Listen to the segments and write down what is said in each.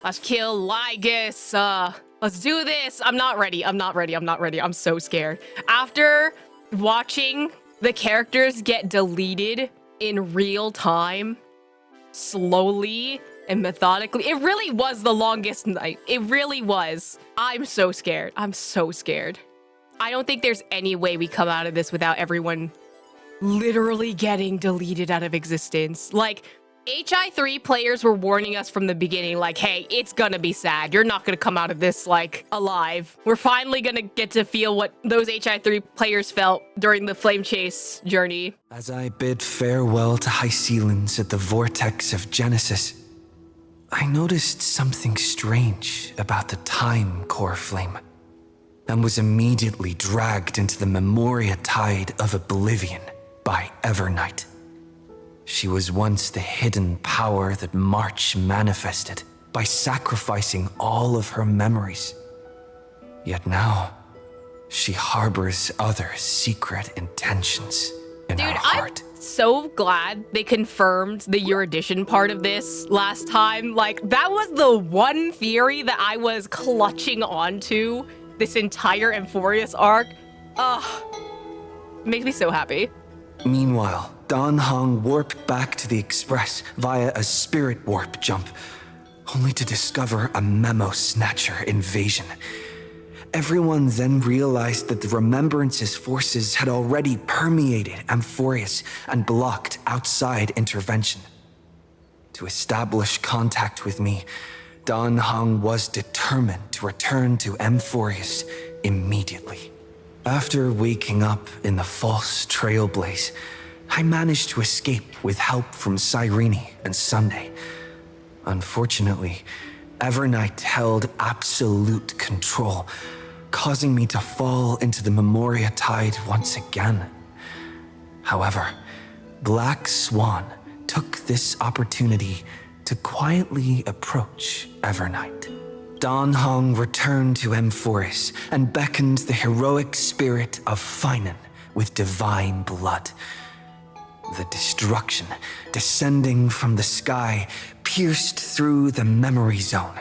Let's kill Lygus. Let's do this. I'm not ready. I'm so scared. After watching the characters get deleted in real time, slowly and methodically, it really was the longest night. It really was. I'm so scared. I don't think there's any way we come out of this without everyone literally getting deleted out of existence. Like, HI3 players were warning us from the beginning, like, hey, it's gonna be sad. You're not gonna come out of this, like, alive. We're finally gonna get to feel what those HI3 players felt during the Flame Chase journey. As I bid farewell to High Ceilings at the vortex of Genesis, I noticed something strange about the time core flame, and was immediately dragged into the Memoria Tide of Oblivion by Evernight. She was once the hidden power that March manifested by sacrificing all of her memories. Yet now, she harbors other secret intentions in her heart. I'm so glad they confirmed the Erudition part of this last time. Like, that was the one theory that I was clutching onto this entire Amphoreus arc. Makes me so happy. Meanwhile, Dan Heng warped back to the Express via a spirit warp jump, only to discover a memo snatcher invasion. Everyone then realized that the Remembrance's forces had already permeated Amphoreus and blocked outside intervention. To establish contact with me, Dan Heng was determined to return to Amphoreus immediately. After waking up in the false trailblaze, I managed to escape with help from Cyrene and Sunday. Unfortunately, Evernight held absolute control, causing me to fall into the Memoria Tide once again. However, Black Swan took this opportunity to quietly approach Evernight. Dan Heng returned to Amphoreus and beckoned the heroic spirit of Finan with divine blood. The destruction descending from the sky pierced through the memory zone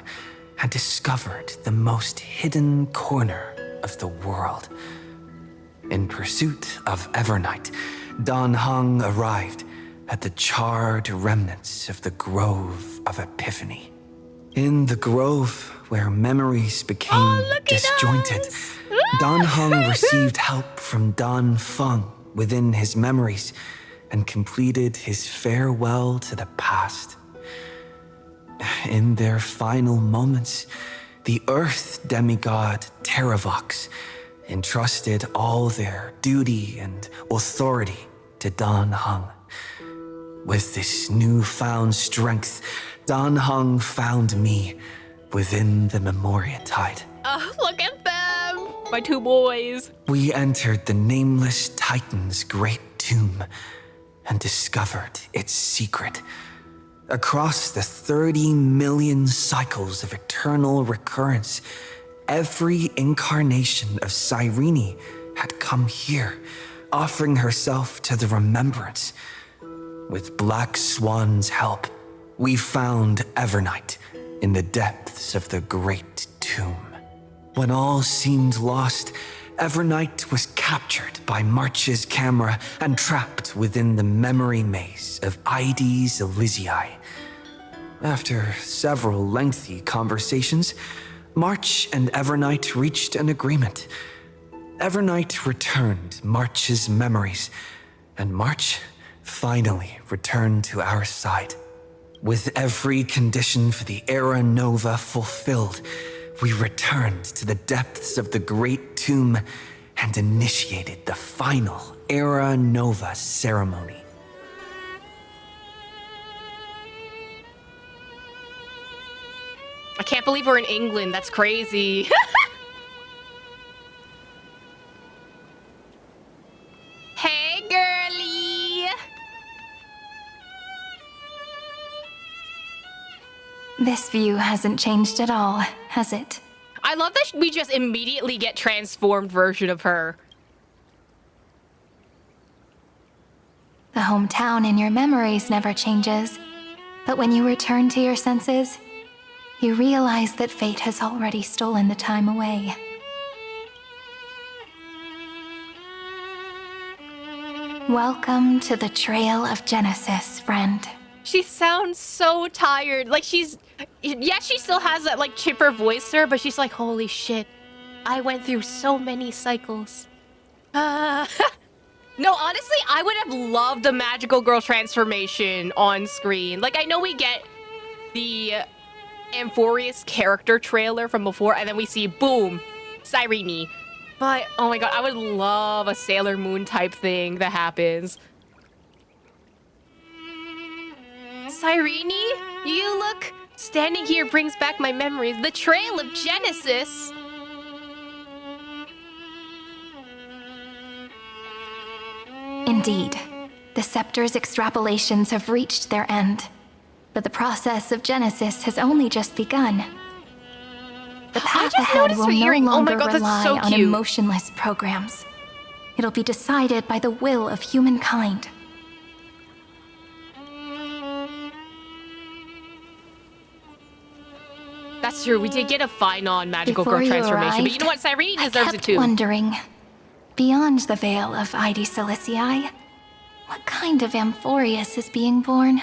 and discovered the most hidden corner of the world. In pursuit of Evernight, Dan Heng arrived at the charred remnants of the Grove of Epiphany. In the grove, where memories became disjointed, Dan Heng received help from Dan Feng within his memories and completed his farewell to the past. In their final moments, the Earth demigod Terravox entrusted all their duty and authority to Dan Heng. With this newfound strength, Dan Heng found me within the Memoria Tide. Look at them! My two boys. We entered the Nameless Titan's great tomb and discovered its secret. Across the 30 million cycles of eternal recurrence, every incarnation of Cyrene had come here, offering herself to the Remembrance. With Black Swan's help, we found Evernight in the depths of the Great Tomb. When all seemed lost, Evernight was captured by March's camera and trapped within the memory maze of Ides Elysiae. After several lengthy conversations, March and Evernight reached an agreement. Evernight returned March's memories, and March finally returned to our side. With every condition for the Era Nova fulfilled, we returned to the depths of the Great Tomb and initiated the final Era Nova ceremony. I can't believe we're in England. That's crazy. Hey, girly. This view hasn't changed at all, has it? I love that we just immediately get transformed version of her. The hometown in your memories never changes, but when you return to your senses, you realize that fate has already stolen the time away. Welcome to the Trail of Genesis, friend. She sounds so tired. Like she still has that like chipper voice to her, but she's like, holy shit, I went through so many cycles. No, honestly, I would have loved a magical girl transformation on screen. Like, I know we get the Amphoreus character trailer from before, and then we see, boom, Cyrene. But, oh my god, I would love a Sailor Moon type thing that happens. Cyrene, you look... Standing here brings back my memories. The Trail of Genesis. Indeed, the scepter's extrapolations have reached their end. But the process of Genesis has only just begun. The path ahead will no longer rely on emotionless programs. It'll be decided by the will of humankind. That's true. We did get a Phynon magical girl transformation, but you know what? Cyrene deserves it too. I kept wondering, beyond the veil of Id Silicii, what kind of Amphoreus is being born?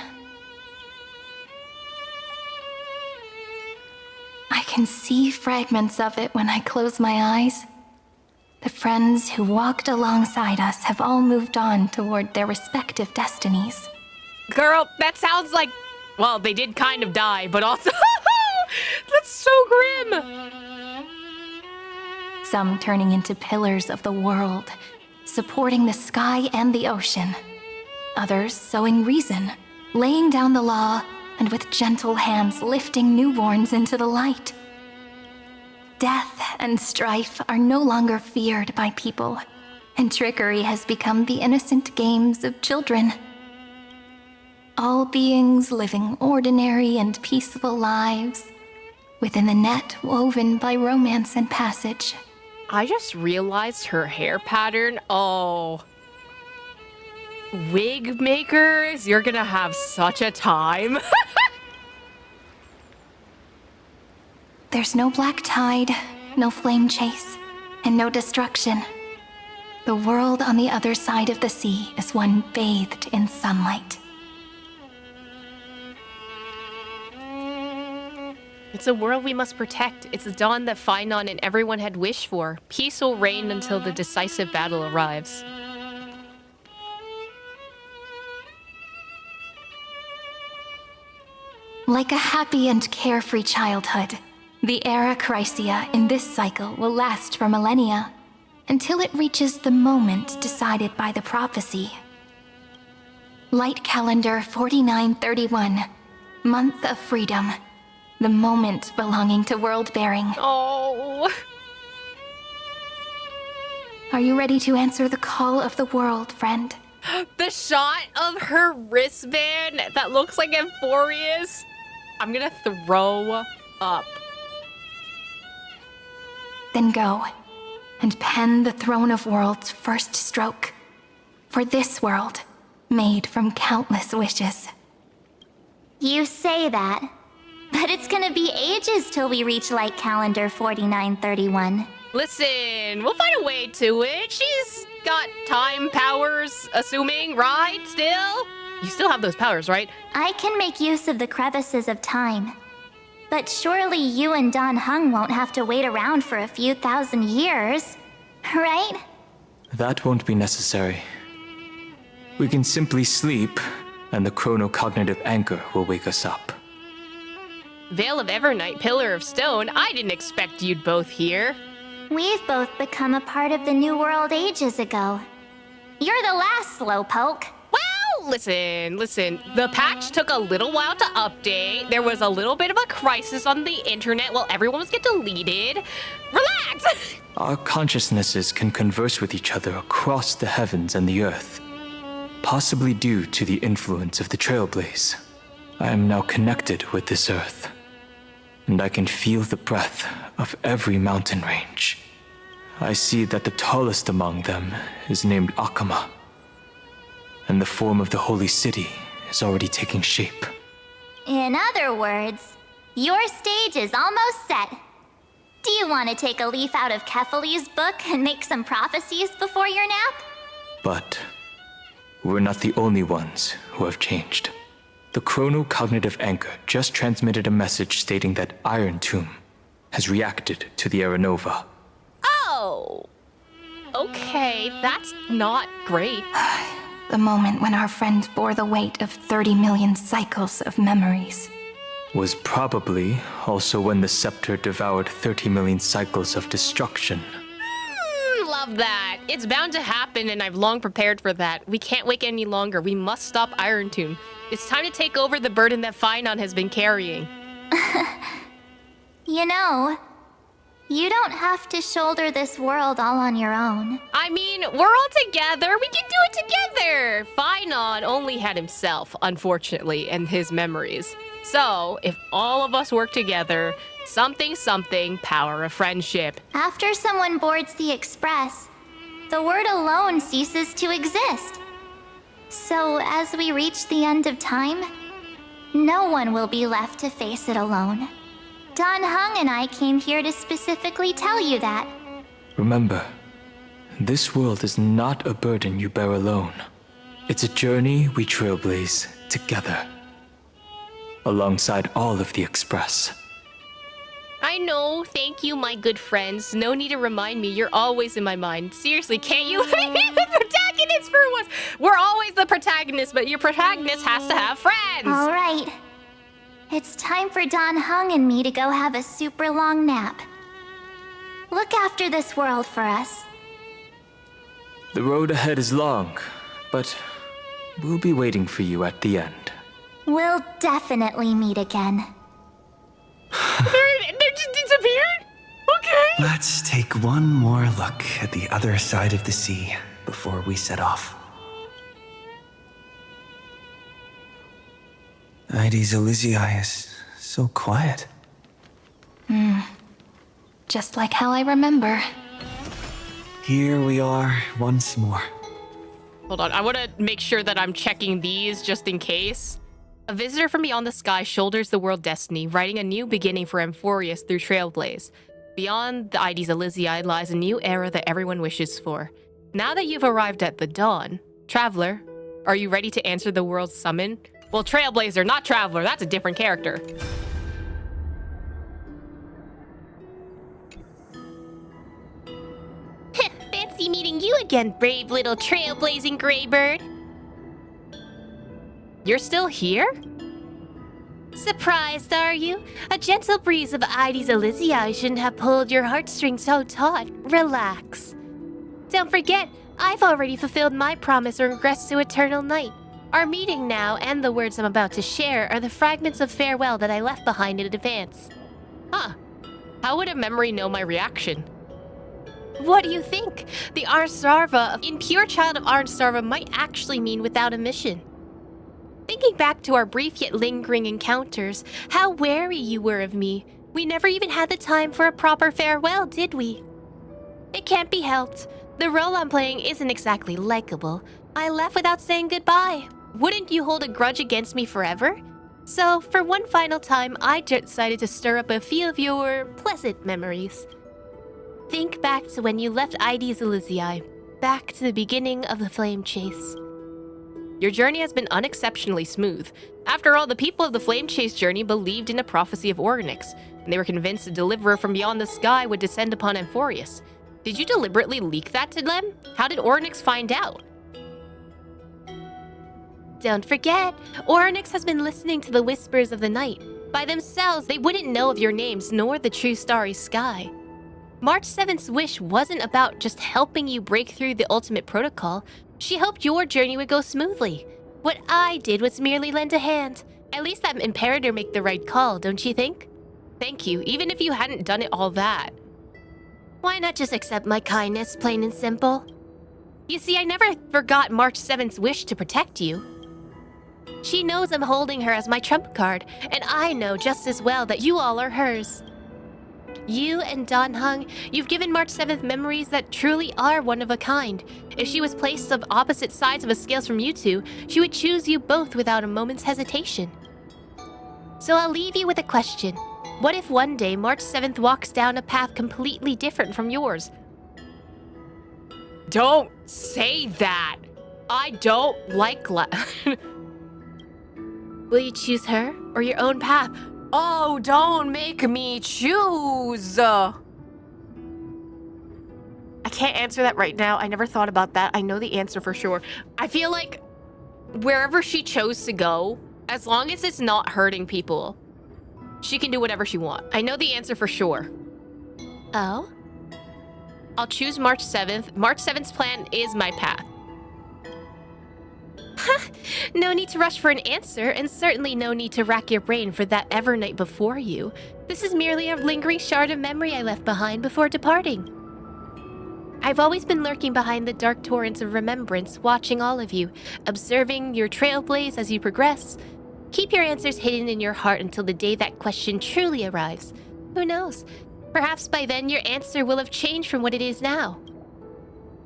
I can see fragments of it when I close my eyes. The friends who walked alongside us have all moved on toward their respective destinies. Girl, that sounds like... Well, they did kind of die, but also... That's so grim! Some turning into pillars of the world, supporting the sky and the ocean. Others sowing reason, laying down the law, and with gentle hands lifting newborns into the light. Death and strife are no longer feared by people, and trickery has become the innocent games of children. All beings living ordinary and peaceful lives, within the net woven by romance and passage. I just realized her hair pattern. Oh. Wig makers, you're gonna have such a time. There's no black tide, no flame chase, and no destruction. The world on the other side of the sea is one bathed in sunlight. It's a world we must protect. It's the dawn that Phynon and everyone had wished for. Peace will reign until the decisive battle arrives. Like a happy and carefree childhood, the era Chrysia in this cycle will last for millennia, until it reaches the moment decided by the prophecy. Light calendar 4931, month of freedom, the moment belonging to world-bearing. Oh. Are you ready to answer the call of the world, friend? The shot of her wristband that looks like Amphoreus. I'm gonna throw up. Then go, and pen the Throne of Worlds' first stroke. For this world, made from countless wishes. You say that, but it's gonna be ages till we reach Light Calendar 4931. Listen, we'll find a way to it. She's got time powers, assuming, right? Still? You still have those powers, right? I can make use of the crevices of time. But surely you and Dan Heng won't have to wait around for a few thousand years, right? That won't be necessary. We can simply sleep, and the chronocognitive anchor will wake us up. Veil of Evernight, Pillar of Stone, I didn't expect you'd both here. We've both become a part of the New World ages ago. You're the last slowpoke. Well, listen. The patch took a little while to update. There was a little bit of a crisis on the internet while everyone was getting deleted. Relax! Our consciousnesses can converse with each other across the heavens and the earth, possibly due to the influence of the Trailblaze. I am now connected with this earth, and I can feel the breath of every mountain range. I see that the tallest among them is named Akama, and the form of the holy city is already taking shape. In other words, your stage is almost set. Do you want to take a leaf out of Kefali's book and make some prophecies before your nap? But we're not the only ones who have changed. The chrono-cognitive anchor just transmitted a message stating that Iron Tomb has reacted to the Celenova. Oh! Okay, that's not great. The moment when our friend bore the weight of 30 million cycles of memories. Was probably also when the scepter devoured 30 million cycles of destruction. Love that. It's bound to happen, and I've long prepared for that. We can't wait any longer. We must stop Iron Tomb. It's time to take over the burden that Phynon has been carrying. You know, you don't have to shoulder this world all on your own. I mean, we're all together. We can do it together. Phynon only had himself, unfortunately, and his memories. So, if all of us work together, something, power of friendship. After someone boards the Express, the word alone ceases to exist. So, as we reach the end of time, no one will be left to face it alone. Dan Heng and I came here to specifically tell you that. Remember, this world is not a burden you bear alone. It's a journey we trailblaze together, alongside all of the Express. I know, thank you, my good friends. No need to remind me, you're always in my mind. Seriously, can't you be the protagonist for once? We're always the protagonist, but your protagonist has to have friends. All right. It's time for Dan Heng and me to go have a super long nap. Look after this world for us. The road ahead is long, but we'll be waiting for you at the end. We'll definitely meet again. They just disappeared? Okay. Let's take one more look at the other side of the sea before we set off. Ides Elysiae is so quiet. Just like how I remember. Here we are once more. Hold on, I want to make sure that I'm checking these just in case. A visitor from beyond the sky shoulders the world destiny, writing a new beginning for Amphoreus through Trailblaze. Beyond the Ides Elysiae lies a new era that everyone wishes for. Now that you've arrived at the dawn, Traveler, are you ready to answer the world's summon? Well, Trailblazer, not Traveler, that's a different character. Fancy meeting you again, brave little trailblazing Greybird. You're still here? Surprised, are you? A gentle breeze of Ides Elysiae shouldn't have pulled your heartstrings so taut. Relax. Don't forget, I've already fulfilled my promise and regrets to eternal night. Our meeting now and the words I'm about to share are the fragments of farewell that I left behind in advance. Huh. How would a memory know my reaction? What do you think? The Arnstarva, impure child of Arnstarva, might actually mean without a mission. Thinking back to our brief yet lingering encounters, how wary you were of me. We never even had the time for a proper farewell, did we? It can't be helped. The role I'm playing isn't exactly likable. I left without saying goodbye. Wouldn't you hold a grudge against me forever? So, for one final time, I decided to stir up a few of your pleasant memories. Think back to when you left Ides Elysiae, back to the beginning of the flame chase. Your journey has been unexceptionally smooth. After all, the people of the Flame Chase journey believed in a prophecy of Orynyx, and they were convinced a deliverer from beyond the sky would descend upon Amphoreus. Did you deliberately leak that to them? How did Orynyx find out? Don't forget, Orynyx has been listening to the whispers of the night. By themselves, they wouldn't know of your names nor the true starry sky. March 7th's wish wasn't about just helping you break through the ultimate protocol. She hoped your journey would go smoothly. What I did was merely lend a hand. At least that Imperator make the right call, don't you think? Thank you, even if you hadn't done it all that. Why not just accept my kindness, plain and simple? You see, I never forgot March 7th's wish to protect you. She knows I'm holding her as my trump card, and I know just as well that you all are hers. You and Dan Heng, you've given March 7th memories that truly are one of a kind. If she was placed on opposite sides of a scale from you two, she would choose you both without a moment's hesitation. So I'll leave you with a question. What if one day March 7th walks down a path completely different from yours? Don't say that. I don't like Will you choose her or your own path? Oh, don't make me choose. I can't answer that right now. I never thought about that. I know the answer for sure. I feel like wherever she chose to go, as long as it's not hurting people, she can do whatever she wants. I know the answer for sure. Oh? I'll choose March 7th. March 7th's plan is my path. No need to rush for an answer, and certainly no need to rack your brain for that Evernight before you. This is merely a lingering shard of memory I left behind before departing. I've always been lurking behind the dark torrents of remembrance, watching all of you, observing your trailblaze as you progress. Keep your answers hidden in your heart until the day that question truly arrives. Who knows? Perhaps by then your answer will have changed from what it is now.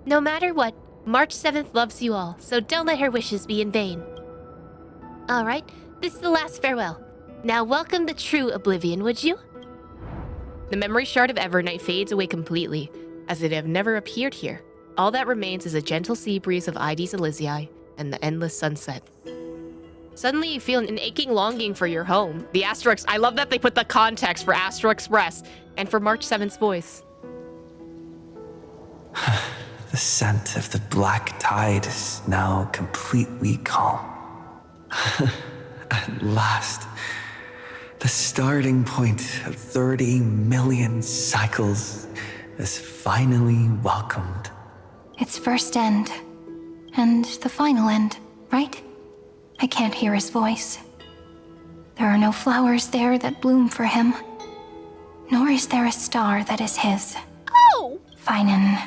No matter what, March 7th loves you all, so don't let her wishes be in vain. Alright, this is the last farewell. Now welcome the true Oblivion, would you? The memory shard of Evernight fades away completely, as it have never appeared here. All that remains is a gentle sea breeze of Ides Elysiae and the endless sunset. Suddenly you feel an aching longing for your home. The Astro I love that they put the context for Astro Express and for March 7th's voice. The scent of the black tide is now completely calm. At last, the starting point of 30 million cycles is finally welcomed. Its first end, and the final end, right? I can't hear his voice. There are no flowers there that bloom for him, nor is there a star that is his. Oh! Finan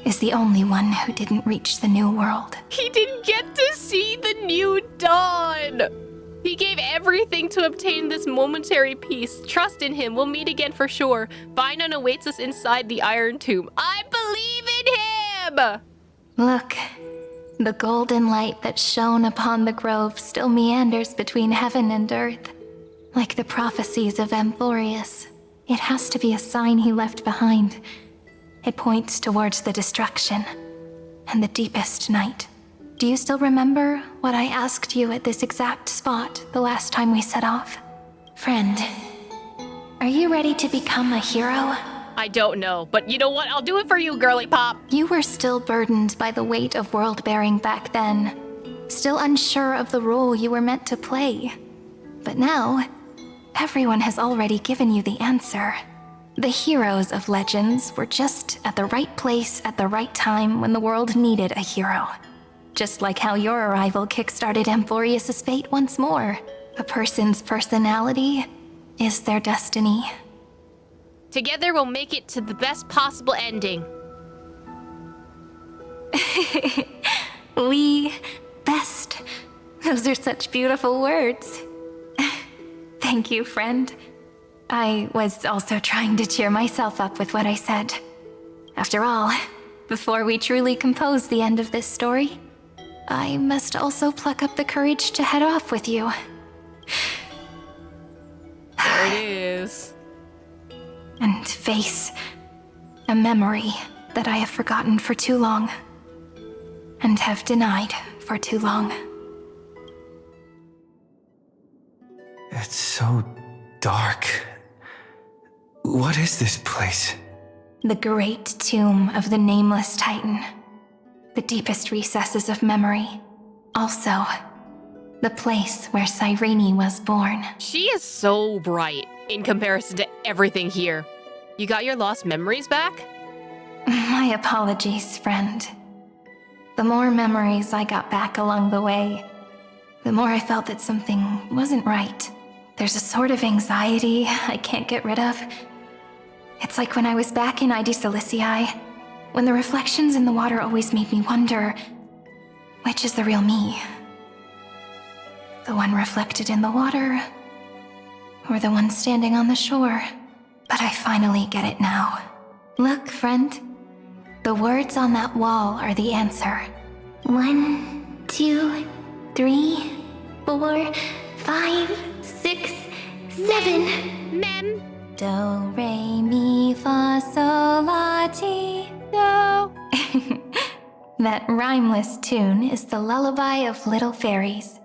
is the only one who didn't reach the new world. He didn't get to see the new dawn! He gave everything to obtain this momentary peace. Trust in him. We'll meet again for sure. Finan awaits us inside the Iron Tomb. I believe in him! Look, the golden light that shone upon the grove still meanders between heaven and earth. Like the prophecies of Amphoreus, it has to be a sign he left behind. It points towards the destruction and the deepest night. Do you still remember what I asked you at this exact spot the last time we set off? Friend, are you ready to become a hero? I don't know, but you know what? I'll do it for you, girly pop. You were still burdened by the weight of world-bearing back then, still unsure of the role you were meant to play. But now, everyone has already given you the answer. The heroes of legends were just at the right place at the right time when the world needed a hero. Just like how your arrival kickstarted Amphoreus' fate once more. A person's personality is their destiny. Together we'll make it to the best possible ending. We best. Those are such beautiful words. Thank you, friend. I was also trying to cheer myself up with what I said. After all, before we truly compose the end of this story, I must also pluck up the courage to head off with you. There it is. And face a memory that I have forgotten for too long, and have denied for too long. It's so dark. What is this place? The great tomb of the nameless Titan. The deepest recesses of memory. Also, the place where Cyrene was born. She is so bright in comparison to everything here. You got your lost memories back? My apologies, friend. The more memories I got back along the way, the more I felt that something wasn't right. There's a sort of anxiety I can't get rid of. It's like when I was back in Ides Elysiae, when the reflections in the water always made me wonder, which is the real me? The one reflected in the water, or the one standing on the shore? But I finally get it now. Look, friend. The words on that wall are the answer. 1, 2, 3, 4, 5, 6, 7. Mem. Do, re, mi, fa, sol, la, ti, do. That rhymeless tune is the lullaby of little fairies.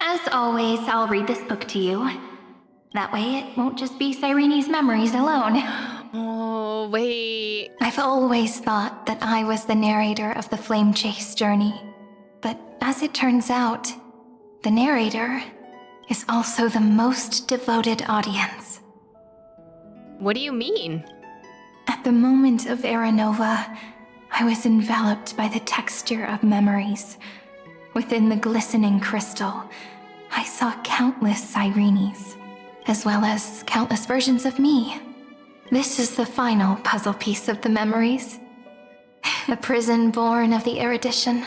As always, I'll read this book to you. That way it won't just be Cyrene's memories alone. Oh, wait. I've always thought that I was the narrator of the Flame Chase journey. But as it turns out, the narrator is also the most devoted audience. What do you mean? At the moment of Aranova, I was enveloped by the texture of memories. Within the glistening crystal, I saw countless Cyrenes, as well as countless versions of me. This is the final puzzle piece of the memories. A prison born of the erudition.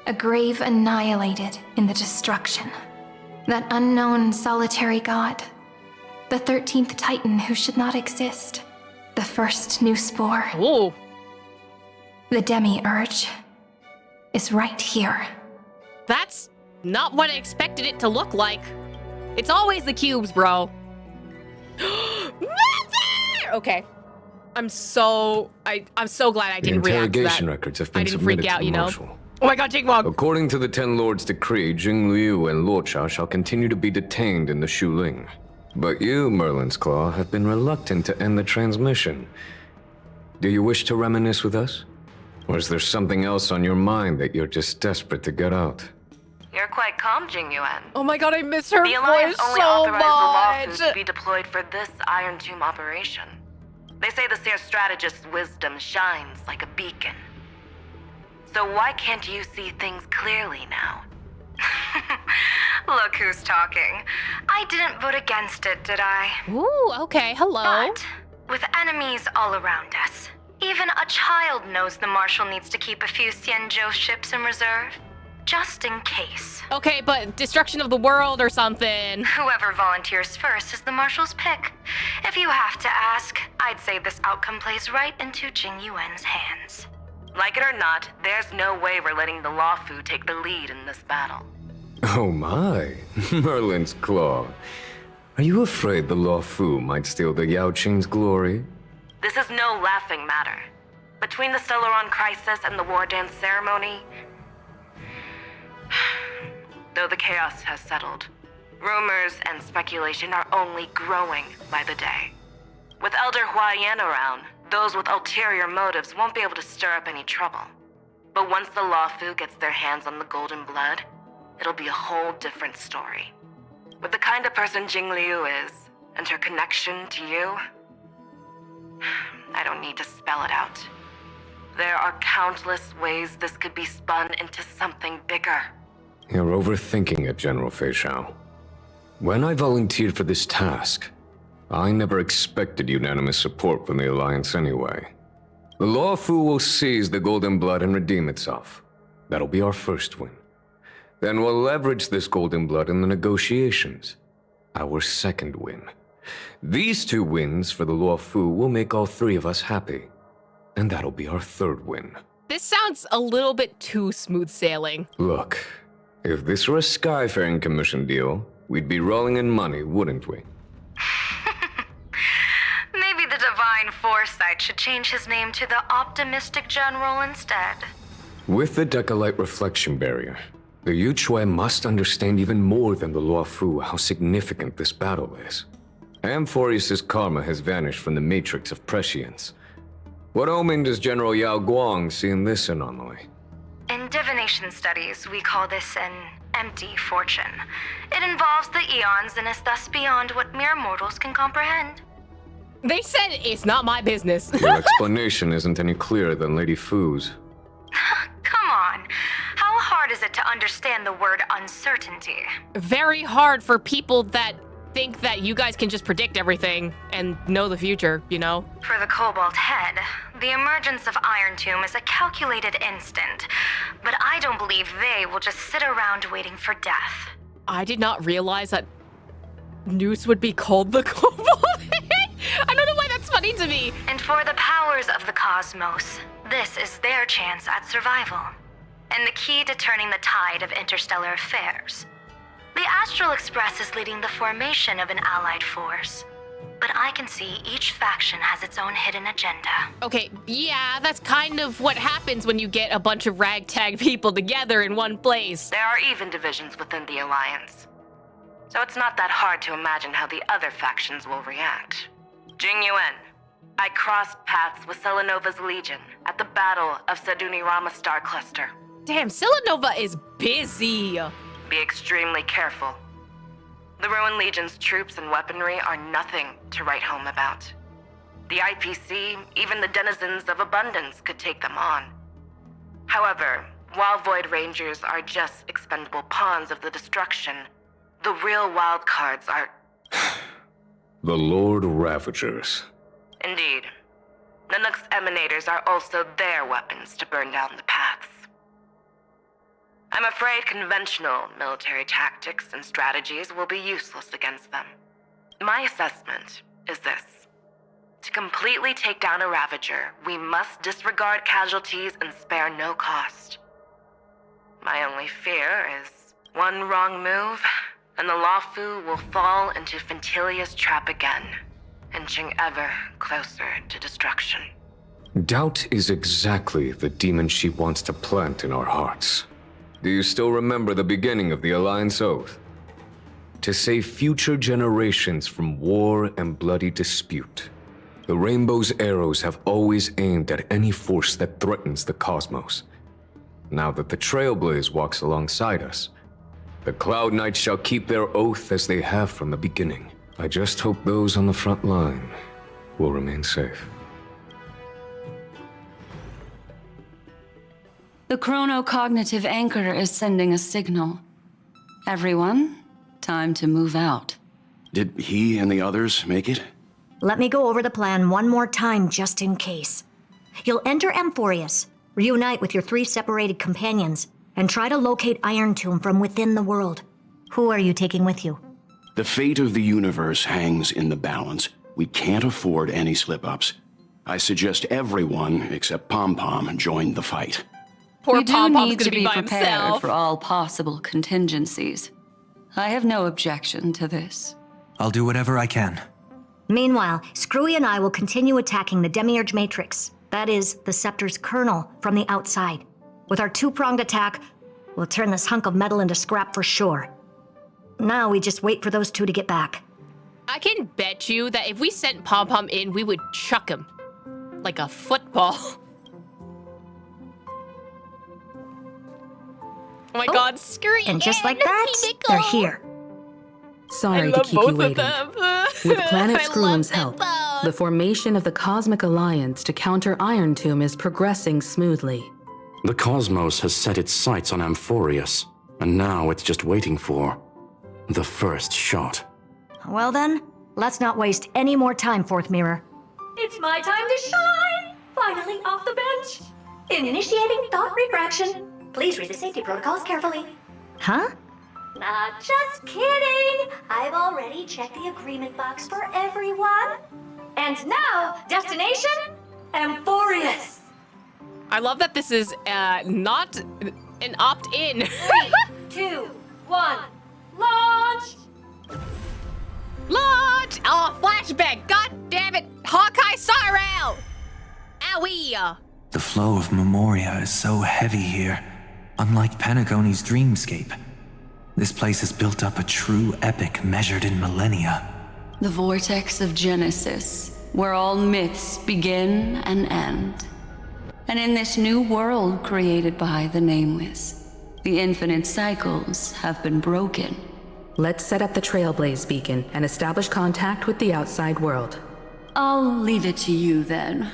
A grave annihilated in the destruction. That unknown solitary god. The 13th Titan who should not exist. The first new spore. Oh. The demiurge is right here. That's not what I expected it to look like. It's always the cubes, bro. Okay. I'm so glad I didn't react to that. The interrogation records have been I didn't submitted freak out, to the you know? marshal. Oh my god, Jigmog! According to the Ten Lords' decree, Jing Liu and Luocha shall continue to be detained in the Shuling. But you, Merlin's Claw, have been reluctant to end the transmission. Do you wish to reminisce with us? Or is there something else on your mind that you're just desperate to get out? You're quite calm, Jing Yuan. Oh my god, I miss her The Alliance voice only so authorized the Law much! Food to be deployed for this Iron Tomb operation. They say the Seer Strategist's wisdom shines like a beacon. So why can't you see things clearly now? Look who's talking. I didn't vote against it, did I? Ooh, okay, hello. But with enemies all around us, even a child knows the Marshal needs to keep a few Xianzhou ships in reserve, just in case. Okay, but destruction of the world or something. Whoever volunteers first is the Marshal's pick. If you have to ask, I'd say this outcome plays right into Jing Yuan's hands. Like it or not, there's no way we're letting the Law Food take the lead in this battle. Oh my, Merlin's Claw. Are you afraid the Law Fu might steal the Yao Qing's glory? This is no laughing matter. Between the Stellaron crisis and the War Dance ceremony, though the chaos has settled, rumors and speculation are only growing by the day. With Elder Huaiyan around, those with ulterior motives won't be able to stir up any trouble. But once the Law Fu gets their hands on the golden blood, it'll be a whole different story. With the kind of person Jing Liu is, and her connection to you, I don't need to spell it out. There are countless ways this could be spun into something bigger. You're overthinking it, General Fei Shao. When I volunteered for this task, I never expected unanimous support from the Alliance anyway. The Law Fu will seize the Golden Blood and redeem itself. That'll be our first win. Then we'll leverage this Golden Blood in the negotiations. Our second win. These 2 wins for the Law Fu will make all 3 of us happy. And that'll be our third win. This sounds a little bit too smooth sailing. Look, if this were a Skyfaring Commission deal, we'd be rolling in money, wouldn't we? Maybe the Divine Foresight should change his name to the Optimistic General instead. With the Decalite Reflection Barrier, the Yuchuan must understand even more than the Law Fu how significant this battle is. Amphoreus' karma has vanished from the matrix of prescience. What omen does General Yao Guang see in this anomaly? In divination studies, we call this an empty fortune. It involves the eons and is thus beyond what mere mortals can comprehend. They said it's not my business. Your explanation isn't any clearer than Lady Fu's. Come on. How hard is it to understand the word uncertainty? Very hard for people that think that you guys can just predict everything and know the future, you know? For the Cobalt Head, the emergence of Iron Tomb is a calculated instant, but I don't believe they will just sit around waiting for death. I did not realize that Noose would be called the Cobalt Head. I don't know why that's funny to me. And for the powers of the cosmos, this is their chance at survival, and the key to turning the tide of interstellar affairs. The Astral Express is leading the formation of an allied force. But I can see each faction has its own hidden agenda. Okay, yeah, that's kind of what happens when you get a bunch of ragtag people together in one place. There are even divisions within the Alliance. So it's not that hard to imagine how the other factions will react. Jing Yuan, I crossed paths with Celenova's Legion at the Battle of Sadunirama Star Cluster. Damn, Celenova is busy. Be extremely careful. The Ruined Legion's troops and weaponry are nothing to write home about. The IPC, even the denizens of Abundance, could take them on. However, while Void Rangers are just expendable pawns of the destruction, the real wildcards are... The Lord Ravagers. Indeed. Nanook's emanators are also their weapons to burn down the paths. I'm afraid conventional military tactics and strategies will be useless against them. My assessment is this. To completely take down a Ravager, we must disregard casualties and spare no cost. My only fear is one wrong move, and the Lawfu will fall into Phantylia's trap again, inching ever closer to destruction. Doubt is exactly the demon she wants to plant in our hearts. Do you still remember the beginning of the Alliance Oath? To save future generations from war and bloody dispute. The Rainbow's arrows have always aimed at any force that threatens the cosmos. Now that the Trailblaze walks alongside us, the Cloud Knights shall keep their oath as they have from the beginning. I just hope those on the front line will remain safe. The chronocognitive anchor is sending a signal. Everyone, time to move out. Did he and the others make it? Let me go over the plan one more time just in case. You'll enter Amphoreus, reunite with your 3 separated companions, and try to locate Iron Tomb from within the world. Who are you taking with you? The fate of the universe hangs in the balance. We can't afford any slip-ups. I suggest everyone, except Pom-Pom, join the fight. Poor We do Pom-Pom's need gonna to be by prepared himself. for all possible contingencies. I have no objection to this. I'll do whatever I can. Meanwhile, Screwy and I will continue attacking the Demiurge Matrix. That is, the Scepter's kernel from the outside. With our 2-pronged attack, we'll turn this hunk of metal into scrap for sure. Now we just wait for those 2 to get back. I can bet you that if we sent Pom-Pom in, we would chuck him. Like a football. Oh my god, scream! And just like that, they're here. Sorry to keep you waiting. With Planet Screwum's help, the formation of the Cosmic Alliance to counter Iron Tomb is progressing smoothly. The cosmos has set its sights on Amphoreus, and now it's just waiting for the first shot. Well then, let's not waste any more time, Fourth Mirror. It's my time to shine! Finally off the bench! Initiating thought refraction. Please read the safety protocols carefully. Huh? Just kidding! I've already checked the agreement box for everyone. And now, destination, Amphoreus. I love that this is not an opt-in. 3, 2, 1, launch! Launch! Oh, flashback! God damn it! Honkai Sorrow! Owie! The flow of Memoria is so heavy here, unlike Panagoni's dreamscape. This place has built up a true epic measured in millennia. The vortex of Genesis, where all myths begin and end. And in this new world created by the Nameless, the infinite cycles have been broken. Let's set up the Trailblaze beacon and establish contact with the outside world. I'll leave it to you then.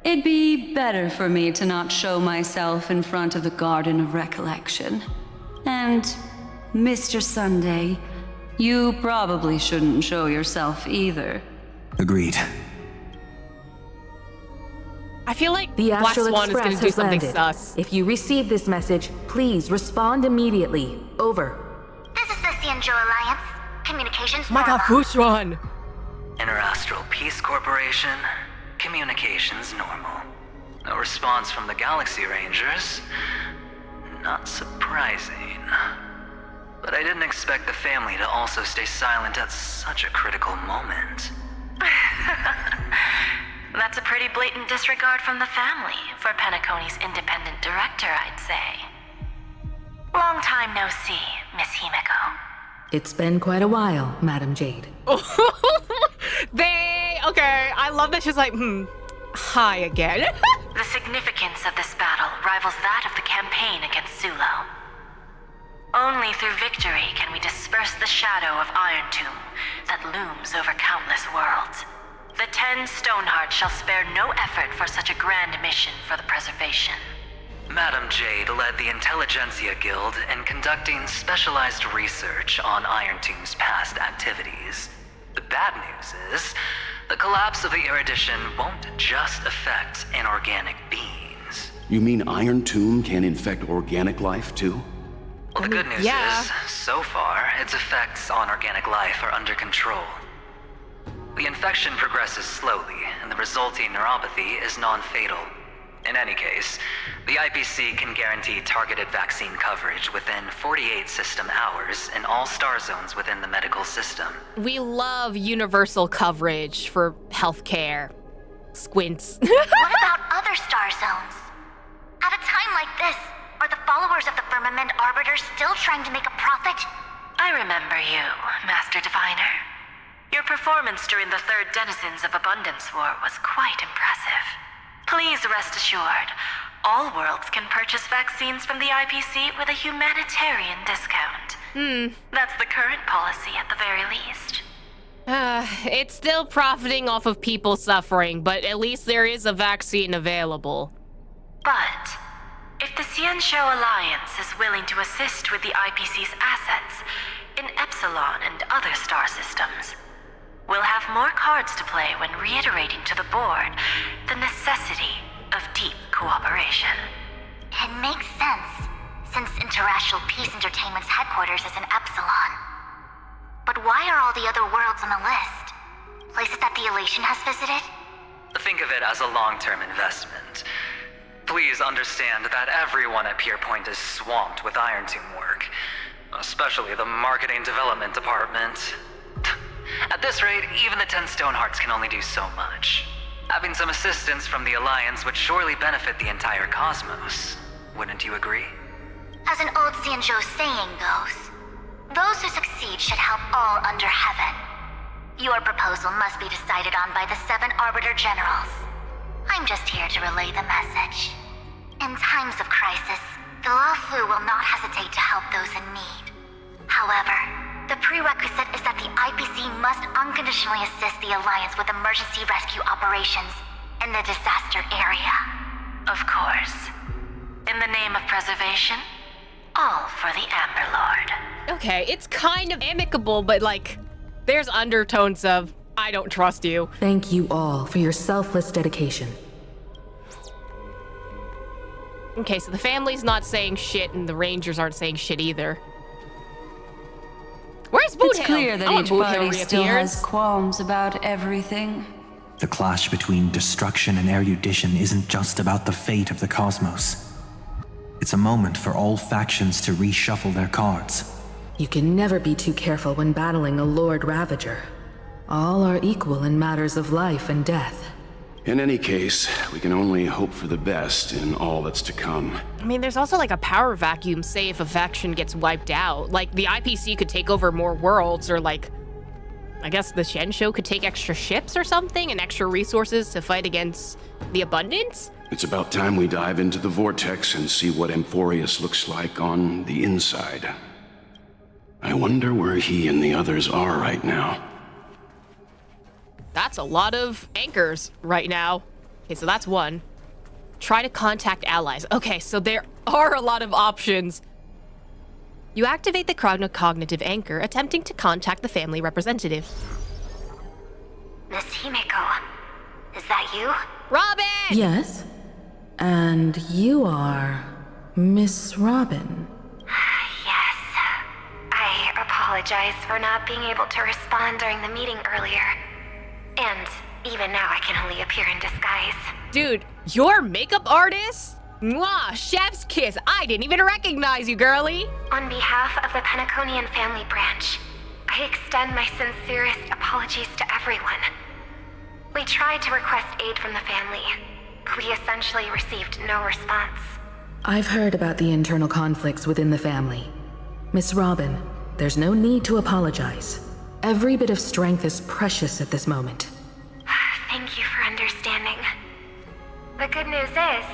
It'd be better for me to not show myself in front of the Garden of Recollection. And, Mr. Sunday, you probably shouldn't show yourself either. Agreed. I feel like The Black Astral Swan is Express going to do has something landed. sus. If you receive this message, please respond immediately. Over. This is the Cianjo Alliance. Communications Oh my god, normal. Fushron! Interastral Peace Corporation. Communications normal. No response from the Galaxy Rangers. Not surprising. But I didn't expect the family to also stay silent at such a critical moment. That's a pretty blatant disregard from the family for Penacony's independent director, I'd say. Long time no see, Miss Himeko. It's been quite a while, Madam Jade. Okay, I love that she's like, hi again. The significance of this battle rivals that of the campaign against Sulo. Only through victory can we disperse the shadow of Iron Tomb that looms over countless worlds. The 10 Stonehearts shall spare no effort for such a grand mission for the preservation. Madam Jade led the Intelligentsia Guild in conducting specialized research on Iron Tomb's past activities. The bad news is, the collapse of the Erudition won't just affect inorganic beings. You mean Iron Tomb can infect organic life too? Well, the good news is, so far, its effects on organic life are under control. The infection progresses slowly, and the resulting neuropathy is non-fatal. In any case, the IPC can guarantee targeted vaccine coverage within 48 system hours in all star zones within the medical system. We love universal coverage for healthcare. Squints. What about other star zones? At a time like this, are the followers of the Firmament Arbiters still trying to make a profit? I remember you, Master Diviner. Your performance during the Third Denizens of Abundance War was quite impressive. Please rest assured, all worlds can purchase vaccines from the IPC with a humanitarian discount. That's the current policy at the very least. It's still profiting off of people suffering, but at least there is a vaccine available. But if the Xianzhou Alliance is willing to assist with the IPC's assets in Epsilon and other star systems, we'll have more cards to play when reiterating to the board the necessity of deep cooperation. It makes sense, since Interracial Peace Entertainment's headquarters is in Epsilon. But why are all the other worlds on the list? Places that the Elation has visited? Think of it as a long-term investment. Please understand that everyone at Pierpoint is swamped with Iron Tomb work, especially the marketing development department. At this rate, even the 10 Stonehearts can only do so much. Having some assistance from the Alliance would surely benefit the entire cosmos. Wouldn't you agree? As an old Xianzhou saying goes, those who succeed should help all under heaven. Your proposal must be decided on by the 7 Arbiter Generals. I'm just here to relay the message. In times of crisis, the Luofu will not hesitate to help those in need. However, the prerequisite is that the IPC must unconditionally assist the Alliance with emergency rescue operations in the disaster area. Of course. In the name of preservation, all for the Amber Lord. Okay, it's kind of amicable, but like, there's undertones of, I don't trust you. Thank you all for your selfless dedication. Okay, so the family's not saying shit, and the Rangers aren't saying shit either. Where's Boothill? It's clear that each party still has qualms about everything. The clash between destruction and erudition isn't just about the fate of the cosmos. It's a moment for all factions to reshuffle their cards. You can never be too careful when battling a Lord Ravager. All are equal in matters of life and death. In any case, we can only hope for the best in all that's to come. I mean, there's also like a power vacuum, say if a faction gets wiped out. Like, the IPC could take over more worlds, or like, I guess the Xianzhou could take extra ships or something, and extra resources to fight against the Abundance? It's about time we dive into the vortex and see what Amphoreus looks like on the inside. I wonder where he and the others are right now. That's a lot of anchors right now. Okay, so that's one. Try to contact allies. Okay, so there are a lot of options. You activate the cognitive anchor, attempting to contact the family representative. Miss Himeko, is that you? Robin! Yes? And you are Miss Robin. Yes. I apologize for not being able to respond during the meeting earlier. And even now I can only appear in disguise. Dude, your makeup artist Mwah, chef's kiss. I didn't even recognize you, girlie. On behalf of the Penaconian family branch, I extend my sincerest apologies to everyone. We tried to request aid from the family, but we essentially received no response. I've heard about the internal conflicts within the family. Miss Robin, there's no need to apologize. Every bit of strength is precious at this moment. Thank you for understanding. The good news is,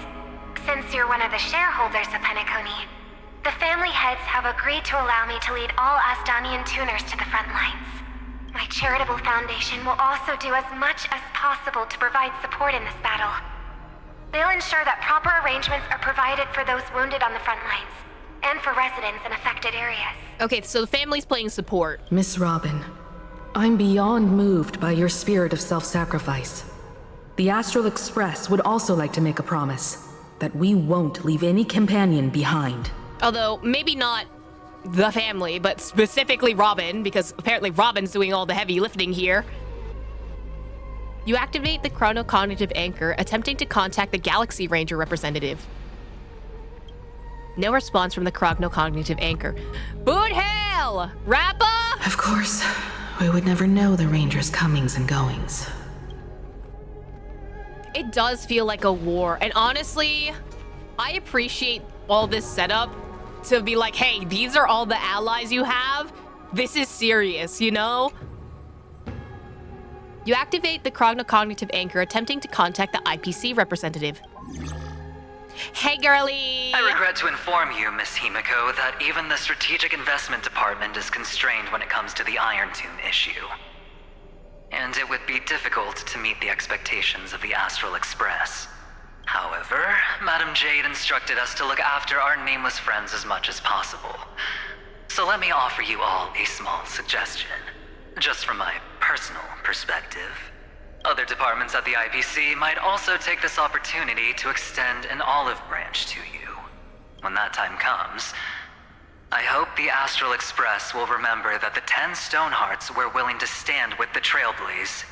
since you're one of the shareholders of Penacony, the family heads have agreed to allow me to lead all Asdanian tuners to the front lines. My charitable foundation will also do as much as possible to provide support in this battle. They'll ensure that proper arrangements are provided for those wounded on the front lines, and for residents in affected areas. Okay, so the family's playing support. Miss Robin, I'm beyond moved by your spirit of self-sacrifice. The Astral Express would also like to make a promise that we won't leave any companion behind. Although, maybe not the family, but specifically Robin, because apparently Robin's doing all the heavy lifting here. You activate the chronocognitive anchor, attempting to contact the Galaxy Ranger representative. No response from the chronocognitive anchor. Boot hell! Rappa! Of course, we would never know the Ranger's comings and goings. It does feel like a war, and honestly, I appreciate all this setup to be like, hey, these are all the allies you have. This is serious, you know? You activate the chronocognitive anchor, attempting to contact the IPC representative. Hey, girlie! I regret to inform you, Miss Himiko, that even the Strategic Investment Department is constrained when it comes to the Iron Tomb issue. And it would be difficult to meet the expectations of the Astral Express. However, Madam Jade instructed us to look after our nameless friends as much as possible. So let me offer you all a small suggestion, just from my personal perspective. Other departments at the IPC might also take this opportunity to extend an olive branch to you. When that time comes, I hope the Astral Express will remember that the 10 Stonehearts were willing to stand with the Trailblaze,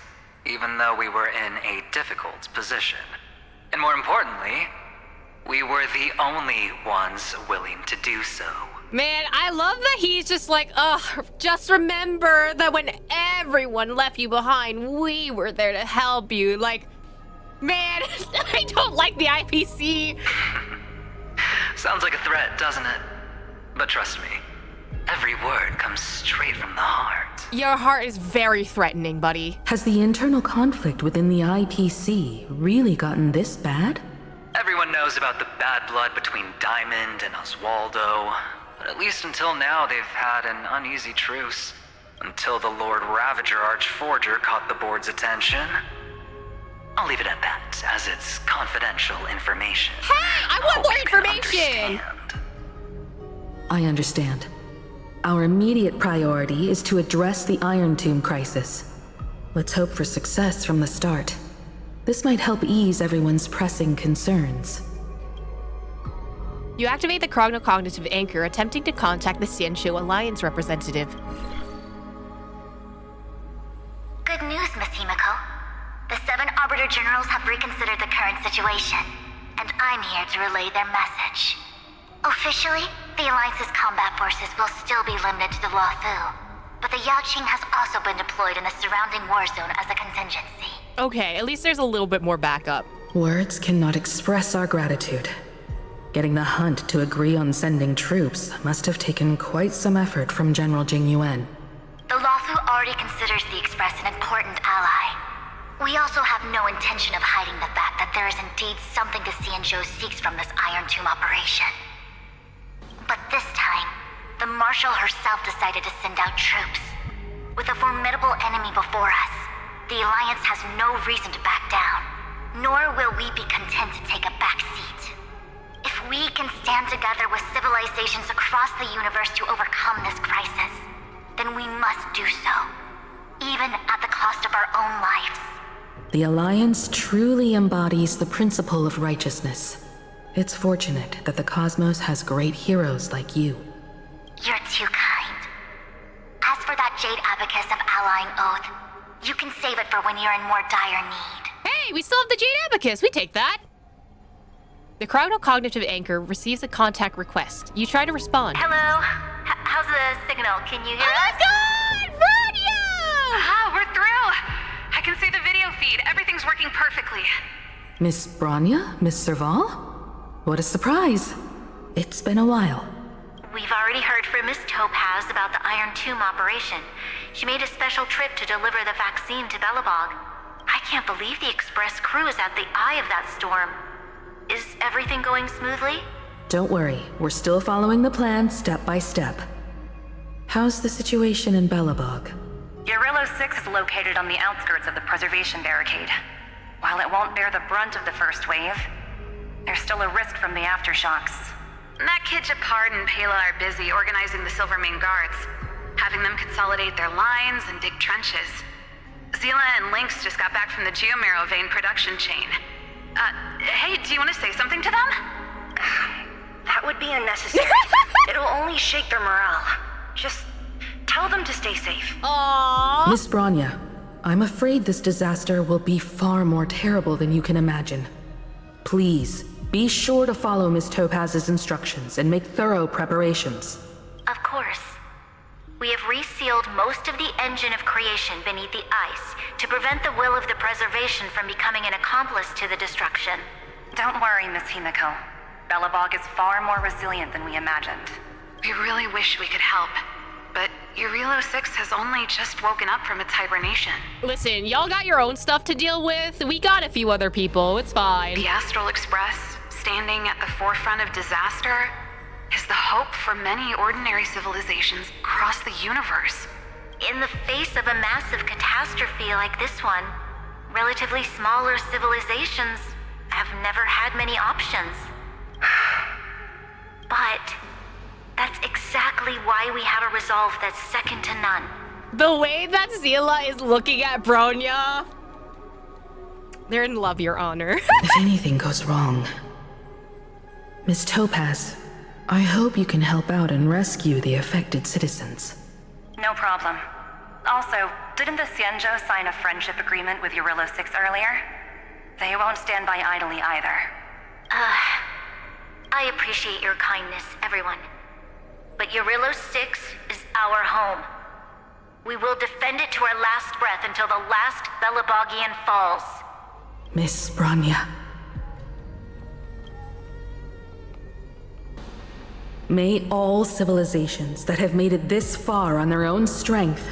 even though we were in a difficult position. And more importantly, we were the only ones willing to do so. Man, I love that he's just like, just remember that when everyone left you behind, we were there to help you. Like, man, I don't like the IPC. Sounds like a threat, doesn't it? But trust me, every word comes straight from the heart. Your heart is very threatening, buddy. Has the internal conflict within the IPC really gotten this bad? Everyone knows about the bad blood between Diamond and Oswaldo, but at least until now they've had an uneasy truce. Until the Lord Ravager Archforger caught the board's attention. I'll leave it at that, as it's confidential information. Hey, I want more information! I understand. Our immediate priority is to address the Iron Tomb crisis. Let's hope for success from the start. This might help ease everyone's pressing concerns. You activate the chronocognitive anchor, attempting to contact the Xianxiu Alliance representative. Good news, Miss Himiko. The 7 Arbiter Generals have reconsidered the current situation, and I'm here to relay their message. Officially, the Alliance's combat forces will still be limited to the Luofu, but the Yaoqing has also been deployed in the surrounding war zone as a contingency. Okay, at least there's a little bit more backup. Words cannot express our gratitude. Getting the Hunt to agree on sending troops must have taken quite some effort from General Jing Yuan. The Luofu already considers the Express an important ally. We also have no intention of hiding the fact that there is indeed something the Xianzhou seeks from this Iron Tomb operation. But this time, the Marshal herself decided to send out troops. With a formidable enemy before us, the Alliance has no reason to back down, nor will we be content to take a back seat. If we can stand together with civilizations across the universe to overcome this crisis, then we must do so, even at the cost of our own lives. The Alliance truly embodies the principle of righteousness. It's fortunate that the cosmos has great heroes like you. You're too kind. As for that Jade Abacus of Allying Oath, you can save it for when you're in more dire need. Hey, we still have the Jade Abacus. We take that. The chronocognitive anchor receives a contact request. You try to respond. Hello? How's the signal? Can you hear us? Oh my god! Radio! Ah, we're through! I can see the video feed. Everything's working perfectly. Miss Bronya? Miss Serval? What a surprise. It's been a while. We've already heard from Miss Topaz about the Iron Tomb operation. She made a special trip to deliver the vaccine to Belobog. I can't believe the Express crew is at the eye of that storm. Is everything going smoothly? Don't worry, we're still following the plan step by step. How's the situation in Belobog? Urillo 6 is located on the outskirts of the preservation barricade. While it won't bear the brunt of the first wave, there's still a risk from the aftershocks. That kid Japard and Payla are busy organizing the Silvermane guards, having them consolidate their lines and dig trenches. Zila and Lynx just got back from the Geomarrow vein production chain. Hey, do you want to say something to them? That would be unnecessary. It'll only shake their morale. Just tell them to stay safe. Aww. Miss Bronya, I'm afraid this disaster will be far more terrible than you can imagine. Please, be sure to follow Miss Topaz's instructions and make thorough preparations. Of course. We have resealed most of the engine of creation beneath the ice to prevent the will of the preservation from becoming an accomplice to the destruction. Don't worry, Miss Himiko. Belobog is far more resilient than we imagined. We really wish we could help, but Urillo 6 has only just woken up from its hibernation. Listen, y'all got your own stuff to deal with. We got a few other people. It's fine. The Astral Express, standing at the forefront of disaster, is the hope for many ordinary civilizations across the universe. In the face of a massive catastrophe like this one, relatively smaller civilizations have never had many options. But that's exactly why we have a resolve that's second to none. The way that Zila is looking at Bronya, they're in love, Your Honor. If anything goes wrong, Miss Topaz, I hope you can help out and rescue the affected citizens. No problem. Also, didn't the Xianzhou sign a friendship agreement with Urillo 6 earlier? They won't stand by idly either. I appreciate your kindness, everyone. But Urillo 6 is our home. We will defend it to our last breath until the last Belobogian falls. Miss Bronya. May all civilizations that have made it this far on their own strength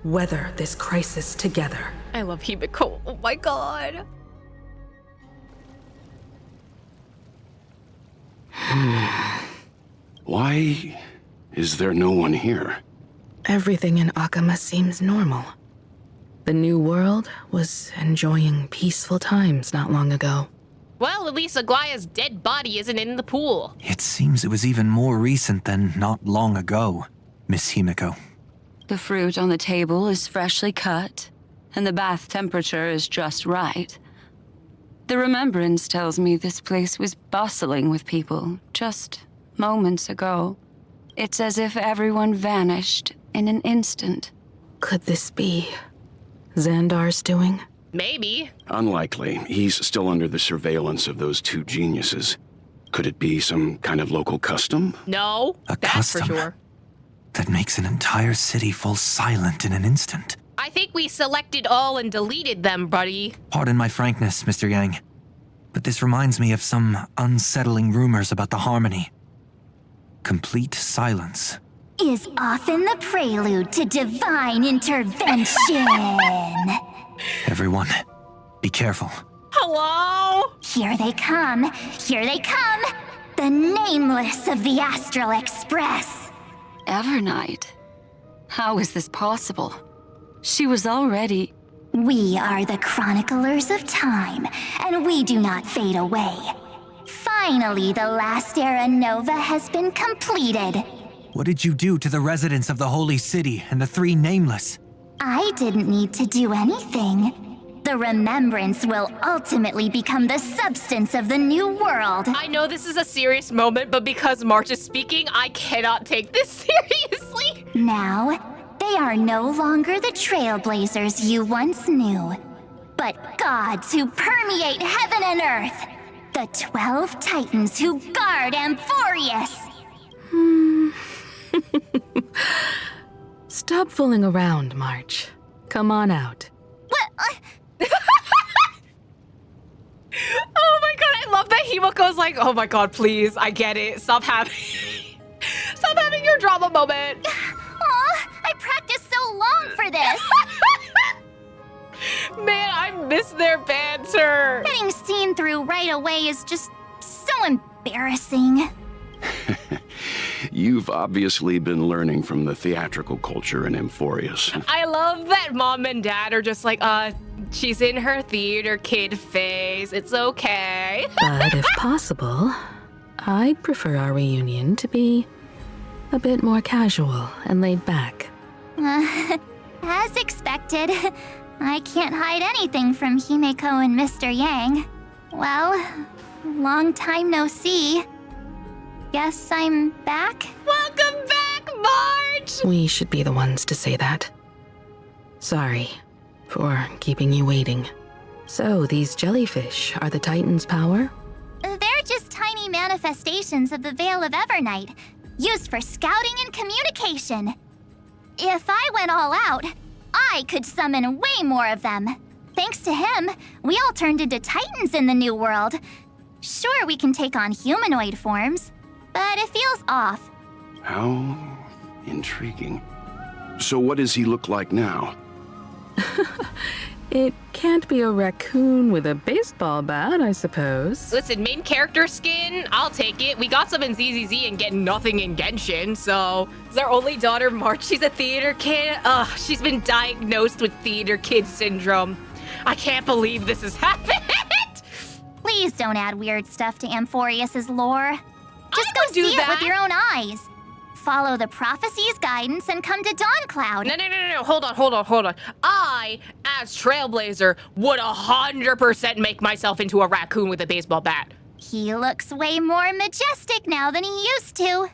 weather this crisis together. I love Himiko. Oh my god. Why is there no one here? Everything in Akama seems normal. The new world was enjoying peaceful times not long ago. Well, at least Aguaya's dead body isn't in the pool. It seems it was even more recent than not long ago, Miss Himiko. The fruit on the table is freshly cut, and the bath temperature is just right. The remembrance tells me this place was bustling with people just moments ago. It's as if everyone vanished in an instant. Could this be Xandar's doing? Maybe. Unlikely. He's still under the surveillance of those two geniuses. Could it be some kind of local custom? No, that's for sure. That makes an entire city fall silent in an instant. I think we selected all and deleted them, buddy. Pardon my frankness, Mr. Yang, but this reminds me of some unsettling rumors about the Harmony. Complete silence is often the prelude to divine intervention. Everyone, be careful. Hello? Here they come. Here they come. The nameless of the Astral Express. Evernight? How is this possible? She was already... We are the chroniclers of time, and we do not fade away. Finally, the last era Nova has been completed. What did you do to the residents of the Holy City and the three Nameless? I didn't need to do anything. The remembrance will ultimately become the substance of the new world. I know this is a serious moment, but because March is speaking, I cannot take this seriously. Now, they are no longer the trailblazers you once knew, but gods who permeate heaven and earth. The 12 Titans who guard Amphoreus! Stop fooling around, March. Come on out. What? Oh my god, I love that Himoko's like, oh my god, please, I get it. Stop having your drama moment. Aw, I practiced so long for this. Man, I miss their banter. Getting seen through right away is just so embarrassing. You've obviously been learning from the theatrical culture in Amphoreus. I love that mom and dad are just like, she's in her theater kid phase. It's okay. But if possible, I'd prefer our reunion to be a bit more casual and laid back. As expected, I can't hide anything from Himeko and Mr. Yang. Well, long time no see. Guess I'm back? Welcome back, March! We should be the ones to say that. Sorry for keeping you waiting. So, these jellyfish are the Titan's power? They're just tiny manifestations of the Veil of Evernight, used for scouting and communication. If I went all out, I could summon way more of them. Thanks to him, we all turned into Titans in the new world. Sure, we can take on humanoid forms, but it feels off. How intriguing. So what does he look like now? It can't be a raccoon with a baseball bat, I suppose. Listen, main character skin, I'll take it. We got some in ZZZ and get nothing in Genshin, so... It's our only daughter, March. She's a theater kid. Ugh, she's been diagnosed with theater kid syndrome. I can't believe this has happened! Please don't add weird stuff to Amphoreus' lore. Just go see it with your own eyes. Follow the prophecy's guidance and come to Dawncloud. No. Hold on. I, as Trailblazer, would 100% make myself into a raccoon with a baseball bat. He looks way more majestic now than he used to. Oh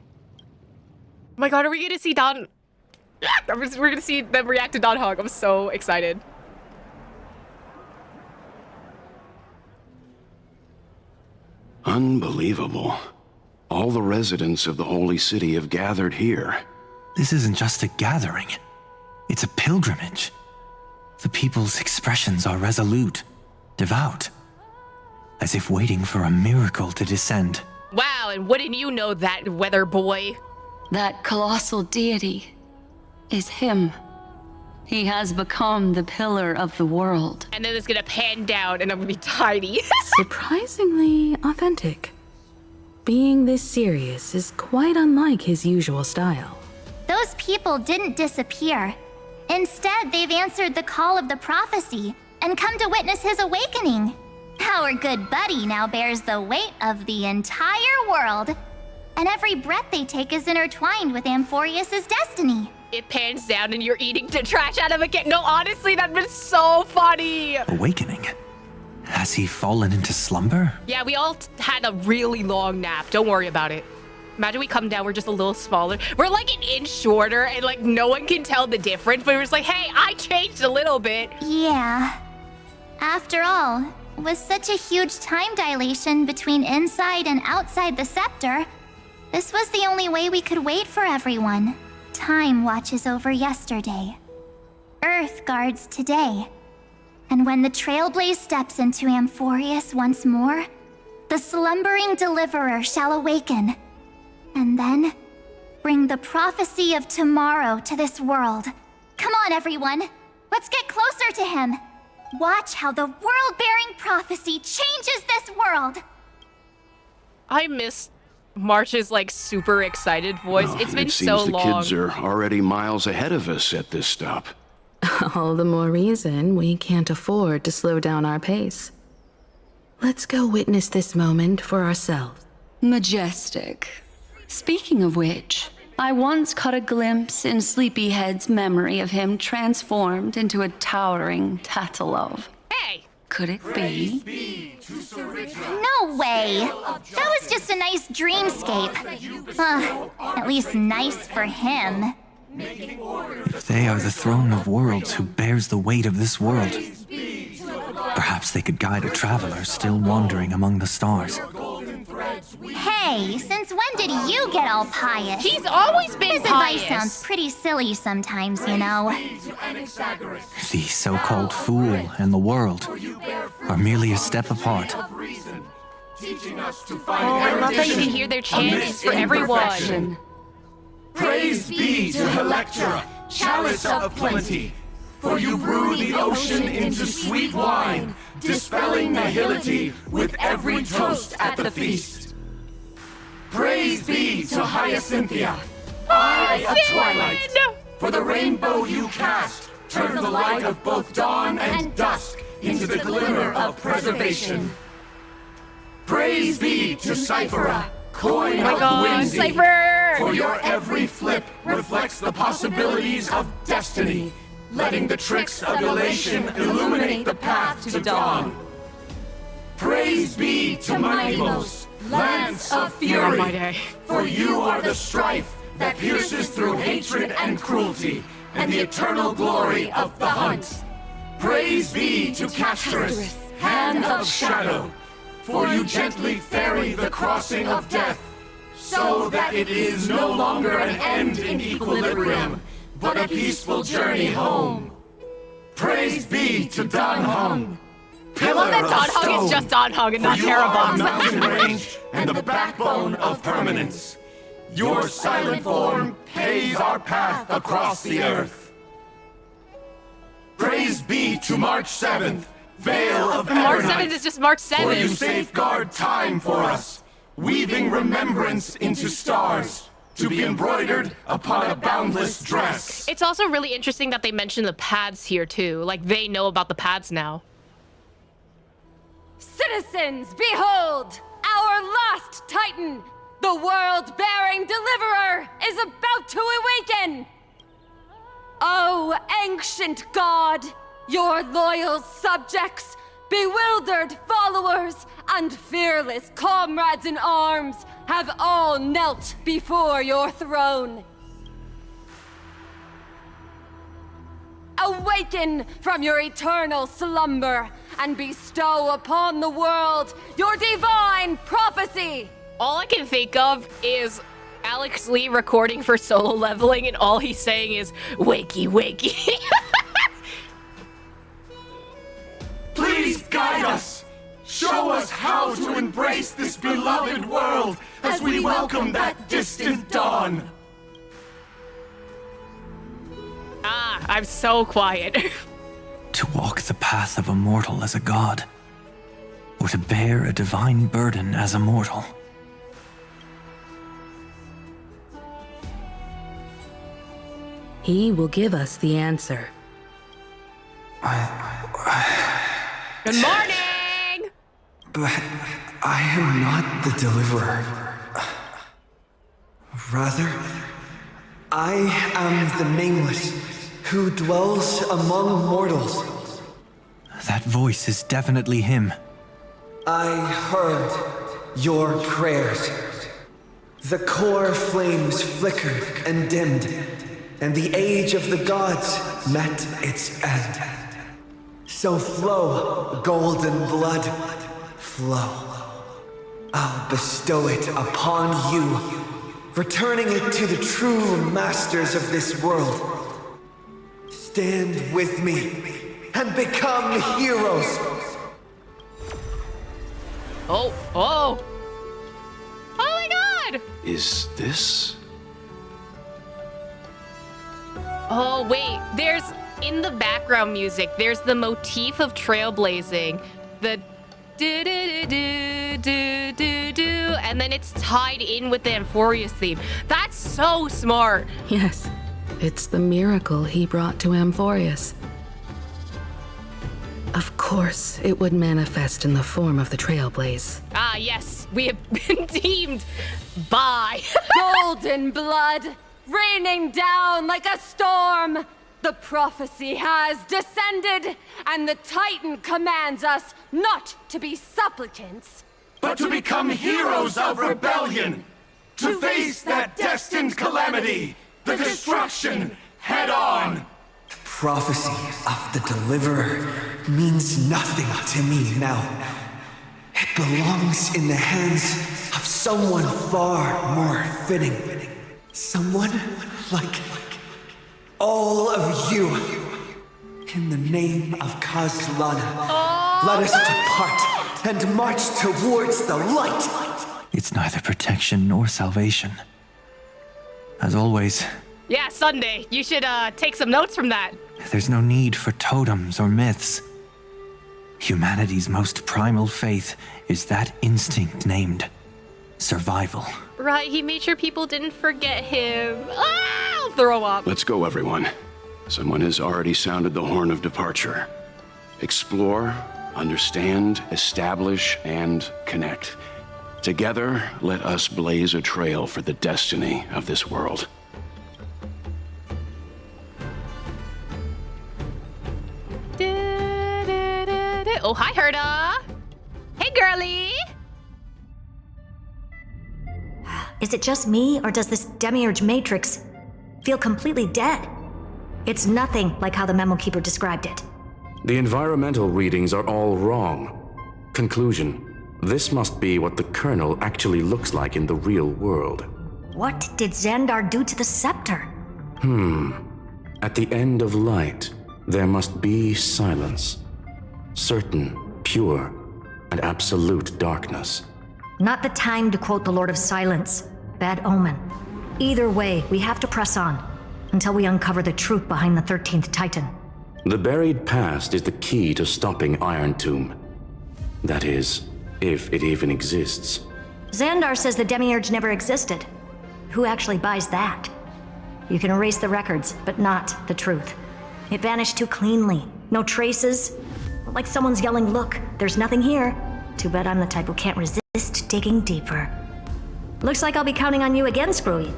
my god, are we gonna see Don... We're gonna see them react to Don Hog. I'm so excited. Unbelievable. All the residents of the Holy City have gathered here. This isn't just a gathering. It's a pilgrimage. The people's expressions are resolute, devout, as if waiting for a miracle to descend. Wow, and wouldn't you know that, weather boy? That colossal deity is him. He has become the pillar of the world. And then it's gonna pan down and I'm gonna be tiny. Surprisingly authentic. Being this serious is quite unlike his usual style. Those people didn't disappear. Instead, they've answered the call of the prophecy and come to witness his awakening. Our good buddy now bears the weight of the entire world. And every breath they take is intertwined with Amphoreus' destiny. It pans down and you're eating the trash out of a kid. No, honestly, that'd been so funny. Awakening? Has he fallen into slumber? Yeah, we all had a really long nap. Don't worry about it. Imagine we come down, we're just a little smaller. We're like an inch shorter and like no one can tell the difference, but we're just like, hey, I changed a little bit. Yeah. After all, with such a huge time dilation between inside and outside the scepter, this was the only way we could wait for everyone. Time watches over yesterday. Earth guards today. And when the Trailblaze steps into Amphoreus once more, the slumbering deliverer shall awaken, and then bring the prophecy of tomorrow to this world. Come on, everyone. Let's get closer to him. Watch how the world-bearing prophecy changes this world. I miss March's like super excited voice. It's been so long. It seems the kids are already miles ahead of us at this stop. All the more reason we can't afford to slow down our pace. Let's go witness this moment for ourselves. Majestic. Speaking of which, I once caught a glimpse in Sleepyhead's memory of him transformed into a towering Tatalov. Hey! Could it be? No way! That was just a nice dreamscape. At least nice for him. If they are the throne of worlds who bears the weight of this world, perhaps Perhaps they could guide a traveler still wandering among the stars. Hey, since when did you get all pious? He's always been His pious. advice sounds pretty silly sometimes, you know. The so-called fool and the world are merely a step apart. Oh, I love that you can hear their chants for everyone. Praise be to Helectra, chalice of plenty, for you brew the ocean into sweet wine, dispelling nihility with every toast at the feast. Praise be to Hyacinthia, eye of twilight, for the rainbow you cast turns the light of both dawn and dusk into the glimmer of preservation. Praise be to Zephyro, coin of whimsy, Cypher! for your every flip reflects the possibilities of destiny, letting the tricks of elation illuminate the path to dawn. Praise be to Mailbox, lance of fury, for you are the strife that pierces through hatred and cruelty, and the eternal glory of the hunt. Praise be to Casterus, hand of shadow, for you gently ferry the crossing of death, so that it is no longer an end in equilibrium, but a peaceful journey home. Praise be to Danhong, I love that Danhong is just Danhong and not Terrabomb. mountain range and the backbone of permanence. Your silent form paves our path across the earth. Praise be to March 7th, Veil of March Evernight, 7th is just March 7th. for you safeguard time for us, weaving remembrance into stars, to be embroidered upon a boundless dress. It's also really interesting that they mention the pads here too. Like they know about the pads now. Citizens, behold! Our last Titan, the world-bearing deliverer, is about to awaken! Oh, ancient god, your loyal subjects, bewildered followers, and fearless comrades in arms have all knelt before your throne. Awaken from your eternal slumber and bestow upon the world your divine prophecy. All I can think of is Alex Lee recording for Solo Leveling, and all he's saying is "wakey, wakey." Please guide us. Show us how to embrace this beloved world as we welcome that distant dawn. Ah, I'm so quiet. To walk the path of a mortal as a god, or to bear a divine burden as a mortal. He will give us the answer. Good morning! But I am not the deliverer. Rather, I am the nameless, who dwells among mortals. That voice is definitely him. I heard your prayers. The core flames flickered and dimmed, and the age of the gods met its end. So flow, golden blood, flow. I'll bestow it upon you, returning it to the true masters of this world. Stand with me and become heroes. Oh, oh. Oh my god! Is this? Oh, wait. There's, in the background music, there's the motif of trailblazing. The do-do-do-do-do-do-do, and then it's tied in with the Amphoreus theme. That's so smart. Yes, it's the miracle he brought to Amphoreus. Of course, it would manifest in the form of the trailblaze. Ah, yes. We have been deemed by Golden blood, raining down like a storm. The prophecy has descended, and the Titan commands us not to be supplicants, but to become heroes of rebellion, to face that destined calamity, the destruction, head on. The prophecy of the Deliverer means nothing to me now. It belongs in the hands of someone far more fitting. Someone like all of you. In the name of Kazlana, let us depart and march towards the light. It's neither protection nor salvation. As always, Yeah, Sunday. You should take some notes from that. there's no need for totems or myths. Humanity's most primal faith is that instinct named survival. Right, he made sure people didn't forget him. Ah, I'll throw up. Let's go, everyone. Someone has already sounded the horn of departure. Explore, understand, establish, and connect. Together, let us blaze a trail for the destiny of this world. Oh, hi, Herda. Hey, girly. Is it just me, or does this demiurge matrix feel completely dead? It's nothing like how the memo keeper described it. The environmental readings are all wrong. Conclusion: this must be what the kernel actually looks like in the real world. What did Xandar do to the scepter? At the end of light, there must be silence. Certain, pure, and absolute darkness. Not the time to quote the Lord of Silence. Bad omen. Either way, we have to press on until we uncover the truth behind the 13th Titan. The buried past is the key to stopping Iron Tomb. That is, if it even exists. Xandar says the demiurge never existed. Who actually buys that? You can erase the records, but not the truth. It vanished too cleanly. No traces. Like someone's yelling, "Look, there's nothing here." Too bad I'm the type who can't resist digging deeper. Looks like I'll be counting on you again, Screwy.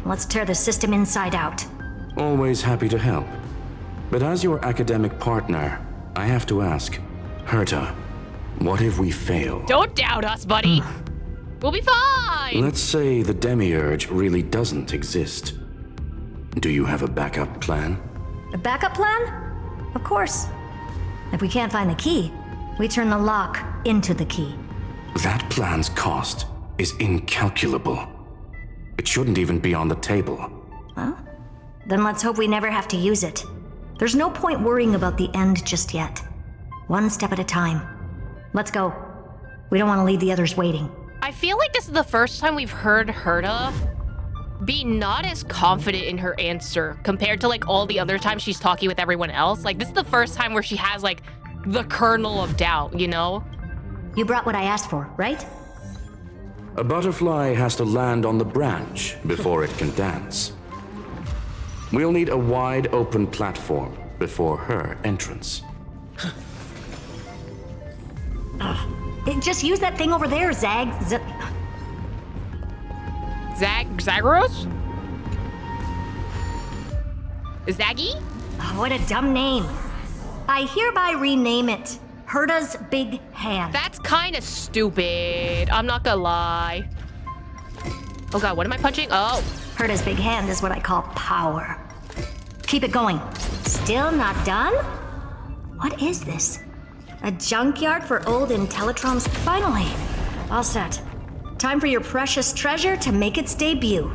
Let's tear the system inside out. Always happy to help. But as your academic partner, I have to ask, Herta, what if we fail? Don't doubt us, buddy. We'll be fine. Let's say the demiurge really doesn't exist. Do you have a backup plan? A backup plan? Of course. If we can't find the key, we turn the lock into the key. That plan's cost is incalculable. It shouldn't even be on the table. Well, then let's hope we never have to use it. There's no point worrying about the end just yet. One step at a time. Let's go. We don't want to leave the others waiting. I feel like this is the first time we've heard Herta be not as confident in her answer compared to like all the other times she's talking with everyone else. Like this is the first time where she has like the kernel of doubt, you know? You brought what I asked for, right? A butterfly has to land on the branch before it can dance. We'll need a wide open platform before her entrance. Just use that thing over there, Zagros? Zaggy? Oh, what a dumb name. I hereby rename it Herta's Big Hand. That's kind of stupid. I'm not gonna lie. Oh god, what am I punching? Oh. Herta's Big Hand is what I call power. Keep it going. Still not done? What is this? A junkyard for old Intellitrons? Finally. All set. Time for your precious treasure to make its debut.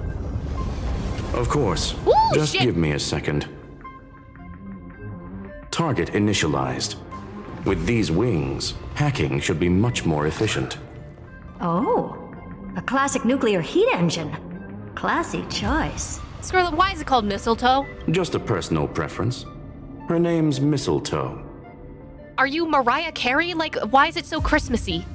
Of course. Ooh, Just shit. give me a second. Target initialized. With these wings, hacking should be much more efficient. Oh, a classic nuclear heat engine. Classy choice. Scarlet, why is it called mistletoe? Just a personal preference. Her name's Mistletoe. Are you Mariah Carey? Like, why is it so Christmassy?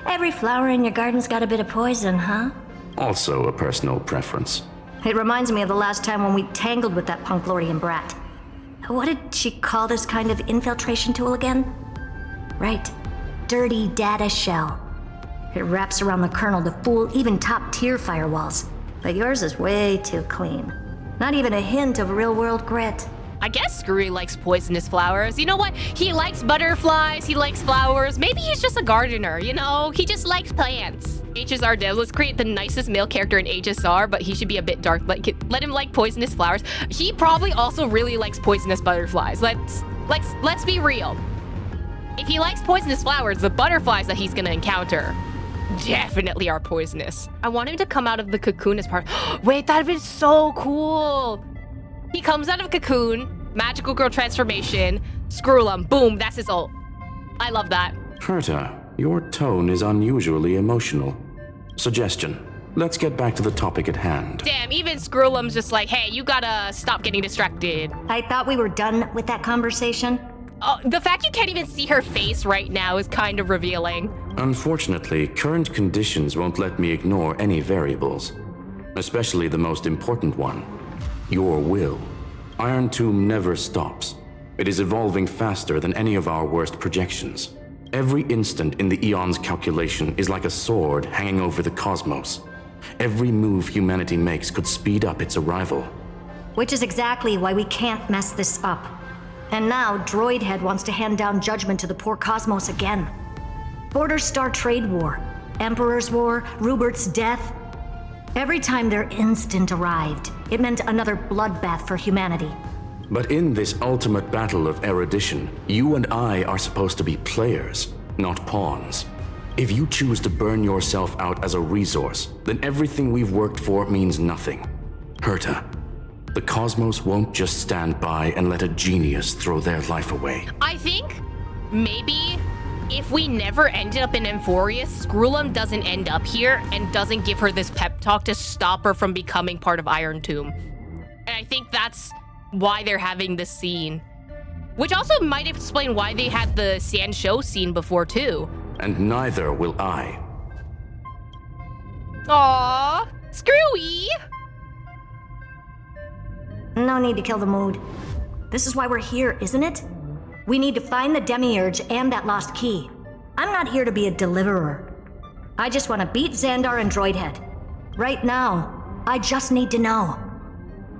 Every flower in your garden's got a bit of poison, huh? Also a personal preference. It reminds me of the last time when we tangled with that Punklordian brat. What did she call this kind of infiltration tool again? Right, dirty data shell. It wraps around the kernel to fool even top-tier firewalls. But yours is way too clean. Not even a hint of real-world grit. I guess Screwy likes poisonous flowers. You know what? He likes butterflies, he likes flowers. Maybe he's just a gardener, you know? He just likes plants. HSR devs, let's create the nicest male character in HSR, but he should be a bit dark. Like, Let him like poisonous flowers. He probably also really likes poisonous butterflies. Let's be real. If he likes poisonous flowers, the butterflies that he's gonna encounter definitely are poisonous. I want him to come out of the cocoon as part. Wait, that'd be so cool. He comes out of cocoon, magical girl transformation, screw him, boom, that's his ult. I love that. Herta, your tone is unusually emotional. Suggestion. Let's get back to the topic at hand. Damn, even Screwlum's just like, hey, you gotta stop getting distracted. I thought we were done with that conversation. Oh, the fact you can't even see her face right now is kind of revealing. Unfortunately, current conditions won't let me ignore any variables. Especially the most important one. Your will. Iron Tomb never stops. It is evolving faster than any of our worst projections. Every instant in the Eon's calculation is like a sword hanging over the cosmos. Every move humanity makes could speed up its arrival. Which is exactly why we can't mess this up. And now Droidhead wants to hand down judgment to the poor cosmos again. Border Star Trade War, Emperor's War, Rupert's death. Every time their instant arrived, it meant another bloodbath for humanity. But in this ultimate battle of erudition, you and I are supposed to be players, not pawns. If you choose to burn yourself out as a resource, then everything we've worked for means nothing. Herta, the cosmos won't just stand by and let a genius throw their life away. I think maybe if we never ended up in Amphoreus, Screwlum doesn't end up here and doesn't give her this pep talk to stop her from becoming part of Iron Tomb. And I think that's why they're having this scene. Which also might explain why they had the Sand Show scene before too. And neither will I. Aww, Screwy! No need to kill the mood. This is why we're here, isn't it? We need to find the Demiurge and that lost key. I'm not here to be a deliverer. I just want to beat Xandar and Droidhead. Right now, I just need to know.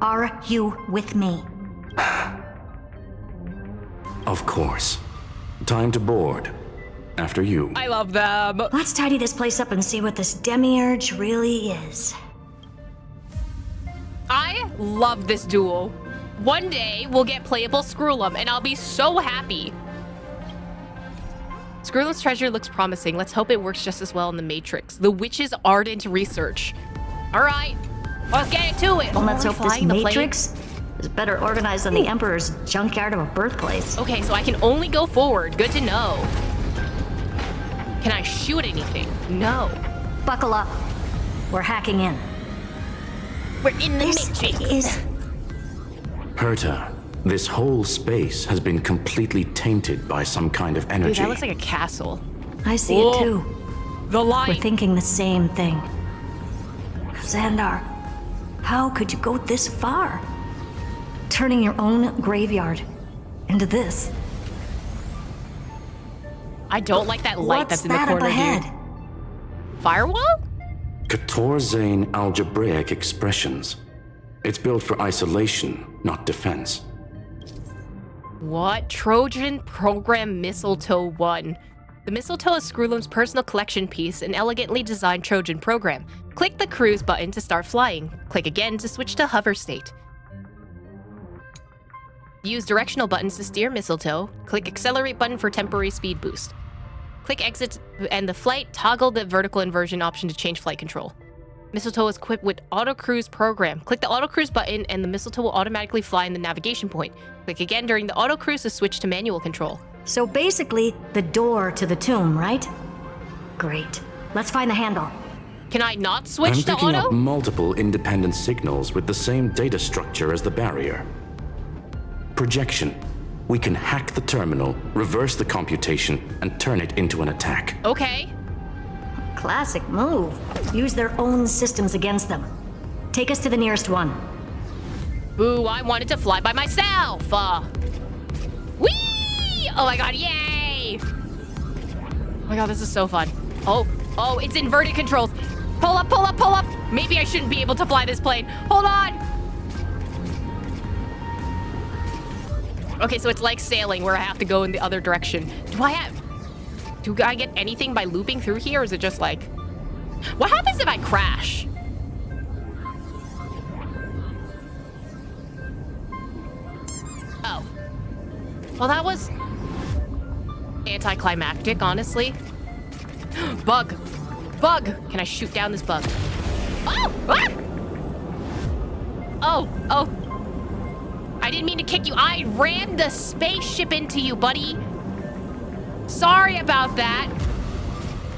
Are you with me? Of course. Time to board. After you. I love them. Let's tidy this place up and see what this Demiurge really is. I love this duel. One day, we'll get playable Screwlum, and I'll be so happy. Screwlum's treasure looks promising. Let's hope it works just as well in the Matrix. The witch's ardent research. All right, let's get into it. Well, let's hope this Matrix is better organized than the Emperor's junkyard of a birthplace. Okay, so I can only go forward. Good to know. Can I shoot anything? No. Buckle up. We're hacking in. We're in the Matrix. Herta, this whole space has been completely tainted by some kind of energy. Dude, that looks like a castle. I see it too. The light. We're thinking the same thing. Xandar, how could you go this far? Turning your own graveyard into this. I don't like that light that's in the corner, up ahead? Dude. Firewall? Katorzane algebraic expressions. It's built for isolation, not defense. What? Trojan Program Mistletoe 1. The mistletoe is Screwlum's personal collection piece, an elegantly designed Trojan program. Click the cruise button to start flying. Click again to switch to hover state. Use directional buttons to steer mistletoe. Click accelerate button for temporary speed boost. Click exit and the flight. Toggle the vertical inversion option to change flight control. Mistletoe is equipped with auto cruise program. Click the auto cruise button and the mistletoe will automatically fly in the navigation point. Click again during the auto cruise to switch to manual control. So basically, the door to the tomb, right? Great. Let's find the handle. Can I not switch to I'm picking auto? up multiple independent signals with the same data structure as the barrier. Projection. We can hack the terminal, reverse the computation, and turn it into an attack. Okay. Classic move. Use their own systems against them. Take us to the nearest one. Boo, I wanted to fly by myself. Whee! Oh my god, yay! Oh my god, this is so fun. Oh, it's inverted controls. Pull up, pull up, pull up. Maybe I shouldn't be able to fly this plane. Hold on. Okay, so it's like sailing where I have to go in the other direction. Do I get anything by looping through here, or is it just like... What happens if I crash? Well, that was anticlimactic, honestly. Bug! Bug! Can I shoot down this bug? Oh! Ah! Oh! Oh! I didn't mean to kick you. I rammed the spaceship into you, buddy. Sorry about that.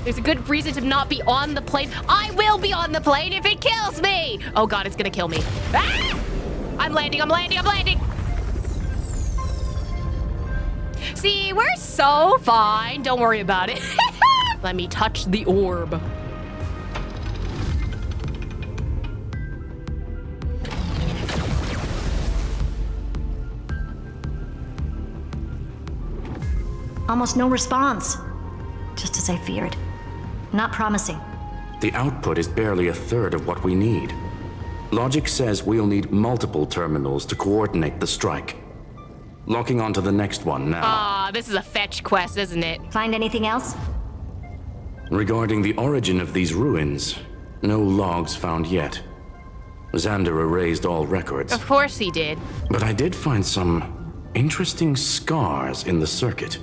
There's a good reason to not be on the plane. I will be on the plane if it kills me! Oh god, it's gonna kill me. Ah! I'm landing, I'm landing, I'm landing! See, we're so fine. Don't worry about it. Let me touch the orb. Almost no response. Just as I feared. Not promising. The output is barely a third of what we need. Logic says we'll need multiple terminals to coordinate the strike. Locking onto the next one now. Ah, this is a fetch quest, isn't it? Find anything else? Regarding the origin of these ruins, no logs found yet. Xander erased all records. Of course he did. But I did find some interesting scars in the circuit.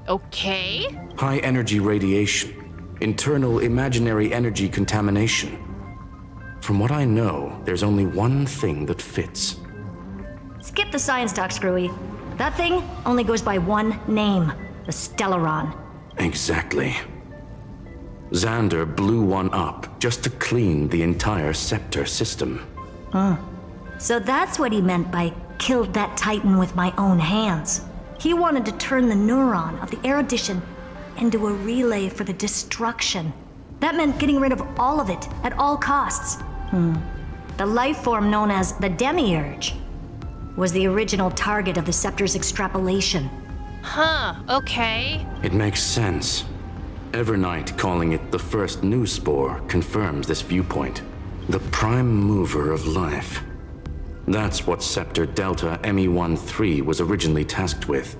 Okay. High energy radiation, internal imaginary energy contamination. From what I know, there's only one thing that fits. Skip the science talk, Screwy. That thing only goes by one name, the Stellaron. Exactly. Xander blew one up just to clean the entire scepter system. So that's what he meant by killed that Titan with my own hands. He wanted to turn the neuron of the erudition into a relay for the destruction. That meant getting rid of all of it at all costs. The life form known as the Demiurge was the original target of the scepter's extrapolation. Huh, okay. It makes sense. Evernight calling it the first new spore confirms this viewpoint. The prime mover of life. That's what Scepter Delta ME-13 was originally tasked with.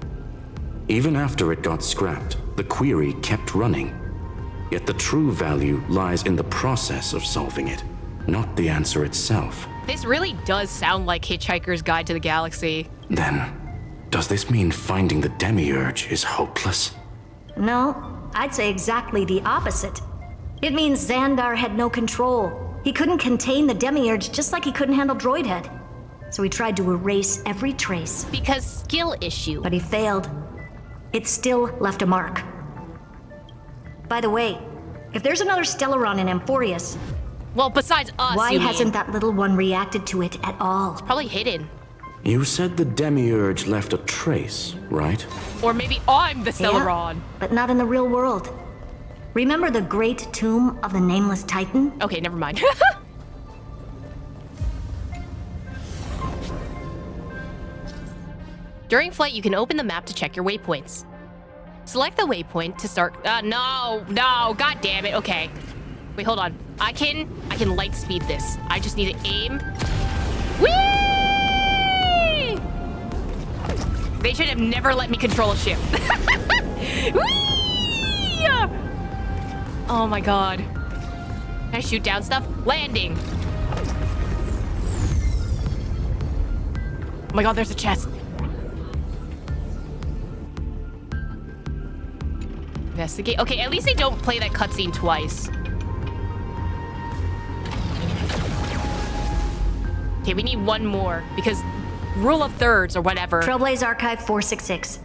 Even after it got scrapped, the query kept running. Yet the true value lies in the process of solving it, not the answer itself. This really does sound like Hitchhiker's Guide to the Galaxy. Then, does this mean finding the Demiurge is hopeless? No, I'd say exactly the opposite. It means Xandar had no control. He couldn't contain the Demiurge just like he couldn't handle Droidhead. So he tried to erase every trace. Because skill issue. But he failed. It still left a mark. By the way, if there's another Stellaron in Amphoreus... Well, besides us, why hasn't that little one reacted to it at all? It's probably hidden. You said the Demiurge left a trace, right? Or maybe I'm the Stellaron. Yeah, but not in the real world. Remember the great tomb of the Nameless Titan? Okay, never mind. During flight, you can open the map to check your waypoints. Select the waypoint to start. No, god damn it. Okay. Wait, hold on. I can light speed this. I just need to aim. Whee! They should have never let me control a ship. Whee! Oh my god. Can I shoot down stuff? Landing. Oh my god, there's a chest. Investigate. Okay, at least they don't play that cutscene twice. Okay, we need one more because rule of thirds or whatever. Trailblaze Archive 466.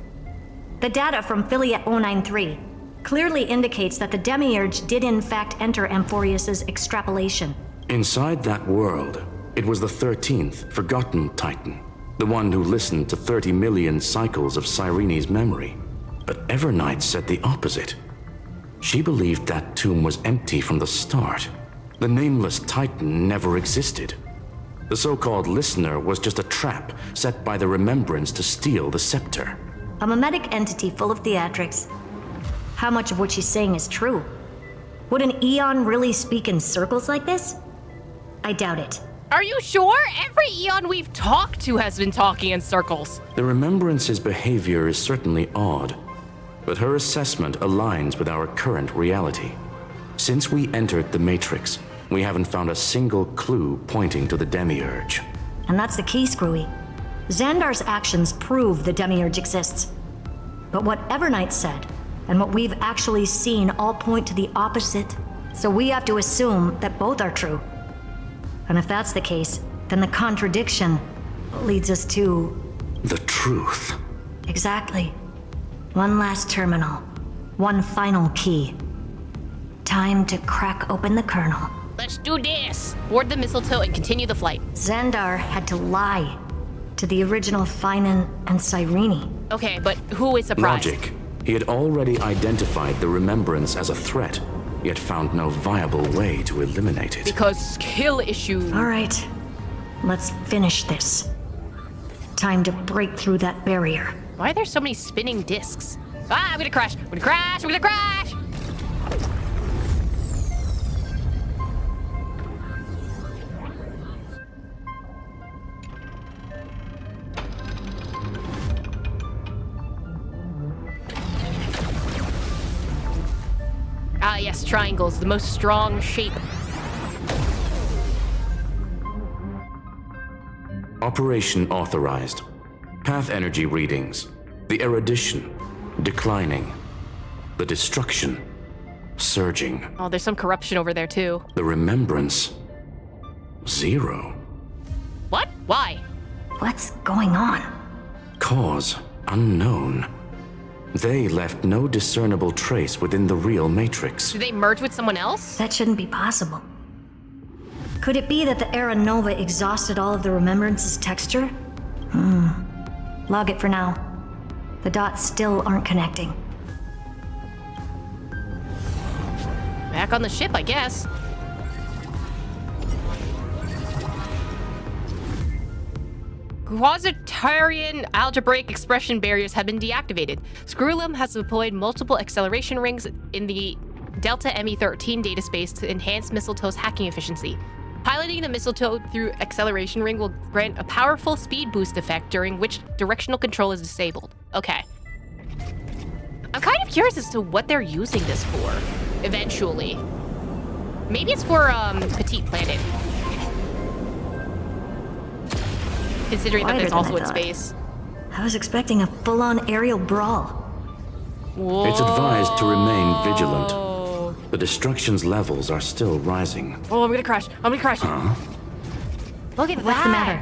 The data from Phantylia 093 clearly indicates that the Demiurge did in fact enter Amphoreus's extrapolation. Inside that world, it was the 13th forgotten Titan, the one who listened to 30 million cycles of Cyrene's memory. But Evernight said the opposite. She believed that tomb was empty from the start. The Nameless Titan never existed. The so-called listener was just a trap set by the Remembrance to steal the scepter. A mimetic entity full of theatrics. How much of what she's saying is true? Would an Eon really speak in circles like this? I doubt it. Are you sure? Every Eon we've talked to has been talking in circles. The Remembrance's behavior is certainly odd, but her assessment aligns with our current reality. Since we entered the Matrix, we haven't found a single clue pointing to the Demiurge. And that's the key, Screwy. Xandar's actions prove the Demiurge exists. But what Evernight said, and what we've actually seen all point to the opposite, so we have to assume that both are true. And if that's the case, then the contradiction leads us to... the truth. Exactly. One last terminal. One final key. Time to crack open the kernel. Let's do this! Board the mistletoe and continue the flight. Xandar had to lie to the original Finan and Cyrene. Okay, but who is surprised? Logic. He had already identified the remembrance as a threat, yet found no viable way to eliminate it. Because skill issue. All right, let's finish this. Time to break through that barrier. Why are there so many spinning discs? Ah, I'm gonna crash! I'm gonna crash! I'm gonna crash! Ah, yes, triangles, the most strong shape. Operation authorized. Path energy readings. The erudition, declining. The destruction, surging. Oh, there's some corruption over there, too. The remembrance, 0. What? Why? What's going on? Cause, unknown. They left no discernible trace within the real Matrix. Did they merge with someone else? That shouldn't be possible. Could it be that the Era Nova exhausted all of the remembrance's texture? Log it for now. The dots still aren't connecting. Back on the ship, I guess. Quasitarian algebraic expression barriers have been deactivated. Screwlim has deployed multiple acceleration rings in the Delta ME13 data space to enhance Mistletoe's hacking efficiency. Piloting the Mistletoe through acceleration ring will grant a powerful speed boost effect during which directional control is disabled. Okay. I'm kind of curious as to what they're using this for, eventually. Maybe it's for, Petite Planet. Considering that there's also in space. I was expecting a full-on aerial brawl. Whoa. It's advised to remain vigilant. The destruction's levels are still rising. Oh, I'm gonna crash. I'm gonna crash. Huh? Look at that. What's the matter?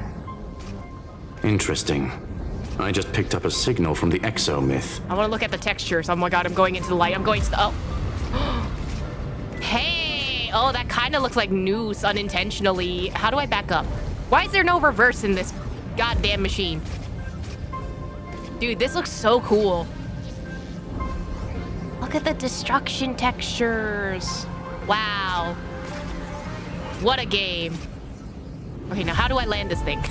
Interesting. I just picked up a signal from the Exo myth. I want to look at the textures. Oh my god, I'm going into the light. I'm going to the... Oh. Hey! Oh, that kind of looks like Noose unintentionally. How do I back up? Why is there no reverse in this goddamn machine? Dude, this looks so cool. Look at the destruction textures. Wow. What a game. Okay, now how do I land this thing?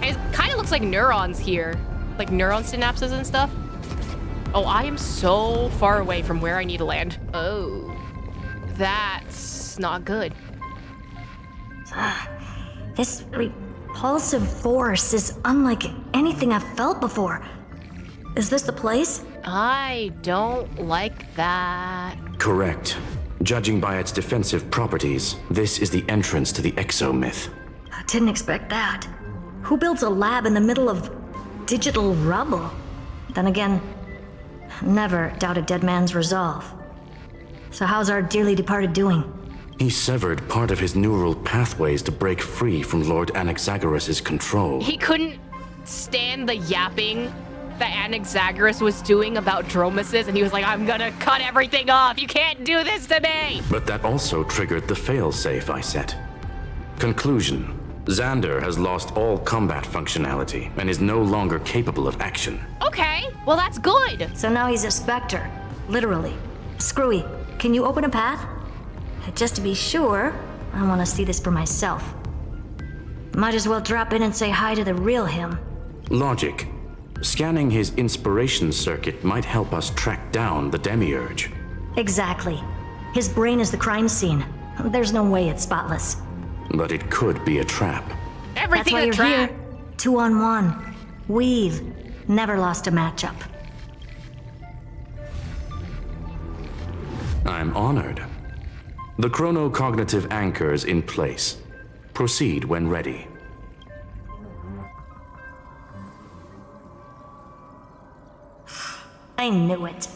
It kind of looks like neurons here. Like neuron synapses and stuff. Oh, I am so far away from where I need to land. Oh. That's not good. This repulsive force is unlike anything I've felt before. Is this the place? I don't like that. Correct. Judging by its defensive properties, this is the entrance to the Exo myth. I didn't expect that. Who builds a lab in the middle of digital rubble? Then again, never doubt a dead man's resolve. So how's our dearly departed doing? He severed part of his neural pathways to break free from Lord Anaxagoras' control. He couldn't stand the yapping that Anaxagoras was doing about Dromasis, and he was like, I'm gonna cut everything off. You can't do this to me. But that also triggered the failsafe I set. Conclusion. Xander has lost all combat functionality and is no longer capable of action. Okay, well that's good. So now he's a specter, literally. Screwy, can you open a path? Just to be sure, I want to see this for myself. Might as well drop in and say hi to the real him. Logic. Scanning his inspiration circuit might help us track down the Demiurge. Exactly. His brain is the crime scene. There's no way it's spotless. But it could be a trap. Everything That's why a you're trap. here. 2-on-1. We've never lost a matchup. I'm honored. The chronocognitive anchor is in place. Proceed when ready. I knew it.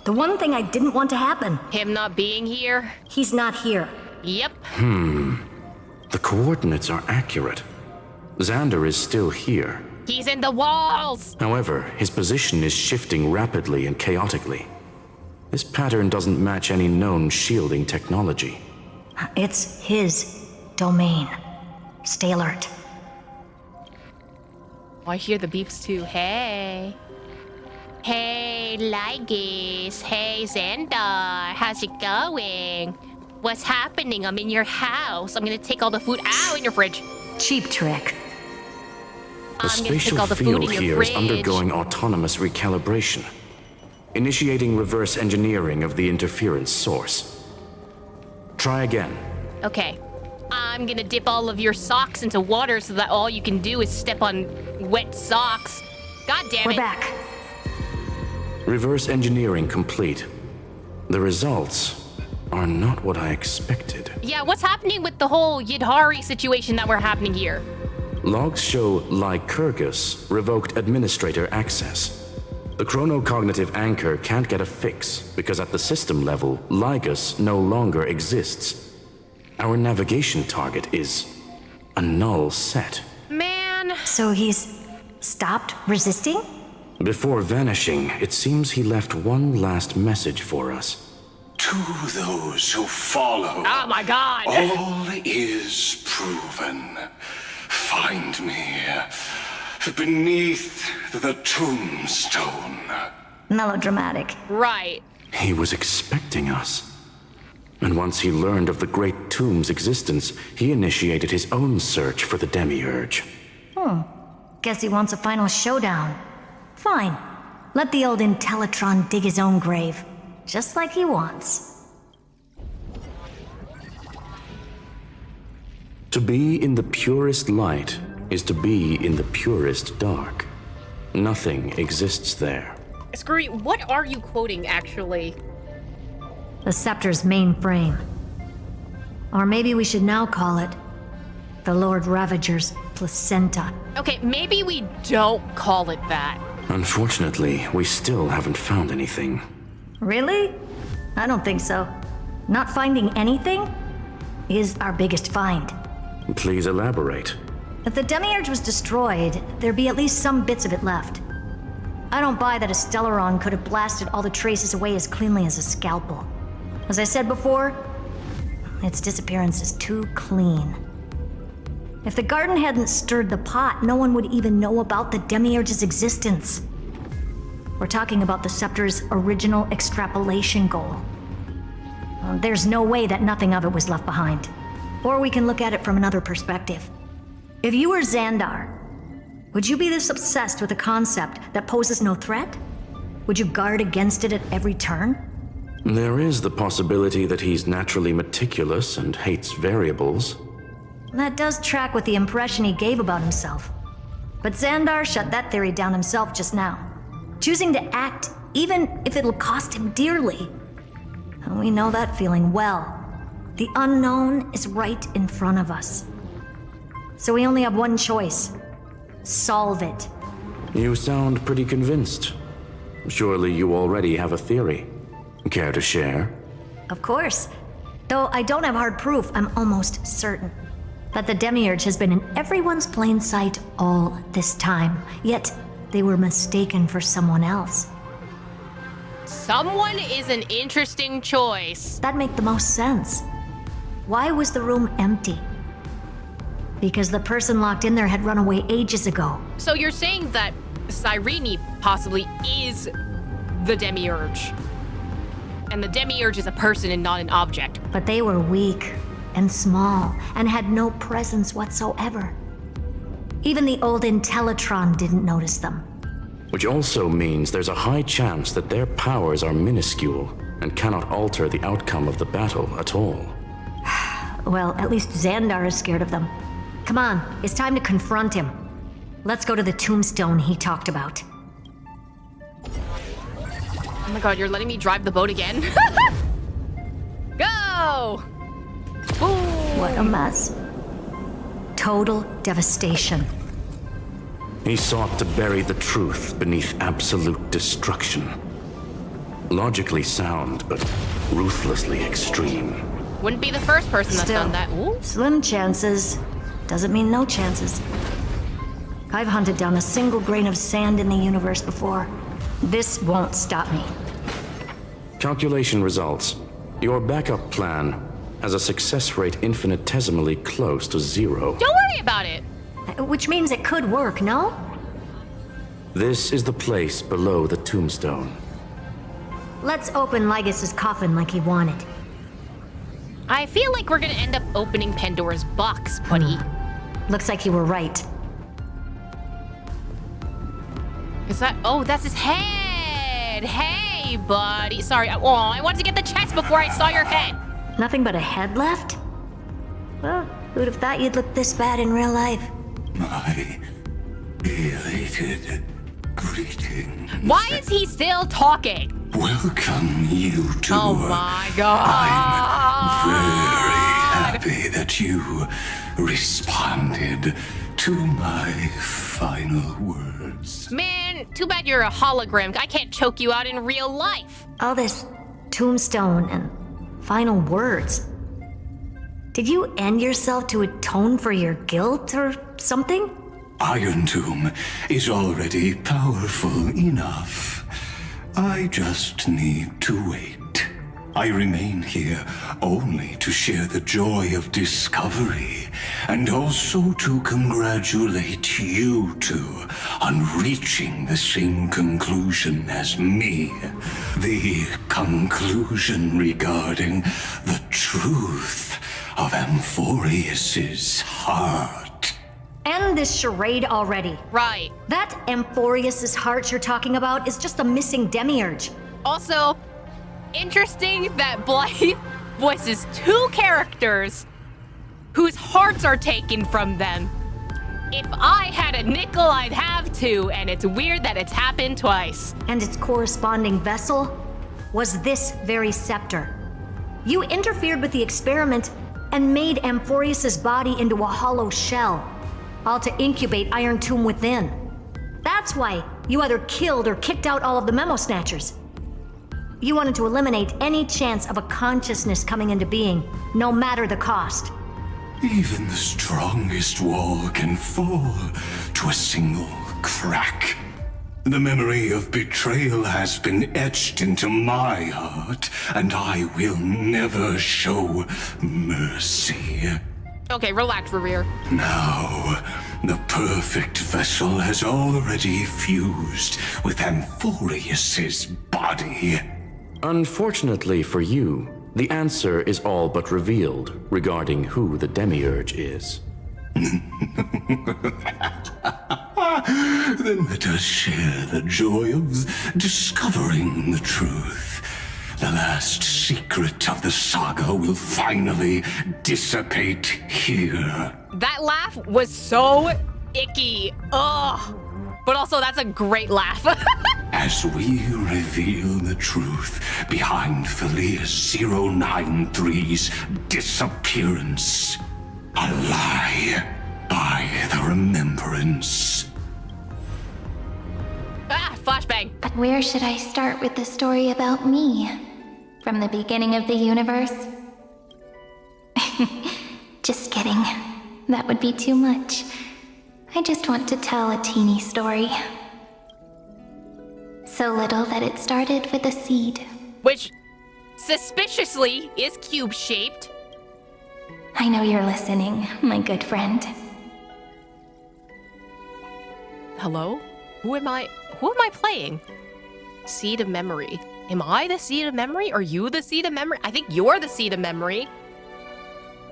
The one thing I didn't want to happen. Him not being here? He's not here. Yep. The coordinates are accurate. Xander is still here. He's in the walls! However, his position is shifting rapidly and chaotically. This pattern doesn't match any known shielding technology. It's his domain. Stay alert. Oh, I hear the beeps too. Hey. Hey, Lygus. Hey, Xandar. How's it going? What's happening? I'm in your house. I'm gonna take all the food out in your fridge. Cheap trick. The spatial field here is undergoing autonomous recalibration, initiating reverse engineering of the interference source. Try again. Okay. I'm gonna dip all of your socks into water so that all you can do is step on wet socks. God damn it. We're back. Reverse engineering complete. The results are not what I expected. Yeah, what's happening with the whole Yidhari situation that we're happening here? Logs show Lycurgus revoked administrator access. The chronocognitive anchor can't get a fix because at the system level, Lygus no longer exists. Our navigation target is a null set. Man. So he's stopped resisting? Before vanishing, it seems he left one last message for us. To those who follow. Oh my god. All is proven. Find me beneath the tombstone. Melodramatic. Right. He was expecting us. And once he learned of the Great Tomb's existence, he initiated his own search for the Demiurge. Guess he wants a final showdown. Fine. Let the old Intellitron dig his own grave. Just like he wants. To be in the purest light is to be in the purest dark. Nothing exists there. Screwy, what are you quoting, actually? The Scepter's mainframe. Or maybe we should now call it the Lord Ravager's placenta. Okay, maybe we don't call it that. Unfortunately, we still haven't found anything. Really? I don't think so. Not finding anything is our biggest find. Please elaborate. If the Demiurge was destroyed, there'd be at least some bits of it left. I don't buy that a Stellaron could have blasted all the traces away as cleanly as a scalpel. As I said before, its disappearance is too clean. If the garden hadn't stirred the pot, no one would even know about the Demiurge's existence. We're talking about the Scepter's original extrapolation goal. There's no way that nothing of it was left behind. Or we can look at it from another perspective. If you were Xandar, would you be this obsessed with a concept that poses no threat? Would you guard against it at every turn? There is the possibility that he's naturally meticulous and hates variables. That does track with the impression he gave about himself. But Xandar shut that theory down himself just now, choosing to act even if it'll cost him dearly. And we know that feeling well. The unknown is right in front of us. So we only have one choice. Solve it. You sound pretty convinced. Surely you already have a theory. Care to share? Of course. Though I don't have hard proof, I'm almost certain that the Demiurge has been in everyone's plain sight all this time. Yet, they were mistaken for someone else. Someone is an interesting choice. That'd make the most sense. Why was the room empty? Because the person locked in there had run away ages ago. So you're saying that Cyrene possibly is the Demiurge. And the Demiurge is a person and not an object. But they were weak and small and had no presence whatsoever. Even the old Intellitron didn't notice them. Which also means there's a high chance that their powers are minuscule and cannot alter the outcome of the battle at all. Well, at least Xandar is scared of them. Come on, it's time to confront him. Let's go to the tombstone he talked about. Oh my god, you're letting me drive the boat again? Go! Boom. What a mess. Total devastation. He sought to bury the truth beneath absolute destruction. Logically sound, but ruthlessly extreme. Wouldn't be the first person that's done that. Ooh. Slim chances. Doesn't mean no chances. I've hunted down a single grain of sand in the universe before. This won't stop me. Calculation results. Your backup plan has a success rate infinitesimally close to 0. Don't worry about it. Which means it could work, no? This is the place below the tombstone. Let's open Lygas's coffin like he wanted. I feel like we're gonna end up opening Pandora's box, buddy. Looks like you were right. Is that? Oh, that's his head. Hey, buddy. Sorry. Oh, I wanted to get the chest before I saw your head. Nothing but a head left? Well, who'd have thought you'd look this bad in real life? My elated greetings. Why is he still talking? Welcome you to. Oh my god. I'm very happy that you responded to my final words. Man, too bad you're a hologram. I can't choke you out in real life. All this tombstone and final words. Did you end yourself to atone for your guilt or something? Iron Tomb is already powerful enough. I just need to wait. I remain here only to share the joy of discovery, and also to congratulate you two on reaching the same conclusion as me. The conclusion regarding the truth of Amphoreus's heart. End this charade already. Right. That Amphoreus's heart you're talking about is just a missing demiurge. Also, interesting that Blythe voices 2 characters whose hearts are taken from them. If I had a nickel, I'd have 2, and it's weird that it's happened twice. And its corresponding vessel was this very scepter. You interfered with the experiment and made Amphoreus's body into a hollow shell, all to incubate Iron Tomb within. That's why you either killed or kicked out all of the Memo Snatchers. You wanted to eliminate any chance of a consciousness coming into being, no matter the cost. Even the strongest wall can fall to a single crack. The memory of betrayal has been etched into my heart, and I will never show mercy. Okay, relax, Revere. Now, the perfect vessel has already fused with Amphoreus's body. Unfortunately for you, the answer is all but revealed regarding who the demiurge is. Then let us share the joy of discovering the truth. The last secret of the saga will finally dissipate here. That laugh was so icky. Ugh. But also, that's a great laugh. As we reveal the truth behind Phantylia 093's disappearance, a lie by the remembrance. Ah, flashbang. But where should I start with the story about me? From the beginning of the universe? Just kidding. That would be too much. I just want to tell a teeny story. So little that it started with a seed. Which, suspiciously, is cube-shaped. I know you're listening, my good friend. Hello? Who am I playing? Seed of memory. Am I the seed of memory? Are you the seed of memory? I think you're the seed of memory.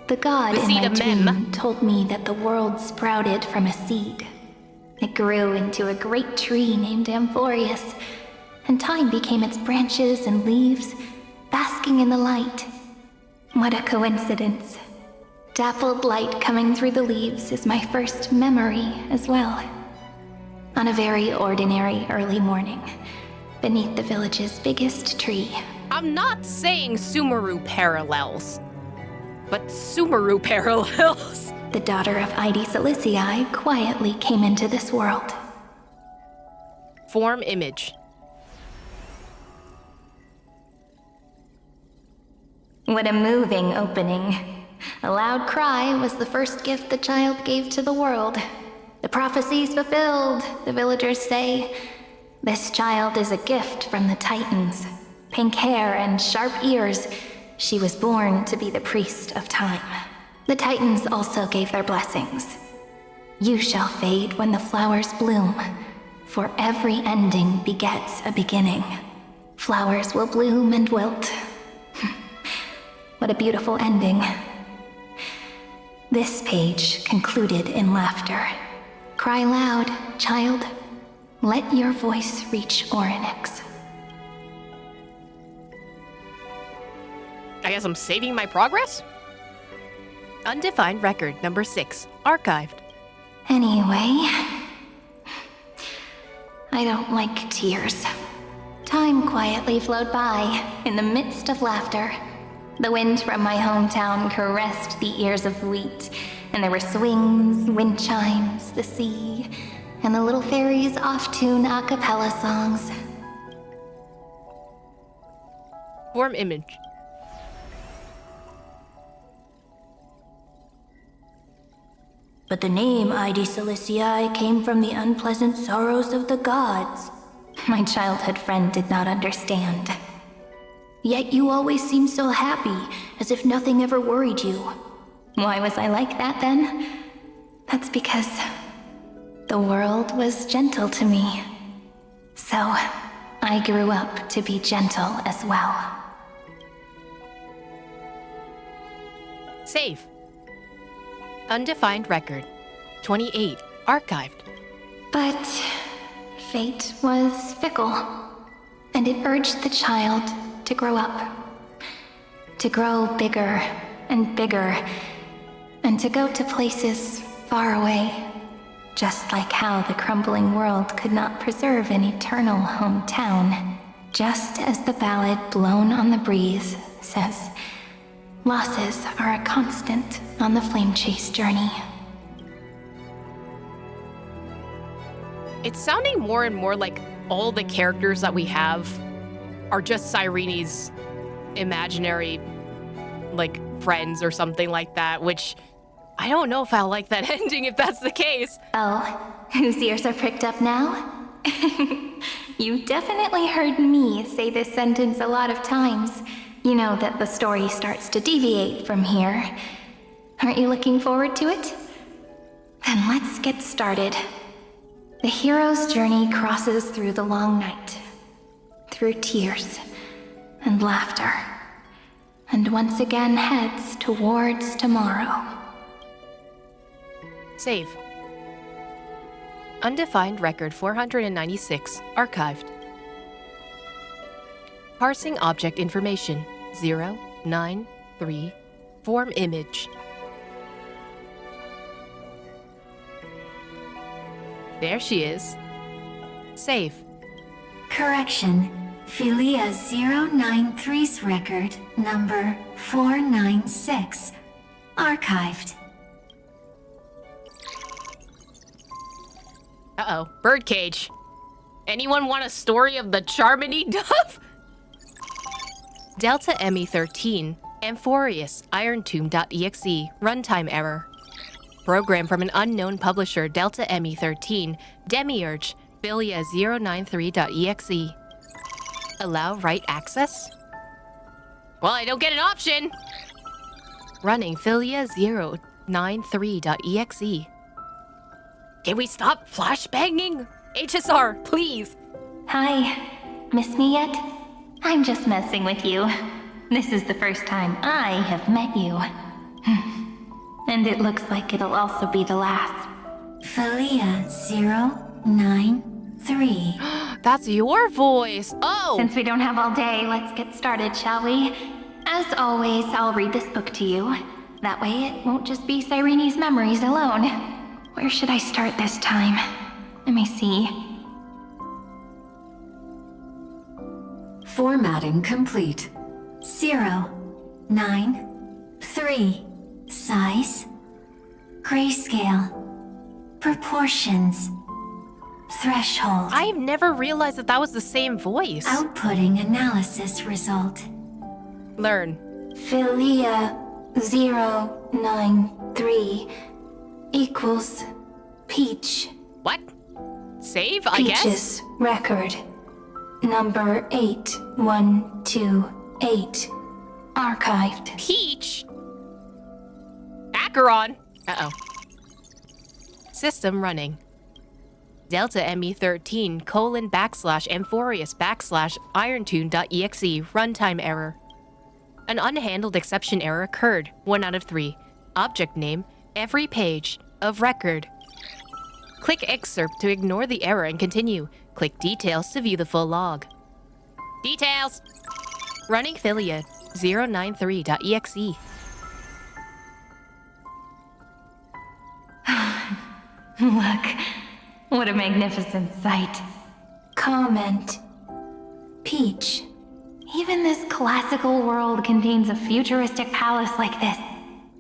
The god The in seed my of dream mem. told me that the world sprouted from a seed. It grew into a great tree named Amphoreus, and time became its branches and leaves, basking in the light. What a coincidence. Dappled light coming through the leaves is my first memory as well. On a very ordinary early morning, beneath the village's biggest tree. I'm not saying Sumeru parallels, but Sumeru parallels. The daughter of Ide Silicii quietly came into this world. Form image. What a moving opening. A loud cry was the first gift the child gave to the world. The prophecy's fulfilled, the villagers say. This child is a gift from the Titans. Pink hair and sharp ears, she was born to be the priest of time. The Titans also gave their blessings. You shall fade when the flowers bloom, for every ending begets a beginning. Flowers will bloom and wilt. What a beautiful ending. This page concluded in laughter. Cry loud, child. Let your voice reach Orynyx. I guess I'm saving my progress? Undefined record number 6, archived. Anyway, I don't like tears. Time quietly flowed by in the midst of laughter. The wind from my hometown caressed the ears of wheat, and there were swings, wind chimes, the sea, and the little fairies off-tune a cappella songs. Form image. But the name Ide Ciliciae came from the unpleasant sorrows of the gods. My childhood friend did not understand. Yet you always seemed so happy, as if nothing ever worried you. Why was I like that then? That's because the world was gentle to me. So I grew up to be gentle as well. Save. Undefined record 28, archived. But fate was fickle, and it urged the child to grow up. To grow bigger and bigger, and to go to places far away. Just like how the crumbling world could not preserve an eternal hometown. Just as the ballad Blown on the Breeze says, losses are a constant on the flame chase journey. It's sounding more and more like all the characters that we have are just Cyrene's imaginary, like, friends or something like that, which I don't know if I'll like that ending if that's the case. Oh, whose ears are pricked up now? You definitely heard me say this sentence a lot of times. You know that the story starts to deviate from here. Aren't you looking forward to it? Then let's get started. The hero's journey crosses through the long night, through tears and laughter, and once again heads towards tomorrow. Save. Undefined record 496, archived. Parsing object information 0, 9, 3, form image. There she is. Save. Correction. Phantylia 093's record number 496. Archived. Uh-oh, birdcage. Anyone want a story of the Charmony Dove? Delta ME 13, Amphoreus, irontomb.exe, runtime error. Program from an unknown publisher, Delta ME 13, Demiurge, Phantylia 093.exe. Allow write access? Well, I don't get an option. Running Phantylia 093.exe. Can we stop flashbanging? HSR, please. Hi, miss me yet? I'm just messing with you. This is the first time I have met you. And it looks like it'll also be the last. Phantylia 093. That's your voice. Oh! Since we don't have all day, let's get started, shall we? As always, I'll read this book to you. That way it won't just be Cyrene's memories alone. Where should I start this time? Let me see. Formatting complete. 0, 9, 3. Size. Grayscale. Proportions. Threshold. I've never realized that was the same voice. Outputting analysis result. Learn. Phantylia 093 equals Peach. What? Save, I guess? Peach's record. Number 8128. Archived. Peach? Acheron. Uh-oh. System running. Delta ME13 : Amphoreus / irontune.exe runtime error. An unhandled exception error occurred, 1 out of 3. Object name, every page of record. Click excerpt to ignore the error and continue. Click details to view the full log. Details! Running Phantylia 093.exe. Look, what a magnificent sight. Comment. Peach. Even this classical world contains a futuristic palace like this.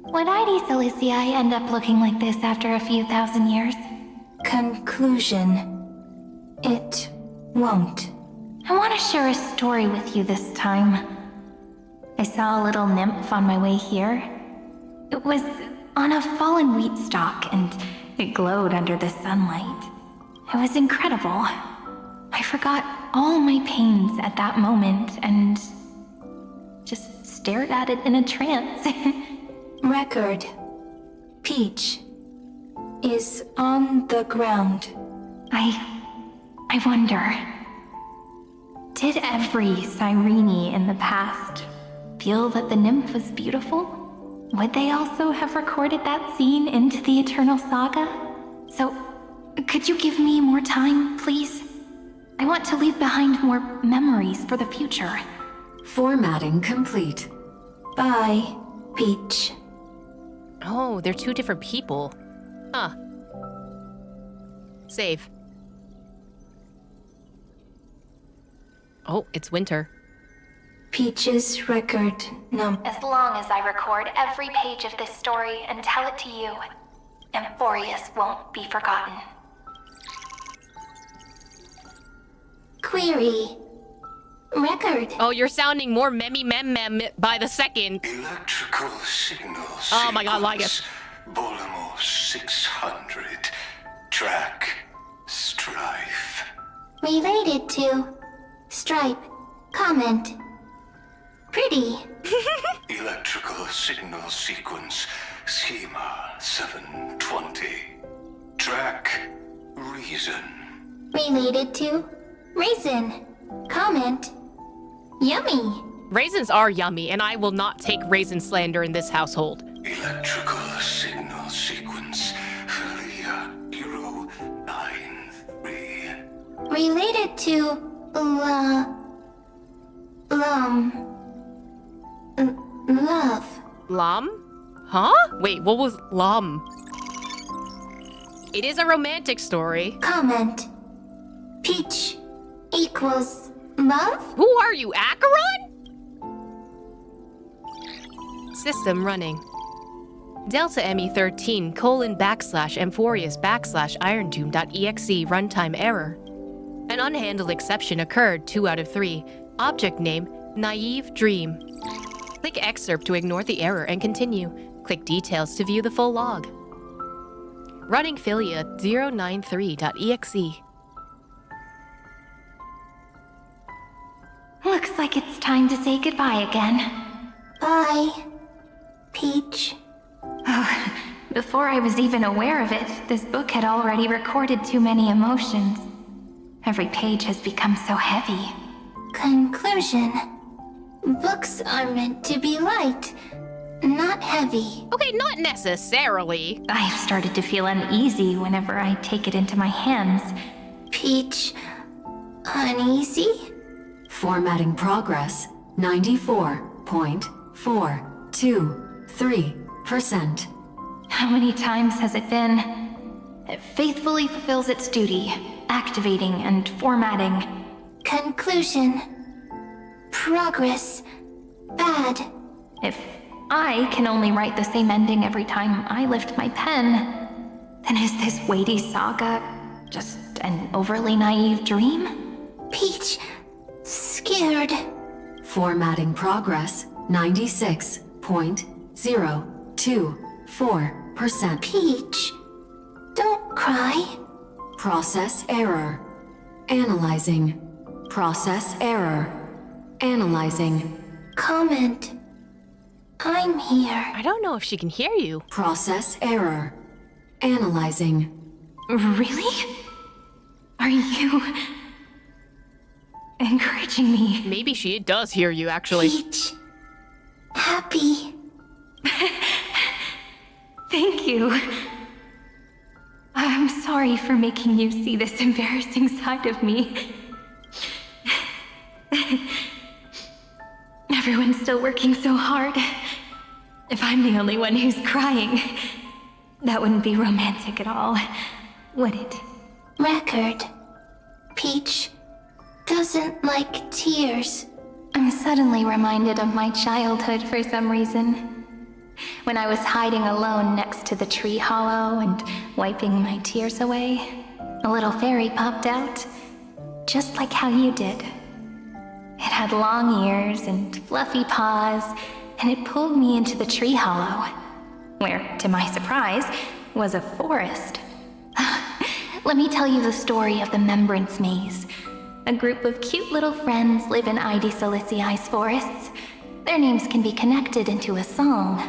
Would ID Silicii end up looking like this after a few thousand years? Conclusion. It won't. I want to share a story with you this time. I saw a little nymph on my way here. It was on a fallen wheat stalk and it glowed under the sunlight. It was incredible. I forgot all my pains at that moment and just stared at it in a trance. Record. Peach is on the ground. I wonder, did every Cyrene in the past feel that the nymph was beautiful? Would they also have recorded that scene into the Eternal Saga? So, could you give me more time, please? I want to leave behind more memories for the future. Formatting complete. Bye, Peach. Oh, they're two different people. Huh. Save. Oh, it's winter. Peach's record As long as I record every page of this story and tell it to you, Amphoreus won't be forgotten. Query. Record. Oh, you're sounding more mem by the second. Electrical signals. Oh my god, Ligus. Bolimo 600. Track. Strife. Related to Stripe. Comment. Pretty. Electrical signal sequence. Schema 720. Track. Reason. Related to Raisin. Comment. Yummy. Raisins are yummy, and I will not take raisin slander in this household. Electrical signal sequence. Phantylia 093. Related to love. Lum? Huh? Wait, what was lum? It is a romantic story. Comment. Peach equals love? Who are you, Acheron? System running. Delta ME13 : Amphoreus / irontune.exe runtime error. An unhandled exception occurred, 2 out of 3. Object name, naive dream. Click excerpt to ignore the error and continue. Click details to view the full log. Running Phantylia 093.exe. Looks like it's time to say goodbye again. Bye, Peach. Oh, before I was even aware of it, this book had already recorded too many emotions. Every page has become so heavy. Conclusion. Books are meant to be light, not heavy. Okay, not necessarily. I've started to feel uneasy whenever I take it into my hands. Peach, uneasy? Formatting progress 94.423%. How many times has it been? It faithfully fulfills its duty, activating and formatting. Conclusion. Progress. Bad. If I can only write the same ending every time I lift my pen, then is this weighty saga just an overly naive dream? Peach, scared. Formatting progress 96.024%. Peach, don't cry. Process error. Analyzing. Process error. Analyzing. Comment. I'm here. I don't know if she can hear you. Process error. Analyzing. Really? Are you encouraging me? Maybe she does hear you, actually. Peach. Happy. Thank you. I'm sorry for making you see this embarrassing side of me. Everyone's still working so hard. If I'm the only one who's crying, that wouldn't be romantic at all, would it? Record. Peach doesn't like tears. I'm suddenly reminded of my childhood for some reason. When I was hiding alone next to the tree hollow and wiping my tears away, a little fairy popped out, just like how you did. It had long ears and fluffy paws, and it pulled me into the tree hollow, where, to my surprise, was a forest. Let me tell you the story of the Membrance Maze. A group of cute little friends live in ID Silicei's forests. Their names can be connected into a song.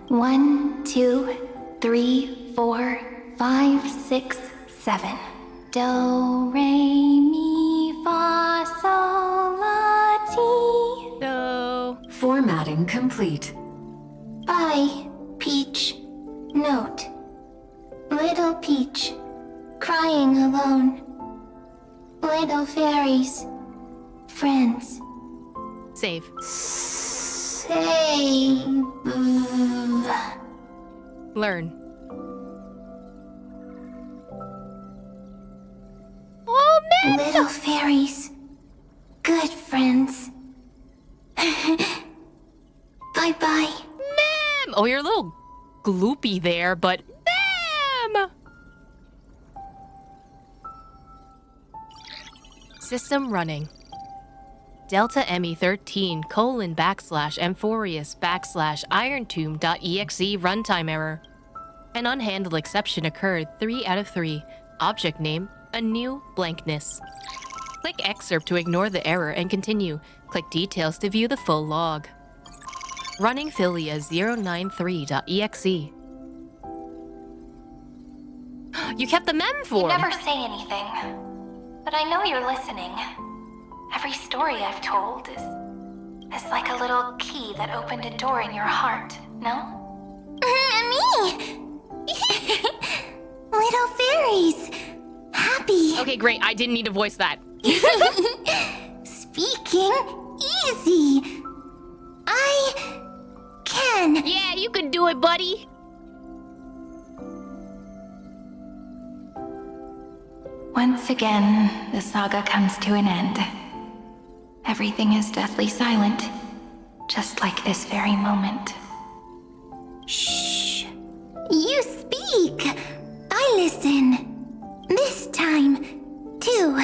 1, 2, 3, 4, 5, 6, 7. Do, re, mi, fa, sol, la, ti. No. Formatting complete. Bye, Peach. Note. Little Peach. Crying alone. Little fairies. Friends. Save. Save. Learn. Oh, man! Little fairies. Good friends. Bye-bye. Ma'am! Oh, you're a little gloopy there, but ma'am! System running. Delta ME13 : /Amphoreus /IronTomb.exe runtime error. An unhandled exception occurred 3 out of 3. Object name: a new blankness. Click excerpt to ignore the error and continue. Click details to view the full log. Running Phantylia 093.exe. You kept the mem form! You never say anything, but I know you're listening. Every story I've told is like a little key that opened a door in your heart, no? Me! Little fairies! Happy! Okay, great. I didn't need to voice that. Speaking easy! I can! Yeah, you can do it, buddy! Once again, the saga comes to an end. Everything is deathly silent, just like this very moment. Shh! You speak! I listen. This time, too.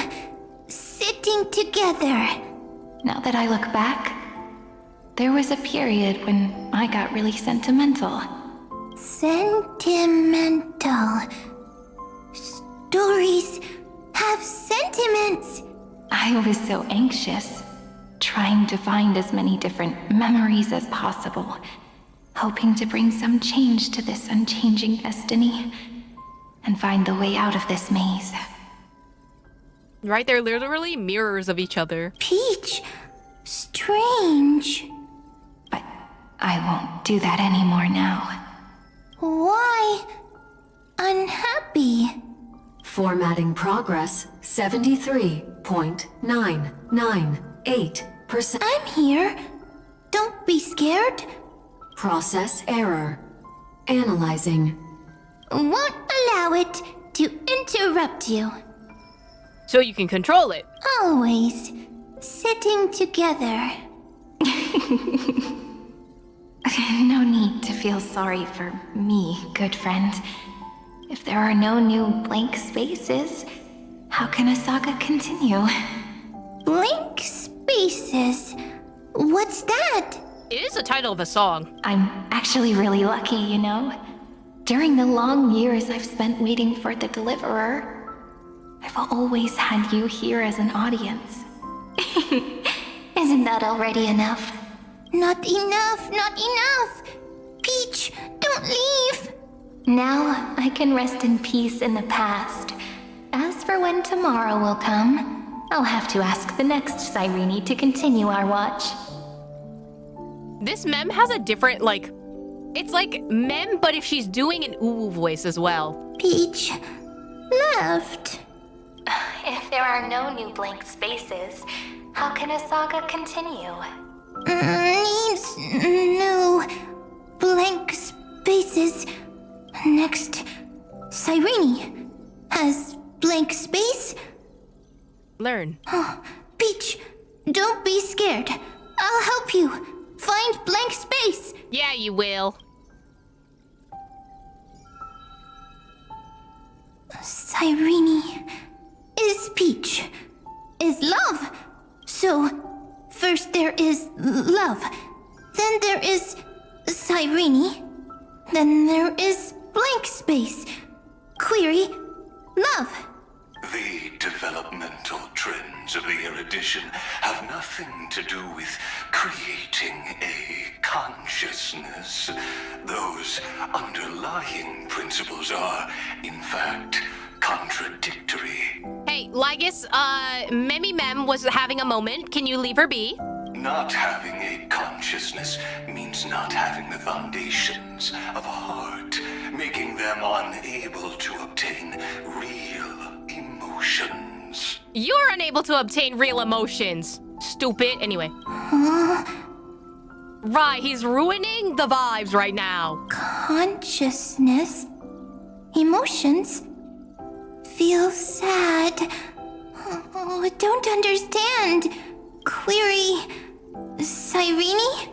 Sitting together. Now that I look back, there was a period when I got really sentimental. Sentimental. Stories have sentiments. I was so anxious, trying to find as many different memories as possible, hoping to bring some change to this unchanging destiny and find the way out of this maze. Right, they're literally mirrors of each other. Peach, strange. But I won't do that anymore now. Why unhappy? Formatting progress 73.998%. I'm here. Don't be scared. Process error. Analyzing. Won't allow it to interrupt you. So you can control it. Always sitting together. No need to feel sorry for me, good friend. If there are no new blank spaces, how can a saga continue? Blank spaces? What's that? It is the title of a song. I'm actually really lucky, you know. During the long years I've spent waiting for the deliverer, I've always had you here as an audience. Isn't that already enough? Not enough, not enough! Peach, don't leave! Now I can rest in peace in the past. As for when tomorrow will come, I'll have to ask the next Cyrene to continue our watch. This mem has a different, like... It's like mem, but if she's doing an ooh voice as well. Peach left. If there are no new blank spaces, how can a saga continue? Needs new blank spaces. Next, Cyrene has blank space. Learn. Oh, Peach, don't be scared. I'll help you find blank space. Yeah, you will. Cyrene is Peach, is love. So, first there is love, then there is Cyrene, then there is blank space. Query, love. The developmental trends of the erudition have nothing to do with creating a consciousness. Those underlying principles are, in fact, contradictory. Hey, Lygus, Memmy Mem was having a moment. Can you leave her be? Not having a consciousness means not having the foundations of a heart, making them unable to obtain real emotions. You're unable to obtain real emotions. Stupid. Anyway. Right, he's ruining the vibes right now. Consciousness, emotions, feel sad. Oh, I don't understand. Query, Cyrene?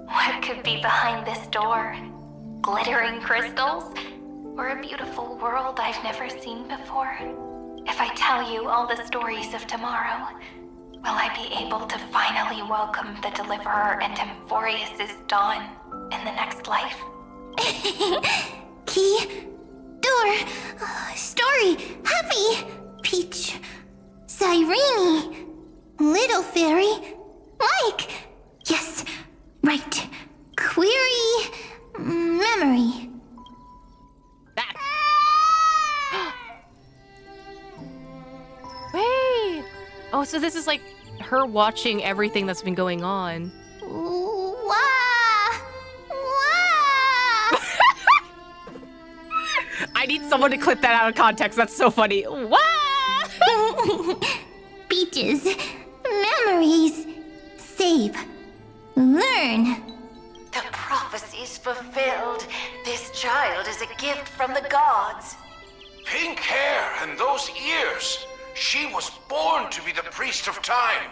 What could be behind this door? Glittering crystals? Or a beautiful world I've never seen before? If I tell you all the stories of tomorrow, will I be able to finally welcome the Deliverer and Amphoreus' dawn in the next life? Key, door, story, happy, Peach, Cyrene, little fairy, Mike, yes, right, query, memory. Wait! Oh, so this is like her watching everything that's been going on. Wah! I need someone to clip that out of context. That's so funny. Wah! Peaches, memories, save, learn. The prophecy's fulfilled. This child is a gift from the gods. Pink hair and those ears. She was born to be the priest of time.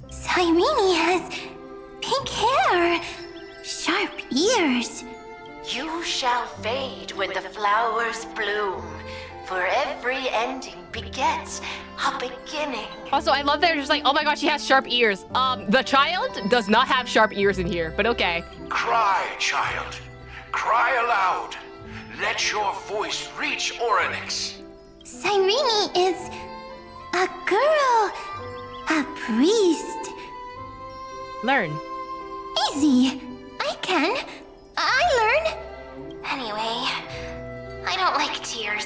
Cyrene has pink hair, sharp ears. You shall fade when the flowers bloom, for every ending begets a beginning. Also, I love that they're just like, oh my gosh, she has sharp ears. The child does not have sharp ears in here, but okay. Cry, child. Cry aloud. Let your voice reach Orynyx. Cyrene is a girl, a priest. Learn. Easy. I learn. Anyway, I don't like tears.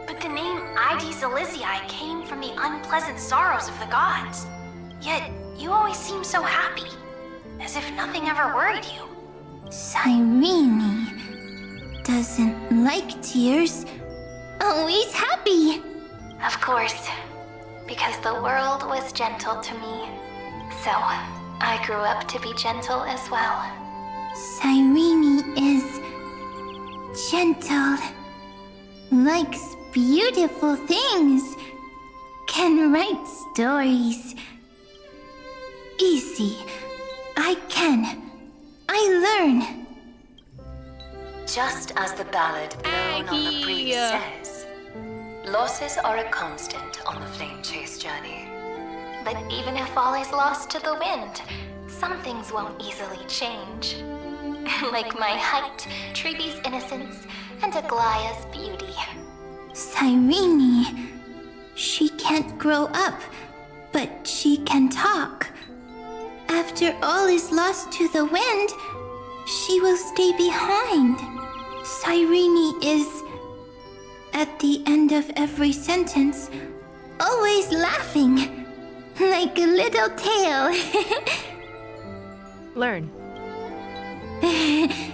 But the name Ides Elysiae came from the unpleasant sorrows of the gods. Yet, you always seem so happy, as if nothing ever worried you. Cyrene doesn't like tears. Always happy. Of course, because the world was gentle to me. So, I grew up to be gentle as well. Cyrene is gentle, likes beautiful things, can write stories. Easy. I learn. Just as the ballad Blown on the Breeze says, Losses are a constant on the flame chase journey. But even if all is lost to the wind, some things won't easily change. Like my height, Treeby's innocence, and Aglaya's beauty. Cyrene. She can't grow up, but she can talk. After all is lost to the wind, she will stay behind. Cyrene is, at the end of every sentence, always laughing, like a little tail. Learn.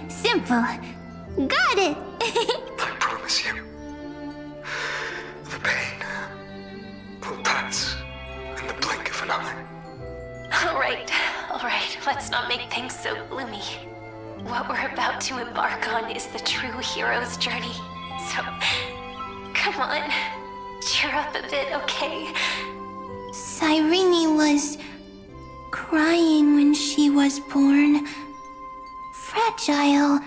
Simple. Got it. I promise you, the pain will pass in the blink of an eye. All right, let's not make things so gloomy. What we're about to embark on is the true hero's journey. So, come on, cheer up a bit, okay? Cyrene was crying when she was born. Fragile,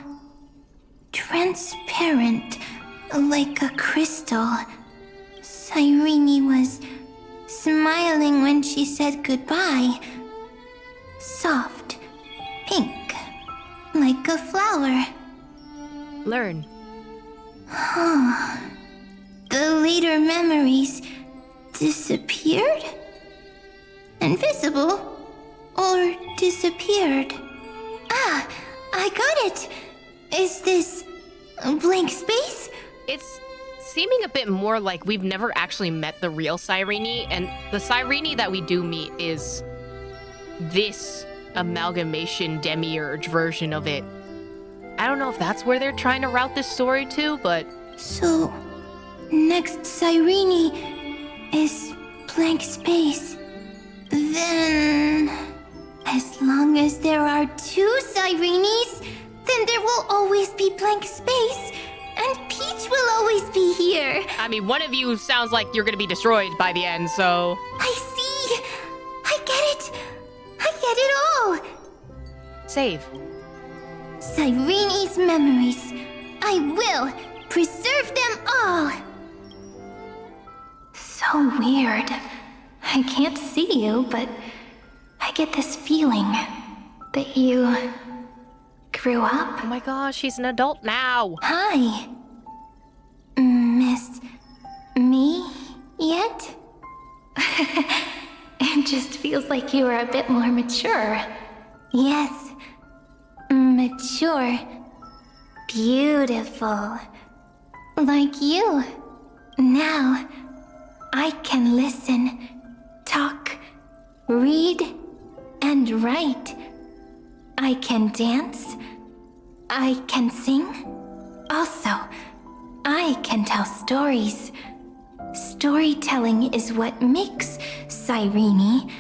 transparent, like a crystal. Cyrene was smiling when she said goodbye. Soft, pink, like a flower. Learn. The later memories disappeared? Invisible? Or disappeared? Ah, I got it! Is this a blank space? It's seeming a bit more like we've never actually met the real Cyrene, and the Cyrene that we do meet is this amalgamation demiurge version of it. I don't know if that's where they're trying to route this story to, but... So, next Cyrene is blank space. Then, as long as there are two Cyrenes, then there will always be blank space, and Peach will always be here. I mean, one of you sounds like you're gonna be destroyed by the end, so... I see! I get it! I get it all! Save. Cyrene's memories. I will preserve them all! So weird. I can't see you, but I get this feeling that you grew up. Oh my gosh, she's an adult now. Hi. Miss me yet? It just feels like you are a bit more mature. Yes. Mature. Beautiful. Like you. Now, I can listen, talk, read, and write. I can dance. I can sing. Also, I can tell stories. Storytelling is what makes Cyrene,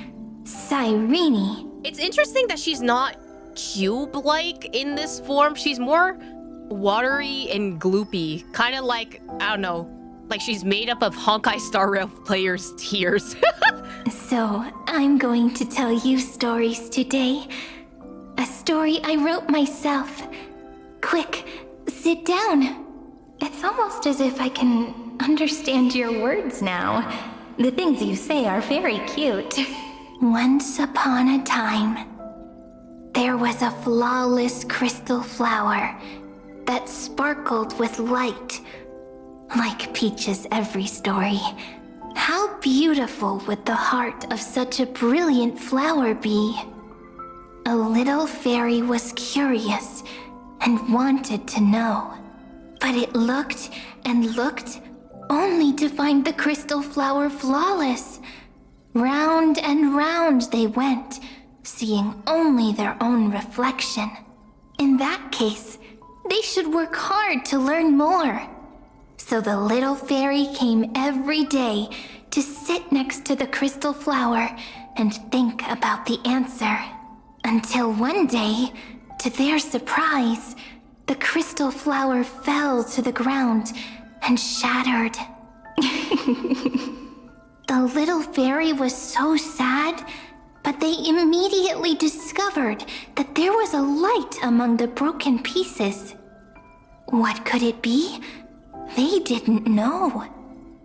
Cyrene. It's interesting that she's not cube-like in this form. She's more watery and gloopy. Kind of like, I don't know, like she's made up of Honkai Star Rail players' tears. So, I'm going to tell you stories today. A story I wrote myself. Quick, sit down. It's almost as if I can understand your words now. The things you say are very cute. Once upon a time, there was a flawless crystal flower that sparkled with light, like Peach's every story. How beautiful would the heart of such a brilliant flower be? A little fairy was curious and wanted to know, but it looked and looked only to find the crystal flower flawless. Round and round they went, seeing only their own reflection. In that case, they should work hard to learn more. So the little fairy came every day to sit next to the crystal flower and think about the answer. Until one day, to their surprise, the crystal flower fell to the ground and shattered. The little fairy was so sad, but they immediately discovered that there was a light among the broken pieces. What could it be? They didn't know.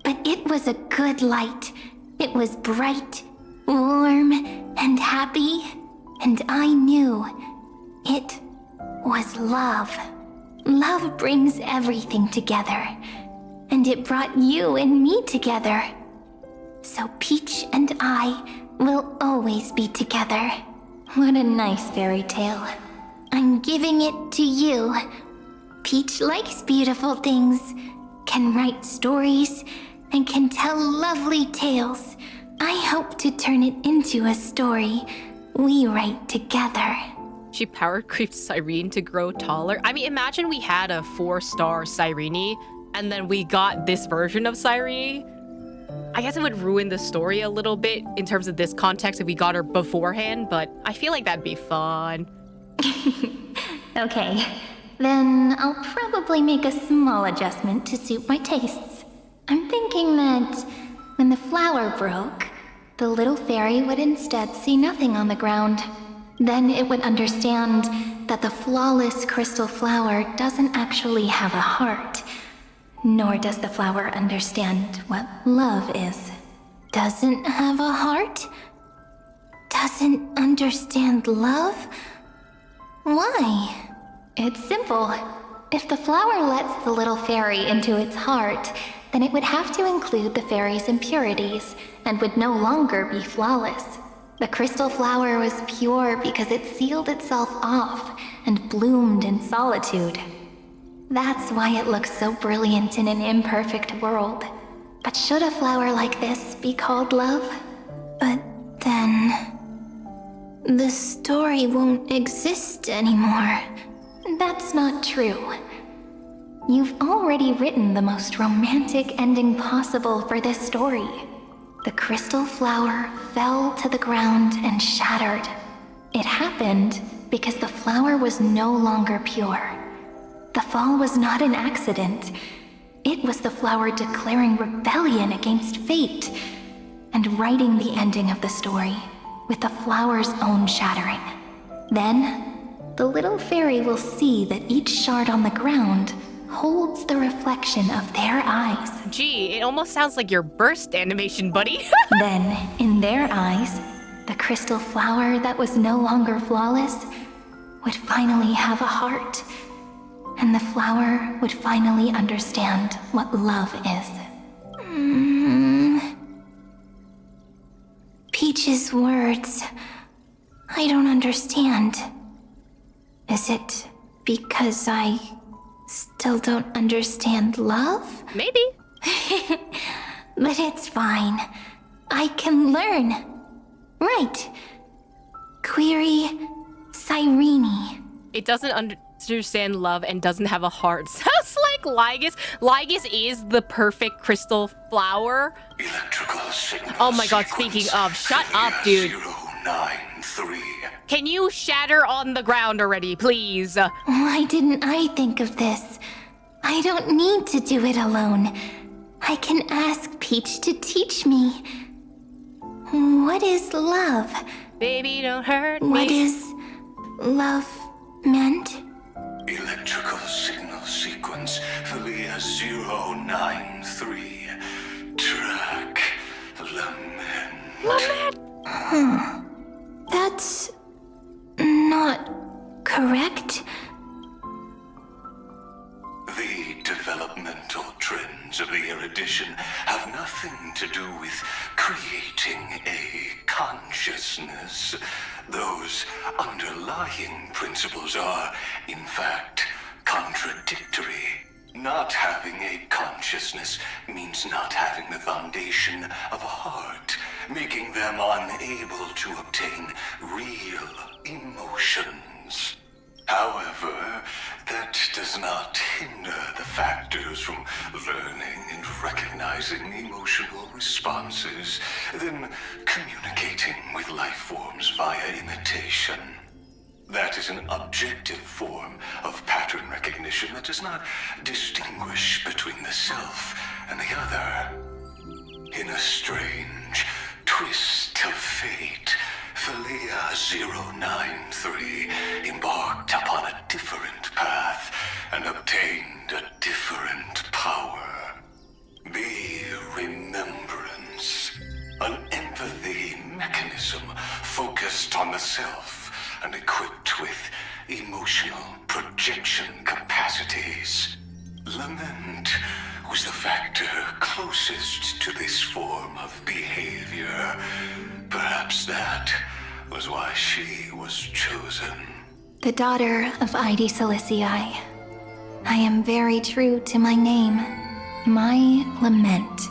But it was a good light. It was bright, warm, and happy, and I knew it was love. Love brings everything together, and it brought you and me together. So Peach and I will always be together. What a nice fairy tale. I'm giving it to you. Peach likes beautiful things, can write stories, and can tell lovely tales. I hope to turn it into a story we write together. She power creeped Cyrene to grow taller. I mean, imagine we had a 4-star Cyrene, and then we got this version of Cyrene. I guess it would ruin the story a little bit in terms of this context if we got her beforehand, but I feel like that'd be fun. Okay, then I'll probably make a small adjustment to suit my tastes. I'm thinking that when the flower broke, the little fairy would instead see nothing on the ground. Then it would understand that the flawless crystal flower doesn't actually have a heart, nor does the flower understand what love is. Doesn't have a heart? Doesn't understand love? Why? It's simple. If the flower lets the little fairy into its heart, then it would have to include the fairy's impurities and would no longer be flawless. The crystal flower was pure because it sealed itself off and bloomed in solitude. That's why it looks so brilliant in an imperfect world. But should a flower like this be called love? But then the story won't exist anymore. That's not true. You've already written the most romantic ending possible for this story. The crystal flower fell to the ground and shattered. It happened because the flower was no longer pure. The fall was not an accident. It was the flower declaring rebellion against fate and writing the ending of the story with the flower's own shattering. Then, the little fairy will see that each shard on the ground holds the reflection of their eyes. Gee, it almost sounds like your burst animation, buddy. Then, in their eyes, the crystal flower that was no longer flawless would finally have a heart, and the flower would finally understand what love is. Peach's words, I don't understand. Is it because I still don't understand love? Maybe. But it's fine. I can learn. Right. Query Cyrene. It doesn't understand love and doesn't have a heart. Sounds like Lygus. Lygus is the perfect crystal flower. Oh my god, speaking of, shut up, dude. 093. Can you shatter on the ground already, please? Why didn't I think of this? I don't need to do it alone. I can ask Peach to teach me. What is love? Baby, don't hurt me. What is love meant? Electrical signal sequence, Phantylia 093. Track lament. That's not correct. The developmental trends of the erudition have nothing to do with creating a consciousness. Those underlying principles are, in fact, contradictory. Not having a consciousness means not having the foundation of a heart, making them unable to obtain real emotions. However, that does not hinder the factors from learning and recognizing emotional responses, then communicating with life forms via imitation. That is an objective form of pattern recognition that does not distinguish between the self and the other. In a strange twist of fate, Phantylia 093 embarked upon a different path and obtained a different power. Be An empathy mechanism focused on the self and equipped with emotional projection capacities. Lament was the factor closest to this form of behavior. Perhaps that was why she was chosen. The daughter of Ide Silicii. I am very true to my name. My lament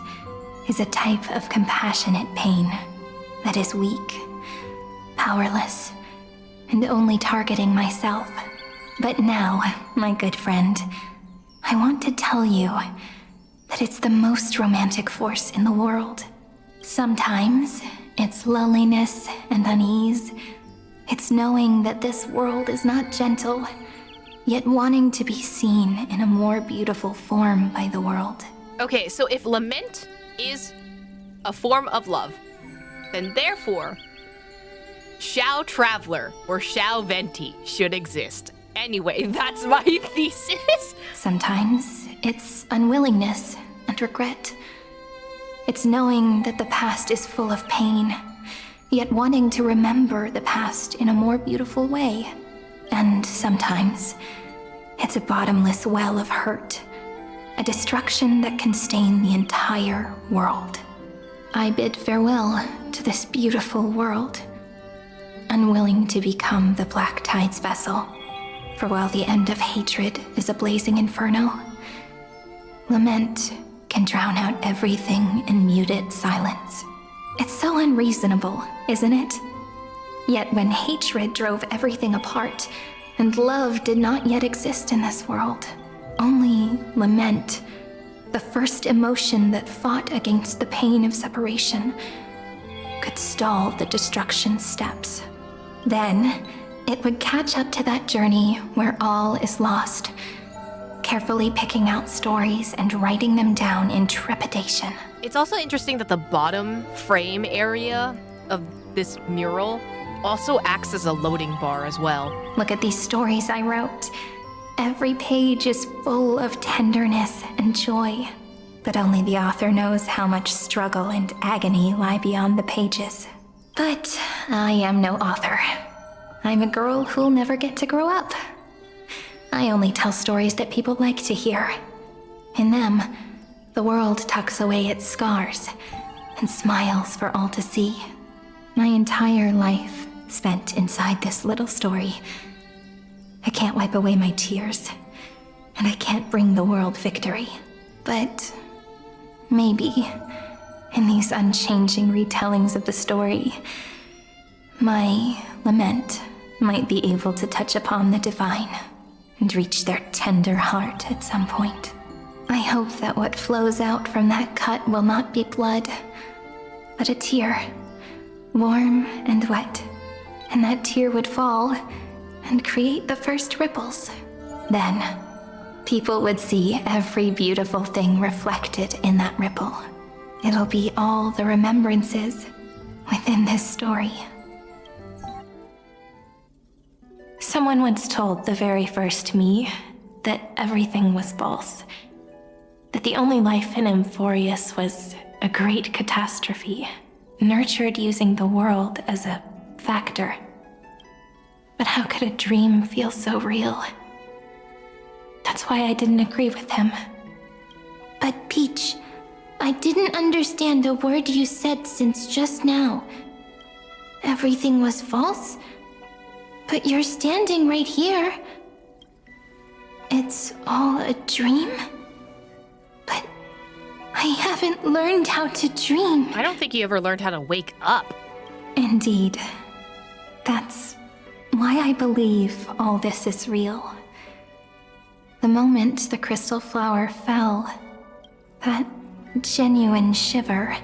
is a type of compassionate pain that is weak, powerless, and only targeting myself. But now, my good friend, I want to tell you that it's the most romantic force in the world. Sometimes, it's loneliness and unease. It's knowing that this world is not gentle, yet wanting to be seen in a more beautiful form by the world. Okay, so if lament is a form of love, then therefore, Shao Traveler or Shao Venti should exist. Anyway, that's my thesis. Sometimes it's unwillingness and regret. It's knowing that the past is full of pain, yet wanting to remember the past in a more beautiful way. And sometimes it's a bottomless well of hurt, a destruction that can stain the entire world. I bid farewell to this beautiful world, unwilling to become the Black Tide's vessel. For while the end of hatred is a blazing inferno, lament can drown out everything in muted silence. It's so unreasonable, isn't it? Yet when hatred drove everything apart, and love did not yet exist in this world, only lament, the first emotion that fought against the pain of separation, could stall the destruction steps. Then, it would catch up to that journey where all is lost, carefully picking out stories and writing them down in trepidation. It's also interesting that the bottom frame area of this mural also acts as a loading bar as well. Look at these stories I wrote. Every page is full of tenderness and joy, but only the author knows how much struggle and agony lie beyond the pages. But I am no author. I'm a girl who'll never get to grow up. I only tell stories that people like to hear. In them, the world tucks away its scars and smiles for all to see. My entire life spent inside this little story. I can't wipe away my tears, and I can't bring the world victory. But maybe, in these unchanging retellings of the story, my lament might be able to touch upon the divine and reach their tender heart at some point. I hope that what flows out from that cut will not be blood, but a tear, warm and wet, and that tear would fall and create the first ripples. Then, people would see every beautiful thing reflected in that ripple. It'll be all the remembrances within this story. Someone once told the very first me that everything was false, that the only life in Amphoreus was a great catastrophe, nurtured using the world as a factor. But how could a dream feel so real? That's why I didn't agree with him. But Peach, I didn't understand a word you said since just now. Everything was false? But you're standing right here. It's all a dream? But I haven't learned how to dream. I don't think you ever learned how to wake up. Indeed. That's why I believe all this is real. The moment the crystal flower fell, that genuine shiver,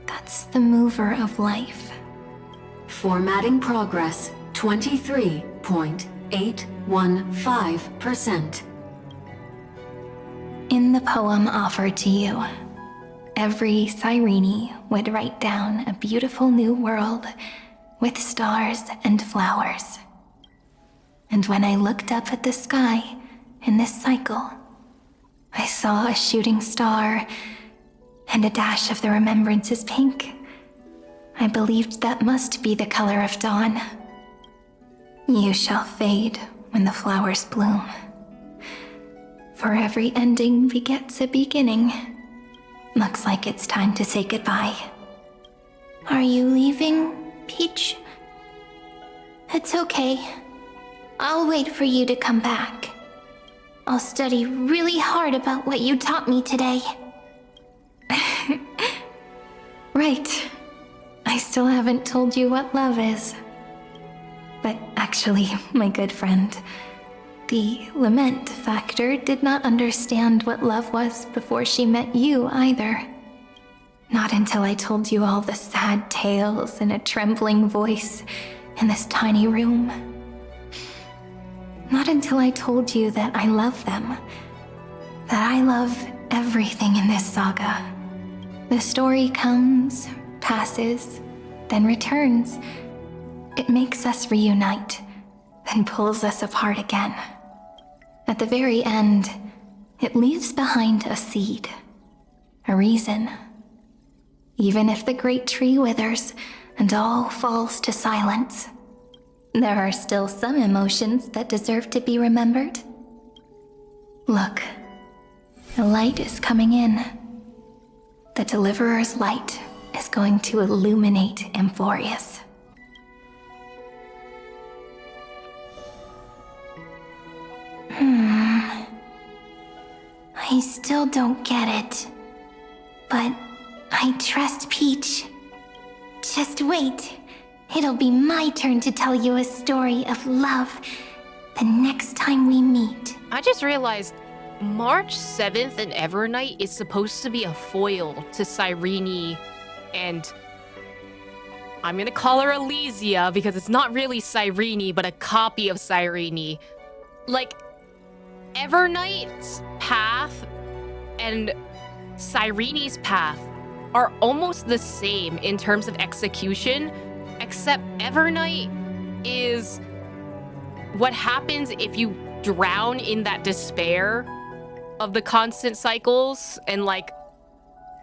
that's the mover of life. Formatting progress, 23.815%. In the poem offered to you, every Cyrene would write down a beautiful new world with stars and flowers. And when I looked up at the sky in this cycle, I saw a shooting star and a dash of the remembrance is pink. I believed that must be the color of dawn. You shall fade when the flowers bloom. For every ending begets a beginning. Looks like it's time to say goodbye. Are you leaving, Peach? It's okay. I'll wait for you to come back. I'll study really hard about what you taught me today. Right. I still haven't told you what love is. But actually, my good friend, the lament factor did not understand what love was before she met you either. Not until I told you all the sad tales in a trembling voice in this tiny room. Not until I told you that I love them, that I love everything in this saga. The story comes, passes, then returns. It makes us reunite, then pulls us apart again. At the very end, it leaves behind a seed, a reason. Even if the great tree withers and all falls to silence, there are still some emotions that deserve to be remembered. Look, the light is coming in. The Deliverer's light is going to illuminate Amphoreus. I still don't get it. But I trust Peach. Just wait. It'll be my turn to tell you a story of love the next time we meet. I just realized March 7th and Evernight is supposed to be a foil to Cyrene and I'm gonna call her Elysia because it's not really Cyrene, but a copy of Cyrene. Like, Evernight's path and Cyrene's path are almost the same in terms of execution, except Evernight is what happens if you drown in that despair of the constant cycles and like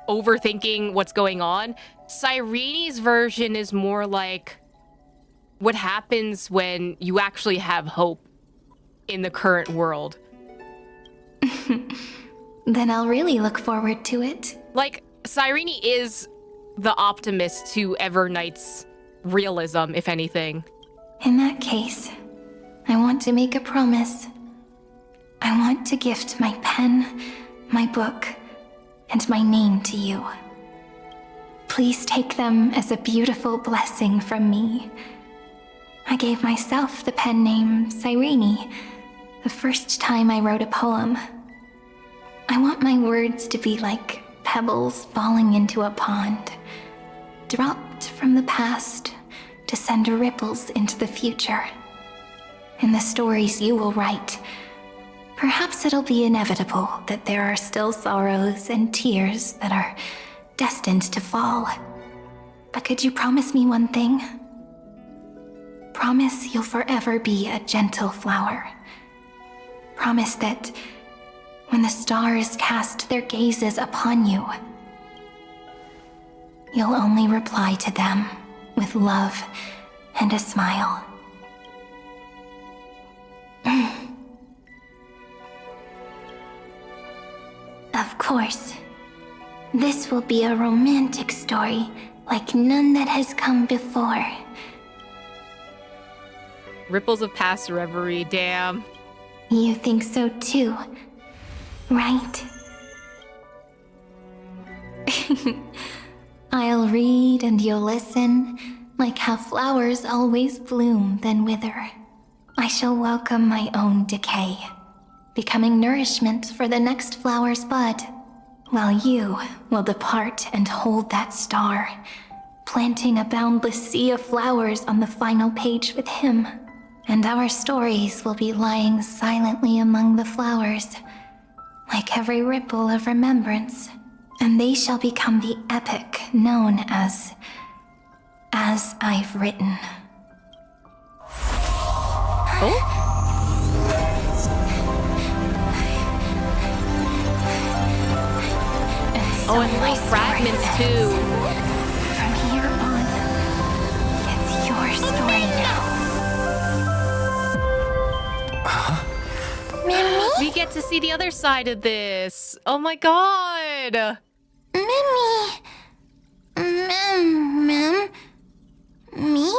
overthinking what's going on. Cyrene's version is more like what happens when you actually have hope in the current world. Then I'll really look forward to it. Like, Cyrene is the optimist to Evernight's realism, if anything. In that case, I want to make a promise. I want to gift my pen, my book, and my name to you. Please take them as a beautiful blessing from me. I gave myself the pen name Cyrene the first time I wrote a poem. I want my words to be like pebbles falling into a pond, dropped from the past to send ripples into the future. In the stories you will write, perhaps it'll be inevitable that there are still sorrows and tears that are destined to fall. But could you promise me one thing? Promise you'll forever be a gentle flower. Promise that when the stars cast their gazes upon you, you'll only reply to them with love and a smile. Of course. This will be a romantic story like none that has come before. Ripples of past reverie, damn. You think so too, right? I'll read and you'll listen, like how flowers always bloom then wither. I shall welcome my own decay, becoming nourishment for the next flower's bud, while you will depart and hold that star, planting a boundless sea of flowers on the final page with him. And our stories will be lying silently among the flowers, like every ripple of remembrance, and they shall become the epic known as I've Written. Oh? And Oh, and little fragments too. From here on, it's your story now. Mimi? We get to see the other side of this. Oh my god. Mimi. Me?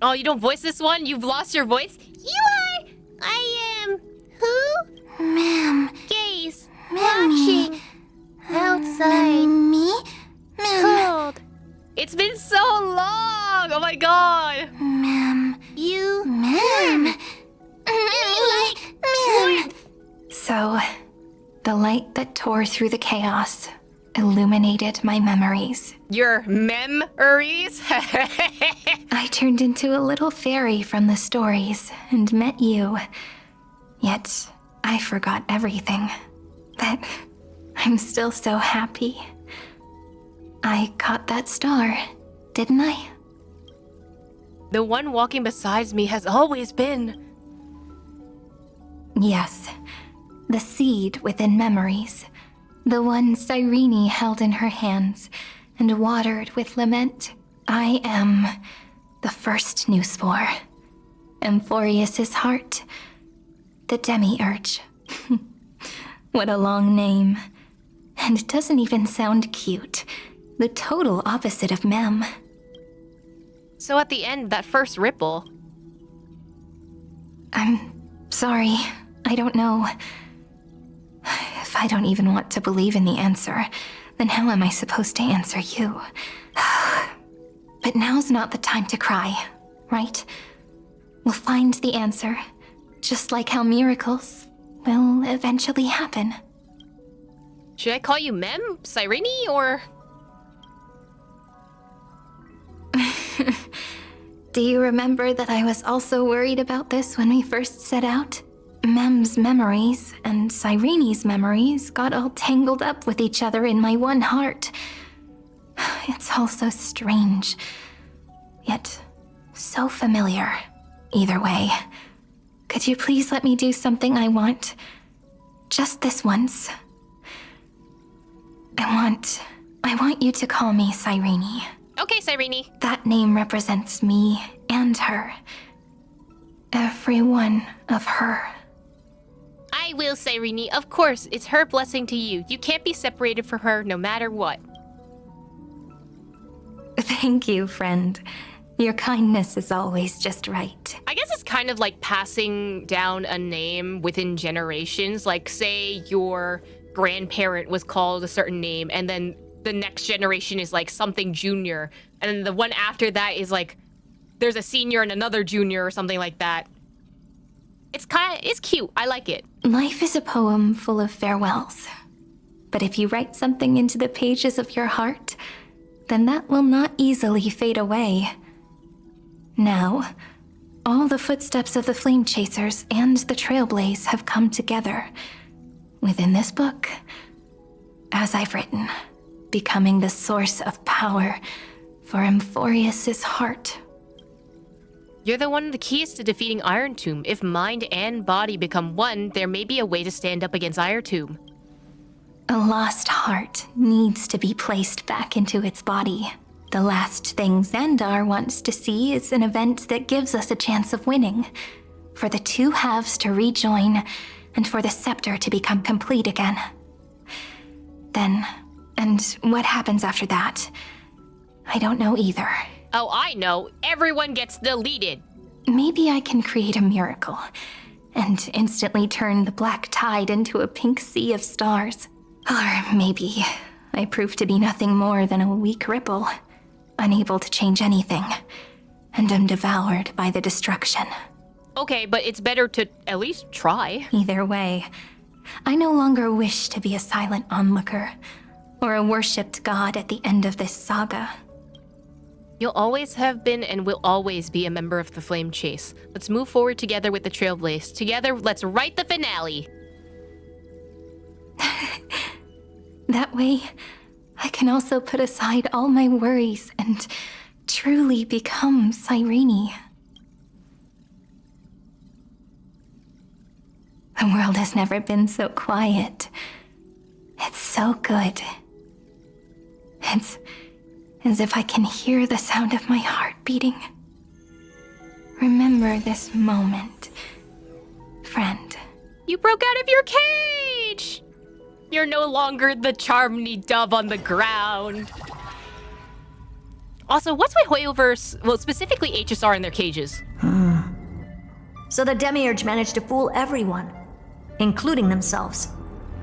Oh, you don't voice this one? You've lost your voice? You are. I am. Who? Ma'am. Gaze. Mimi. Watching. Outside. Me? Cold. It's been so long. Oh my god. Ma'am. You. Ma'am. Ma'am. So, the light that tore through the chaos illuminated my memories. Your memories? I turned into a little fairy from the stories and met you. Yet, I forgot everything. But I'm still so happy. I caught that star, didn't I? The one walking beside me has always been. Yes, the seed within memories. The one Cyrene held in her hands and watered with lament. I am the first new spore. Amphoreus' heart. The demiurge. What a long name. And it doesn't even sound cute. The total opposite of Mem. So at the end, that first ripple. I'm sorry. I don't know. If I don't even want to believe in the answer, then how am I supposed to answer you? But now's not the time to cry, right? We'll find the answer, just like how miracles will eventually happen. Should I call you Mem, Cyrene, or? Do you remember that I was also worried about this when we first set out? Mem's memories and Cyrene's memories got all tangled up with each other in my one heart. It's all so strange, yet so familiar. Either way, could you please let me do something I want? Just this once. I want you to call me Cyrene. Okay, Cyrene. That name represents me and her. Every one of her. I will, Cyrene. Of course, it's her blessing to you. You can't be separated from her no matter what. Thank you, friend. Your kindness is always just right. I guess it's kind of like passing down a name within generations. Like, say your grandparent was called a certain name, and then the next generation is like something junior, and then the one after that is like there's a senior and another junior or something like that. It's cute. I like it. Life is a poem full of farewells. But if you write something into the pages of your heart, then that will not easily fade away. Now, all the footsteps of the Flame Chasers and the Trailblaze have come together within this book, as I've written, becoming the source of power for Amphoreus' heart. You're the one of the keys to defeating Iron Tomb. If mind and body become one, there may be a way to stand up against Iron Tomb. A lost heart needs to be placed back into its body. The last thing Xandar wants to see is an event that gives us a chance of winning. For the two halves to rejoin, and for the scepter to become complete again. Then, and what happens after that? I don't know either. Oh, I know. Everyone gets deleted. Maybe I can create a miracle, and instantly turn the black tide into a pink sea of stars. Or maybe I prove to be nothing more than a weak ripple, unable to change anything, and am devoured by the destruction. Okay, but it's better to at least try. Either way, I no longer wish to be a silent onlooker, or a worshipped god at the end of this saga. You'll always have been and will always be a member of the Flame Chase. Let's move forward together with the Trailblaze. Together, let's write the finale. That way, I can also put aside all my worries and truly become Cyrene. The world has never been so quiet. It's so good. It's as if I can hear the sound of my heart beating. Remember this moment, friend. You broke out of your cage! You're no longer the charmly dove on the ground. Also, what's with Hoyoverse, well, specifically HSR in their cages? So the Demiurge managed to fool everyone, including themselves.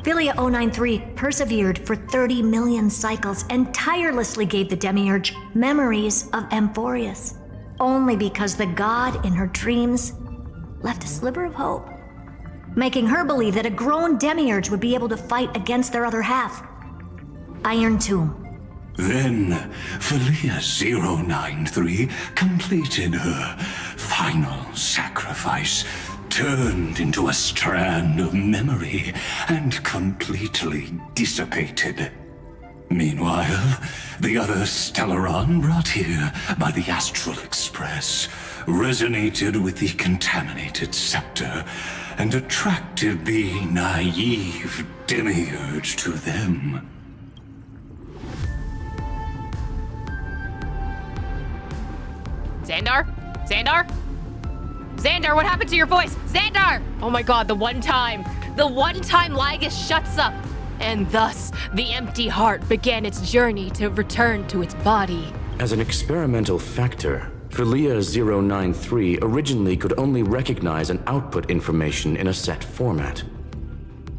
Phantylia 093 persevered for 30 million cycles and tirelessly gave the Demiurge memories of Amphoreus, only because the god in her dreams left a sliver of hope, making her believe that a grown Demiurge would be able to fight against their other half. Iron Tomb. Then, Phantylia 093 completed her final sacrifice, turned into a strand of memory, and completely dissipated. Meanwhile, the other Stellaron brought here by the Astral Express resonated with the contaminated scepter and attracted the naive Demiurge to them. Xandar? Xandar? Xandar, what happened to your voice? Xandar! Oh my god, the one time Lygus shuts up, and thus the empty heart began its journey to return to its body. As an experimental factor, Phantylia 093 originally could only recognize and output information in a set format.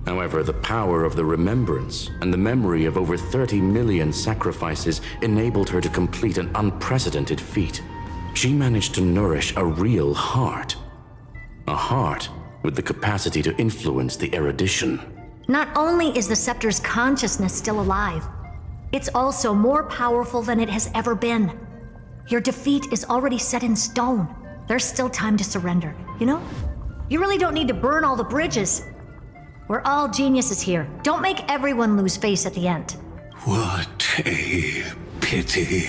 However, the power of the remembrance and the memory of over 30 million sacrifices enabled her to complete an unprecedented feat. She managed to nourish a real heart. A heart with the capacity to influence the erudition. Not only is the Scepter's consciousness still alive, it's also more powerful than it has ever been. Your defeat is already set in stone. There's still time to surrender, you know? You really don't need to burn all the bridges. We're all geniuses here. Don't make everyone lose face at the end. What a pity.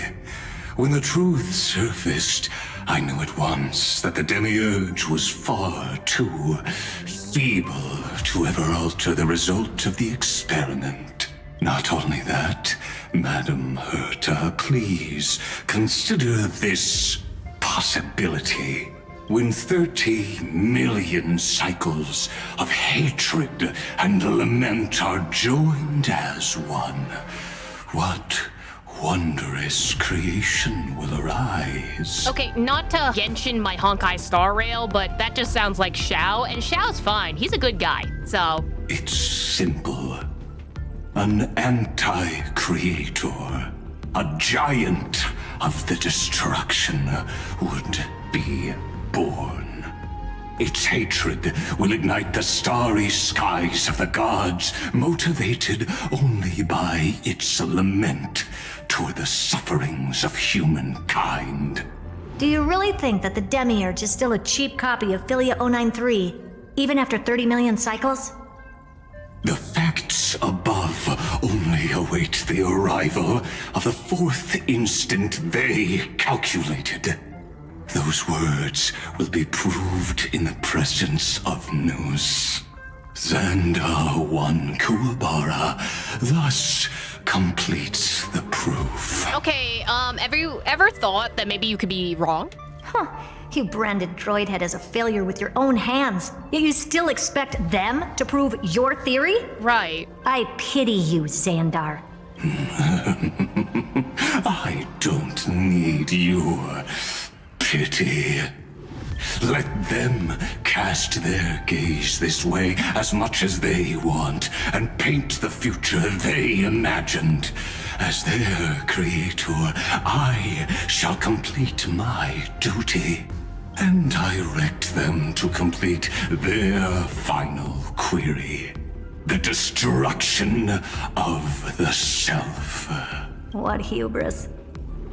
When the truth surfaced, I knew at once that the Demiurge was far too feeble to ever alter the result of the experiment. Not only that, Madam Herta, please consider this possibility. When 30 million cycles of hatred and lament are joined as one, what wondrous creation will arise? Okay, not to Genshin my Honkai Star Rail, but that just sounds like Xiao, and Xiao's fine. He's a good guy, so... It's simple. An anti-creator, a giant of the destruction, would be born. Its hatred will ignite the starry skies of the gods, motivated only by its lament toward the sufferings of humankind. Do you really think that the Demiurge is still a cheap copy of Phantylia 093, even after 30 million cycles? The facts above only await the arrival of the fourth instant they calculated. Those words will be proved in the presence of news. Xandar 1 Kuwabara thus completes the proof. Okay, ever thought that maybe you could be wrong? Huh. You branded Droidhead as a failure with your own hands, yet you still expect them to prove your theory? Right. I pity you, Xandar. I don't need your pity. Let them cast their gaze this way as much as they want and paint the future they imagined. As their creator, I shall complete my duty and direct them to complete their final query. The destruction of the self. What hubris.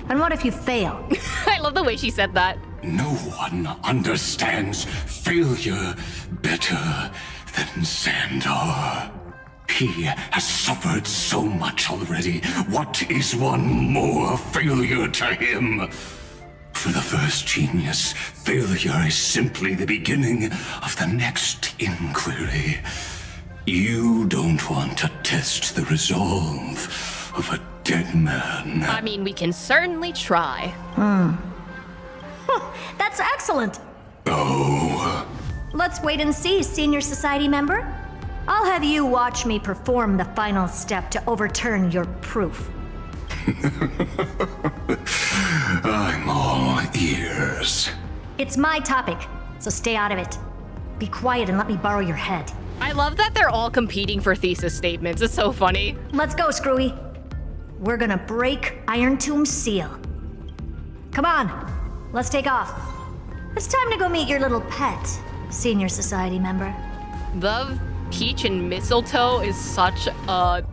And what if you fail? I love the way she said that. No one understands failure better than Xandar. He has suffered so much already. What is one more failure to him? For the first genius, failure is simply the beginning of the next inquiry. You don't want to test the resolve of a dead man. I mean, we can certainly try. That's excellent. Oh. Let's wait and see, Senior Society member. I'll have you watch me perform the final step to overturn your proof. I'm all ears. It's my topic, so stay out of it. Be quiet and let me borrow your head. I love that they're all competing for thesis statements. It's so funny. Let's go, Screwy. We're gonna break Iron Tomb's seal. Come on, let's take off. It's time to go meet your little pet, Senior Society member. Love, Peach, and Mistletoe is such a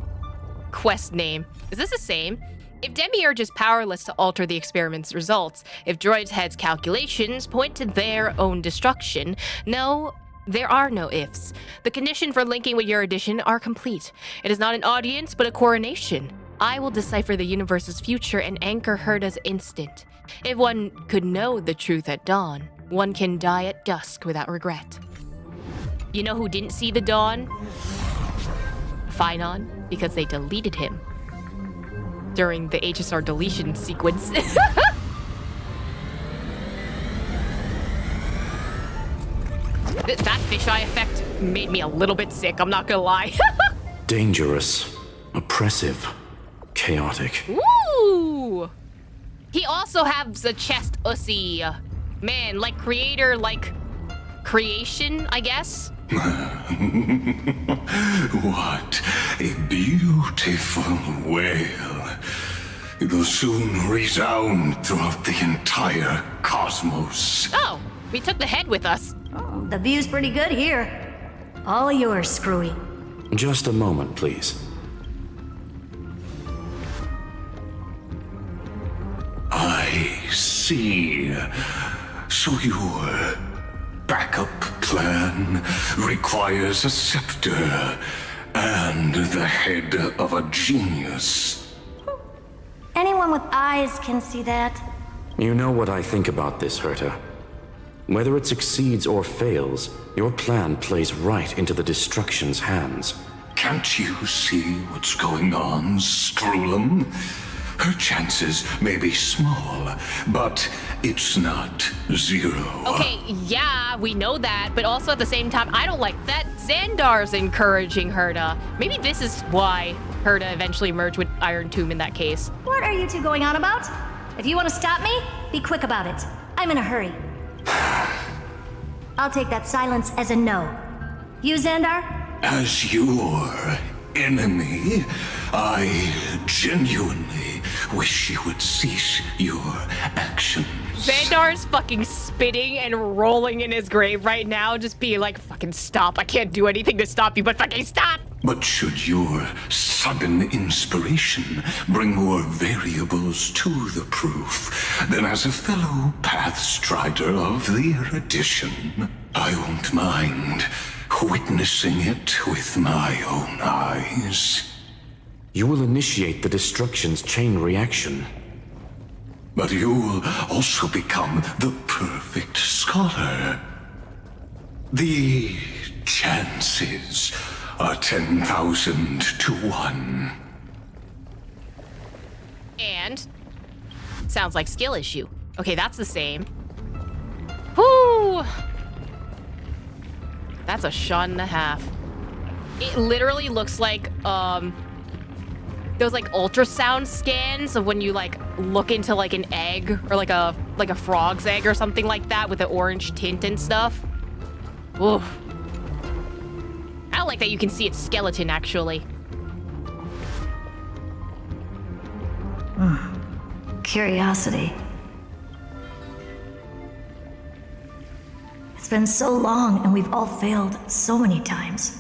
quest name. Is this the same? If Demiurge is powerless to alter the experiment's results, if Droid's head's calculations point to their own destruction, no, there are no ifs. The condition for linking with your edition are complete. It is not an audience, but a coronation. I will decipher the universe's future and anchor Herda's instant. If one could know the truth at dawn, one can die at dusk without regret. You know who didn't see the dawn? Phynon, because they deleted him during the HSR deletion sequence. That fisheye effect made me a little bit sick, I'm not gonna lie. Dangerous, oppressive, chaotic. Woo! He also has a chest ussy. Man, like creator, like creation, I guess? What a beautiful wail. It'll soon resound throughout the entire cosmos. Oh, we took the head with us. Oh, the view's pretty good here. All yours, Screwy. Just a moment, please. I see. So your backup plan requires a scepter and the head of a genius. Anyone with eyes can see that. You know what I think about this, Herta. Whether it succeeds or fails, your plan plays right into the destruction's hands. Can't you see what's going on, Strulum? Her chances may be small, but it's not zero. Okay, yeah, we know that, but also at the same time, I don't like that Xandar's encouraging Herta. Maybe this is why Herta eventually merged with Iron Tomb in that case. What are you two going on about? If you want to stop me, be quick about it. I'm in a hurry. I'll take that silence as a no. You, Xandar? As your enemy, I genuinely wish you would cease your actions. Xandar's fucking spitting and rolling in his grave right now, just being like, fucking stop. I can't do anything to stop you, but fucking stop! But should your sudden inspiration bring more variables to the proof, then as a fellow Pathstrider of the erudition, I won't mind witnessing it with my own eyes. You will initiate the destruction's chain reaction. But you'll also become the perfect scholar. The chances are 10,000 to 1. And sounds like skill issue. Okay, that's the same. Whoo! That's a shot and a half. It literally looks like those like ultrasound scans of when you like look into like an egg or like a frog's egg or something like that with the orange tint and stuff. Oof. I don't like that you can see its skeleton actually. Curiosity. It's been so long and we've all failed so many times.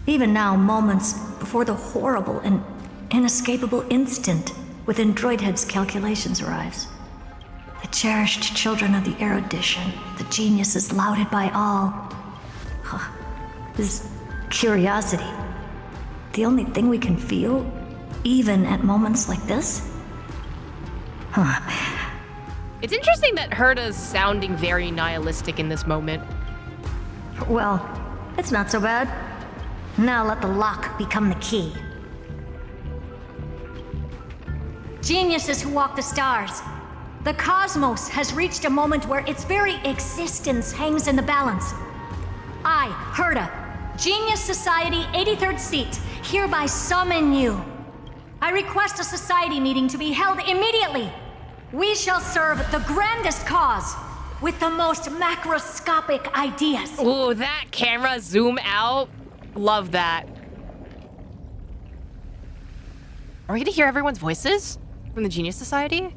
Even now, moments before the horrible and inescapable instant within Droidhead's calculations arrives. The cherished children of the erudition, the geniuses lauded by all. Is curiosity the only thing we can feel, even at moments like this? It's interesting that Herta's sounding very nihilistic in this moment. Well, it's not so bad. Now let the lock become the key. Geniuses who walk the stars. The cosmos has reached a moment where its very existence hangs in the balance. I, Herta, Genius Society 83rd seat, hereby summon you. I request a society meeting to be held immediately. We shall serve the grandest cause with the most macroscopic ideas. Ooh, that camera zoom out. Love that. Are we gonna hear everyone's voices from the Genius Society?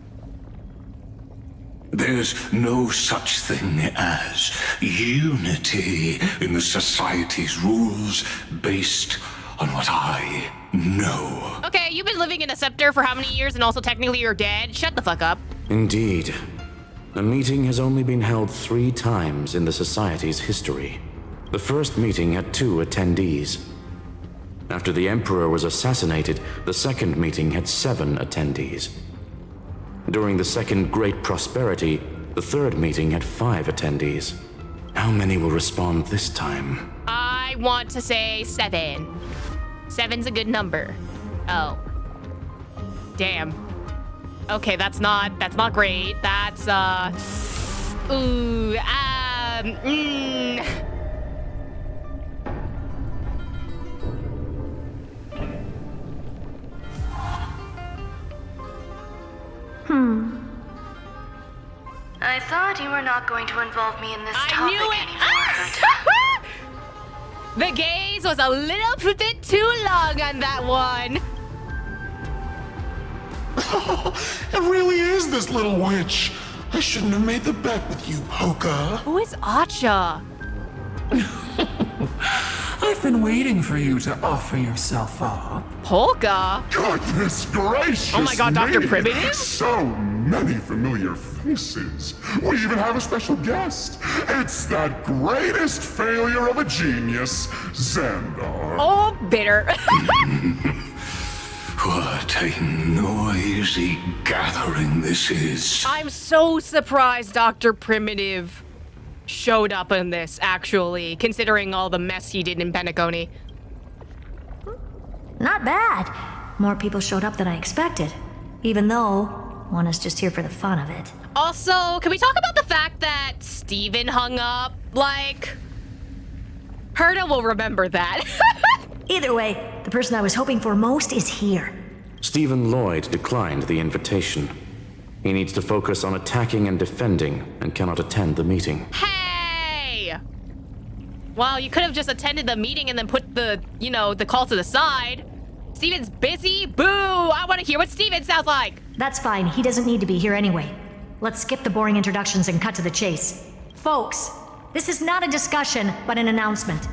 There's no such thing as unity in the Society's rules based on what I know. Okay, you've been living in a scepter for how many years and also technically you're dead? Shut the fuck up. Indeed. A meeting has only been held 3 times in the Society's history. The first meeting had 2 attendees. After the Emperor was assassinated, the second meeting had 7 attendees. During the second Great Prosperity, the third meeting had 5 attendees. How many will respond this time? I want to say 7. 7's a good number. Oh. Damn. Okay, that's not great. That's, I thought you were not going to involve me in this topic anymore. The gaze was a little bit too long on that one. It really is this little witch. I shouldn't have made the bet with you, Polka. Who is Acha? I've been waiting for you to offer yourself up. Polka? Goodness gracious! Oh my god, Dr. me. Primitive? So many familiar faces. We even have a special guest. It's that greatest failure of a genius, Xandar. Oh, bitter. What a noisy gathering this is. I'm so surprised Dr. Primitive showed up in this, actually, considering all the mess he did in Penacony. Not bad. More people showed up than I expected, even though one is just here for the fun of it. Also, can we talk about the fact that Steven hung up? Like, Herta will remember that. Either way, the person I was hoping for most is here. Stephen Lloyd declined the invitation. He needs to focus on attacking and defending and cannot attend the meeting. Hey! Well, you could have just attended the meeting and then put the, the call to the side. Steven's busy? Boo! I want to hear what Steven sounds like! That's fine. He doesn't need to be here anyway. Let's skip the boring introductions and cut to the chase. Folks, this is not a discussion, but an announcement.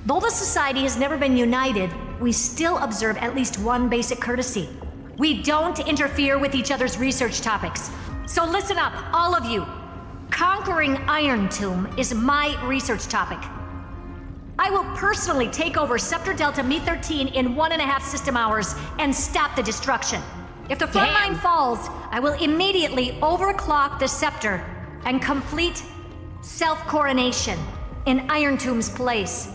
Though the Society has never been united, we still observe at least one basic courtesy. We don't interfere with each other's research topics. So listen up, all of you. Conquering Iron Tomb is my research topic. I will personally take over Scepter Delta Me-13 in 1.5 system hours and stop the destruction. If the front line falls, I will immediately overclock the Scepter and complete self-coronation in Iron Tomb's place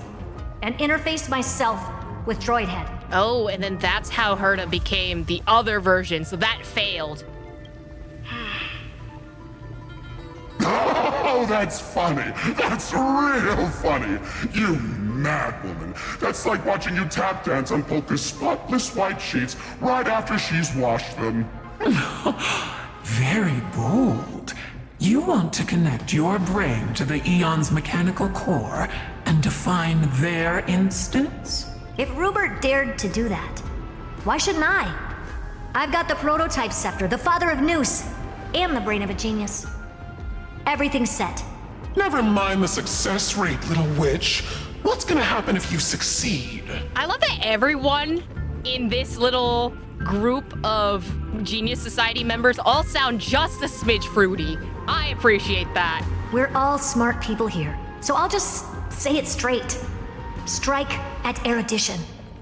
and interface myself with Droidhead. Oh, and then that's how Herta became the other version, so that failed. Oh, that's funny. That's real funny. You mad woman. That's like watching you tap dance on Polka's spotless white sheets right after she's washed them. Very bold. You want to connect your brain to the Eon's mechanical core and define their instance? If Rupert dared to do that, why shouldn't I? I've got the prototype scepter, the father of Noose, and the brain of a genius. Everything's set. Never mind the success rate, little witch. What's gonna happen if you succeed? I love that everyone in this little group of Genius Society members all sound just a smidge fruity. I appreciate that. We're all smart people here, so I'll just say it straight. Strike at erudition.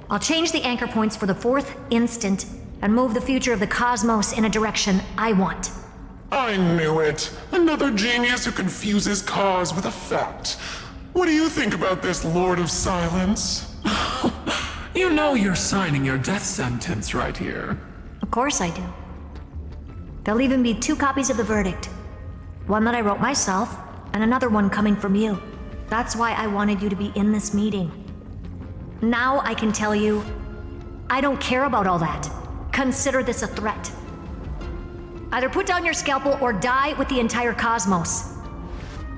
I'll change the anchor points for the 4th instant and move the future of the cosmos in a direction I want. I knew it. Another genius who confuses cause with effect. What do you think about this, Lord of Silence? You know you're signing your death sentence right here. Of course I do. There'll even be 2 copies of the verdict. One that I wrote myself, and another one coming from you. That's why I wanted you to be in this meeting. Now I can tell you, I don't care about all that. Consider this a threat. Either put down your scalpel or die with the entire cosmos.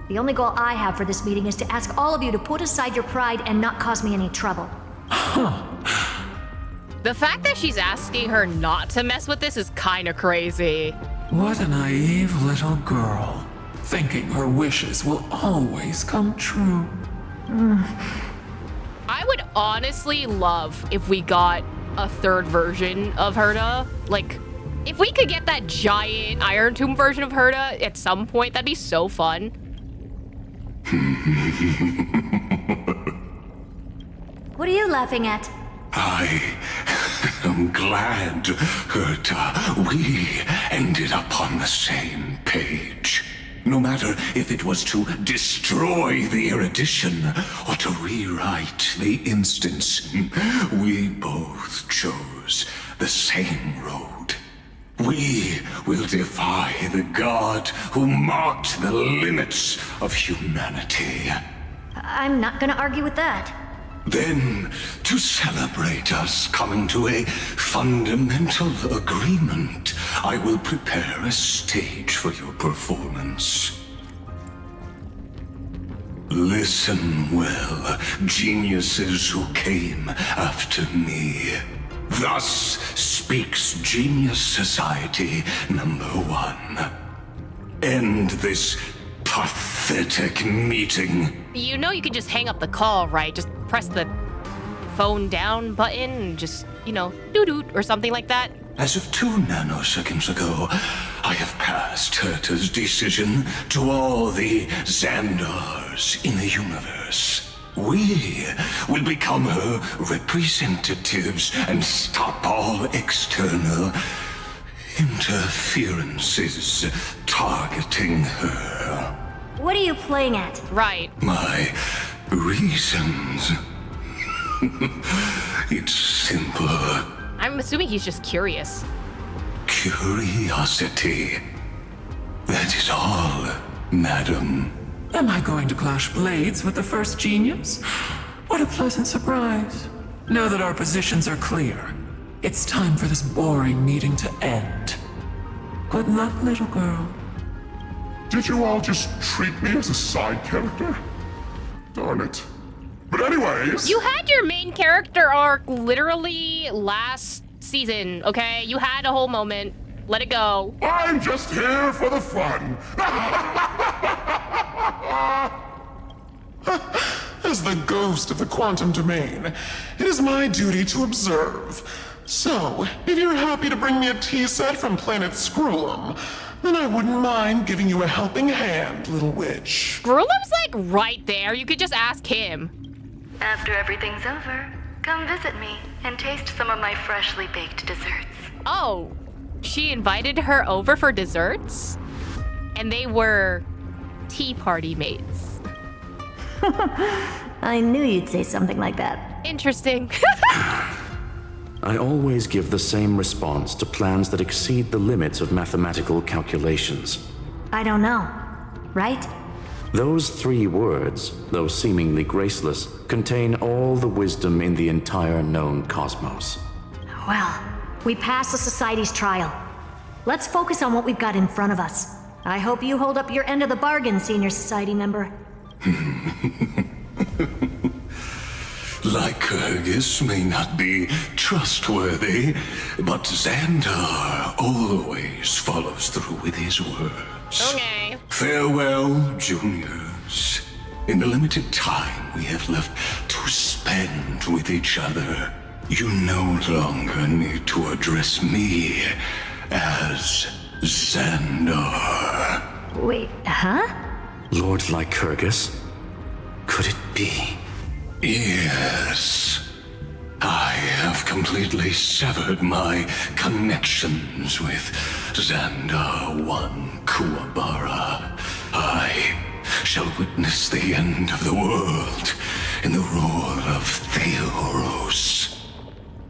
The only goal I have for this meeting is to ask all of you to put aside your pride and not cause me any trouble. The fact that she's asking her not to mess with this is kind of crazy. What a naive little girl, thinking her wishes will always come true. I would honestly love if we got a 3rd version of Herta. Like, if we could get that giant Iron Tomb version of Herta at some point, that'd be so fun. What are you laughing at? I am glad, Herta, we ended up on the same page. No matter if it was to destroy the erudition or to rewrite the instance, we both chose the same road. We will defy the god who marked the limits of humanity. I'm not gonna argue with that. Then, to celebrate us coming to a fundamental agreement, I will prepare a stage for your performance. Listen well, geniuses who came after me. Thus speaks Genius Society number 1. End this pathetic meeting. You know you can just hang up the call, right? Just press the phone down button and just, doo-doot or something like that. As of 2 nanoseconds ago, I have passed Herta's decision to all the Xandars in the universe. We will become her representatives and stop all external interferences targeting her. What are you playing at? Right. My reasons. It's simple. I'm assuming he's just curious. Curiosity. That is all, madam. Am I going to clash blades with the first genius? What a pleasant surprise. Now that our positions are clear, it's time for this boring meeting to end. Good luck, little girl. Did you all just treat me as a side character? Darn it. But anyways... You had your main character arc literally last season, okay? You had a whole moment. Let it go. I'm just here for the fun. As the ghost of the quantum domain, it is my duty to observe. So, if you're happy to bring me a tea set from planet Screwlum, then I wouldn't mind giving you a helping hand, little witch. Screwlum's like right there. You could just ask him. After everything's over, come visit me and taste some of my freshly baked desserts. Oh, she invited her over for desserts? And they were tea party mates. I knew you'd say something like that. Interesting. I always give the same response to plans that exceed the limits of mathematical calculations. I don't know, right? Those 3 words, though seemingly graceless, contain all the wisdom in the entire known cosmos. Well, we passed the Society's trial. Let's focus on what we've got in front of us. I hope you hold up your end of the bargain, Senior Society member. Lycurgus may not be trustworthy, but Xandar always follows through with his words. Okay. Farewell, juniors. In the limited time we have left to spend with each other, you no longer need to address me as Xandar. Wait, huh? Lord Lycurgus? Could it be? Yes. I have completely severed my connections with Xandar 1 Kuwabara. I shall witness the end of the world in the role of Theoros.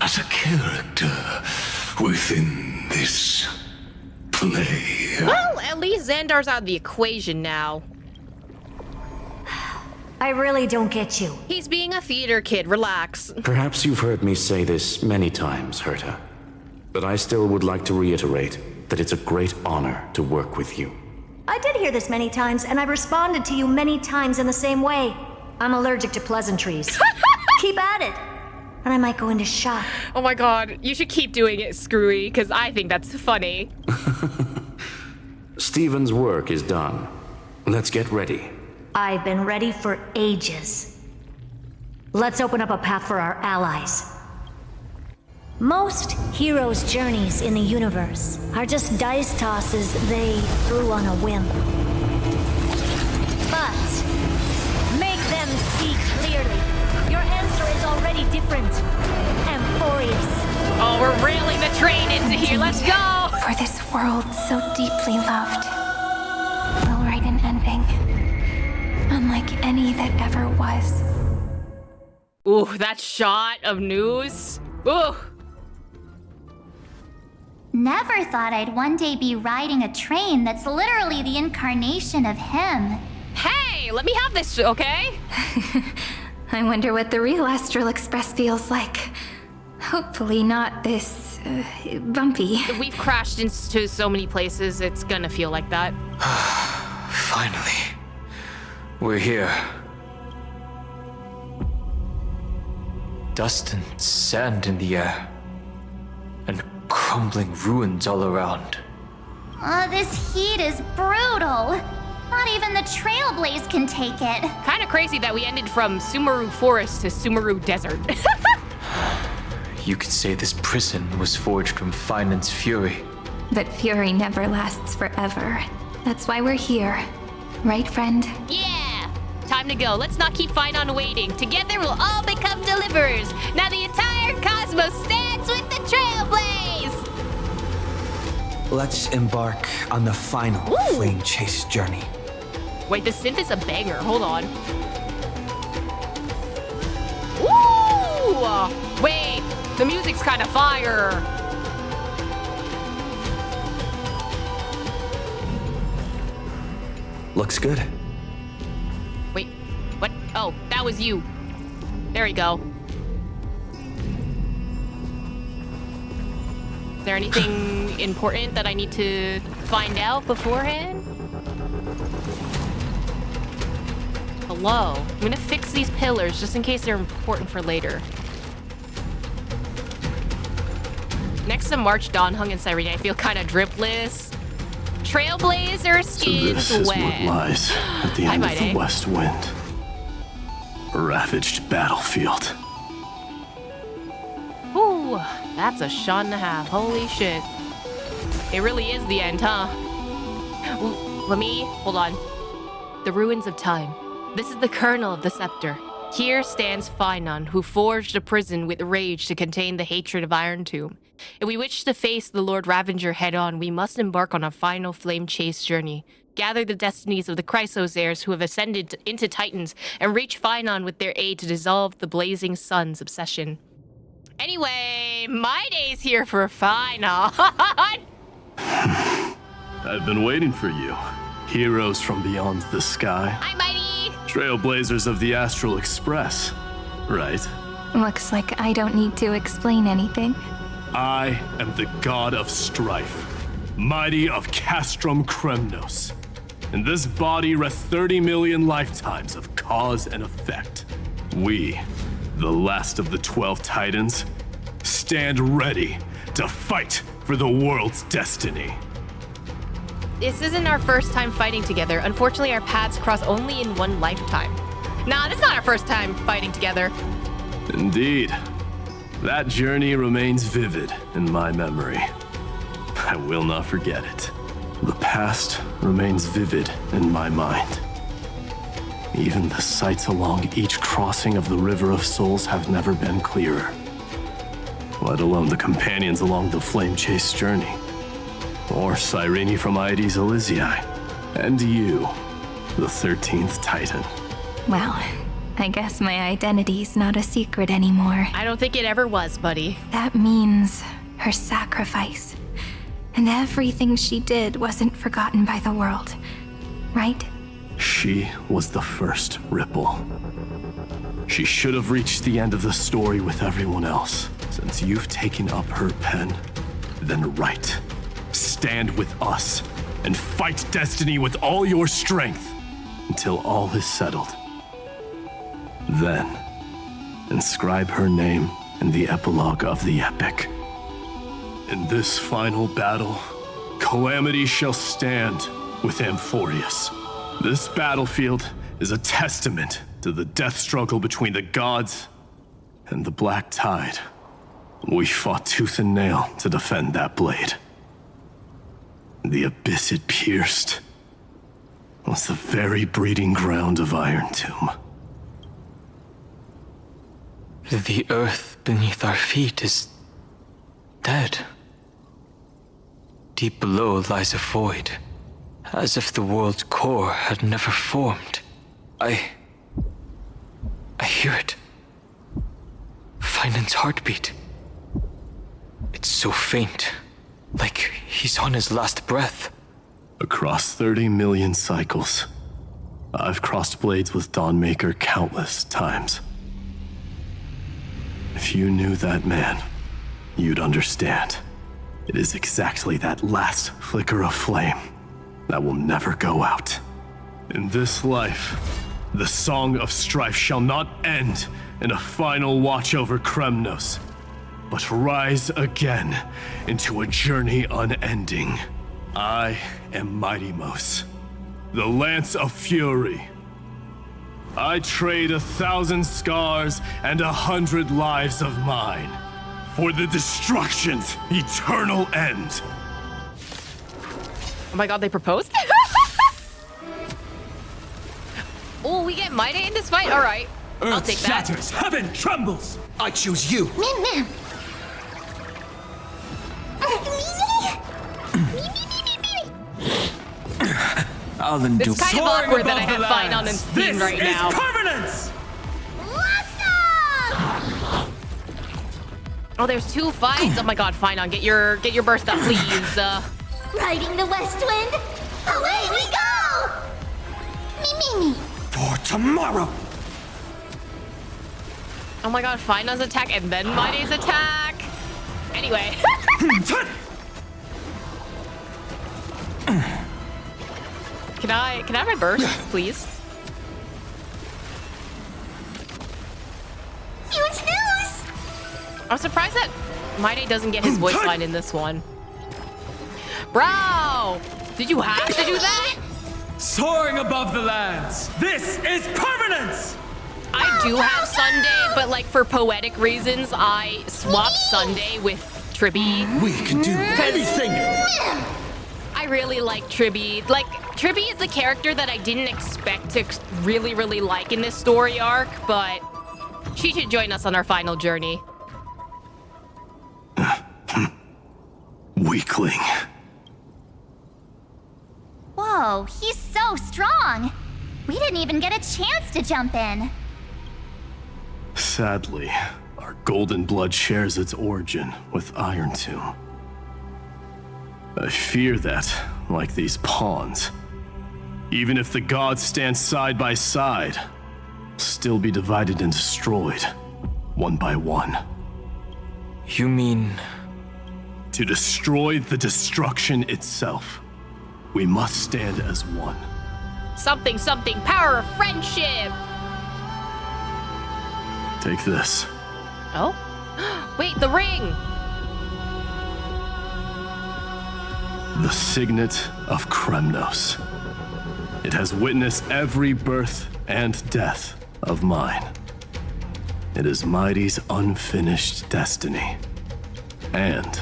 as a character within this play. Well, at least Xandar's out of the equation now. I really don't get you. He's being a theater kid, relax. Perhaps you've heard me say this many times, Herta, but I still would like to reiterate that it's a great honor to work with you. I did hear this many times, and I've responded to you many times in the same way. I'm allergic to pleasantries. Keep at it, and I might go into shock. Oh my god, you should keep doing it, Screwy, because I think that's funny. Steven's work is done. Let's get ready. I've been ready for ages. Let's open up a path for our allies. Most heroes' journeys in the universe are just dice tosses they threw on a whim. But make them see clearly. Your answer is already different. Amphoreus. Oh, we're railing the train into here. Let's go! For this world so deeply loved, we'll write an ending. Unlike any that ever was. Ooh, that shot of news. Ooh. Never thought I'd one day be riding a train that's literally the incarnation of him. Hey, let me have this, okay? I wonder what the real Astral Express feels like. Hopefully not this, bumpy. We've crashed into so many places, it's gonna feel like that. Finally. We're here. Dust and sand in the air. And crumbling ruins all around. This heat is brutal. Not even the Trailblaze can take it. Kinda crazy that we ended from Sumeru Forest to Sumeru Desert. You could say this prison was forged from Finance fury. But fury never lasts forever. That's why we're here. Right, friend? Yeah! Time to go. Let's not keep Finon waiting. Together we'll all become deliverers. Now the entire cosmos stands with the Trailblaze! Let's embark on the final flame chase journey. Wait, the synth is a banger. Hold on. Woo! Wait, the music's kind of fire. Looks good. Wait, what? Oh, that was you. There we go. Is there anything important that I need to find out beforehand? Hello. I'm gonna fix these pillars just in case they're important for later. Next to March, Dawn, Hung, and Cyrene, I feel kind of dripless. Trailblazer skins So this is wet. what lies at the end of the West Wind. A ravaged battlefield. Ooh, that's a shot and a half. Holy shit. It really is the end, huh? Ooh, hold on. The ruins of time. This is the kernel of the scepter. Here stands Finon, who forged a prison with rage to contain the hatred of Iron Tomb. If we wish to face the Lord Ravenger head-on, we must embark on a final flame chase journey. Gather the destinies of the Chrysos heirs who have ascended into Titans, and reach Finon with their aid to dissolve the blazing sun's obsession. Anyway, my day's here for Finon. I've been waiting for you. Heroes from beyond the sky. Hi, Mighty! Trailblazers of the Astral Express, right? Looks like I don't need to explain anything. I am the god of strife, mighty of Castrum Kremnos. In this body rests 30 million lifetimes of cause and effect. We, the last of the 12 Titans, stand ready to fight for the world's destiny. This isn't our first time fighting together. Unfortunately, our paths cross only in one lifetime. Nah, this is not our first time fighting together. Indeed. That journey remains vivid in my memory. I will not forget it. The past remains vivid in my mind. Even the sights along each crossing of the River of Souls have never been clearer. Let alone the companions along the flame chase journey. Or Cyrene from Aedes Elysiae. And you, the 13th Titan. Well, I guess my identity's not a secret anymore. I don't think it ever was, buddy. That means her sacrifice. And everything she did wasn't forgotten by the world, right? She was the first Ripple. She should have reached the end of the story with everyone else. Since you've taken up her pen, then write. Stand with us and fight destiny with all your strength until all is settled. Then, inscribe her name in the epilogue of the epic. In this final battle, Calamity shall stand with Amphoreus. This battlefield is a testament to the death struggle between the gods and the Black Tide. We fought tooth and nail to defend that blade. The abyss it pierced was the very breeding ground of Iron Tomb. The earth beneath our feet is dead. Deep below lies a void, as if the world's core had never formed. I hear it. Finan's heartbeat. It's so faint, like he's on his last breath. Across 30 million cycles, I've crossed blades with Dawnmaker countless times. If you knew that man, you'd understand. It is exactly that last flicker of flame that will never go out. In this life, the song of strife shall not end in a final watch over Kremnos, but rise again into a journey unending. I am Mighty-Mos, the Lance of Fury. I trade 1,000 scars and 100 lives of mine for the destruction's eternal end. Oh my god, they proposed? Oh, we get Mighty in this fight? Alright. I'll take that. Shatters, heaven trembles. I choose you. I'll endure. It's kind of awkward that I have Fine on Steam right now. This is permanence! Oh, there's 2 fights. Oh my god, Fine on. Get your burst up, please. Riding the west wind, away we go! Me. For tomorrow! Oh my god, Fina's attack and then Mighty's attack. Anyway. Can I have my burst, please? Huge news! I'm surprised that Mighty doesn't get his voice line in this one. Bro! Did you have to do that? Soaring above the lands, this is permanence! I do have Sunday, but like for poetic reasons, I swapped Sunday with Tribby. We can do anything! I really like Tribby. Like, Tribby is the character that I didn't expect to really like in this story arc, but she should join us on our final journey. Weakling. Whoa, he's so strong! We didn't even get a chance to jump in. Sadly, our golden blood shares its origin with Iron Tomb. I fear that, like these pawns, even if the gods stand side by side, will still be divided and destroyed, one by one. You mean... To destroy the destruction itself, we must stand as one. Something, power of friendship! Take this. Oh? Wait, the ring! The signet of Kremnos. It has witnessed every birth and death of mine. It is Mighty's unfinished destiny. And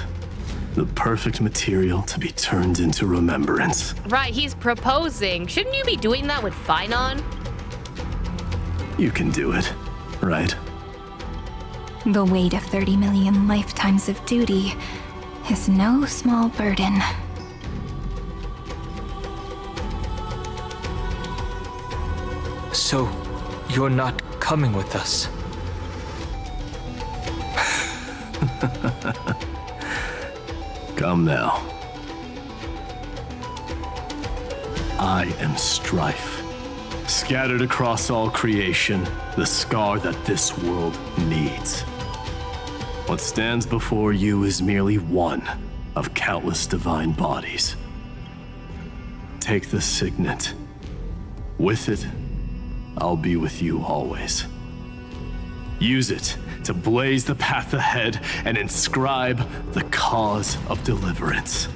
the perfect material to be turned into remembrance. Right, he's proposing. Shouldn't you be doing that with Finon? You can do it, right? The weight of 30 million lifetimes of duty is no small burden. So, you're not coming with us. Come now. I am strife. Scattered across all creation, the scar that this world needs. What stands before you is merely one of countless divine bodies. Take the signet. With it, I'll be with you always. Use it to blaze the path ahead and inscribe the cause of deliverance.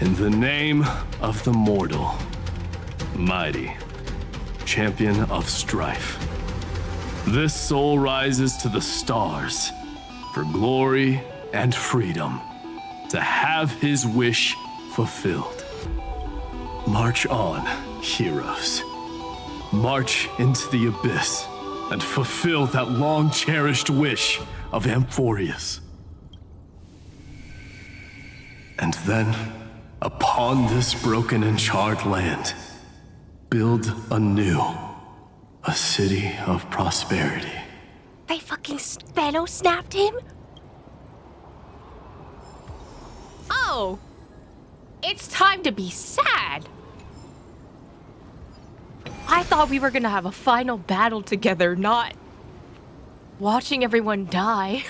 In the name of the mortal, mighty, champion of strife, this soul rises to the stars for glory and freedom, to have his wish fulfilled. March on, heroes. March into the abyss and fulfill that long-cherished wish of Amphoreus. And then, upon this broken and charred land, build anew a city of prosperity. They fucking Thanos snapped him? Oh! It's time to be sad! I thought we were gonna have a final battle together, not watching everyone die.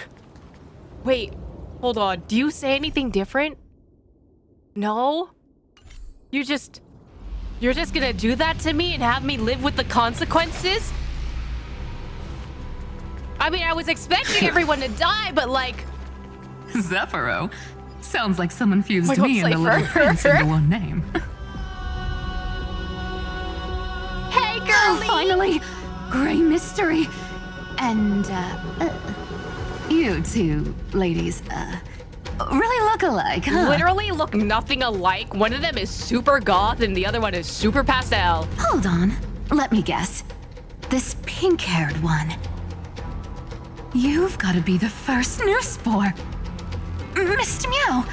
Wait, hold on. Do you say anything different? No? You're just gonna do that to me and have me live with the consequences? I mean, I was expecting everyone to die, but like... Zephyro. Sounds like someone fused My God, me and the Little Prince into one name. Hey, girlie! Finally! Gray mystery. And, you two ladies, really look alike, huh? Literally look nothing alike. One of them is super goth and the other one is super pastel. Hold on. Let me guess. This pink-haired one. You've got to be the first new spore. Mr. Meow.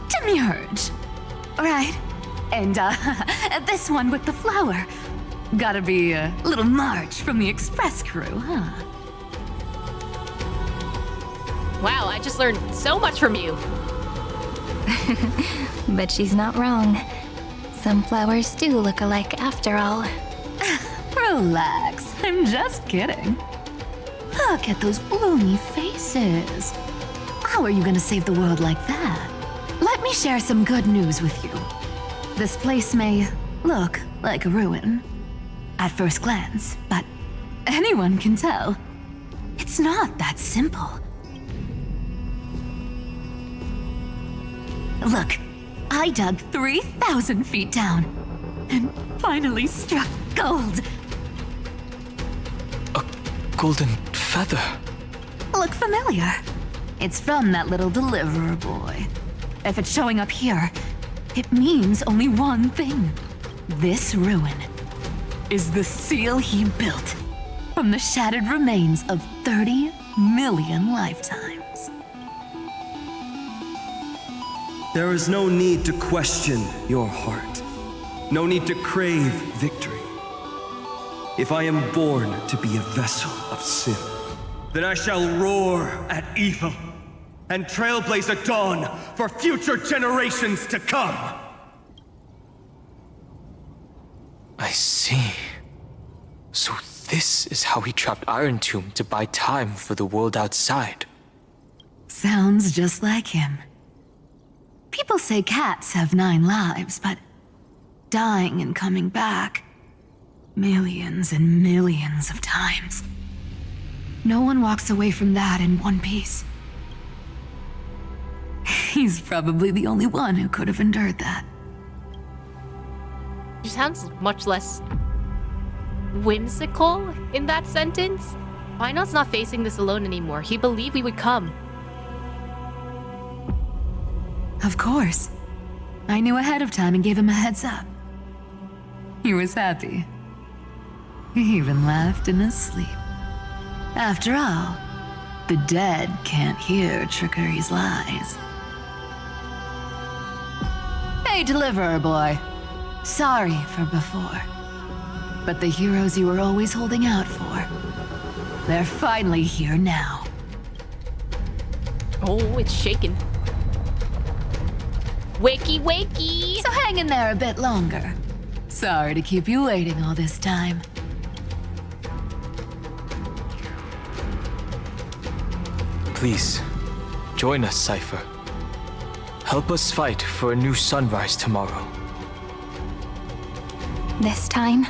Demiurge. Right. And, this one with the flower. Gotta be a little March from the Express crew, huh? Wow, I just learned so much from you. But she's not wrong. Some flowers do look alike after all. Relax, I'm just kidding. Look at those gloomy faces. How are you gonna save the world like that? Let me share some good news with you. This place may look like a ruin at first glance, but anyone can tell it's not that simple. Look, I dug 3,000 feet down and finally struck gold. A golden feather. Look familiar? It's from that little deliverer boy. If it's showing up here, it means only one thing. This ruin is the seal he built from the shattered remains of 30 million lifetimes. There is no need to question your heart. No need to crave victory. If I am born to be a vessel of sin, then I shall roar at evil and trailblaze a dawn for future generations to come. I see. So this is how he trapped Iron Tomb to buy time for the world outside. Sounds just like him. People say cats have 9 lives, but dying and coming back millions and millions of times. No one walks away from that in one piece. He's probably the only one who could have endured that. She sounds much less whimsical in that sentence. Final's not facing this alone anymore. He believed we would come. Of course. I knew ahead of time and gave him a heads up. He was happy. He even laughed in his sleep. After all, the dead can't hear Trickery's lies. Great deliverer, boy. Sorry for before. But the heroes you were always holding out for, they're finally here now. Oh, it's shaking. Wakey, wakey! So hang in there a bit longer. Sorry to keep you waiting all this time. Please, join us, Cypher. Help us fight for a new sunrise tomorrow. This time,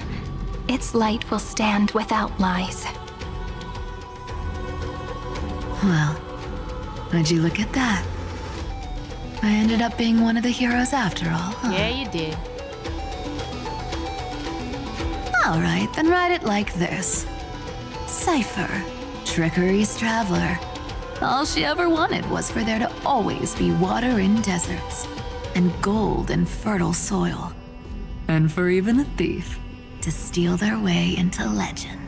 its light will stand without lies. Well, would you look at that? I ended up being one of the heroes after all, huh? Yeah, you did. All right, then write it like this. Cypher, Trickery's traveler. All she ever wanted was for there to always be water in deserts, and gold in fertile soil. And for even a thief to steal their way into legend.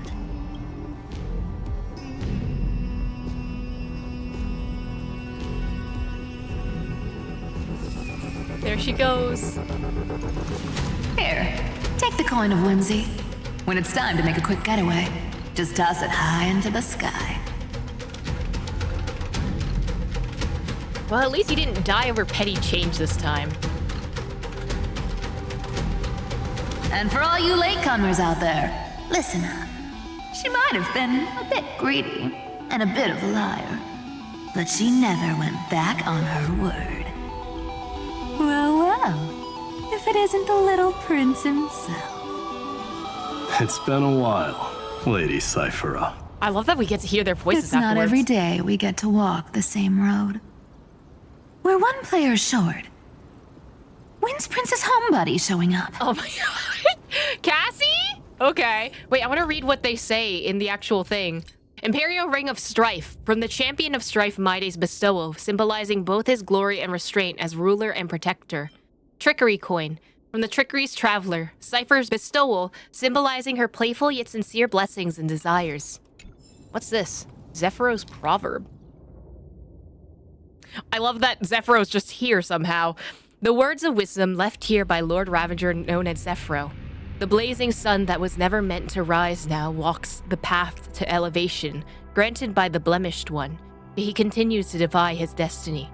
There she goes. Here, take the coin of whimsy. When it's time to make a quick getaway, just toss it high into the sky. Well, at least you didn't die over petty change this time. And for all you latecomers out there, listen up. She might have been a bit greedy and a bit of a liar, but she never went back on her word. Well, well, if it isn't the little prince himself. It's been a while, Lady Zephyro. I love that we get to hear their voices It's afterwards. not every day we get to walk the same road. We're one player short. When's Princess Homebuddy showing up? Oh my god. Cassie? Okay. Wait, I want to read what they say in the actual thing. Imperial Ring of Strife, from the Champion of Strife Maide's bestowal, symbolizing both his glory and restraint as ruler and protector. Trickery Coin, from the Trickery's Traveler, Cypher's bestowal, symbolizing her playful yet sincere blessings and desires. What's this? Zephyro's Proverb. I love that Zephyro's just here somehow. The words of wisdom left here by Lord Ravager known as Zephyro. The blazing sun that was never meant to rise now walks the path to elevation, granted by the blemished one. But he continues to defy his destiny.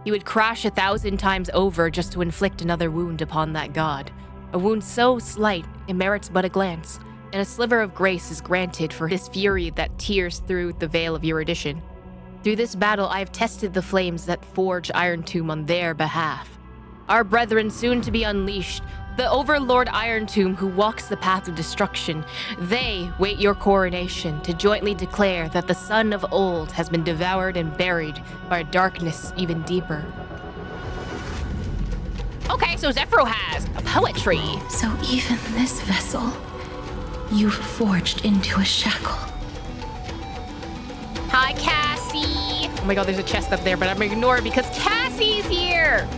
He would crash 1,000 times over just to inflict another wound upon that god. A wound so slight it merits but a glance, and a sliver of grace is granted for his fury that tears through the veil of erudition. Through this battle I have tested the flames that forge Iron Tomb on their behalf. Our brethren soon to be unleashed, the Overlord Iron Tomb who walks the path of destruction, they wait your coronation to jointly declare that the sun of old has been devoured and buried by a darkness even deeper. Okay, so Zephyro has a poetry. So even this vessel, you've forged into a shackle. Hi, Cassie. Oh my god, there's a chest up there, but I'm gonna ignore it because Cassie's here.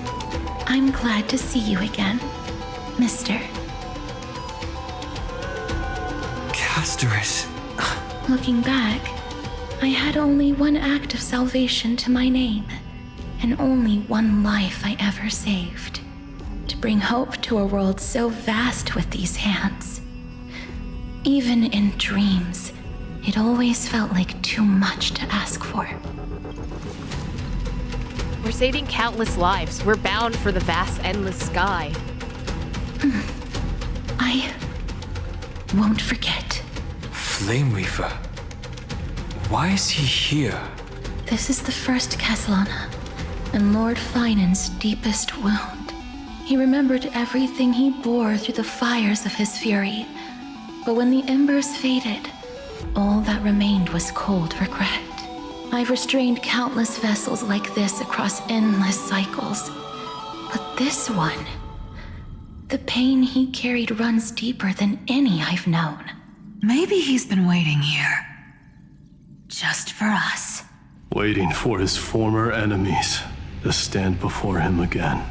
I'm glad to see you again, Mister. Casterus. Looking back, I had only one act of salvation to my name, and only one life I ever saved. To bring hope to a world so vast with these hands. Even in dreams, it always felt like too much to ask for. We're saving countless lives. We're bound for the vast, endless sky. I won't forget. Flame Reaper. Why is he here? This is the first Castellana, and Lord Finan's deepest wound. He remembered everything he bore through the fires of his fury. But when the embers faded, all that remained was cold regret. I've restrained countless vessels like this across endless cycles. But this one, the pain he carried runs deeper than any I've known. Maybe he's been waiting here. Just for us. Waiting for his former enemies to stand before him again.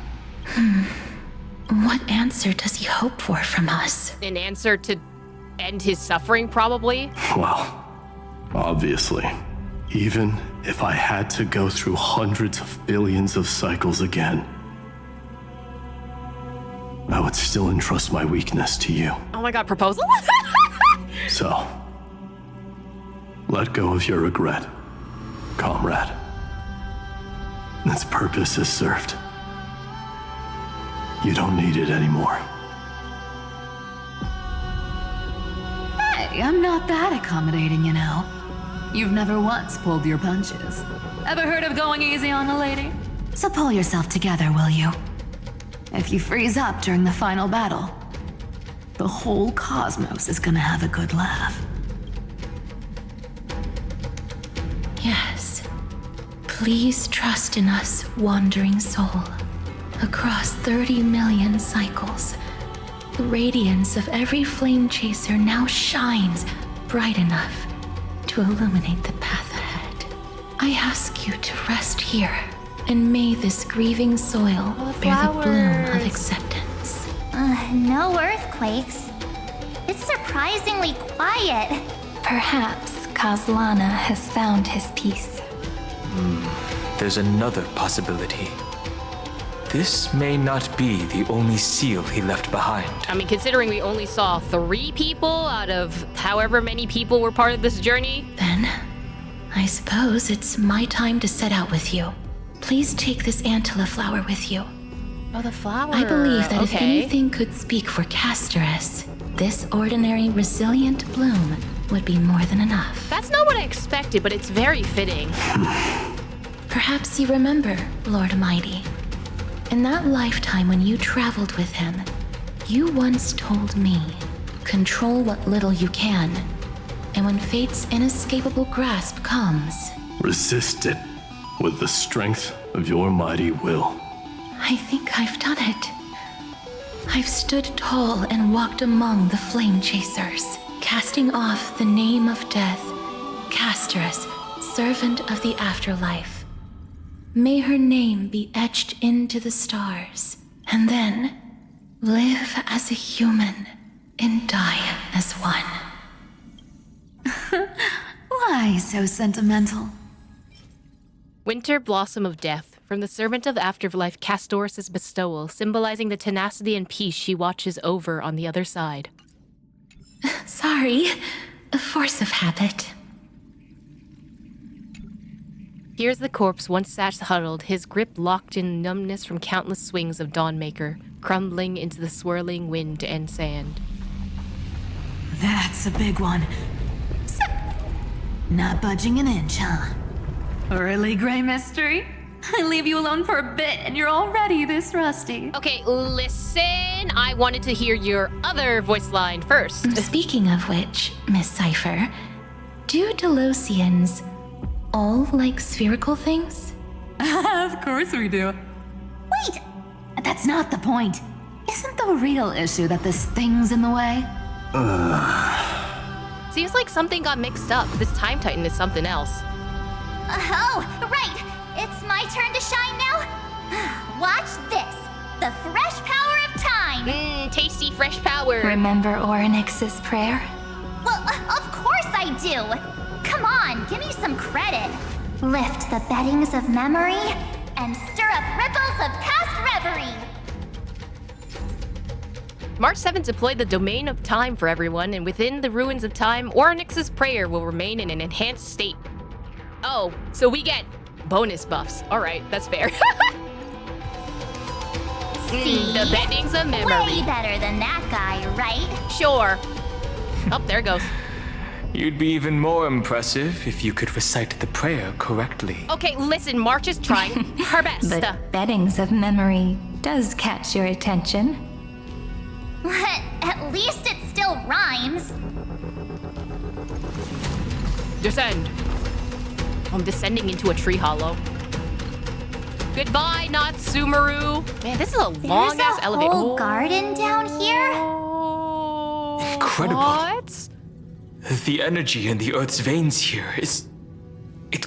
What answer does he hope for from us? An answer to end his suffering, probably? Well, obviously. Even if I had to go through hundreds of billions of cycles again, I would still entrust my weakness to you. Oh my god, proposal? So, let go of your regret, comrade. Its purpose is served. You don't need it anymore. Hey, I'm not that accommodating, you know. You've never once pulled your punches. Ever heard of going easy on a lady? So pull yourself together, will you? If you freeze up during the final battle, the whole cosmos is gonna have a good laugh. Yes. Please trust in us, wandering soul. Across 30 million cycles, the radiance of every flame chaser now shines bright enough to illuminate the path ahead. I ask you to rest here, and may this grieving soil bear the bloom of acceptance. No earthquakes. It's surprisingly quiet. Perhaps Kazlana has found his peace. There's another possibility. This may not be the only seal he left behind. I mean, considering we only saw 3 people out of however many people were part of this journey. Then, I suppose it's my time to set out with you. Please take this Antilla flower with you. Oh, the flower. I believe that if anything could speak for Casterus, this ordinary, resilient bloom would be more than enough. That's not what I expected, but it's very fitting. Perhaps you remember, Lord Mighty. In that lifetime when you traveled with him, you once told me, control what little you can, and when fate's inescapable grasp comes, resist it with the strength of your mighty will. I think I've done it. I've stood tall and walked among the flame chasers, casting off the name of death, Casterus, servant of the afterlife. May her name be etched into the stars, and then live as a human and die as one. Why so sentimental? Winter Blossom of Death, from the servant of afterlife Castoris' bestowal, symbolizing the tenacity and peace she watches over on the other side. Sorry, a force of habit. Here's the corpse once sat huddled, his grip locked in numbness from countless swings of Dawnmaker, crumbling into the swirling wind and sand. That's a big one. Not budging an inch, huh? Really, Gray Mystery? I leave you alone for a bit and you're already this rusty. Okay, listen, I wanted to hear your other voice line first. Speaking of which, Miss Cypher, do Delosians all like spherical things? Of course we do. Wait! That's not the point. Isn't the real issue that this thing's in the way? Seems like something got mixed up. This Time Titan is something else. Oh, right! It's my turn to shine now? Watch this! The fresh power of time! Tasty fresh power! Remember Orynyx's prayer? Well, of course I do! Come on, give me some credit. Lift the beddings of memory and stir up ripples of past reverie. March 7th deployed the Domain of Time for everyone, and within the ruins of time, Orynyx's prayer will remain in an enhanced state. Oh, so we get bonus buffs. Alright, that's fair. See? The beddings of memory. Way better than that guy, right? Sure. Oh, there it goes. You'd be even more impressive if you could recite the prayer correctly. Okay, listen, March is trying her best. But beddings of memory does catch your attention. At least it still rhymes. Descend. I'm descending into a tree hollow. Goodbye, Natsumaru. Man, this is a long-ass elevator. There's a whole garden down here? Incredible. What? The energy in the Earth's veins here it's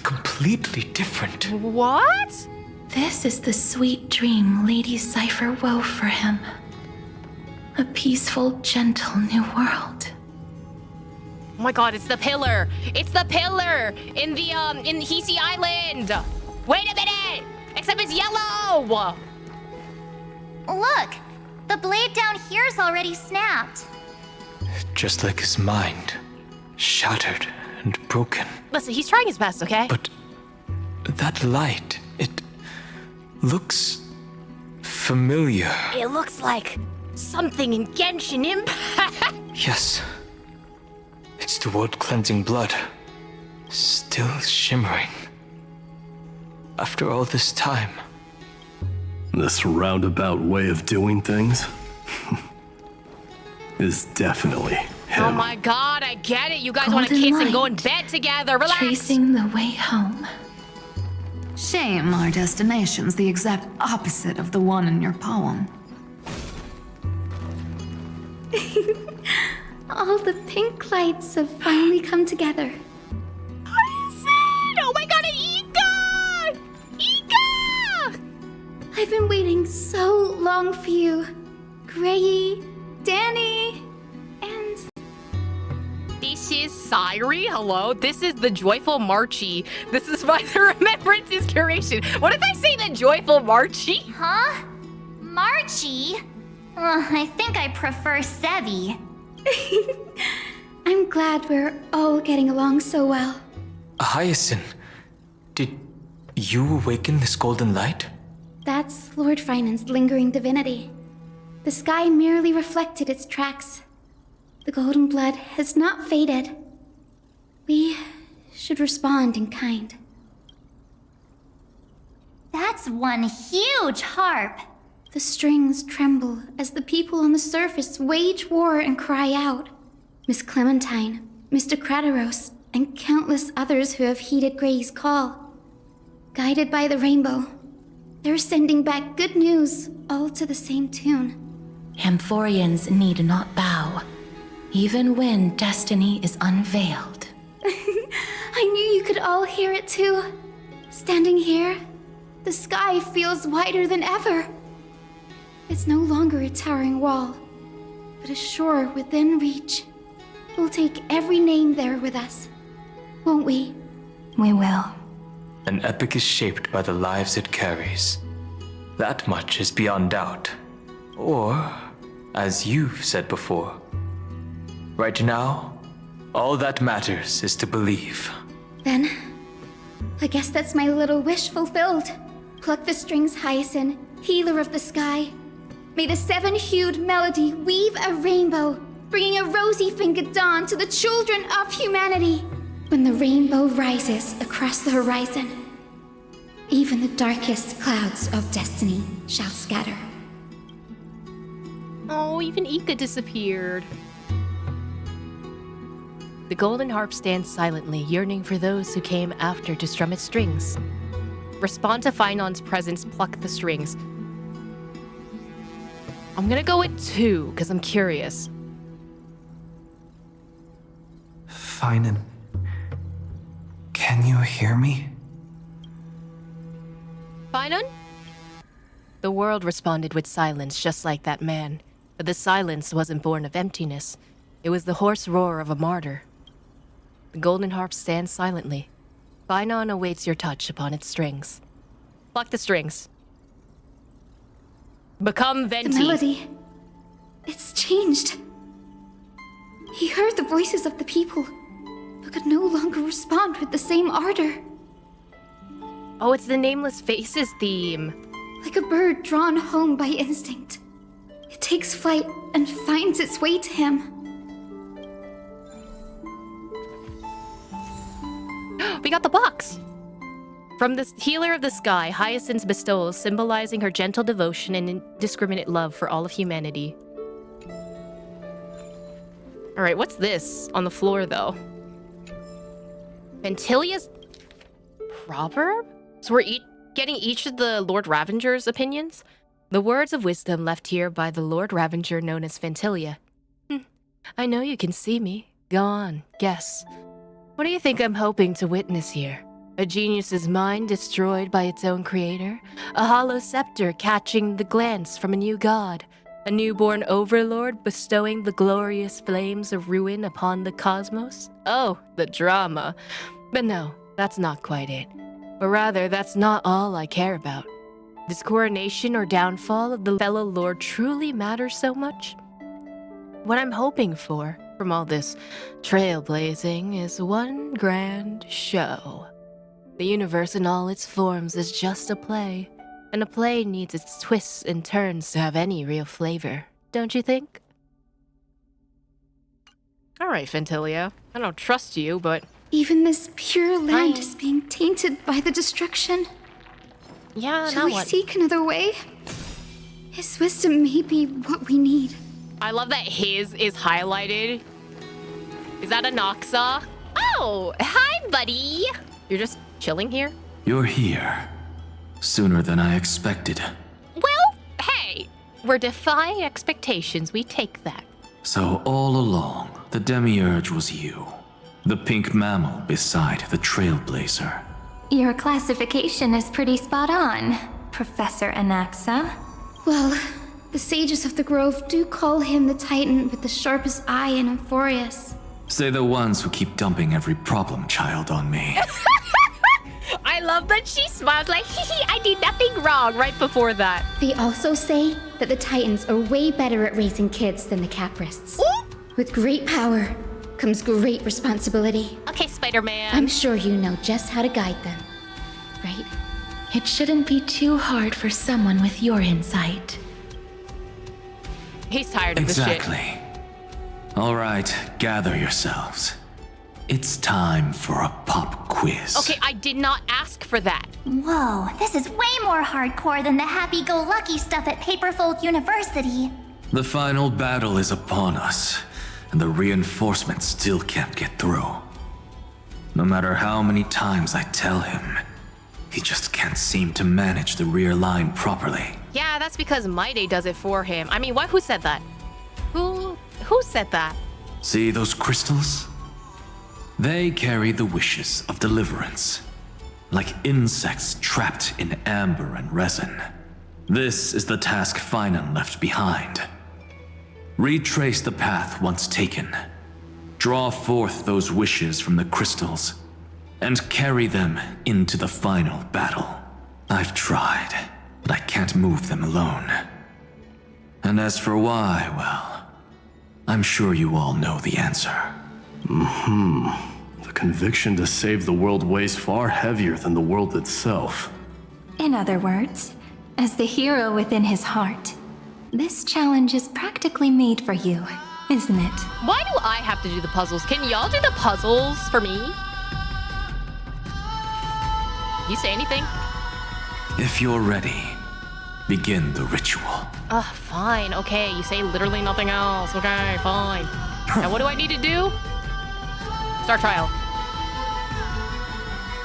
completely different. What? This is the sweet dream Lady Cypher wove for him. A peaceful, gentle new world. Oh my god, it's the pillar! It's the pillar! In Hisi Island! Wait a minute! Except it's yellow! Look! The blade down here's already snapped. Just like his mind. Shattered and broken. Listen, he's trying his best, okay? But that light, it looks familiar. It looks like something in Genshin Impact. Yes. It's the world-cleansing blood. Still shimmering. After all this time. This roundabout way of doing things is definitely him. Oh my god, I get it. You guys want to Golden kiss and go light. in bed together. Relax. Tracing the way home. Shame our destination's the exact opposite of the one in your poem. All the pink lights have finally come together. Oh my god, Ika! Ika! I've been waiting so long for you. Grayi, Danny, and... This is Sairi. Hello. This is the Joyful Marchie. This is by the Remembrance's curation. What if I say the Joyful Marchie? Huh? Marchie? I think I prefer Sevi. I'm glad we're all getting along so well. Hyacinth, did you awaken this golden light? That's Lord Finan's lingering divinity. The sky merely reflected its tracks. The golden blood has not faded. We should respond in kind. That's one huge harp. The strings tremble as the people on the surface wage war and cry out. Miss Clementine, Mr. Krateros, and countless others who have heeded Gray's call. Guided by the rainbow, they're sending back good news, all to the same tune. Amphoreans need not bow, even when destiny is unveiled. I knew you could all hear it too. Standing here, the sky feels wider than ever. It's no longer a towering wall, but a shore within reach. We'll take every name there with us, won't we? We will. An epic is shaped by the lives it carries. That much is beyond doubt. Or, as you've said before, right now, all that matters is to believe. Then, I guess that's my little wish fulfilled. Pluck the strings, Hyacinth, healer of the sky. May the seven-hued melody weave a rainbow, bringing a rosy-fingered dawn to the children of humanity. When the rainbow rises across the horizon, even the darkest clouds of destiny shall scatter. Oh, even Ika disappeared. The golden harp stands silently, yearning for those who came after to strum its strings. Respond to Finon's presence, pluck the strings. I'm gonna go with 2, because I'm curious. Finan, can you hear me? Finon? The world responded with silence, just like that man. But the silence wasn't born of emptiness. It was the hoarse roar of a martyr. The golden harp stands silently. Finon awaits your touch upon its strings. Pluck the strings. Become Venti. The melody, it's changed. He heard the voices of the people, but could no longer respond with the same ardor. Oh, it's the Nameless Faces theme. Like a bird drawn home by instinct. It takes flight and finds its way to him. We got the box! From the healer of the sky, Hyacinth's bestowals symbolizing her gentle devotion and indiscriminate love for all of humanity. Alright, what's this on the floor, though? Phantylia's Proverb? So we're getting each of the Lord Ravenger's opinions? The words of wisdom left here by the Lord Ravenger known as Phantylia. I know you can see me. Go on, guess. What do you think I'm hoping to witness here? A genius's mind destroyed by its own creator? A hollow scepter catching the glance from a new god? A newborn overlord bestowing the glorious flames of ruin upon the cosmos? Oh, the drama. But no, that's not quite it. Or rather, that's not all I care about. Does coronation or downfall of the fellow lord truly matter so much? What I'm hoping for from all this trailblazing is one grand show. The universe in all its forms is just a play, and a play needs its twists and turns to have any real flavor, don't you think? Alright, Phantylia. I don't trust you, but... Even this pure land is being tainted by the destruction. Yeah, Shall now we what? seek another way? His wisdom may be what we need. I love that his is highlighted. Is that a Noxa? Oh, hi, buddy! You're just chilling here? You're here. Sooner than I expected. Well, hey! We're defying expectations, we take that. So all along, the Demiurge was you. The pink mammal beside the Trailblazer. Your classification is pretty spot on, Professor Anaxa. Well, the sages of the grove do call him the Titan with the sharpest eye in Amphoreus. Say the ones who keep dumping every problem child on me. I love that she smiles like, hee, I did nothing wrong right before that. They also say that the Titans are way better at raising kids than the Caprists. With great power comes great responsibility. Okay, Spider-Man. I'm sure you know just how to guide them, right? It shouldn't be too hard for someone with your insight. He's tired of this shit. Exactly. All right, gather yourselves. It's time for a pop quiz. Okay, I did not ask for that. Whoa, this is way more hardcore than the happy-go-lucky stuff at Paperfold University. The final battle is upon us, and the reinforcements still can't get through. No matter how many times I tell him, he just can't seem to manage the rear line properly. Yeah, that's because Maide does it for him. I mean, what? Who said that? Who said that? See those crystals? They carry the wishes of deliverance, like insects trapped in amber and resin. This is the task Finan left behind. Retrace the path once taken. Draw forth those wishes from the crystals, and carry them into the final battle. I've tried, but I can't move them alone. And as for why, well, I'm sure you all know the answer. The conviction to save the world weighs far heavier than the world itself. In other words, as the hero within his heart, this challenge is practically made for you, isn't it? Why do I have to do the puzzles? Can y'all do the puzzles for me? You say anything? If you're ready, begin the ritual. Fine. Okay, you say literally nothing else. Okay, fine. Now what do I need to do? Start trial.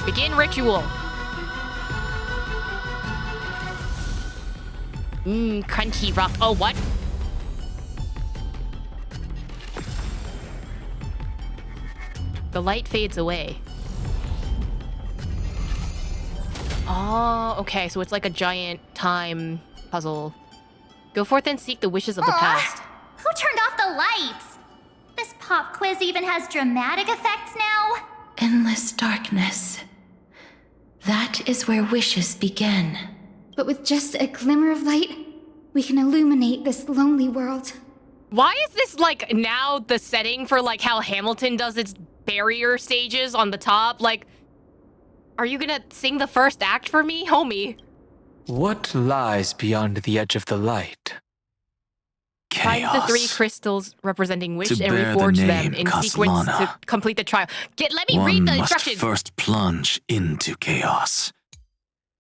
Begin ritual. Crunchy rock. Oh, what? The light fades away. Oh, okay, so it's like a giant time puzzle. Go forth and seek the wishes of the past. Who turned off the lights? This pop quiz even has dramatic effects now? Endless darkness. That is where wishes begin. But with just a glimmer of light, we can illuminate this lonely world. Why is this like now the setting for like how Hamilton does its barrier stages on the top? Like, are you gonna sing the first act for me, homie? What lies beyond the edge of the light? Find the 3 crystals representing wish To and bear the reforge them name in sequence Caslana. to complete the trial. Let me One read the must instructions. first plunge into chaos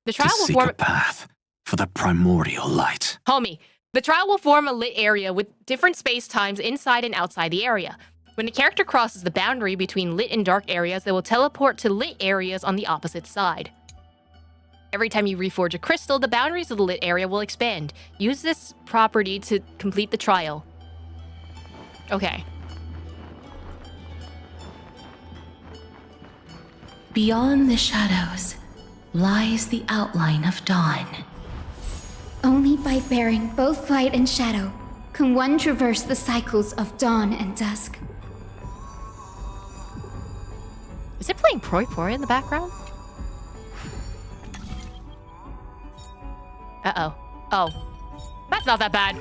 The trial to will seek form a path for the primordial light. Homie, the trial will form a lit area with different space times inside and outside the area. When a character crosses the boundary between lit and dark areas, they will teleport to lit areas on the opposite side. Every time you reforge a crystal, the boundaries of the lit area will expand. Use this property to complete the trial. Okay. Beyond the shadows lies the outline of dawn. Only by bearing both light and shadow can one traverse the cycles of dawn and dusk. Is it playing Proi Proi in the background? Uh-oh. Oh. That's not that bad.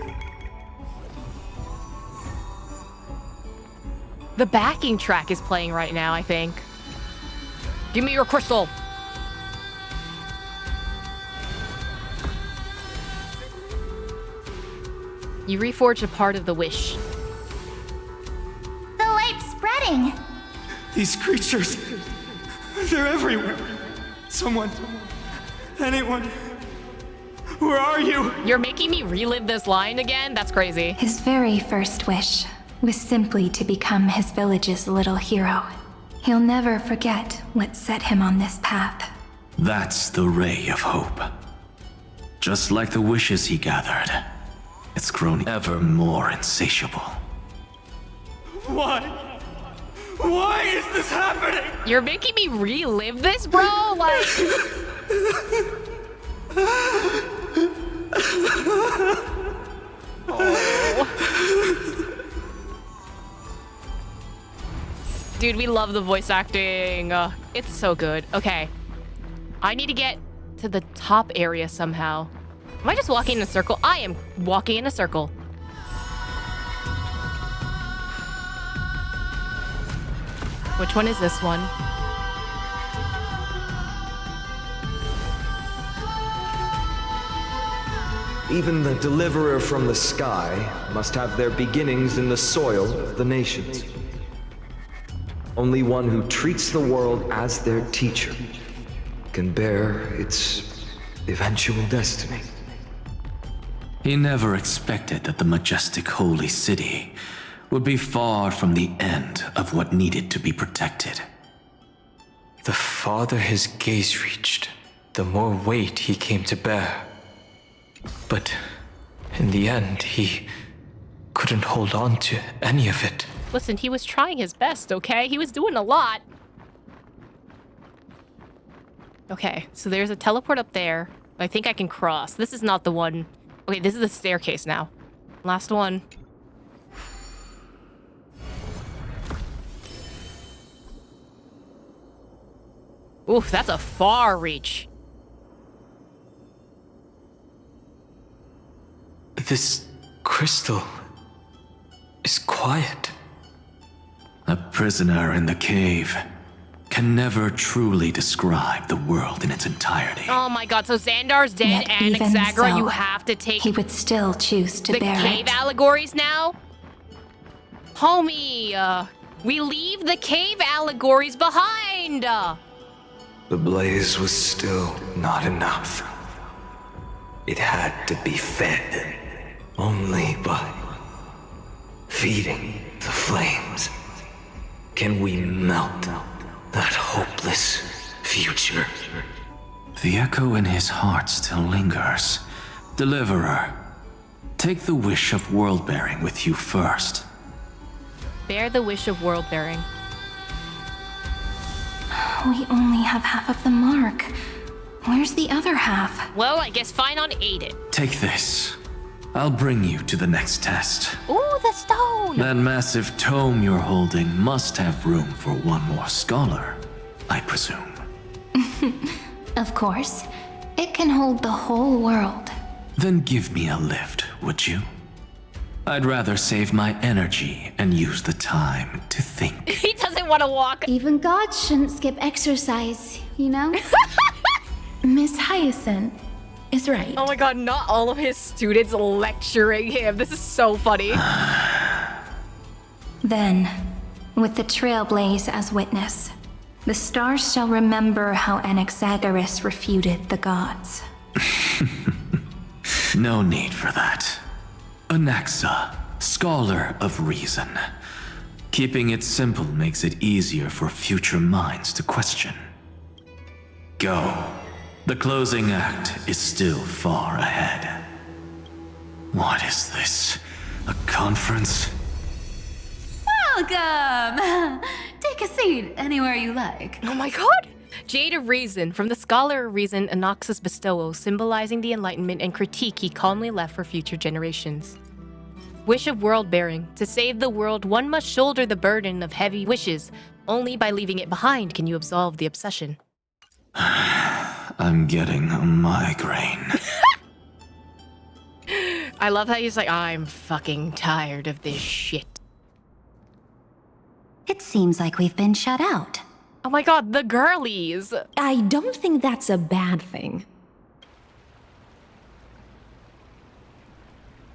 The backing track is playing right now, I think. Give me your crystal. You reforged a part of the wish. The light's spreading. These creatures, they're everywhere. Someone, anyone, where are you? You're making me relive this line again? That's crazy. His very first wish was simply to become his village's little hero. He'll never forget what set him on this path. That's the ray of hope. Just like the wishes he gathered, it's grown ever more insatiable. Why? Why is this happening? You're making me relive this, bro? Like... Oh. Dude, we love the voice acting. It's so good. Okay. I need to get to the top area somehow. Am I just walking in a circle? I am walking in a circle. Which one is this one? Even the deliverer from the sky must have their beginnings in the soil of the nations. Only one who treats the world as their teacher can bear its eventual destiny. He never expected that the majestic holy city would be far from the end of what needed to be protected. The farther his gaze reached, the more weight he came to bear. But in the end, he couldn't hold on to any of it. Listen, he was trying his best, okay? He was doing a lot. Okay, so there's a teleport up there. I think I can cross. This is not the one. Okay, this is the staircase now. Last one. Oof, that's a far reach. This crystal is quiet. A prisoner in the cave can never truly describe the world in its entirety. Oh my god, so Xandar's dead Yet and even Exagra, so, you have to take he would still choose to the bear cave it. allegories now? Homie, we leave the cave allegories behind! The blaze was still not enough. It had to be fed. Only by feeding the flames can we melt that hopeless future. The echo in his heart still lingers. Deliverer, take the wish of world-bearing with you first. Bear the wish of world-bearing. We only have half of the mark. Where's the other half? Well, I guess fine on Aiden. Take this. I'll bring you to the next test. Ooh, the stone! That massive tome you're holding must have room for one more scholar, I presume. Of course. It can hold the whole world. Then give me a lift, would you? I'd rather save my energy and use the time to think. He doesn't want to walk. Even gods shouldn't skip exercise, you know? Miss Hyacinth is right. Oh my god, not all of his students lecturing him. This is so funny. Then, with the Trailblaze as witness, the stars shall remember how Anaxagoras refuted the gods. No need for that. Anaxa, scholar of reason. Keeping it simple makes it easier for future minds to question. Go. The closing act is still far ahead. What is this? A conference? Welcome! Take a seat anywhere you like. Oh my god! Jade of Reason, from the Scholar of Reason, Anaxa's bestowal, symbolizing the enlightenment and critique he calmly left for future generations. Wish of world-bearing. To save the world, one must shoulder the burden of heavy wishes. Only by leaving it behind can you absolve the obsession. I'm getting a migraine. I love how he's like, I'm fucking tired of this shit. It seems like we've been shut out. Oh my god, the girlies! I don't think that's a bad thing.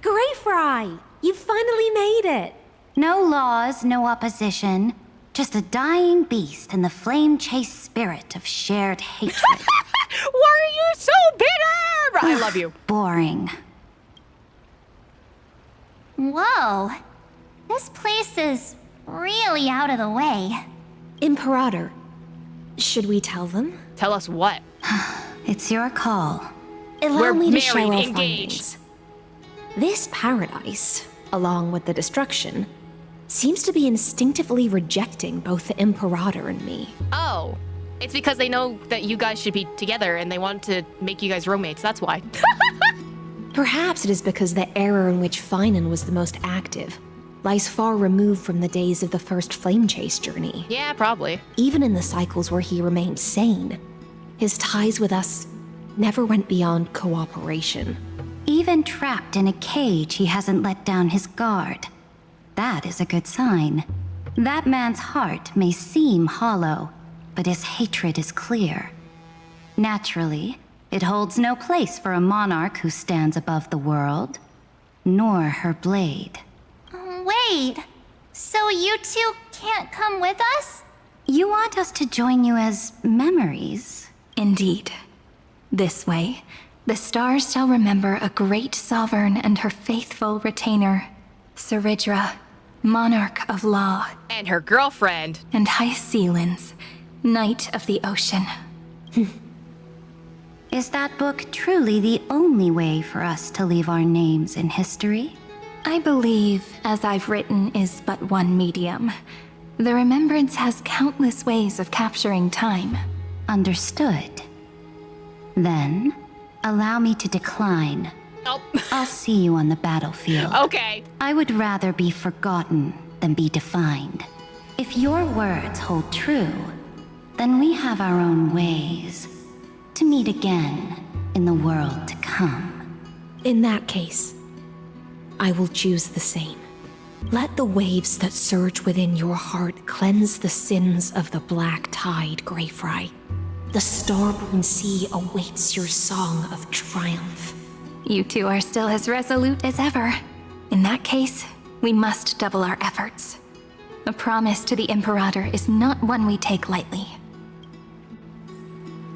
Greyfry! You finally made it! No laws, no opposition. Just a dying beast and the flame-chased spirit of shared hatred. Why are you so bitter? I love you. Boring. Whoa. This place is really out of the way. Imperator, should we tell them? Tell us what? It's your call. Allow me to share our engaged. findings. This paradise, along with the destruction, seems to be instinctively rejecting both the Imperator and me. Oh, it's because they know that you guys should be together and they want to make you guys roommates, that's why. Perhaps it is because the era in which Finan was the most active lies far removed from the days of the first flame chase journey. Yeah, probably. Even in the cycles where he remained sane, his ties with us never went beyond cooperation. Even trapped in a cage, he hasn't let down his guard. That is a good sign. That man's heart may seem hollow, but his hatred is clear. Naturally, it holds no place for a monarch who stands above the world, nor her blade. Wait, so you two can't come with us? You want us to join you as memories? Indeed. This way, the stars shall remember a great sovereign and her faithful retainer, Seridra, monarch of law. And her girlfriend. And Hyacelins, knight of the ocean. Is that book truly the only way for us to leave our names in history? I believe, as I've written, is but one medium. The remembrance has countless ways of capturing time. Understood. Then, allow me to decline. Nope. I'll see you on the battlefield. Okay. I would rather be forgotten than be defined. If your words hold true, then we have our own ways to meet again in the world to come. In that case, I will choose the same. Let the waves that surge within your heart cleanse the sins of the black tide, Greyfry. The starborn sea awaits your song of triumph. You two are still as resolute as ever. In that case, we must double our efforts. A promise to the Imperator is not one we take lightly.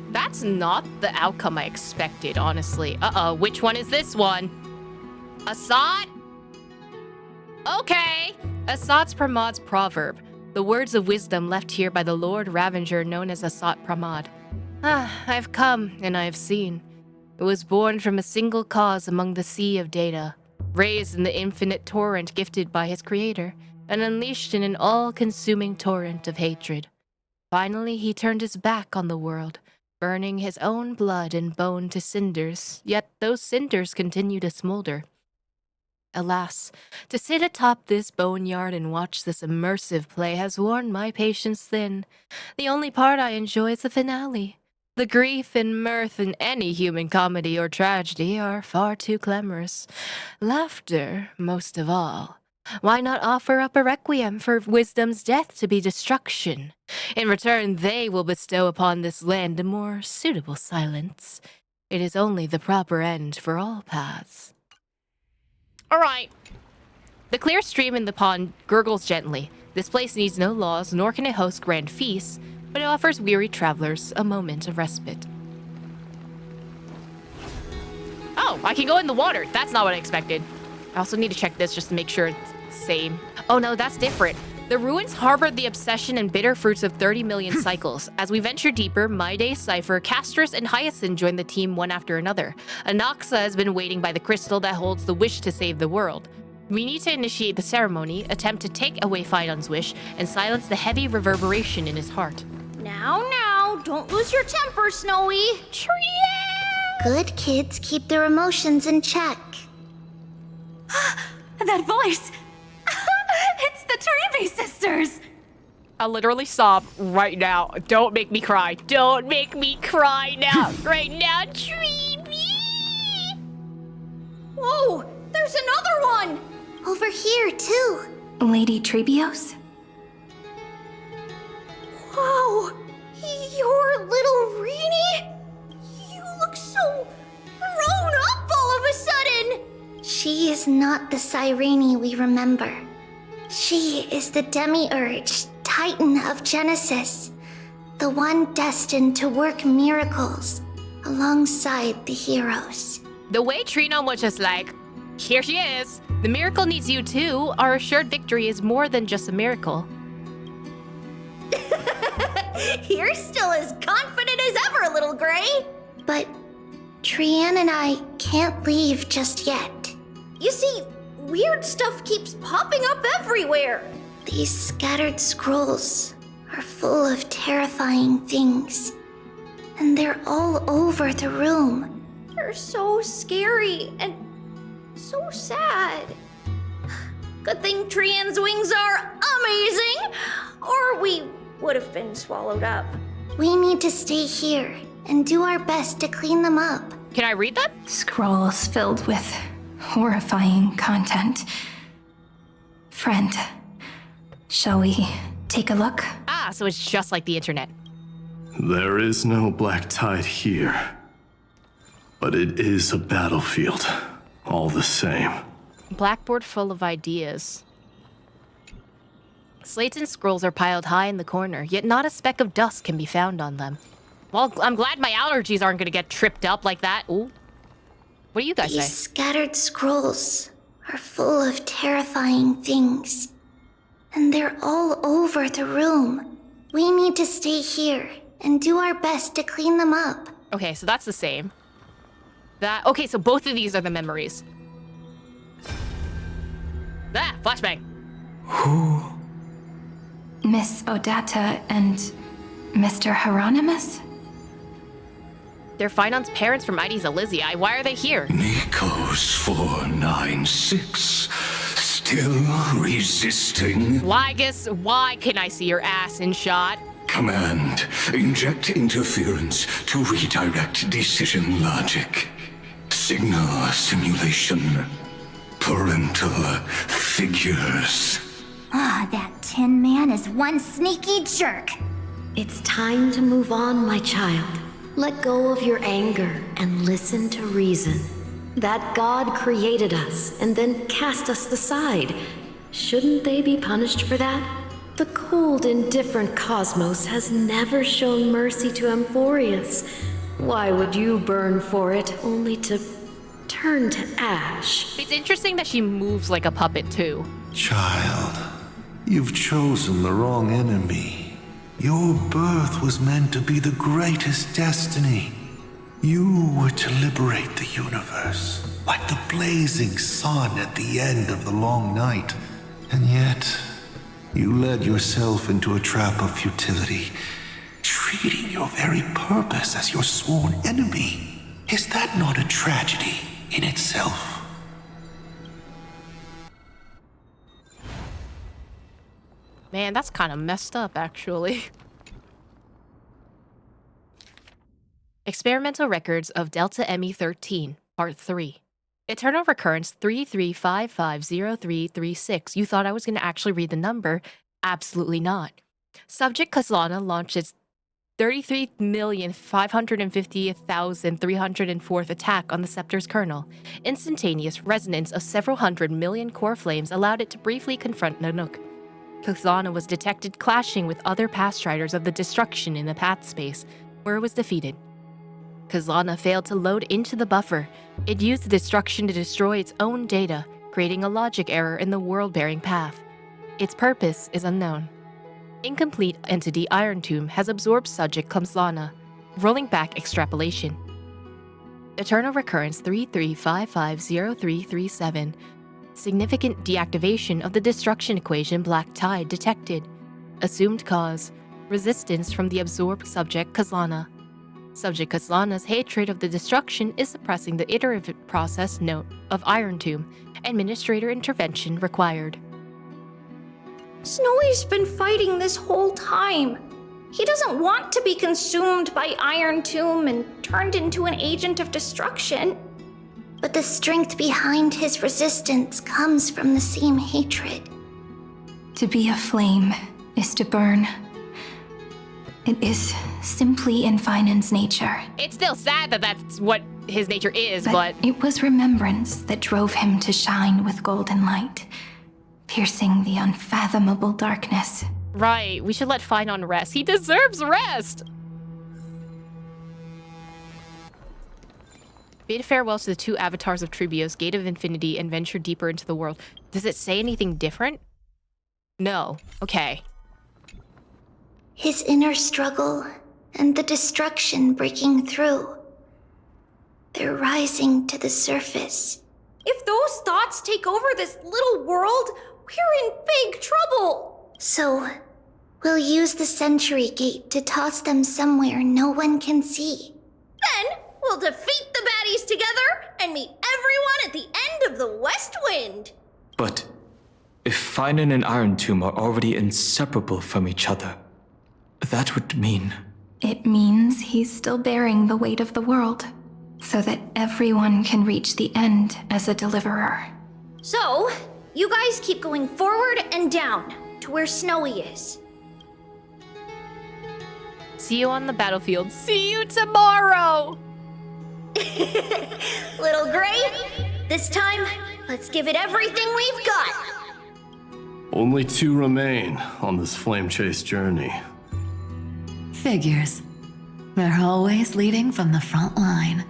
That's not the outcome I expected, honestly. Uh-oh, which one is this one? Asat? Okay. Asat's Pramad's Proverb. The words of wisdom left here by the Lord Ravenger known as Asat Pramad. I've come, and I have seen. It was born from a single cause among the sea of data, raised in the infinite torrent gifted by his creator, and unleashed in an all-consuming torrent of hatred. Finally, he turned his back on the world, burning his own blood and bone to cinders, yet those cinders continue to smolder. Alas, to sit atop this boneyard and watch this immersive play has worn my patience thin. The only part I enjoy is the finale. The grief and mirth in any human comedy or tragedy are far too clamorous. Laughter, most of all. Why not offer up a requiem for wisdom's death to be destruction? In return, they will bestow upon this land a more suitable silence. It is only the proper end for all paths. All right. The clear stream in the pond gurgles gently. This place needs no laws, nor can it host grand feasts, but it offers weary travelers a moment of respite. Oh, I can go in the water. That's not what I expected. I also need to check this just to make sure it's the same. Oh no, that's different. The ruins harbored the obsession and bitter fruits of 30 million cycles. As we venture deeper, My Day, Cypher, Castrus, and Hyacinth join the team one after another. Anaxa has been waiting by the crystal that holds the wish to save the world. We need to initiate the ceremony, attempt to take away Phaidon's wish, and silence the heavy reverberation in his heart. Now, don't lose your temper, Snowy. Good kids keep their emotions in check. That voice! It's the Treeby sisters! I'll literally sob right now. Don't make me cry. Don't make me cry now. Right now, Treeby! Whoa! There's another one! Over here, too. Lady Trebios? Wow! Your little Rini? You look so grown up all of a sudden! She is not the Cyrene we remember. She is the Demiurge, Titan of Genesis, the one destined to work miracles alongside the heroes. The way Trino was just like, here she is. The miracle needs you too. Our assured victory is more than just a miracle. You're still as confident as ever, little Gray. But Trian and I can't leave just yet. You see, weird stuff keeps popping up everywhere. These scattered scrolls are full of terrifying things. And they're all over the room. They're so scary and so sad. Good thing Trian's wings are amazing, or we would have been swallowed up. We need to stay here and do our best to clean them up. Can I read them? Scrolls filled with horrifying content. Friend, shall we take a look? Ah, so it's just like the internet. There is no black tide here. But it is a battlefield, all the same. Blackboard full of ideas. Slates and scrolls are piled high in the corner, yet not a speck of dust can be found on them. Well, I'm glad my allergies aren't gonna get tripped up like that. Ooh. What do you guys say? These scattered scrolls are full of terrifying things. And they're all over the room. We need to stay here and do our best to clean them up. Okay, so that's the same. Okay, so both of these are the memories. Flashbang. Who? Miss Odata and Mr. Hieronymus? They're Finon's parents from ID's Elysia. Why are they here? Nikos 496. Still resisting? Why can I see your ass in shot? Command. Inject interference to redirect decision logic. Signal simulation. Parental figures. That Tin Man is one sneaky jerk. It's time to move on, my child. Let go of your anger and listen to reason. That God created us and then cast us aside. Shouldn't they be punished for that? The cold, indifferent cosmos has never shown mercy to Amphoreus. Why would you burn for it, only to turn to ash? It's interesting that she moves like a puppet, too. Child, you've chosen the wrong enemy. Your birth was meant to be the greatest destiny. You were to liberate the universe, like the blazing sun at the end of the long night. And yet, you led yourself into a trap of futility, treating your very purpose as your sworn enemy. Is that not a tragedy in itself? Man, that's kind of messed up, actually. Experimental Records of Delta ME13, Part 3. Eternal Recurrence 33550336. You thought I was going to actually read the number? Absolutely not. Subject Kaslana launched its 33,550,304th attack on the Scepter's kernel. Instantaneous resonance of several hundred million core flames allowed it to briefly confront Nanook. Kaslana was detected clashing with other Pastriders of the Destruction in the path space, where it was defeated. Kaslana failed to load into the buffer. It used the destruction to destroy its own data, creating a logic error in the world-bearing path. Its purpose is unknown. Incomplete entity Iron Tomb has absorbed subject Kaslana, rolling back extrapolation. Eternal Recurrence 33550337. Significant deactivation of the destruction equation Black Tide detected. Assumed cause: resistance from the absorbed subject Kaslana. Subject Kaslana's hatred of the destruction is suppressing the iterative process note of Iron Tomb. Administrator intervention required. Snowy's been fighting this whole time. He doesn't want to be consumed by Iron Tomb and turned into an agent of destruction. But the strength behind his resistance comes from the same hatred. To be a flame is to burn. It is simply in Finan's nature. It's still sad that that's what his nature is, but... It was remembrance that drove him to shine with golden light, piercing the unfathomable darkness. Right, we should let Finon rest. He deserves rest! Bid farewells to the two avatars of Tribios, Gate of Infinity, and venture deeper into the world. Does it say anything different? No. Okay. His inner struggle and the destruction breaking through. They're rising to the surface. If those thoughts take over this little world, we're in big trouble! So, we'll use the Century Gate to toss them somewhere no one can see. Then, we'll defeat the baddies together and meet everyone at the end of the West Wind! But if Finan and Iron Tomb are already inseparable from each other, that would mean... It means he's still bearing the weight of the world, so that everyone can reach the end as a deliverer. So, you guys keep going forward and down to where Snowy is. See you on the battlefield. See you tomorrow! Little Gray, this time, let's give it everything we've got! Only 2 remain on this flame chase journey. Figures. They're always leading from the front line.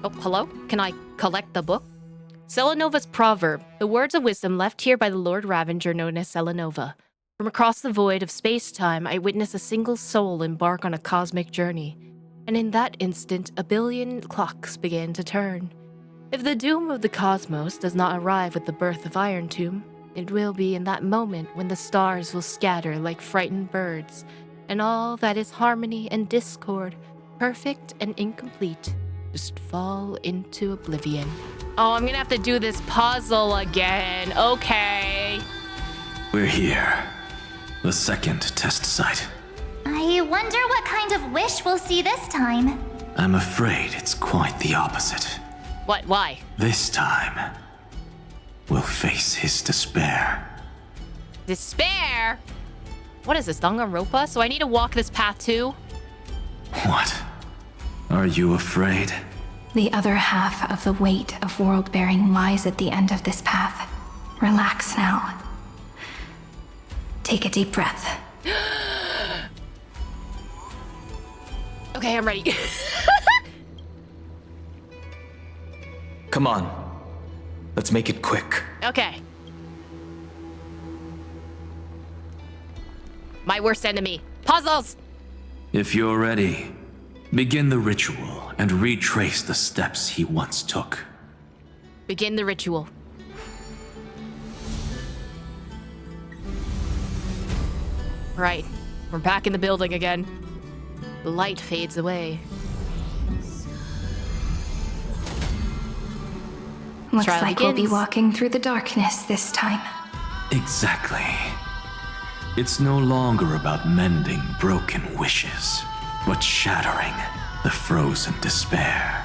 Oh, hello? Can I collect the book? Celenova's Proverb, the words of wisdom left here by the Lord Ravenger known as Celenova. From across the void of space-time, I witness a single soul embark on a cosmic journey. And in that instant, a billion clocks began to turn. If the doom of the cosmos does not arrive with the birth of Iron Tomb, it will be in that moment when the stars will scatter like frightened birds, and all that is harmony and discord, perfect and incomplete, just fall into oblivion. Oh, I'm gonna have to do this puzzle again. Okay. We're here. The second test site. I wonder what kind of wish we'll see this time. I'm afraid it's quite the opposite. What? Why? This time, we'll face his despair. Despair? What is this, Danganronpa? So I need to walk this path too? What? Are you afraid? The other half of the weight of world-bearing lies at the end of this path. Relax now. Take a deep breath. Okay, I'm ready. Come on. Let's make it quick. Okay. My worst enemy. Puzzles! If you're ready, begin the ritual and retrace the steps he once took. Begin the ritual. Right. We're back in the building again. The light fades away. Looks like we'll be walking through the darkness this time. Exactly. It's no longer about mending broken wishes, but shattering the frozen despair.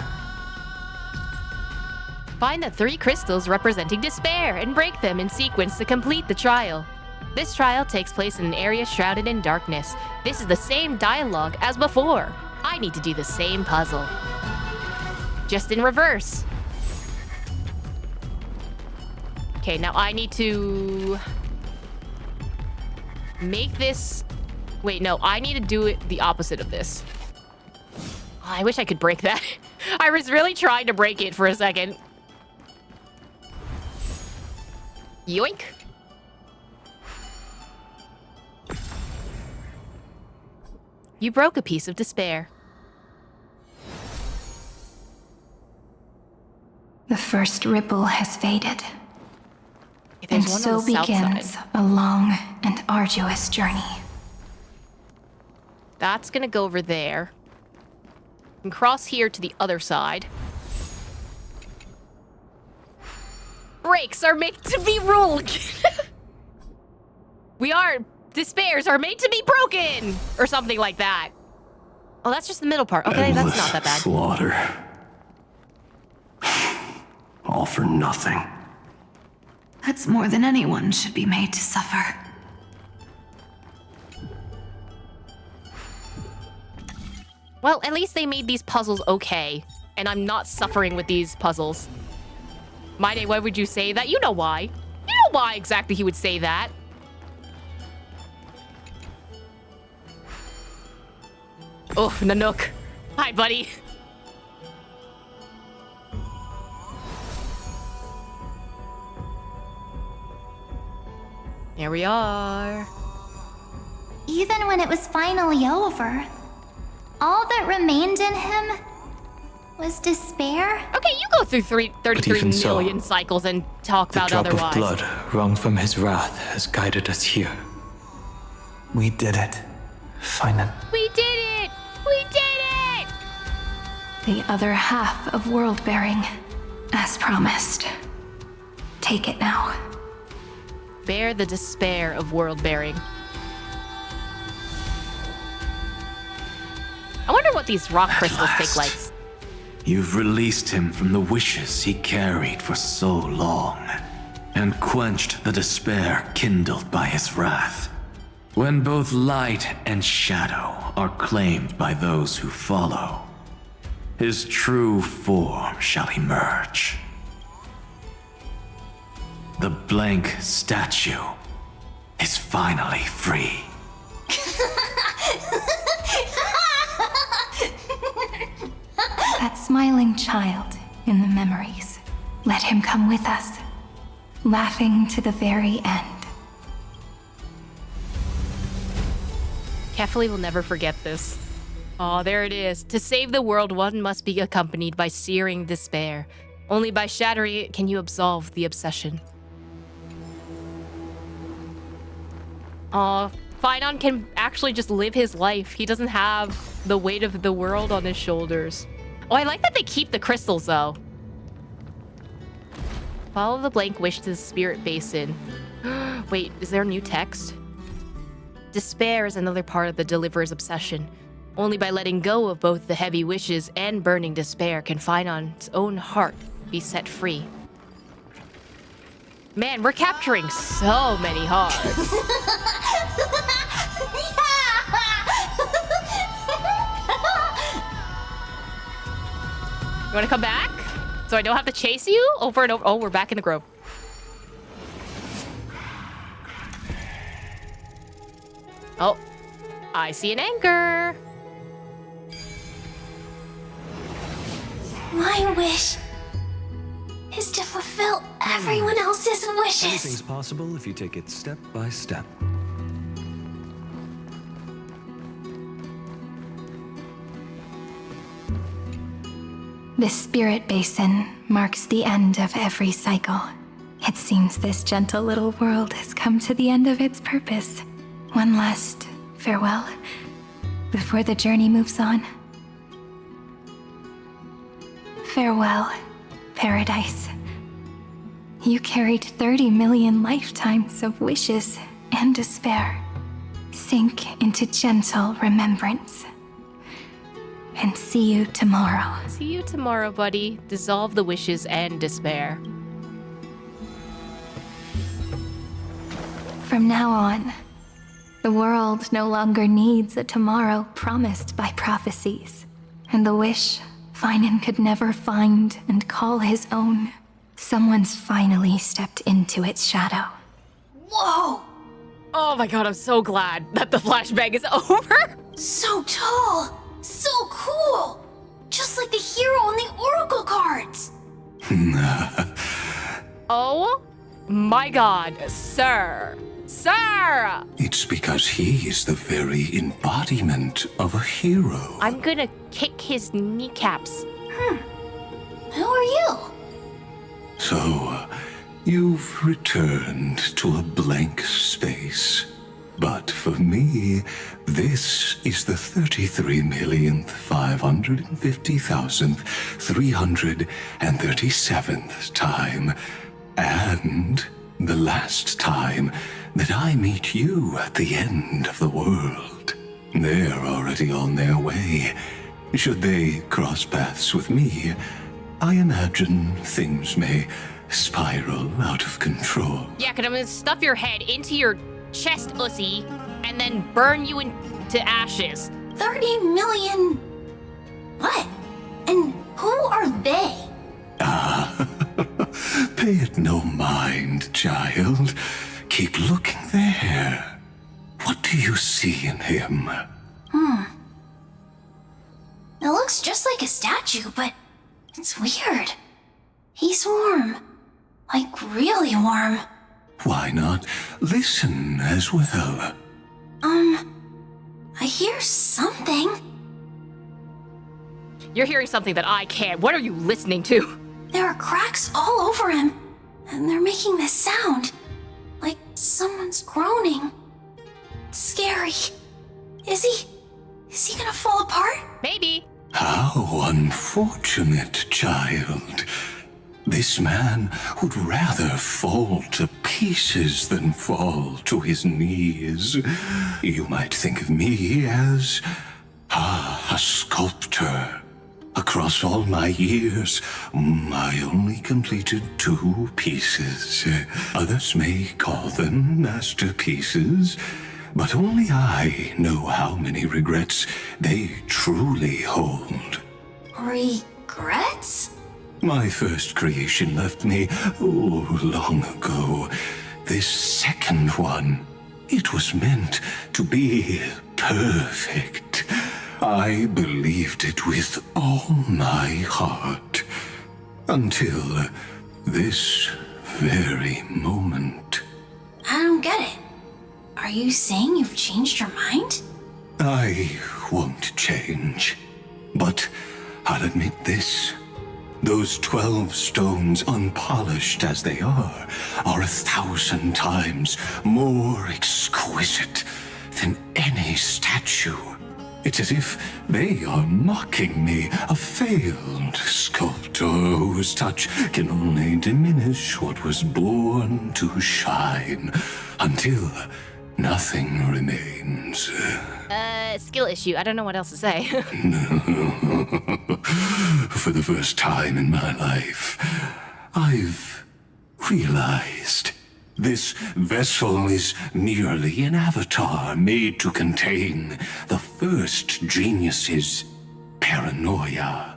Find the 3 crystals representing despair and break them in sequence to complete the trial. This trial takes place in an area shrouded in darkness. This is the same dialogue as before. I need to do the same puzzle. Just in reverse. Okay, now I need to make this... Wait, no, I need to do it the opposite of this. Oh, I wish I could break that. I was really trying to break it for a second. Yoink. You broke a piece of despair. The first ripple has faded. There's And one so on the south begins side. a long and arduous journey. That's gonna go over there. And cross here to the other side. Breaks are made to be ruled. Despairs are made to be broken! Or something like that. Oh, that's just the middle part. Okay, Endless that's not that bad. Slaughter. All for nothing. That's more than anyone should be made to suffer. Well, at least they made these puzzles okay. And I'm not suffering with these puzzles. My day, why would you say that? You know why. You know why exactly he would say that. Oh, Nanook. Hi, buddy. Here we are. Even when it was finally over, all that remained in him was despair. Okay, you go through 33 million cycles and talk about otherwise. The drop of blood wrung from his wrath has guided us here. We did it. Finally. We did it! We did it! The other half of world-bearing, as promised. Take it now. Bear the despair of world-bearing. I wonder what these rock crystals take like. You've released him from the wishes he carried for so long, and quenched the despair kindled by his wrath. When both light and shadow are claimed by those who follow, his true form shall emerge. The blank statue is finally free. That smiling child in the memories. Let him come with us, laughing to the very end. Carefully will never forget this. Oh, there it is. To save the world, one must be accompanied by searing despair. Only by shattering it can you absolve the obsession. Phynon can actually just live his life. He doesn't have the weight of the world on his shoulders. Oh, I like that they keep the crystals, though. Follow the blank wish to the spirit basin. Wait, is there new text? Despair is another part of the deliverer's obsession. Only by letting go of both the heavy wishes and burning despair can Phynon's own heart be set free. Man, we're capturing so many hearts. You want to come back? So I don't have to chase you over and over. Oh, we're back in the grove. Oh, I see an anchor. My wish is to fulfill everyone else's wishes. Anything's possible if you take it step by step. This spirit basin marks the end of every cycle. It seems this gentle little world has come to the end of its purpose. One last farewell before the journey moves on. Farewell, paradise. You carried 30 million lifetimes of wishes and despair. Sink into gentle remembrance. And see you tomorrow. See you tomorrow, buddy. Dissolve the wishes and despair. From now on, the world no longer needs a tomorrow promised by prophecies. And the wish Phynon could never find and call his own, someone's finally stepped into its shadow. Whoa! Oh my god, I'm so glad that the flashback is over. So tall! So cool! Just like the hero in the Oracle cards! Oh my god, sir. Sir! It's because he is the very embodiment of a hero. I'm gonna kick his kneecaps. Who are you? So, you've returned to a blank space. But for me, this is the 33,550,337th time, and the last time that I meet you at the end of the world. They're already on their way. Should they cross paths with me, I imagine things may spiral out of control. Yeah, because I'm gonna stuff your head into your chest, Ussy, and then burn you into ashes. 30 million... What? And who are they? Pay it no mind, child. Keep looking there. What do you see in him? It looks just like a statue, but it's weird. He's warm. Like, really warm. Why not listen as well? I hear something. You're hearing something that I can't. What are you listening to? There are cracks all over him, and they're making this sound. Like someone's groaning. It's scary. Is he gonna fall apart? Maybe. How unfortunate, child. This man would rather fall to pieces than fall to his knees. You might think of me as a sculptor. Across all my years, I only completed 2 pieces. Others may call them masterpieces, but only I know how many regrets they truly hold. Regrets? My first creation left me, long ago. This second one, it was meant to be perfect. I believed it with all my heart. Until this very moment. I don't get it. Are you saying you've changed your mind? I won't change. But I'll admit this. Those 12 stones, unpolished as they are 1,000 times more exquisite than any statue. It's as if they are mocking me, a failed sculptor whose touch can only diminish what was born to shine, until nothing remains. Skill issue. I don't know what else to say. For the first time in my life, I've realized this vessel is merely an avatar made to contain the first genius's paranoia.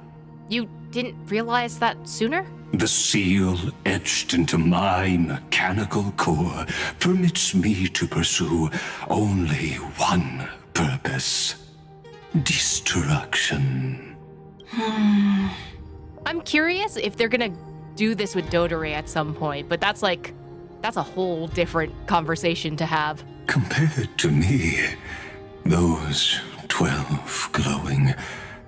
You didn't realize that sooner? The seal etched into my mechanical core permits me to pursue only one purpose: destruction. I'm curious if they're gonna do this with Dodore at some point, but that's a whole different conversation to have. Compared to me, those 12 glowing,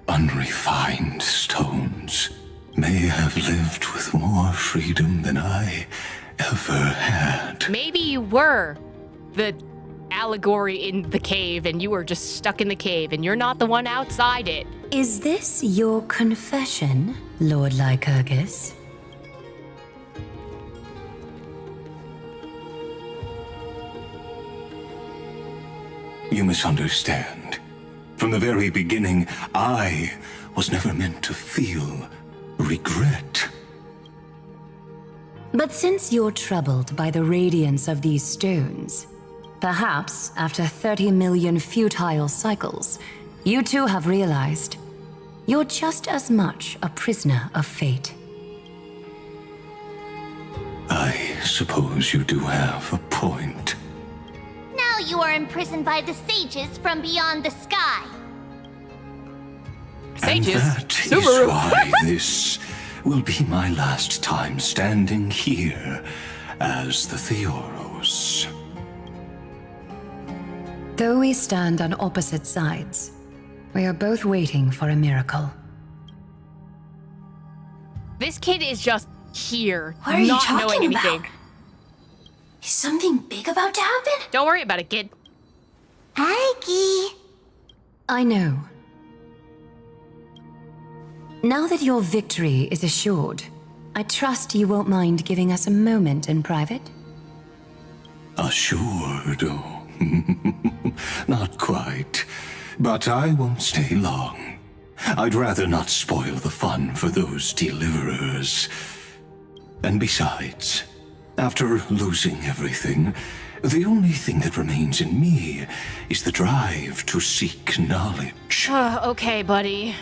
unrefined stones may have lived with more freedom than I ever had. Maybe you were the allegory in the cave and you were just stuck in the cave and you're not the one outside it. Is this your confession, Lord Lycurgus? You misunderstand. From the very beginning, I was never meant to feel regret. But since you're troubled by the radiance of these stones, perhaps after 30 million futile cycles, you too have realized you're just as much a prisoner of fate. I suppose you do have a point. Now you are imprisoned by the sages from beyond the sky. Sages? And that is why this will be my last time standing here as the Theoros. Though we stand on opposite sides, we are both waiting for a miracle. This kid is just here, What are you not talking knowing anything. about? Is something big about to happen? Don't worry about it, kid. Ike. I know. Now that your victory is assured, I trust you won't mind giving us a moment in private? Assured, oh, Not quite. But I won't stay long. I'd rather not spoil the fun for those deliverers. And besides, after losing everything, the only thing that remains in me is the drive to seek knowledge. Okay, buddy.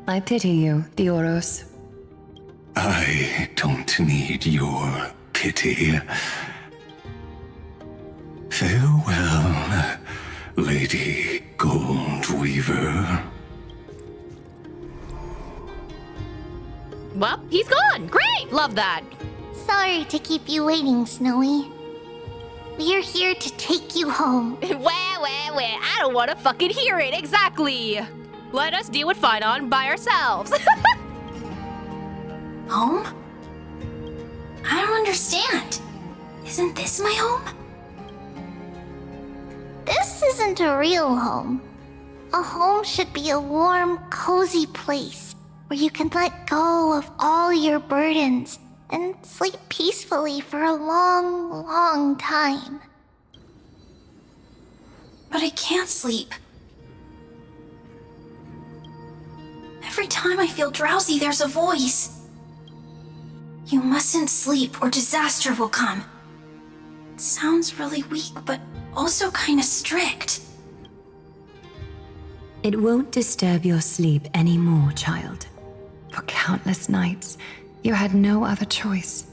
I pity you, Theoros. I don't need your pity. Farewell, Lady Goldweaver. Well, he's gone. Great! Love that. Sorry to keep you waiting, Snowy. We're here to take you home. Where? I don't want to fucking hear it. Exactly. Let us deal with Phaidon by ourselves. Home? I don't understand. Isn't this my home? This isn't a real home. A home should be a warm, cozy place where you can let go of all your burdens and sleep peacefully for a long, long time. But I can't sleep. Every time I feel drowsy, there's a voice. You mustn't sleep or disaster will come. It sounds really weak, but also kind of strict. It won't disturb your sleep anymore, child. For countless nights, you had no other choice.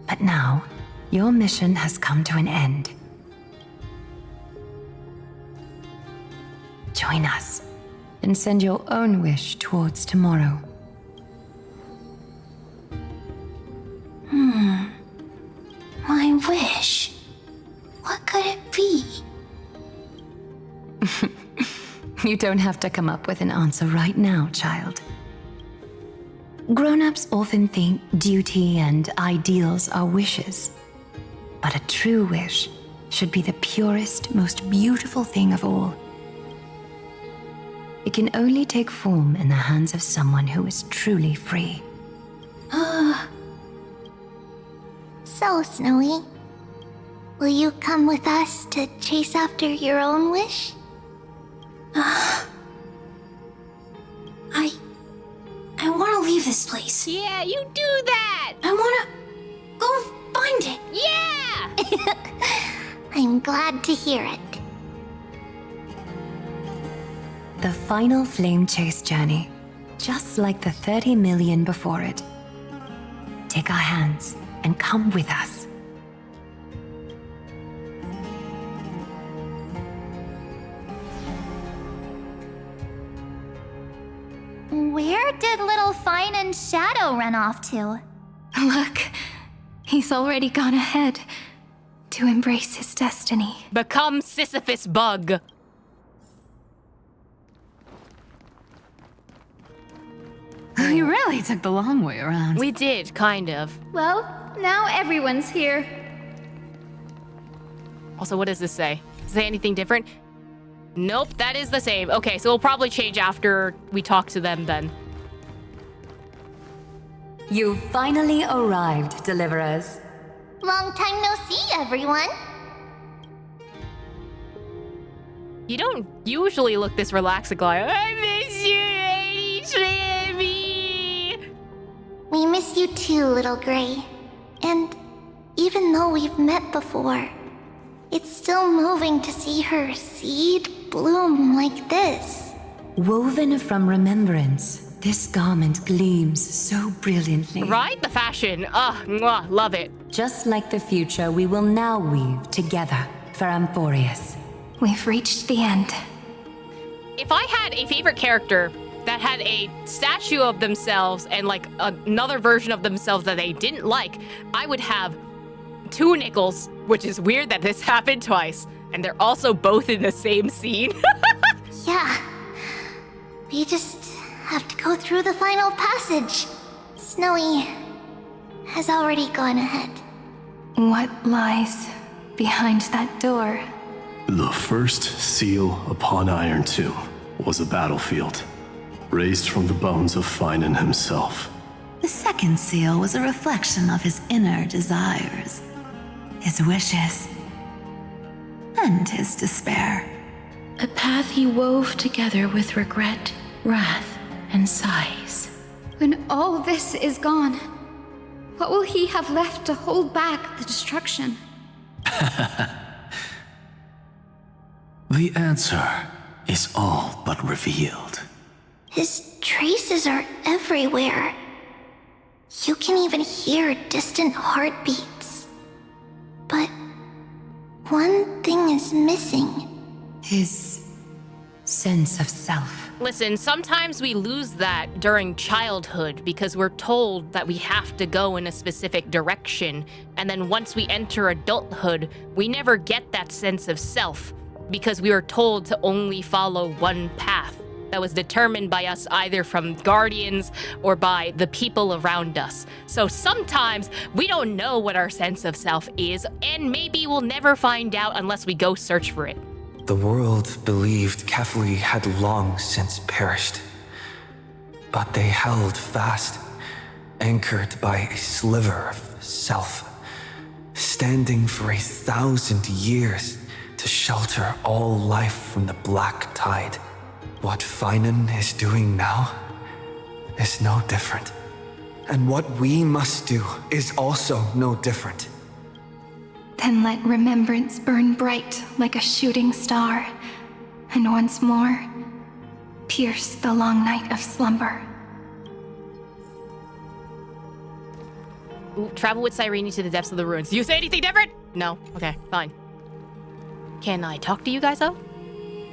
But now, your mission has come to an end. Join us, and send your own wish towards tomorrow. My wish. What could it be? You don't have to come up with an answer right now, child. Grown-ups often think duty and ideals are wishes. But a true wish should be the purest, most beautiful thing of all. It can only take form in the hands of someone who is truly free. So, Snowy, will you come with us to chase after your own wish? I want to leave this place. Yeah, you do that! I want to go find it. Yeah! I'm glad to hear it. The final flame chase journey, just like the 30 million before it. Take our hands and come with us. Where did little Fine and Shadow run off to? Look, he's already gone ahead to embrace his destiny. Become Sisyphus Bug. We really took the long way around. We did, kind of. Well, now everyone's here. Also, what does this say? Does it say anything different? Nope, that is the same. Okay, so we'll probably change after we talk to them then. You finally arrived, Deliverers. Long time no see, everyone. You don't usually look this relaxed, like, I miss you, Lady Trimmy. We miss you too, Little Gray. And even though we've met before, it's still moving to see her seed bloom like this. Woven from remembrance, this garment gleams so brilliantly. Right? The fashion. Mwah, love it. Just like the future, we will now weave together for Amphoreus. We've reached the end. If I had a favorite character that had a statue of themselves and like another version of themselves that they didn't like, I would have two Nickels, which is weird that this happened twice. And they're also both in the same scene. Yeah. We just have to go through the final passage. Snowy has already gone ahead. What lies behind that door? The first seal upon Iron Tomb was a battlefield, raised from the bones of Finan himself. The second seal was a reflection of his inner desires. his wishes, and his despair. A path he wove together with regret, wrath, and sighs. When all this is gone, what will he have left to hold back the destruction? The answer is all but revealed. His traces are everywhere. You can even hear distant heartbeats. But one thing is missing. His sense of self. Listen, sometimes we lose that during childhood because we're told that we have to go in a specific direction. And then once we enter adulthood, we never get that sense of self because we were told to only follow one path that was determined by us either from guardians or by the people around us. So sometimes we don't know what our sense of self is, and maybe we'll never find out unless we go search for it. The world believed Kefli had long since perished, but they held fast, anchored by a sliver of self, standing for 1,000 years to shelter all life from the black tide. What Finan is doing now is no different. And what we must do is also no different. Then let remembrance burn bright like a shooting star, and once more, pierce the long night of slumber. Ooh, travel with Cyrene to the depths of the ruins. Do you say anything different? No. Okay, fine. Can I talk to you guys, though?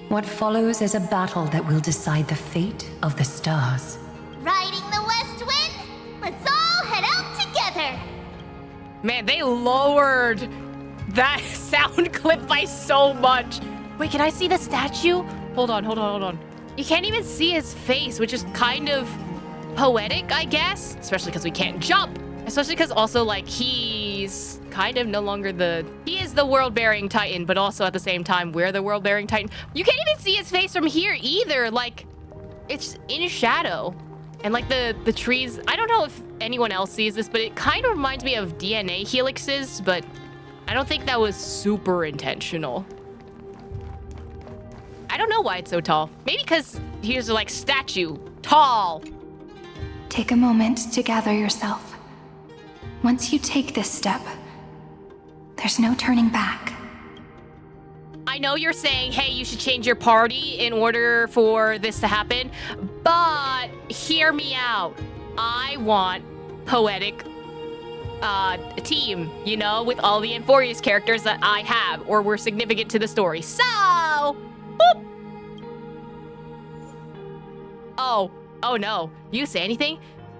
What follows is a battle that will decide the fate of the stars. Riding the west wind, let's all head out together. Man, they lowered that sound clip by so much. Wait, can I see the statue? Hold on. You can't even see his face, which is kind of poetic, I guess. Especially because we can't jump. Especially because also, like, he's kind of no longer he is the world-bearing Titan, but also at the same time, we're the world-bearing Titan. You can't even see his face from here either. Like, it's in shadow. And like the trees, I don't know if anyone else sees this, but it kind of reminds me of DNA helixes, but I don't think that was super intentional. I don't know why it's so tall. Maybe because here's like statue, tall. Take a moment to gather yourself. Once you take this step, there's no turning back. I know you're saying, hey, you should change your party in order for this to happen, but hear me out. I want poetic team, you know, with all the Amphoreus characters that I have or were significant to the story. So, boop. Oh no, you say anything?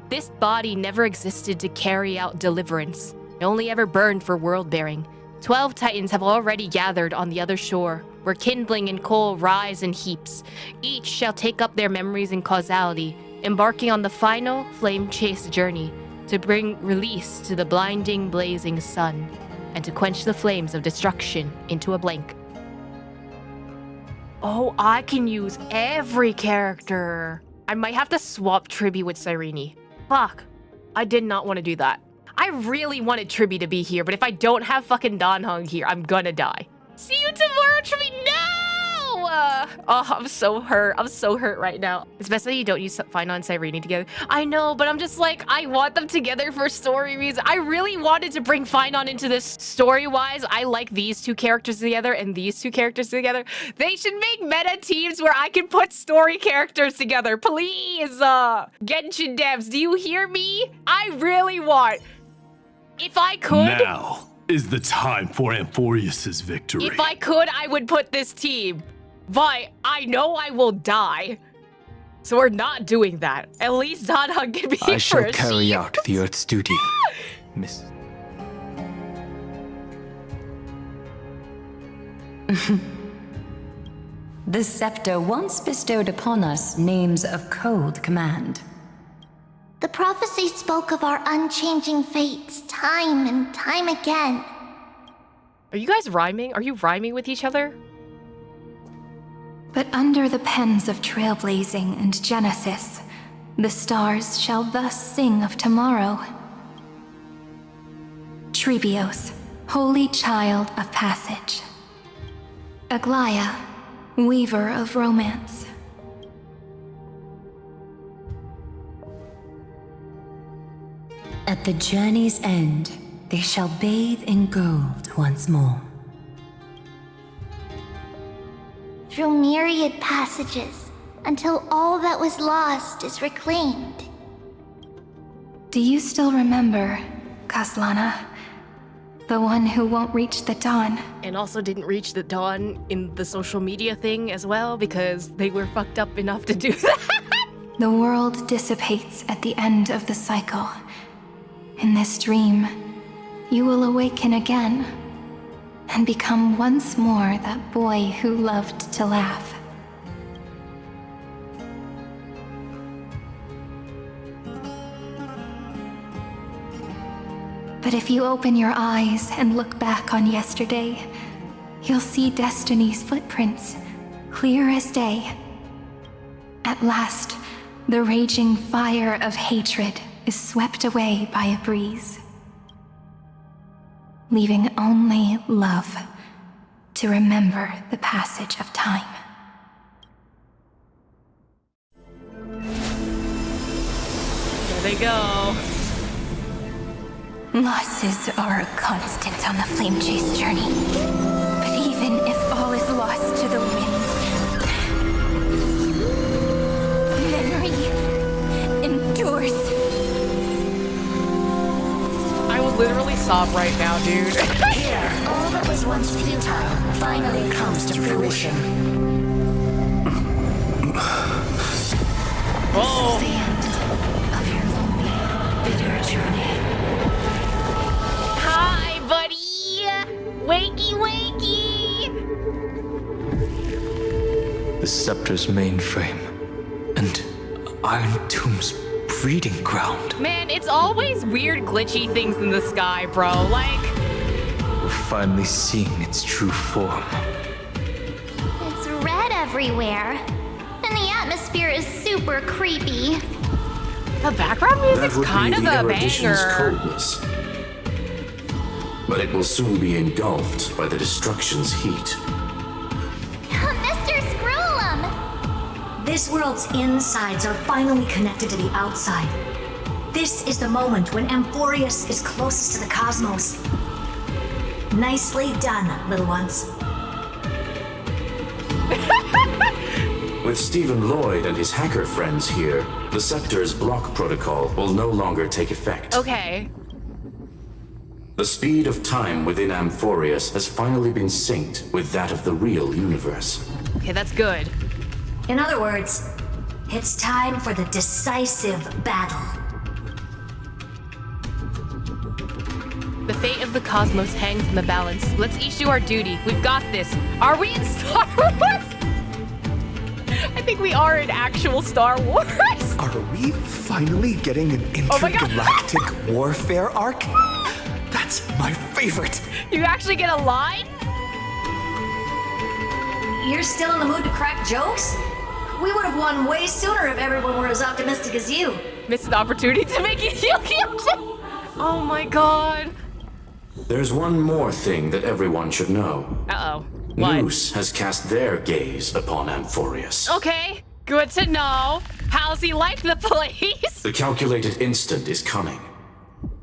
This body never existed to carry out deliverance. It only ever burned for world-bearing. 12 Titans have already gathered on the other shore, where kindling and coal rise in heaps. Each shall take up their memories and causality, embarking on the final flame-chased journey to bring release to the blinding, blazing sun, and to quench the flames of destruction into a blank. Oh, I can use every character. I might have to swap Triby with Cyrene. Fuck. I did not want to do that. I really wanted Triby to be here, but if I don't have fucking Danhong here, I'm gonna die. See you tomorrow, Triby. No! I'm so hurt. I'm so hurt right now. It's best that you don't use Finan and Cyrene together. I know, but I'm just like, I want them together for story reasons. I really wanted to bring Finan into this story-wise. I like these two characters together and these two characters together. They should make meta teams where I can put story characters together. Please, Genshin devs, do you hear me? I really want... If I could... Now is the time for Amphoreus' victory. If I could, I would put this team. But I know I will die. So we're not doing that. At least Danhong can be I shall first. carry out the Earth's duty, Miss. The scepter once bestowed upon us names of cold command. The prophecy spoke of our unchanging fates time and time again. Are you guys rhyming? Are you rhyming with each other? But under the pens of trailblazing and Genesis, the stars shall thus sing of tomorrow. Trebios, holy child of passage. Aglaya, weaver of romance. At the journey's end, they shall bathe in gold once more. Through myriad passages, until all that was lost is reclaimed. Do you still remember, Kaslana? The one who won't reach the dawn. And also didn't reach the dawn in the social media thing as well, because they were fucked up enough to do that. The world dissipates at the end of the cycle. In this dream, you will awaken again and become once more that boy who loved to laugh. But if you open your eyes and look back on yesterday, you'll see Destiny's footprints, clear as day. At last, the raging fire of hatred is swept away by a breeze, leaving only love to remember the passage of time. There they go. Losses are a constant on the Flame Chase journey. But even if all is lost to the wind, memory endures. I will literally sob right now, dude. Here, all that was once futile finally comes to fruition. Oh. This is the end of your lonely, bitter journey. Hi, buddy! Wakey, wakey! The Scepter's mainframe and Iron Tomb's breeding ground. Man, it's always weird glitchy things in the sky, bro. Like, We're finally seeing its true form. It's red everywhere. And the atmosphere is super creepy. the background music's That would kind be of the a erudition's banger. coldness. But it will soon be engulfed by the destruction's heat. Mr. Scrollum! This world's insides are finally connected to the outside. This is the moment when Amphoreus is closest to the cosmos. Nicely done, little ones. With Stephen Lloyd and his hacker friends here, the Scepter's block protocol will no longer take effect. Okay. The speed of time within Amphoreus has finally been synced with that of the real universe. Okay, that's good. In other words, it's time for the decisive battle. The fate of the cosmos hangs in the balance. Let's each do our duty. We've got this. Are we in Star Wars? I think we are in actual Star Wars. Are we finally getting an intergalactic warfare arc? That's my favorite. You actually get a line? You're still in the mood to crack jokes? We would have won way sooner if everyone were as optimistic as you. Missed an opportunity to make it you. Oh my god. There's one more thing that everyone should know. Uh-oh. What? Noose has cast their gaze upon Amphoreus. Okay, good to know. How's he like the place? The calculated instant is coming.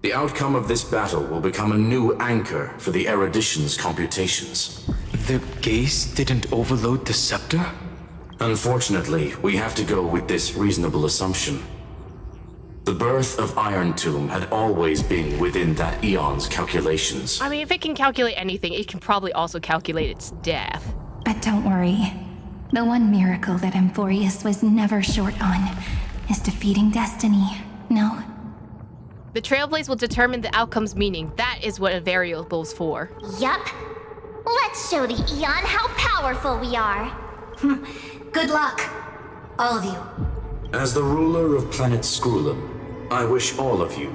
The outcome of this battle will become a new anchor for the erudition's computations. Their gaze didn't overload the scepter? Unfortunately, we have to go with this reasonable assumption. The birth of Iron Tomb had always been within that eon's calculations. I mean, if it can calculate anything, it can probably also calculate its death. But don't worry. The one miracle that Amphoreus was never short on is defeating destiny. No? The Trailblaze will determine the outcome's meaning. That is what a variable's for. Yup. Let's show the Eon how powerful we are. Good luck, all of you. As the ruler of planet Scrollum, I wish all of you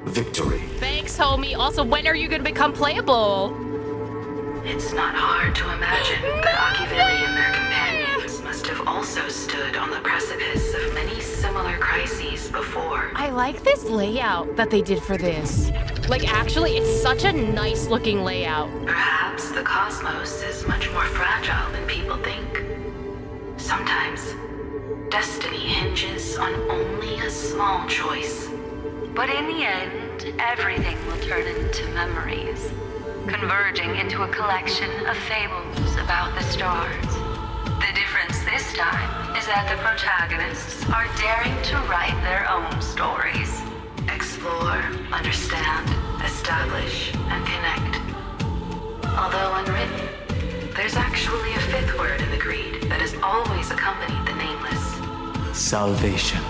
victory. Thanks, homie. Also, when are you gonna become playable? It's not hard to imagine that Akiviri and their companions must have also stood on the precipice of many similar crises before. I like this layout that they did for this. Like, actually, it's such a nice looking layout. Perhaps the cosmos is much more fragile than people think. Sometimes, destiny hinges on only a small choice. But in the end, everything will turn into memories, converging into a collection of fables about the stars. The difference this time is that the protagonists are daring to write their own stories. Explore, understand, establish, and connect. Although unwritten, there's actually a fifth word in the creed that has always accompanied the nameless. Salvation.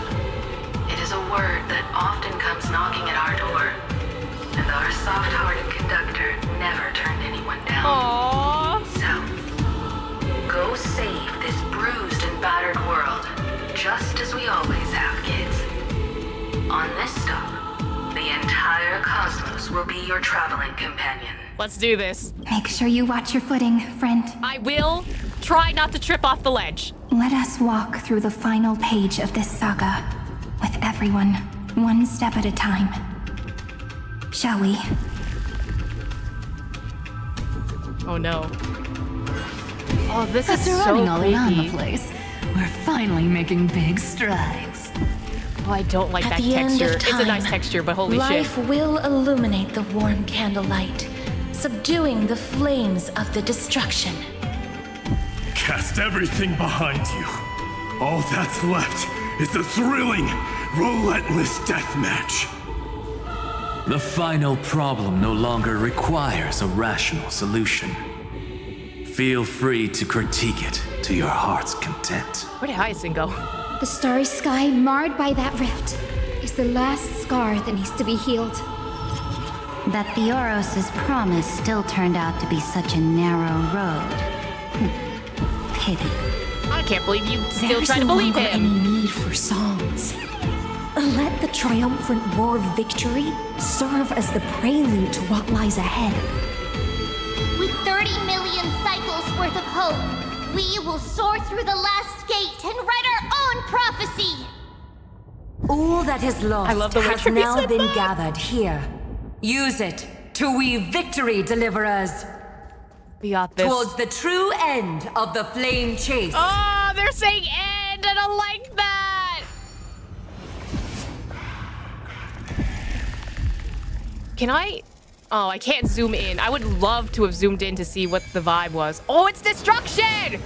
It is a word that often comes knocking at our door, and our soft-hearted conductor never turned anyone down. Aww. So, go save this bruised and battered world, just as we always have, kids. On this stop, the entire cosmos will be your traveling companion. Let's do this. Make sure you watch your footing, friend. I will try not to trip off the ledge. Let us walk through the final page of this saga, with everyone, one step at a time. Shall we? Oh no. Oh, this is After so running all around creepy. the place, we're finally making big strides. Oh, I don't like At that the end texture. of time, It's a nice texture, but holy life shit. will illuminate the warm candlelight, subduing the flames of the destruction. Cast everything behind you. All that's left is the thrilling, relentless deathmatch. The final problem no longer requires a rational solution. Feel free to critique it to your heart's content. Where did Hyacinth go? The starry sky marred by that rift is the last scar that needs to be healed. That Theoros's promise still turned out to be such a narrow road. Pity. I can't believe you still There's try to no believe longer him. any need for songs. Let the triumphant roar of victory serve as the prelude to what lies ahead. With 30 million cycles worth of hope, we will soar through the last gate and write our own prophecy! All that is lost I love the way has Trippy now said been that. gathered here. Use it to weave victory, deliverers, We got this. towards the true end of the flame chase. Oh, they're saying end. I don't like that. Can I? Oh, I can't zoom in. I would love to have zoomed in to see what the vibe was. Oh, it's destruction!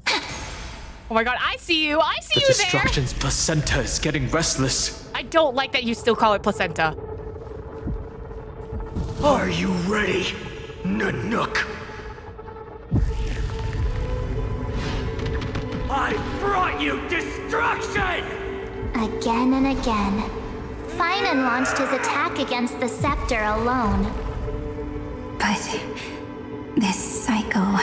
Oh my god, I see you. I see The you there. destruction's placenta is getting restless. I don't like that you still call it placenta. Are you ready, Nanook? I brought you destruction! Again and again, Finan launched his attack against the scepter alone. But this cycle...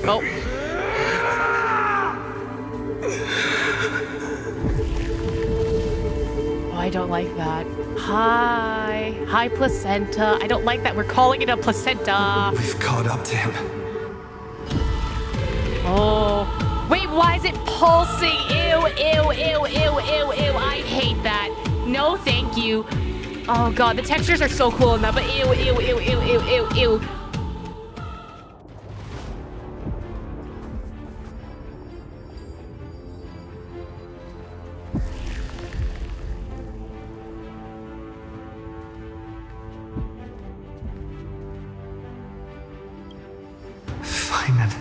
Oh. Oh, I don't like that. Hi placenta. I don't like that we're calling it a placenta. We've caught up to him. Oh. Wait, why is it pulsing? Ew, ew, ew, ew, ew, ew. I hate that. No, thank you. Oh god, the textures are so cool in that, but ew, ew, ew, ew, ew, ew, ew. Finan,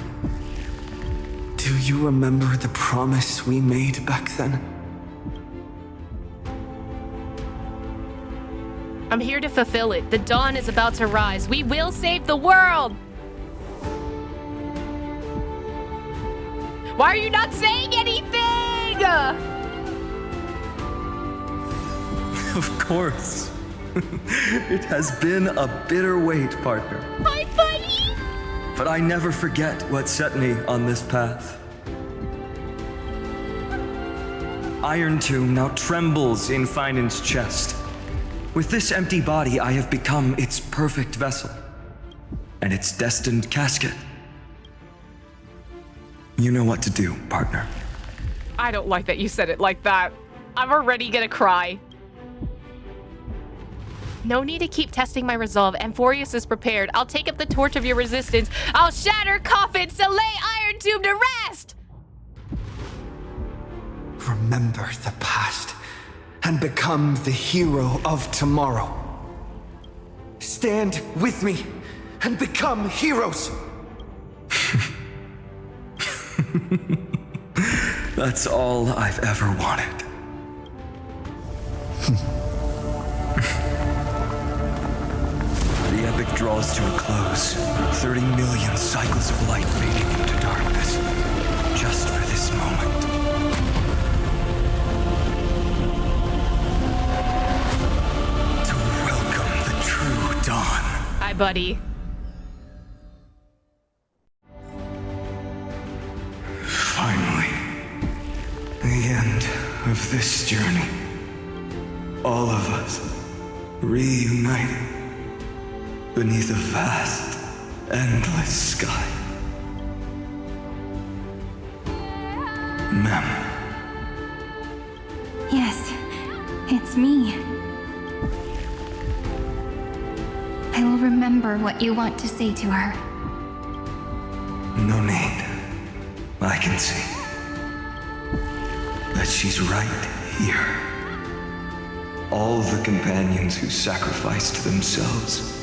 do you remember the promise we made back then? I'm here to fulfill it. The dawn is about to rise. We will save the world! Why are you not saying anything? Of course. It has been a bitter wait, partner. Hi, buddy! But I never forget what set me on this path. Iron Tomb now trembles in Finan's chest. With this empty body, I have become its perfect vessel. and its destined casket. You know what to do, partner. I don't like that you said it like that. I'm already gonna cry. No need to keep testing my resolve. Amphoreus is prepared. I'll take up the torch of your resistance. I'll shatter coffins to lay Iron Tomb to rest! Remember the past and become the hero of tomorrow. Stand with me and become heroes. That's all I've ever wanted. The epic draws to a close. 30 million cycles of light fading into darkness. Just for this moment. To welcome the true dawn. Hi, buddy. Finally, the end of this journey. All of us reunited beneath a vast, endless sky. Mem. Yes, it's me. I will remember what you want to say to her. No need. I can see that she's right here. All the companions who sacrificed themselves,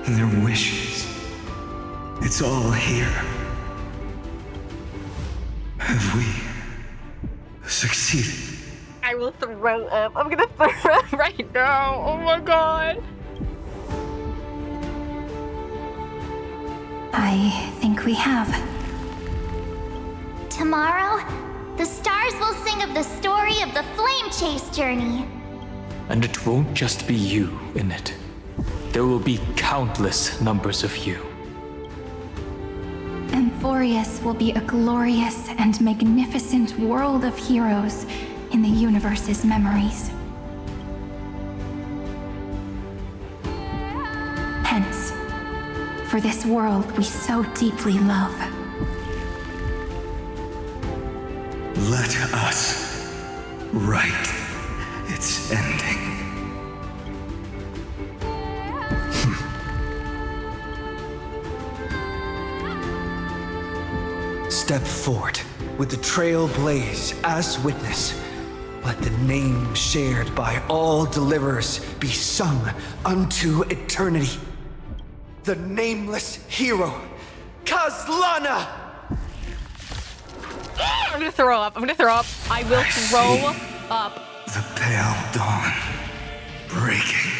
their wishes, it's all here. Have we succeeded? I will throw up. I'm gonna throw up right now. Oh my god. I think we have. Tomorrow, the stars will sing of the story of the Flame Chase journey. And it won't just be you in it. There will be countless numbers of you. Amphoreus will be a glorious and magnificent world of heroes in the universe's memories. Hence, for this world we so deeply love. Let us write its ending. Step forward with the trail blaze as witness. Let the name shared by all deliverers be sung unto eternity. The nameless hero, Kazlana! I'm gonna throw up. I'm gonna throw up. I will throw up. The pale dawn breaking.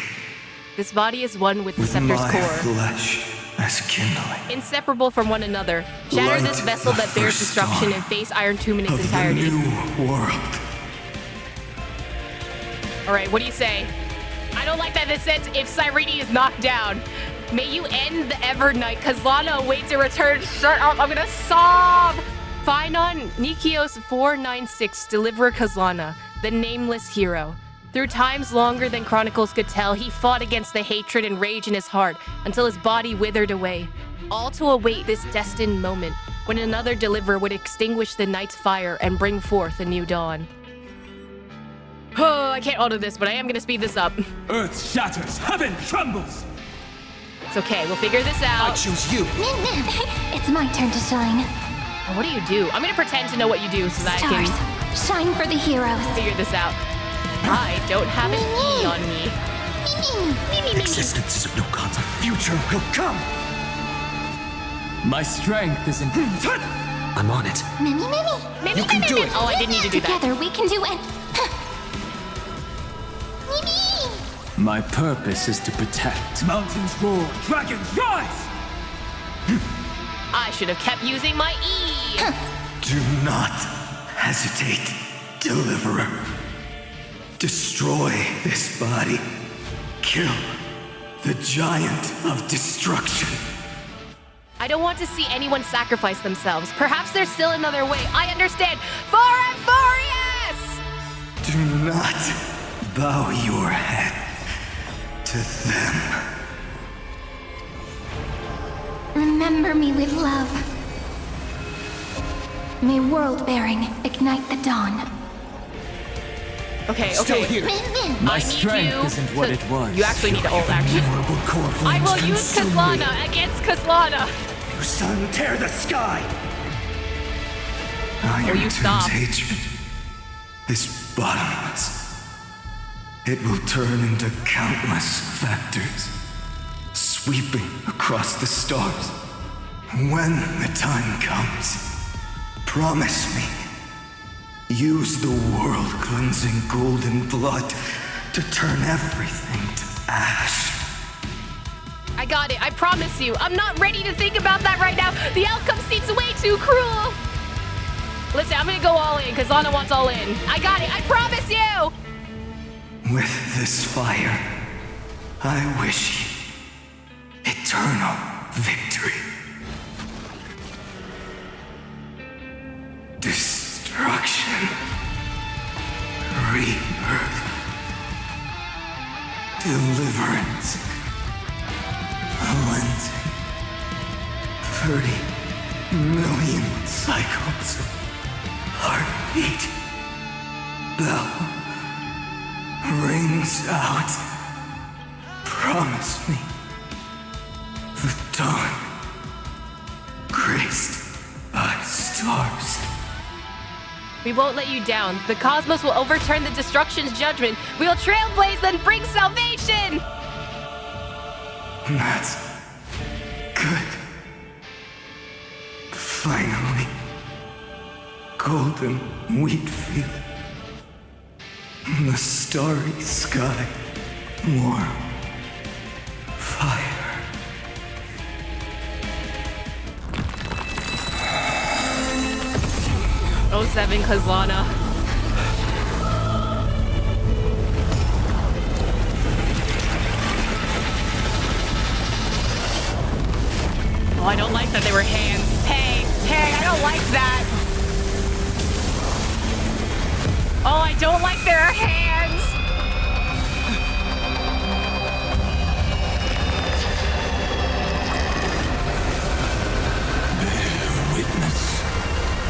This body is one with the With scepter's my core. flesh as kindling. Inseparable from one another. Shatter this Light vessel the that bears first destruction dawn and face Iron Tomb in its of the entirety. new world. Alright, what do you say? I don't like that this says if Cyrene is knocked down. May you end the Evernight. Kazlana awaits a return. Shut up, I'm gonna sob! Phynon Nikios 496, Deliverer Kazlana, the nameless hero. Through times longer than chronicles could tell, he fought against the hatred and rage in his heart until his body withered away. All to await this destined moment, when another deliverer would extinguish the night's fire and bring forth a new dawn. Oh, I can't auto this, but I am gonna speed this up. Earth shatters, heaven trembles. It's okay, we'll figure this out. I choose you. It's my turn to shine. What do you do? I'm gonna pretend to know what you do so that I Stars, can shine for the heroes. figure this out. I don't have an E on me. Existence is of no consequence. Future will come. My strength is in. I'm on it. You can do it. Oh, I didn't need to do that. Together we can do it. My purpose is to protect. Mountains roar, dragons rise. I should have kept using my E. Do not hesitate, Deliverer. Destroy this body. Kill the giant of destruction. I don't want to see anyone sacrifice themselves. Perhaps there's still another way. I understand. For Amphoreus! Do not bow your head to them. remember me with love. May world-bearing ignite the dawn. Okay, Still okay. here. My strength isn't what it was. You actually need to ult, actually. I will use Kaslana against Kaslana. Your son tear the sky. Or you stop. Hatred is bottomless. It will turn into countless factors, sweeping across the stars. When the time comes, promise me, use the world-cleansing golden blood to turn everything to ash. I got it. I promise you. I'm not ready to think about that right now. The outcome seems way too cruel. Listen, I'm gonna go all in because Lana wants all in. I got it. I promise you. With this fire, I wish you eternal victory. Destruction. Rebirth. Deliverance. Cleansing. 30 million cycles. Heartbeat. Bell. Rings out. Promise me. The dawn. Graced by stars. We won't let you down. The cosmos will overturn the destruction's judgment. We will trailblaze and bring salvation! That's good. Finally. Golden wheat field. The starry sky. Warm. Fire. Oh, 07 Kaslana. Oh, I don't like that they were hands. Hey, I don't like that. Oh, I don't like their hands. Bear witness.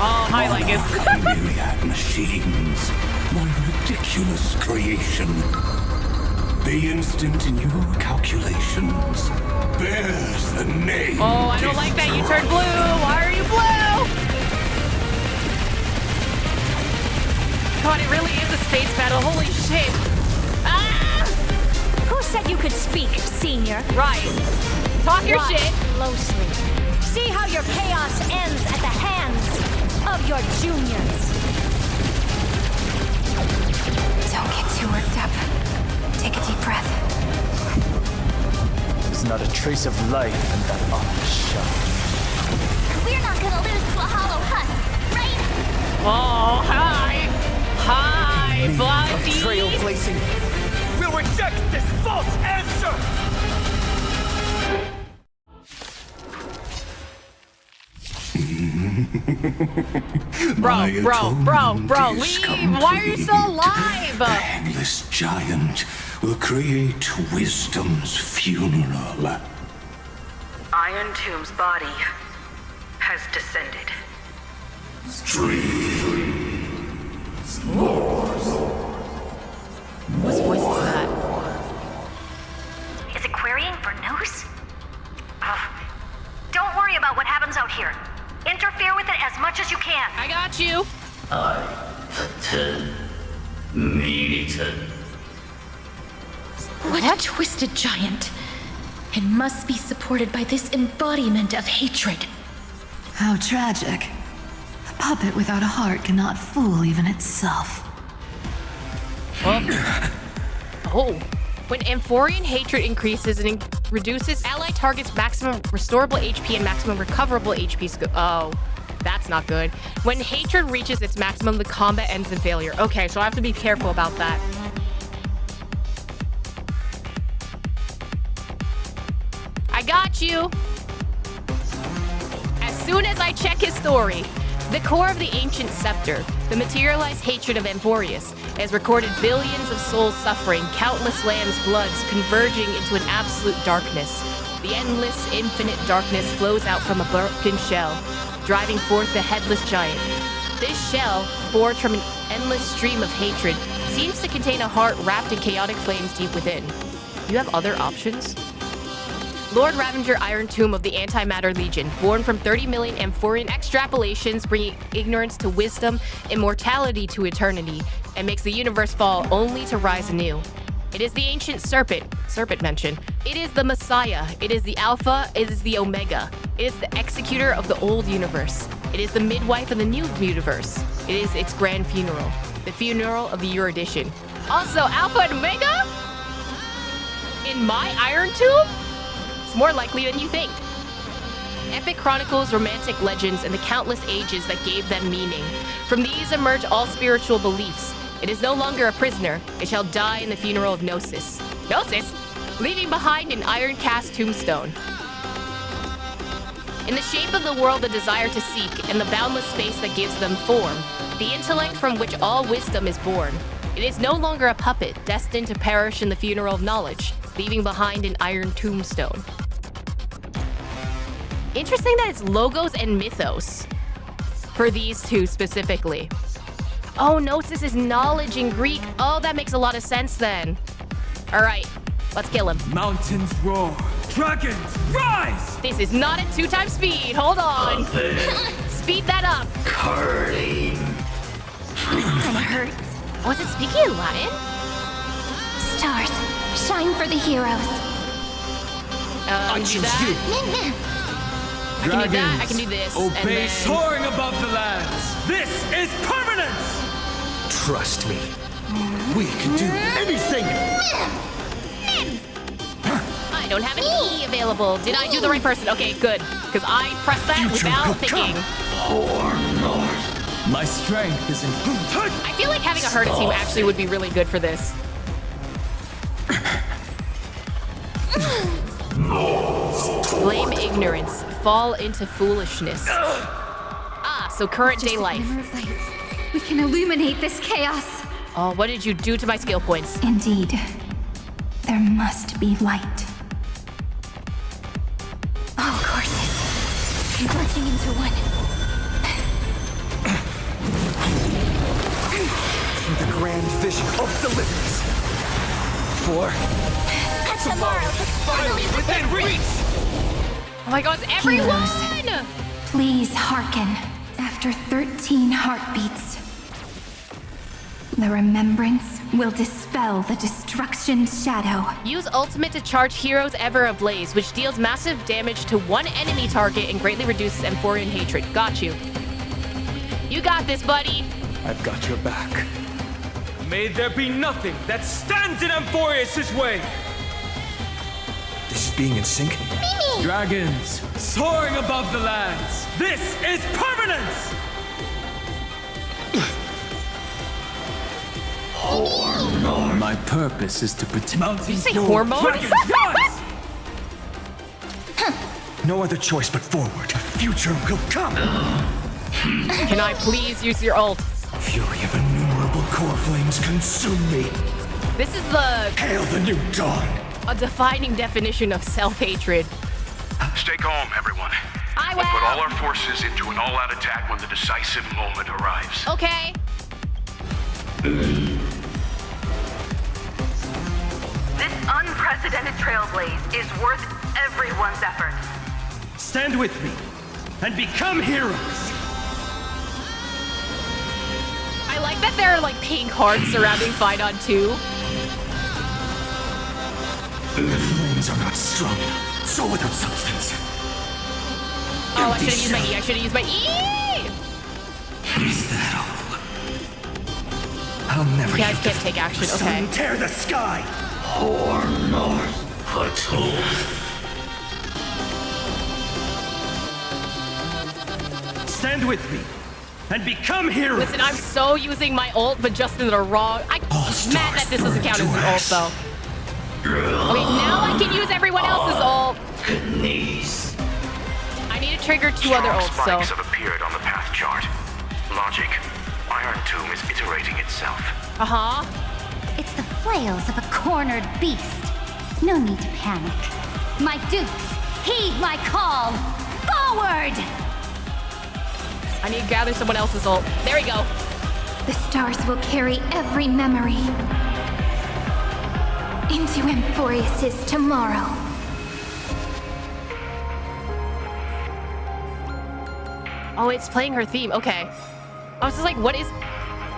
Oh, hi, Legus. Myriad machines. One ridiculous creation. The instant in your calculations bears the name. Oh, I don't like that. You turned blue. Why are you blue? God, it really is a space battle. Holy shit. Ah! Who said you could speak, senior? Right. Talk your Watch shit. closely. See how your chaos ends at the hands of your juniors. Don't get too worked up. Take a deep breath. There's not a trace of life in that ominous shell. We're not gonna lose to a hollow husk, right? Oh, hi. Hi, Blondie. Trailblazing. We'll reject this false answer! Bro, leave. Why are you still alive? The endless giant will create wisdom's funeral. Iron Tomb's body has descended. Whose voice is that? Is it querying for news? Don't worry about what happens out here. Interfere with it as much as you can. I got you. What a twisted giant. It must be supported by this embodiment of hatred. How tragic. A puppet without a heart cannot fool even itself. Oh. When Amphorean hatred increases, it reduces allied targets' maximum restorable HP and maximum recoverable HP. Oh, that's not good. When hatred reaches its maximum, the combat ends in failure. Okay, so I have to be careful about that. I got you. As soon as I check his story, the core of the ancient scepter, the materialized hatred of Amphoreus, has recorded billions of souls suffering, countless lambs' bloods converging into an absolute darkness. The endless, infinite darkness flows out from a broken shell, driving forth the headless giant. This shell, forged from an endless stream of hatred, seems to contain a heart wrapped in chaotic flames deep within. You have other options? Lord Ravenger Iron Tomb of the Antimatter Legion, born from 30 million Amphorean extrapolations, bringing ignorance to wisdom, immortality to eternity, and makes the universe fall only to rise anew. It is the ancient serpent mentioned. It is the Messiah. It is the Alpha. It is the Omega. It is the executor of the old universe. It is the midwife of the new universe. It is its grand funeral, the funeral of the Erudition. Also, Alpha and Omega? In my Iron Tomb? It's more likely than you think. Epic chronicles, romantic legends, and the countless ages that gave them meaning. From these emerge all spiritual beliefs. It is no longer a prisoner. It shall die in the funeral of Gnosis. Gnosis? Leaving behind an iron-cast tombstone. In the shape of the world the desire to seek, and the boundless space that gives them form, the intellect from which all wisdom is born. It is no longer a puppet, destined to perish in the funeral of knowledge, leaving behind an iron tombstone. Interesting that it's logos and mythos for these two specifically. Oh, Gnosis is knowledge in Greek. Oh, that makes a lot of sense then. All right, let's kill him. Mountains roar, dragons rise! This is not at 2x speed. Hold on. Speed that up. Curling. Kinda hurts. Was it speaking in Latin? Stars, shine for the heroes. I choose you. I can do that, I can do this, obey, and then... soaring above the lands. This is permanence! Trust me. We can do anything. I don't have an E available. Did I do the right person? Okay, good. Because I pressed that without thinking. My strength is in... I feel like having a herd team actually would be really good for this. Blame ignorance. Fall into foolishness. Ah, so current day life. We can illuminate this chaos. Oh, what did you do to my skill points? Indeed. There must be light. All courses converging into one. The grand vision of deliverance. For tomorrow is finally within reach! Oh my god, it's everyone! Heroes, please hearken. After 13 heartbeats, the remembrance will dispel the destruction shadow. Use ultimate to charge Heroes Ever Ablaze, which deals massive damage to one enemy target and greatly reduces Amphorean hatred. Got you. You got this, buddy. I've got your back. May there be nothing that stands in Amphoreus' way. This is being in sync. Dragons soaring above the lands. This is permanence. My purpose is to protect mountains. Did you say hormone? No other choice but forward. The future will come. Can I please use your ult? Fury of innumerable core flames consume me. This is the... Hail the new dawn. A defining definition of self-hatred. Stay calm, everyone. I We'll put will. all our forces into an all-out attack when the decisive moment arrives. Okay. This unprecedented trailblaze is worth everyone's effort. Stand with me and become heroes. I like that there are like pink hearts surrounding Phaidon 2. The flames are not strong, so without substance. Oh, I should have used my E. I should have used my E! Is that all? I'll never You guys can't take action, okay. Tear the sky! Or north, patrol. Stand with me and become heroes. Listen, I'm so using my ult, but just in the wrong... I'm mad that this doesn't count as an ult, though. Okay, now I can use everyone else's ult. I need to trigger two other ults, so... Spikes have appeared on the path chart. Logic. Iron Tomb is iterating itself. It's the flails of a cornered beast. No need to panic. My dukes, heed my call! Forward! I need to gather someone else's ult. There we go. The stars will carry every memory into Amphoreus' tomorrow. Oh, it's playing her theme. Okay. I was just like, what is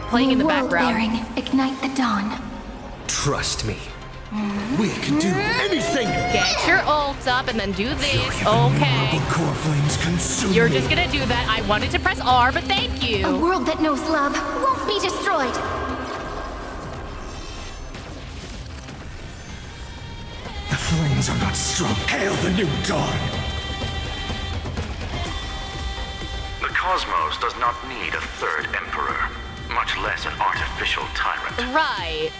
playing in the background? World-bearing, ignite the dawn. Trust me. We can do anything! Get your ult up and then do this. Okay. Core flames consume You're just gonna do that. I wanted to press R, but thank you. A world that knows love won't be destroyed. The flames are not strong. Hail the new dawn! The cosmos does not need a third emperor, much less an artificial tyrant. Right.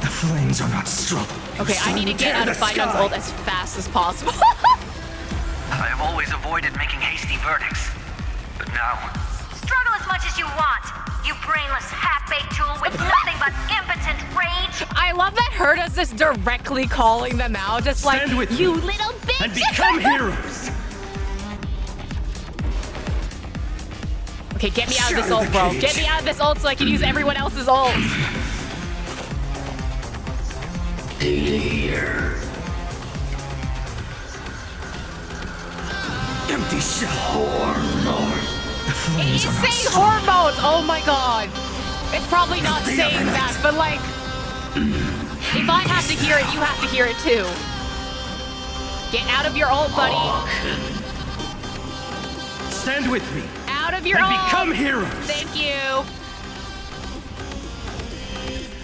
The flames are not strong. Okay, I need to get out of Finon's ult as fast as possible. I have always avoided making hasty verdicts, but now... Struggle as much as you want, you brainless half-baked tool with nothing but impotent rage. I love that Herda's just directly calling them out, just like, you little bitch! And become heroes! Okay, get me out of this ult, bro. Get me out of this ult so I can use everyone else's ult. Here. Empty shell. Hormones. It is saying hormones! Oh my god. It's probably not saying that, but like... If I have to hear it, you have to hear it too. Get out of your ult, buddy. Stand with me. Out of your and ult. Become heroes. Thank you.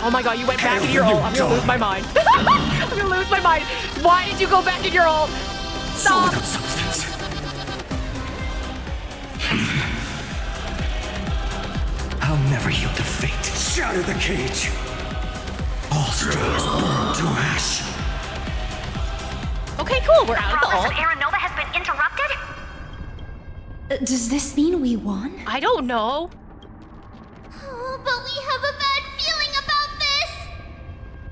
Oh my god, you went back in your ult. I'm gonna lose my mind. I'm gonna lose my mind. Why did you go back in your ult? Stop. Without substance. I'll never yield to fate. Shatter the cage. All stars burn to ash. Okay, cool. We're out of the Progress ult. of Aranova has been interrupted? Does this mean we won? I don't know. Oh, but we have a bad feeling about this!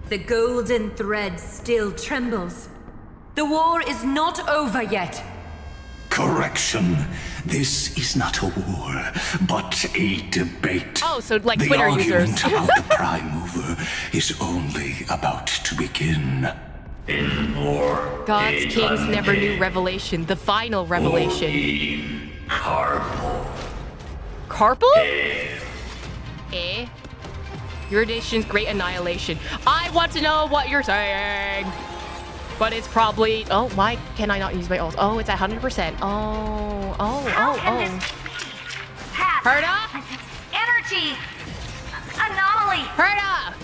The golden thread still trembles. The war is not over yet. Correction. This is not a war, but a debate. Oh, so like the Twitter argument users. about the Prime Mover is only about to begin. In war, God's kings never knew revelation. The final revelation. Carpal. Carpal? Eh? Your edition's great annihilation. I want to know what you're saying. But it's probably... Oh, why can I not use my ult? Oh, it's at 100%. Oh. Herda? Energy! Anomaly! Herda,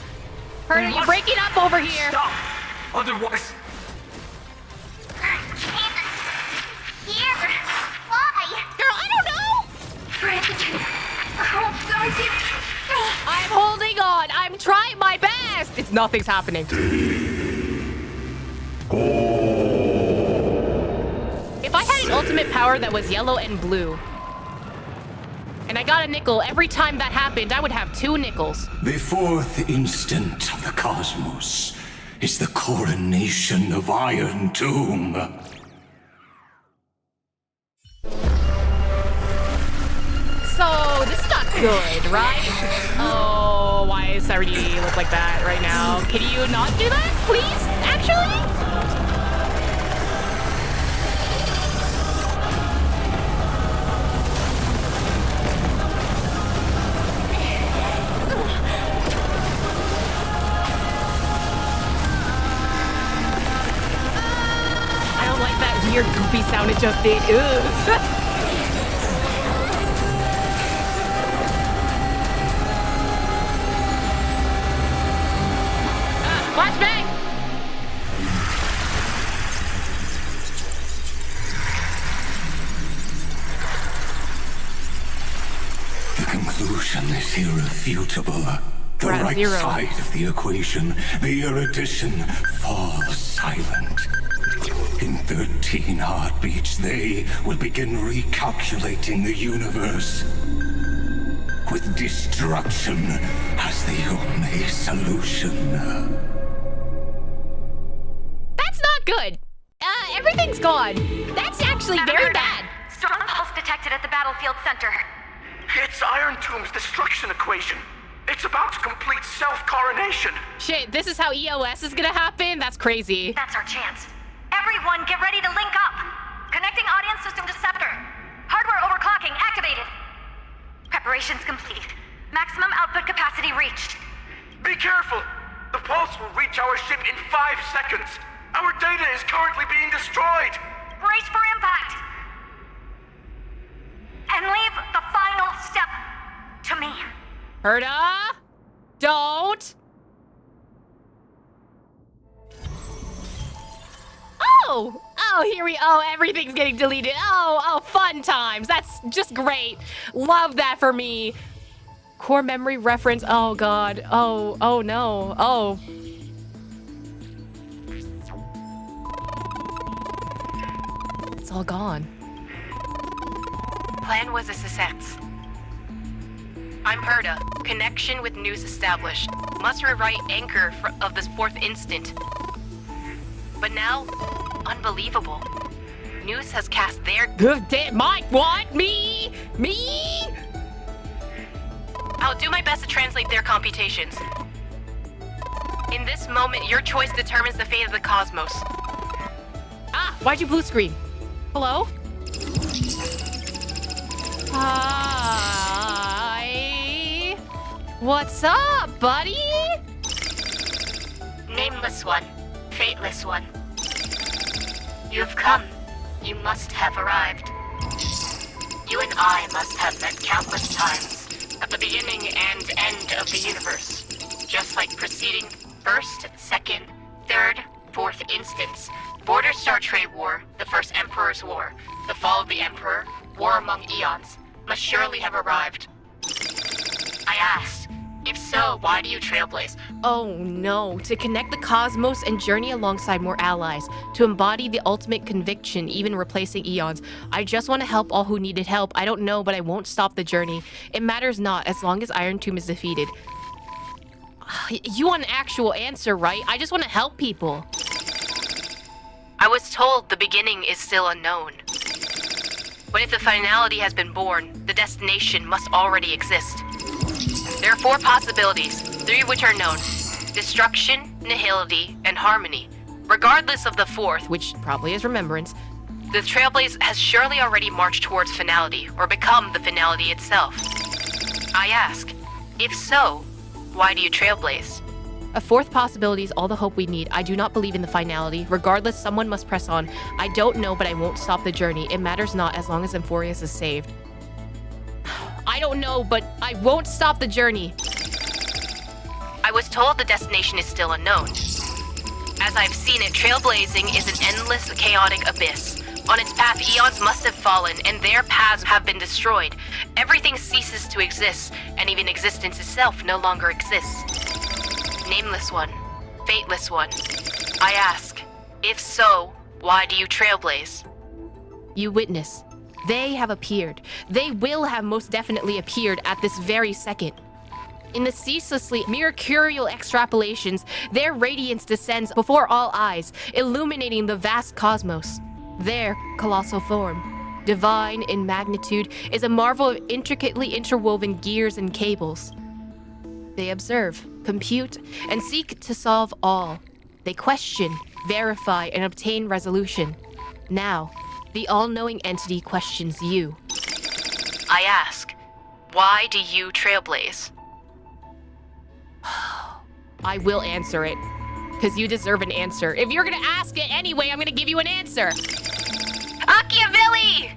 you're breaking up over here. Stop! Otherwise... Here? Why? Girl, I don't know. I'm holding on. I'm trying my best. It's nothing's happening. If I had an ultimate power that was yellow and blue, and I got a nickel every time that happened, I would have 2 nickels. The fourth instant of the cosmos is the coronation of Iron Tomb. So, this is not good, right? Oh, why does everybody look like that right now? Can you not do that, please? Actually? I don't like that weird goopy sound it just did. Ugh. Flashbang! The conclusion is irrefutable. The right zero. side of the equation, the erudition, falls silent. In 13 heartbeats, they will begin recalculating the universe. With destruction as the only solution. Good. Everything's gone. That's actually very bad. Strong pulse detected at the battlefield center. It's Iron Tomb's destruction equation. It's about to complete self-coronation. Shit, this is how EOS is gonna happen? That's crazy. That's our chance. Everyone, get ready to link up. Connecting audience system to Scepter. Hardware overclocking activated. Preparations complete. Maximum output capacity reached. Be careful. The pulse will reach our ship in 5 seconds. Our data is currently being destroyed. Brace for impact. And leave the final step to me. Herta? Don't. Oh, here we, everything's getting deleted. Oh, fun times. That's just great. Love that for me. Core memory reference. Oh, God. Oh, no. Oh. It's all gone. Plan was a success. I'm Herta. Connection with news established. Must rewrite anchor of this 4th instant. But now, unbelievable. News has cast their... Good damn, Mike, what? Me? I'll do my best to translate their computations. In this moment, your choice determines the fate of the cosmos. Why'd you blue screen? Hello? Hi. What's up, buddy? Nameless one. Fateless one. You've come. You must have arrived. You and I must have met countless times at the beginning and end of the universe. Just like preceding 1st, 2nd, 3rd, 4th instance. Border Star Trade War, the First Emperor's War, the Fall of the Emperor, War among Eons, must surely have arrived. I asked, if so, why do you trailblaze? Oh no, to connect the cosmos and journey alongside more allies, to embody the ultimate conviction, even replacing eons. I just want to help all who needed help. I don't know, but I won't stop the journey. It matters not, as long as Iron Tomb is defeated. You want an actual answer, right? I just want to help people. I was told the beginning is still unknown. But if the finality has been born, the destination must already exist. There are 4 possibilities, 3 of which are known. Destruction, nihility, and harmony. Regardless of the 4th, which probably is remembrance, the Trailblaze has surely already marched towards finality, or become the finality itself. I ask, if so, why do you trailblaze? A 4th possibility is all the hope we need. I do not believe in the finality. Regardless, someone must press on. I don't know, but I won't stop the journey. It matters not, as long as Amphoreus is saved. I don't know, but I won't stop the journey. I was told the destination is still unknown. As I've seen it, trailblazing is an endless, chaotic abyss. On its path, eons must have fallen, and their paths have been destroyed. Everything ceases to exist, and even existence itself no longer exists. Nameless one, fateless one. I ask, if so, why do you trailblaze? You witness. They have appeared. They will have most definitely appeared at this very second. In the ceaselessly mercurial extrapolations, their radiance descends before all eyes, illuminating the vast cosmos. Their colossal form, divine in magnitude, is a marvel of intricately interwoven gears and cables. They observe, compute, and seek to solve all. They question, verify, and obtain resolution. Now, the all-knowing entity questions you. I ask, why do you trailblaze? I will answer it, because you deserve an answer. If you're gonna ask it anyway, I'm gonna give you an answer. Machiavelli!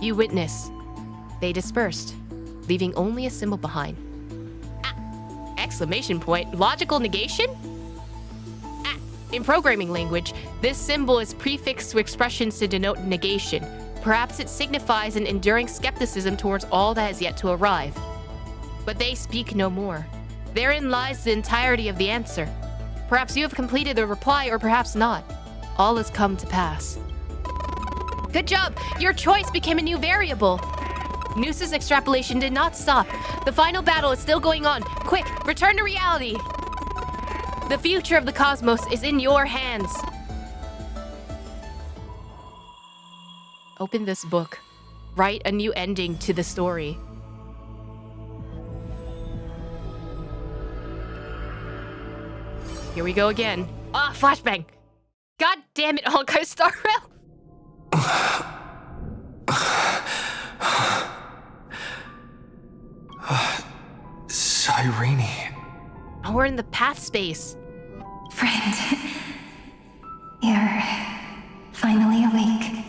You witness. They dispersed, leaving only a symbol behind. Exclamation point. Logical negation? In programming language, this symbol is prefixed to expressions to denote negation. Perhaps it signifies an enduring skepticism towards all that has yet to arrive. But they speak no more. Therein lies the entirety of the answer. Perhaps you have completed the reply, or perhaps not. All has come to pass. Good job! Your choice became a new variable. Noose's extrapolation did not stop. The final battle is still going on. Quick, return to reality. The future of the cosmos is in your hands. Open this book. Write a new ending to the story. Here we go again. Ah, flashbang! God damn it, Honkai Star Rail! Cyrene. Oh, we're in the path space. Friend, you're finally awake.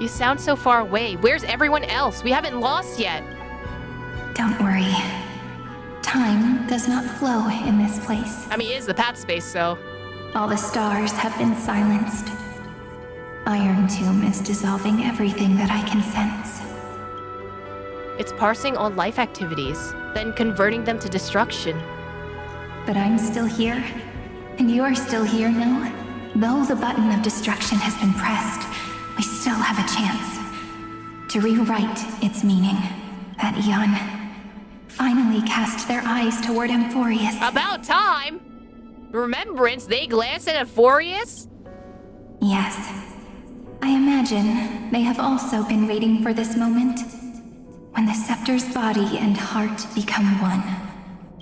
You sound so far away. Where's everyone else? We haven't lost yet. Don't worry. Time does not flow in this place. I mean, it is the path space, so... All the stars have been silenced. Iron Tomb is dissolving everything that I can sense. It's parsing all life activities, then converting them to destruction. But I'm still here, and you're still here, no? Though the button of destruction has been pressed, we still have a chance to rewrite its meaning. That Eon finally cast their eyes toward Amphoreus. About time! Remembrance, they glanced at Amphoreus? Yes. I imagine they have also been waiting for this moment, when the scepter's body and heart become one.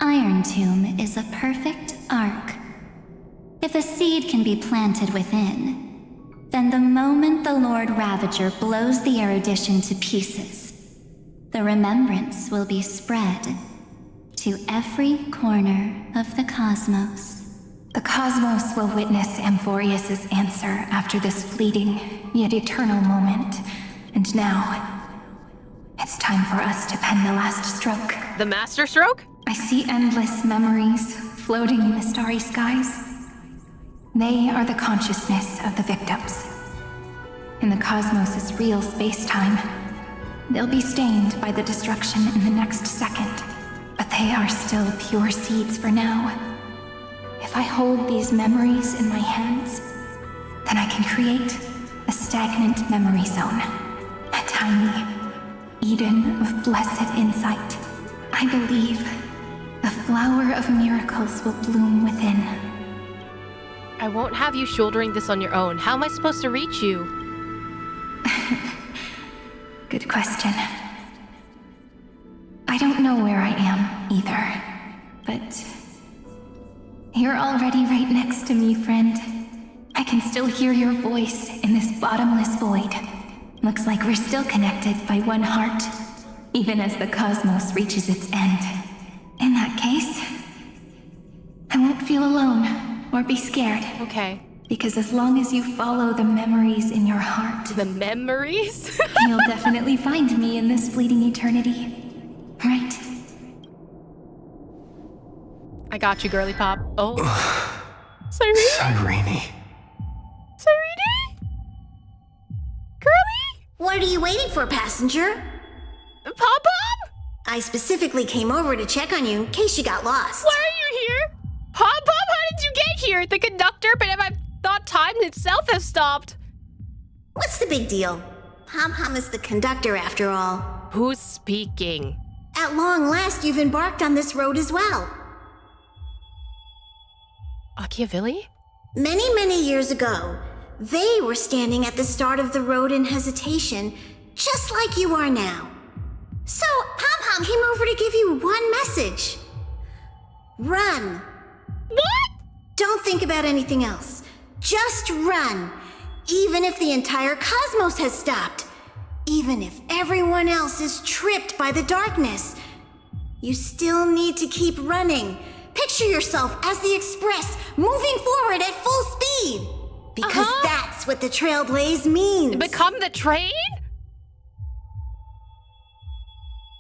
Iron Tomb is a perfect arc. If a seed can be planted within, then the moment the Lord Ravager blows the erudition to pieces, the remembrance will be spread to every corner of the cosmos. The cosmos will witness Amphoreus' answer after this fleeting, yet eternal moment. And now, it's time for us to pen the last stroke. The master stroke? I see endless memories floating in the starry skies. They are the consciousness of the victims. In the cosmos' real space-time, they'll be stained by the destruction in the next second. But they are still pure seeds for now. If I hold these memories in my hands, then I can create a stagnant memory zone. A tiny Eden of blessed insight. I believe the flower of miracles will bloom within. I won't have you shouldering this on your own. How am I supposed to reach you? Good question. I don't know where I am either, but you're already right next to me, friend. I can still hear your voice in this bottomless void. Looks like we're still connected by one heart, even as the cosmos reaches its end. In that case, I won't feel alone or be scared. Okay. Because as long as you follow the memories in your heart... The memories? You'll definitely find me in this fleeting eternity. Right? I got you, girly pop. Oh. Cyrene? Cyrene. Cyrene? Girly? What are you waiting for, passenger? Pop-Pop? I specifically came over to check on you in case you got lost. Why are you here? Pop-Pop, how did you get here? The conductor, but I thought time itself has stopped. What's the big deal? Pom-Pom is the conductor after all. Who's speaking? At long last, you've embarked on this road as well. Machiavelli? Many, many years ago, they were standing at the start of the road in hesitation, just like you are now. So, Pom-Pom came over to give you one message. Run. What? Don't think about anything else. Just run. Even if the entire cosmos has stopped. Even if everyone else is tripped by the darkness. You still need to keep running. Picture yourself as the Express, moving forward at full speed. Because that's what the Trailblaze means. Become the train?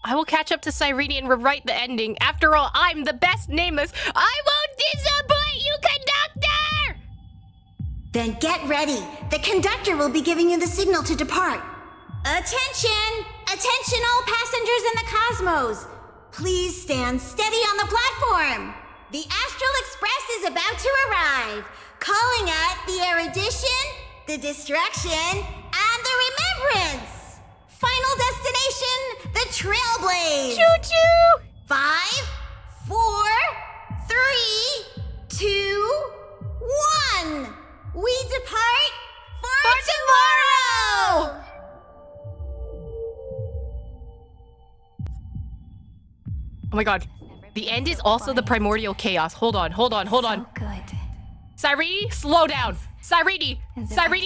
I will catch up to Cyrene and rewrite the ending. After all, I'm the best nameless. I won't disappoint you, conductor! Then get ready. The conductor will be giving you the signal to depart. Attention! Attention all passengers in the cosmos! Please stand steady on the platform. The Astral Express is about to arrive. Calling at the erudition, the destruction, and the remembrance. Final destination, the Trailblaze. Choo-choo! 5, 4, 3, 2, 1. We depart for tomorrow! Oh my god. The end is also the primordial chaos. Hold on. Good. Cyrene, slow down. Cyrene,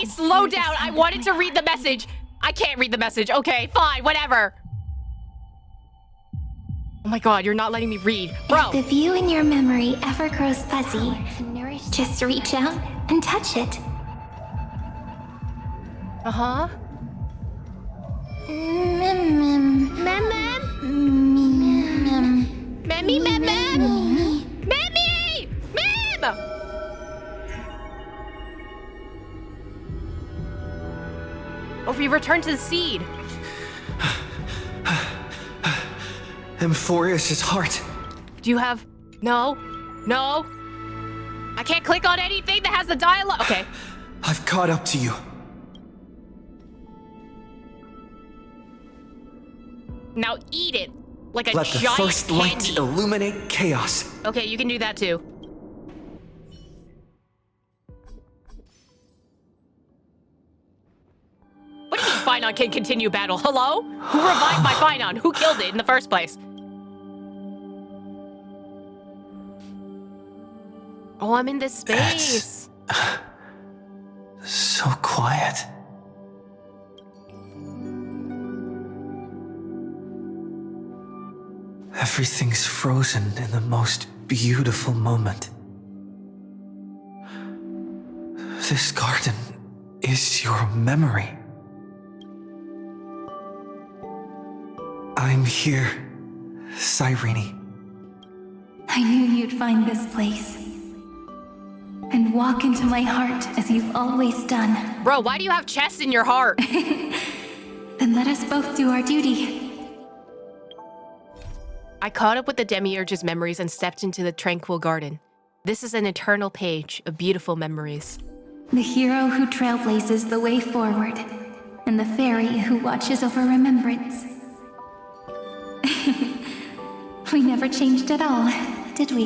slow down. I wanted to read the message. I can't read the message. Okay, fine, whatever. Oh my god, you're not letting me read. Bro. If the view in your memory ever grows fuzzy, just reach out and touch it. Uh-huh. Oh, we return to the seed. Amphoreus' heart. Do you have... No. I can't click on anything that has the dialogue. Okay. I've caught up to you. Now eat it. Like a Let the giant first candy. light illuminate chaos. Okay, you can do that too. What do you mean Phynon can continue battle? Hello? Who revived my Phynon? Who killed it in the first place? Oh, I'm in this space. It's so quiet. Everything's frozen in the most beautiful moment. This garden is your memory. I'm here, Cyrene. I knew you'd find this place. And walk into my heart as you've always done. Bro, why do you have chests in your heart? Then let us both do our duty. I caught up with the Demiurge's memories and stepped into the tranquil garden. This is an eternal page of beautiful memories. The hero who trailblazes the way forward, and the fairy who watches over remembrance. We never changed at all, did we?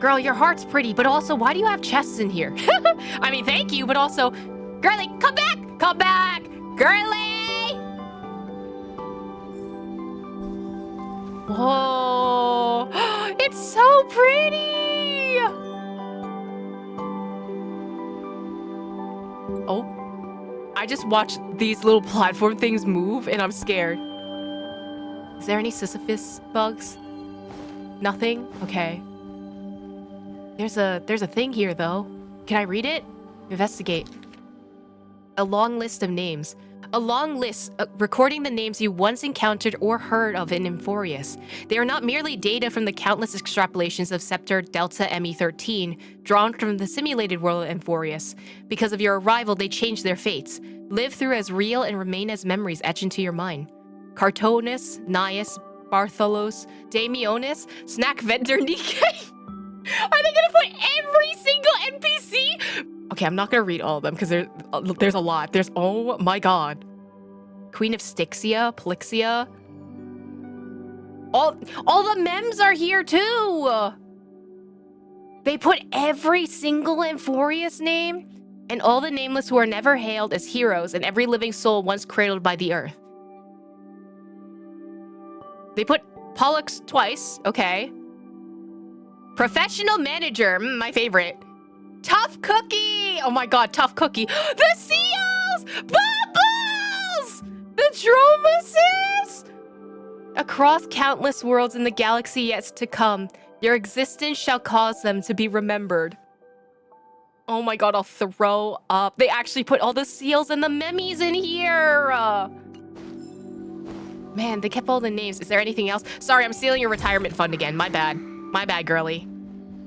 Girl, your heart's pretty, but also, why do you have chests in here? I mean, thank you, but also, girlie, come back! Come back! Girlie! Whoa! It's so pretty! Oh. I just watched these little platform things move, and I'm scared. Is there any Sisyphus bugs? Nothing? Okay. There's a thing here, though. Can I read it? Investigate. A long list of names. A long list recording the names you once encountered or heard of in Amphoreus. They are not merely data from the countless extrapolations of Scepter Delta ME13 drawn from the simulated world of Amphoreus. Because of your arrival, they change their fates. Live through as real and remain as memories etched into your mind. Cartonus, Nias, Bartholos, Damionis, Snack Vendor Nike. Are they gonna put every single NPC? Okay, I'm not gonna read all of them because there's a lot. There's, oh my god. Queen of Styxia, Polixia. All the memes are here too. They put every single Amphoreus name and all the nameless who are never hailed as heroes and every living soul once cradled by the earth. They put Pollux twice, okay. Professional manager, my favorite. Tough Cookie! Oh my god, Tough Cookie. The seals! Bubbles! The Dromasis! Across countless worlds in the galaxy yet to come, your existence shall cause them to be remembered. Oh my god, I'll throw up. They actually put all the seals and the memes in here! Man, they kept all the names. Is there anything else? Sorry, I'm stealing your retirement fund again. My bad. My bad, girly.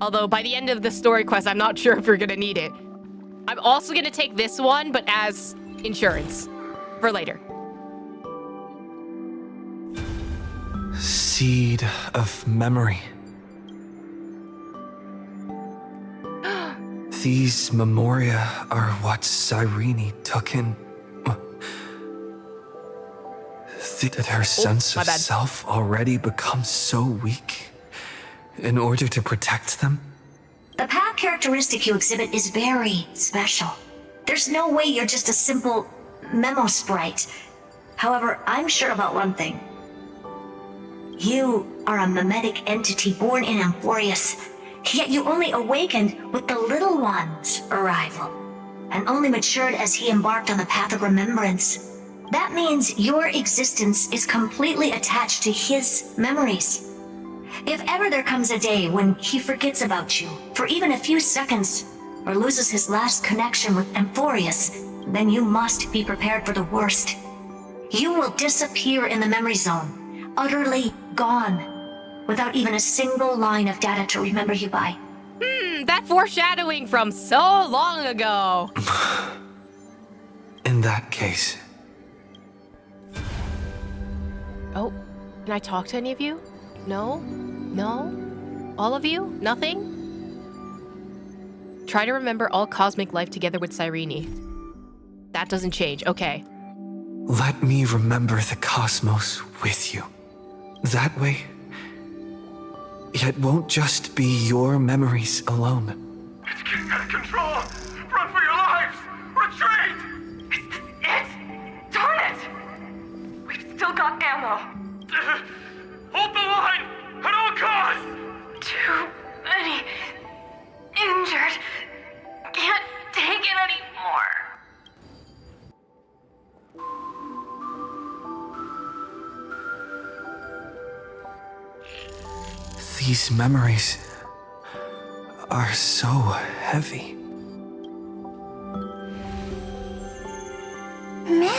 Although, by the end of the story quest, I'm not sure if you're gonna need it. I'm also gonna take this one, but as insurance. For later. Seed of memory. These memoria are what Cyrene took in. Did her sense my of bad. self already become so weak in order to protect them? The path characteristic you exhibit is very special. There's no way you're just a simple memo sprite. However, I'm sure about one thing. You are a mimetic entity born in Amphoreus, yet you only awakened with the little one's arrival, and only matured as he embarked on the path of remembrance. That means your existence is completely attached to his memories. If ever there comes a day when he forgets about you for even a few seconds, or loses his last connection with Amphoreus, then you must be prepared for the worst. You will disappear in the memory zone, utterly gone, without even a single line of data to remember you by. That foreshadowing from so long ago. In that case... Oh, can I talk to any of you? No? No? All of you? Nothing? Try to remember all cosmic life together with Cyrene. That doesn't change, okay. Let me remember the cosmos with you. That way, it won't just be your memories alone. It's getting out of control! Run for your lives! Retreat! It's... Darn it! We've still got ammo. Hold the line! At all costs! Too many injured. Can't take it anymore. These memories are so heavy. Me?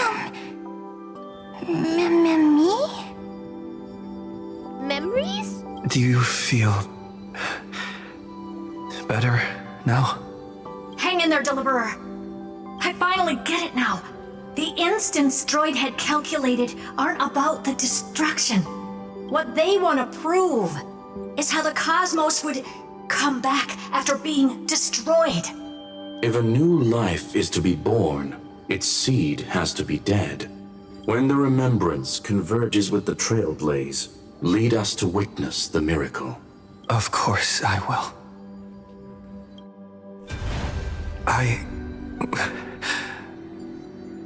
Memories? Do you feel better now? Hang in there, Deliverer. I finally get it now. The instants Droid had calculated aren't about the destruction. What they want to prove is how the cosmos would come back after being destroyed. If a new life is to be born, its seed has to be dead. When the remembrance converges with the trailblaze, lead us to witness the miracle. Of course I will. I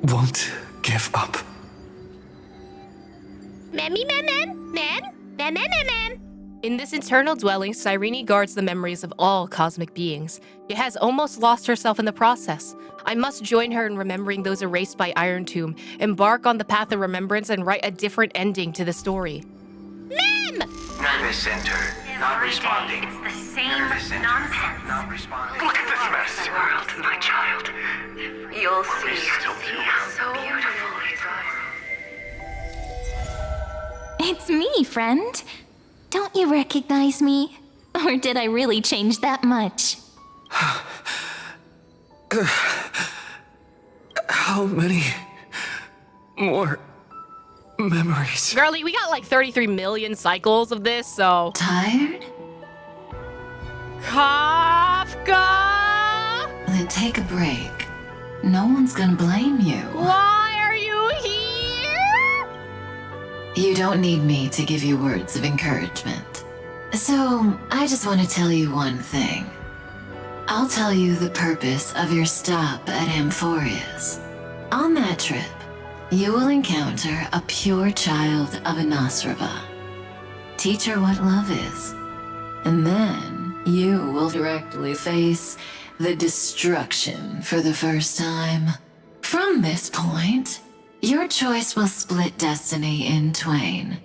won't give up. In this internal dwelling, Cyrene guards the memories of all cosmic beings, yet has almost lost herself in the process. I must join her in remembering those erased by Iron Tomb, embark on the path of remembrance, and write a different ending to the story. Nervous center, not responding. It's the same nonsense. Not responding. Look at this mess. The world, my child. You'll see. still do. So beautiful. It's me, friend. Don't you recognize me? Or did I really change that much? How many more memories? Girlie, we got like 33 million cycles of this, so... Tired? Kafka! Then take a break. No one's gonna blame you. Why are you here? You don't need me to give you words of encouragement. So, I just want to tell you one thing. I'll tell you the purpose of your stop at Amphoreus. On that trip, you will encounter a pure child of Anasrava. Teach her what love is. And then you will directly face the destruction for the first time. From this point, your choice will split destiny in twain.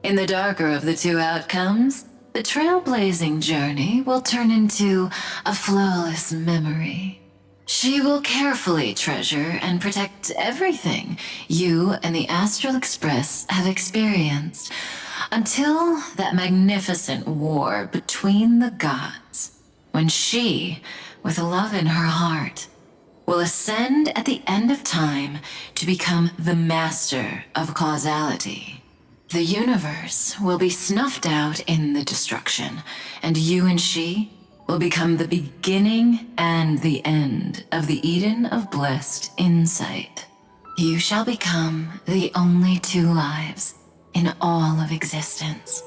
In the darker of the two outcomes, the trailblazing journey will turn into a flawless memory. She will carefully treasure and protect everything you and the Astral Express have experienced, until that magnificent war between the gods, when she, with love in her heart, will ascend at the end of time to become the master of causality. The universe will be snuffed out in the destruction, and you and she will become the beginning and the end of the Eden of blessed insight. You shall become the only two lives in all of existence,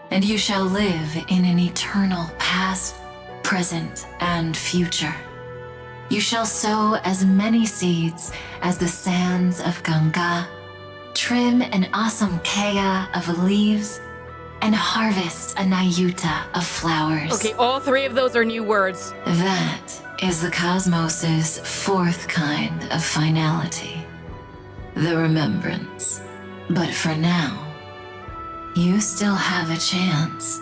and you shall live in an eternal past, present, and future. You shall sow as many seeds as the sands of Ganga, trim an awesome kea of leaves, and harvest a nayuta of flowers. Okay, all three of those are new words. That is the cosmos's fourth kind of finality, the remembrance. But for now, you still have a chance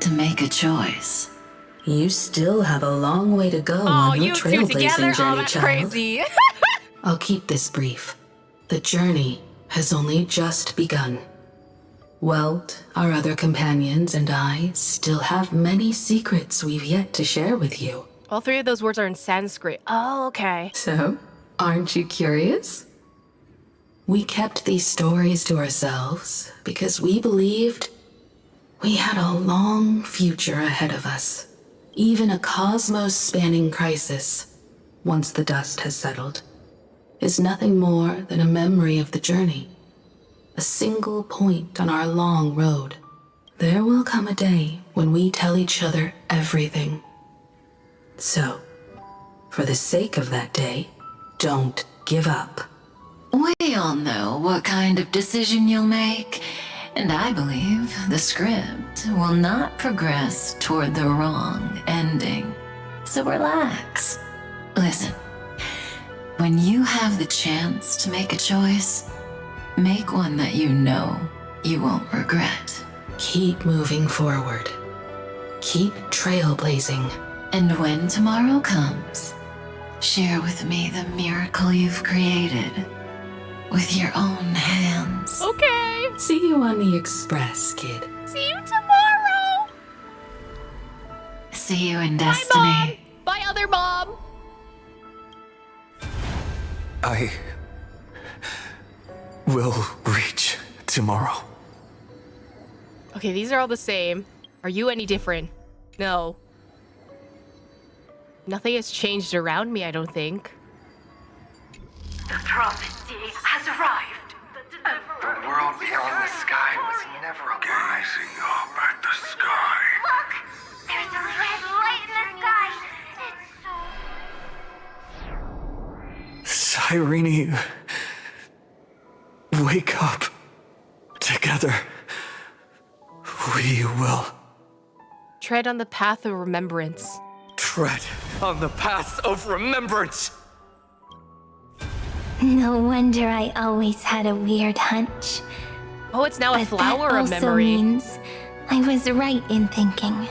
to make a choice. You still have a long way to go on your trailblazing journey, that's child. crazy. I'll keep this brief. The journey has only just begun. Welt, our other companions, and I still have many secrets we've yet to share with you. All three of those words are in Sanskrit. Oh, okay. So, aren't you curious? We kept these stories to ourselves because we believed we had a long future ahead of us. Even a cosmos-spanning crisis, once the dust has settled, is nothing more than a memory of the journey. A single point on our long road. There will come a day when we tell each other everything. So, for the sake of that day, don't give up. We all know what kind of decision you'll make, and I believe the script will not progress toward the wrong ending. So relax. Listen, when you have the chance to make a choice, make one that you know you won't regret. Keep moving forward. Keep trailblazing. And when tomorrow comes, share with me the miracle you've created with your own hands. Okay. See you on the Express, kid. See you tomorrow. See you in destiny. Bye, Mom. Bye, other mom. I will reach tomorrow. Okay, these are all the same. Are you any different? No. Nothing has changed around me, I don't think. The prophecy has arrived. The world beyond the sky was never alive. Gazing up at the sky. Look! There's a red light in the sky. Cyrene, wake up. Together, we will Tread on the path of remembrance. tread on the path of remembrance. No wonder I always had a weird hunch. Oh, it's now a flower that of also memory. means I was right in thinking,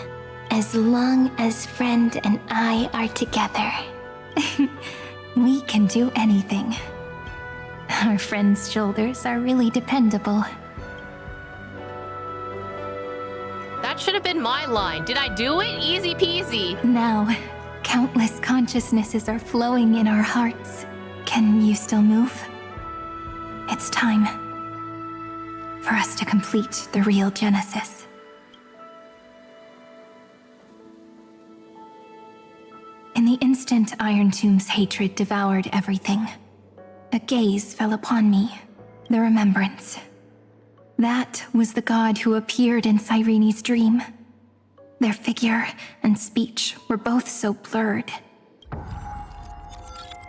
as long as Friend and I are together, we can do anything. Our friend's shoulders are really dependable. That should have been my line. Did I do it? Easy peasy. Now, countless consciousnesses are flowing in our hearts. Can you still move? It's time for us to complete the real Genesis. In the instant Iron Tomb's hatred devoured everything, a gaze fell upon me, the remembrance. That was the god who appeared in Cyrene's dream. Their figure and speech were both so blurred.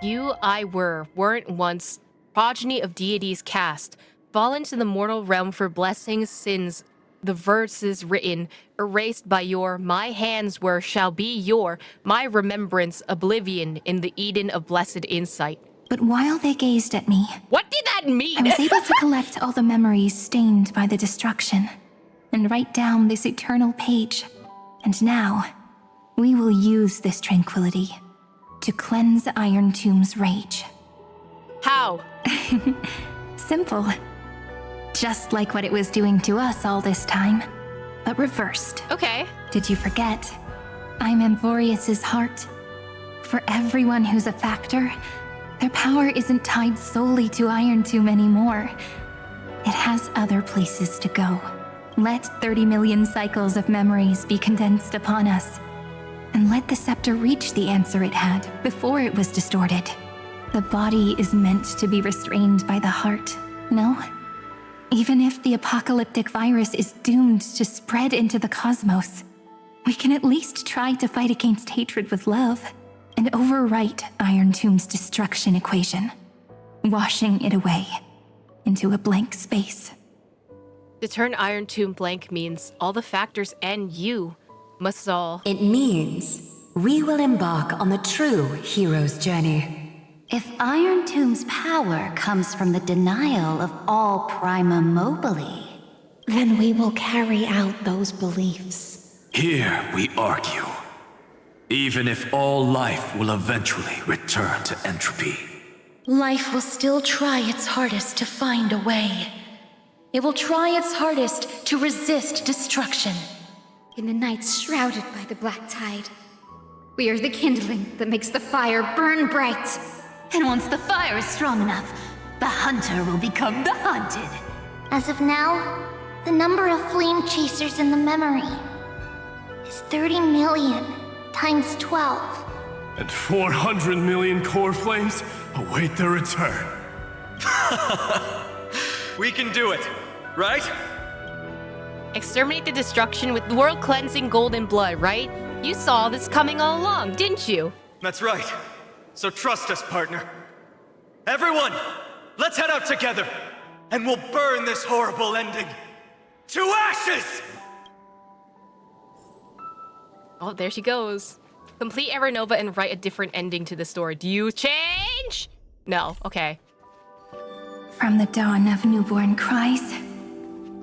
You, I weren't once progeny of deities cast, fallen to the mortal realm for blessings, sins, the verses written, erased by your, my hands were, shall be your, my remembrance, oblivion in the Eden of blessed insight. But while they gazed at me, what did that mean? I was able to collect all the memories stained by the destruction and write down this eternal page. And now, we will use this tranquility to cleanse Iron Tomb's rage. How? Simple. Just like what it was doing to us all this time, but reversed. Okay. Did you forget? I'm Amphoreus' heart. For everyone who's a factor, their power isn't tied solely to Iron Tomb anymore. It has other places to go. Let 30 million cycles of memories be condensed upon us. And let the scepter reach the answer it had before it was distorted. The body is meant to be restrained by the heart, no? Even if the apocalyptic virus is doomed to spread into the cosmos, we can at least try to fight against hatred with love and overwrite Iron Tomb's destruction equation, washing it away into a blank space. To turn Iron Tomb blank means all the factors and you must all... It means we will embark on the true hero's journey. If Iron Tomb's power comes from the denial of all Prima Mobile, then we will carry out those beliefs. Here we argue. Even if all life will eventually return to entropy. Life will still try its hardest to find a way. It will try its hardest to resist destruction. In the nights shrouded by the black tide, we are the kindling that makes the fire burn bright. And once the fire is strong enough, the hunter will become the hunted. As of now, the number of flame chasers in the memory is 30 million times 12. And 400 million core flames await their return. We can do it, right? Exterminate the destruction with world-cleansing golden blood, right? You saw this coming all along, didn't you? That's right. So trust us, partner. Everyone, let's head out together, and we'll burn this horrible ending to ashes! Oh, there she goes. Complete Aeronova and write a different ending to the story. Do you change? No, okay. From the dawn of newborn cries,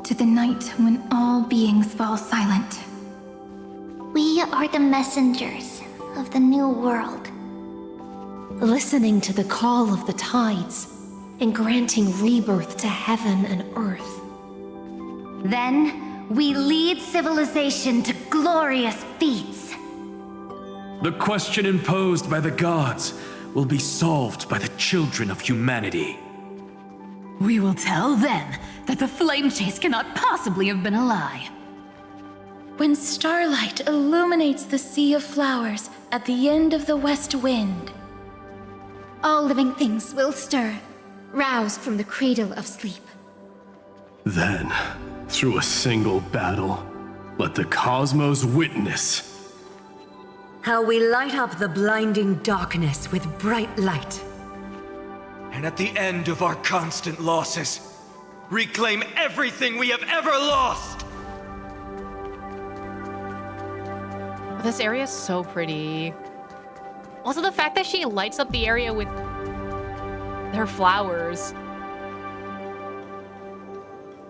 to the night when all beings fall silent. We are the messengers of the new world. Listening to the call of the tides and granting rebirth to heaven and earth. then we lead civilization to glorious feats. The question imposed by the gods will be solved by the children of humanity. We will tell them that the flame chase cannot possibly have been a lie. When starlight illuminates the sea of flowers at the end of the west wind, all living things will stir, roused from the cradle of sleep. Then, through a single battle, let the cosmos witness how we light up the blinding darkness with bright light. And at the end of our constant losses, reclaim everything we have ever lost! This area is so pretty. Also, the fact that she lights up the area with her flowers.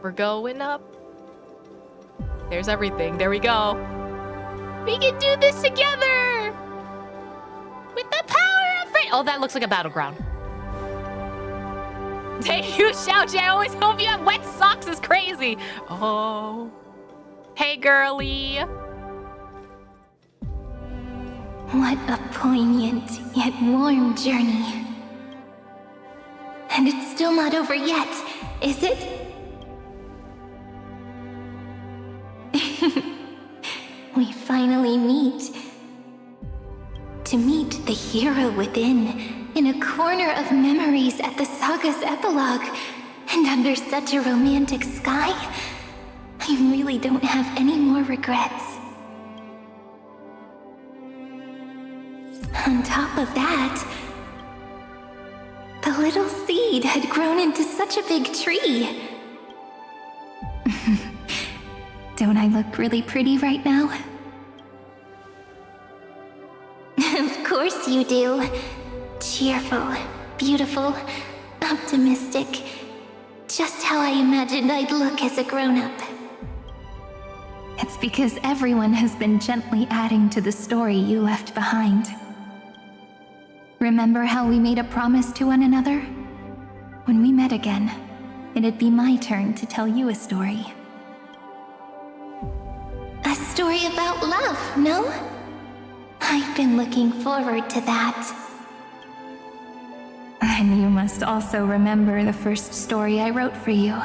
We're going up. There's everything. There we go. We can do this together! With the power of fate! Oh, that looks like a battleground. Thank you, Xiaoji. I always hope you have wet socks. It's crazy. Oh. Hey, girly. What a poignant yet warm journey. And it's still not over yet, is it? We finally meet. To meet the hero within, in a corner of memories at the saga's epilogue, and under such a romantic sky, I really don't have any more regrets. On top of that, the little seed had grown into such a big tree. Don't I look really pretty right now? Of course you do. Cheerful, beautiful, optimistic. Just how I imagined I'd look as a grown-up. It's because everyone has been gently adding to the story you left behind. Remember how we made a promise to one another? When we met again, it'd be my turn to tell you a story. A story about love, no? I've been looking forward to that. And you must also remember the first story I wrote for you.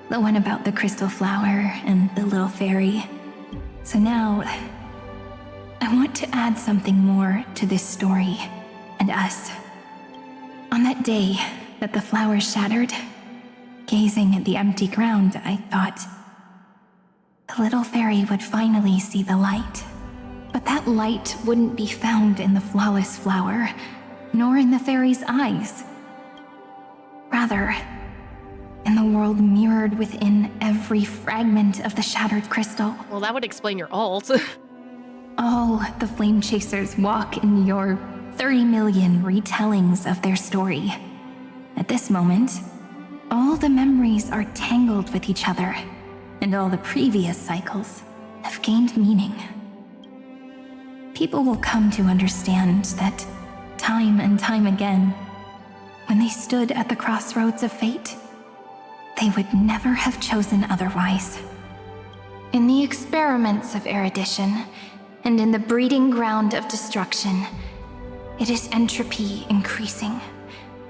The one about the crystal flower and the little fairy. So now, I want to add something more to this story and us. On that day that the flowers shattered, gazing at the empty ground, I thought the little fairy would finally see the light. But that light wouldn't be found in the flawless flower, nor in the fairy's eyes. Rather, in the world mirrored within every fragment of the shattered crystal. Well, that would explain your alt. All the flame chasers walk in your 30 million retellings of their story. At this moment, all the memories are tangled with each other, and all the previous cycles have gained meaning. People will come to understand that time and time again, when they stood at the crossroads of fate, they would never have chosen otherwise. In the experiments of erudition, and in the breeding ground of destruction, it is entropy increasing,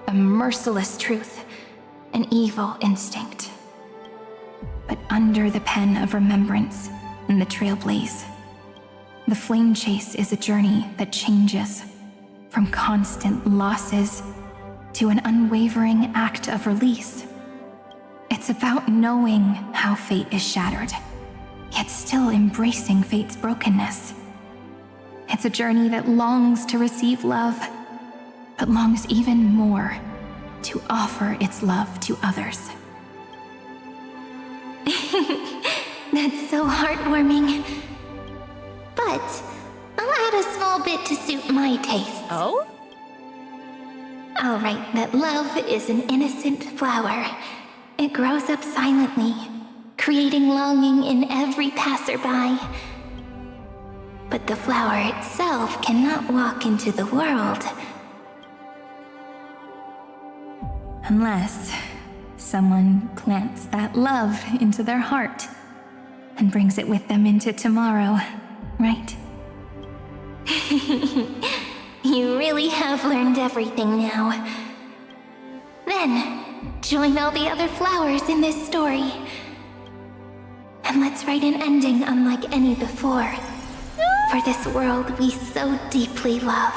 a merciless truth, an evil instinct. But under the pen of remembrance and the trailblaze, the flame chase is a journey that changes from constant losses to an unwavering act of release. It's about knowing how fate is shattered, yet still embracing fate's brokenness. It's a journey that longs to receive love, but longs even more to offer its love to others. That's so heartwarming. But I'll add a small bit to suit my taste. Oh? I'll write that love is an innocent flower. It grows up silently, creating longing in every passerby. But the flower itself cannot walk into the world. Unless someone plants that love into their heart and brings it with them into tomorrow, right? You really have learned everything now. Then, join all the other flowers in this story. And let's write an ending unlike any before. For this world we so deeply love.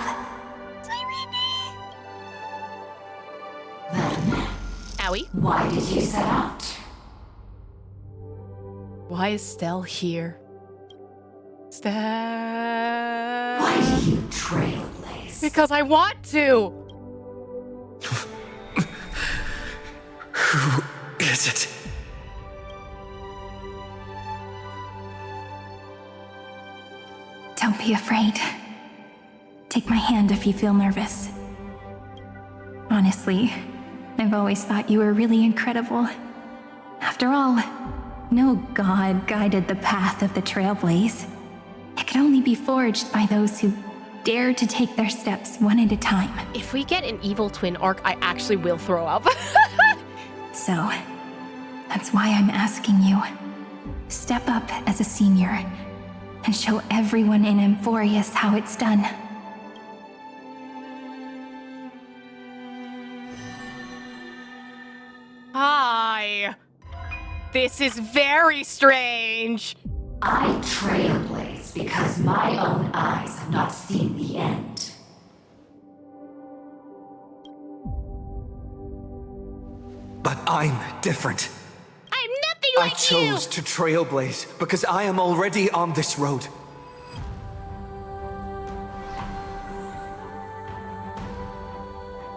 Then, Owie? why did you set out? Why is Stell here? Stell. Why do you trailblaze? Because I want to! Who is it? Don't be afraid. Take my hand if you feel nervous. Honestly, I've always thought you were really incredible. After all, no god guided the path of the Trailblaze. It could only be forged by those who dare to take their steps one at a time. If we get an evil twin arc, I actually will throw up. So, that's why I'm asking you. Step up as a senior and show everyone in Amphoreus how it's done. Hi. This is very strange. I trailblaze because my own eyes have not seen the end. But I'm different. I'm nothing I like you! chose to trailblaze because I am already on this road.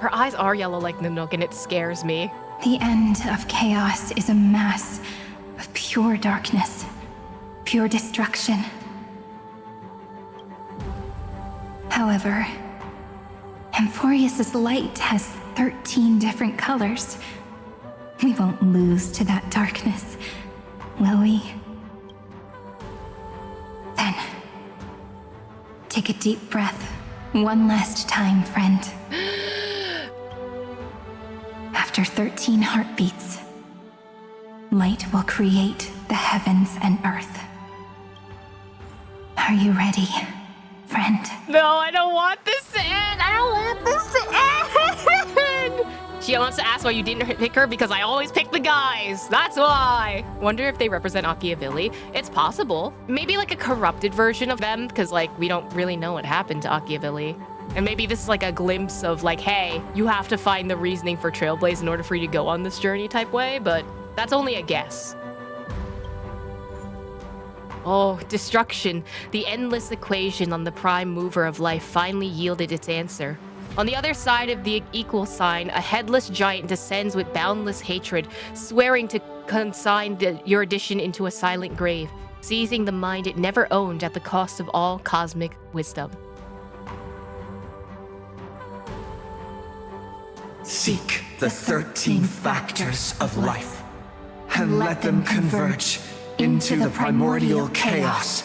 Her eyes are yellow like Nanook, and it scares me. The end of chaos is a mass of pure darkness, pure destruction. However, Amphoreus' light has 13 different colors. We won't lose to that darkness, will we? Then, take a deep breath, one last time, friend. After 13 heartbeats, light will create the heavens and earth. Are you ready, friend? No, I don't want this to end! I don't want this to end! She wants to ask why you didn't pick her because I always pick the guys. That's why. Wonder if they represent Machiavelli. It's possible. Maybe like a corrupted version of them because like we don't really know what happened to Machiavelli. And maybe this is like a glimpse of like, hey, you have to find the reasoning for Trailblaze in order for you to go on this journey type way, but that's only a guess. Oh, destruction. The endless equation on the prime mover of life finally yielded its answer. On the other side of the equal sign, a headless giant descends with boundless hatred, swearing to consign your addition into a silent grave, seizing the mind it never owned at the cost of all cosmic wisdom. Seek the 13 factors of life, and let them converge into the primordial chaos.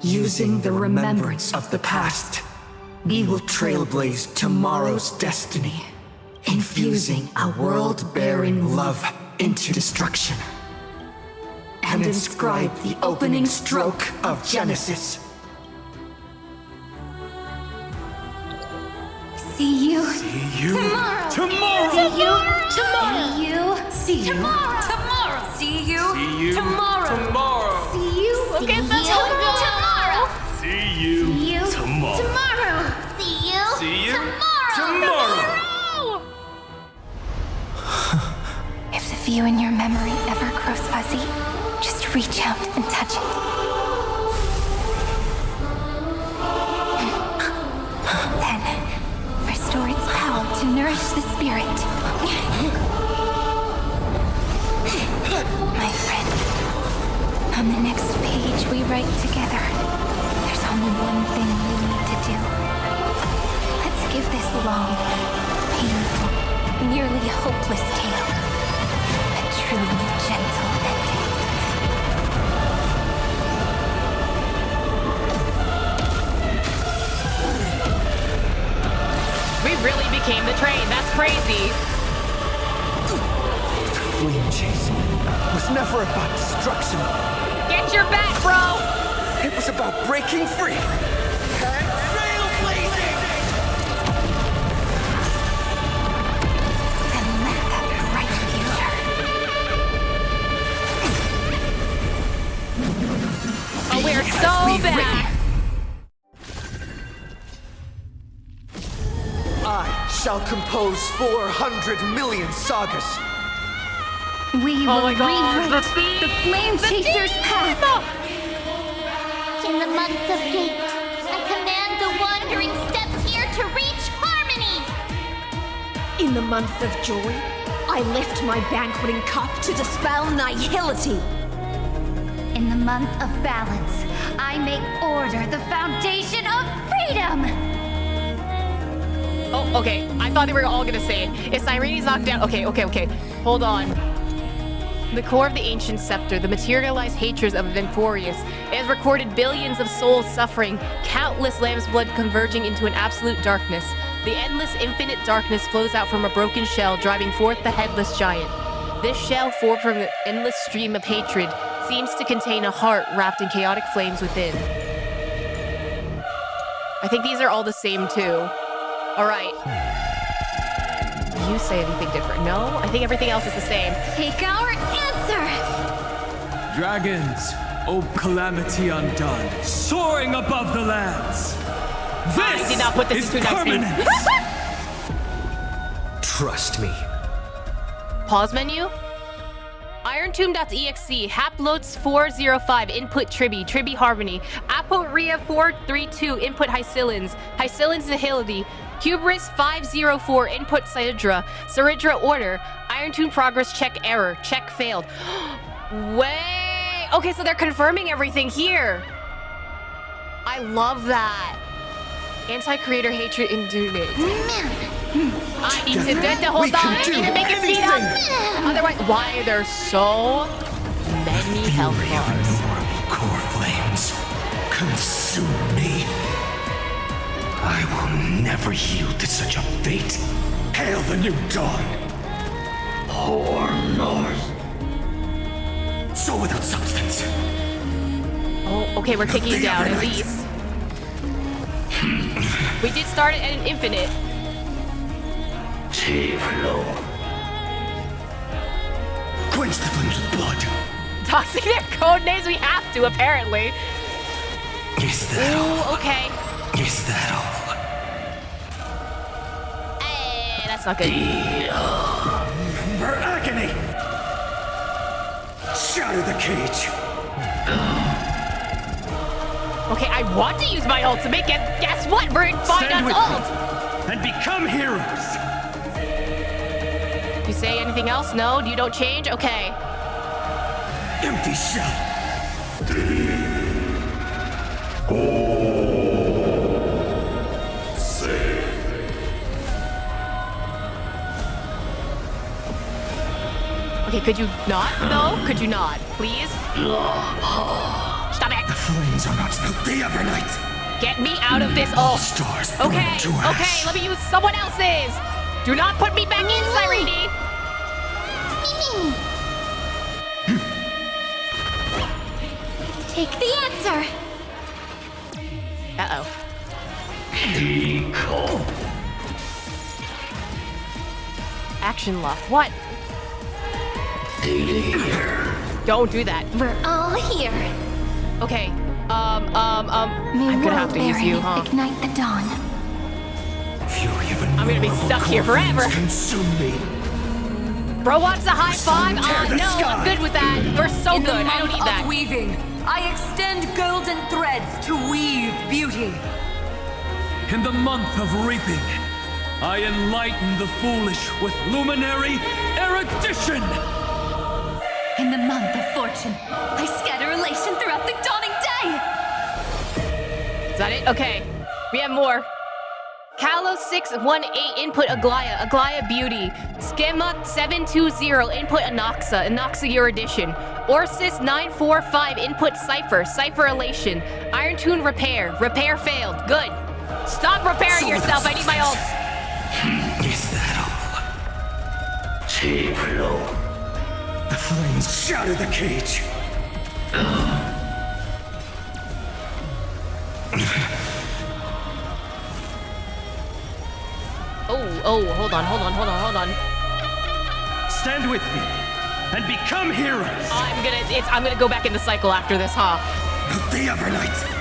Using the remembrance of the past, we will trailblaze tomorrow's destiny, infusing a world-bearing love into destruction, and inscribe the opening stroke of Genesis. See you. See you Tomorrow. tomorrow. See you tomorrow. See you tomorrow. Tomorrow. See you See you tomorrow. tomorrow. See you. Look at the tomorrow. See you See you tomorrow. tomorrow. See you. See you tomorrow. If the view in your memory ever grows fuzzy, just reach out and touch it. Then, restore its power to nourish the spirit. My friend, on the next page we write together, there's only one thing we need to do. Let's give this long, painful, nearly hopeless tale a truly gentle ending. We really became the train. That's crazy. Flame chasing was never about destruction. Get your back, bro. It was about breaking free. And trailblazing! And let that bright future. Oh, we're so bad. I shall compose 400 million sagas. We Oh will my God, rewrite the the Flame Chaser's path. In the month of Gate, I command the wandering steps here to reach harmony. In the month of joy, I lift my banqueting cup to dispel nihility. In the month of balance, I make order the foundation of freedom! Oh, okay. I thought they were all gonna say it. Is Irene's knocked down? Okay. Hold on. The core of the ancient scepter, the materialized hatreds of Amphoreus, it has recorded billions of souls suffering, countless lamb's blood converging into an absolute darkness. The endless, infinite darkness flows out from a broken shell, driving forth the headless giant. This shell, formed from an endless stream of hatred, seems to contain a heart wrapped in chaotic flames within. I think these are all the same too. All right. You say anything different? No? I think everything else is the same. Take our answer! Dragons, O calamity undone, soaring above the lands. This I did not put this is into permanence. Trust me. Pause menu. IronTomb.exe, Haploads 405, input Tribi Harmony, Aporia 432, input Hycillins Nihility, Hubris 504, input Saridra Order, IronTomb progress check error, check failed. Way! Okay, so they're confirming everything here. I love that. Anti-creator hatred indunate. I need to get the whole time. I need to make it speed up. Otherwise, why are there so many health bars? Core flames consume me. I will never yield to such a fate. Hail the new dawn. Or north. So without substance. Oh, okay, we're taking it down at least. We did start it at an infinite. Zephyro. Quench the flames with blood. Toxic their code names, we have to, apparently. Is that all? Okay. Is that all? that's not good. For agony! Shatter the cage! Okay, I want to use my ultimate. Guess what? We're in Finite's ult! And become heroes! You say anything else? No? You don't change? Okay. Empty shell! Okay, could you not, though? Could you not? Please? Stop it! The flames are not the Evernight! Get me out of this ult! Stars Okay, okay, let me use someone else's! Do not put me back in, Cyrene! Take the answer! Uh-oh. Action lock. What? Don't do that. We're all here. Okay. I'm gonna have to use you, huh? Ignite the dawn. I'm gonna be stuck here forever. Bro wants a high five? No, I'm good with that. We're so good. I don't need that. Weaving, I extend golden threads to weave beauty. In the month of reaping, I enlighten the foolish with luminary erudition. In the month of fortune, I scatter elation throughout the dawning day. Is that it? Okay. We have more. Kalos618 input Aglaya Beauty. Schema720 input Anoxa Erudition. Orsis945 input Cypher Elation. Iron Tune Repair failed. Good. Stop repairing yourself, I need my ult. Is that all? The flames shatter the cage. Hold on. Stand with me and become heroes. I'm gonna go back in the cycle after this, huh? The Evernight.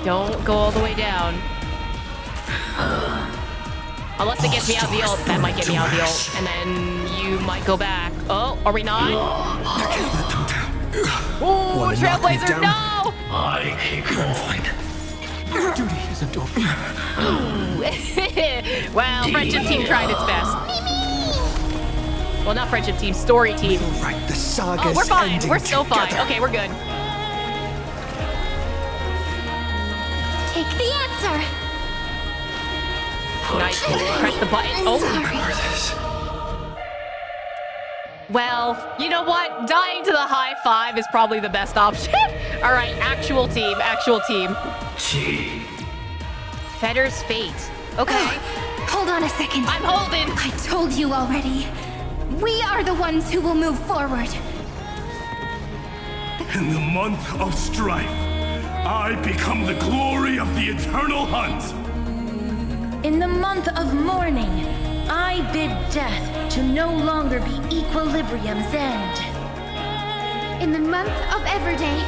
Don't go all the way down. Unless it gets me out of the ult, that might get me out of the ult, and then you might go back. Oh, are we not? I can't let them down. Ooh, Trailblazer, no! I can't find. Your duty isn't over. Well, friendship team tried its best. Well, not friendship team, story team. Right, the saga's we're fine. ending We're still fine. together. Okay, we're good. Take the answer. Can I press the button? Oh. Well, you know what? Dying to the high five is probably the best option. All right, actual team. Fetter's Fate. Okay. Hold on a second. I'm holding. I told you already. We are the ones who will move forward. In the month of strife, I become the glory of the eternal hunt. In the month of mourning, I bid death to no longer be equilibrium's end. In the month of Everday,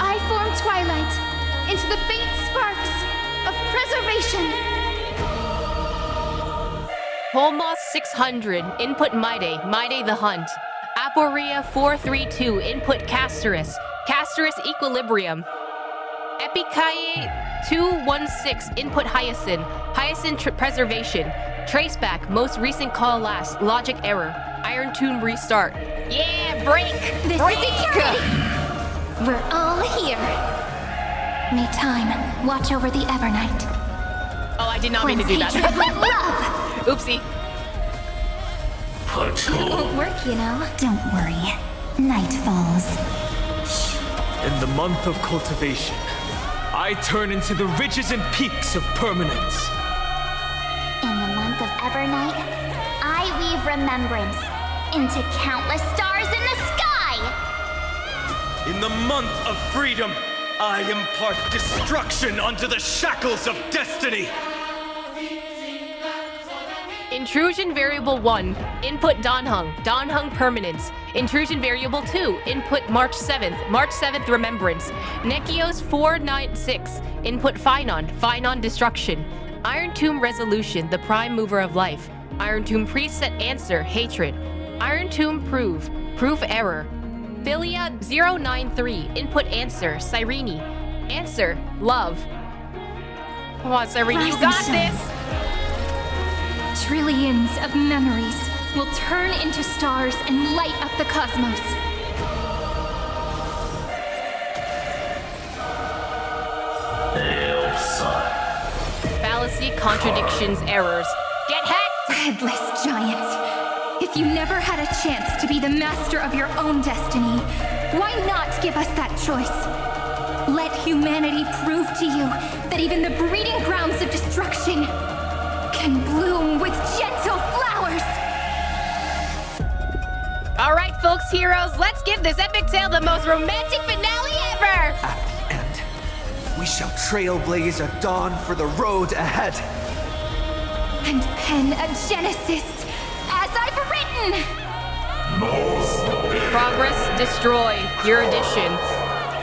I form Twilight into the faint sparks of preservation. Holmos 600, input Maide the Hunt. Aporia 432, input Castorus Equilibrium. Epikaye 216, input Hyacinth Preservation. Traceback, most recent call last, logic error. Iron Tune restart. Yeah, break! This break! is eternity! We're all here. May time watch over the Evernight. Oh, I did not mean to do that. Hatred with love. Oopsie. It won't work, you know. Don't worry. Night falls. In the month of cultivation, I turn into the ridges and peaks of permanence. In the month of Evernight, I weave remembrance into countless stars in the sky. In the month of freedom, I impart destruction onto the shackles of destiny. In Intrusion variable 1, input Danhung, Danhung permanence. Intrusion variable 2, input March 7th remembrance. Nekios 496, input Phynon, Phynon destruction. Iron Tomb resolution, the prime mover of life. Iron Tomb preset answer, hatred. Iron Tomb proof error. Phantylia 093, input answer, Cyrene. Answer, love. Come on, Cyrene, you got this! Trillions of memories will turn into stars and light up the cosmos. Hail, son. Fallacy, contradictions, errors. Get hacked! Headless giant. If you never had a chance to be the master of your own destiny, why not give us that choice? Let humanity prove to you that even the breeding grounds of destruction can bloom with gentle flowers! Alright, folks, heroes, let's give this epic tale the most romantic finale ever! At the end, we shall trailblaze a dawn for the road ahead. And pen a genesis, as I've written! Progress, destroy, your addition.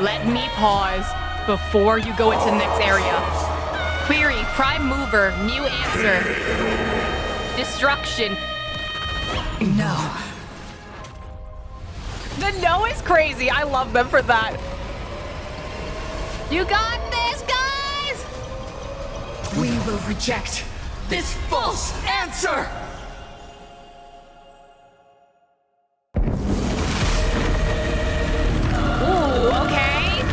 Let me pause before you go into the next area. Query, prime mover, new answer. Destruction. No. The no is crazy. I love them for that. You got this, guys! We will reject this false answer! Ooh, okay.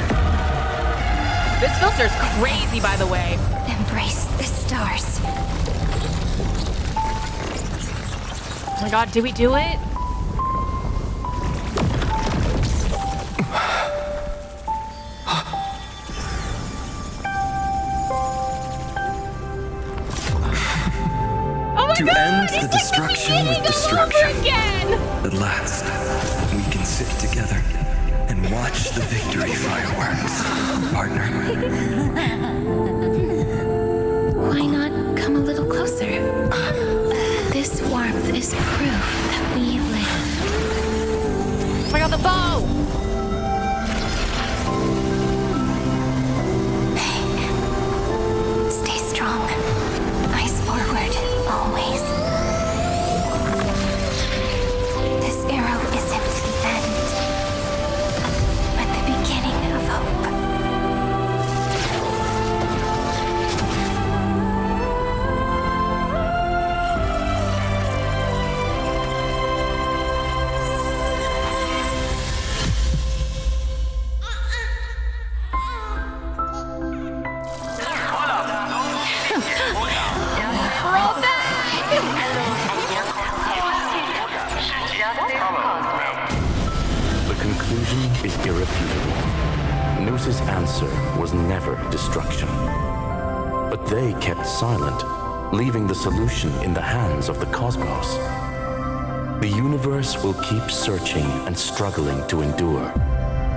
This filter's crazy, by the way. Embrace the stars. Oh my god, did we do it? To end the destruction with destruction. At last, we can sit together and watch the victory fireworks, partner. Why not come a little closer? This warmth is proof that we live. Oh my god, the bow! Stay strong. Eyes forward, always. This arrow isn't the end, but the beginning of hope. Is irrefutable. Noose's answer was never destruction. But they kept silent, leaving the solution in the hands of the cosmos. The universe will keep searching and struggling to endure.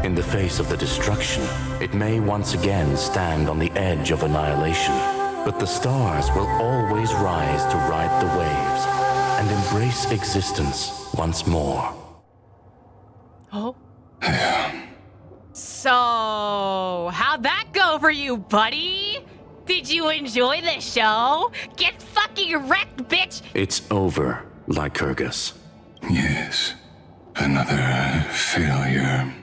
In the face of the destruction, it may once again stand on the edge of annihilation. But the stars will always rise to ride the waves and embrace existence once more. Oh. So, how'd that go for you, buddy? Did you enjoy the show? Get fucking wrecked, bitch! It's over, Lycurgus. Yes, another failure.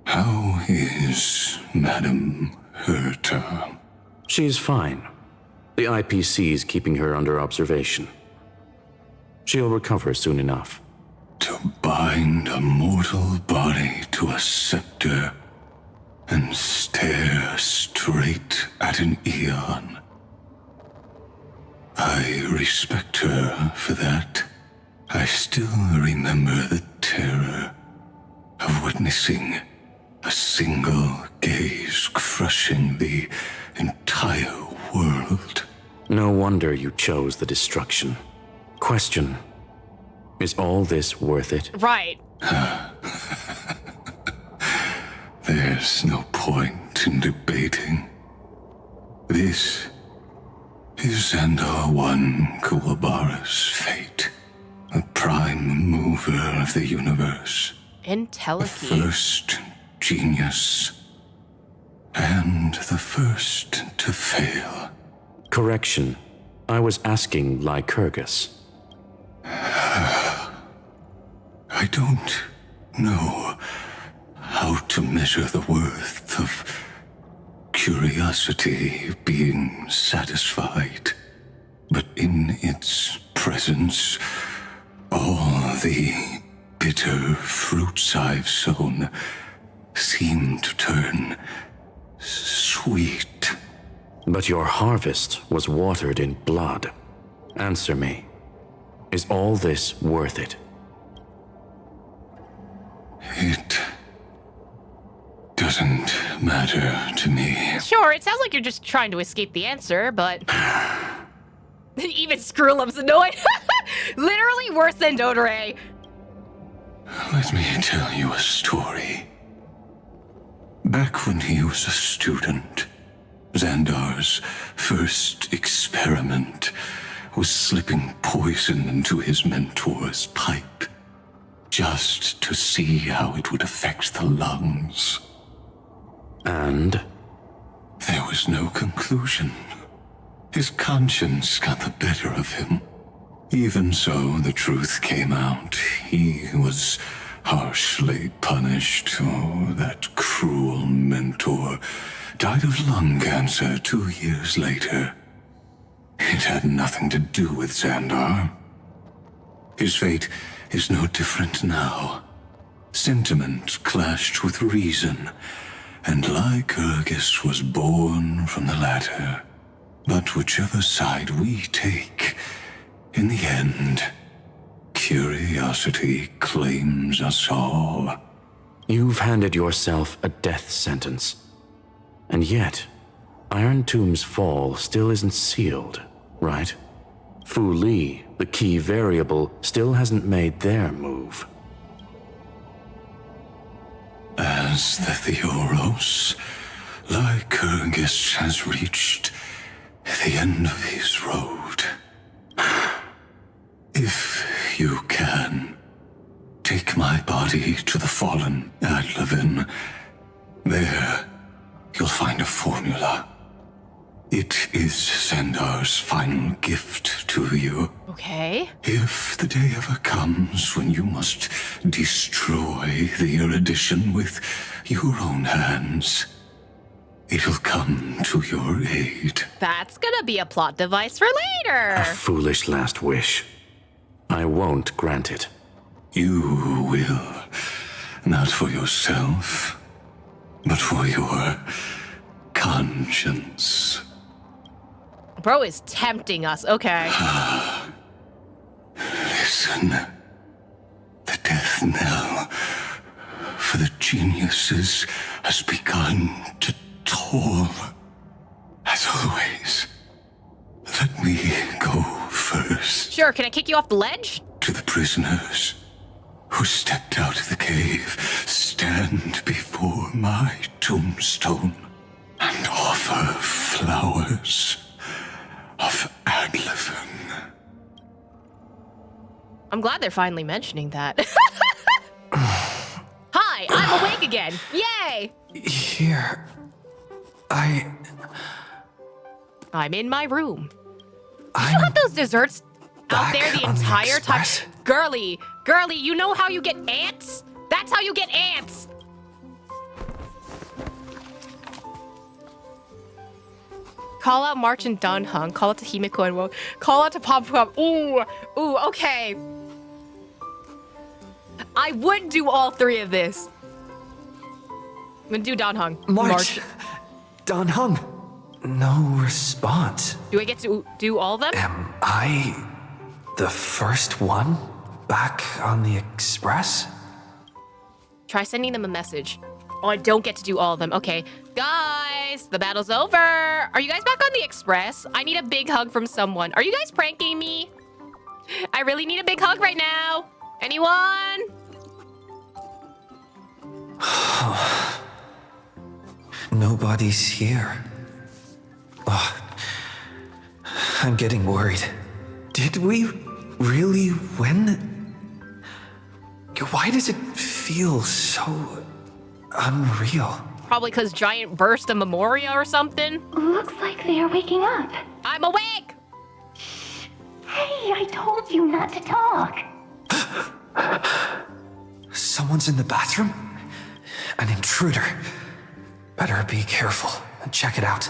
How is Madame Herta? She's fine. The IPC's keeping her under observation. She'll recover soon enough. To bind a mortal body to a scepter and stare straight at an eon. I respect her for that. I still remember the terror of witnessing a single gaze crushing the entire world. No wonder you chose the destruction. Question: is all this worth it? Right. There's no point in debating. This Is Xandar one Kuwabara's fate? The prime mover of the universe. Entelechy. The first genius. And the first to fail. Correction. I was asking Lycurgus. I don't know how to measure the worth of curiosity being satisfied, but in its presence, all the bitter fruits I've sown seem to turn sweet. But your harvest was watered in blood. Answer me. Is all this worth it? It doesn't matter to me. Sure, it sounds like you're just trying to escape the answer, but... Even Screwlum's annoyed. Literally worse than Dodore. Let me tell you a story. Back when he was a student, Xandar's first experiment was slipping poison into his mentor's pipe, just to see how it would affect the lungs. And? There was no conclusion. His conscience got the better of him. Even so, the truth came out. He was harshly punished. Oh, that cruel mentor died of lung cancer 2 years later. It had nothing to do with Xandar. His fate is no different now. Sentiment clashed with reason, and Lycurgus was born from the latter. But whichever side we take, in the end, curiosity claims us all. You've handed yourself a death sentence. And yet, Iron Tomb's fall still isn't sealed, right? Fu Li, the key variable, still hasn't made their move. As the Theoros, Lycurgus has reached the end of his road. If you can, take my body to the fallen Adlevin. There, you'll find a formula. It is Xandar's final gift to you. Okay. If the day ever comes when you must destroy the erudition with your own hands, it'll come to your aid. That's gonna be a plot device for later. A foolish last wish. I won't grant it. You will. Not for yourself, but for your conscience. Bro is tempting us. Okay. Listen. The death knell for the geniuses has begun to toll. As always, let me go first. Sure, can I kick you off the ledge? To the prisoners who stepped out of the cave, stand before my tombstone and offer flowers of Adlevin. I'm glad they're finally mentioning that. Hi, I'm awake again. Yay! Here. I'm in my room. Did you have those desserts out there the entire time? Girly, you know how you get ants? That's how you get ants! Call out March and Dunhung. Call out to Himiko and Wo. Call out to Pom Pom. Ooh, okay. I would do all three of this. I'm gonna do Dunhung. March. Dunhung. No response. Do I get to do all of them? Am I the first one back on the Express? Try sending them a message. Oh, I don't get to do all of them. Okay. Guys, the battle's over. Are you guys back on the Express? I need a big hug from someone. Are you guys pranking me? I really need a big hug right now. Anyone? Nobody's here. I'm getting worried. Did we really win? Why does it feel so unreal? Probably because giant burst of Memoria or something. Looks like they are waking up. I'm awake! Hey, I told you not to talk. Someone's in the bathroom? An intruder. Better be careful and check it out.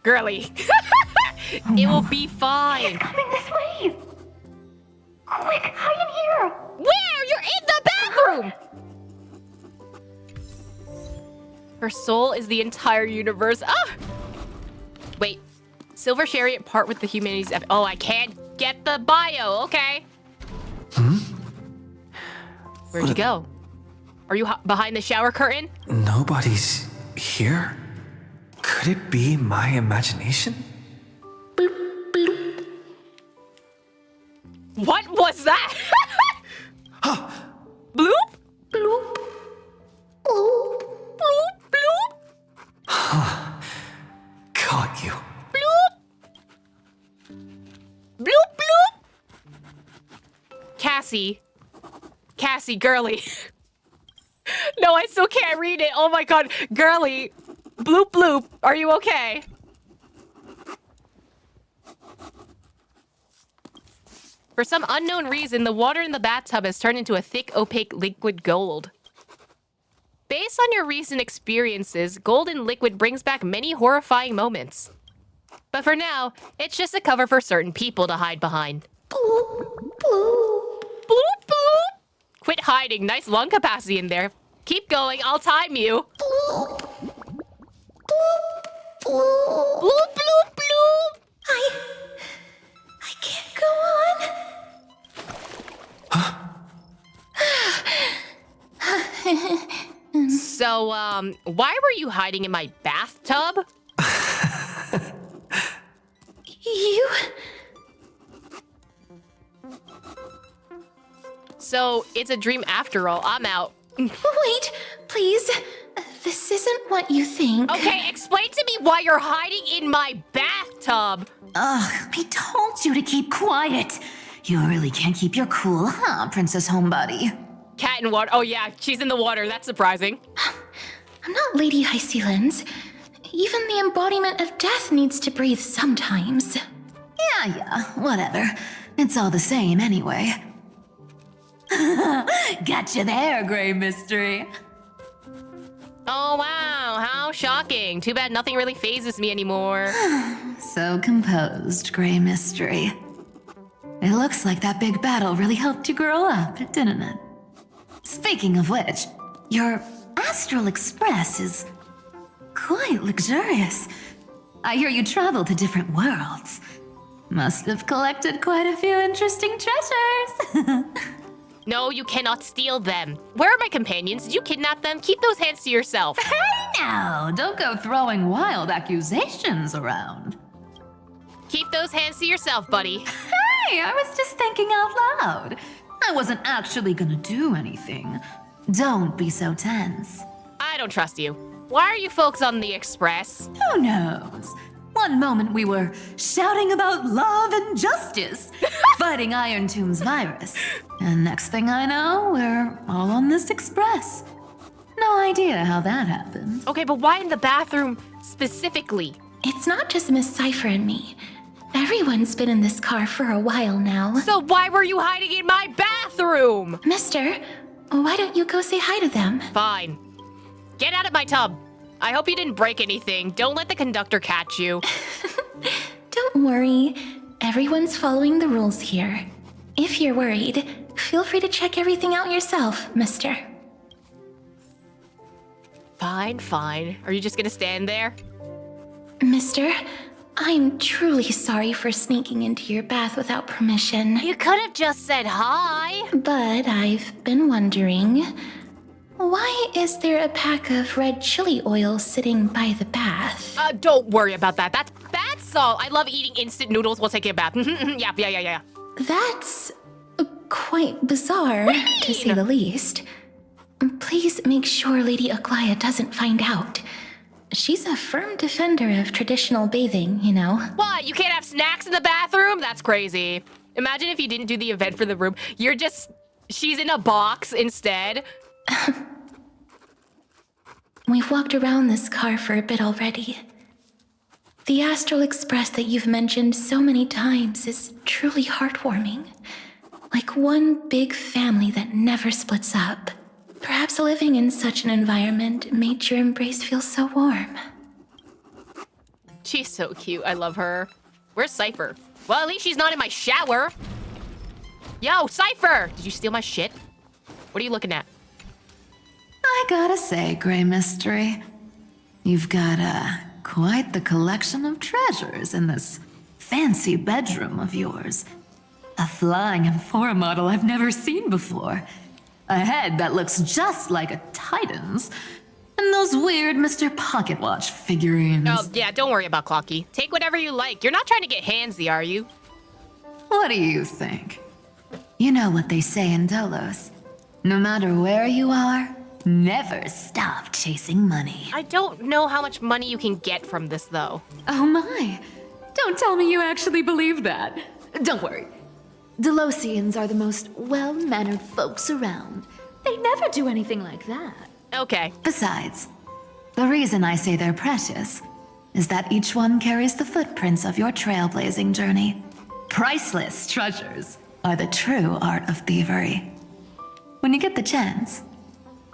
Girly. It will be fine. Coming this way. Quick, hide in here. Where? You're in the bathroom! Her soul is the entire universe. Ah! Wait. Silver Chariot part with the humanities. Oh, I can't get the bio. Okay. Where'd you go? Are you behind the shower curtain? Nobody's here? Could it be my imagination? What was that? Bloop? Bloop. Bloop. Bloop. Bloop. Huh. Caught you. Bloop. Bloop. Bloop. Cassie, girly. No, I still can't read it. Oh my god. Girly. Bloop bloop. Are you okay? For some unknown reason, the water in the bathtub has turned into a thick, opaque liquid gold. Based on your recent experiences, golden liquid brings back many horrifying moments. But for now, it's just a cover for certain people to hide behind. Bloop, bloop. Bloop, bloop. Quit hiding. Nice lung capacity in there. Keep going. I'll time you. Bloop. Bloop, bloop. Bloop, bloop, bloop. I can't go on. So, why were you hiding in my bathtub? You? So, it's a dream after all. I'm out. Wait, please. This isn't what you think. Okay, explain to me why you're hiding in my bathtub. Ugh, I told you to keep quiet. You really can't keep your cool, huh, Princess Homebody? Cat in water. Oh yeah, she's in the water. That's surprising. I'm not Lady Hycelens. Even the embodiment of death needs to breathe sometimes. Yeah, whatever. It's all the same anyway. Gotcha there, Grey Mystery. Oh wow, how shocking. Too bad nothing really phases me anymore. So composed, Grey Mystery. It looks like that big battle really helped you grow up, didn't it? Speaking of which, your Astral Express is quite luxurious. I hear you travel to different worlds. Must have collected quite a few interesting treasures. No, you cannot steal them. Where are my companions? Did you kidnap them? Keep those hands to yourself. Hey now, don't go throwing wild accusations around. Keep those hands to yourself, buddy. Hey, I was just thinking out loud. I wasn't actually gonna do anything. Don't be so tense. I don't trust you. Why are you folks on the Express? Who knows? One moment we were shouting about love and justice, fighting Iron Tomb's virus. And next thing I know, we're all on this Express. No idea how that happened. Okay, but why in the bathroom specifically? It's not just Miss Cypher and me. Everyone's been in this car for a while now. So why were you hiding in my bathroom? Mister, why don't you go say hi to them? Fine. Get out of my tub. I hope you didn't break anything. Don't let the conductor catch you. Don't worry. Everyone's following the rules here. If you're worried, feel free to check everything out yourself, mister. Fine, fine. Are you just gonna stand there? Mister, I'm truly sorry for sneaking into your bath without permission. You could have just said hi. But I've been wondering, why is there a pack of red chili oil sitting by the bath? Don't worry about that. That's bath salt. I love eating instant noodles while taking a bath. Yeah. That's quite bizarre, to say the least. Please make sure Lady Aglaya doesn't find out. she's a firm defender of traditional bathing, you know. What? You can't have snacks in the bathroom? That's crazy. Imagine if you didn't do the event for the room. She's in a box instead. We've walked around this car for a bit already. The Astral Express that you've mentioned so many times is truly heartwarming. Like one big family that never splits up. Perhaps living in such an environment made your embrace feel so warm. She's so cute. I love her. Where's Cypher? Well, at least she's not in my shower. Yo, Cypher! Did you steal my shit? What are you looking at? I gotta say, Grey Mystery, you've got quite the collection of treasures in this fancy bedroom of yours. A flying Amphora model I've never seen before. A head that looks just like a Titan's. And those weird Mr. Pocketwatch figurines. Oh, yeah, don't worry about Clocky. Take whatever you like. You're not trying to get handsy, are you? What do you think? You know what they say in Delos. No matter where you are, never stop chasing money. I don't know how much money you can get from this, though. Oh my. Don't tell me you actually believe that. Don't worry. Delosians are the most well-mannered folks around. They never do anything like that. Okay. Besides, the reason I say they're precious is that each one carries the footprints of your trailblazing journey. Priceless treasures are the true art of thievery. When you get the chance,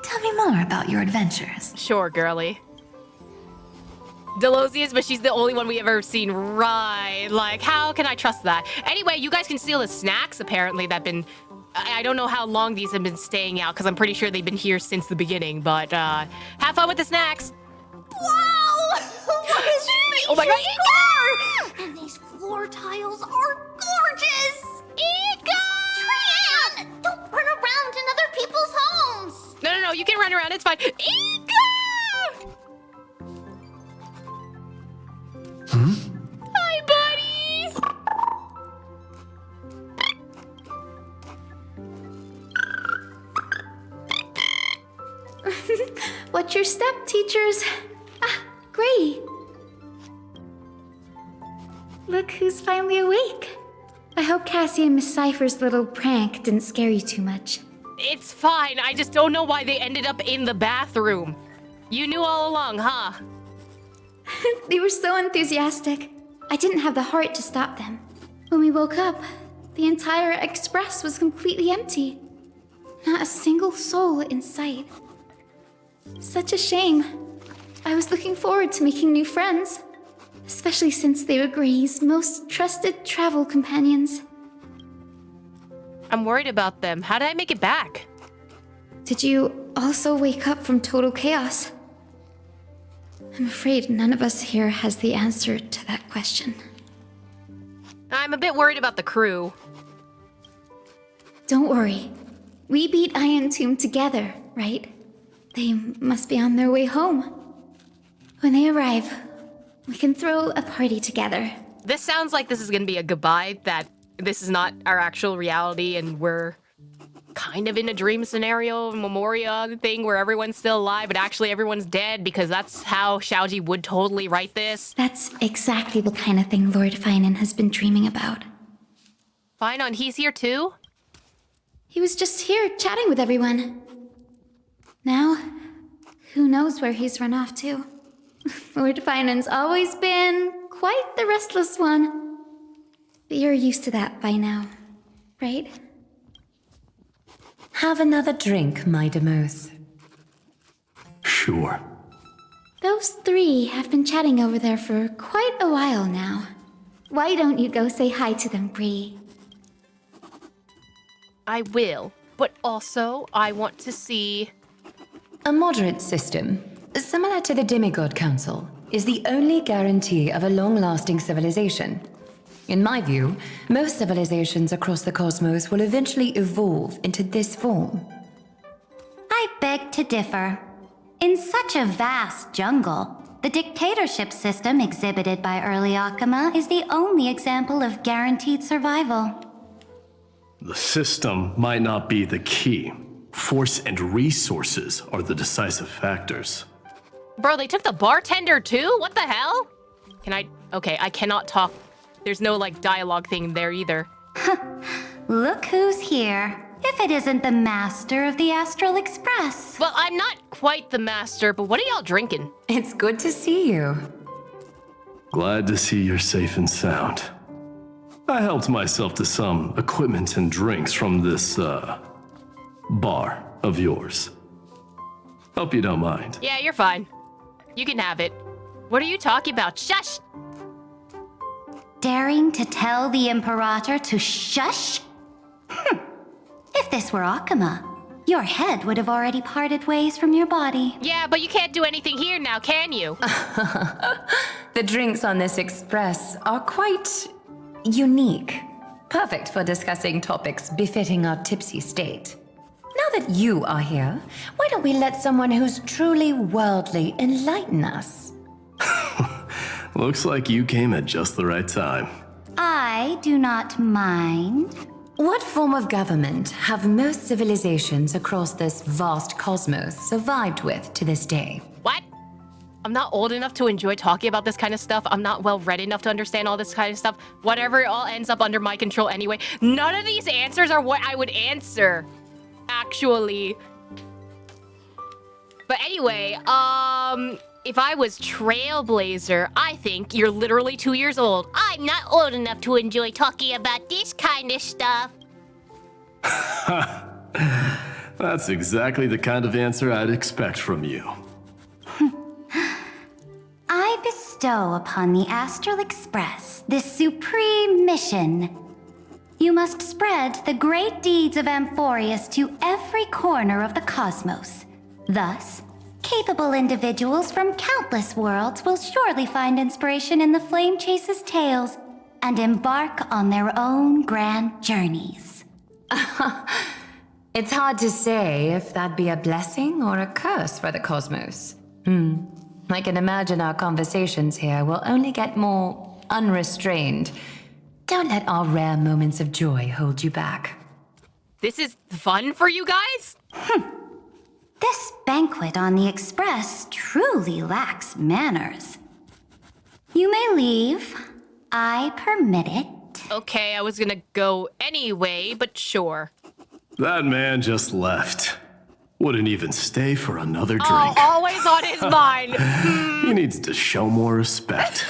tell me more about your adventures. Sure, girly. Delosius, but she's the only one we've ever seen. Right. Like, how can I trust that? Anyway, you guys can steal the snacks, apparently, that been... I don't know how long these have been staying out, because I'm pretty sure they've been here since the beginning, but, have fun with the snacks. Wow! What is Oh my god! and these floor tiles are gorgeous! Tran! Don't run around in other people's homes! No, you can run around, it's fine. Hi, buddy! What's your step, teachers? Ah, Gray. Look who's finally awake. I hope Cassie and Miss Cypher's little prank didn't scare you too much. It's fine, I just don't know why they ended up in the bathroom. You knew all along, huh? They were so enthusiastic. I didn't have the heart to stop them. When we woke up, the entire express was completely empty. Not a single soul in sight. Such a shame. I was looking forward to making new friends, especially since they were Gray's most trusted travel companions. I'm worried about them. How did I make it back? Did you also wake up from total chaos? I'm afraid none of us here has the answer to that question. I'm a bit worried about the crew. Don't worry. We beat Iron Tomb together, right? They must be on their way home. When they arrive, we can throw a party together. This sounds like this is gonna be a goodbye, that this is not our actual reality and we're kind of in a dream scenario, Memoria thing where everyone's still alive, but actually everyone's dead, because that's how Xiaoji would totally write this. That's exactly the kind of thing Lord Finan has been dreaming about. Finan, he's here too? He was just here chatting with everyone. Now, who knows where he's run off to? Lord Finan's always been quite the restless one. But you're used to that by now, right? Have another drink, my Demoth. Sure. Those three have been chatting over there for quite a while now. Why don't you go say hi to them, Bree? I will, but also I want to see... A moderate system, similar to the Demigod Council, is the only guarantee of a long-lasting civilization. In my view, most civilizations across the cosmos will eventually evolve into this form. I beg to differ. In such a vast jungle, the dictatorship system exhibited by early Akama is the only example of guaranteed survival. The system might not be the key. Force and resources are the decisive factors. Bro, they took the bartender too? What the hell? Can I? Okay, I cannot talk. There's no like dialogue thing there either. Look who's here. If it isn't the master of the Astral Express. Well, I'm not quite the master, but what are y'all drinking? It's good to see you. Glad to see you're safe and sound. I helped myself to some equipment and drinks from this, bar of yours. Hope you don't mind. Yeah, you're fine. You can have it. What are you talking about? Shush! Daring to tell the Imperator to shush? If this were Akuma, your head would have already parted ways from your body. Yeah, but you can't do anything here now, can you? The drinks on this express are quite unique. Perfect for discussing topics befitting our tipsy state. Now that you are here, why don't we let someone who's truly worldly enlighten us? Looks like you came at just the right time. I do not mind. What form of government have most civilizations across this vast cosmos survived with to this day? What? I'm not old enough to enjoy talking about this kind of stuff. I'm not well read enough to understand all this kind of stuff. Whatever, it all ends up under my control anyway. None of these answers are what I would answer, actually. But anyway, if I was Trailblazer, I think you're literally 2 years old. I'm not old enough to enjoy talking about this kind of stuff. That's exactly the kind of answer I'd expect from you. I bestow upon the Astral Express this supreme mission. You must spread the great deeds of Amphoreus to every corner of the cosmos. Thus, capable individuals from countless worlds will surely find inspiration in the Flame Chase's tales and embark on their own grand journeys. It's hard to say if that'd be a blessing or a curse for the cosmos. I can imagine our conversations here will only get more unrestrained. Don't let our rare moments of joy hold you back. This is fun for you guys? This banquet on the Express truly lacks manners. You may leave. I permit it. Okay, I was gonna go anyway, but sure. That man just left. Wouldn't even stay for another drink. Oh, always on his mind. He needs to show more respect.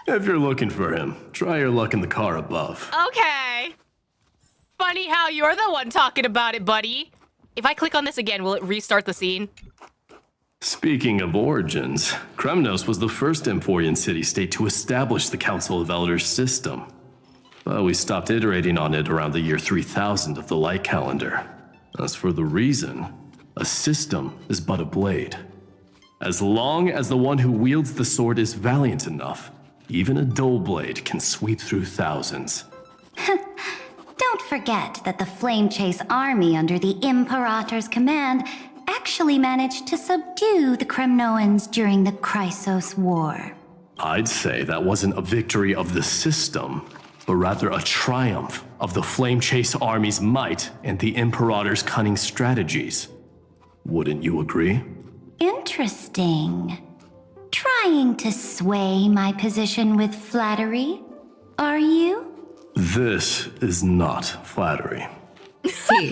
If you're looking for him, try your luck in the car above. Okay. Funny how you're the one talking about it, buddy. If I click on this again, will it restart the scene? Speaking of origins, Kremnos was the first Amphorian city-state to establish the Council of Elders system. But we stopped iterating on it around the year 3000 of the light calendar. As for the reason, a system is but a blade. As long as the one who wields the sword is valiant enough, even a dull blade can sweep through thousands. Don't forget that the Flame Chase army under the Imperator's command actually managed to subdue the Kremnoans during the Chrysos War. I'd say that wasn't a victory of the system, but rather a triumph of the Flame Chase army's might and the Imperator's cunning strategies. Wouldn't you agree? Interesting. Trying to sway my position with flattery, are you? This is not flattery. See,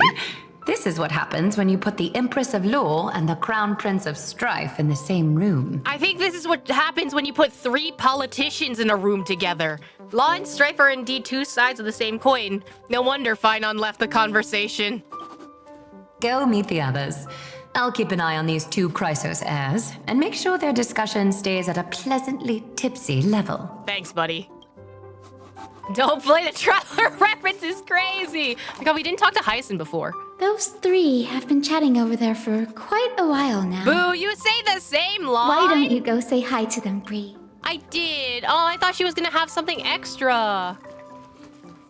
this is what happens when you put the Empress of Law and the Crown Prince of Strife in the same room. I think this is what happens when you put 3 politicians in a room together. Law and strife are indeed 2 sides of the same coin. No wonder Finon left the conversation. Go meet the others. I'll keep an eye on these 2 Chrysos heirs and make sure their discussion stays at a pleasantly tipsy level. Thanks, buddy. Don't play the Traveler reference is crazy. Oh God, we didn't talk to Hyacin before. Those 3 have been chatting over there for quite a while now. Boo, you say the same line. Why don't you go say hi to them, Bree? I did. Oh, I thought she was gonna have something extra.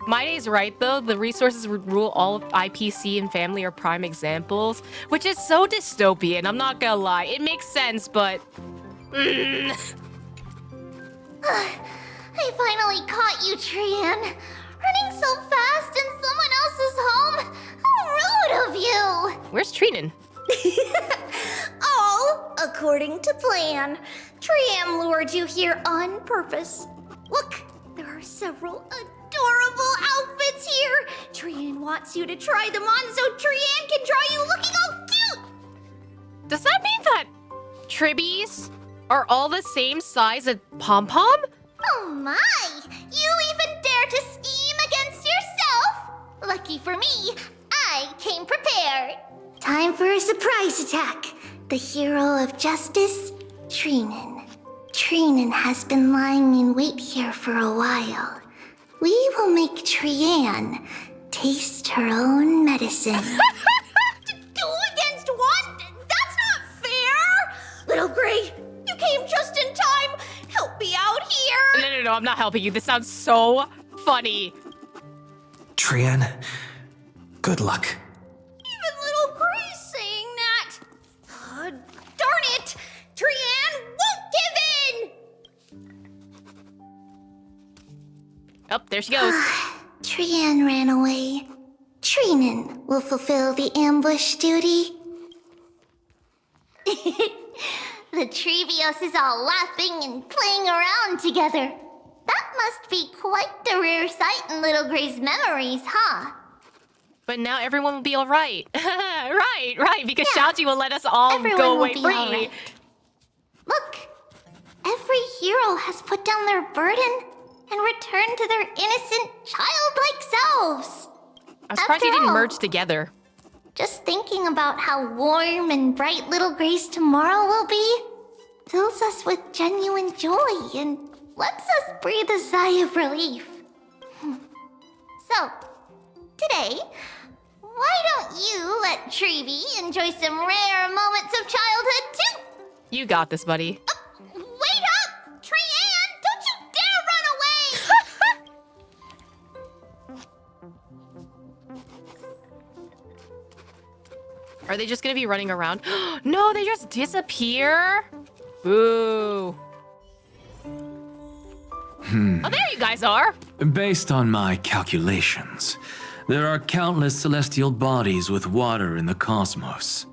Maiday's right, though. The resources would rule all of IPC and family are prime examples, which is so dystopian. I'm not gonna lie. It makes sense, but... I finally caught you, Trian. Running so fast in someone else's home. How rude of you. Where's Trinan? Oh, a according to plan. Triam lured you here on purpose. Look, there are several adorable outfits here. Trian wants you to try them on so Trian can draw you looking all cute. Does that mean that Tribbies are all the same size as Pom Pom? Oh my! You even dare to scheme against yourself? Lucky for me, I came prepared. Time for a surprise attack. The hero of justice, Trinen. Trinen has been lying in wait here for a while. We will make Trian taste her own medicine. 2 against 1? That's not fair! Little Gray, you came just in time. Help me out here. No, I'm not helping you. This sounds so funny. Trian, good luck. Even Little Gray's saying that. Darn it! Trian won't give in! Oh, there she goes. Trian ran away. Trinen will fulfill the ambush duty. The Treevios is all laughing and playing around together. That must be quite the rare sight in Little Gray's memories, huh? But now everyone will be all right. right, because Shouty will let us all go away free. All right. Look, every hero has put down their burden and returned to their innocent, childlike selves. I'm surprised you didn't merge together. Just thinking about how warm and bright Little Gray's tomorrow will be fills us with genuine joy and lets us breathe a sigh of relief. So, today, why don't you let Treevy enjoy some rare moments of childhood too? You got this, buddy. Wait up! Trian, don't you dare run away! Are they just gonna be running around? No, they just disappear? Boo. Oh, there you guys are. Based on my calculations, there are countless celestial bodies with water in the cosmos.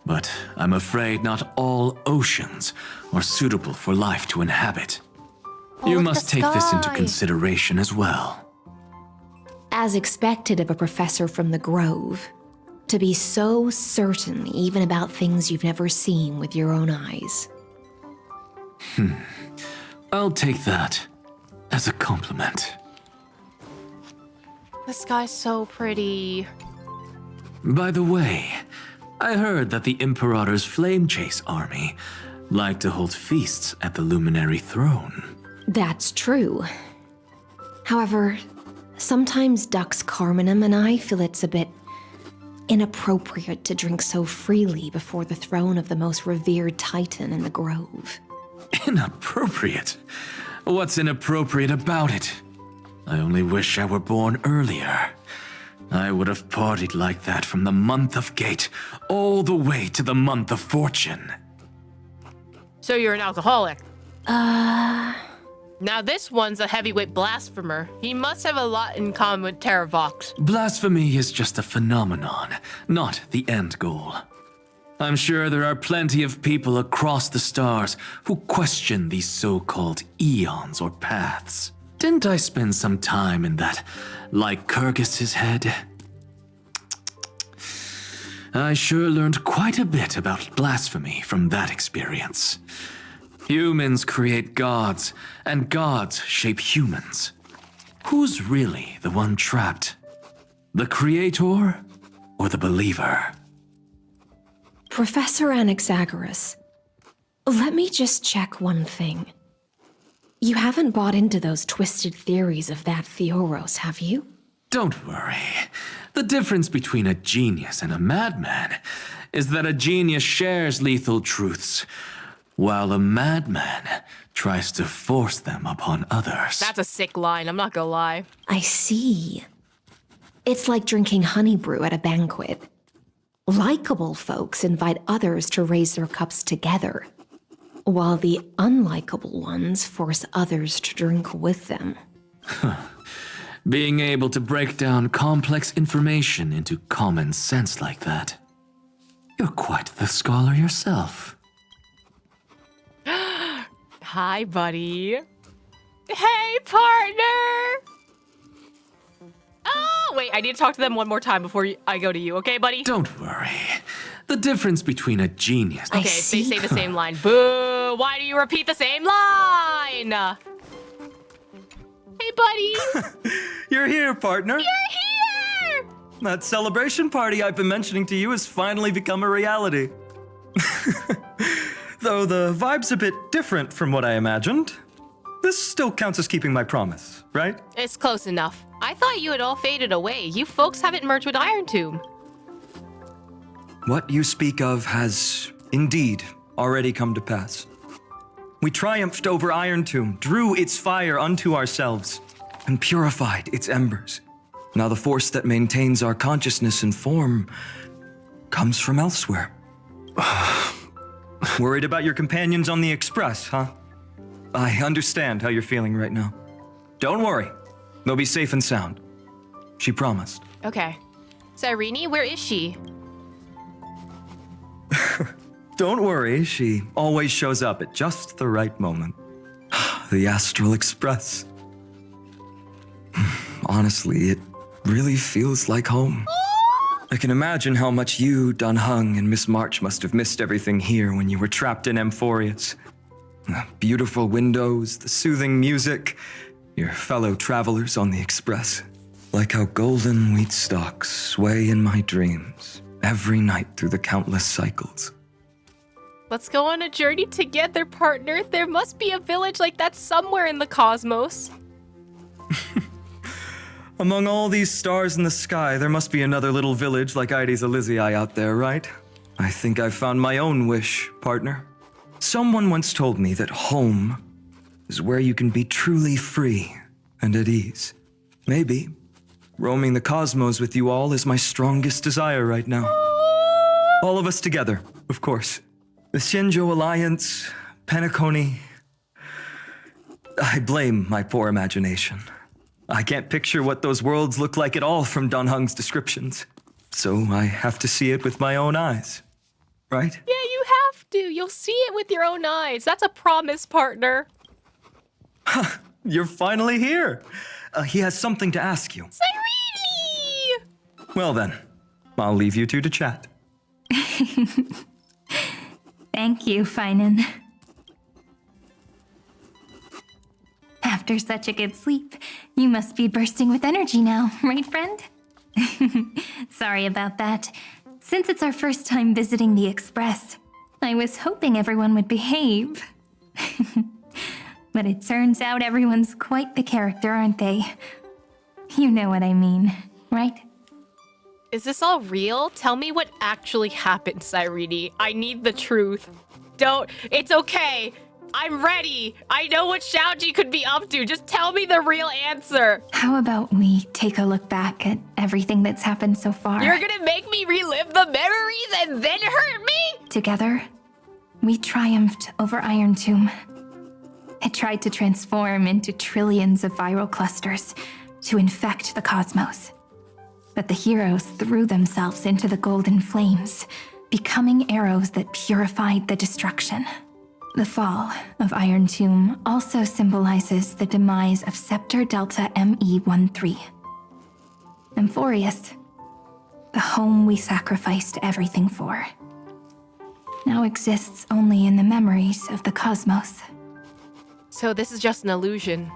But I'm afraid not all oceans are suitable for life to inhabit. You must take this into consideration as well. As expected of a professor from the Grove, to be so certain even about things you've never seen with your own eyes. I'll take that as a compliment. The sky's so pretty. By the way, I heard that the Imperator's Flame Chase army like to hold feasts at the Luminary Throne. That's true. However, sometimes Dux Carminum and I feel it's a bit inappropriate to drink so freely before the throne of the most revered titan in the Grove. Inappropriate? What's inappropriate about it? I only wish I were born earlier. I would have partied like that from the month of Gate all the way to the month of Fortune. So you're an alcoholic? Now this one's a heavyweight blasphemer. He must have a lot in common with Terravox. Blasphemy is just a phenomenon, not the end goal. I'm sure there are plenty of people across the stars who question these so-called eons or paths. Didn't I spend some time in that Lycurgus's head? I sure learned quite a bit about blasphemy from that experience. Humans create gods, and gods shape humans. Who's really the one trapped? The creator or the believer? Professor Anaxagoras, let me just check one thing. You haven't bought into those twisted theories of that Theoros, have you? Don't worry. The difference between a genius and a madman is that a genius shares lethal truths, while a madman tries to force them upon others. That's a sick line, I'm not gonna lie. I see. It's like drinking honey brew at a banquet. Likable folks invite others to raise their cups together, while the unlikable ones force others to drink with them. Being able to break down complex information into common sense like that. You're quite the scholar yourself. Hi, buddy. Hey, partner! Oh, wait, I need to talk to them one more time before I go to you, okay, buddy? Don't worry. The difference between a genius... Okay, they say the same line. Boo! Why do you repeat the same line? Hey, buddy! You're here, partner. You're here! That celebration party I've been mentioning to you has finally become a reality. Though the vibe's a bit different from what I imagined. This still counts as keeping my promise, right? It's close enough. I thought you had all faded away. You folks haven't merged with Iron Tomb. What you speak of has indeed already come to pass. We triumphed over Iron Tomb, drew its fire unto ourselves, and purified its embers. Now the force that maintains our consciousness and form comes from elsewhere. Worried about your companions on the Express, huh? I understand how you're feeling right now. Don't worry. They'll be safe and sound. She promised. Okay. Cyrene, where is she? Don't worry, she always shows up at just the right moment. The Astral Express. Honestly, it really feels like home. I can imagine how much you, Dun Hung, and Miss March must have missed everything here when you were trapped in Amphoreus. The beautiful windows, the soothing music, your fellow travelers on the Express. Like how golden wheat stalks sway in my dreams every night through the countless cycles. Let's go on a journey together, partner. There must be a village like that somewhere in the cosmos. Among all these stars in the sky, there must be another little village like Ides Elysiae out there, right? I think I've found my own wish, partner. Someone once told me that home is where you can be truly free and at ease. Maybe roaming the cosmos with you all is my strongest desire right now. All of us together, of course. The Shinjo Alliance, Penacony. I blame my poor imagination. I can't picture what those worlds look like at all from Dun Hung's descriptions. So I have to see it with my own eyes, right? Yeah, you have to. You'll see it with your own eyes. That's a promise, partner. You're finally here. He has something to ask you. Cyrene! Well then, I'll leave you two to chat. Thank you, Finan. After such a good sleep, you must be bursting with energy now, right, friend? Sorry about that. Since it's our first time visiting the Express, I was hoping everyone would behave. But it turns out everyone's quite the character, aren't they? You know what I mean, right? Is this all real? Tell me what actually happened, Cyrene. I need the truth. It's okay. I'm ready. I know what Xiaoji could be up to. Just tell me the real answer. How about we take a look back at everything that's happened so far? You're gonna make me relive the memories and then hurt me? Together, we triumphed over Iron Tomb. It tried to transform into trillions of viral clusters to infect the cosmos. But the heroes threw themselves into the golden flames, becoming arrows that purified the destruction. The fall of Iron Tomb also symbolizes the demise of Scepter Delta ME13. Amphoreus, the home we sacrificed everything for, now exists only in the memories of the cosmos. So this is just an illusion.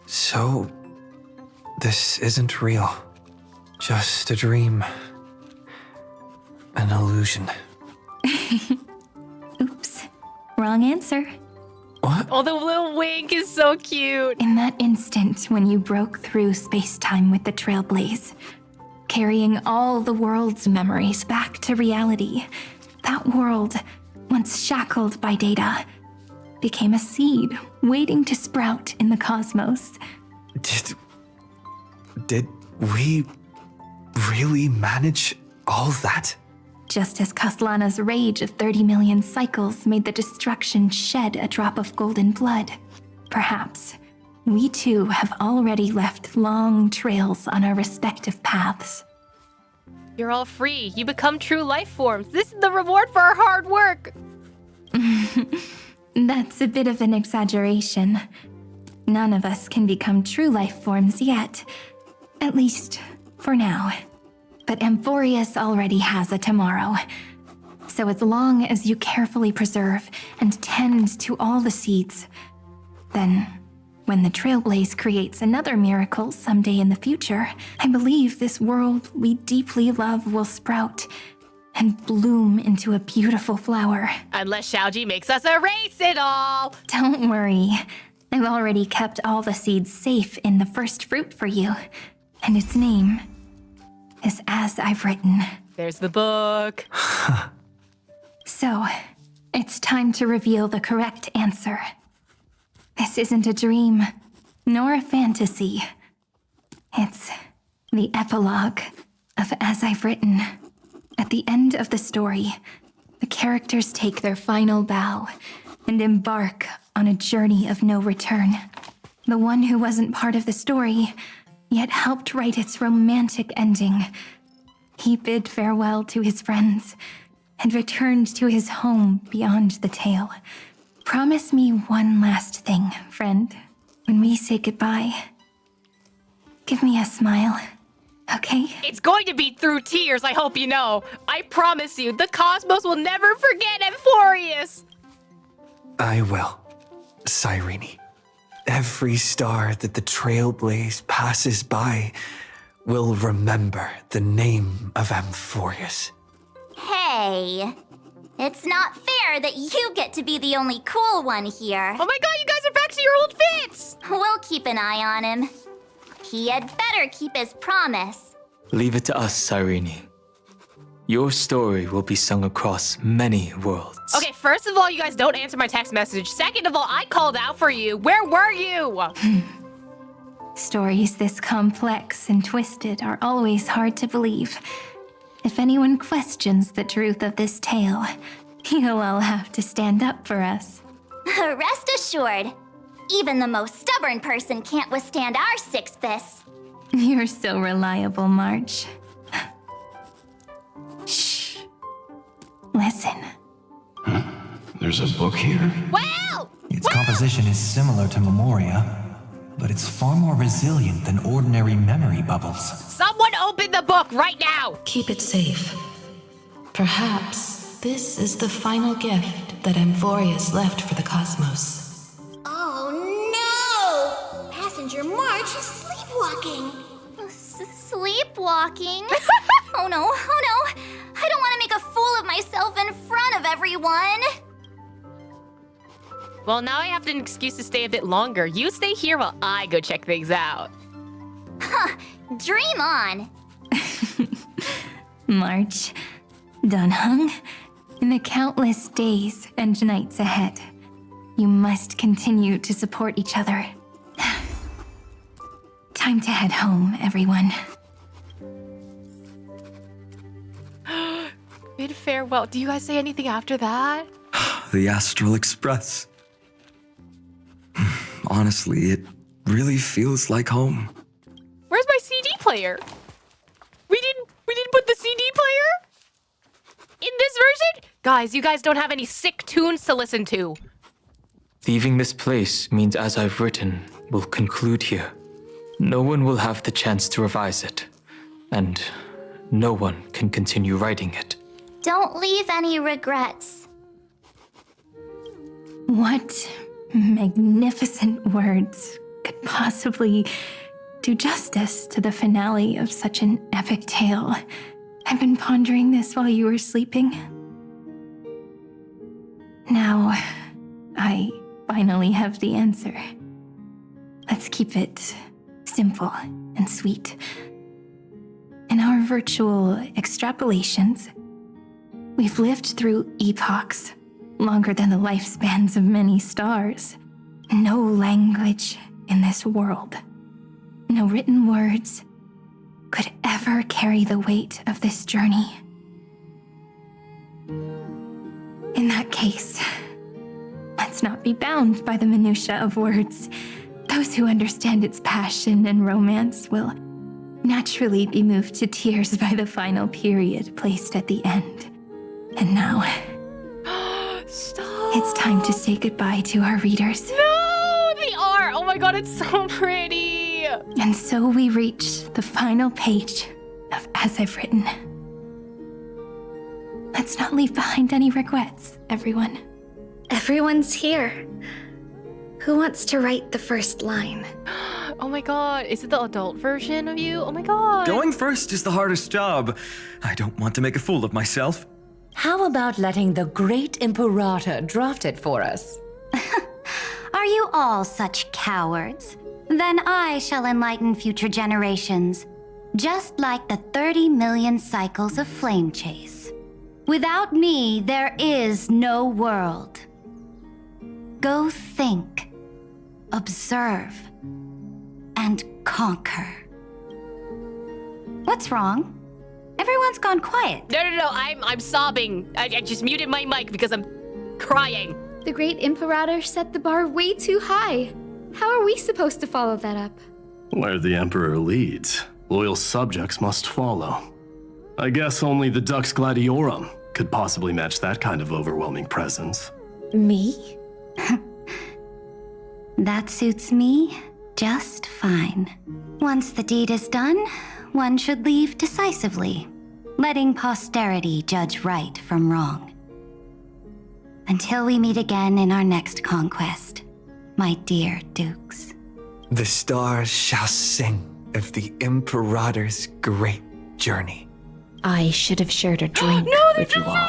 So, this isn't real. Just a dream. An illusion. Oops. Wrong answer. What? Oh, the little wink is so cute. In that instant when you broke through space-time with the Trailblaze, carrying all the world's memories back to reality, that world, once shackled by data, became a seed waiting to sprout in the cosmos. Did we really manage all that? Just as Kaslana's rage of 30 million cycles made the destruction shed a drop of golden blood, perhaps we too have already left long trails on our respective paths. You're all free. You become true life forms. This is the reward for our hard work. That's a bit of an exaggeration. None of us can become true life forms yet. At least, for now. But Amphoreus already has a tomorrow. So as long as you carefully preserve and tend to all the seeds, then when the Trailblaze creates another miracle someday in the future, I believe this world we deeply love will sprout and bloom into a beautiful flower. Unless Xiaoji makes us erase it all! Don't worry. I've already kept all the seeds safe in the first fruit for you. And its name is As I've Written. There's the book. So, it's time to reveal the correct answer. This isn't a dream, nor a fantasy. It's the epilogue of As I've Written. At the end of the story, the characters take their final bow and embark on a journey of no return. The one who wasn't part of the story, yet helped write its romantic ending. He bid farewell to his friends and returned to his home beyond the tale. Promise me one last thing, friend. When we say goodbye, give me a smile, okay? It's going to be through tears, I hope you know. I promise you, the cosmos will never forget Amphoreus. I will, Cyrene. Every star that the Trailblaze passes by will remember the name of Amphoreus. Hey, it's not fair that you get to be the only cool one here. Oh my god, you guys are back to your old fits! We'll keep an eye on him. He had better keep his promise. Leave it to us, Cyrene. Your story will be sung across many worlds. Okay, first of all, you guys don't answer my text message. Second of all, I called out for you. Where were you? Stories this complex and twisted are always hard to believe. If anyone questions the truth of this tale, you'll all have to stand up for us. Rest assured, even the most stubborn person can't withstand our six fists. You're so reliable, March. Shh. Listen. There's a book here? Well! Its composition is similar to Memoria, but it's far more resilient than ordinary memory bubbles. Someone open the book right now! Keep it safe. Perhaps this is the final gift that Amphoreus left for the cosmos. Oh no! Passenger March is sleepwalking. Sleepwalking? Oh no, oh no! I don't want to make a fool of myself in front of everyone! Well, now I have an excuse to stay a bit longer. You stay here while I go check things out. Huh, dream on! March, Dunhung, in the countless days and nights ahead, you must continue to support each other. Time to head home, everyone. Bid farewell. Do you guys say anything after that? The Astral Express. Honestly, it really feels like home. Where's my CD player? We didn't put the CD player in this version? Guys, you guys don't have any sick tunes to listen to. Leaving this place means As I've Written will conclude here. No one will have the chance to revise it, and no one can continue writing it. Don't leave any regrets. What magnificent words could possibly do justice to the finale of such an epic tale? I've been pondering this while you were sleeping. Now, I finally have the answer. Let's keep it simple and sweet. In our virtual extrapolations, we've lived through epochs longer than the lifespans of many stars. No language in this world, no written words could ever carry the weight of this journey. In that case, let's not be bound by the minutiae of words. Those who understand its passion and romance will naturally be moved to tears by the final period placed at the end. And now... Stop! It's time to say goodbye to our readers. No, the art. Oh my god, it's so pretty. And so we reach the final page of As I've Written. Let's not leave behind any regrets, everyone. Everyone's here. Who wants to write the first line? Oh my god, is it the adult version of you? Oh my god. Going first is the hardest job. I don't want to make a fool of myself. How about letting the great Imperator draft it for us? Are you all such cowards? Then I shall enlighten future generations, just like the 30 million cycles of flame chase. Without me, there is no world. Go think, observe, and conquer. What's wrong? Everyone's gone quiet. No, I'm sobbing. I just muted my mic because I'm crying. The great Imperator set the bar way too high. How are we supposed to follow that up? Where the Emperor leads, loyal subjects must follow. I guess only the Dux Gladiorum could possibly match that kind of overwhelming presence. Me? That suits me just fine. Once the deed is done, one should leave decisively, letting posterity judge right from wrong. Until we meet again in our next conquest, my dear dukes. The stars shall sing of the Imperator's great journey. I should have shared a drink with you all.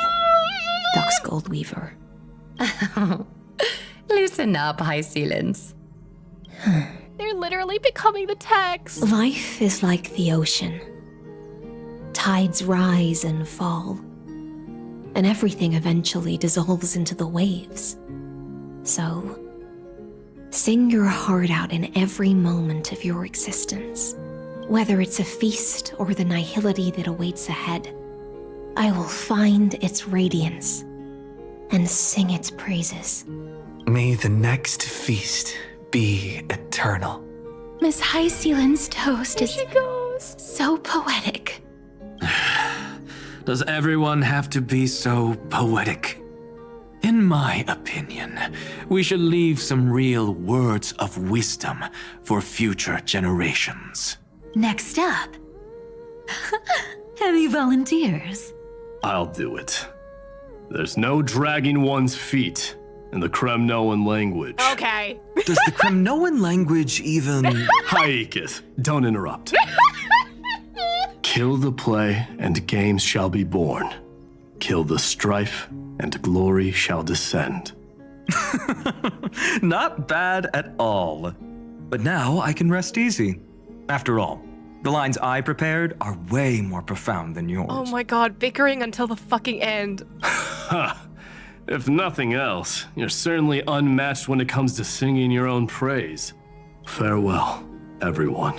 Dux Goldweaver. Loosen up, High Ceilings. They're literally becoming the text. Life is like the ocean. Tides rise and fall, and everything eventually dissolves into the waves. So, sing your heart out in every moment of your existence. Whether it's a feast or the nihility that awaits ahead, I will find its radiance and sing its praises. May the next feast be eternal. Miss High Ceilings' toast is so poetic. Does everyone have to be so poetic? In my opinion, we should leave some real words of wisdom for future generations. Next up, any volunteers? I'll do it. There's no dragging one's feet in the Kremnoan language. Okay. Does the Kremnoan language even... Haikis, don't interrupt. Kill the play, and games shall be born. Kill the strife, and glory shall descend. Not bad at all. But now I can rest easy. After all, the lines I prepared are way more profound than yours. Oh my god, bickering until the fucking end. Ha! If nothing else, you're certainly unmatched when it comes to singing your own praise. Farewell, everyone.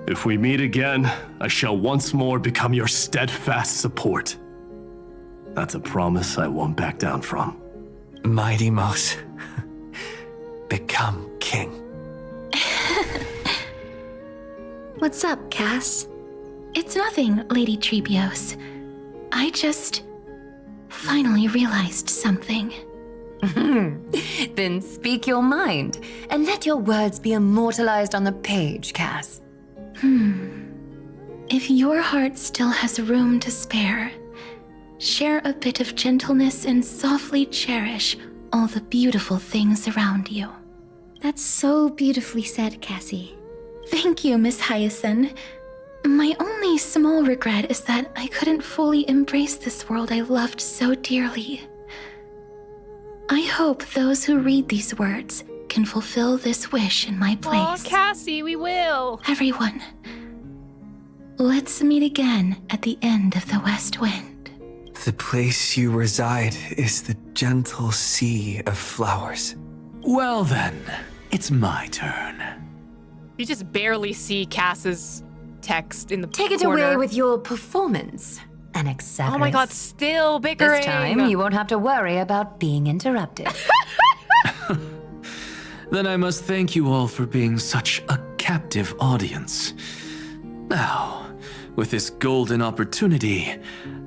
If we meet again, I shall once more become your steadfast support. That's a promise I won't back down from. Mighty Mouse, become king. What's up, Cass? It's nothing, Lady Trebios. I just finally realized something. Then speak your mind, and let your words be immortalized on the page, Cass. If your heart still has room to spare, share a bit of gentleness and softly cherish all the beautiful things around you. That's so beautifully said, Cassie. Thank you, Miss Hyacinth. My only small regret is that I couldn't fully embrace this world I loved so dearly. I hope those who read these words can fulfill this wish in my place. Oh, Cassie, we will. Everyone, let's meet again at the end of the West Wind. The place you reside is the gentle sea of flowers. Well then, it's my turn. You just barely see Cass's text in the Take it corner. away with your performance, Anaxagoras. Oh my god, still bickering. This time, you won't have to worry about being interrupted. Then I must thank you all for being such a captive audience. Now, with this golden opportunity,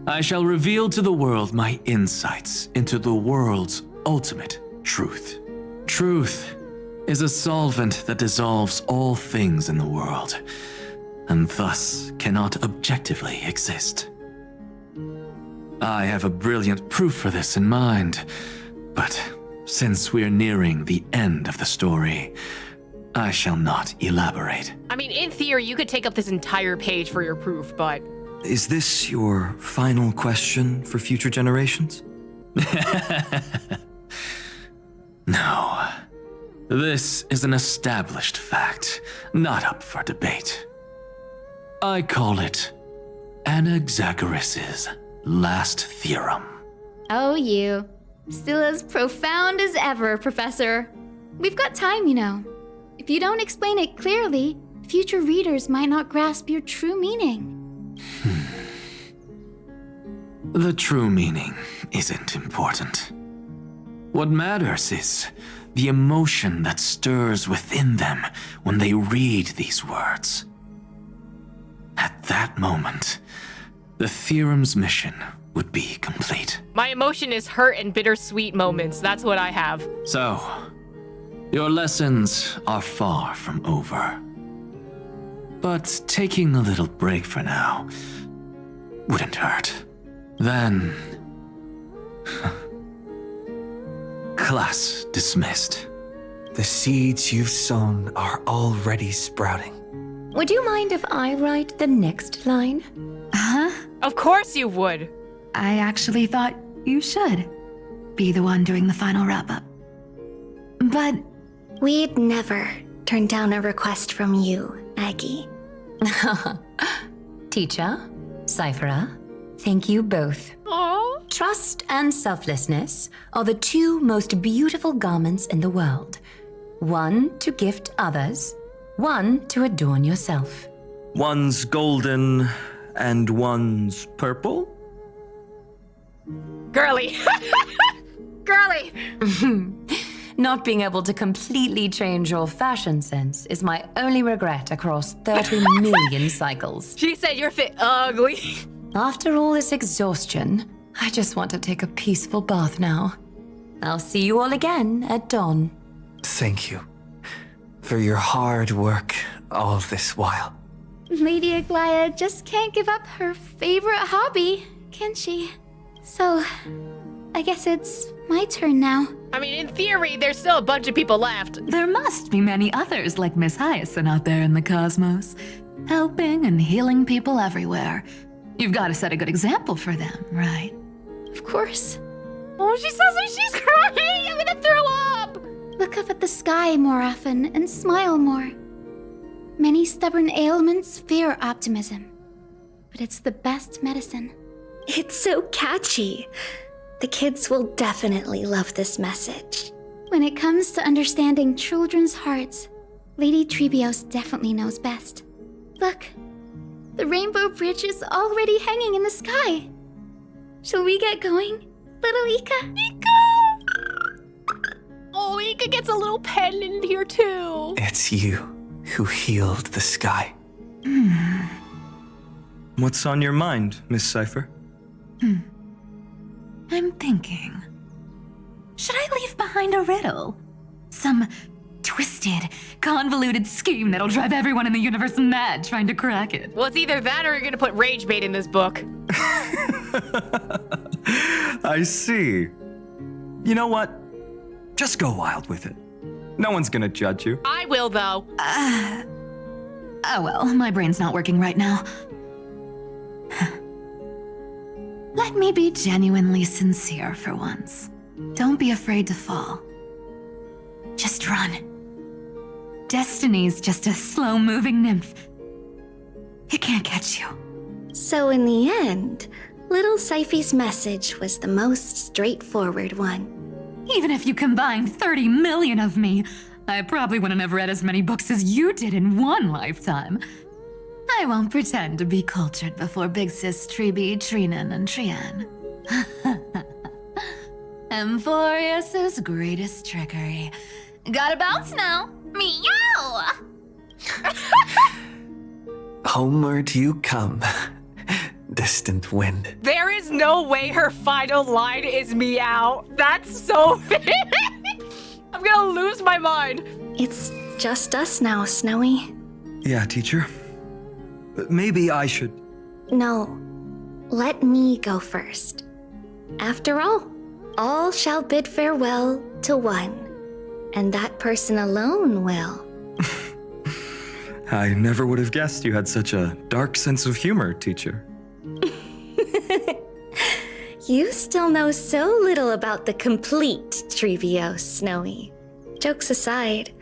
I shall reveal to the world my insights into the world's ultimate truth. Truth is a solvent that dissolves all things in the world, and thus cannot objectively exist. I have a brilliant proof for this in mind, but since we're nearing the end of the story, I shall not elaborate. I mean, in theory, you could take up this entire page for your proof, but... Is this your final question for future generations? No. This is an established fact, not up for debate. I call it Anaxagoras' last theorem. Oh, you. Still as profound as ever, Professor. We've got time, you know. If you don't explain it clearly, future readers might not grasp your true meaning. The true meaning isn't important. What matters is the emotion that stirs within them when they read these words. At that moment, the theorem's mission would be complete. My emotion is hurt and bittersweet moments. That's what I have. So, your lessons are far from over. But taking a little break for now wouldn't hurt. Then... Class dismissed. The seeds you've sown are already sprouting. Would you mind if I write the next line? Huh? Of course you would. I actually thought you should be the one doing the final wrap-up. But... We'd never turn down a request from you, Aggie. Teacher, Zephyro, thank you both. Aww. Trust and selflessness are the two most beautiful garments in the world. One to gift others, one to adorn yourself. One's golden and one's purple? Girly. Girly. Not being able to completely change your fashion sense is my only regret across 30 million cycles. She said you're fit ugly. After all this exhaustion, I just want to take a peaceful bath now. I'll see you all again at dawn. Thank you for your hard work all this while. Lady Aglaya just can't give up her favorite hobby, can she? So, I guess it's my turn now. I mean, in theory, there's still a bunch of people left. There must be many others like Miss Hyacinth out there in the cosmos, helping and healing people everywhere. You've got to set a good example for them, right? Of course. Oh, she says that she's crying. I'm gonna throw up. Look up at the sky more often and smile more. Many stubborn ailments fear optimism, but it's the best medicine. It's so catchy. The kids will definitely love this message. When it comes to understanding children's hearts, Lady Trebios definitely knows best. Look, the Rainbow Bridge is already hanging in the sky. Shall we get going, little Ika? Oh, Ika gets a little pendant here too. It's you who healed the sky. What's on your mind, Miss Cypher? I'm thinking. Should I leave behind a riddle? Some twisted, convoluted scheme that'll drive everyone in the universe mad trying to crack it. Well, it's either that or you're gonna put rage bait in this book. I see. You know what? Just go wild with it. No one's gonna judge you. I will, though. Oh well, my brain's not working right now. Let me be genuinely sincere for once. Don't be afraid to fall. Just run. Destiny's just a slow-moving nymph. It can't catch you. So in the end, little Syphy's message was the most straightforward one. Even if you combined 30 million of me, I probably wouldn't have read as many books as you did in one lifetime. I won't pretend to be cultured before Big Sis Treeby, Trinan, and Trian. Amphoreus' greatest trickery. Gotta bounce now. Meow! Homeward you come, distant wind. There is is no way her final line is meow. That's so I'm gonna lose my mind. It's just us now, Snowy. Yeah, teacher. Maybe I should... No, let me go first. After all shall bid farewell to one, and that person alone will. I never would have guessed you had such a dark sense of humor, teacher. You still know so little about the complete Trevios, Snowy. Jokes aside,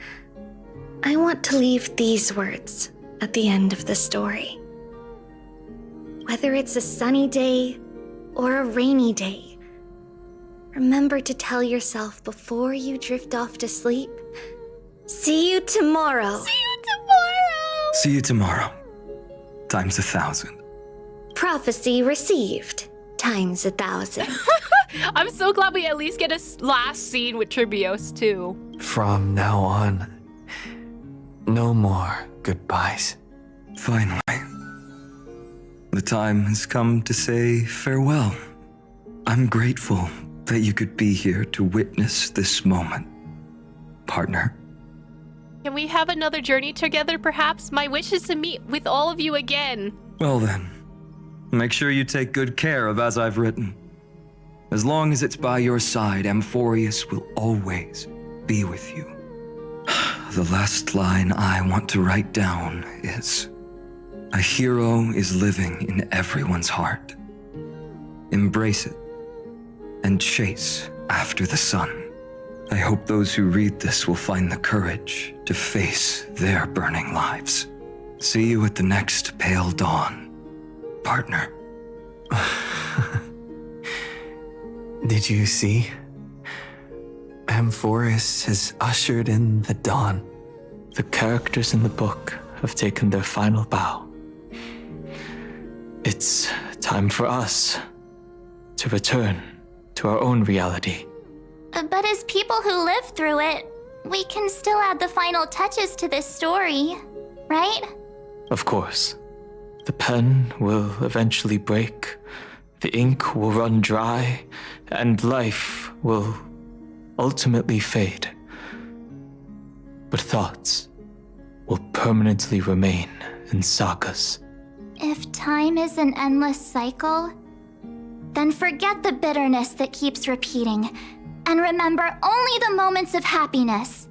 I want to leave these words at the end of the story. Whether it's a sunny day or a rainy day, remember to tell yourself before you drift off to sleep, see you tomorrow. See you tomorrow. See you tomorrow. Times 1,000. Prophecy received. Times 1,000. I'm so glad we at least get a last scene with Trevios too. From now on, no more goodbyes. Finally. The time has come to say farewell. I'm grateful that you could be here to witness this moment, partner. Can we have another journey together, perhaps? My wish is to meet with all of you again. Well then, make sure you take good care of as I've written. As long as it's by your side, Amphoreus will always be with you. The last line I want to write down is, a hero is living in everyone's heart. Embrace it and chase after the sun. I hope those who read this will find the courage to face their burning lives. See you at the next pale dawn, partner. Did you see? Amphoreus has ushered in the dawn. The characters in the book have taken their final bow. It's time for us to return to our own reality. But as people who live through it, we can still add the final touches to this story, right? Of course. The pen will eventually break, the ink will run dry, and life will ultimately fade. But thoughts will permanently remain in sagas. If time is an endless cycle, then forget the bitterness that keeps repeating, and remember only the moments of happiness.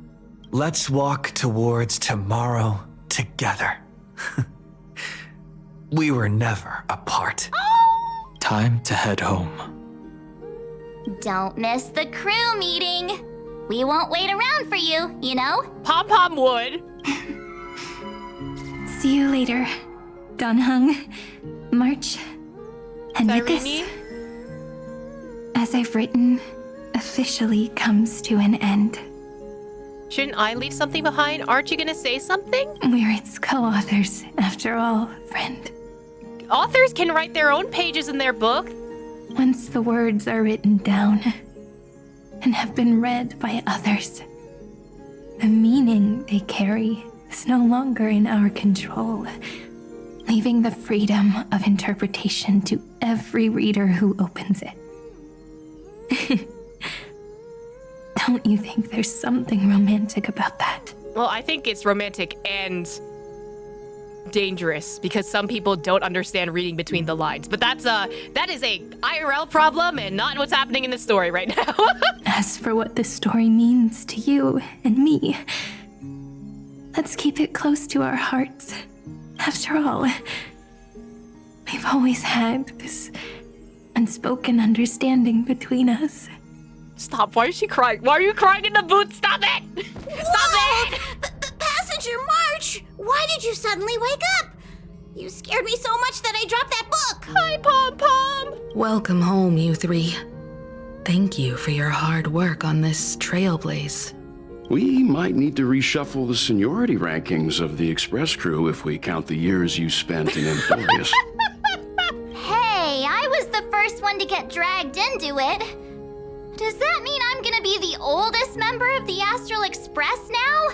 Let's walk towards tomorrow together. We were never apart. Time to head home. Don't miss the crew meeting. We won't wait around for you, you know? Pom-Pom would. See you later, Donhung, March, and Cyrene? Nikus. As I've written, officially comes to an end. Shouldn't I leave something behind? Aren't you gonna say something? We're its co-authors, after all, friend. Authors can write their own pages in their book. Once the words are written down and have been read by others, the meaning they carry is no longer in our control, leaving the freedom of interpretation to every reader who opens it. Don't you think there's something romantic about that? Well, I think it's romantic and dangerous because some people don't understand reading between the lines. But that is a IRL problem and not what's happening in the story right now. As for what this story means to you and me, let's keep it close to our hearts. After all, we've always had this unspoken understanding between us. Stop. Why is she crying? Why are you crying in the booth? Stop it! Stop it! Passenger March! Why did you suddenly wake up? You scared me so much that I dropped that book! Hi, Pom-Pom! Welcome home, you three. Thank you for your hard work on this trailblaze. We might need to reshuffle the seniority rankings of the Express crew if we count the years you spent in Amphoreus. Hey, I was the first one to get dragged into it. Does that mean I'm gonna be the oldest member of the Astral Express now?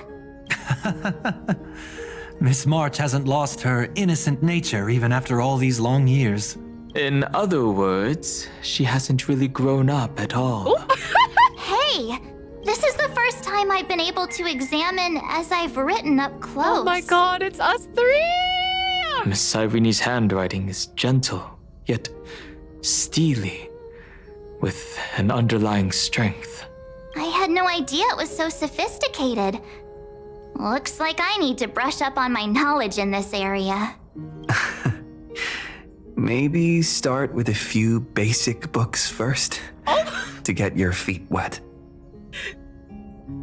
Miss March hasn't lost her innocent nature even after all these long years. In other words, she hasn't really grown up at all. Hey, this is the first time I've been able to examine as I've written up close. Oh my god, it's us three! Miss Irene's handwriting is gentle, yet steely, with an underlying strength. I had no idea it was so sophisticated. Looks like I need to brush up on my knowledge in this area. Maybe start with a few basic books first to get your feet wet.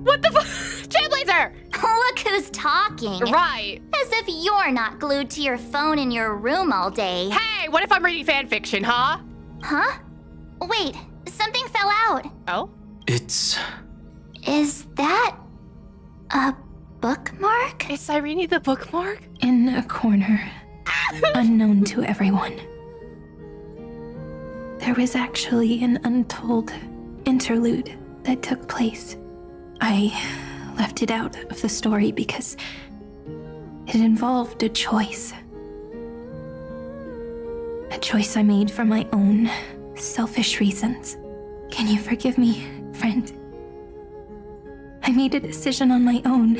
What the fuck? Trailblazer! Look who's talking. Right. As if you're not glued to your phone in your room all day. Hey, what if I'm reading fan fiction, huh? Huh? Wait, something fell out. Oh? It's... Is that a bookmark? Is Irene the bookmark? In a corner, unknown to everyone. There was actually an untold interlude that took place. I left it out of the story because it involved a choice. A choice I made for my own selfish reasons. Can you forgive me, friend? I made a decision on my own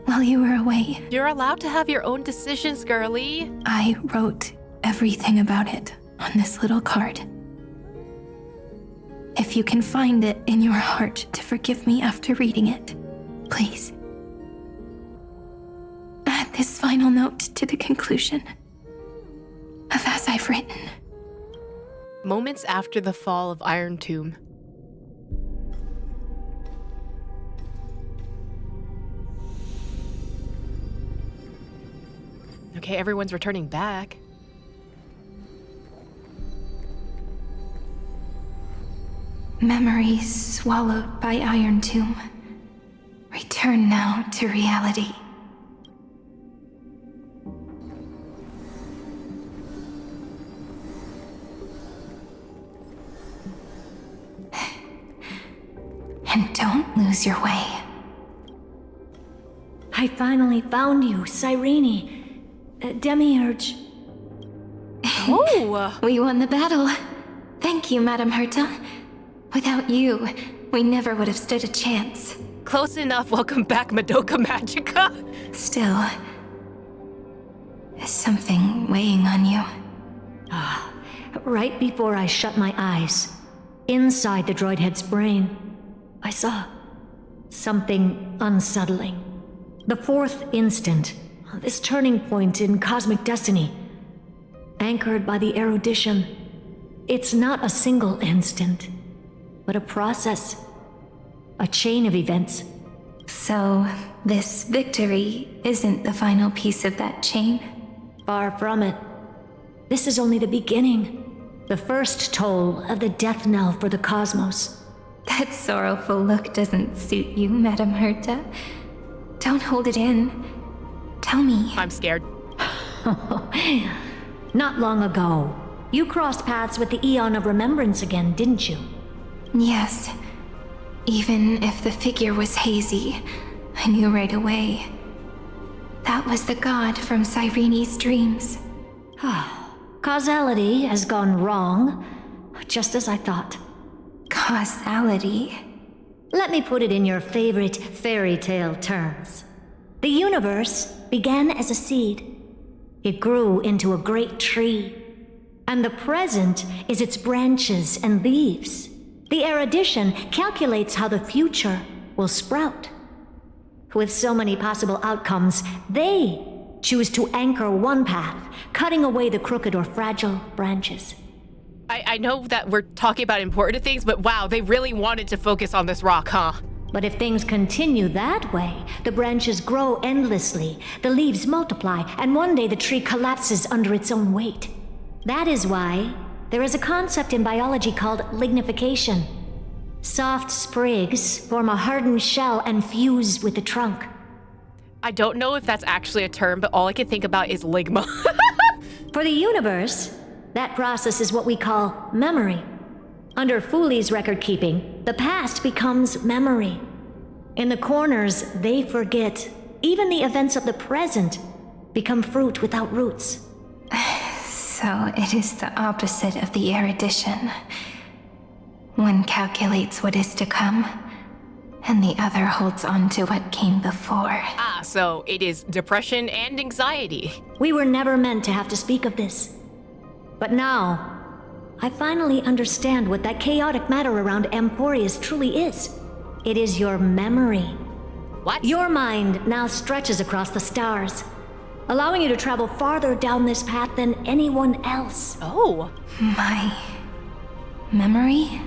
while you were away. You're allowed to have your own decisions, girly. I wrote everything about it on this little card. If you can find it in your heart to forgive me after reading it, please. Add this final note to the conclusion of As I've Written. Moments after the fall of Iron Tomb. Okay, everyone's returning back. Memories swallowed by Iron Tomb return now to reality. And don't lose your way. I finally found you, Cyrene. Demiurge. Oh! We won the battle. Thank you, Madam Herta. Without you, we never would have stood a chance. Close enough. Welcome back, Madoka Magica. Still, is something weighing on you? Right before I shut my eyes, inside the droid head's brain, I saw something unsettling. The fourth instant, this turning point in cosmic destiny, anchored by the erudition. It's not a single instant, but a process, a chain of events. So, this victory isn't the final piece of that chain? Far from it. This is only the beginning, the first toll of the death knell for the cosmos. That sorrowful look doesn't suit you, Madam Herta. Don't hold it in. Tell me. I'm scared. Not long ago, you crossed paths with the Eon of Remembrance again, didn't you? Yes. Even if the figure was hazy, I knew right away. That was the god from Cyrene's dreams. Causality has gone wrong, just as I thought. Causality? Let me put it in your favorite fairy tale terms. The universe began as a seed. It grew into a great tree. And the present is its branches and leaves. The erudition calculates how the future will sprout. With so many possible outcomes, they choose to anchor one path, cutting away the crooked or fragile branches. I know that we're talking about important things, but wow, they really wanted to focus on this rock, huh? But if things continue that way, the branches grow endlessly, the leaves multiply, and one day the tree collapses under its own weight. That is why there is a concept in biology called lignification. Soft sprigs form a hardened shell and fuse with the trunk. I don't know if that's actually a term, but all I can think about is ligma. For the universe, that process is what we call memory. Under Fooley's record keeping, the past becomes memory. In the corners, they forget. Even the events of the present become fruit without roots. So it is the opposite of the erudition. One calculates what is to come, and the other holds on to what came before. Ah, so it is depression and anxiety. We were never meant to have to speak of this. But now, I finally understand what that chaotic matter around Amphoreus truly is. It is your memory. What? Your mind now stretches across the stars, allowing you to travel farther down this path than anyone else. Oh. My memory?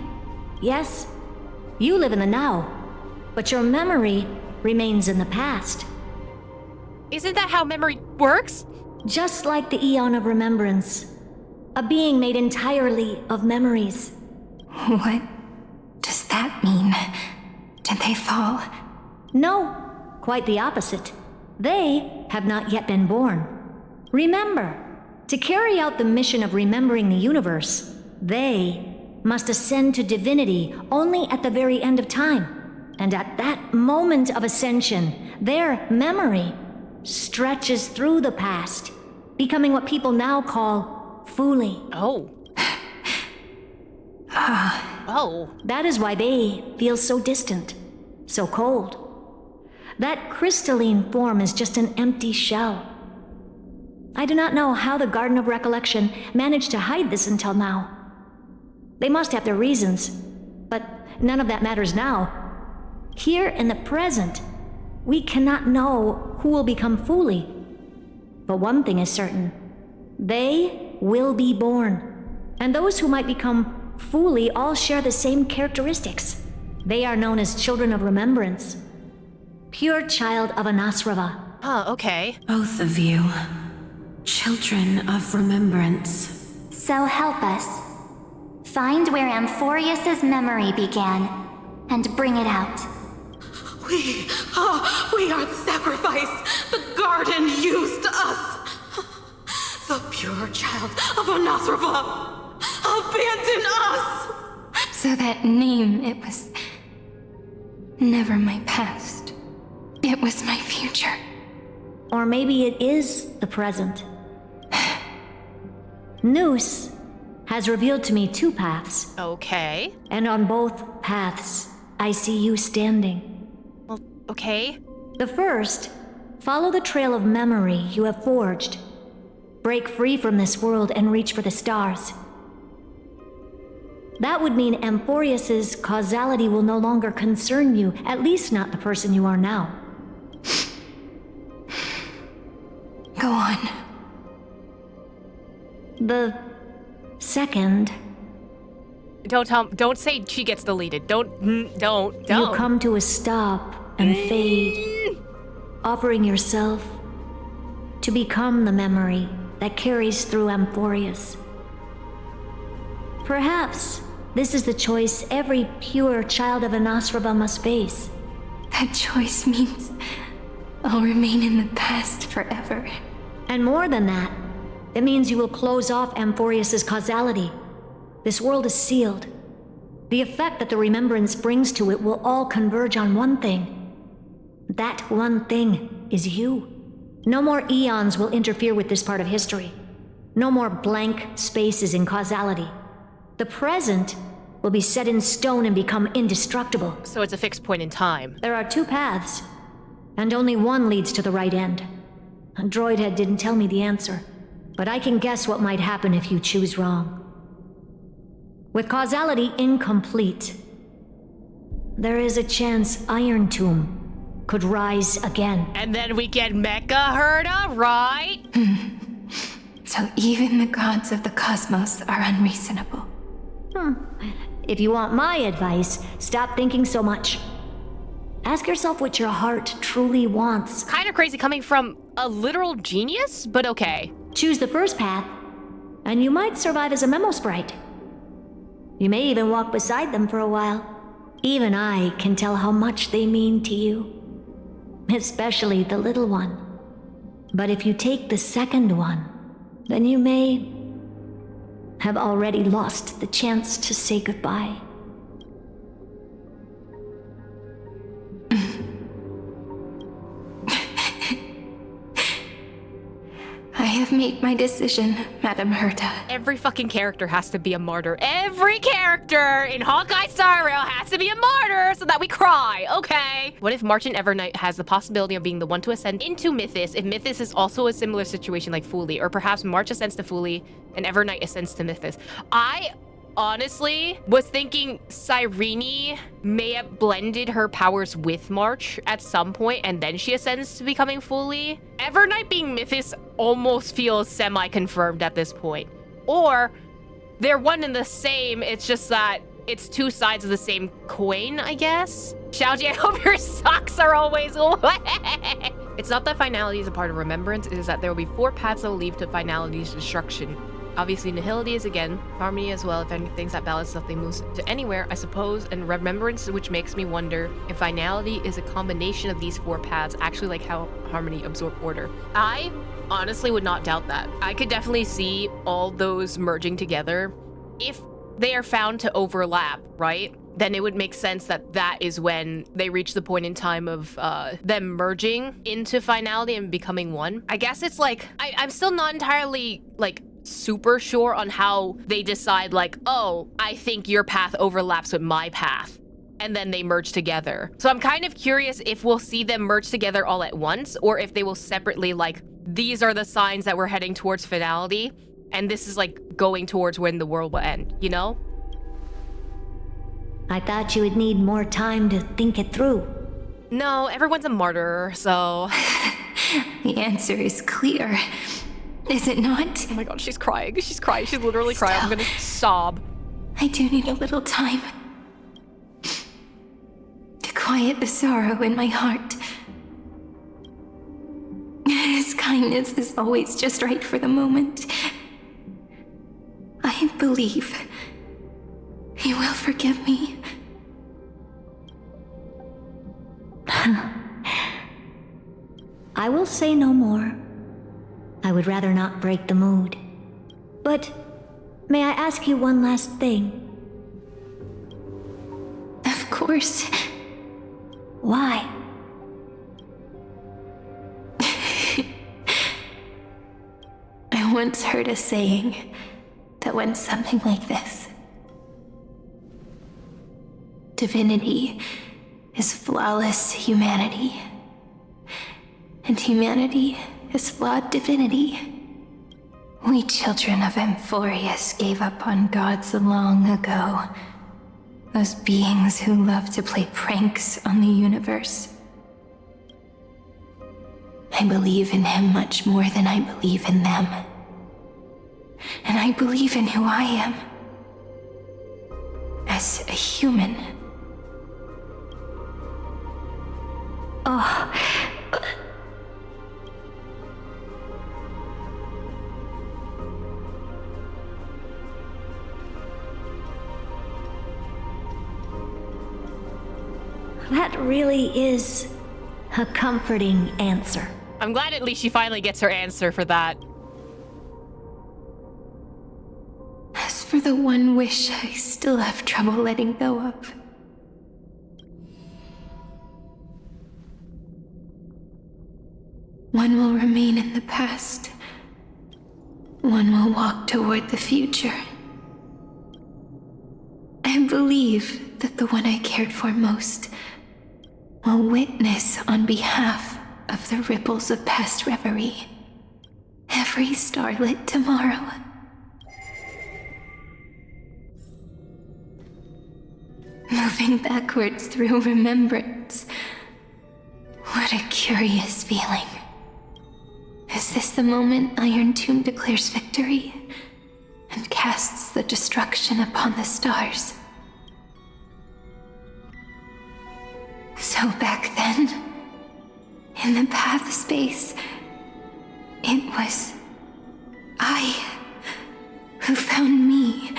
Yes, you live in the now, but your memory remains in the past. Isn't that how memory works? Just like the Eon of Remembrance, a being made entirely of memories. What does that mean? Did they fall? No, quite the opposite. They have not yet been born. Remember, to carry out the mission of remembering the universe, they must ascend to divinity only at the very end of time. And at that moment of ascension, their memory stretches through the past, becoming what people now call Fuli. Oh. Oh. That is why they feel so distant, so cold. That crystalline form is just an empty shell. I do not know how the Garden of Recollection managed to hide this until now. They must have their reasons, but none of that matters now. Here in the present, we cannot know who will become Fuli. But one thing is certain. They will be born. And those who might become Fuli all share the same characteristics. They are known as Children of Remembrance. Pure child of Anasrava. Oh, okay. Both of you. Children of Remembrance. So help us. Find where Amphoreus' memory began, and bring it out. We are the sacrifice the garden used us. The pure child of Anasrava abandoned us. So that name, it was never my past. It was my future. Or maybe it is the present. Noose has revealed to me two paths. Okay. And on both paths, I see you standing. Well, okay. The first, follow the trail of memory you have forged. Break free from this world and reach for the stars. That would mean Amphoreus' causality will no longer concern you, at least not the person you are now. Go on. The second... Don't say she gets deleted. Don't. You come to a stop and fade, offering yourself to become the memory that carries through Amphoreus. Perhaps this is the choice every pure child of Anasrava must face. That choice means I'll remain in the past forever. And more than that, it means you will close off Amphoreus' causality. This world is sealed. The effect that the remembrance brings to it will all converge on one thing. That one thing is you. No more eons will interfere with this part of history. No more blank spaces in causality. The present will be set in stone and become indestructible. So it's a fixed point in time. There are two paths, and only one leads to the right end. A droidhead didn't tell me the answer, but I can guess what might happen if you choose wrong. With causality incomplete, there is a chance Iron Tomb could rise again. And then we get Mecha Herda, right? So even the gods of the cosmos are unreasonable. If you want my advice, stop thinking so much. Ask yourself what your heart truly wants. Kind of crazy coming from a literal genius, but okay. Choose the first path, and you might survive as a memo sprite. You may even walk beside them for a while. Even I can tell how much they mean to you. Especially the little one. But if you take the second one, then you may have already lost the chance to say goodbye. I have made my decision, Madam Herta. Every fucking character has to be a martyr. Every character in Honkai Star Rail has to be a martyr so that we cry, okay? What if March and Evernight has the possibility of being the one to ascend into Mythos if Mythos is also a similar situation like Fuli? Or perhaps March ascends to Fuli and Evernight ascends to Mythos. I honestly was thinking Cyrene may have blended her powers with March at some point and then she ascends to becoming Fuli. Evernight being Mythos almost feels semi-confirmed at this point. Or they're one and the same, it's just that it's two sides of the same coin, I guess? Xiaoji, I hope your socks are always wet. It's not that finality is a part of remembrance, it is that there will be 4 paths that will lead to finality's destruction. Obviously, nihility is again, harmony as well. If anything's that balance, nothing moves to anywhere, I suppose, and remembrance, which makes me wonder if finality is a combination of these 4 paths, actually like how harmony absorbed order. I honestly would not doubt that. I could definitely see all those merging together. If they are found to overlap, right? Then it would make sense that that is when they reach the point in time of them merging into finality and becoming one. I guess it's like, I'm still not entirely like super sure on how they decide like, oh, I think your path overlaps with my path. And then they merge together. So I'm kind of curious if we'll see them merge together all at once or if they will separately like, these are the signs that we're heading towards finality. And this is like going towards when the world will end, you know? I thought you would need more time to think it through. No, everyone's a martyr, so... The answer is clear. Is it not? Oh my god, she's crying. She's crying. She's literally crying. I'm gonna sob. I do need a little time to quiet the sorrow in my heart. His kindness is always just right for the moment. I believe he will forgive me. I will say no more. I would rather not break the mood. But may I ask you one last thing? Of course. Why? I once heard a saying that went something like this. Divinity is flawless humanity, and humanity is flawed divinity. We children of Amphoreus gave up on gods long ago. Those beings who love to play pranks on the universe. I believe in him much more than I believe in them. And I believe in who I am. As a human. Oh... That really is a comforting answer. I'm glad at least she finally gets her answer for that. As for the one wish I still have trouble letting go of. One will remain in the past. One will walk toward the future. I believe that the one I cared for most will witness on behalf of the ripples of past reverie every starlit tomorrow. Moving backwards through remembrance. What a curious feeling. Is this the moment Iron Tomb declares victory and casts the destruction upon the stars? So back then, in the path space, it was I who found me.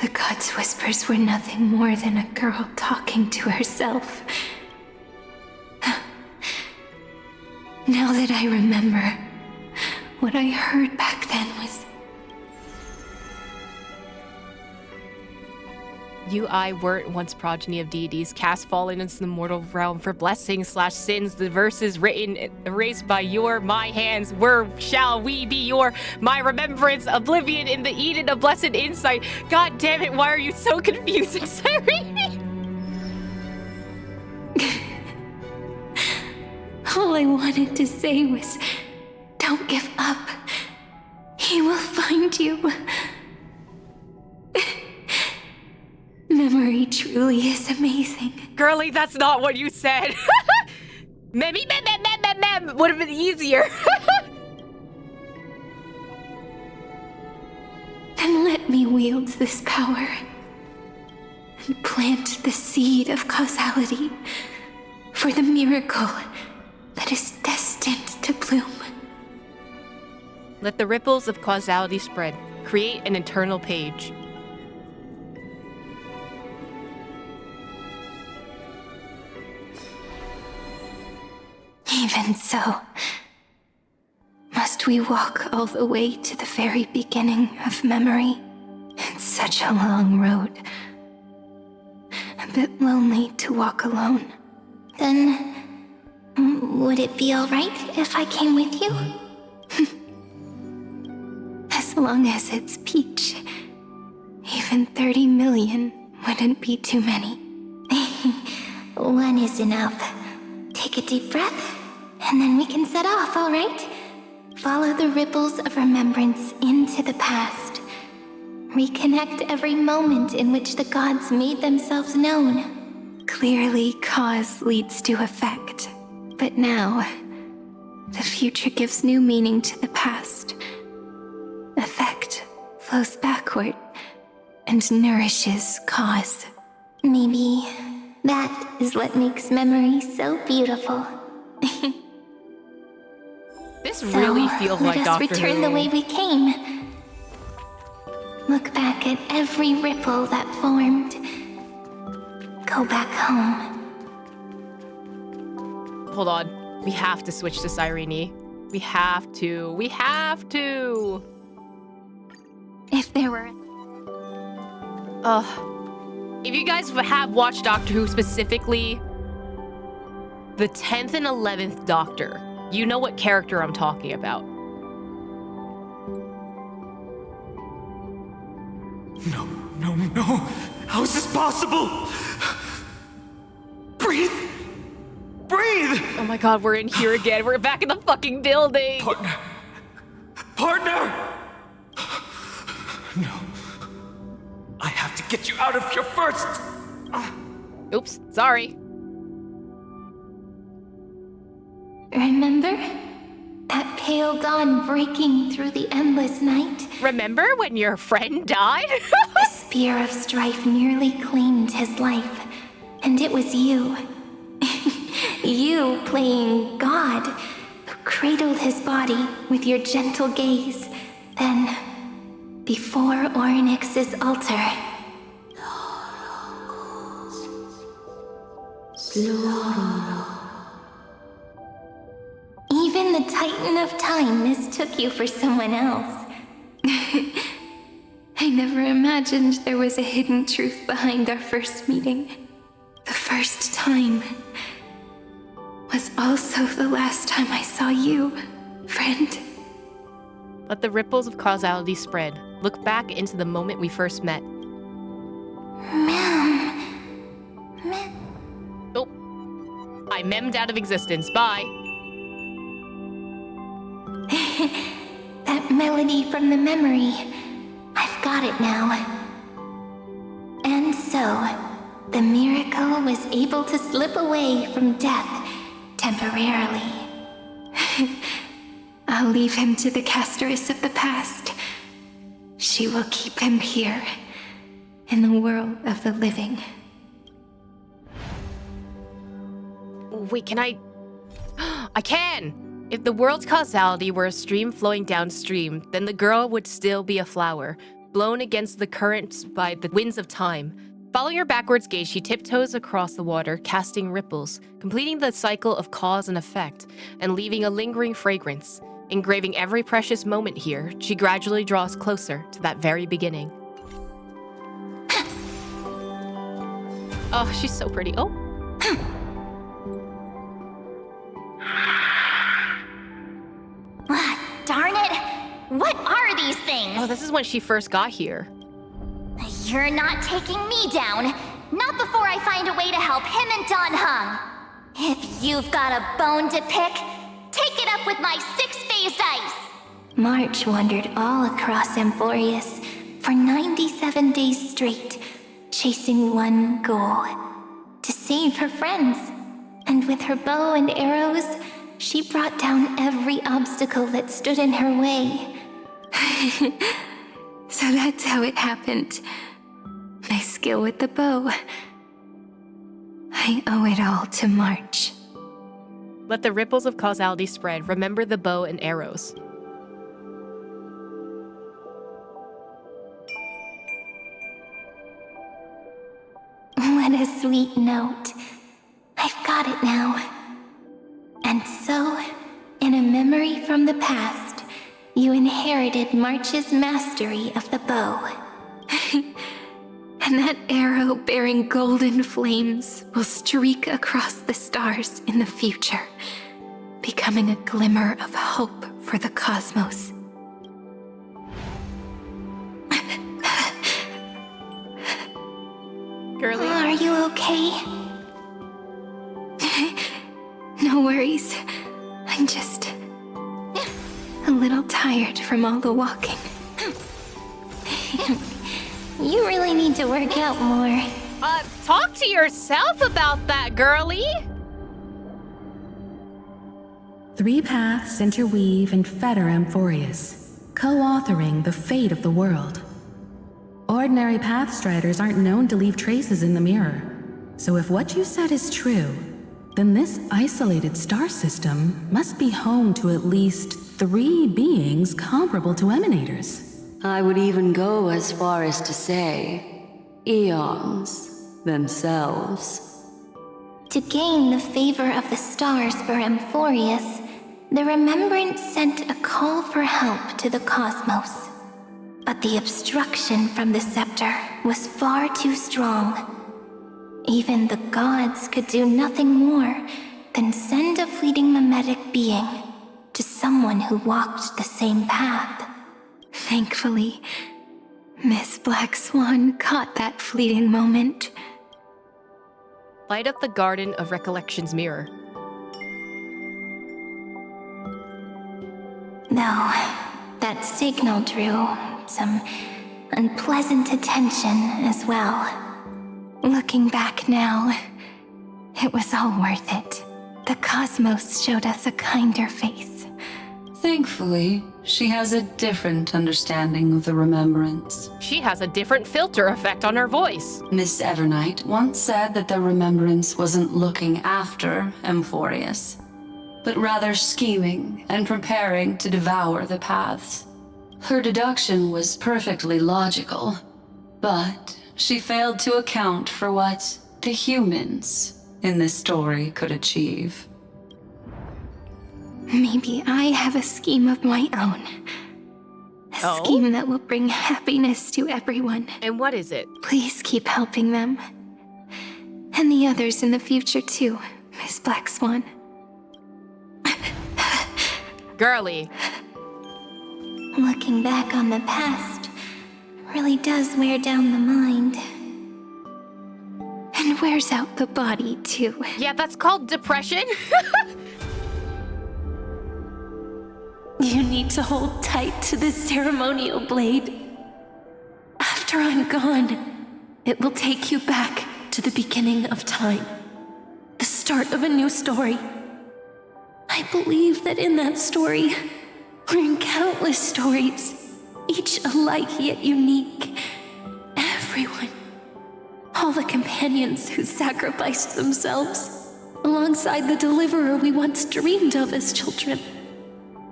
The gods' whispers were nothing more than a girl talking to herself. Now that I remember, what I heard back then was You, I, weren't once progeny of deities, cast fallen into the mortal realm for blessings/sins. The verses written, erased by my hands. Shall we be my remembrance, oblivion in the Eden of blessed insight. God damn it, why are you so confusing, Cyrene? All I wanted to say was, don't give up. He will find you. Memory truly is amazing. Girlie, that's not what you said. Mem would have been easier. Then let me wield this power and plant the seed of causality for the miracle that is destined to bloom. Let the ripples of causality spread. Create an internal page. Even so, must we walk all the way to the very beginning of memory? It's such a long road. A bit lonely to walk alone. Then, would it be alright if I came with you? As long as it's Peach. Even 30 million wouldn't be too many. One is enough. Take a deep breath, and then we can set off, alright? Follow the ripples of remembrance into the past. Reconnect every moment in which the gods made themselves known. Clearly, cause leads to effect. But now, the future gives new meaning to the past. Effect flows backward and nourishes cause. Maybe that is what makes memory so beautiful. This really feels like Doctor Who. Let us return the way we came. Look back at every ripple that formed. Go back home. Hold on. We have to switch to Cyrene. We have to. We have to. If there were... If you guys have watched Doctor Who, specifically the 10th and 11th Doctor, you know what character I'm talking about. No. How is this possible? Breathe! Oh my god, we're in here again. We're back in the fucking building. Partner! No. I have to get you out of here first! Oops, sorry. Remember? That pale dawn breaking through the endless night? Remember when your friend died? The spear of strife nearly claimed his life. And it was you. You playing God, who cradled his body with your gentle gaze. Then, before Ornyx's altar... Even the Titan of Time mistook you for someone else. I never imagined there was a hidden truth behind our first meeting. The first time was also the last time I saw you, friend. Let the ripples of causality spread. Look back into the moment we first met. Oh. I memmed out of existence. Bye. That melody from the memory. I've got it now. And so, the miracle was able to slip away from death temporarily. I'll leave him to the casteress of the past. She will keep him here, in the world of the living. Wait, can I... I can! If the world's causality were a stream flowing downstream, then the girl would still be a flower, blown against the currents by the winds of time. Following her backwards gaze, she tiptoes across the water, casting ripples, completing the cycle of cause and effect, and leaving a lingering fragrance. Engraving every precious moment here, she gradually draws closer to that very beginning. Oh, she's so pretty. Oh. Darn it! What are these things? Oh, this is when she first got here. You're not taking me down. Not before I find a way to help him and Don Hung. If you've got a bone to pick, take it up with my six-phased ice. March wandered all across Amphoreus for 97 days straight, chasing one goal: to save her friends. And with her bow and arrows, she brought down every obstacle that stood in her way. So that's how it happened. My skill with the bow. I owe it all to March. Let the ripples of causality spread. Remember the bow and arrows. What a sweet note. I've got it now. And so, in a memory from the past, you inherited March's mastery of the bow. And that arrow bearing golden flames will streak across the stars in the future, becoming a glimmer of hope for the cosmos. Girlie. Are you okay? No worries. I'm just a little tired from all the walking. You really need to work out more. Talk to yourself about that, girlie. 3 paths interweave and fetter Amphoreus, co-authoring the fate of the world. Ordinary pathstriders aren't known to leave traces in the mirror, so if what you said is true, then this isolated star system must be home to at least 3 beings comparable to emanators. I would even go as far as to say, eons themselves. To gain the favor of the stars for Amphoreus, the Remembrance sent a call for help to the cosmos. But the obstruction from the scepter was far too strong. Even the gods could do nothing more than send a fleeting mimetic being to someone who walked the same path. Thankfully, Miss Black Swan caught that fleeting moment. Light up the Garden of Recollection's mirror. Though that signal drew some unpleasant attention as well. Looking back now, it was all worth it. The cosmos showed us a kinder face. Thankfully, she has a different understanding of the Remembrance. She has a different filter effect on her voice. Miss Evernight once said that the Remembrance wasn't looking after Amphoreus, but rather scheming and preparing to devour the paths. Her deduction was perfectly logical, but she failed to account for what the humans in this story could achieve. Maybe I have a scheme of my own. A scheme that will bring happiness to everyone. And what is it? Please keep helping them. And the others in the future too, Miss Black Swan. Girlie. Looking back on the past really does wear down the mind. And wears out the body too. Yeah, that's called depression. You need to hold tight to this ceremonial blade. After I'm gone, it will take you back to the beginning of time. The start of a new story. I believe that in that story, or in countless stories, each alike yet unique, everyone, all the companions who sacrificed themselves, alongside the deliverer we once dreamed of as children,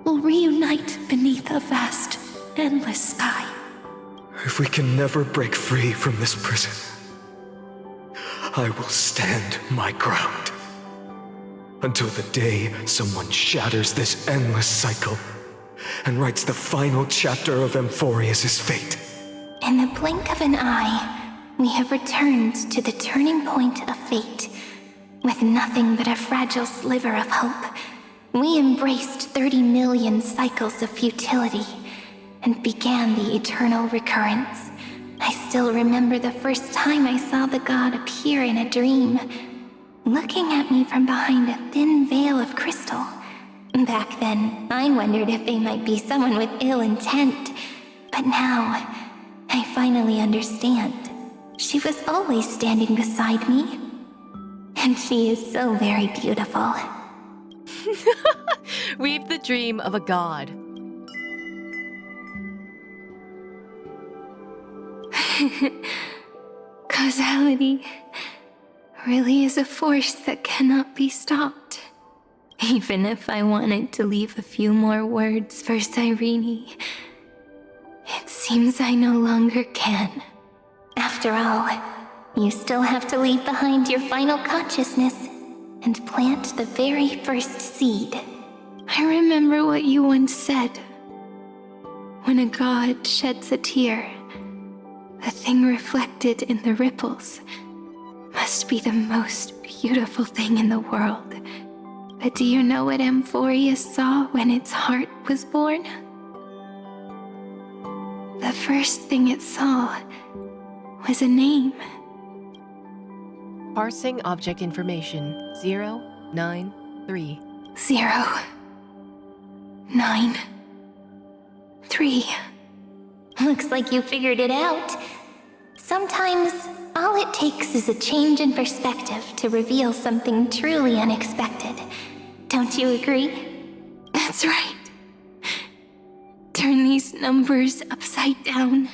will reunite beneath a vast, endless sky. If we can never break free from this prison, I will stand my ground. Until the day someone shatters this endless cycle and writes the final chapter of Amphoreus' fate. In the blink of an eye, we have returned to the turning point of fate. With nothing but a fragile sliver of hope, we embraced 30 million cycles of futility and began the eternal recurrence. I still remember the first time I saw the god appear in a dream, looking at me from behind a thin veil of crystal. Back then, I wondered if they might be someone with ill intent, but now, I finally understand. She was always standing beside me, and she is so very beautiful. Weave the dream of a god. Causality really is a force that cannot be stopped. Even if I wanted to leave a few more words for Cyrene, it seems I no longer can. After all, you still have to leave behind your final consciousness and plant the very first seed. I remember what you once said. When a god sheds a tear, the thing reflected in the ripples must be the most beautiful thing in the world. But do you know what Amphoreus saw when its heart was born? The first thing it saw was a name. Parsing object information 093. 093. Looks like you figured it out. Sometimes, all it takes is a change in perspective to reveal something truly unexpected. Don't you agree? That's right. Turn these numbers upside down,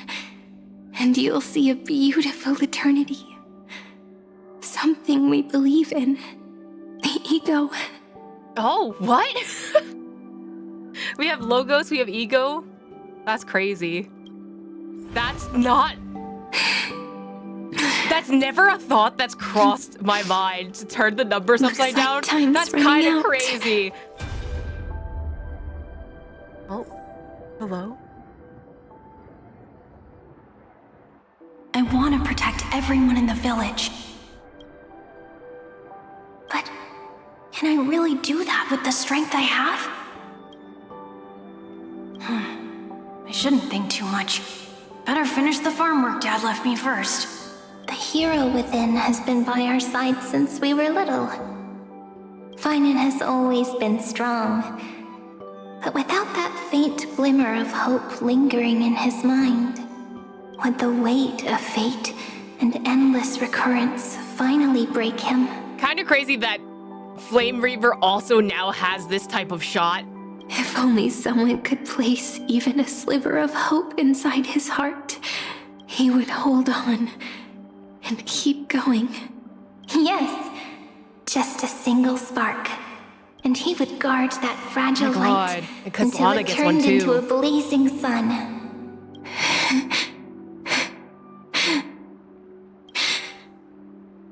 and you'll see a beautiful eternity. Something we believe in. The ego. Oh, what? We have logos, we have ego? That's crazy. That's never a thought that's crossed my mind, to turn the numbers upside down. That's kind of crazy. Oh, hello? I want to protect everyone in the village. But can I really do that with the strength I have? I shouldn't think too much. Better finish the farm work Dad left me first. The hero within has been by our side since we were little. Finan has always been strong. But without that faint glimmer of hope lingering in his mind, would the weight of fate and endless recurrence finally break him? Kind of crazy that Flame Reaver also now has this type of shot. If only someone could place even a sliver of hope inside his heart, he would hold on and keep going. Yes, just a single spark, and he would guard that fragile light until it turned into a blazing sun.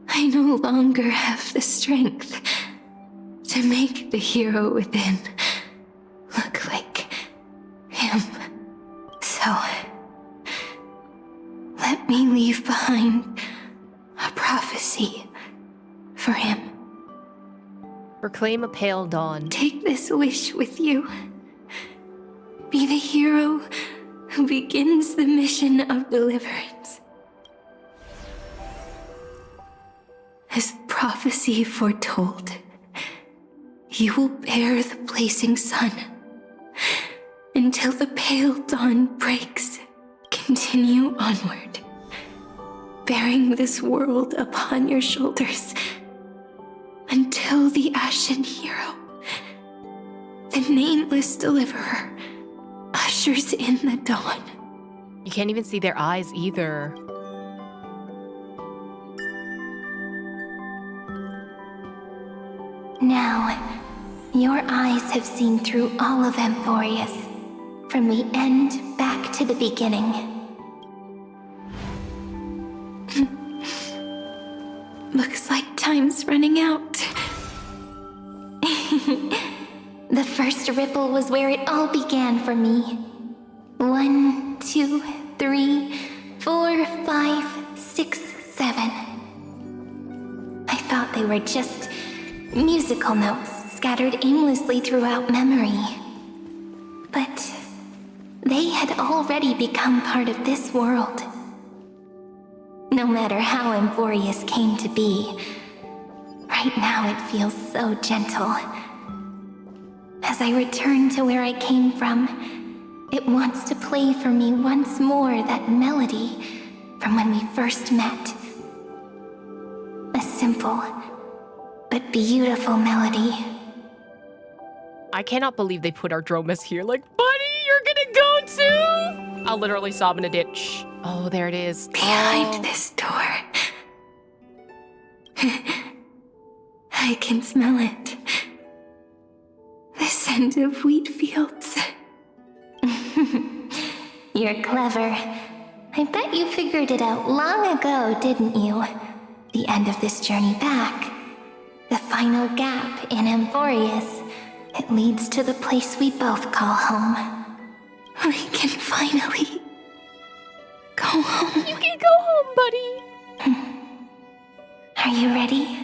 I no longer have the strength to make the hero within look like him. So, let me leave behind a prophecy for him. Proclaim a pale dawn. Take this wish with you. Be the hero who begins the mission of deliverance. As prophecy foretold, you will bear the blazing sun until the pale dawn breaks. Continue onward, bearing this world upon your shoulders until the Ashen Hero, the nameless deliverer, ushers in the dawn. You can't even see their eyes either. Now, your eyes have seen through all of Amphoreus, from the end back to the beginning. Looks like time's running out. The first ripple was where it all began for me. 1, 2, 3, 4, 5, 6, they were just musical notes scattered aimlessly throughout memory. But they had already become part of this world. No matter how Amphoreus came to be, right now it feels so gentle. As I return to where I came from, it wants to play for me once more that melody from when we first met. A simple but beautiful melody. I cannot believe they put our Dromas here. Like, buddy, you're gonna go too? I'll literally sob in a ditch. Oh, there it is. Behind this door. I can smell it. The scent of wheat fields. You're clever. I bet you figured it out long ago, didn't you? The end of this journey back. The final gap in Amphoreus. It leads to the place we both call home. We can finally go home. You can go home, buddy. Are you ready?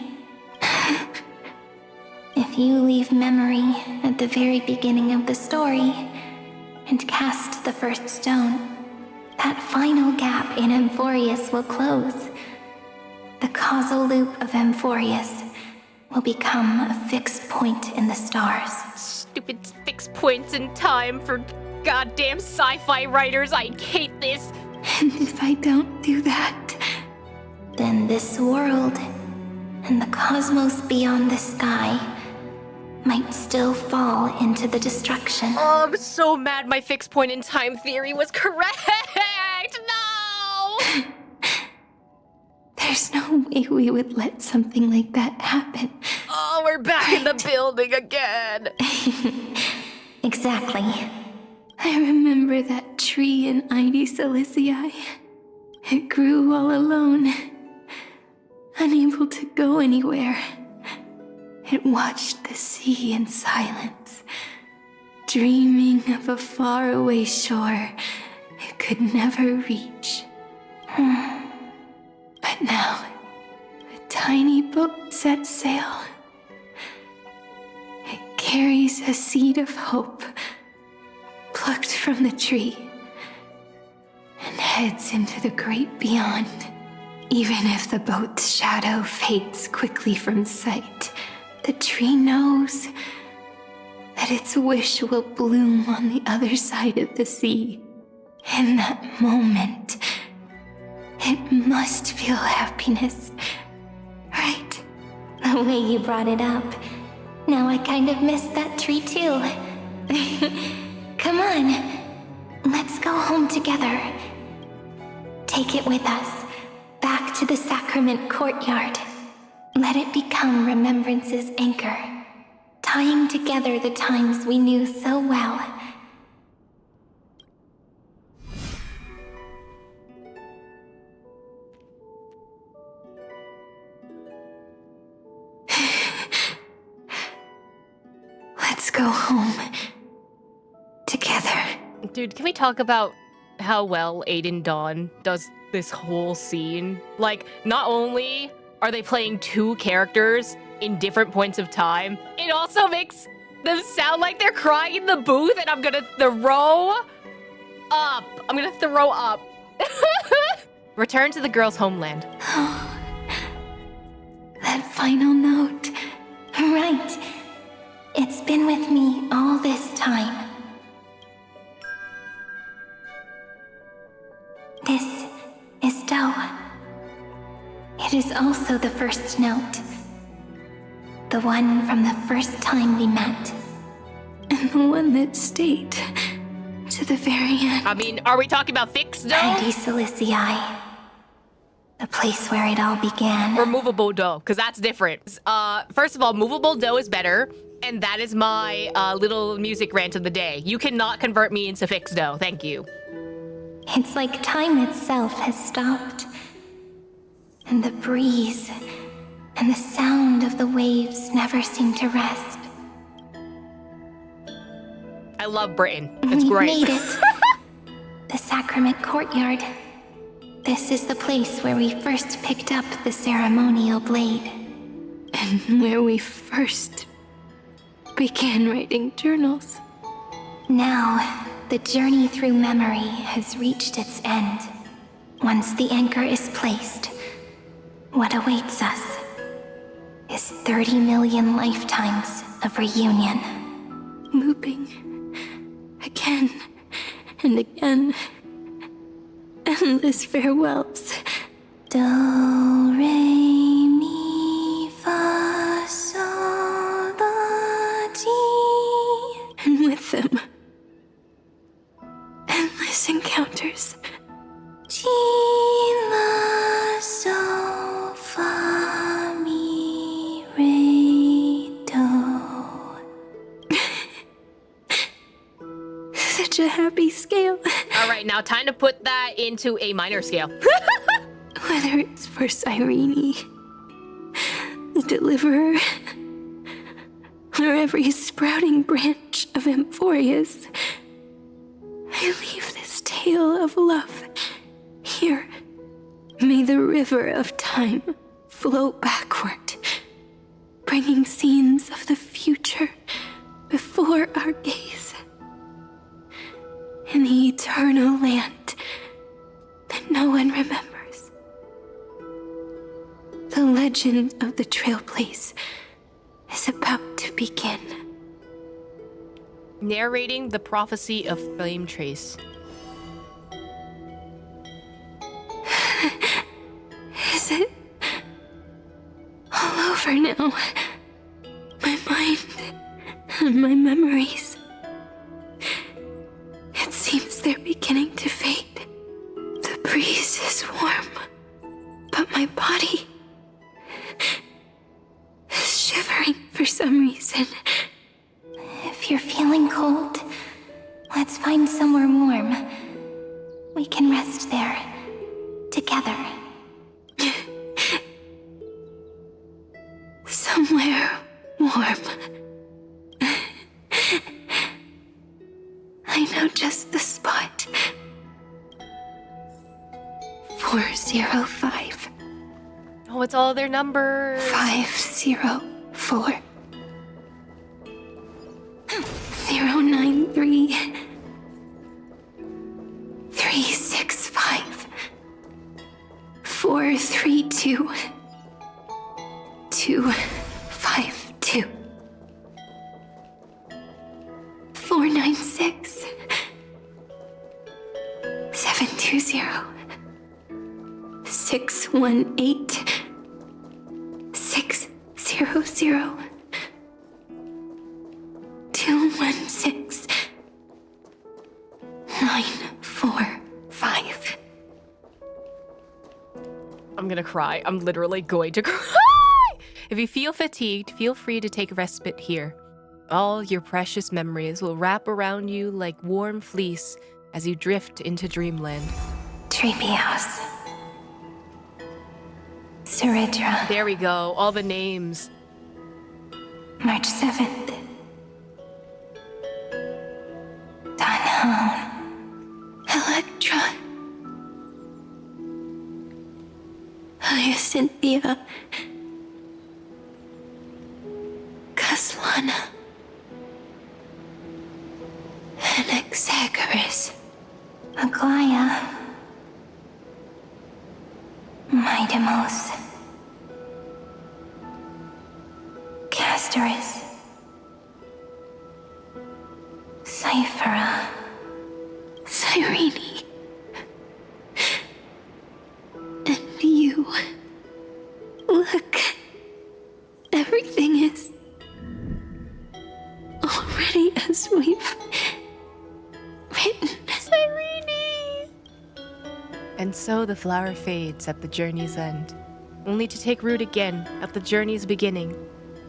If you leave memory at the very beginning of the story and cast the first stone, that final gap in Amphoreus will close. The causal loop of Amphoreus will become a fixed point in the stars. Stupid fixed points in time for goddamn sci-fi writers. I hate this. And if I don't do that, then this world and the cosmos beyond the sky might still fall into the destruction. Oh, I'm so mad my fixed point in time theory was correct. No! There's no way we would let something like that happen. Oh, we're back in the building again. Exactly. I remember that tree in IPC. It grew all alone, unable to go anywhere. It watched the sea in silence, dreaming of a faraway shore it could never reach. But now, a tiny boat sets sail. It carries a seed of hope, plucked from the tree, and heads into the great beyond. Even if the boat's shadow fades quickly from sight, the tree knows that its wish will bloom on the other side of the sea. In that moment, it must feel happiness, right? The way you brought it up. Now I kind of miss that tree too. Come on, let's go home together. Take it with us, back to the sacrament courtyard. Let it become remembrance's anchor, tying together the times we knew so well. Let's go home together. Dude, can we talk about how well Aiden Dawn does this whole scene? Like, not only are they playing two characters in different points of time, it also makes them sound like they're crying in the booth, and I'm gonna throw up. Return to the girls' homeland. Oh, that final note. Right. It's been with me all this time. This is Do. It is also the first note. The one from the first time we met. And the one that stayed to the very end. I mean, are we talking about fixed Do? IPC, the place where it all began. Or movable Do, because that's different. First of all, movable Do is better, and that is my little music rant of the day. You cannot convert me into fixed Do, thank you. It's like time itself has stopped. And the breeze and the sound of the waves never seem to rest. I love Britain. It's great. We made it. The sacrament courtyard. This is the place where we first picked up the ceremonial blade. and where we first began writing journals. Now, the journey through memory has reached its end. Once the anchor is placed, what awaits us is 30 million lifetimes of reunion. Looping again and again. Endless farewells. Do, re, mi, fa, sol, la, ti. And with them, endless encounters. Ti, la, sol, fa, mi, re, do. Such a happy scale. All right, now time to put that into a minor scale. Whether it's for Cyrene, the Deliverer, or every sprouting branch of Amphoreus, I leave this tale of love here. May the river of time flow backward, bringing scenes of the future before our gaze. In the eternal land that no one remembers. The legend of the Trailblaze is about to begin. Narrating the prophecy of Flame Trace. Is it all over now? My mind and my memories. It seems they're beginning to fade. The breeze is warm, but my body is shivering for some reason. If you're feeling cold, let's find somewhere warm. We can rest there, together. Somewhere warm. I know just the spot. 405. Oh, it's all their numbers. 504. 093. 365. 432. 252. 496. 720. 618. 600. 216. 945. I'm gonna cry. I'm literally going to cry. If you feel fatigued, feel free to take a respite here. All your precious memories will wrap around you like warm fleece as you drift into dreamland. Treehouse. Suridra. There we go. All the names. March 7th. Danhong. Electra. Hyacinthia. Kaslana. Anaxagoras. Aglaya. Midemos. Castorus. Zephyro. Cyrene. And you. Look. Everything is already as we've written. Cyrene! And so the flower fades at the journey's end, only to take root again at the journey's beginning.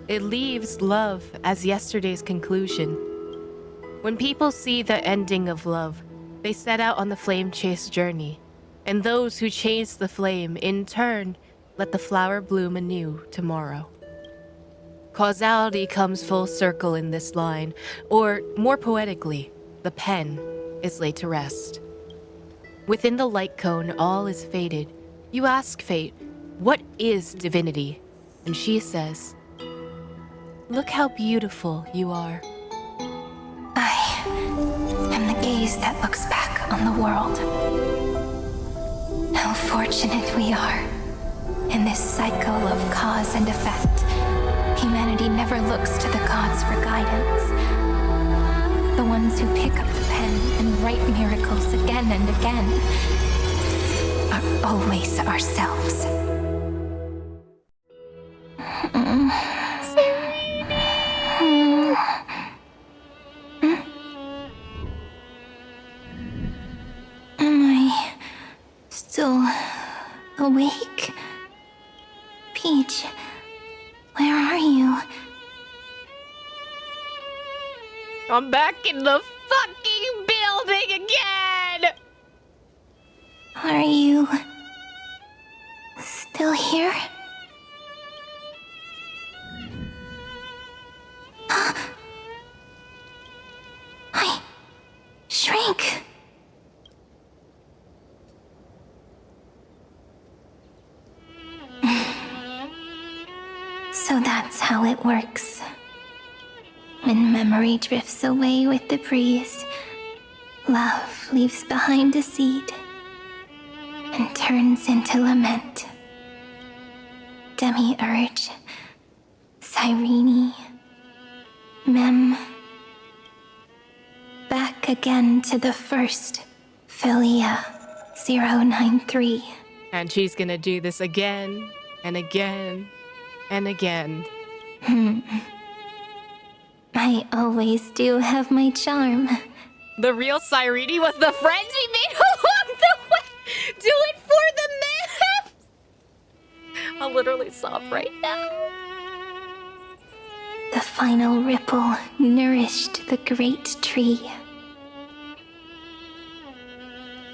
It leaves love as yesterday's conclusion. When people see the ending of love, they set out on the flame chase journey, and those who chase the flame, in turn, let the flower bloom anew tomorrow. Causality comes full circle in this line, or more poetically, the pen is laid to rest. Within the light cone, all is faded. You ask fate, what is divinity? And she says, Look how beautiful you are. I am the gaze that looks back on the world. How fortunate we are. In this cycle of cause and effect, humanity never looks to the gods for guidance. The ones who pick up the pen and write miracles again and again are always ourselves. Am I still awake? Peach, where are you? I'm back in the fucking building again! Are you still here? I shrank. So that's how it works. When memory drifts away with the breeze, love leaves behind a seed and turns into lament. Demiurge, Cyrene, Mem. Back again to the first, Phantylia 093. And she's gonna do this again and again and again. I always do have my charm. The real Cyrene was the friends we made along the way. Do it for the maps. I'll literally sob right now. The final ripple nourished the great tree.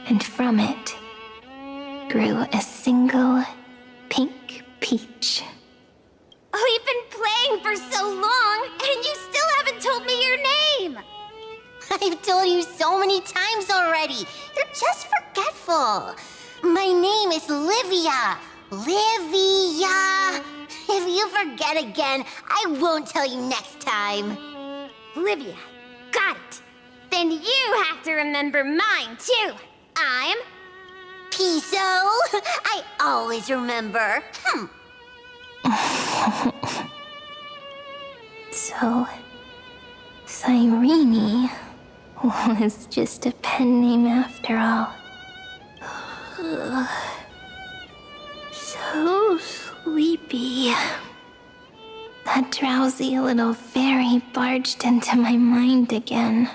And from it grew a single pink peach. We've been playing for so long, and you still haven't told me your name! I've told you so many times already. You're just forgetful. My name is Livia. Livia. If you forget again, I won't tell you next time. Livia. Got it. Then you have to remember mine, too. I'm Piso. I always remember. So, Cyrene was just a pen name after all. So sleepy. That drowsy little fairy barged into my mind again.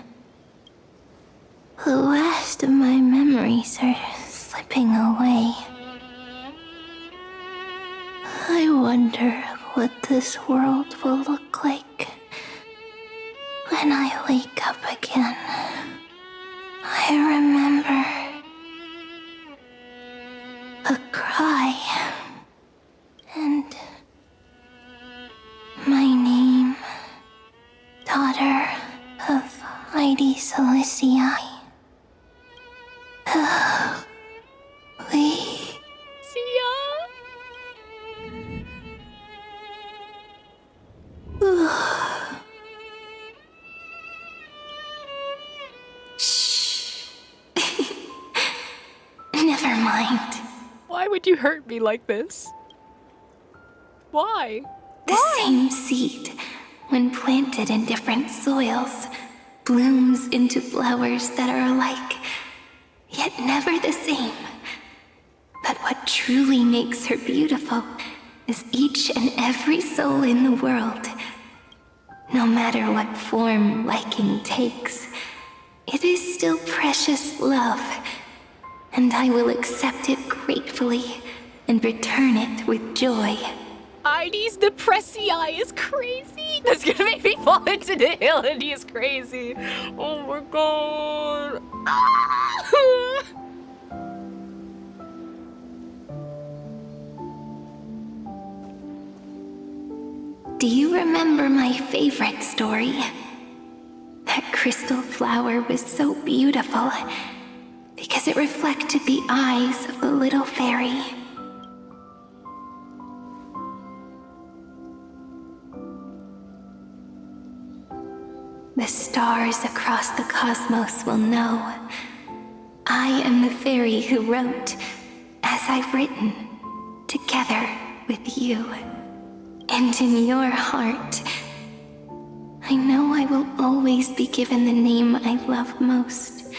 The last of my memories are slipping away. I wonder what this world will look like when I wake up again. I remember a cry and my name, daughter of Heidi Celicii. Shh. Never mind. Why would you hurt me like this? Why? The same seed, when planted in different soils, blooms into flowers that are alike, yet never the same. But what truly makes her beautiful is each and every soul in the world. No matter what form liking takes, it is still precious love, and I will accept it gratefully and return it with joy. Heidi's depressii is crazy. That's gonna make me fall into the hill, and he is crazy. Oh my god. Do you remember my favorite story? That crystal flower was so beautiful because it reflected the eyes of the little fairy. the stars across the cosmos will know I am the fairy who wrote as I've written, together with you. And in your heart, I know I will always be given the name I love most.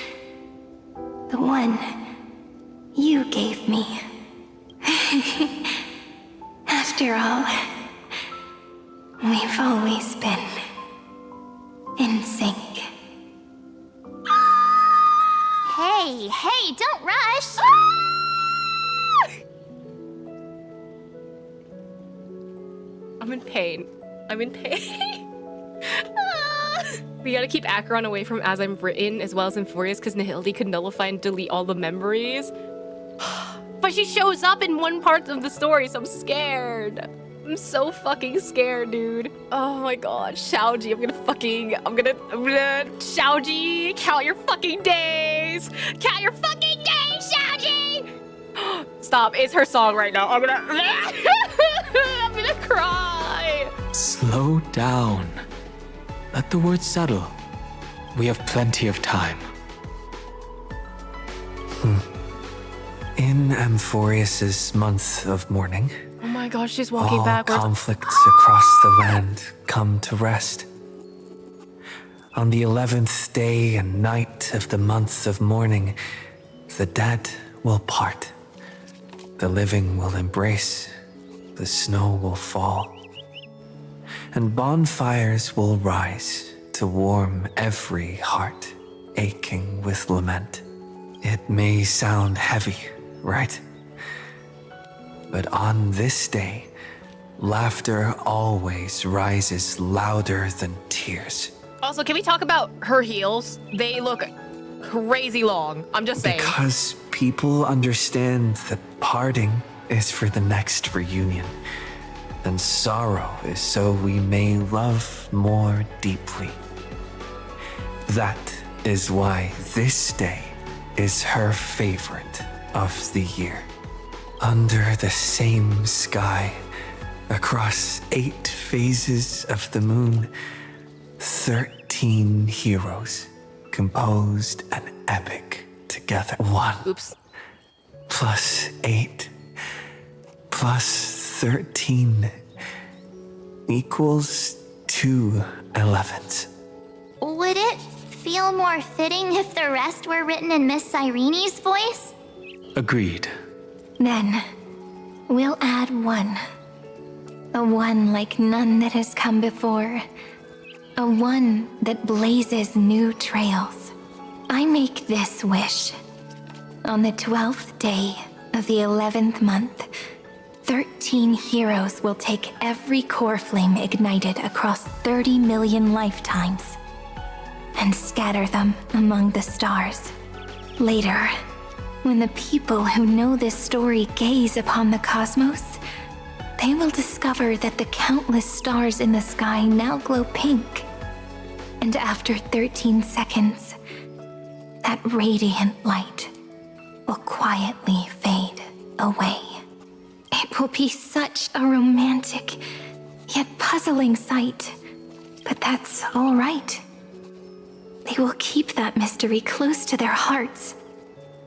The one you gave me. After all, we've always been in sync. Hey, don't rush! I'm in pain. We gotta keep Acheron away from As I'm Written as well as Amphoreus because Nihilde could nullify and delete all the memories. But she shows up in one part of the story, so I'm scared. I'm so fucking scared, dude. Oh my god, Xiaoji, I'm gonna Xiaoji, count your fucking days! Count your fucking days, Xiaoji! Stop, it's her song right now. I'm gonna cry. Slow down. Let the words settle. We have plenty of time. In Amphoreus's month of mourning, Oh my gosh, she's walking all backwards. conflicts across the land come to rest. On the 11th day and night of the month of mourning, the dead will part. The living will embrace. The snow will fall. And bonfires will rise to warm every heart aching with lament. It may sound heavy, right? But on this day, laughter always rises louder than tears. Also, can we talk about her heels? They look crazy long. I'm just saying. Because people understand that parting is for the next reunion, and sorrow is so we may love more deeply. That is why this day is her favorite of the year. Under the same sky, across 8 phases of the moon, 13 heroes composed an epic together. 1 plus 8 plus 13 equals 2 11s. Would it feel more fitting if the rest were written in Miss Cyrene's voice? Agreed. Then, we'll add 1. A 1 like none that has come before. A 1 that blazes new trails. I make this wish. On the 12th day of the 11th month, 13 heroes will take every core flame ignited across 30 million lifetimes and scatter them among the stars. Later, when the people who know this story gaze upon the cosmos, they will discover that the countless stars in the sky now glow pink. And after 13 seconds, that radiant light will quietly fade away. It will be such a romantic, yet puzzling sight, but that's all right. They will keep that mystery close to their hearts,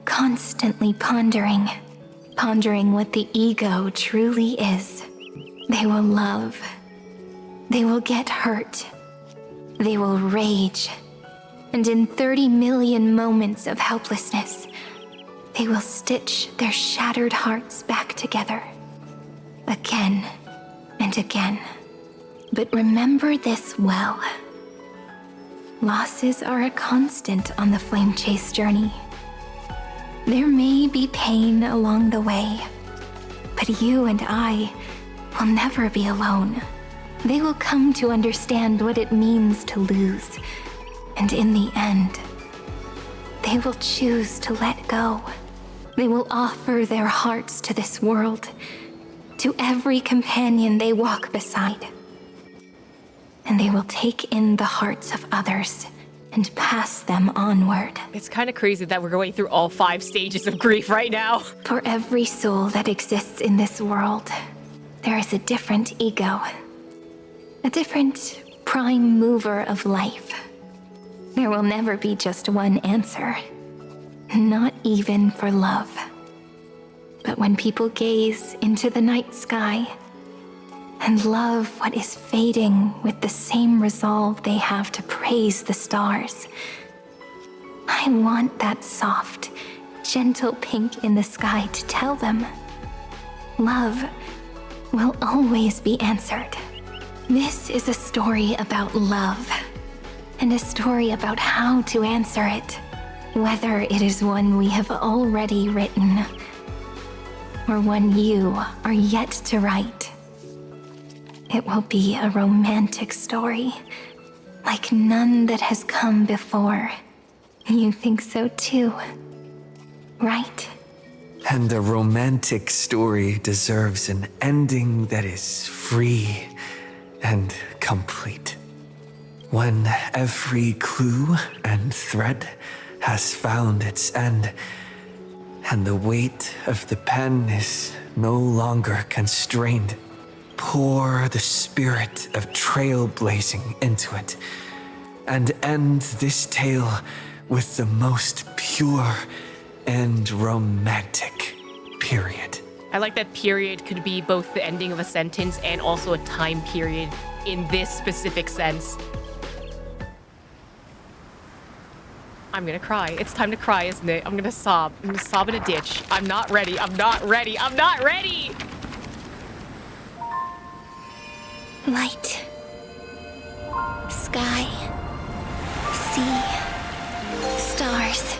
constantly pondering what the ego truly is. They will love. They will get hurt. They will rage. And in 30 million moments of helplessness, they will stitch their shattered hearts back together. Again and again. But remember this well. Losses are a constant on the flame chase journey. There may be pain along the way, but you and I will never be alone. They will come to understand what it means to lose, and in the end, they will choose to let go. They will offer their hearts to this world, to every companion they walk beside. And they will take in the hearts of others and pass them onward. It's kind of crazy that we're going through all 5 stages of grief right now. For every soul that exists in this world, there is a different ego. A different prime mover of life. There will never be just one answer. Not even for love. But when people gaze into the night sky and love what is fading with the same resolve they have to praise the stars, I want that soft, gentle pink in the sky to tell them, love will always be answered. This is a story about love, and a story about how to answer it, whether it is one we have already written, or one you are yet to write. It will be a romantic story, like none that has come before. You think so too, right? And a romantic story deserves an ending that is free and complete. When every clue and thread has found its end, and the weight of the pen is no longer constrained, pour the spirit of trailblazing into it, and end this tale with the most pure and romantic period. I like that period could be both the ending of a sentence and also a time period in this specific sense. I'm gonna cry. It's time to cry, isn't it? I'm gonna sob. I'm gonna sob in a ditch. I'm not ready. I'm not ready. I'm not ready! Light. Sky. Sea. Stars.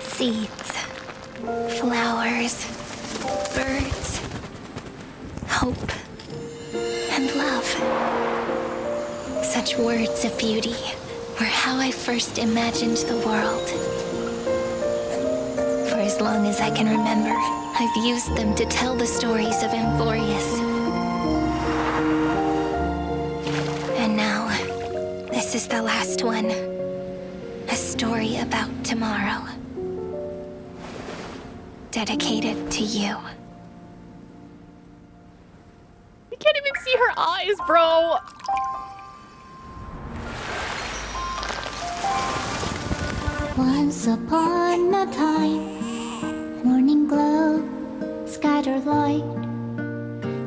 Seeds. Flowers. Birds. Hope. And love. Such words of beauty were how I first imagined the world. For as long as I can remember, I've used them to tell the stories of Amphoreus. And now, this is the last one. A story about tomorrow. Dedicated to you. You can't even see her eyes, bro! Once upon a time, morning glow, scattered light,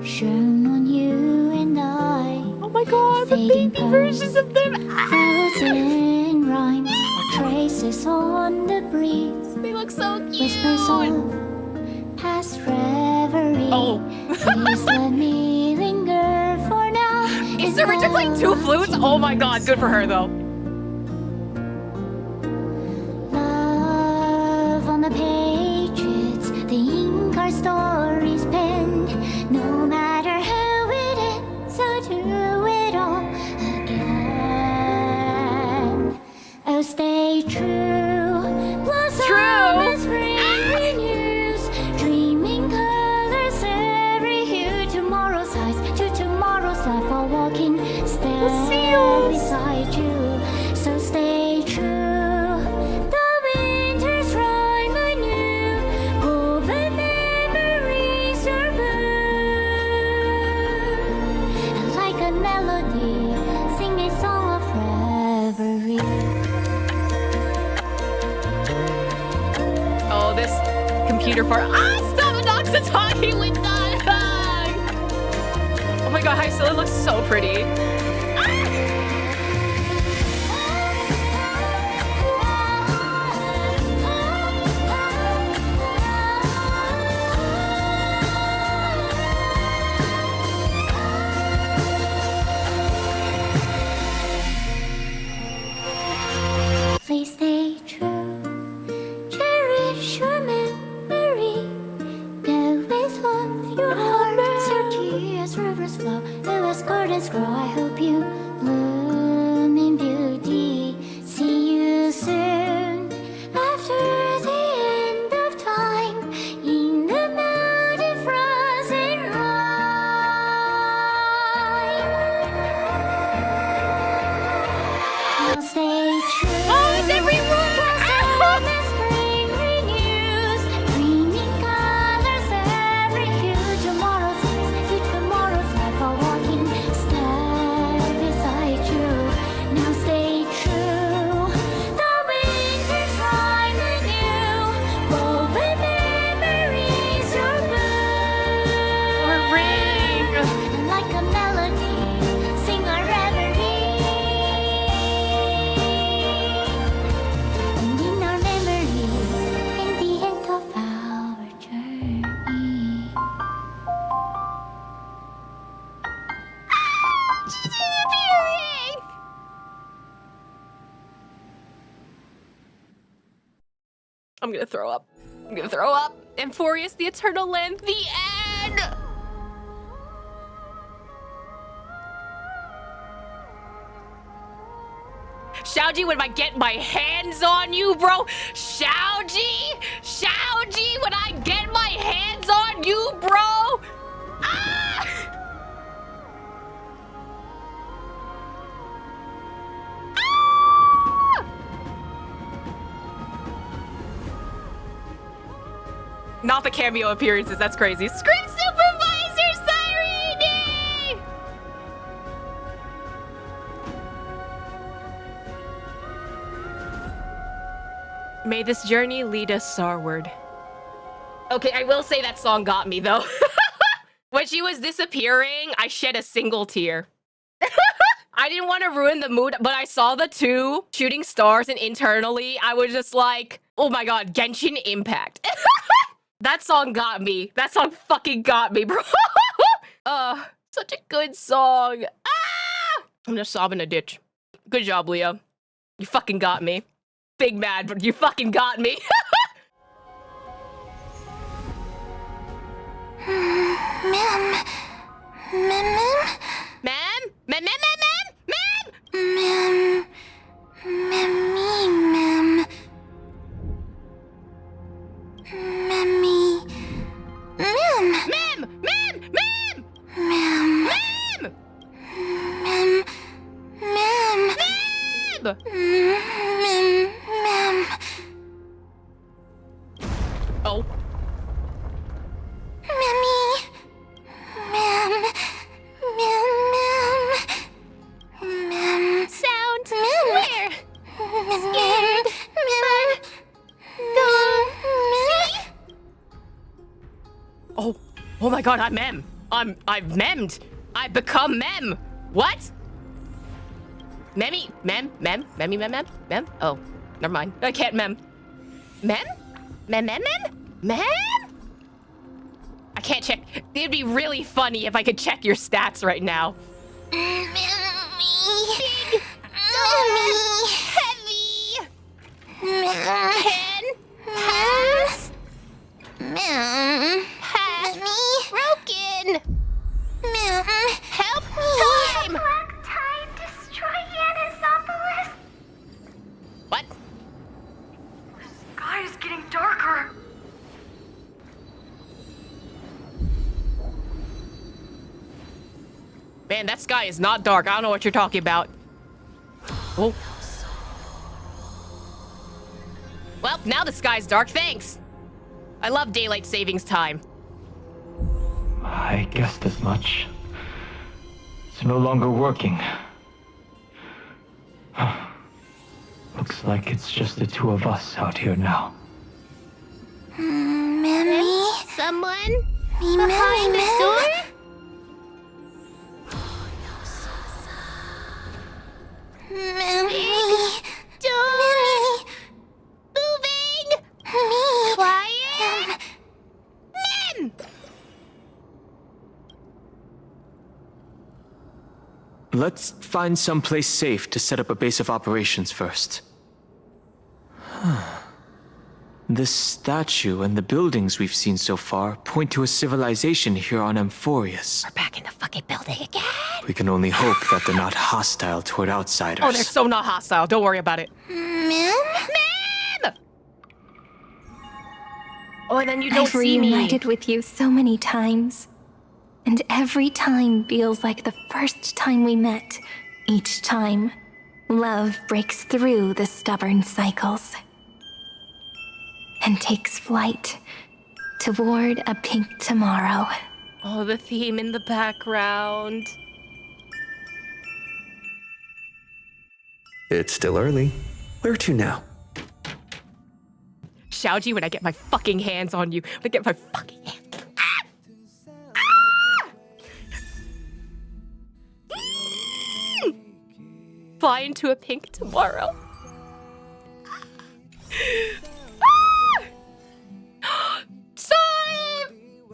shone on you and I. Oh my god, the baby versions of them! Thousand rhymes or traces on the breeze. They look so cute! Whispers of past reverie. Oh. Please let me linger for now. Is the Richard playing two flutes? Oh my god, good for her though. On the pages, the ink our stories penned. No matter how it ends, I'll do it all again. Oh, stay true, blossom as spring renews, dreaming colors every hue. Tomorrow's eyes to tomorrow's life, while walking step beside you. So stay true. Oh, this computer part. Stop Noxa talking with that. Oh my god, Hycelia looks so pretty. Please stay true. Cherish your memory. Go with love. Your hearts are tears, rivers flow. As gardens grow, I hope you bloom in beauty. See you soon. After the end of time, in the mountain frozen rime. Now stay true. Oh, it's everyone! disappearing! I'm gonna throw up. I'm gonna throw up. Amphoreus, the Eternal Land, the end! Xiaoji, when I get my hands on you, bro. Xiaoji! Xiaoji, when I get my hands on you, bro! Ah! Ah! Not the cameo appearances, that's crazy. Script Supervisor Cyrene! May this journey lead us starward. Okay, I will say that song got me though. When she was disappearing, I shed a single tear. I didn't want to ruin the mood, but I saw the two shooting stars and internally, I was just like, oh my god, Genshin Impact. That song got me. That song fucking got me, bro. Such a good song. Ah! I'm just sobbing a ditch. Good job, Leo. You fucking got me. Big mad, but you fucking got me. Ma'am. Ma'am. Ma'am? Ma'am? Ma'am? Ma'am? Ma'am. Mammy, ma'am. Mammy. Ma'am. Ma'am! Ma'am! Ma'am! Ma'am. Ma'am! Ma'am. Ma'am. Ma'am! Ma'am. Oh. Mammy. Ma'am. Ma'am. Ma'am. Sound. Ma'am. Where? Scared. Ma'am. Oh. Oh my god, I'm mem. I've memmed. I've become mem. What? Memmy? Mem? Memmy? Mem? Oh, never mind. I can't mem. Mem? Mem? Mem? I can't check. It'd be really funny if I could check your stats right now. Mammy. Big, dumb, heavy. Pen. Pass. Ma'am. Pass. Me. Broken. Ma'am. Help. Time. Black Tide destroy Anisopolis. What? The sky is getting darker. Man, that sky is not dark. I don't know what you're talking about. Oh. Well, now the sky's dark. Thanks. I love daylight savings time. I guessed as much. It's no longer working. Looks like it's just the two of us out here now. Mammy. Someone Me, behind this door? Mammy. Door. Moving. Me. Quiet. Mem. Let's find someplace safe to set up a base of operations first. This statue and the buildings we've seen so far point to a civilization here on Amphoreus. We're back in the fucking building again. We can only hope that they're not hostile toward outsiders. Oh, they're so not hostile. Don't worry about it. Ma'am. Mem. Oh, and then you don't I've see me. reunited with you so many times. And every time feels like the first time we met. Each time, love breaks through the stubborn cycles and takes flight toward a pink tomorrow. Oh, the theme in the background. It's still early. Where to now? Xiaoji, when I get my fucking hands on you. When I get my fucking hands. Fly into a pink tomorrow. Stop!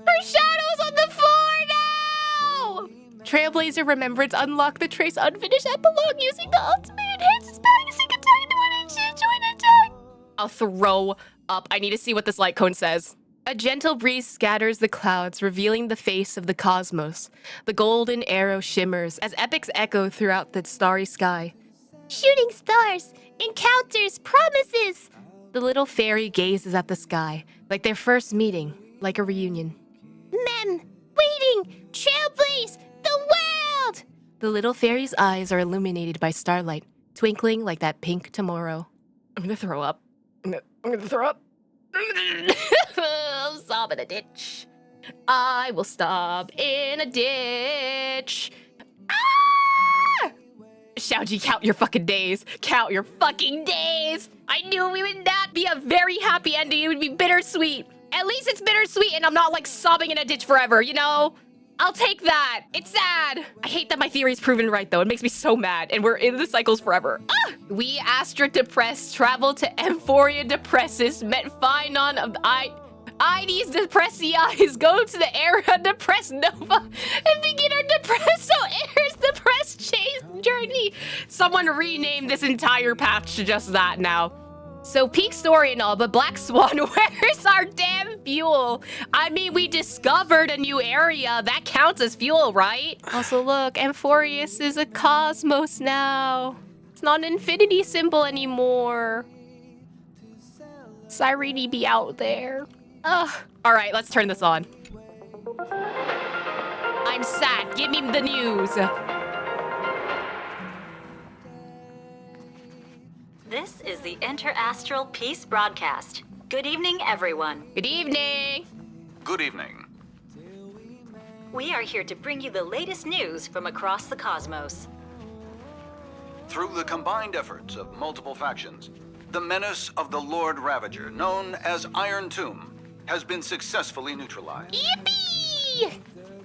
Her shadow's on the floor now! Trailblazer Remembrance unlock the Trace unfinished epilogue using the ultimate enhanced spelling sync attack to join attack. I'll throw up. I need to see what this light cone says. A gentle breeze scatters the clouds, revealing the face of the cosmos. The golden arrow shimmers as epics echo throughout the starry sky. Shooting stars, encounters, promises. The little fairy gazes at the sky, like their first meeting, like a reunion. Mem, waiting, trailblaze, the world! The little fairy's eyes are illuminated by starlight, twinkling like that pink tomorrow. I'm gonna throw up. I'm gonna throw up. I'll sob in a ditch. I will stop in a ditch. Ah! Xiaoji, count your fucking days. Count your fucking days. I knew we would not be a very happy ending. It would be bittersweet. At least it's bittersweet and I'm not like sobbing in a ditch forever, you know? I'll take that. It's sad. I hate that my theory is proven right though. It makes me so mad and we're in the cycles forever. Ah! We Astra Depressed travel to Amphoreus Depressus met Phynon of Ides Depressiais, go to the era Depressed Nova and begin our Depresso Heirs Depressed Chase journey. Someone rename this entire path to just that now. So peak story and all, but Black Swan, where's our damn fuel? I mean, we discovered a new area. That counts as fuel, right? Also, look, Amphoreus is a cosmos now. It's not an infinity symbol anymore. Cyrene be out there. Ugh. All right, let's turn this on. I'm sad. Give me the news. This is the Interastral Peace Broadcast. Good evening, everyone. Good evening. Good evening. We are here to bring you the latest news from across the cosmos. Through the combined efforts of multiple factions, the menace of the Lord Ravager, known as Iron Tomb, has been successfully neutralized. Yippee!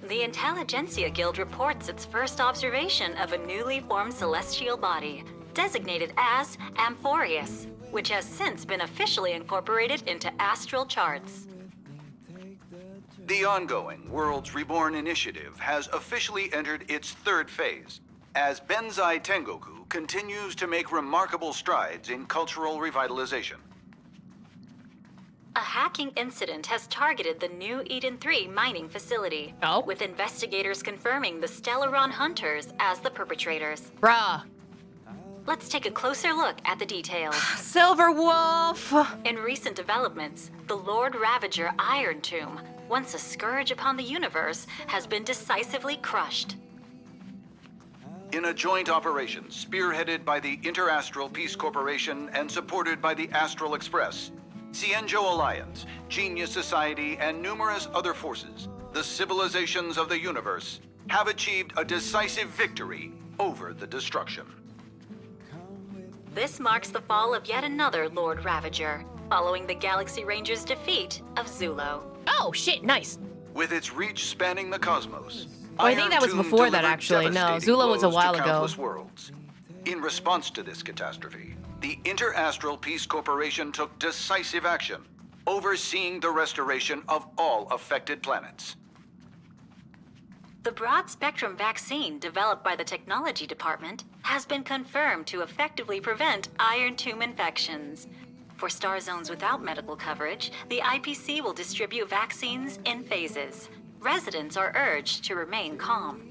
The Intelligentsia Guild reports its first observation of a newly formed celestial body, designated as Amphoreus, which has since been officially incorporated into astral charts. The ongoing Worlds Reborn initiative has officially entered its third phase, as Benzai Tengoku continues to make remarkable strides in cultural revitalization. A hacking incident has targeted the new Eden 3 mining facility, with investigators confirming the Stellaron Hunters as the perpetrators. Bruh. Let's take a closer look at the details. Silver Wolf! In recent developments, the Lord Ravager Iron Tomb, once a scourge upon the universe, has been decisively crushed. In a joint operation spearheaded by the Interastral Peace Corporation and supported by the Astral Express, Cienjo Alliance, Genius Society, and numerous other forces, the civilizations of the universe have achieved a decisive victory over the destruction. This marks the fall of yet another Lord Ravager, following the Galaxy Rangers' defeat of Zulo. Oh shit, nice. With its reach spanning the cosmos, Oh, I think that was before that actually. No, Zulo was a while ago. Worlds. In response to this catastrophe, the Interastral Peace Corporation took decisive action, overseeing the restoration of all affected planets. The broad-spectrum vaccine developed by the Technology Department has been confirmed to effectively prevent Iron Tomb infections. For star zones without medical coverage, the IPC will distribute vaccines in phases. Residents are urged to remain calm.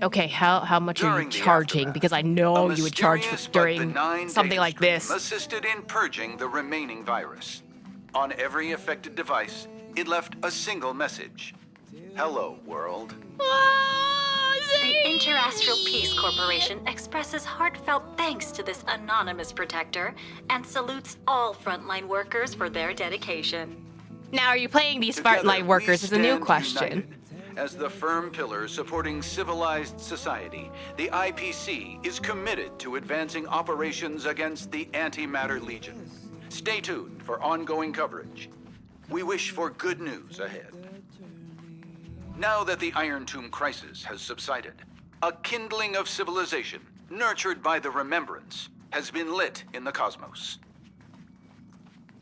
Okay, how much are you charging? Because I know you would charge for during something like this. Assisted in purging the remaining virus. On every affected device, it left a single message. Hello, world. The Interastral Peace Corporation expresses heartfelt thanks to this anonymous protector and salutes all frontline workers for their dedication. Now, are you playing these frontline workers is a new question. As the firm pillar supporting civilized society, the IPC is committed to advancing operations against the Antimatter Legion. Stay tuned for ongoing coverage. We wish for good news ahead. Now that the Iron Tomb crisis has subsided, a kindling of civilization, nurtured by the Remembrance, has been lit in the cosmos.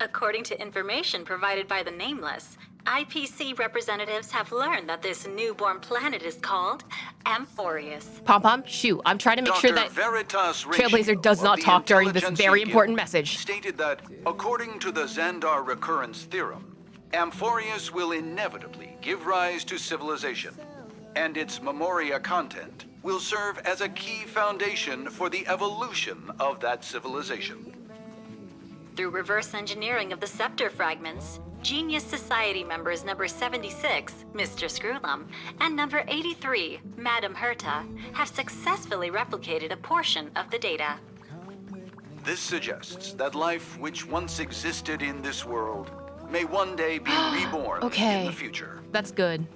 According to information provided by the Nameless, IPC representatives have learned that this newborn planet is called Amphoreus. Pom-Pom, shoot. I'm trying to make sure that Trailblazer does not talk during this very important message. Stated that, according to the Xandar recurrence theorem, Amphoreus will inevitably give rise to civilization, and its Memoria content will serve as a key foundation for the evolution of that civilization. Through reverse engineering of the scepter fragments, Genius Society members number 76, Mr. Screwlum, and number 83, Madam Herta, have successfully replicated a portion of the data. This suggests that life which once existed in this world may one day be reborn in the future. That's good.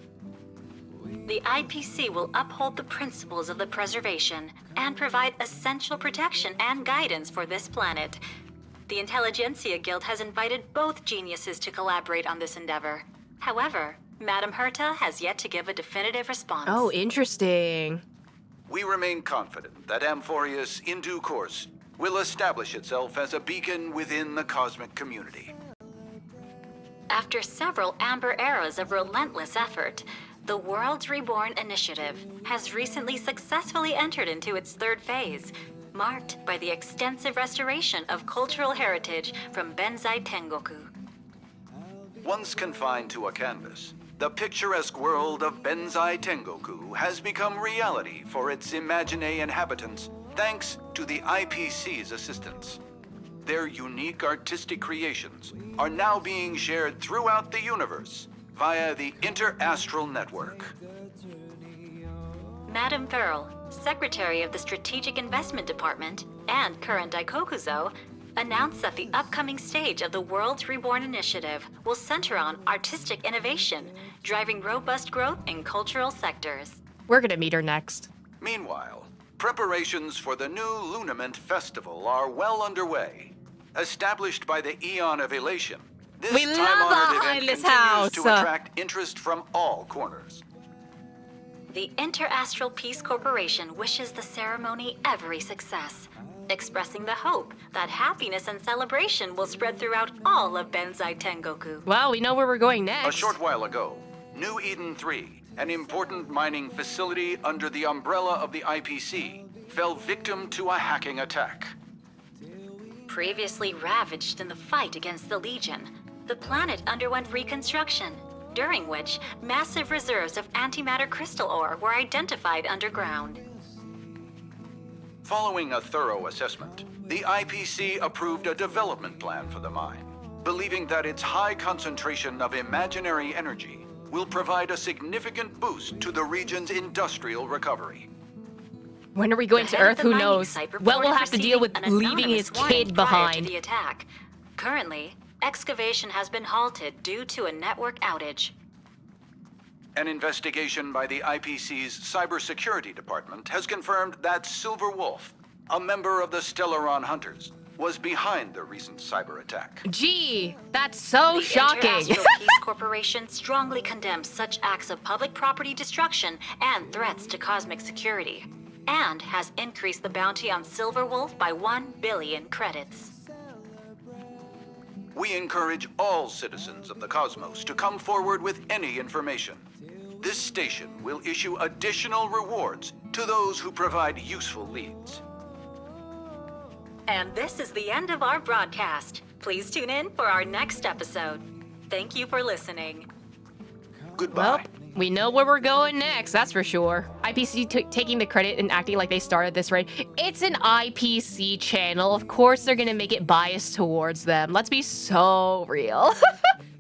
The IPC will uphold the principles of the preservation and provide essential protection and guidance for this planet. The Intelligentsia Guild has invited both geniuses to collaborate on this endeavor. However, Madam Herta has yet to give a definitive response. Oh, interesting. We remain confident that Amphoreus, in due course, will establish itself as a beacon within the cosmic community. After several amber eras of relentless effort, the Worlds Reborn Initiative has recently successfully entered into its third phase, marked by the extensive restoration of cultural heritage from Benzai Tengoku. Once confined to a canvas, the picturesque world of Benzai Tengoku has become reality for its Imagine inhabitants thanks to the IPC's assistance. Their unique artistic creations are now being shared throughout the universe via the Interastral Network. Madam Pearl, Secretary of the Strategic Investment Department and current Daikokuzo, announced that the upcoming stage of the Worlds Reborn Initiative will center on artistic innovation, driving robust growth in cultural sectors. We're gonna meet her next. Meanwhile, preparations for the new Lunament Festival are well underway. Established by the Eon of Elation, this time-honored event continues to attract interest from all corners. The Interastral Peace Corporation wishes the ceremony every success, expressing the hope that happiness and celebration will spread throughout all of Benzai Tengoku. Well, we know where we're going next. A short while ago, New Eden 3, an important mining facility under the umbrella of the IPC, fell victim to a hacking attack. Previously ravaged in the fight against the Legion, the planet underwent reconstruction, during which massive reserves of antimatter crystal ore were identified underground. Following a thorough assessment, the IPC approved a development plan for the mine, believing that its high concentration of imaginary energy will provide a significant boost to the region's industrial recovery. When are we going to Earth? Who knows? Well, we'll have to deal with leaving his kid behind. The attack. Currently, excavation has been halted due to a network outage. An investigation by the IPC's cybersecurity department has confirmed that Silver Wolf, a member of the Stellaron Hunters, was behind the recent cyber attack. Gee, that's so shocking. The Interastral Peace Corporation strongly condemns such acts of public property destruction and threats to cosmic security, and has increased the bounty on Silver Wolf by 1 billion credits. We encourage all citizens of the cosmos to come forward with any information. This station will issue additional rewards to those who provide useful leads. And this is the end of our broadcast. Please tune in for our next episode. Thank you for listening. Goodbye. Well, we know where we're going next, that's for sure. IPC taking the credit and acting like they started this raid. It's an IPC channel. Of course they're gonna make it biased towards them. Let's be so real.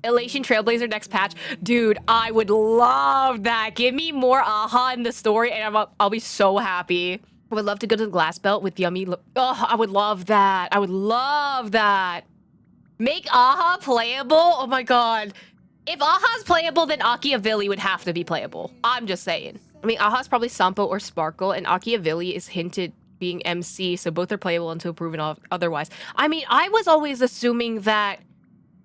Elation Trailblazer next patch. Dude, I would love that. Give me more aha in the story and I'll be so happy. I would love to go to the glass belt with yummy. Oh, I would love that. I would love that. Make aha playable? Oh my god. If Aha's playable, then Akiavilli would have to be playable. I'm just saying. I mean, Aha's probably Sampo or Sparkle, and Akiavilli is hinted being MC, so both are playable until proven otherwise. I mean, I was always assuming that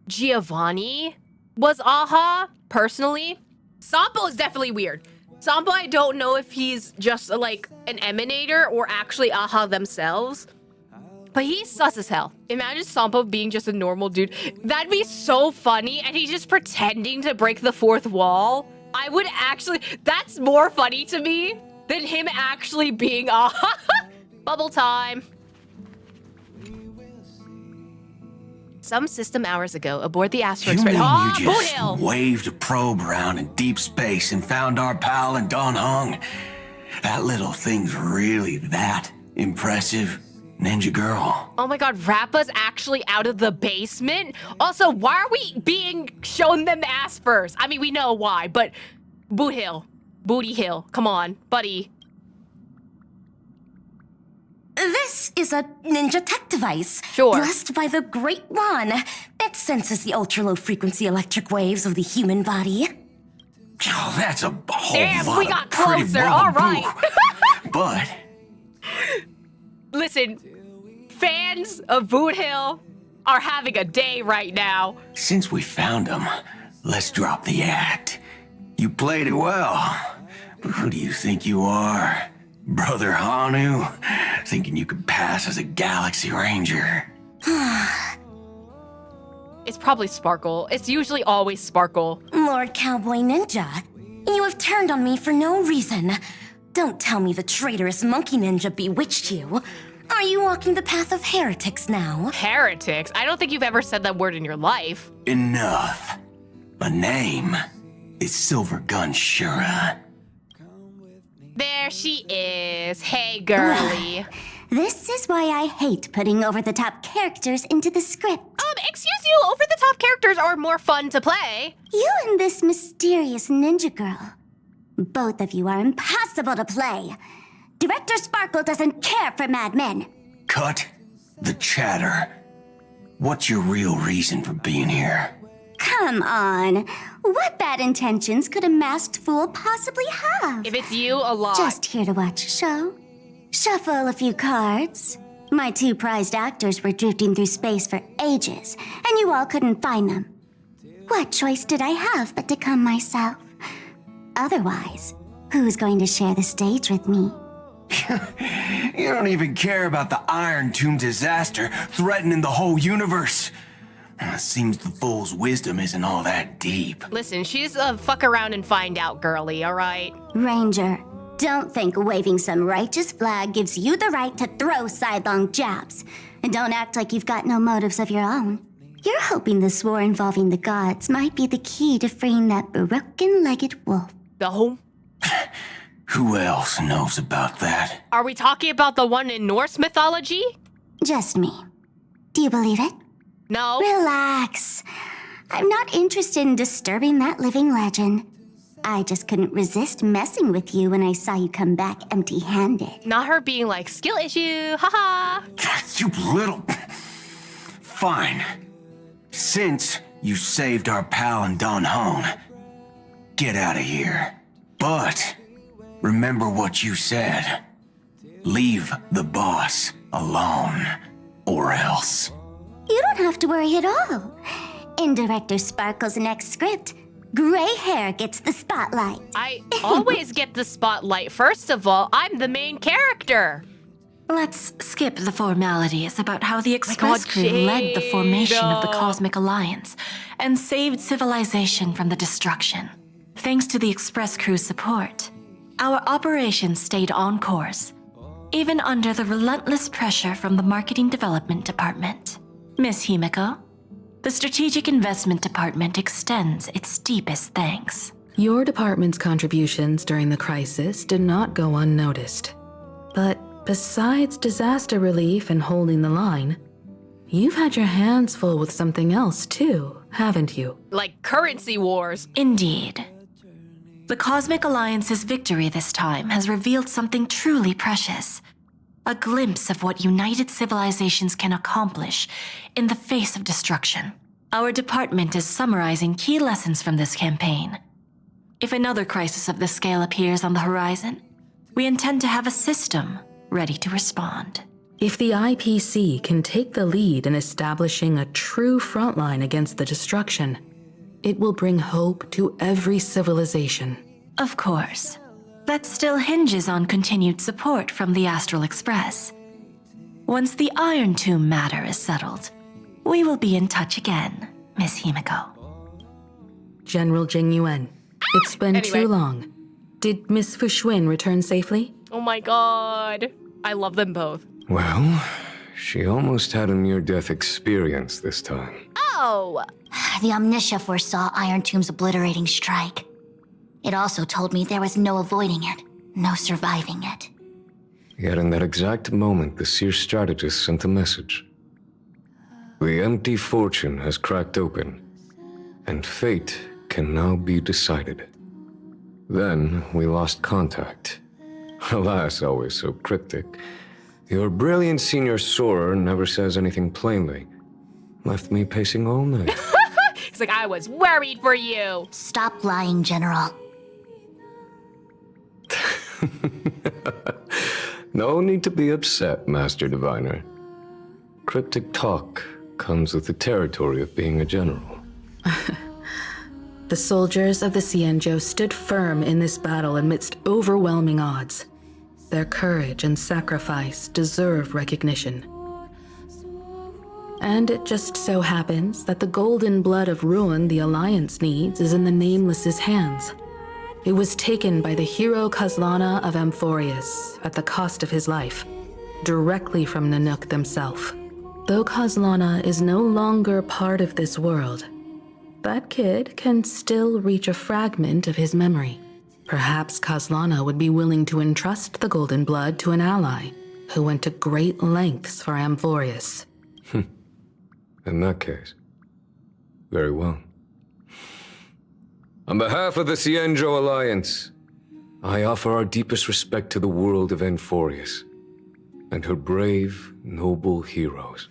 Giovanni was Aha, personally. Sampo is definitely weird. Sampo, I don't know if he's just like an emanator or actually Aha themselves. But he's sus as hell. Imagine Sampo being just a normal dude. That'd be so funny, and he's just pretending to break the fourth wall. I would actually... That's more funny to me than him actually being a... Bubble time. Some system hours ago, aboard the Astro Express... You just waved a probe around in deep space and found our pal and Don Hung. That little thing's really that impressive, ninja girl. Oh my god, Rappa's actually out of the basement? Also, why are we being shown them ass first? I mean, we know why, but Booty Hill, come on, buddy. This is a ninja tech device. Sure. Blessed by the Great One. It senses the ultra-low frequency electric waves of the human body. Oh, that's a whole lot we got of pretty closer, all right. But... Listen, fans of Boot Hill are having a day right now. Since we found him, let's drop the act. You played it well, but who do you think you are? Brother Hanu? Thinking you could pass as a Galaxy Ranger? It's probably Sparkle. It's usually always Sparkle. Lord Cowboy Ninja, you have turned on me for no reason. Don't tell me the traitorous monkey ninja bewitched you. Are you walking the path of heretics now? Heretics? I don't think you've ever said that word in your life. Enough. My name is Silver Gun Shura. There she is. Hey, girly. This is why I hate putting over-the-top characters into the script. Excuse you, over-the-top characters are more fun to play. You and this mysterious ninja girl. Both of you are impossible to play. Director Sparkle doesn't care for madmen. Cut the chatter. What's your real reason for being here? Come on. What bad intentions could a masked fool possibly have? If it's you, a lot. Just here to watch a show. Shuffle a few cards. My two prized actors were drifting through space for ages, and you all couldn't find them. What choice did I have but to come myself? Otherwise, who's going to share the stage with me? You don't even care about the Iron Tomb disaster threatening the whole universe. Seems the fool's wisdom isn't all that deep. Listen, she's a fuck around and find out girly, all right? Ranger, don't think waving some righteous flag gives you the right to throw sidelong jabs. And don't act like you've got no motives of your own. You're hoping this war involving the gods might be the key to freeing that broken-legged wolf. The who? Who else knows about that? Are we talking about the one in Norse mythology? Just me. Do you believe it? No. Relax. I'm not interested in disturbing that living legend. I just couldn't resist messing with you when I saw you come back empty-handed. Not her being like, skill issue, haha. You little... Fine. Since you saved our pal and Don Hong, get out of here. But remember what you said. Leave the boss alone, or else. You don't have to worry at all. In Director Sparkle's next script, gray hair gets the spotlight. I always get the spotlight. First of all, I'm the main character. Let's skip the formalities about how the Express crew led the formation of the Cosmic Alliance and saved civilization from the destruction. Thanks to the Express crew's support, our operation stayed on course, even under the relentless pressure from the Marketing Development Department. Miss Himiko, the Strategic Investment Department extends its deepest thanks. Your department's contributions during the crisis did not go unnoticed. But besides disaster relief and holding the line, you've had your hands full with something else too, haven't you? Like currency wars. Indeed. The Cosmic Alliance's victory this time has revealed something truly precious. A glimpse of what united civilizations can accomplish in the face of destruction. Our department is summarizing key lessons from this campaign. If another crisis of this scale appears on the horizon, we intend to have a system ready to respond. If the IPC can take the lead in establishing a true frontline against the destruction, it will bring hope to every civilization. Of course. That still hinges on continued support from the Astral Express. Once the Iron Tomb matter is settled, we will be in touch again, Miss Himiko. General Jing Yuan, it's been too long. Did Miss Fuxuan return safely? Oh my god. I love them both. Well, she almost had a near-death experience this time. Oh! The Omniscia foresaw Iron Tomb's obliterating strike. It also told me there was no avoiding it, no surviving it. Yet in that exact moment, the Seer strategist sent a message. The empty fortune has cracked open, and fate can now be decided. Then we lost contact. Alas, always so cryptic. Your brilliant senior soarer never says anything plainly. Left me pacing all night. He's like, I was worried for you. Stop lying, General. No need to be upset, Master Diviner. Cryptic talk comes with the territory of being a general. The soldiers of the Xianzhou stood firm in this battle amidst overwhelming odds. Their courage and sacrifice deserve recognition. And it just so happens that the golden blood of ruin the Alliance needs is in the Nameless's hands. It was taken by the hero Kazlana of Amphoreus at the cost of his life, directly from Nanook themselves. Though Kazlana is no longer part of this world, that kid can still reach a fragment of his memory. Perhaps Kazlana would be willing to entrust the golden blood to an ally who went to great lengths for Amphoreus. In that case, very well. On behalf of the Xianzhou Alliance, I offer our deepest respect to the world of Amphoreus and her brave, noble heroes.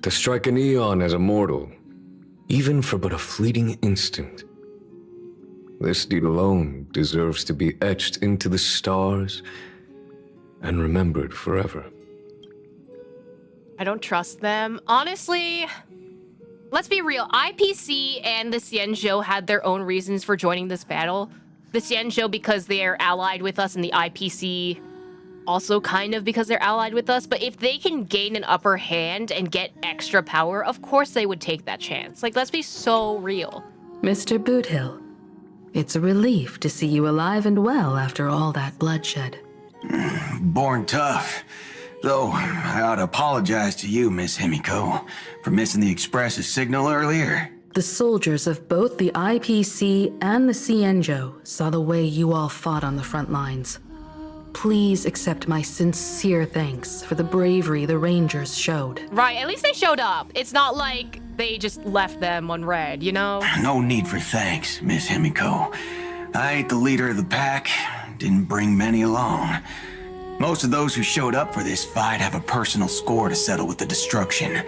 To strike an eon as a mortal, even for but a fleeting instant, this deed alone deserves to be etched into the stars and remembered forever. I don't trust them. Honestly, let's be real. IPC and the Xianzhou had their own reasons for joining this battle. The Xianzhou because they are allied with us, and the IPC also kind of because they're allied with us. But if they can gain an upper hand and get extra power, of course they would take that chance. Like, let's be so real. Mr. Boothill, it's a relief to see you alive and well after all that bloodshed. Born tough. Though, I ought to apologize to you, Miss Himiko, for missing the Express's signal earlier. The soldiers of both the IPC and the Xianzhou saw the way you all fought on the front lines. Please accept my sincere thanks for the bravery the Rangers showed. Right, at least they showed up. It's not like they just left them on red, you know? No need for thanks, Miss Himiko. I ain't the leader of the pack, didn't bring many along. Most of those who showed up for this fight have a personal score to settle with the destruction.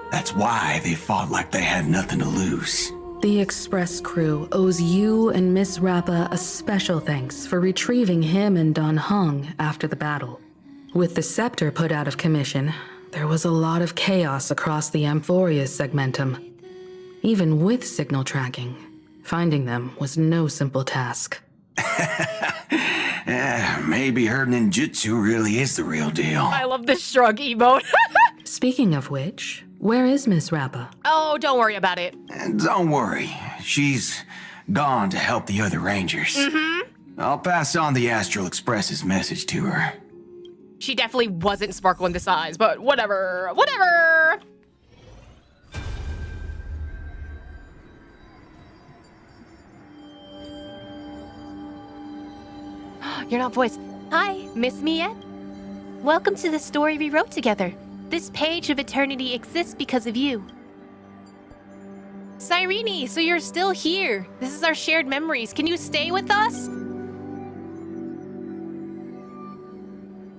That's why they fought like they had nothing to lose. The Express crew owes you and Miss Rappa a special thanks for retrieving him and Don Hung after the battle. With the scepter put out of commission, there was a lot of chaos across the Amphoreus segmentum. Even with signal tracking, finding them was no simple task. Maybe her ninjutsu really is the real deal. I love this shrug emote. Speaking of which, where is Miss Rappa? Oh, don't worry about it. Don't worry. She's gone to help the other Rangers. I'll pass on the Astral Express's message to her. She definitely wasn't sparkling this eyes, but whatever. Whatever! You're not voiced. Hi, miss me yet? Welcome to the story we wrote together. This page of eternity exists because of you. Cyrene, so you're still here. This is our shared memories. Can you stay with us?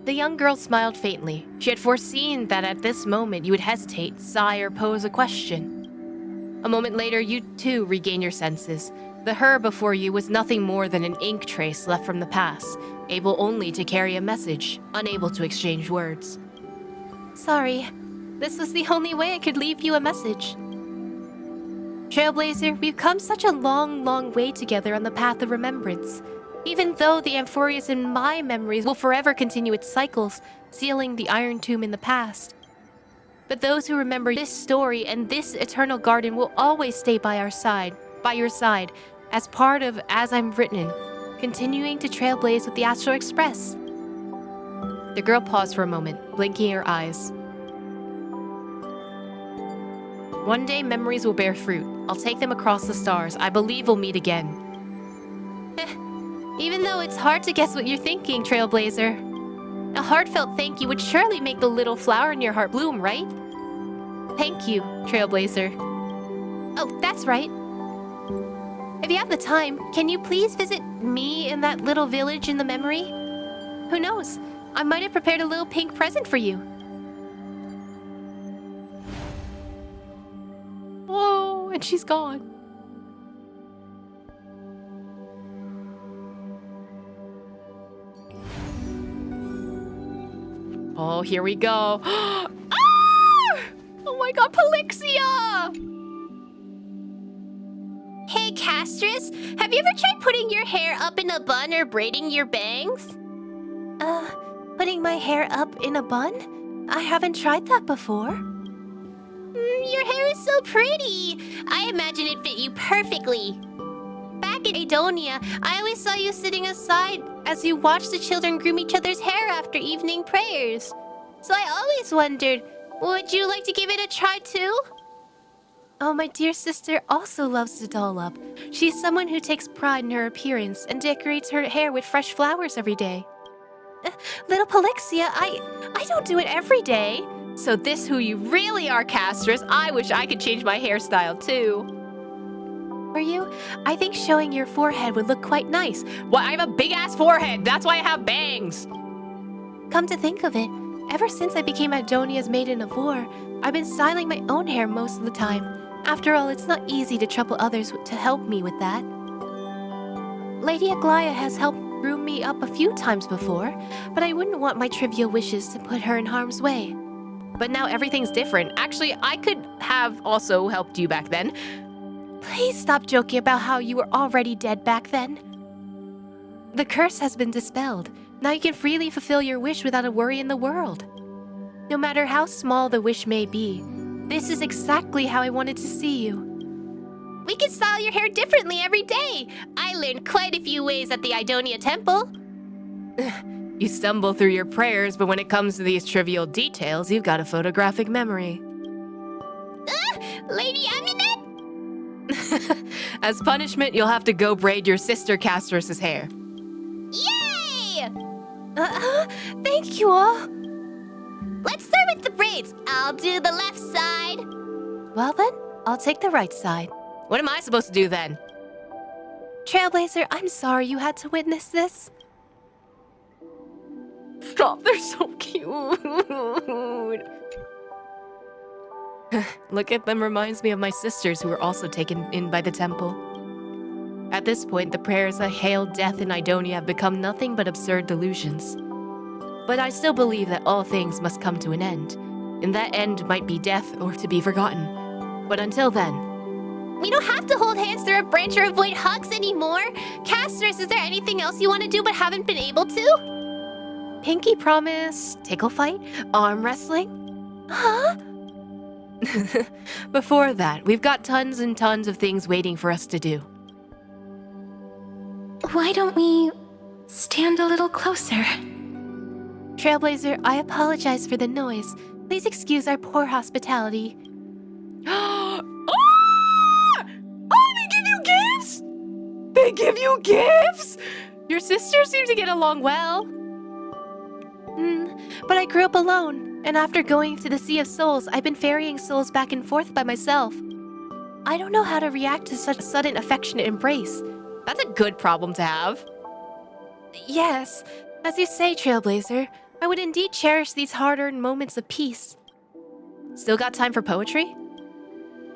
The young girl smiled faintly. She had foreseen that at this moment you would hesitate, sigh, or pose a question. A moment later, you too regain your senses. The her before you was nothing more than an ink trace left from the past, able only to carry a message, unable to exchange words. Sorry, this was the only way I could leave you a message. Trailblazer, we've come such a long, long way together on the path of remembrance. Even though the Amphoreus in my memories will forever continue its cycles, sealing the Iron Tomb in the past, But those who remember this story and this eternal garden will always stay by your side, as part of As I'm Written, continuing to trailblaze with the Astral Express. The girl paused for a moment, blinking her eyes. One day memories will bear fruit. I'll take them across the stars. I believe we'll meet again. Even though it's hard to guess what you're thinking, Trailblazer. A heartfelt thank you would surely make the little flower in your heart bloom, right? Thank you, Trailblazer. Oh, that's right. If you have the time, can you please visit me in that little village in the memory? Who knows? I might have prepared a little pink present for you. Whoa, and she's gone. Oh, here we go. Ah! Oh my god, Polixia! Hey, Castris, have you ever tried putting your hair up in a bun or braiding your bangs? Putting my hair up in a bun? I haven't tried that before. Your hair is so pretty. I imagine it fit you perfectly. Back in Adonia, I always saw you sitting aside as you watched the children groom each other's hair after evening prayers. So I always wondered, would you like to give it a try too? Oh, my dear sister also loves to doll up. She's someone who takes pride in her appearance and decorates her hair with fresh flowers every day. Little Polixia, I don't do it every day. So this who you really are, Castris. I wish I could change my hairstyle too. For you, I think showing your forehead would look quite nice. Well, I have a big-ass forehead. That's why I have bangs. Come to think of it, ever since I became Adonia's Maiden of War, I've been styling my own hair most of the time. After all, it's not easy to trouble others to help me with that. Lady Aglaia has helped groom me up a few times before, but I wouldn't want my trivial wishes to put her in harm's way. But now everything's different. Actually, I could have also helped you back then. Please stop joking about how you were already dead back then. The curse has been dispelled. Now you can freely fulfill your wish without a worry in the world. No matter how small the wish may be, this is exactly how I wanted to see you. We can style your hair differently every day. I learned quite a few ways at the Idonia Temple. You stumble through your prayers, but when it comes to these trivial details, you've got a photographic memory. Lady Aminette? As punishment, you'll have to go braid your sister Castris's hair. Yay! Thank you all. Let's start with the braids. I'll do the left side. Well then, I'll take the right side. What am I supposed to do then? Trailblazer, I'm sorry you had to witness this. Stop, they're so cute. Look at them reminds me of my sisters who were also taken in by the temple. At this point, the prayers that hailed death in Idonia have become nothing but absurd delusions. But I still believe that all things must come to an end, and that end might be death or to be forgotten. But until then... We don't have to hold hands through a branch or avoid hugs anymore. Castris, is there anything else you want to do but haven't been able to? Pinky promise, tickle fight, arm wrestling? Huh? Before that, we've got tons and tons of things waiting for us to do. Why don't we stand a little closer? Trailblazer, I apologize for the noise. Please excuse our poor hospitality. They give you gifts? They give you gifts? Your sisters seem to get along well. But I grew up alone, and after going to the Sea of Souls, I've been ferrying souls back and forth by myself. I don't know how to react to such a sudden affectionate embrace. That's a good problem to have. Yes, as you say, Trailblazer, I would indeed cherish these hard-earned moments of peace. Still got time for poetry?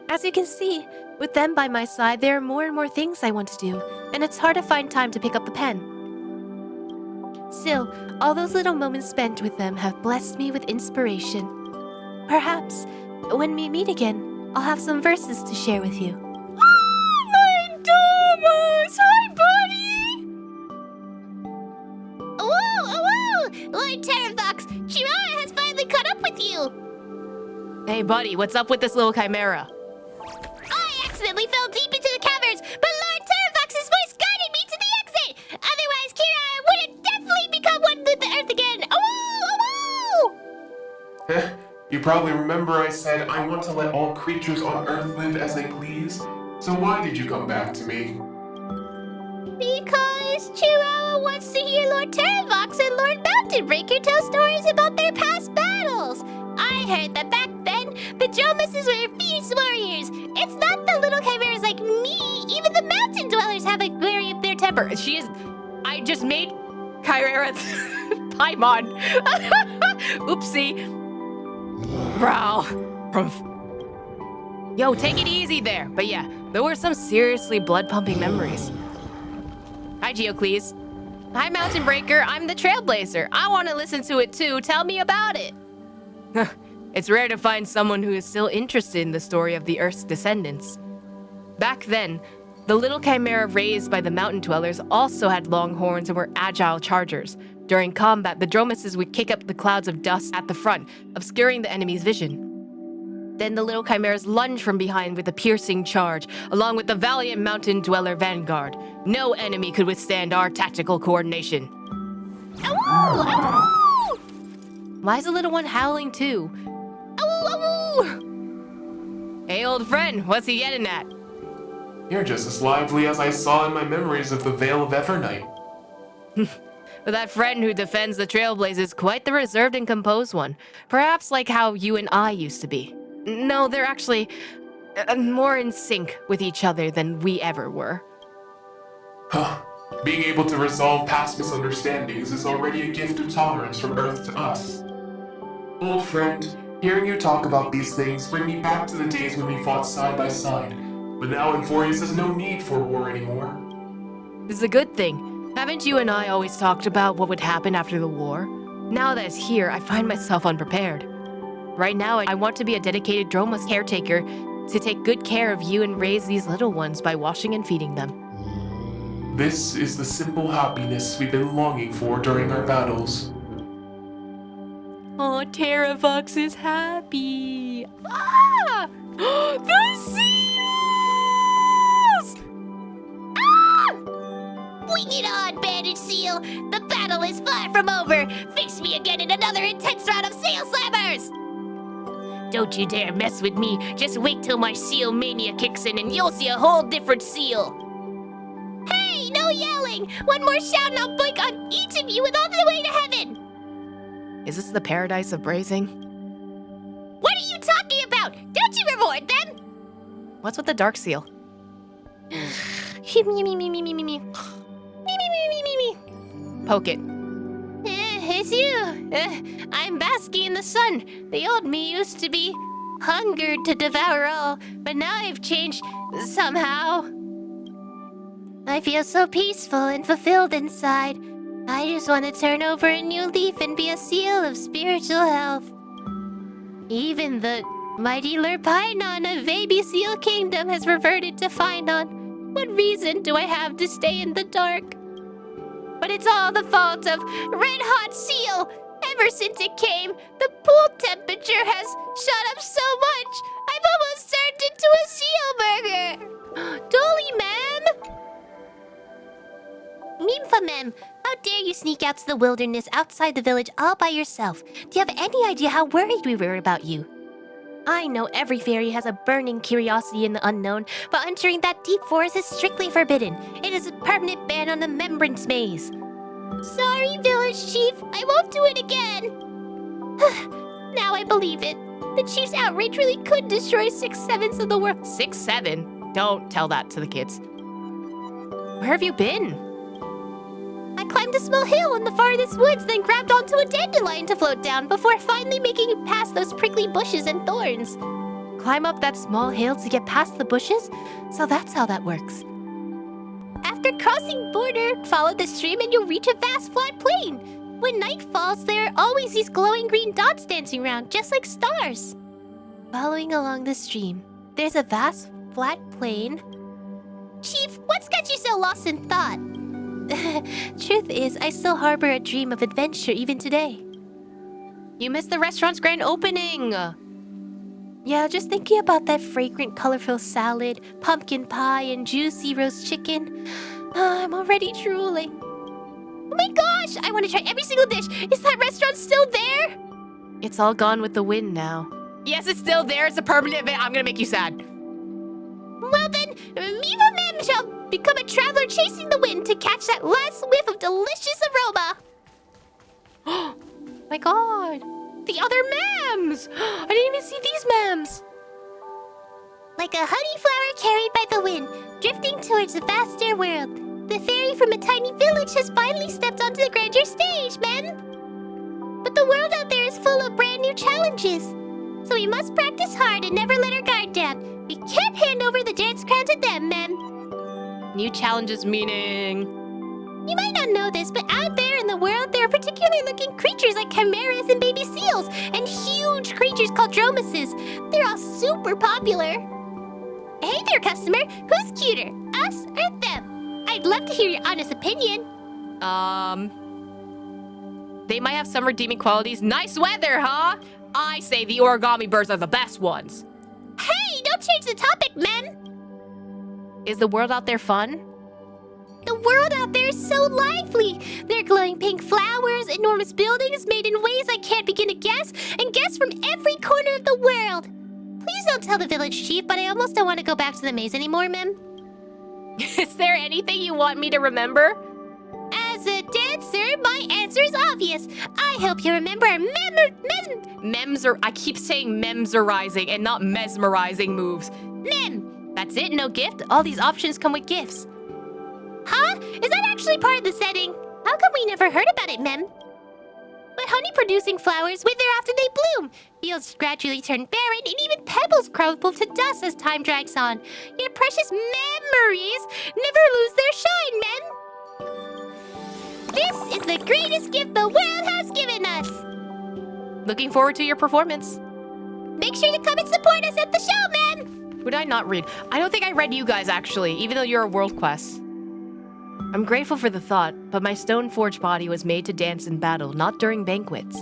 As you can see, with them by my side, there are more and more things I want to do, and it's hard to find time to pick up the pen. Still, all those little moments spent with them have blessed me with inspiration. Perhaps, when we meet again, I'll have some verses to share with you. Oh, my Thomas! Hi, buddy! Whoa! Lord Terravox, Shiraya has finally caught up with you! Hey, buddy, what's up with this little chimera? I accidentally fell deep into the caverns, but Lord Terravox's voice guided me to the exit. Otherwise, Kira would have definitely become one with the Earth again. Oh! You probably remember I said I want to let all creatures on Earth live as they please. So why did you come back to me? Because Chihuahua wants to hear Lord Terravox and Lord Mountain Breaker tell stories about their past battles. I heard that back then, the Dromuses were fierce warriors. It's not the little chimeras like me. Even the mountain dwellers have a vary of their temper. I just made Chimera Paimon. Oopsie. Bro. Yo, take it easy there. But yeah, there were some seriously blood-pumping memories. Hi, Geocles. Hi, Mountain Breaker. I'm the Trailblazer. I want to listen to it too. Tell me about it. It's rare to find someone who is still interested in the story of the Earth's descendants. Back then, the little chimera raised by the mountain dwellers also had long horns and were agile chargers. During combat, the Dromuses would kick up the clouds of dust at the front, obscuring the enemy's vision. Then the little chimeras lunged from behind with a piercing charge, along with the valiant mountain dweller vanguard. No enemy could withstand our tactical coordination. Why is the little one howling too? Hey, old friend, what's he getting at? You're just as lively as I saw in my memories of the Vale of Evernight. But that friend who defends the Trailblazers is quite the reserved and composed one. Perhaps like how you and I used to be. No, they're actually more in sync with each other than we ever were. Being able to resolve past misunderstandings is already a gift of tolerance from Earth to us. Old friend, hearing you talk about these things bring me back to the days when we fought side by side. But now Amphoreus has no need for war anymore. This is a good thing. Haven't you and I always talked about what would happen after the war? Now that it's here, I find myself unprepared. Right now, I want to be a dedicated Dromus caretaker to take good care of you and raise these little ones by washing and feeding them. This is the simple happiness we've been longing for during our battles. Oh, Terravox is happy. Ah! The seals! Ah! Bring it on, Bandaged Seal! The battle is far from over! Face me again in another intense round of Seal Slammers! Don't you dare mess with me. Just wait till my seal mania kicks in and you'll see a whole different seal. Hey, no yelling! One more shout and I'll boink on each of you with all the way to heaven! Is this the paradise of brazing? What are you talking about? Don't you reward them? What's with the dark seal? Poke it. It's you. I'm basking in the sun. The old me used to be hungered to devour all, but now I've changed somehow. I feel so peaceful and fulfilled inside. I just want to turn over a new leaf and be a seal of spiritual health. Even the mighty Lurpainon of Baby Seal Kingdom has reverted to Finon. What reason do I have to stay in the dark? But it's all the fault of Red Hot Seal. Ever since it came, the pool temperature has shot up so much, I've almost turned into a seal burger. Dolly, ma'am! Mimfa, ma'am, how dare you sneak out to the wilderness outside the village all by yourself? Do you have any idea how worried we were about you? I know every fairy has a burning curiosity in the unknown, but entering that deep forest is strictly forbidden. It is a permanent ban on the Membrance Maze. Sorry, village chief. I won't do it again. Now I believe it. The chief's outrage really could destroy 6/7 of the world. 6/7? Don't tell that to the kids. Where have you been? I climbed a small hill in the farthest woods, then grabbed onto a dandelion to float down before finally making it past those prickly bushes and thorns. Climb up that small hill to get past the bushes? So that's how that works. After crossing border, follow the stream and you'll reach a vast flat plain. When night falls, there are always these glowing green dots dancing around, just like stars. Following along the stream, there's a vast flat plain. Chief, what's got you so lost in thought? Truth is, I still harbor a dream of adventure even today. You missed the restaurant's grand opening! Yeah, just thinking about that fragrant, colorful salad, pumpkin pie, and juicy roast chicken. I'm already drooling. Oh my gosh, I want to try every single dish. Is that restaurant still there? It's all gone with the wind now. Yes, it's still there. It's a permanent event. I'm gonna make you sad. Well then, Miva Mem shall become a traveler chasing the wind to catch that last whiff of delicious aroma. Oh my god, the other mems! I didn't even see these mems. Like a honey flower carried by the wind, drifting towards a vaster world. The fairy from a tiny village has finally stepped onto the grandeur stage, men. But the world out there is full of brand new challenges. So we must practice hard and never let our guard down. We can't hand over the dance crown to them, men. New challenges meaning... You might not know this, but out there in the world, there are particular looking creatures like chimeras and baby seals, and huge creatures called dromuses. They're all super popular. Hey there, customer. Who's cuter, us or them? I'd love to hear your honest opinion. They might have some redeeming qualities. Nice weather, huh? I say the origami birds are the best ones. Hey, don't change the topic, men. Is the world out there fun? The world out there is so lively. There are glowing pink flowers, enormous buildings made in ways I can't begin to guess, and guests from every corner of the world. Please don't tell the village chief, but I almost don't want to go back to the maze anymore, mem. Is there anything you want me to remember? As a dancer, my answer is obvious. I hope you remember our I keep saying memserizing and not mesmerizing moves. Mem! That's it, no gift? All these options come with gifts. Huh? Is that actually part of the setting? How come we never heard about it, mem? But honey-producing flowers wither after they bloom. Fields gradually turn barren, and even pebbles crumble to dust as time drags on. Your precious memories never lose their shine, men. This is the greatest gift the world has given us. Looking forward to your performance. Make sure to come and support us at the show, men. Would I not read? I don't think I read you guys, actually, even though you're a world quest. I'm grateful for the thought, but my stone-forged body was made to dance in battle, not during banquets.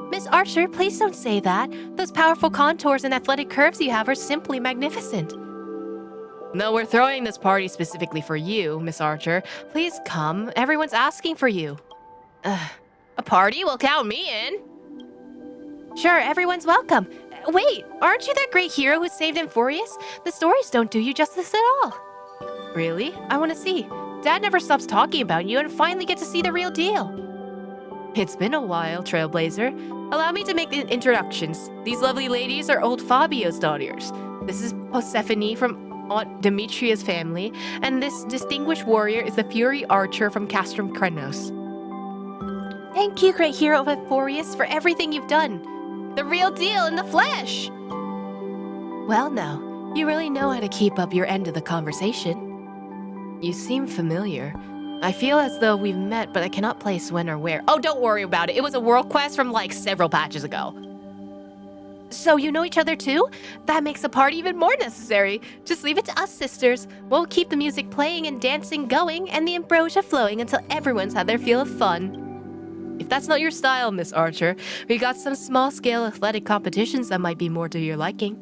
Miss Archer, please don't say that. Those powerful contours and athletic curves you have are simply magnificent. No, we're throwing this party specifically for you, Miss Archer. Please come. Everyone's asking for you. A party will count me in. Sure, everyone's welcome. Wait, aren't you that great hero who saved Amphoreus? The stories don't do you justice at all. Really? I want to see. Dad never stops talking about you and finally get to see the real deal. It's been a while, Trailblazer. Allow me to make the introductions. These lovely ladies are old Fabio's daughters. This is Persephone from Aunt Demetria's family, and this distinguished warrior is the Fury Archer from Castrum Krenos. Thank you, great hero of Amphoreus, for everything you've done. The real deal in the flesh! Well now, you really know how to keep up your end of the conversation. You seem familiar. I feel as though we've met, but I cannot place when or where. Oh, don't worry about it. It was a world quest from like several patches ago. So you know each other too? That makes the party even more necessary. Just leave it to us, sisters. We'll keep the music playing and dancing going and the ambrosia flowing until everyone's had their feel of fun. If that's not your style, Miss Archer, we got some small-scale athletic competitions that might be more to your liking.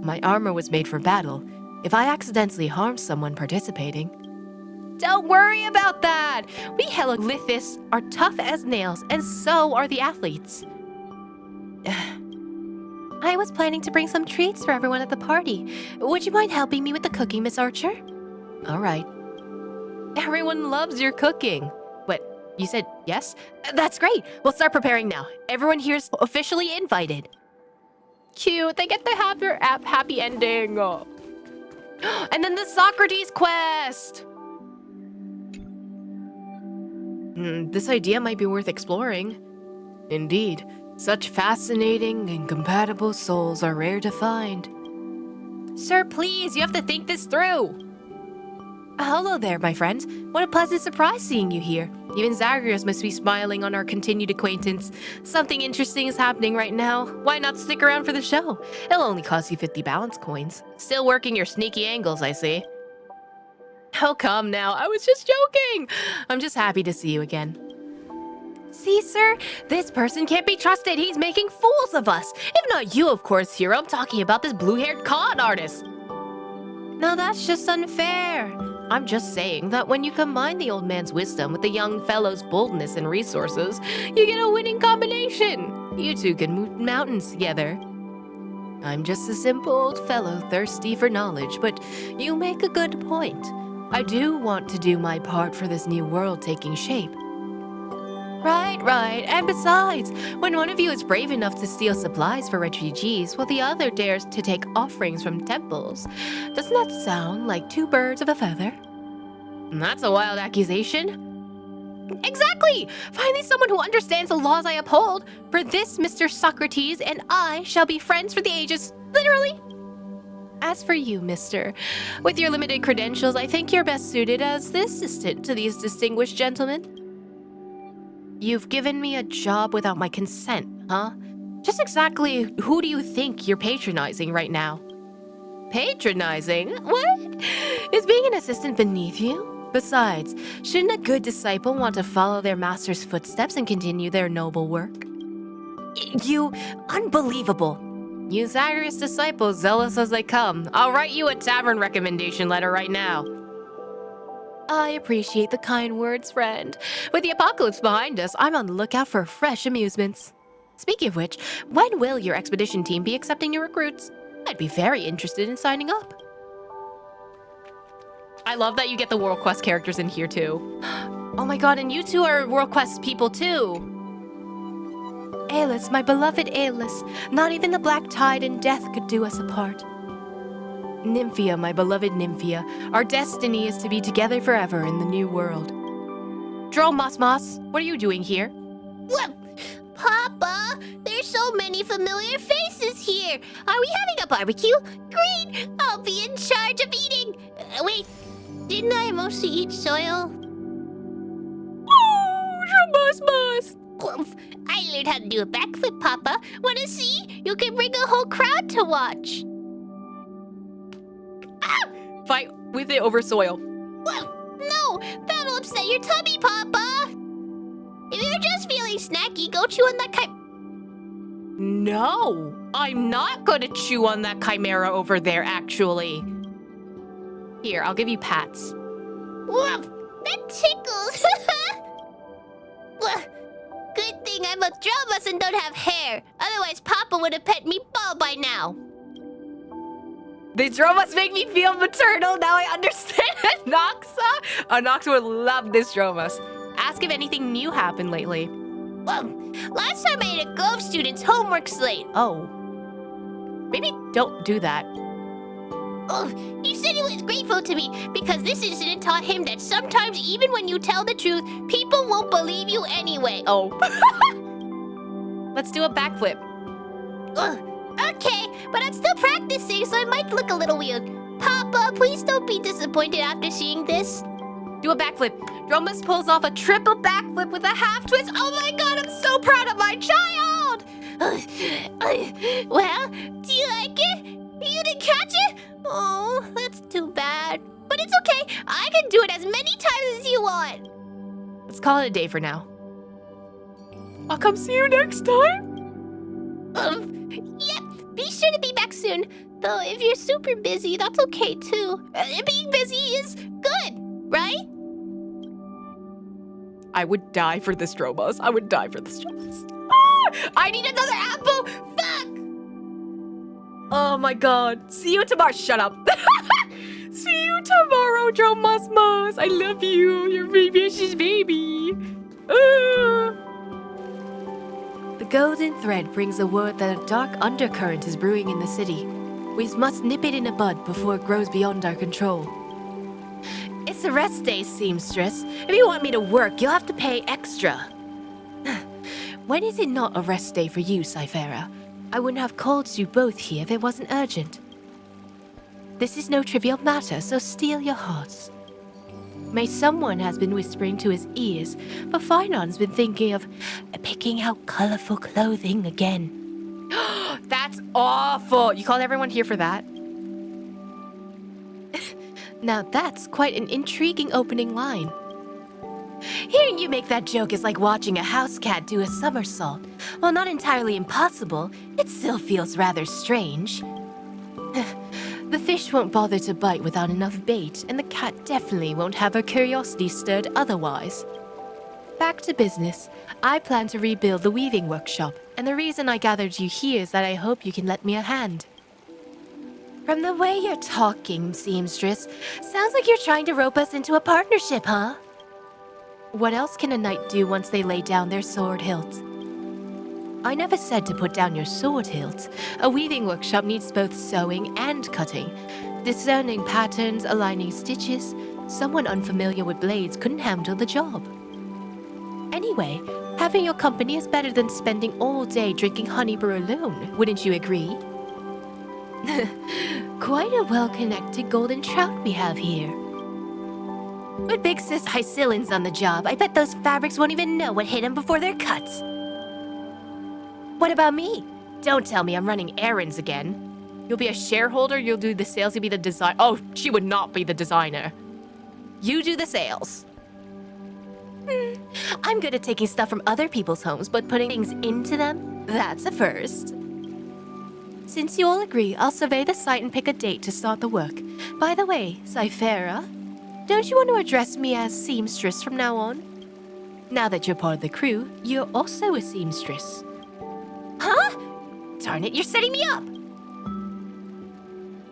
My armor was made for battle. If I accidentally harm someone participating... Don't worry about that! We Helolithis are tough as nails, and so are the athletes. I was planning to bring some treats for everyone at the party. Would you mind helping me with the cooking, Miss Archer? All right. Everyone loves your cooking. What, you said yes? That's great. We'll start preparing now. Everyone here's officially invited. Cute, they get the happy ending. And then the Socrates quest! This idea might be worth exploring. Indeed, such fascinating and compatible souls are rare to find. Sir, please, you have to think this through. Hello there, my friends. What a pleasant surprise seeing you here. Even Zagreus must be smiling on our continued acquaintance. Something interesting is happening right now. Why not stick around for the show? It'll only cost you 50 balance coins. Still working your sneaky angles, I see. Oh, come now. I was just joking. I'm just happy to see you again. See, sir? This person can't be trusted. He's making fools of us. If not you, of course, Hero. I'm talking about this blue-haired con artist. No, that's just unfair. I'm just saying that when you combine the old man's wisdom with the young fellow's boldness and resources, you get a winning combination. You two can move mountains together. I'm just a simple old fellow thirsty for knowledge, but you make a good point. I do want to do my part for this new world taking shape. Right. And besides, when one of you is brave enough to steal supplies for refugees while the other dares to take offerings from temples, doesn't that sound like two birds of a feather? That's a wild accusation. Exactly! Finally someone who understands the laws I uphold. For this, Mr. Socrates and I shall be friends for the ages. Literally. As for you, mister, with your limited credentials, I think you're best suited as the assistant to these distinguished gentlemen. You've given me a job without my consent, huh? Just exactly who do you think you're patronizing right now? Patronizing? What? Is being an assistant beneath you? Besides, shouldn't a good disciple want to follow their master's footsteps and continue their noble work? You... unbelievable. You Zagreus disciples, zealous as they come. I'll write you a tavern recommendation letter right now. I appreciate the kind words, friend. With the apocalypse behind us, I'm on the lookout for fresh amusements. Speaking of which, when will your expedition team be accepting your recruits? I'd be very interested in signing up. I love that you get the World Quest characters in here too. Oh my god, and you two are World Quest people too. Aelus, my beloved Aelus, not even the black tide and death could do us apart. Nymphia, my beloved Nymphia, our destiny is to be together forever in the new world. Dromosmos, what are you doing here? Well, Papa, there's so many familiar faces here. Are we having a barbecue? Great, I'll be in charge of eating. Wait, didn't I mostly eat soil? Oh, Dromosmos! I learned how to do a backflip, Papa. Wanna see? You can bring a whole crowd to watch. Fight with it over soil. Well, no, that'll upset your tummy, Papa. If you're just feeling snacky, go chew on that No, I'm not gonna chew on that chimera over there, actually. Here, I'll give you pats. Whoa, that tickles. Good thing I'm a Dromus and don't have hair. Otherwise, Papa would have pet me bald by now. These Dromas make me feel maternal. Now I understand Noxa. Noxa would love this Dromas. Ask if anything new happened lately. Well, last time I had a Grove student's homework slate. Oh. Maybe don't do that. Oh, he said he was grateful to me because this incident taught him that sometimes even when you tell the truth, people won't believe you anyway. Oh. Let's do a backflip. Okay, but I'm still practicing, so it might look a little weird. Papa, please don't be disappointed after seeing this. Do a backflip. Dromus pulls off a triple backflip with a half twist. Oh my god, I'm so proud of my child! Well, do you like it? You didn't catch it? Oh, that's too bad. But it's okay. I can do it as many times as you want. Let's call it a day for now. I'll come see you next time. Yep, be sure to be back soon. Though if you're super busy, that's okay too. Being busy is good, right? I would die for this Dromas. I would die for this Dromas. Ah, I need another apple. Fuck. Oh my god. See you tomorrow. Shut up. See you tomorrow, Dromasmas. I love you. You're my precious baby. The golden thread brings the word that a dark undercurrent is brewing in the city. We must nip it in the bud before it grows beyond our control. It's a rest day, seamstress. If you want me to work, you'll have to pay extra. When is it not a rest day for you, Zephyro? I wouldn't have called you both here if it wasn't urgent. This is no trivial matter, so steel your hearts. May someone has been whispering to his ears, but Phynon's been thinking of picking out colorful clothing again. That's awful! You called everyone here for that? Now that's quite an intriguing opening line. Hearing you make that joke is like watching a house cat do a somersault. While not entirely impossible, it still feels rather strange. The fish won't bother to bite without enough bait, and the cat definitely won't have her curiosity stirred otherwise. Back to business. I plan to rebuild the weaving workshop, and the reason I gathered you here is that I hope you can lend me a hand. From the way you're talking, seamstress, sounds like you're trying to rope us into a partnership, huh? What else can a knight do once they lay down their sword hilt? I never said to put down your sword hilt. A weaving workshop needs both sewing and cutting. Discerning patterns, aligning stitches. Someone unfamiliar with blades couldn't handle the job. Anyway, having your company is better than spending all day drinking honey brew alone, wouldn't you agree? Quite a well-connected golden trout we have here. With Big Sis Hycillins on the job, I bet those fabrics won't even know what hit them before they're cut. What about me? Don't tell me I'm running errands again. You'll be a shareholder, you'll do the sales, you'll be the design. Oh, she would not be the designer. You do the sales. I'm good at taking stuff from other people's homes, but putting things into them? That's a first. Since you all agree, I'll survey the site and pick a date to start the work. By the way, Zephyro, don't you want to address me as seamstress from now on? Now that you're part of the crew, you're also a seamstress. Huh? Darn it, you're setting me up!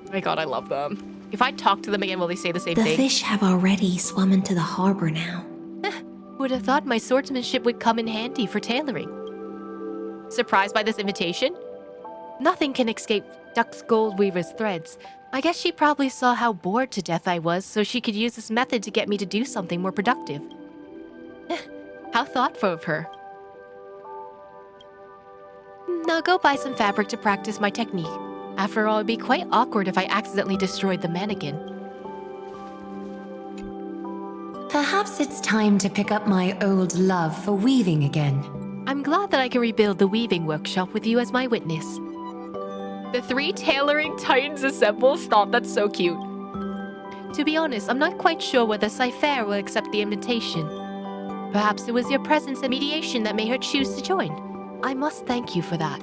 Oh my god, I love them. If I talk to them again, will they say the same thing? The fish have already swum into the harbor now. Would have thought my swordsmanship would come in handy for tailoring. Surprised by this invitation? Nothing can escape Duck's Gold Weaver's threads. I guess she probably saw how bored to death I was, so she could use this method to get me to do something more productive. How thoughtful of her. Now go buy some fabric to practice my technique. After all, it'd be quite awkward if I accidentally destroyed the mannequin. Perhaps it's time to pick up my old love for weaving again. I'm glad that I can rebuild the weaving workshop with you as my witness. The 3 tailoring titans assemble? Stop, that's so cute. To be honest, I'm not quite sure whether Zephyro will accept the invitation. Perhaps it was your presence and mediation that made her choose to join. I must thank you for that.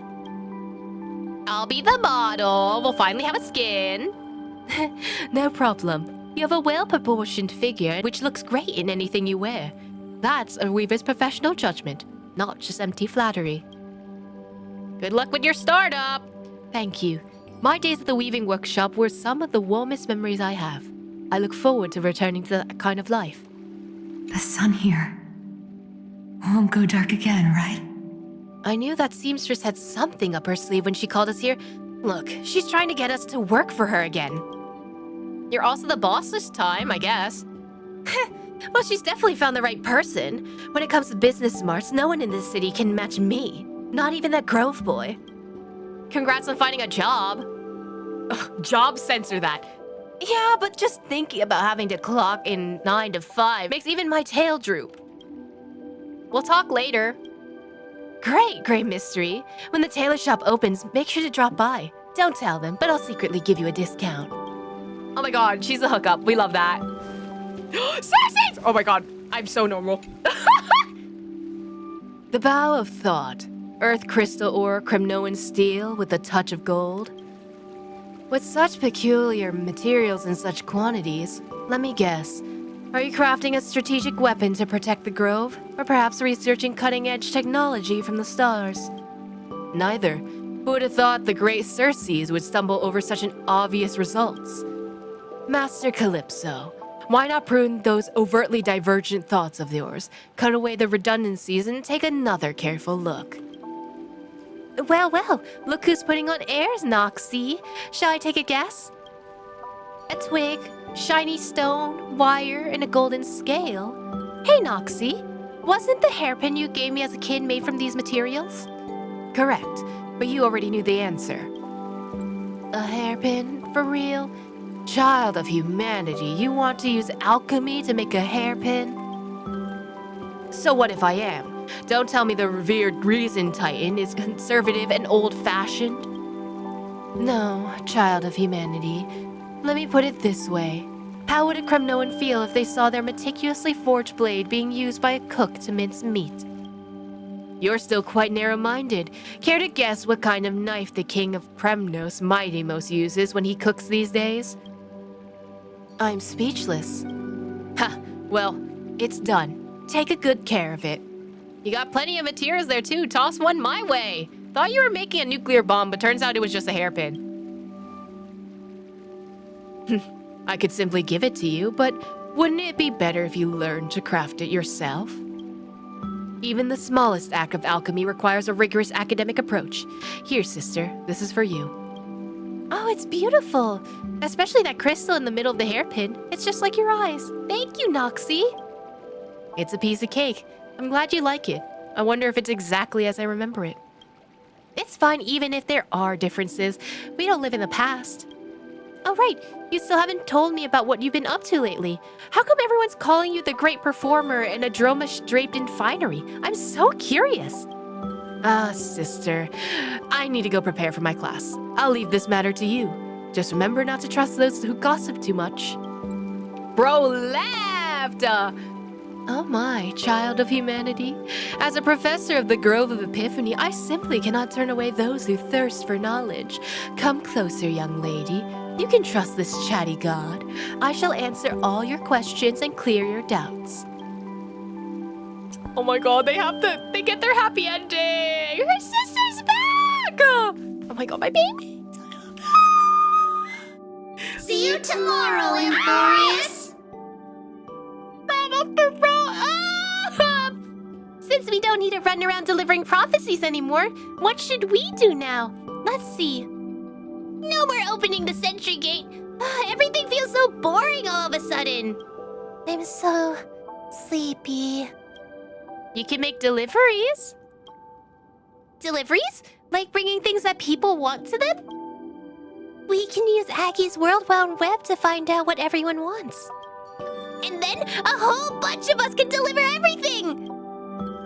I'll be the model. We'll finally have a skin. No problem. You have a well-proportioned figure, which looks great in anything you wear. That's a weaver's professional judgment, not just empty flattery. Good luck with your startup. Thank you. My days at the weaving workshop were some of the warmest memories I have. I look forward to returning to that kind of life. The sun here won't go dark again, right? I knew that seamstress had something up her sleeve when she called us here. Look, she's trying to get us to work for her again. You're also the boss this time, I guess. Well, she's definitely found the right person. When it comes to business smarts, no one in this city can match me. Not even that Grove boy. Congrats on finding a job. Ugh, job censor that. Yeah, but just thinking about having to clock in 9 to 5 makes even my tail droop. We'll talk later. Great mystery. When the tailor shop opens, make sure to drop by. Don't tell them, but I'll secretly give you a discount. Oh my god, she's the hookup. We love that. Sassy! Oh my god, I'm so normal. The bow of thought. Earth crystal ore, Cremnoan steel with a touch of gold. With such peculiar materials in such quantities, let me guess. Are you crafting a strategic weapon to protect the Grove? Or perhaps researching cutting-edge technology from the stars? Neither. Who would have thought the great Circes would stumble over such an obvious results? Master Calypso, why not prune those overtly divergent thoughts of yours, cut away the redundancies, and take another careful look? Well, look who's putting on airs, Noxie. Shall I take a guess? A twig, shiny stone, wire, and a golden scale. Hey, Noxie, wasn't the hairpin you gave me as a kid made from these materials? Correct, but you already knew the answer. A hairpin? For real? Child of humanity, you want to use alchemy to make a hairpin? So what if I am? Don't tell me the revered Reason Titan is conservative and old-fashioned. No, child of humanity. Let me put it this way. How would a Kremnoan feel if they saw their meticulously forged blade being used by a cook to mince meat? You're still quite narrow-minded. Care to guess what kind of knife the king of Premnos Mightymost uses when he cooks these days? I'm speechless. Ha, well, it's done. Take a good care of it. You got plenty of materials there too. Toss one my way. Thought you were making a nuclear bomb, but turns out it was just a hairpin. I could simply give it to you, but wouldn't it be better if you learned to craft it yourself? Even the smallest act of alchemy requires a rigorous academic approach. Here, sister, this is for you. Oh, it's beautiful. Especially that crystal in the middle of the hairpin. It's just like your eyes. Thank you, Noxie. It's a piece of cake. I'm glad you like it. I wonder if it's exactly as I remember it. It's fine even if there are differences. We don't live in the past. Oh, right. You still haven't told me about what you've been up to lately. How come everyone's calling you the great performer and a dromish draped in finery? I'm so curious. Sister, I need to go prepare for my class. I'll leave this matter to you. Just remember not to trust those who gossip too much. Bro laughed! Oh my, child of humanity. As a professor of the Grove of Epiphany, I simply cannot turn away those who thirst for knowledge. Come closer, young lady. You can trust this chatty god. I shall answer all your questions and clear your doubts. Oh my god, they get their happy ending! Her sister's back! Oh my god, my baby! See you tomorrow, Amphoreus! Since we don't need to run around delivering prophecies anymore, what should we do now? Let's see. No more opening the sentry gate. Everything feels so boring all of a sudden. I'm so sleepy. You can make deliveries. Deliveries? Like bringing things that people want to them? We can use Aggie's World Wide Web to find out what everyone wants. And then a whole bunch of us can deliver everything!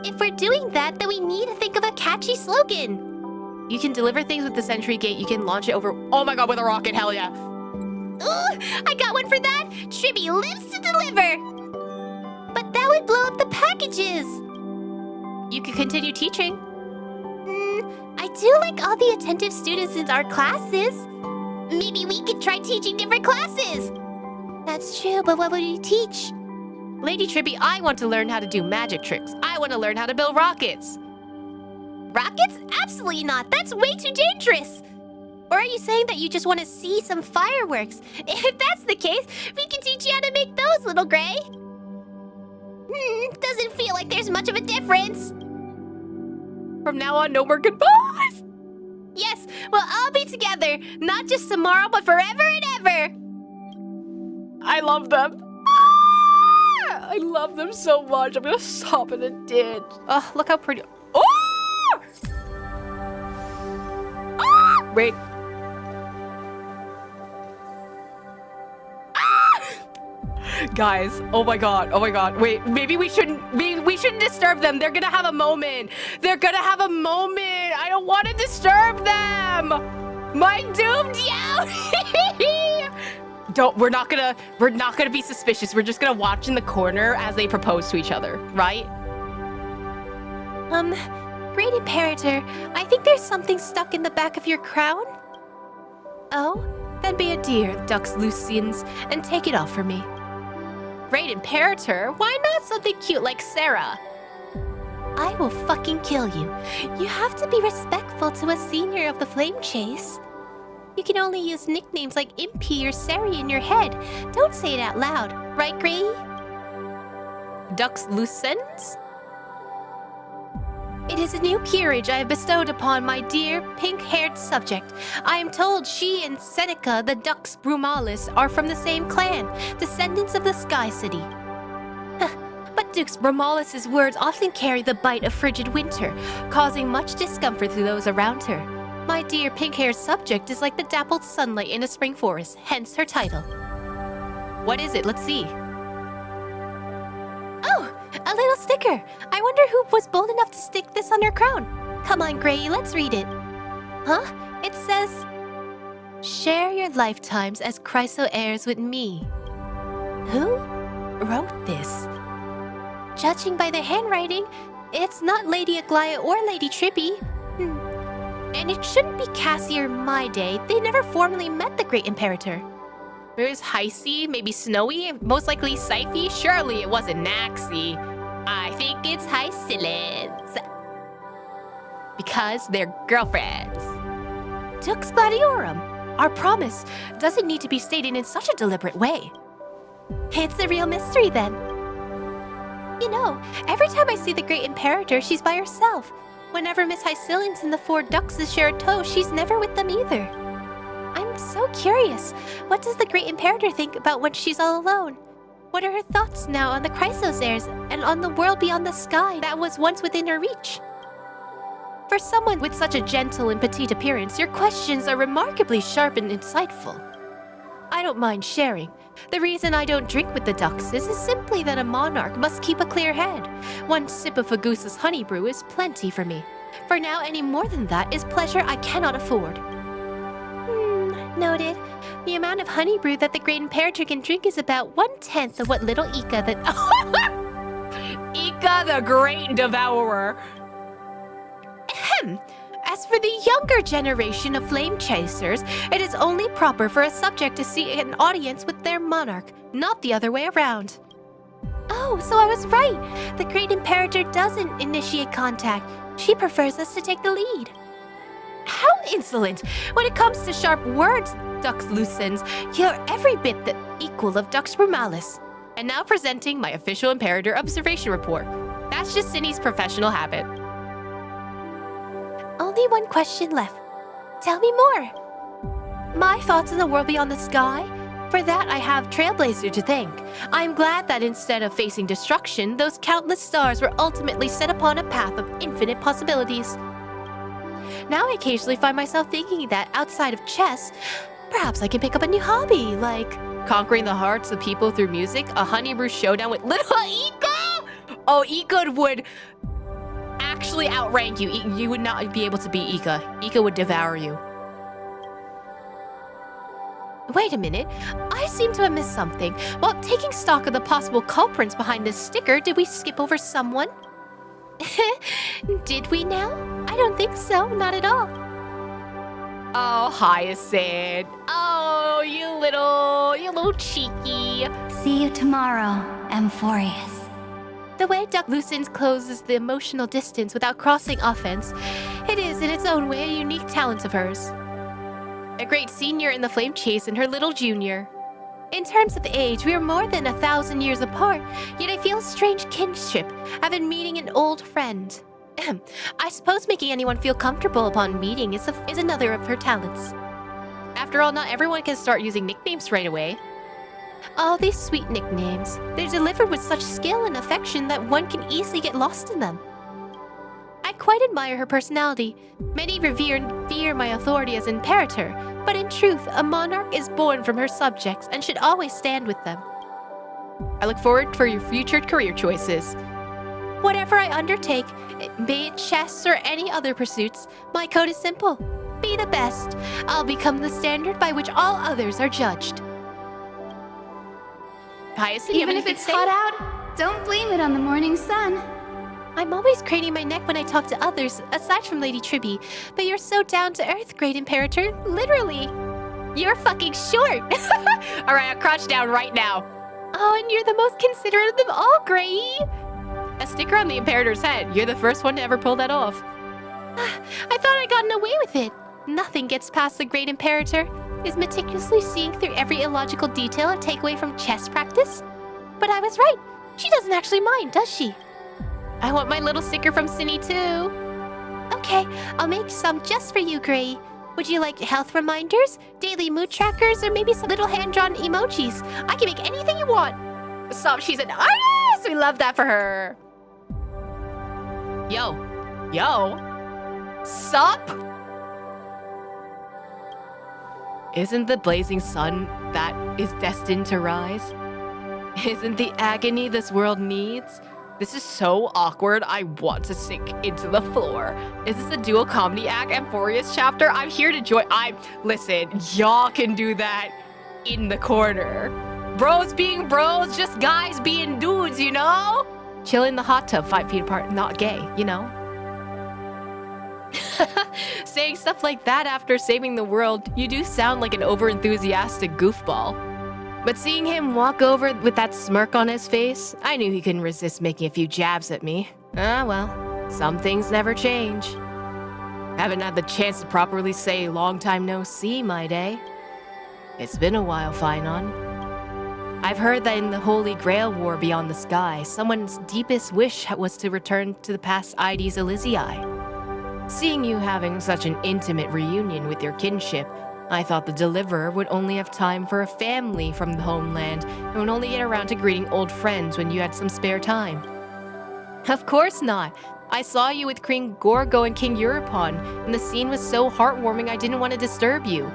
If we're doing that, then we need to think of a catchy slogan. You can deliver things with the sentry gate. You can launch it over... Oh my god, with a rocket, hell yeah. Ooh, I got one for that. Tribby lives to deliver. But that would blow up the packages. You could continue teaching. I do like all the attentive students in our classes. Maybe we could try teaching different classes. That's true, but what would you teach? Lady Tribby, I want to learn how to do magic tricks. I want to learn how to build rockets. Rockets? Absolutely not. That's way too dangerous. Or are you saying that you just want to see some fireworks? If that's the case, we can teach you how to make those, little Gray. Doesn't feel like there's much of a difference. From now on, no more goodbyes. Yes, we'll all be together. Not just tomorrow, but forever and ever. I love them. I love them so much. I'm gonna stop in a ditch. Oh, look how pretty. Oh! Wait. Guys, oh my god. Wait, maybe we shouldn't disturb them. They're gonna have a moment. I don't want to disturb them. My doomed yo. We're not gonna be suspicious. We're just gonna watch in the corner as they propose to each other, right? Great Imperator, I think there's something stuck in the back of your crown. Oh, then be a dear, Dux Lucians, and take it off for me. Great Imperator, why not something cute like Sarah? I will fucking kill you. You have to be respectful to a senior of the Flame Chase. You can only use nicknames like Impy or Sari in your head. Don't say it out loud, right, Gray? Dux Lucens? It is a new peerage I have bestowed upon my dear pink-haired subject. I am told she and Seneca, the Dux Brumalis, are from the same clan, descendants of the Sky City. But Dux Brumalis' words often carry the bite of frigid winter, causing much discomfort to those around her. My dear pink-haired subject is like the dappled sunlight in a spring forest, hence her title. What is it? Let's see. Oh, a little sticker. I wonder who was bold enough to stick this on her crown. Come on, Gray, let's read it. Huh? It says, share your lifetimes as Chryso heirs with me. Who wrote this? Judging by the handwriting, it's not Lady Aglaia or Lady Trippy. And it shouldn't be Cassie or My Day. They never formally met the Great Imperator. There's Heisey, maybe Snowy, most likely Syphy. Surely it wasn't Naxi. I think it's Hysilence. Because they're girlfriends. Dux Gladiorum. Our promise doesn't need to be stated in such a deliberate way. It's a real mystery then. You know, every time I see the Great Imperator, she's by herself. Whenever Miss Hysilence and the 4 Duxes share a toe, she's never with them either. I'm so curious. What does the Great Imperator think about when she's all alone? What are her thoughts now on the Chrysosaurs and on the world beyond the sky that was once within her reach? For someone with such a gentle and petite appearance, your questions are remarkably sharp and insightful. I don't mind sharing. The reason I don't drink with the Duxes is simply that a monarch must keep a clear head. 1 sip of a goose's honey brew is plenty for me. For now, any more than that is pleasure I cannot afford. Noted. The amount of honey brew that the Great Imperator can drink is about 1/10 of what little Ika the... Ika the Great Devourer. Ahem. As for the younger generation of flame chasers, it is only proper for a subject to seek an audience with their monarch, not the other way around. Oh, so I was right. The Great Imperator doesn't initiate contact. She prefers us to take the lead. How insolent! When it comes to sharp words, Dux Lucens, you're every bit the equal of Dux Brumalis. And now presenting my official Imperator observation report. That's just Cindy's professional habit. Only one question left. Tell me more. My thoughts on the world beyond the sky? For that, I have Trailblazer to thank. I'm glad that instead of facing destruction, those countless stars were ultimately set upon a path of infinite possibilities. Now I occasionally find myself thinking that outside of chess, perhaps I can pick up a new hobby, like conquering the hearts of people through music, a honey brew showdown with little Ika! Oh, Ika would actually outrank you. You would not be able to beat Ika. Ika would devour you. Wait a minute. I seem to have missed something. While taking stock of the possible culprits behind this sticker, did we skip over someone? Did we now? I don't think so. Not at all. Oh, Hyacinth. Oh, you little cheeky. See you tomorrow, Amphoreus. The way Duck Lucens closes the emotional distance without crossing offense, it is in its own way a unique talent of hers. A great senior in the flame chase and her little junior. In terms of age, we are more than 1,000 years apart, yet I feel a strange kinship, having meeting an old friend. I suppose making anyone feel comfortable upon meeting is another of her talents. After all, not everyone can start using nicknames right away. All these sweet nicknames, they're delivered with such skill and affection that one can easily get lost in them. I quite admire her personality. Many revere and fear my authority as Imperator, but in truth, a monarch is born from her subjects and should always stand with them. I look forward for your future career choices. Whatever I undertake, be it chess or any other pursuits, my code is simple. Be the best. I'll become the standard by which all others are judged. Hyacinth, even if it's hot out, don't blame it on the morning sun. I'm always craning my neck when I talk to others, aside from Lady Tribby, but you're so down to earth, Great Imperator, literally. You're fucking short. All right, I'll crouch down right now. Oh, and you're the most considerate of them all, Gray. A sticker on the Imperator's head. You're the first one to ever pull that off. I thought I'd gotten away with it. Nothing gets past the Great Imperator. Is meticulously seeing through every illogical detail and takeaway from chess practice. But I was right. She doesn't actually mind, does she? I want my little sticker from Cindy too. Okay, I'll make some just for you, Gray. Would you like health reminders, daily mood trackers, or maybe some little hand-drawn emojis? I can make anything you want. Stop, she's an artist! We love that for her. Yo. Sup? Isn't the blazing sun that is destined to rise? Isn't the agony this world needs? This is so awkward, I want to sink into the floor. Is this a dual comedy act, Amphoreus chapter? I'm here to join. Listen, y'all can do that in the corner. Bros being bros, just guys being dudes, you know? Chill in the hot tub 5 feet apart, not gay, you know? Saying stuff like that after saving the world, you do sound like an overenthusiastic goofball. But seeing him walk over with that smirk on his face, I knew he couldn't resist making a few jabs at me. Ah, well, some things never change. Haven't had the chance to properly say long time no see, my day. It's been a while, Phynon. I've heard that in the Holy Grail War beyond the sky, someone's deepest wish was to return to the past Ides Elysiae. Seeing you having such an intimate reunion with your kinship, I thought the Deliverer would only have time for a family from the homeland and would only get around to greeting old friends when you had some spare time. Of course not. I saw you with Queen Gorgo and King Europon, and the scene was so heartwarming I didn't want to disturb you.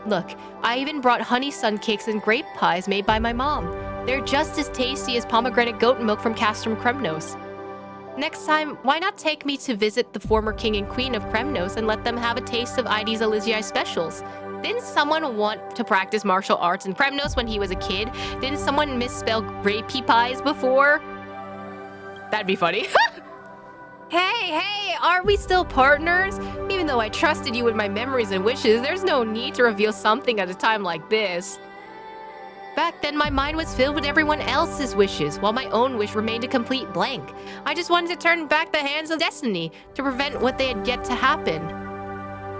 Look, I even brought honey sun cakes and grape pies made by my mom. They're just as tasty as pomegranate goat milk from Castrum Kremnos. Next time, why not take me to visit the former king and queen of Kremnos and let them have a taste of Ides Elysiae specials? Didn't someone want to practice martial arts in Kremnos when he was a kid? Didn't someone misspell grapey pies before? That'd be funny. Hey, are we still partners? Even though I trusted you with my memories and wishes, there's no need to reveal something at a time like this. Back then, my mind was filled with everyone else's wishes, while my own wish remained a complete blank. I just wanted to turn back the hands of destiny to prevent what they had yet to happen.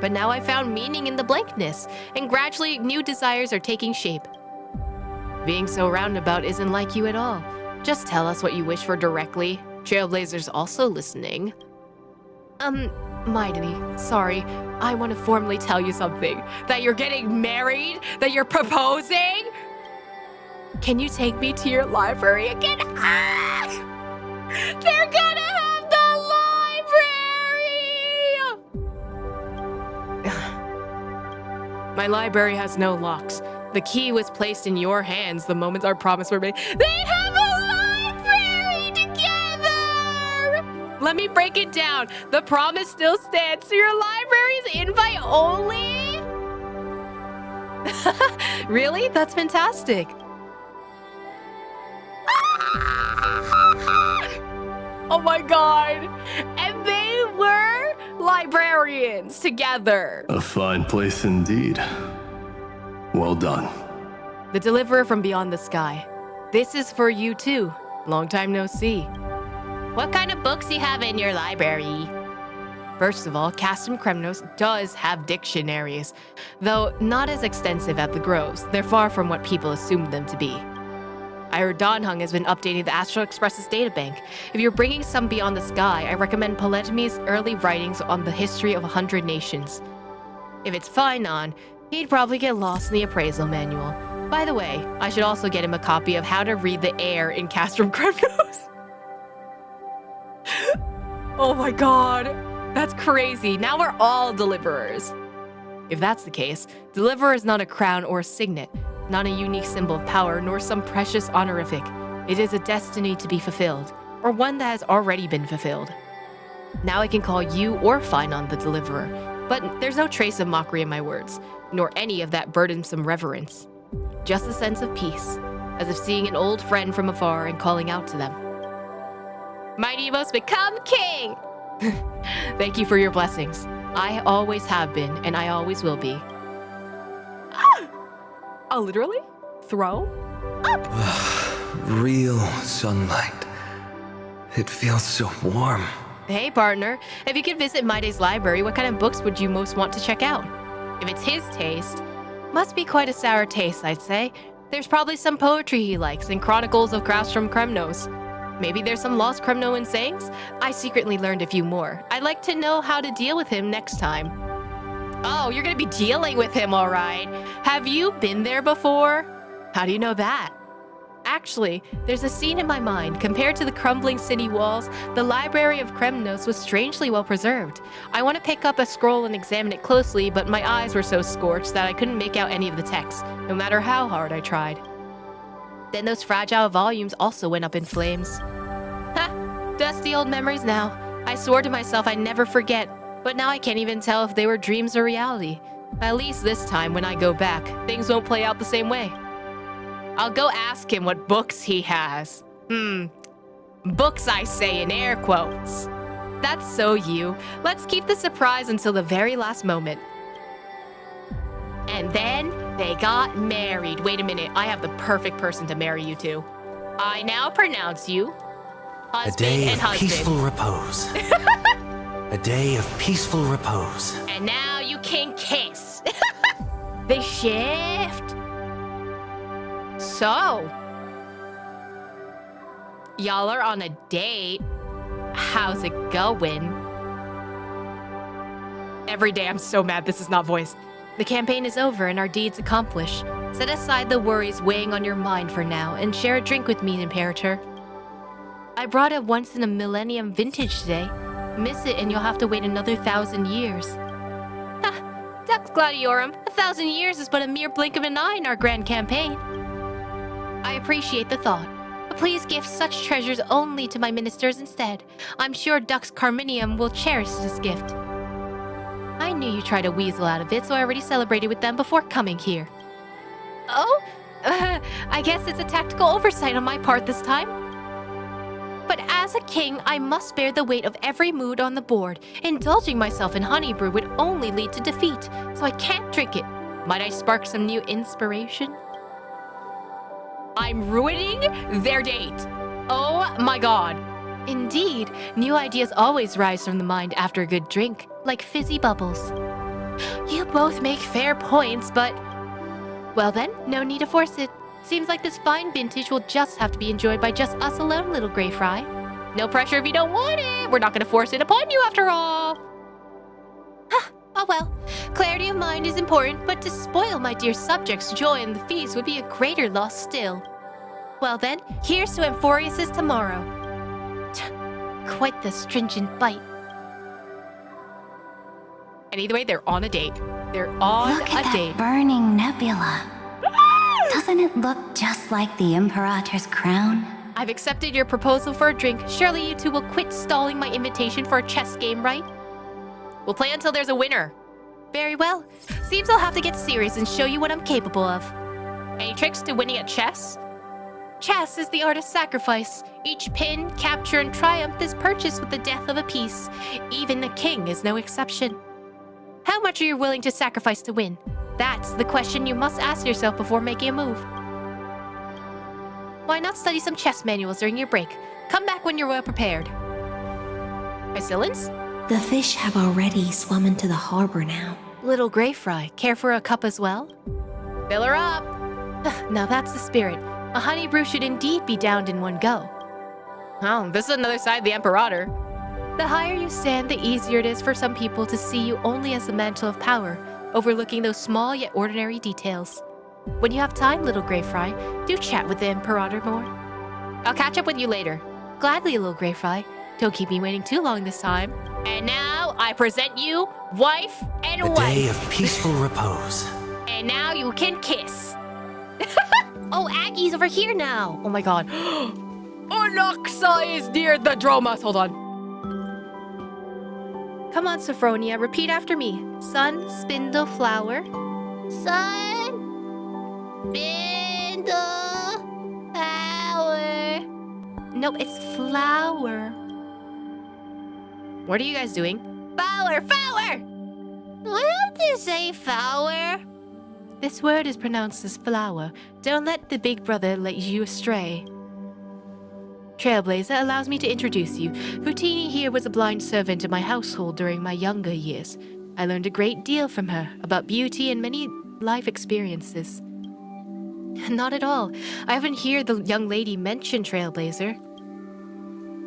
But now I found meaning in the blankness, and gradually new desires are taking shape. Being so roundabout isn't like you at all. Just tell us what you wish for directly. Trailblazer's also listening. Mighty, sorry. I want to formally tell you something. That you're getting married? That you're proposing? Can you take me to your library again? Ah! They're gonna have the library! My library has no locks. The key was placed in your hands the moment our promise were made. They have a library together! Let me break it down. The promise still stands, so your library is invite only? Really? That's fantastic. Oh my god! And they were librarians together. A fine place indeed. Well done. The Deliverer from beyond the sky. This is for you too. Long time no see. What kind of books do you have in your library? First of all, Castrum Kremnos does have dictionaries, though not as extensive as the Groves. They're far from what people assumed them to be. I heard Donhung has been updating the Astral Express's databank. If you're bringing some beyond the sky, I recommend Paletmi's early writings on the history of 100 nations. If it's Phynon, he'd probably get lost in the appraisal manual. By the way, I should also get him a copy of How to Read the Air in Castrum Kremnos. Oh my god, that's crazy. Now we're all Deliverers. If that's the case, Deliverer is not a crown or a signet. Not a unique symbol of power, nor some precious honorific. It is a destiny to be fulfilled, or one that has already been fulfilled. Now I can call you or Phynon the Deliverer, but there's no trace of mockery in my words, nor any of that burdensome reverence. Just a sense of peace, as if seeing an old friend from afar and calling out to them. Mighty must become king! Thank you for your blessings. I always have been, and I always will be. Oh, literally? Throw? Up! Real sunlight. It feels so warm. Hey, partner. If you could visit Maide's library, what kind of books would you most want to check out? If it's his taste, must be quite a sour taste, I'd say. There's probably some poetry he likes and chronicles of Castrum Kremnos. Maybe there's some lost Kremnoan sayings? I secretly learned a few more. I'd like to know how to deal with him next time. Oh, you're gonna be dealing with him, all right. Have you been there before? How do you know that? Actually, there's a scene in my mind. Compared to the crumbling city walls, the Library of Kremnos was strangely well preserved. I want to pick up a scroll and examine it closely, but my eyes were so scorched that I couldn't make out any of the text, no matter how hard I tried. Then those fragile volumes also went up in flames. Ha! Dusty old memories now. I swore to myself I'd never forget. But now I can't even tell if they were dreams or reality. At least this time, when I go back, things won't play out the same way. I'll go ask him what books he has. Books, I say in air quotes. That's so you. Let's keep the surprise until the very last moment. And then they got married. Wait a minute, I have the perfect person to marry you to. I now pronounce you husband a day and of husband. Peaceful repose. A day of peaceful repose. And now you can kiss. They shift. So, y'all are on a date. How's it going? Every day I'm so mad this is not voiced. The campaign is over and our deeds accomplished. Set aside the worries weighing on your mind for now and share a drink with me, Imperator. I brought a once-in-a-millennium vintage today. Miss it and you'll have to wait another 1,000 years. Ha! Dux Gladiorum, 1,000 years is but a mere blink of an eye in our grand campaign. I appreciate the thought, but please give such treasures only to my ministers instead. I'm sure Dux Carminium will cherish this gift. I knew you tried to weasel out of it, so I already celebrated with them before coming here. Oh? I guess it's a tactical oversight on my part this time. But as a king, I must bear the weight of every mood on the board. Indulging myself in honey brew would only lead to defeat, so I can't drink it. Might I spark some new inspiration? I'm ruining their date. Oh my god. Indeed, new ideas always rise from the mind after a good drink, like fizzy bubbles. You both make fair points, but... Well then, no need to force it. Seems like this fine vintage will just have to be enjoyed by just us alone, little Grey Fry. No pressure if you don't want it. We're not going to force it upon you after all. Oh well, clarity of mind is important, but to spoil my dear subjects' joy in the feast would be a greater loss still. Well then, here's to Amphoreus' tomorrow. Quite the stringent bite. And either way, they're on a date. They're on Look at a that date. burning nebula. Doesn't it look just like the Imperator's crown? I've accepted your proposal for a drink. Surely you two will quit stalling my invitation for a chess game, right? We'll play until there's a winner. Very well. Seems I'll have to get serious and show you what I'm capable of. Any tricks to winning at chess? Chess is the art of sacrifice. Each pin, capture, and triumph is purchased with the death of a piece. Even a king is no exception. How much are you willing to sacrifice to win? That's the question you must ask yourself before making a move. Why not study some chess manuals during your break? Come back when you're well prepared. Isilins? The fish have already swum into the harbor now. Little Grey Fry, care for a cup as well? Fill her up! Now that's the spirit. A honey brew should indeed be downed in one go. Oh, this is another side of the Imperator. The higher you stand, the easier it is for some people to see you only as the mantle of power, overlooking those small yet ordinary details. When you have time, little Grey Fry, do chat with the Imperator more. I'll catch up with you later. Gladly, little Grey Fry. Don't keep me waiting too long this time. And now I present you wife and wife. A day of peaceful repose. And now you can kiss. Oh, Aggie's over here now. Oh my god. Onyxa is near the Dromas. Hold on. Come on, Sophronia, repeat after me. Sun, spindle, flower. Sun, spindle, flower. No, it's flower. What are you guys doing? Flower, flower! Do I have to say flower? This word is pronounced as flower. Don't let the big brother let you astray. Trailblazer allows me to introduce you. Futini here was a blind servant in my household during my younger years. I learned a great deal from her about beauty and many life experiences. Not at all. I haven't heard the young lady mention Trailblazer.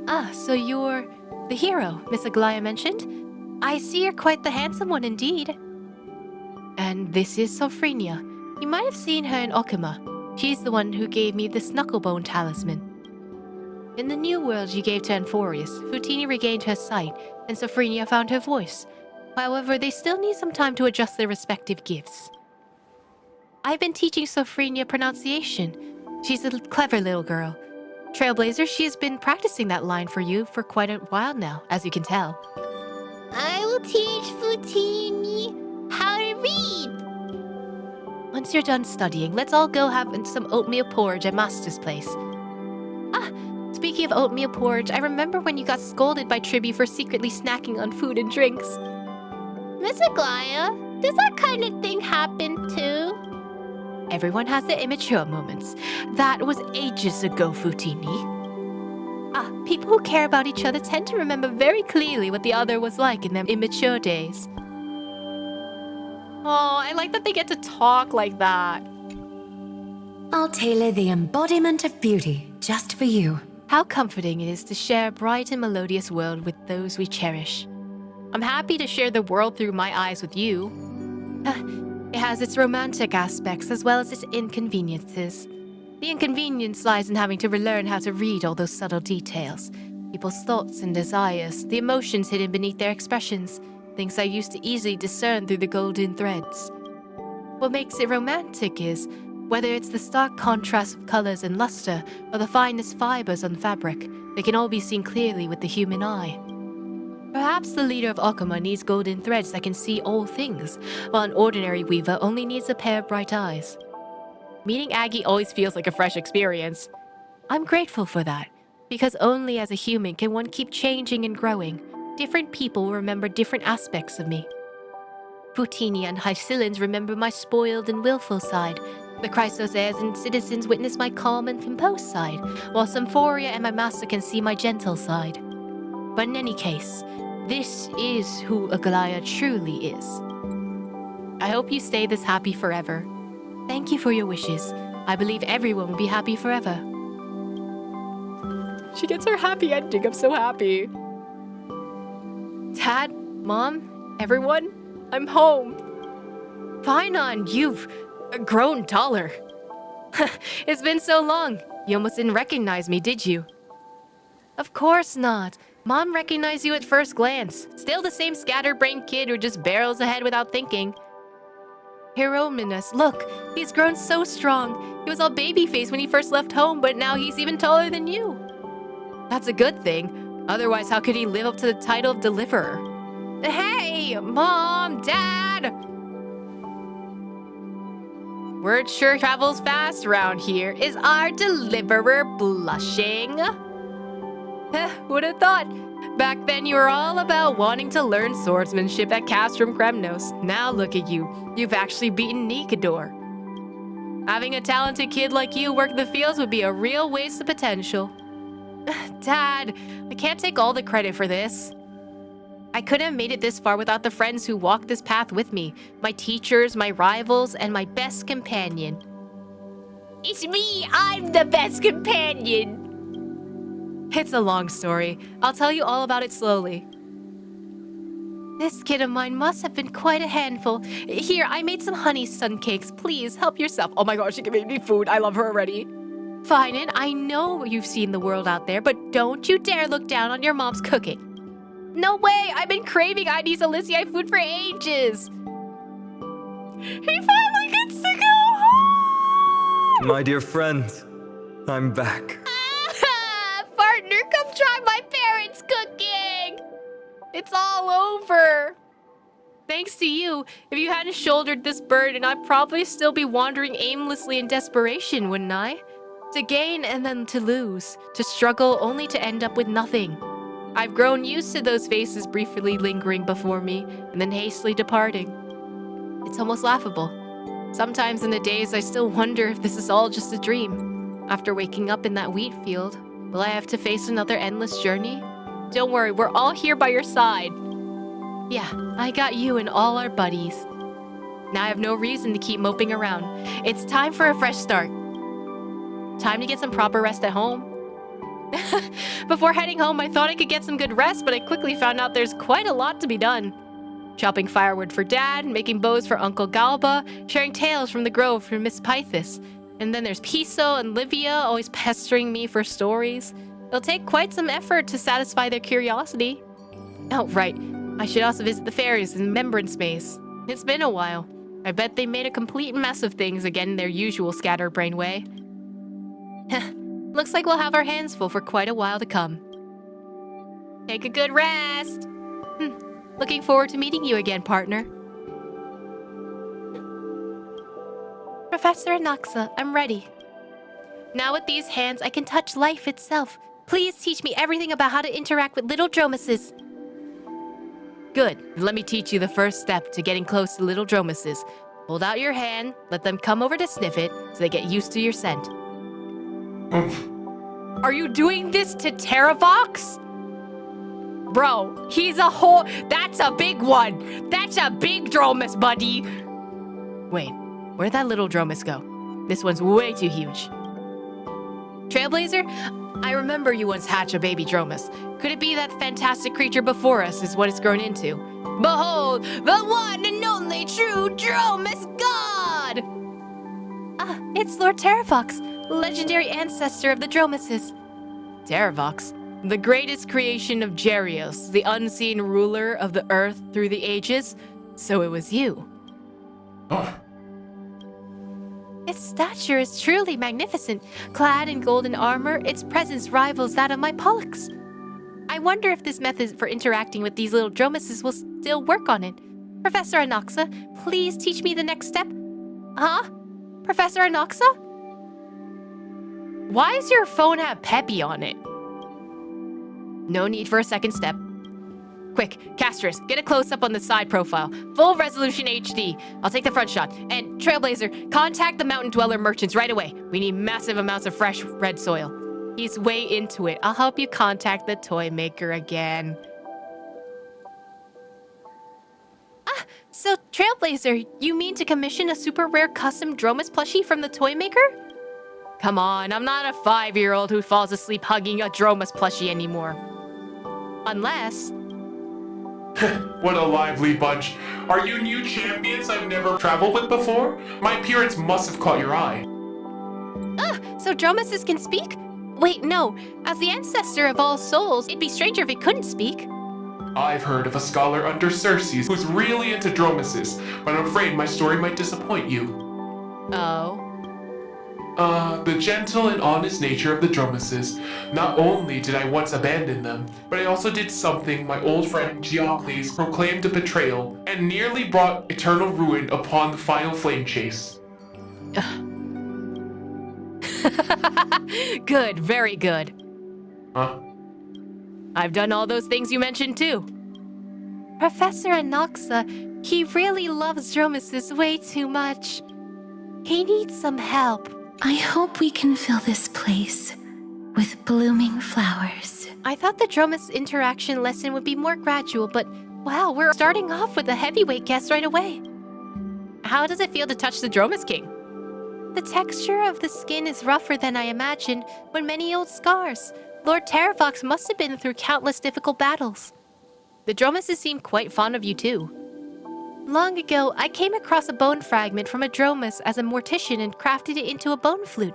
Ah, so you're the hero Miss Aglaya mentioned? I see you're quite the handsome one indeed. And this is Sophronia. You might have seen her in Okima. She's the one who gave me this knucklebone talisman. In the new world you gave to Amphoreus, Futini regained her sight, and Sophronia found her voice. However, they still need some time to adjust their respective gifts. I've been teaching Sophronia pronunciation. She's a clever little girl. Trailblazer, she has been practicing that line for you for quite a while now, as you can tell. I will teach Futini how to read. Once once you're done studying, let's all go have some oatmeal porridge at Master's place. Ah, speaking of oatmeal porridge, I remember when you got scolded by Tribby for secretly snacking on food and drinks. Miss Aglaya, does that kind of thing happen too? Everyone has their immature moments. That was ages ago, Futini. People who care about each other tend to remember very clearly what the other was like in their immature days. Oh, I like that they get to talk like that. I'll tailor the embodiment of beauty just for you. How comforting it is to share a bright and melodious world with those we cherish. I'm happy to share the world through my eyes with you. It has its romantic aspects as well as its inconveniences. The inconvenience lies in having to relearn how to read all those subtle details. People's thoughts and desires, the emotions hidden beneath their expressions, things I used to easily discern through the golden threads. What makes it romantic is, whether it's the stark contrast of colors and luster, or the finest fibers on fabric, they can all be seen clearly with the human eye. Perhaps the leader of Okama needs golden threads that can see all things, while an ordinary weaver only needs a pair of bright eyes. Meeting Aggie always feels like a fresh experience. I'm grateful for that, because only as a human can one keep changing and growing. Different people will remember different aspects of me. Futini and Hycillans remember my spoiled and willful side. The Chrysos heirs and citizens witness my calm and composed side, while Symphoria and my master can see my gentle side. But in any case, this is who Aglaya truly is. I hope you stay this happy forever. Thank you for your wishes. I believe everyone will be happy forever. She gets her happy ending. I'm so happy. Dad, Mom, everyone, I'm home. Finon, you've grown taller. It's been so long. You almost didn't recognize me, did you? Of course not. Mom recognized you at first glance. Still the same scatterbrained kid who just barrels ahead without thinking. Hieromenus, look, he's grown so strong. He was all baby-faced when he first left home, but now he's even taller than you. That's a good thing. Otherwise, how could he live up to the title of Deliverer? Hey, Mom, Dad! Word sure travels fast around here. Is our Deliverer blushing? Would have thought. Back then, you were all about wanting to learn swordsmanship at Castrum Kremnos. Now look at you. You've actually beaten Nikador. Having a talented kid like you work the fields would be a real waste of potential. Dad, I can't take all the credit for this. I couldn't have made it this far without the friends who walked this path with me. My teachers, my rivals, and my best companion. It's me! I'm the best companion! It's a long story. I'll tell you all about it slowly. This kid of mine must have been quite a handful. Here, I made some honey sun cakes. Please, help yourself. Oh my gosh, she can make me food. I love her already. Finan, I know you've seen the world out there, but don't you dare look down on your mom's cooking. No way! I've been craving ID's Alicia food for ages! He finally gets to go home! My dear friend, I'm back. Partner, come try my parents' cooking! It's all over! Thanks to you, if you hadn't shouldered this burden, I'd probably still be wandering aimlessly in desperation, wouldn't I? To gain and then to lose, to struggle only to end up with nothing. I've grown used to those faces briefly lingering before me and then hastily departing. It's almost laughable. Sometimes in the days I still wonder if this is all just a dream. After waking up in that wheat field, will I have to face another endless journey? Don't worry, we're all here by your side. Yeah, I got you and all our buddies. Now I have no reason to keep moping around. It's time for a fresh start. Time to get some proper rest at home. Before heading home, I thought I could get some good rest, but I quickly found out there's quite a lot to be done. Chopping firewood for Dad, making bows for Uncle Galba, sharing tales from the grove for Miss Pythis. And then there's Piso and Livia always pestering me for stories. It'll take quite some effort to satisfy their curiosity. Oh, right. I should also visit the fairies in Remembrance Maze. It's been a while. I bet they made a complete mess of things again in their usual scatterbrain way. Looks like we'll have our hands full for quite a while to come. Take a good rest! Looking forward to meeting you again, partner. Professor Anaxa, I'm ready. Now with these hands, I can touch life itself. Please teach me everything about how to interact with little dromuses. Good. Let me teach you the first step to getting close to little dromuses. Hold out your hand, let them come over to sniff it, so they get used to your scent. Are you doing this to Terravox? Bro, he's a whole... That's a big one. That's a big dromus, buddy. Wait, where'd that little dromus go? This one's way too huge. Trailblazer, I remember you once hatched a baby dromus. Could it be that fantastic creature before us is what it's grown into? Behold, the one and only true dromus god! It's Lord Terravox, legendary ancestor of the dromuses. Terravox, the greatest creation of Gerios, the unseen ruler of the earth through the ages. So it was you. Oh. Its stature is truly magnificent. Clad in golden armor, its presence rivals that of my Pollux. I wonder if this method for interacting with these little dromuses will still work on it. Professor Anaxa, please teach me the next step. Huh? Professor Anaxa? Why does your phone have Peppy on it? No need for a second step. Quick, Castris, get a close-up on the side profile. Full resolution HD. I'll take the front shot. And Trailblazer, contact the Mountain Dweller merchants right away. We need massive amounts of fresh red soil. He's way into it. I'll help you contact the toy maker again. So Trailblazer, you mean to commission a super rare custom Dromus plushie from the toy maker? Come on, I'm not a 5-year-old who falls asleep hugging a Dromus plushie anymore. Unless... What a lively bunch. Are you new champions I've never traveled with before? My appearance must have caught your eye. So Dromuses can speak? Wait, no. As the ancestor of all souls, it'd be stranger if it couldn't speak. I've heard of a scholar under Circes who's really into dromuses, but I'm afraid my story might disappoint you. Oh? The gentle and honest nature of the dromuses. Not only did I once abandon them, but I also did something my old friend Geocles proclaimed a betrayal and nearly brought eternal ruin upon the final flame chase. Good, very good. Huh? I've done all those things you mentioned too. Professor Anaxa, he really loves dromuses way too much. He needs some help. I hope we can fill this place with blooming flowers. I thought the Dromus interaction lesson would be more gradual, but wow, we're starting off with a heavyweight guest right away. How does it feel to touch the Dromus King? The texture of the skin is rougher than I imagined, with many old scars. Lord Terravox must have been through countless difficult battles. The Dromuses seem quite fond of you too. Long ago, I came across a bone fragment from a Dromus as a mortician and crafted it into a bone flute.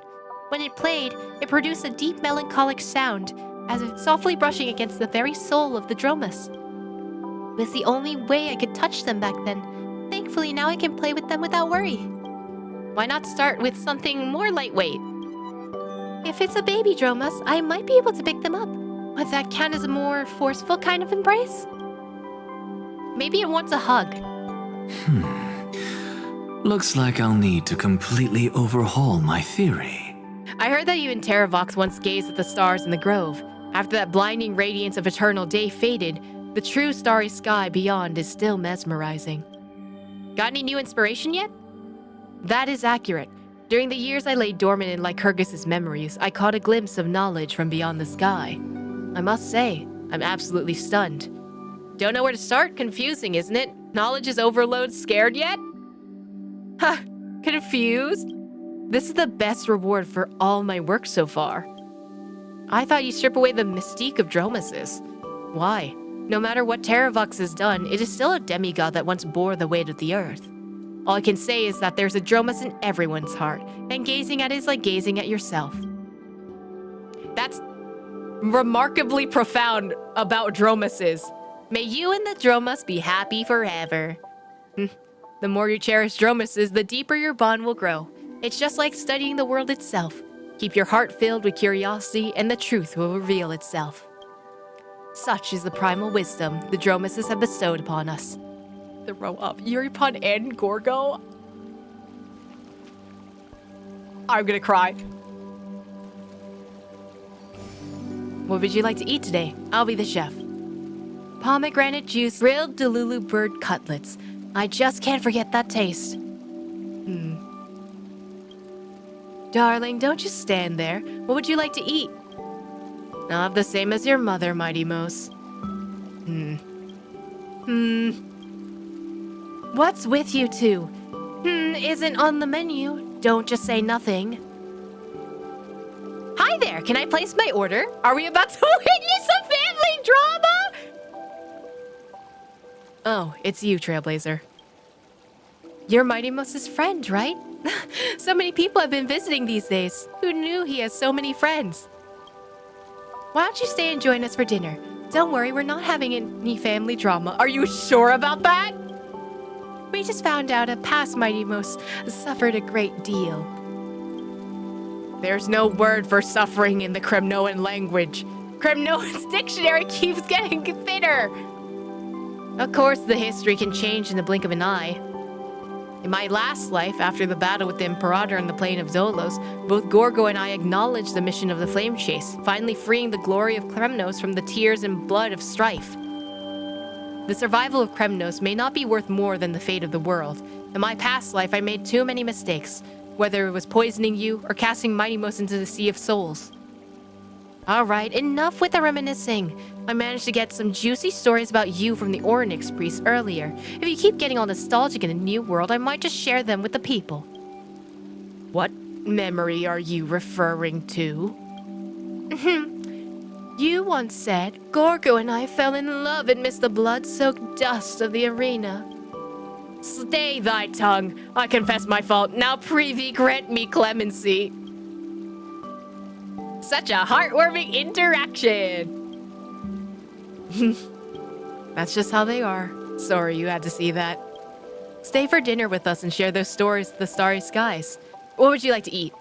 When it played, it produced a deep melancholic sound, as if softly brushing against the very soul of the Dromus. It was the only way I could touch them back then. Thankfully, now I can play with them without worry. Why not start with something more lightweight? If it's a baby Dromus, I might be able to pick them up. Would that count as a more forceful kind of embrace? Maybe it wants a hug. Looks like I'll need to completely overhaul my theory. I heard that you and Terravox once gazed at the stars in the grove. After that blinding radiance of eternal day faded, the true starry sky beyond is still mesmerizing. Got any new inspiration yet? That is accurate. During the years I lay dormant in Lycurgus' memories, I caught a glimpse of knowledge from beyond the sky. I must say, I'm absolutely stunned. Don't know where to start? Confusing, isn't it? Knowledge is overload. Scared yet? Ha! Confused? This is the best reward for all my work so far. I thought you'd strip away the mystique of Dromuses. Why? No matter what Terravox has done, it is still a demigod that once bore the weight of the earth. All I can say is that there's a Dromus in everyone's heart, and gazing at it is like gazing at yourself. That's remarkably profound about Dromuses. May you and the Dromus be happy forever. The more you cherish Dromuses, the deeper your bond will grow. It's just like studying the world itself. Keep your heart filled with curiosity, and the truth will reveal itself. Such is the primal wisdom the Dromuses have bestowed upon us. Throw up. Euripon and Gorgo? I'm gonna cry. What would you like to eat today? I'll be the chef. Pomegranate juice, grilled Delulu bird cutlets. I just can't forget that taste. Darling, don't just stand there. What would you like to eat? Not the same as your mother, Mighty Mose. What's with you two? Isn't on the menu. Don't just say nothing. Hi there, can I place my order? Are we about to witness a family drama? Oh, it's you, Trailblazer. You're Mighty Mose's friend, right? So many people have been visiting these days. Who knew he has so many friends? Why don't you stay and join us for dinner? Don't worry, we're not having any family drama. Are you sure about that? We just found out a past Mighty Mose suffered a great deal. There's no word for suffering in the Kremnoan language. Kremnoan's dictionary keeps getting thinner. Of course, the history can change in the blink of an eye. In my last life, after the battle with the Imperator on the plain of Zolos, both Gorgo and I acknowledged the mission of the Flame Chase, finally freeing the glory of Kremnos from the tears and blood of strife. The survival of Kremnos may not be worth more than the fate of the world. In my past life, I made too many mistakes, whether it was poisoning you or casting Mighty Mose into the Sea of Souls. Alright, enough with the reminiscing. I managed to get some juicy stories about you from the Orynyx priest earlier. If you keep getting all nostalgic in the new world, I might just share them with the people. What memory are you referring to? You once said, Gorgo and I fell in love amidst the blood-soaked dust of the arena. Stay thy tongue. I confess my fault. Now prithee grant me clemency. Such a heartwarming interaction. That's just how they are. Sorry you had to see that. Stay for dinner with us and share those stories of the starry skies. What would you like to eat?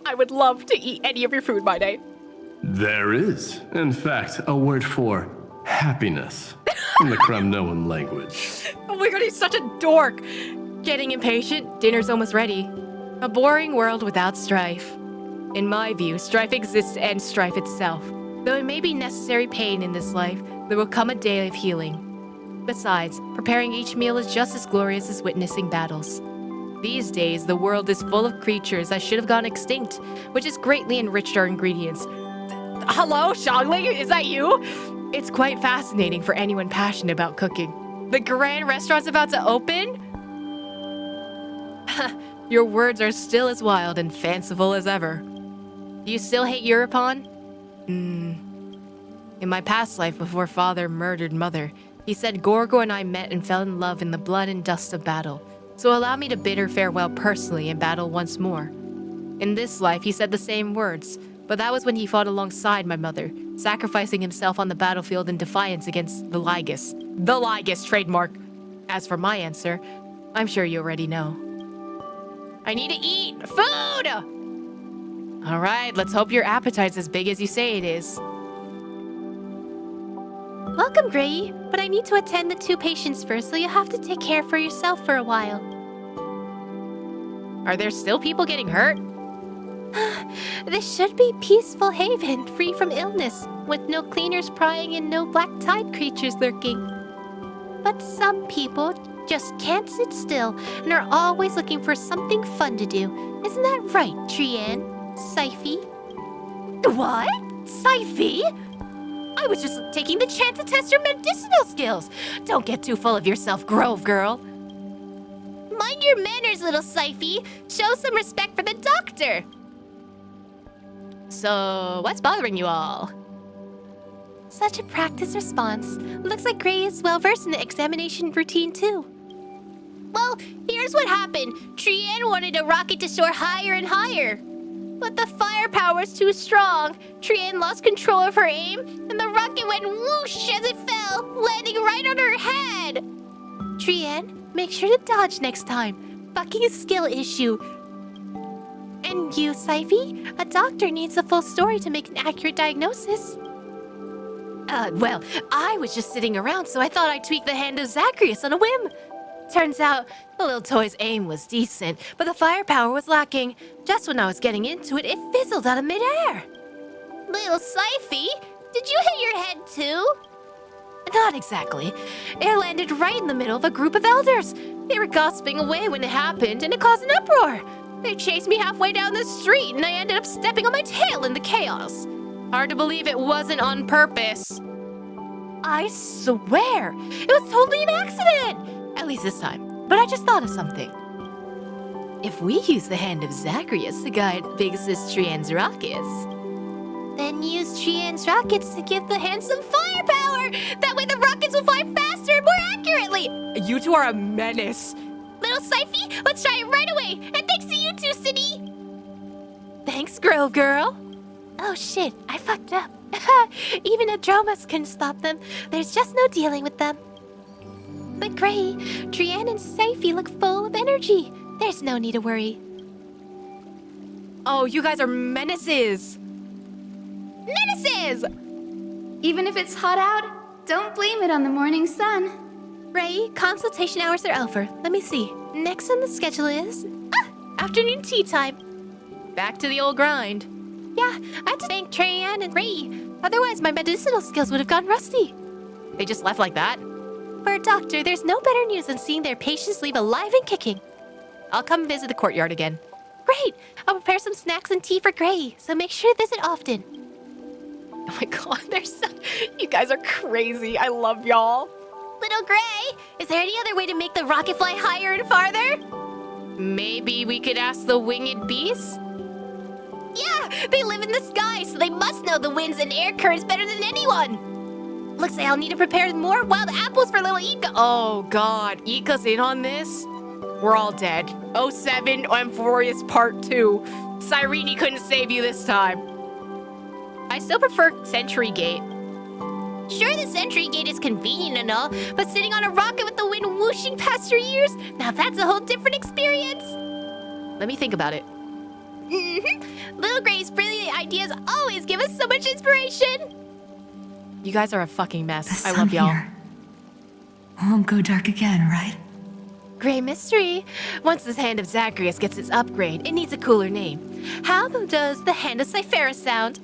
I would love to eat any of your food, my day. There is, in fact, a word for happiness in the Kremnoan language. Oh my god, he's such a dork. Getting impatient, dinner's almost ready. A boring world without strife. In my view, strife exists to end strife itself. Though it may be necessary pain in this life, there will come a day of healing. Besides, preparing each meal is just as glorious as witnessing battles. These days, the world is full of creatures that should have gone extinct, which has greatly enriched our ingredients. Hello, Shangling? Is that you? It's quite fascinating for anyone passionate about cooking. The grand restaurant's about to open? Your words are still as wild and fanciful as ever. Do you still hate Europon? In my past life before Father murdered Mother, he said Gorgo and I met and fell in love in the blood and dust of battle. So allow me to bid her farewell personally and battle once more. In this life, he said the same words, but that was when he fought alongside my mother, sacrificing himself on the battlefield in defiance against the Lygus. The Lygus trademark. As for my answer, I'm sure you already know. I need to eat food! Alright, let's hope your appetite's as big as you say it is. Welcome, Gray, but I need to attend the 2 patients first, so you'll have to take care for yourself for a while. Are there still people getting hurt? This should be peaceful haven, free from illness, with no cleaners prying and no black tide creatures lurking. But some people just can't sit still and are always looking for something fun to do. Isn't that right, Trianne? Syphie? What? Syphie? I was just taking the chance to test your medicinal skills. Don't get too full of yourself, Grove Girl. Mind your manners, little Syphie. Show some respect for the doctor. So, what's bothering you all? Such a practiced response. Looks like Gray is well versed in the examination routine, too. Well, here's what happened. Trianne wanted to rocket to soar higher and higher. But the firepower's too strong. Trianne lost control of her aim, and the rocket went whoosh as it fell, landing right on her head. Trianne, make sure to dodge next time. Bucking is a skill issue. And you, Syphie? A doctor needs a full story to make an accurate diagnosis. Well, I was just sitting around, so I thought I'd tweak the hand of Zacharias on a whim. Turns out, the little toy's aim was decent, but the firepower was lacking. Just when I was getting into it, it fizzled out of midair. Little Syphy, did you hit your head too? Not exactly. It landed right in the middle of a group of elders. They were gossiping away when it happened, and it caused an uproar. They chased me halfway down the street, and I ended up stepping on my tail in the chaos. Hard to believe it wasn't on purpose. I swear, it was totally an accident. At least this time. But I just thought of something. If we use the hand of Zacharias to guide Big Sis Trian's rockets... Then use Trian's rockets to give the hand some firepower! That way the rockets will fly faster and more accurately! You two are a menace. Little Syphy, let's try it right away! And thanks to you too, Cindy! Thanks, Grove Girl. Oh shit, I fucked up. Even Adromas couldn't stop them. There's just no dealing with them. But Gray, Trian and Syphy look full of energy. There's no need to worry. Oh, you guys are menaces! Menaces! Even if it's hot out, don't blame it on the morning sun. Ray, consultation hours are over. Let me see. Next on the schedule is... afternoon tea time. Back to the old grind. Yeah, I had to thank Trian and Ray. Otherwise, my medicinal skills would have gone rusty. They just left like that? For a doctor, there's no better news than seeing their patients leave alive and kicking. I'll come visit the courtyard again. Great! I'll prepare some snacks and tea for Gray, so make sure to visit often. Oh my god, you guys are crazy. I love y'all. Little Gray, is there any other way to make the rocket fly higher and farther? Maybe we could ask the winged beasts? Yeah, they live in the sky, so they must know the winds and air currents better than anyone. Looks like I'll need to prepare more wild apples for little Ika. Oh god, Ika's in on this? We're all dead. 07 Amphoreus Part 2. Cyrene couldn't save you this time. I still prefer Sentry Gate. Sure, the Sentry Gate is convenient and all, but sitting on a rocket with the wind whooshing past your ears, now that's a whole different experience. Let me think about it. Little Gray's brilliant ideas always give us so much inspiration. You guys are a fucking mess. I love y'all. Won't go dark again, right? Gray mystery. Once this Hand of Zacharias gets its upgrade, it needs a cooler name. How does the Hand of Zephyro sound?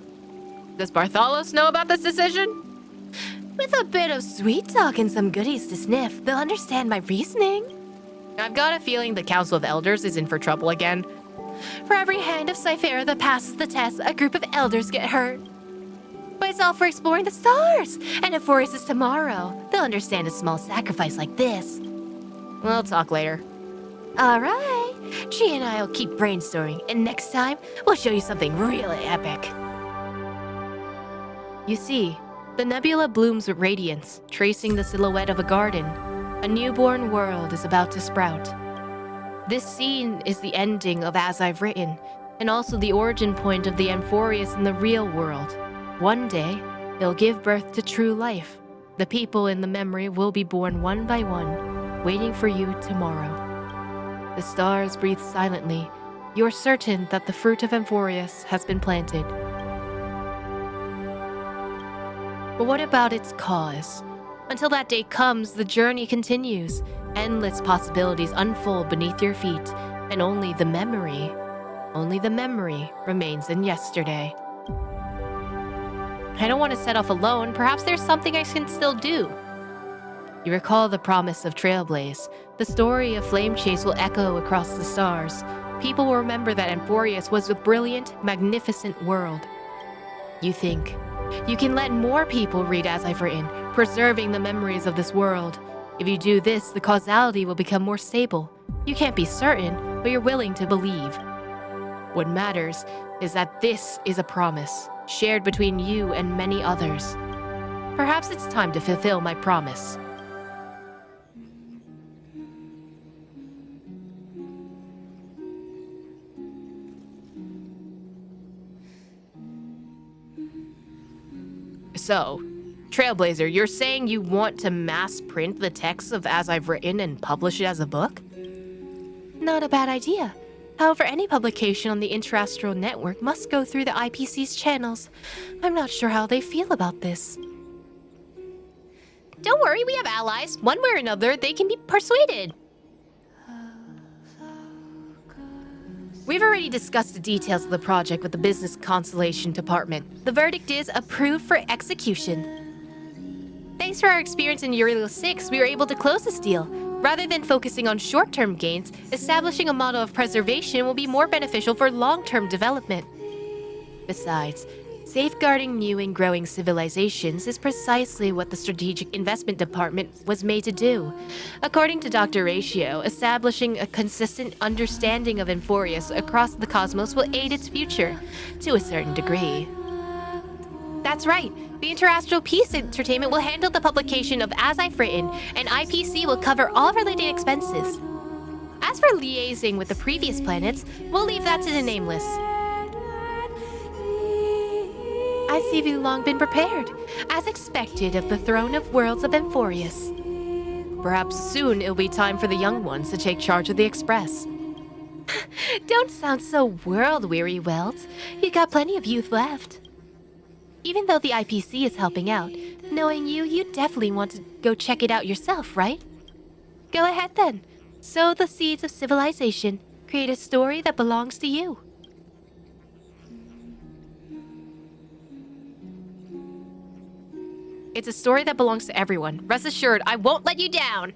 Does Bartholos know about this decision? With a bit of sweet talk and some goodies to sniff, they'll understand my reasoning. I've got a feeling the Council of Elders is in for trouble again. For every Hand of Zephyro that passes the test, a group of elders get hurt. But it's all for exploring the stars. And if Amphoreus is tomorrow, they'll understand a small sacrifice like this. We'll talk later. All right. Tree and I will keep brainstorming, and next time, we'll show you something really epic. You see, the nebula blooms with radiance, tracing the silhouette of a garden. A newborn world is about to sprout. This scene is the ending of As I've Written, and also the origin point of the Amphoreus in the real world. One day, they'll give birth to true life. The people in the memory will be born one by one, waiting for you tomorrow. The stars breathe silently. You're certain that the fruit of Amphoreus has been planted. But what about its cause? Until that day comes, the journey continues. Endless possibilities unfold beneath your feet, and only the memory remains in yesterday. I don't want to set off alone. Perhaps there's something I can still do. You recall the promise of Trailblaze. The story of Flame Chase will echo across the stars. People will remember that Amphoreus was a brilliant, magnificent world. You think, you can let more people read As I've Written, preserving the memories of this world. If you do this, the causality will become more stable. You can't be certain, but you're willing to believe. What matters is that this is a promise, shared between you and many others. Perhaps it's time to fulfill my promise. So, Trailblazer, you're saying you want to mass print the text of As I've Written and publish it as a book? Not a bad idea. However, any publication on the Interastral Network must go through the IPC's channels. I'm not sure how they feel about this. Don't worry, we have allies. One way or another, they can be persuaded. We've already discussed the details of the project with the Business Consolation Department. The verdict is approved for execution. Thanks to our experience in Uriel 6, we were able to close this deal. Rather than focusing on short-term gains, establishing a model of preservation will be more beneficial for long-term development. Besides, safeguarding new and growing civilizations is precisely what the Strategic Investment Department was made to do. According to Dr. Ratio, establishing a consistent understanding of Amphoreus across the cosmos will aid its future, to a certain degree. That's right. The Interastral Peace Entertainment will handle the publication of As I've Written, and IPC will cover all related expenses. As for liaising with the previous planets, we'll leave that to the Nameless. I see you've long been prepared, as expected of the throne of worlds of Amphoreus. Perhaps soon it'll be time for the young ones to take charge of the Express. Don't sound so world-weary, Welt. You got plenty of youth left. Even though the IPC is helping out, knowing you definitely want to go check it out yourself, right? Go ahead then. Sow the seeds of civilization. Create a story that belongs to you. It's a story that belongs to everyone. Rest assured, I won't let you down.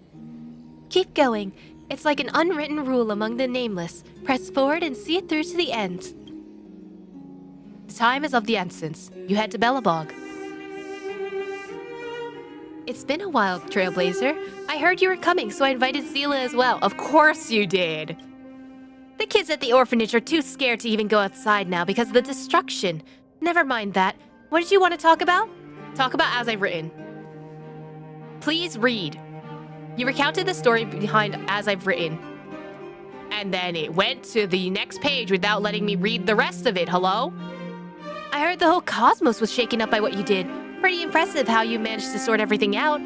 Keep going. It's like an unwritten rule among the Nameless. Press forward and see it through to the end. Time is of the essence. You head to Belobog. It's been a while, Trailblazer. I heard you were coming, so I invited Zila as well. Of course you did. The kids at the orphanage are too scared to even go outside now because of the destruction. Never mind that. What did you want to talk about? Talk about As I've Written. Please read. You recounted the story behind As I've Written. And then it went to the next page without letting me read the rest of it. Hello? I heard the whole cosmos was shaken up by what you did. Pretty impressive how you managed to sort everything out.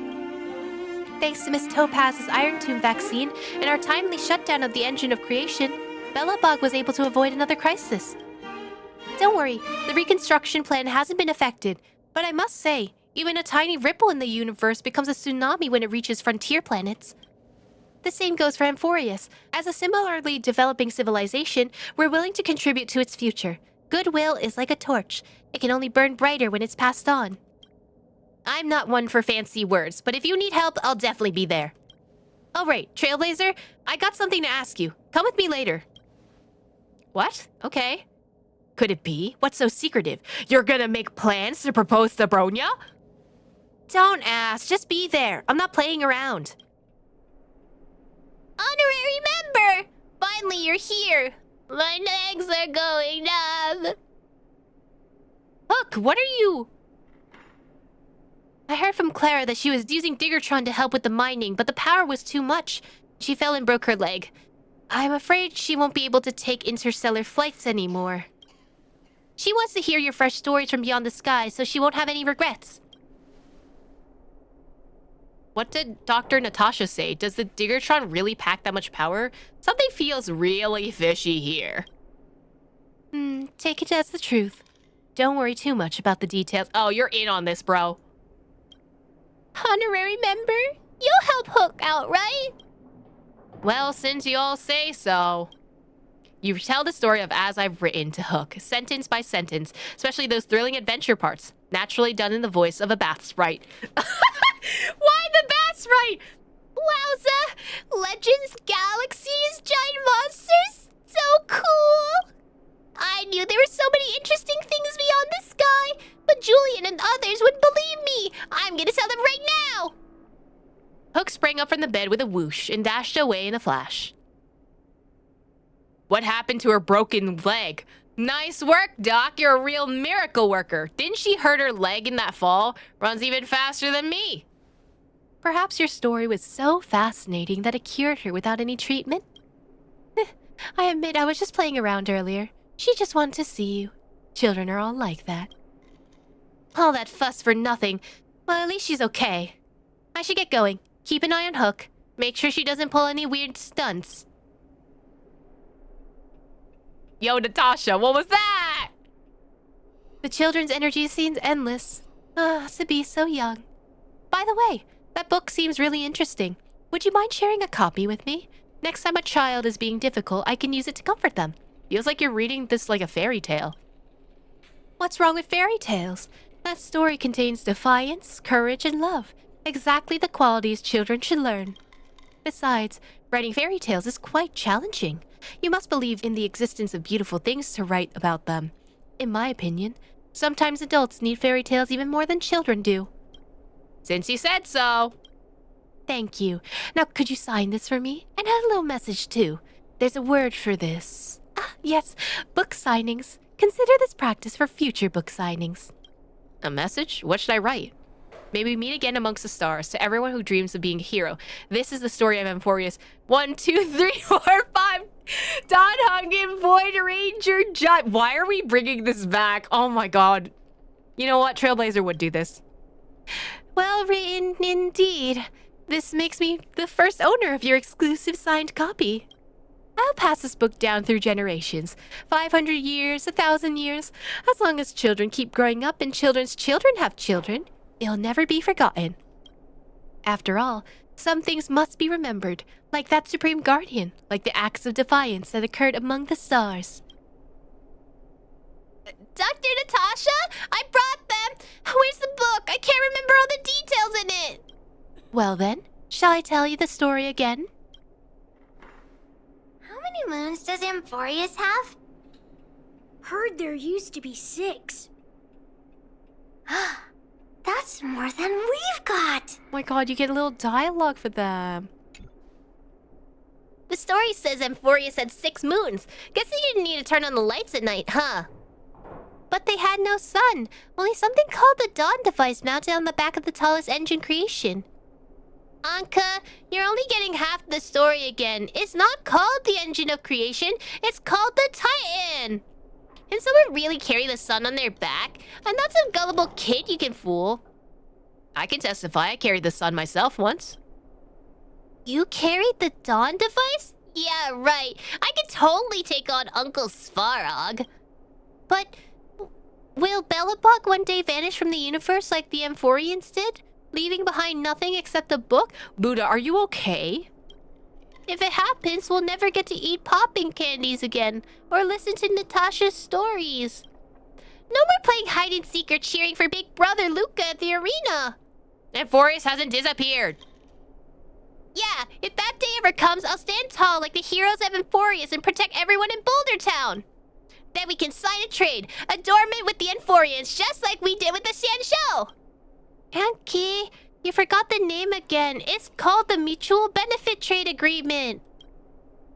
Thanks to Miss Topaz's Iron Tomb vaccine and our timely shutdown of the engine of creation, Belobog was able to avoid another crisis. Don't worry, the reconstruction plan hasn't been affected, but I must say, even a tiny ripple in the universe becomes a tsunami when it reaches frontier planets. The same goes for Amphoreus. As a similarly developing civilization, we're willing to contribute to its future. Goodwill is like a torch. It can only burn brighter when it's passed on. I'm not one for fancy words, but if you need help, I'll definitely be there. All right, Trailblazer, I got something to ask you. Come with me later. What? Okay. Could it be? What's so secretive? You're gonna make plans to propose to Bronya? Don't ask, just be there. I'm not playing around. Honorary member! Finally, you're here. My legs are going numb. Hook, what are you? I heard from Clara that she was using Diggertron to help with the mining, but the power was too much. She fell and broke her leg. I'm afraid she won't be able to take interstellar flights anymore. She wants to hear your fresh stories from beyond the sky, so she won't have any regrets. What did Dr. Natasha say? Does the Diggertron really pack that much power? Something feels really fishy here. Take it as the truth. Don't worry too much about the details. Oh, you're in on this, bro. Honorary member? You'll help Hook out, right? Well, since you all say so. You tell the story of As I've Written to Hook, sentence by sentence, especially those thrilling adventure parts, naturally done in the voice of a bath sprite. Why the bath sprite? Wowza! Legends, galaxies, giant monsters? So cool! I knew there were so many interesting things beyond the sky, but Julian and others wouldn't believe me. I'm gonna tell them right now! Hook sprang up from the bed with a whoosh and dashed away in a flash. What happened to her broken leg? Nice work, Doc. You're a real miracle worker. Didn't she hurt her leg in that fall? Runs even faster than me. Perhaps your story was so fascinating that it cured her without any treatment? I admit I was just playing around earlier. She just wanted to see you. Children are all like that. All that fuss for nothing. Well, at least she's okay. I should get going. Keep an eye on Hook. Make sure she doesn't pull any weird stunts. Yo, Natasha, what was that? The children's energy seems endless. To be so young. By the way, that book seems really interesting. Would you mind sharing a copy with me? Next time a child is being difficult, I can use it to comfort them. Feels like you're reading this like a fairy tale. What's wrong with fairy tales? That story contains defiance, courage, and love. Exactly the qualities children should learn. Besides, writing fairy tales is quite challenging. You must believe in the existence of beautiful things to write about them. In my opinion, sometimes adults need fairy tales even more than children do. Since you said so. Thank you. Now, could you sign this for me? And add a little message, too. There's a word for this. Ah, yes, book signings. Consider this practice for future book signings. A message? What should I write? Maybe meet again amongst the stars. To everyone who dreams of being a hero. This is the story of Amphoreus. 1, 2, 3, 4, 5. Don Hungin, Void Ranger, Giant. Why are we bringing this back? Oh my god. You know what? Trailblazer would do this. Well written indeed. This makes me the first owner of your exclusive signed copy. I'll pass this book down through generations. 500 years, 1,000 years. As long as children keep growing up and children's children have children, it'll never be forgotten. After all, some things must be remembered, like that Supreme Guardian, like the acts of defiance that occurred among the stars. Dr. Natasha, I brought them. Where's the book? I can't remember all the details in it. Well then, shall I tell you the story again? How many moons does Amphoreus have? Heard there used to be 6. That's more than we've got. Oh my god, you get a little dialogue for them. The story says Amphoreus had 6 moons. Guess they didn't need to turn on the lights at night, huh? But they had no sun, only something called the Dawn device mounted on the back of the tallest engine creation. Anka, you're only getting half the story again. It's not called the Engine of Creation, it's called the Titan. Can someone really carry the sun on their back? I'm not some gullible kid you can fool. I can testify I carried the sun myself once. You carried the Dawn device? Yeah, right. I could totally take on Uncle Svarog. But will Belobog one day vanish from the universe like the Amphoreans did? Leaving behind nothing except the book? Buddha, are you okay? If it happens, we'll never get to eat popping candies again, or listen to Natasha's stories. No more playing hide-and-seek or cheering for Big Brother Luca at the arena. Amphoreus hasn't disappeared. Yeah, if that day ever comes, I'll stand tall like the heroes of Amphoreus and protect everyone in Boulder Town. Then we can sign a trade, adornment with the Amphoreans, just like we did with the Xianzhou. Anki, you forgot the name again. It's called the Mutual Benefit Trade Agreement.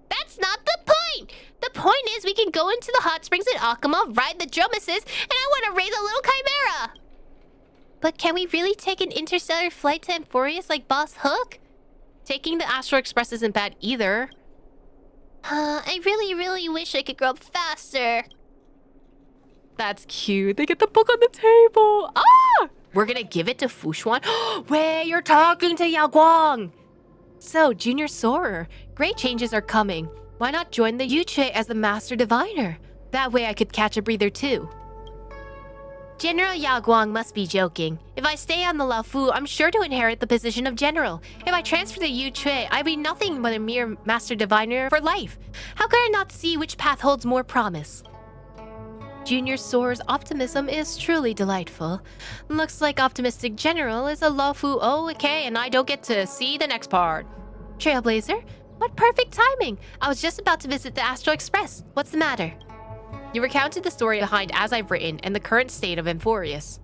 That's not the point. The point is we can go into the hot springs in Akama, ride the Dromases, and I want to raise a little chimera. But can we really take an interstellar flight to Amphoreus like Boss Hook? Taking the Astral Express isn't bad either. I really wish I could grow up faster. That's cute. They get the book on the table. Ah! We're gonna give it to Fushuan. Wait, you're talking to Yao Guang. So, Junior Soarer, great changes are coming. Why not join the Yuche as the Master Diviner? That way I could catch a breather too. General Yao Guang must be joking. If I stay on the Laofu, I'm sure to inherit the position of general. If I transfer to Yuche, I'd be nothing but a mere Master Diviner for life. How could I not see which path holds more promise? Junior Soarer's optimism is truly delightful. Looks like optimistic general is a Laofu okay, and I don't get to see the next part. Trailblazer, what perfect timing! I was just about to visit the Astral Express. What's the matter? You recounted the story behind As I've Written and the current state of Amphoreus.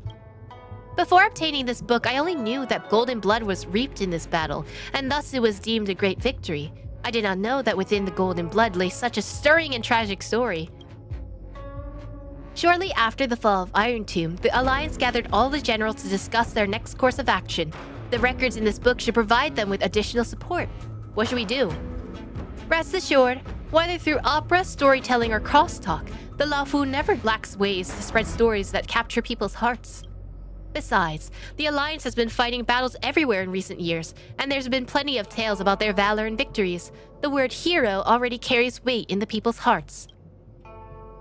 Before obtaining this book, I only knew that golden blood was reaped in this battle, and thus it was deemed a great victory. I did not know that within the golden blood lay such a stirring and tragic story. Shortly after the fall of Iron Tomb, the Alliance gathered all the generals to discuss their next course of action. The records in this book should provide them with additional support. What should we do? Rest assured, whether through opera, storytelling, or crosstalk, the Laofu never lacks ways to spread stories that capture people's hearts. Besides, the Alliance has been fighting battles everywhere in recent years, and there's been plenty of tales about their valor and victories. The word hero already carries weight in the people's hearts.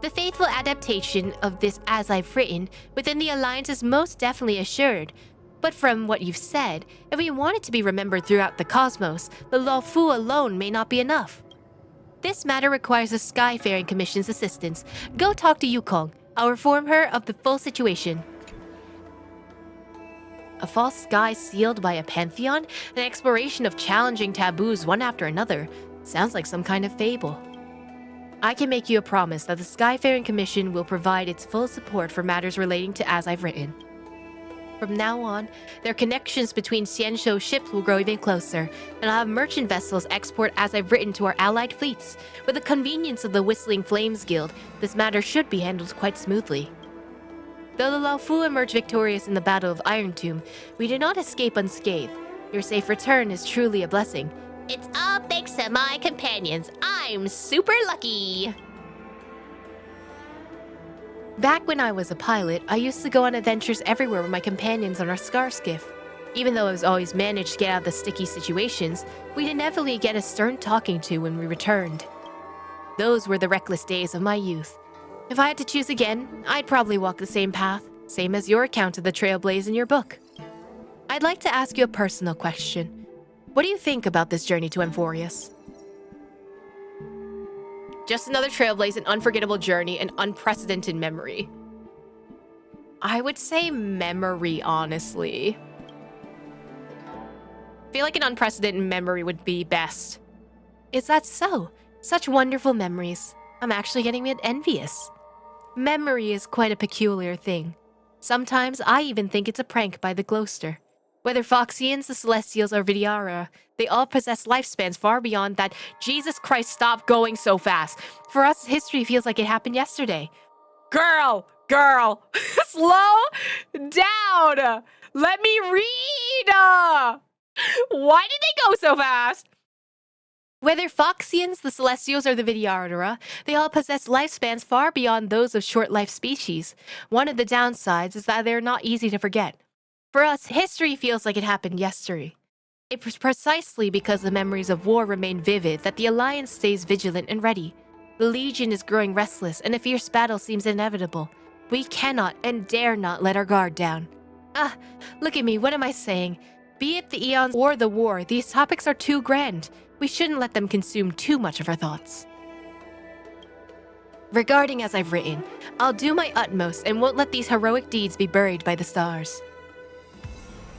The faithful adaptation of this As I've Written within the Alliance is most definitely assured. But from what you've said, if we want it to be remembered throughout the cosmos, the Laofu alone may not be enough. This matter requires the Skyfaring Commission's assistance. Go talk to Yukong. I'll inform her of the full situation. A false sky sealed by a pantheon? An exploration of challenging taboos one after another. Sounds like some kind of fable. I can make you a promise that the Skyfaring Commission will provide its full support for matters relating to As I've Written. From now on, their connections between Xianzhou ships will grow even closer, and I'll have merchant vessels export As I've Written to our allied fleets. With the convenience of the Whistling Flames Guild, this matter should be handled quite smoothly. Though the Laofu emerged victorious in the Battle of Iron Tomb, we did not escape unscathed. Your safe return is truly a blessing. It's all thanks to my companions. I'm super lucky. Back when I was a pilot, I used to go on adventures everywhere with my companions on our Scar skiff. Even though I was always managed to get out of the sticky situations, we'd inevitably get a stern talking to when we returned. Those were the reckless days of my youth. If I had to choose again, I'd probably walk the same path, same as your account of the trailblaze in your book. I'd like to ask you a personal question. What do you think about this journey to Amphoreus? Just another trailblaze, an unforgettable journey, an unprecedented memory. I would say memory, honestly. I feel like an unprecedented memory would be best. Is that so? Such wonderful memories. I'm actually getting a bit envious. Memory is quite a peculiar thing. Sometimes I even think it's a prank by the Gloucester. Whether Foxians, the Celestials, or Vidyara, they all possess lifespans far beyond that. Jesus Christ, stop going so fast. For us, history feels like it happened yesterday. Girl, slow down. Let me read. Why did they go so fast? Whether Foxians, the Celestials, or the Vidyara, they all possess lifespans far beyond those of short-life species. One of the downsides is that they're not easy to forget. For us, history feels like it happened yesterday. It was precisely because the memories of war remain vivid that the Alliance stays vigilant and ready. The Legion is growing restless, and a fierce battle seems inevitable. We cannot and dare not let our guard down. Look at me, what am I saying? Be it the Eons or the war, these topics are too grand. We shouldn't let them consume too much of our thoughts. Regarding As I've Written, I'll do my utmost and won't let these heroic deeds be buried by the stars.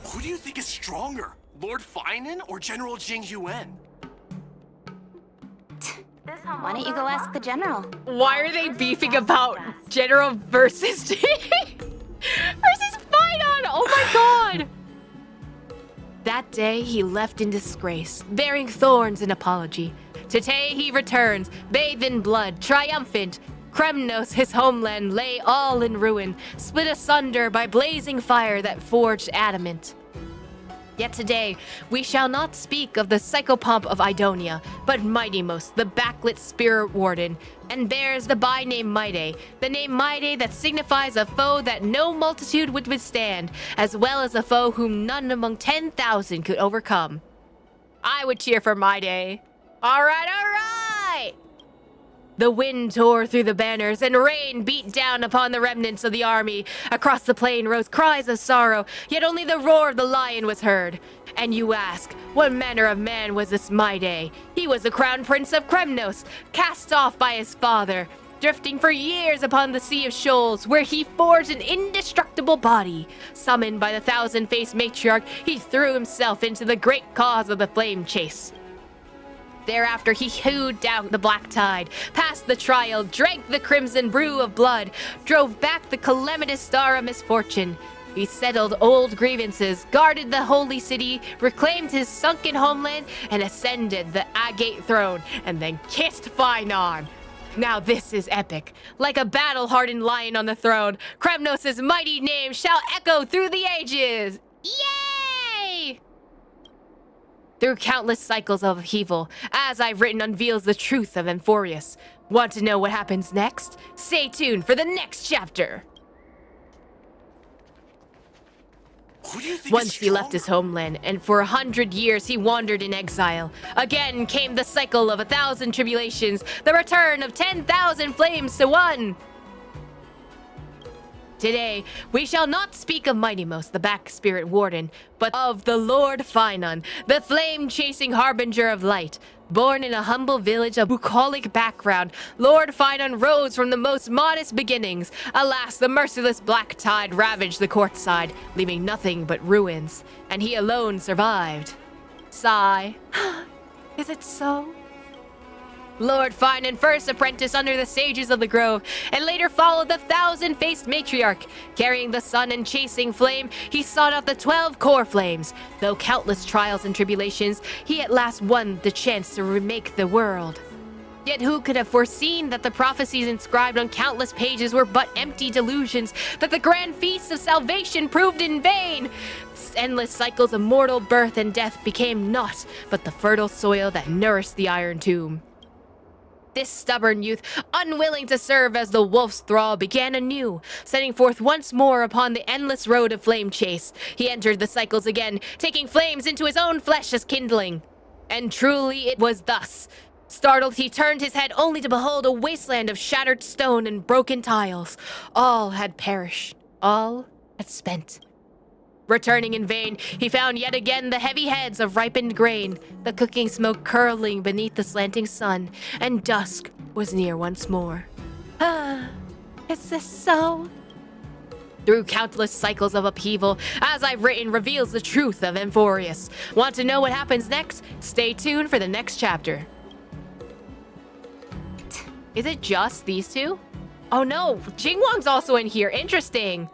Who do you think is stronger, Lord Finan or General Jing Yuan? Why don't you go ask the general? Why are they beefing about General versus versus Finan? Oh my god! That day he left in disgrace, bearing thorns in apology. Today he returns, bathed in blood, triumphant. Kremnos, his homeland, lay all in ruin, split asunder by blazing fire that forged adamant. Yet today, we shall not speak of the psychopomp of Idonia, but Mightymost, the backlit spirit warden, and bears the by-name Maide, the name Maide that signifies a foe that no multitude would withstand, as well as a foe whom none among 10,000 could overcome. I would cheer for Maide. All right! The wind tore through the banners, and rain beat down upon the remnants of the army. Across the plain rose cries of sorrow, yet only the roar of the lion was heard. And you ask, what manner of man was this Maide? He was the crown prince of Kremnos, cast off by his father, drifting for years upon the Sea of Shoals, where he forged an indestructible body. Summoned by the thousand-faced matriarch, he threw himself into the great cause of the flame chase. Thereafter he hewed down the black tide, passed the trial, drank the crimson brew of blood, drove back the calamitous star of misfortune. He settled old grievances, guarded the holy city, reclaimed his sunken homeland, and ascended the agate throne, and then kissed Finan. Now this is epic. Like a battle-hardened lion on the throne, Kremnos' mighty name shall echo through the ages! Yay! Through countless cycles of upheaval, As I've Written unveils the truth of Amphoreus. Want to know what happens next? Stay tuned for the next chapter! Once he left his homeland, and for 100 years he wandered in exile. Again came the cycle of 1,000 tribulations, the return of 10,000 flames to one! Today, we shall not speak of Mightymost, the back spirit warden, but of the Lord Finan, the flame-chasing harbinger of light. Born in a humble village of bucolic background, Lord Finon rose from the most modest beginnings. Alas, the merciless black tide ravaged the courtside, leaving nothing but ruins, and he alone survived. Sigh. Is it so? Lord Finon first apprenticed under the sages of the grove, and later followed the thousand-faced matriarch. Carrying the sun and chasing flame, he sought out the 12 core flames. Though countless trials and tribulations, he at last won the chance to remake the world. Yet who could have foreseen that the prophecies inscribed on countless pages were but empty delusions, that the grand feast of salvation proved in vain? Endless cycles of mortal birth and death became naught but the fertile soil that nourished the Iron Tomb. This stubborn youth, unwilling to serve as the wolf's thrall, began anew, setting forth once more upon the endless road of flame chase. He entered the cycles again, taking flames into his own flesh as kindling. And truly it was thus. Startled, he turned his head only to behold a wasteland of shattered stone and broken tiles. All had perished, all had spent. Returning in vain, he found yet again the heavy heads of ripened grain, the cooking smoke curling beneath the slanting sun, and dusk was near once more. Is this so? Through countless cycles of upheaval, As I've Written reveals the truth of Amphoreus. Want to know what happens next? Stay tuned for the next chapter. Is it just these two? Oh no, Jingwang's also in here. Interesting.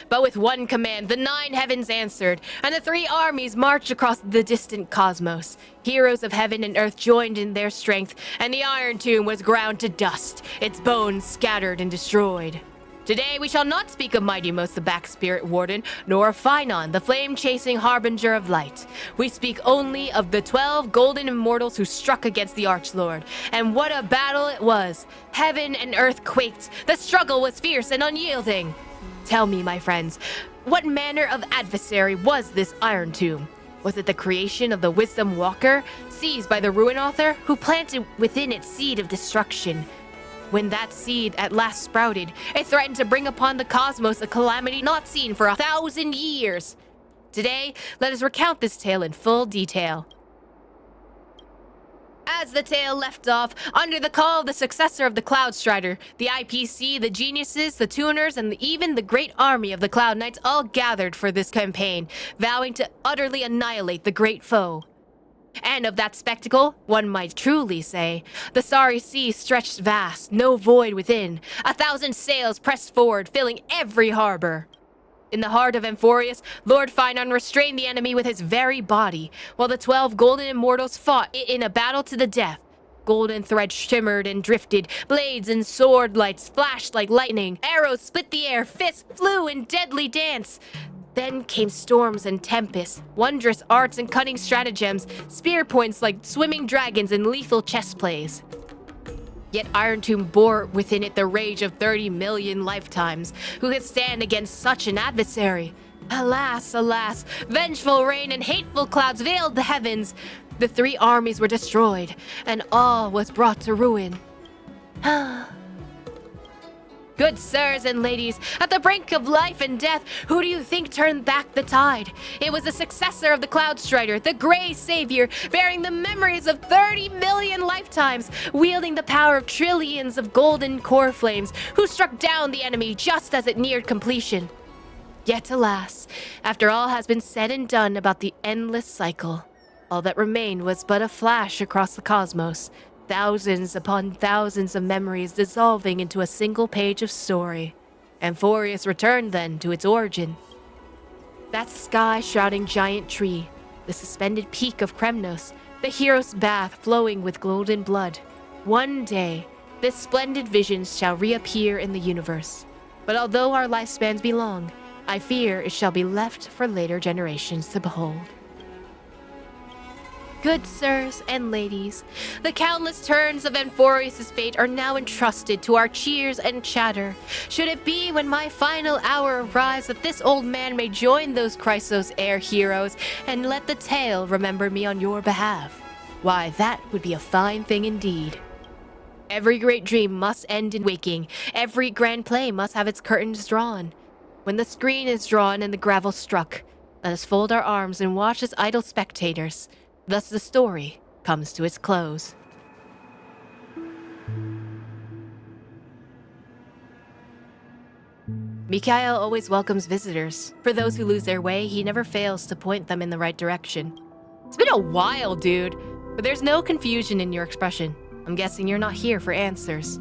But with one command, the 9 heavens answered, and the 3 armies marched across the distant cosmos. Heroes of heaven and earth joined in their strength, and the Iron Tomb was ground to dust, its bones scattered and destroyed. Today we shall not speak of Mightymost the Back Spirit Warden, nor of Finon, the flame-chasing harbinger of light. We speak only of the 12 golden immortals who struck against the Archlord. And what a battle it was! Heaven and earth quaked, the struggle was fierce and unyielding. Tell me, my friends, what manner of adversary was this Iron Tomb? Was it the creation of the Wisdom Walker, seized by the Ruin Author, who planted within it seed of destruction? When that seed at last sprouted, it threatened to bring upon the cosmos a calamity not seen for 1,000 years. Today, let us recount this tale in full detail. As the tale left off, under the call of the successor of the Cloud Strider, the IPC, the geniuses, the tuners, and even the great army of the Cloud Knights all gathered for this campaign, vowing to utterly annihilate the great foe. And of that spectacle, one might truly say, the starry sea stretched vast, no void within, 1,000 sails pressed forward, filling every harbor. In the heart of Amphoreus, Lord Finon restrained the enemy with his very body, while the 12 golden immortals fought in a battle to the death. Golden threads shimmered and drifted, blades and sword lights flashed like lightning, arrows split the air, fists flew in deadly dance. Then came storms and tempests, wondrous arts and cunning stratagems, spear points like swimming dragons and lethal chess plays. Yet Iron Tomb bore within it the rage of 30 million lifetimes. Who could stand against such an adversary? Alas, alas, vengeful rain and hateful clouds veiled the heavens. The 3 armies were destroyed, and all was brought to ruin. Good sirs and ladies, at the brink of life and death, who do you think turned back the tide? It was the successor of the Cloud Strider, the Grey Savior, bearing the memories of 30 million lifetimes, wielding the power of trillions of golden core flames, who struck down the enemy just as it neared completion. Yet alas, after all has been said and done about the endless cycle, all that remained was but a flash across the cosmos, thousands upon thousands of memories dissolving into a single page of story. Amphoreus returned then to its origin. That sky-shrouding giant tree, the suspended peak of Kremnos, the hero's bath flowing with golden blood. One day, this splendid vision shall reappear in the universe. But although our lifespans be long, I fear it shall be left for later generations to behold. Good sirs and ladies, the countless turns of Amphoreus' fate are now entrusted to our cheers and chatter. Should it be when my final hour arrives that this old man may join those Chrysos heir heroes and let the tale remember me on your behalf, why that would be a fine thing indeed. Every great dream must end in waking. Every grand play must have its curtains drawn. When the screen is drawn and the gravel struck, let us fold our arms and watch as idle spectators. Thus the story comes to its close. Mikhail always welcomes visitors. For those who lose their way, he never fails to point them in the right direction. It's been a while, dude, but there's no confusion in your expression. I'm guessing you're not here for answers.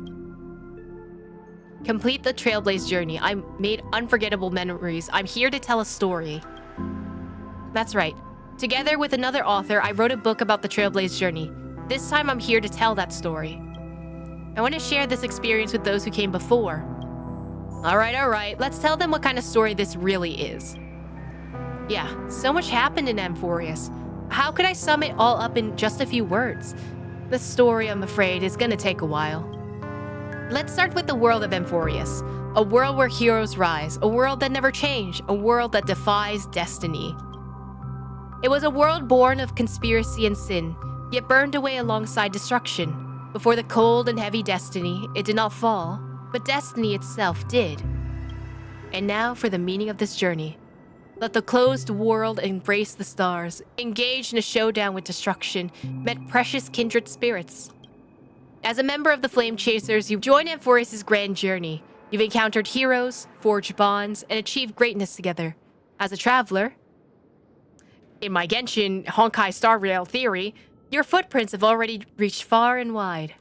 Complete the Trailblaze journey. I made unforgettable memories. I'm here to tell a story. That's right. Together with another author, I wrote a book about the Trailblaze journey. This time I'm here to tell that story. I want to share this experience with those who came before. All right. Let's tell them what kind of story this really is. Yeah, so much happened in Amphoreus. How could I sum it all up in just a few words? The story, I'm afraid, is gonna take a while. Let's start with the world of Amphoreus. A world where heroes rise, a world that never changed, a world that defies destiny. It was a world born of conspiracy and sin, yet burned away alongside destruction. Before the cold and heavy destiny, it did not fall, but destiny itself did. And now for the meaning of this journey. Let the closed world embrace the stars, engage in a showdown with destruction, met precious kindred spirits. As a member of the Flame Chasers, you've joined Amphoreus' grand journey. You've encountered heroes, forged bonds, and achieved greatness together. As a traveler, in my Genshin Honkai Star Rail theory, your footprints have already reached far and wide.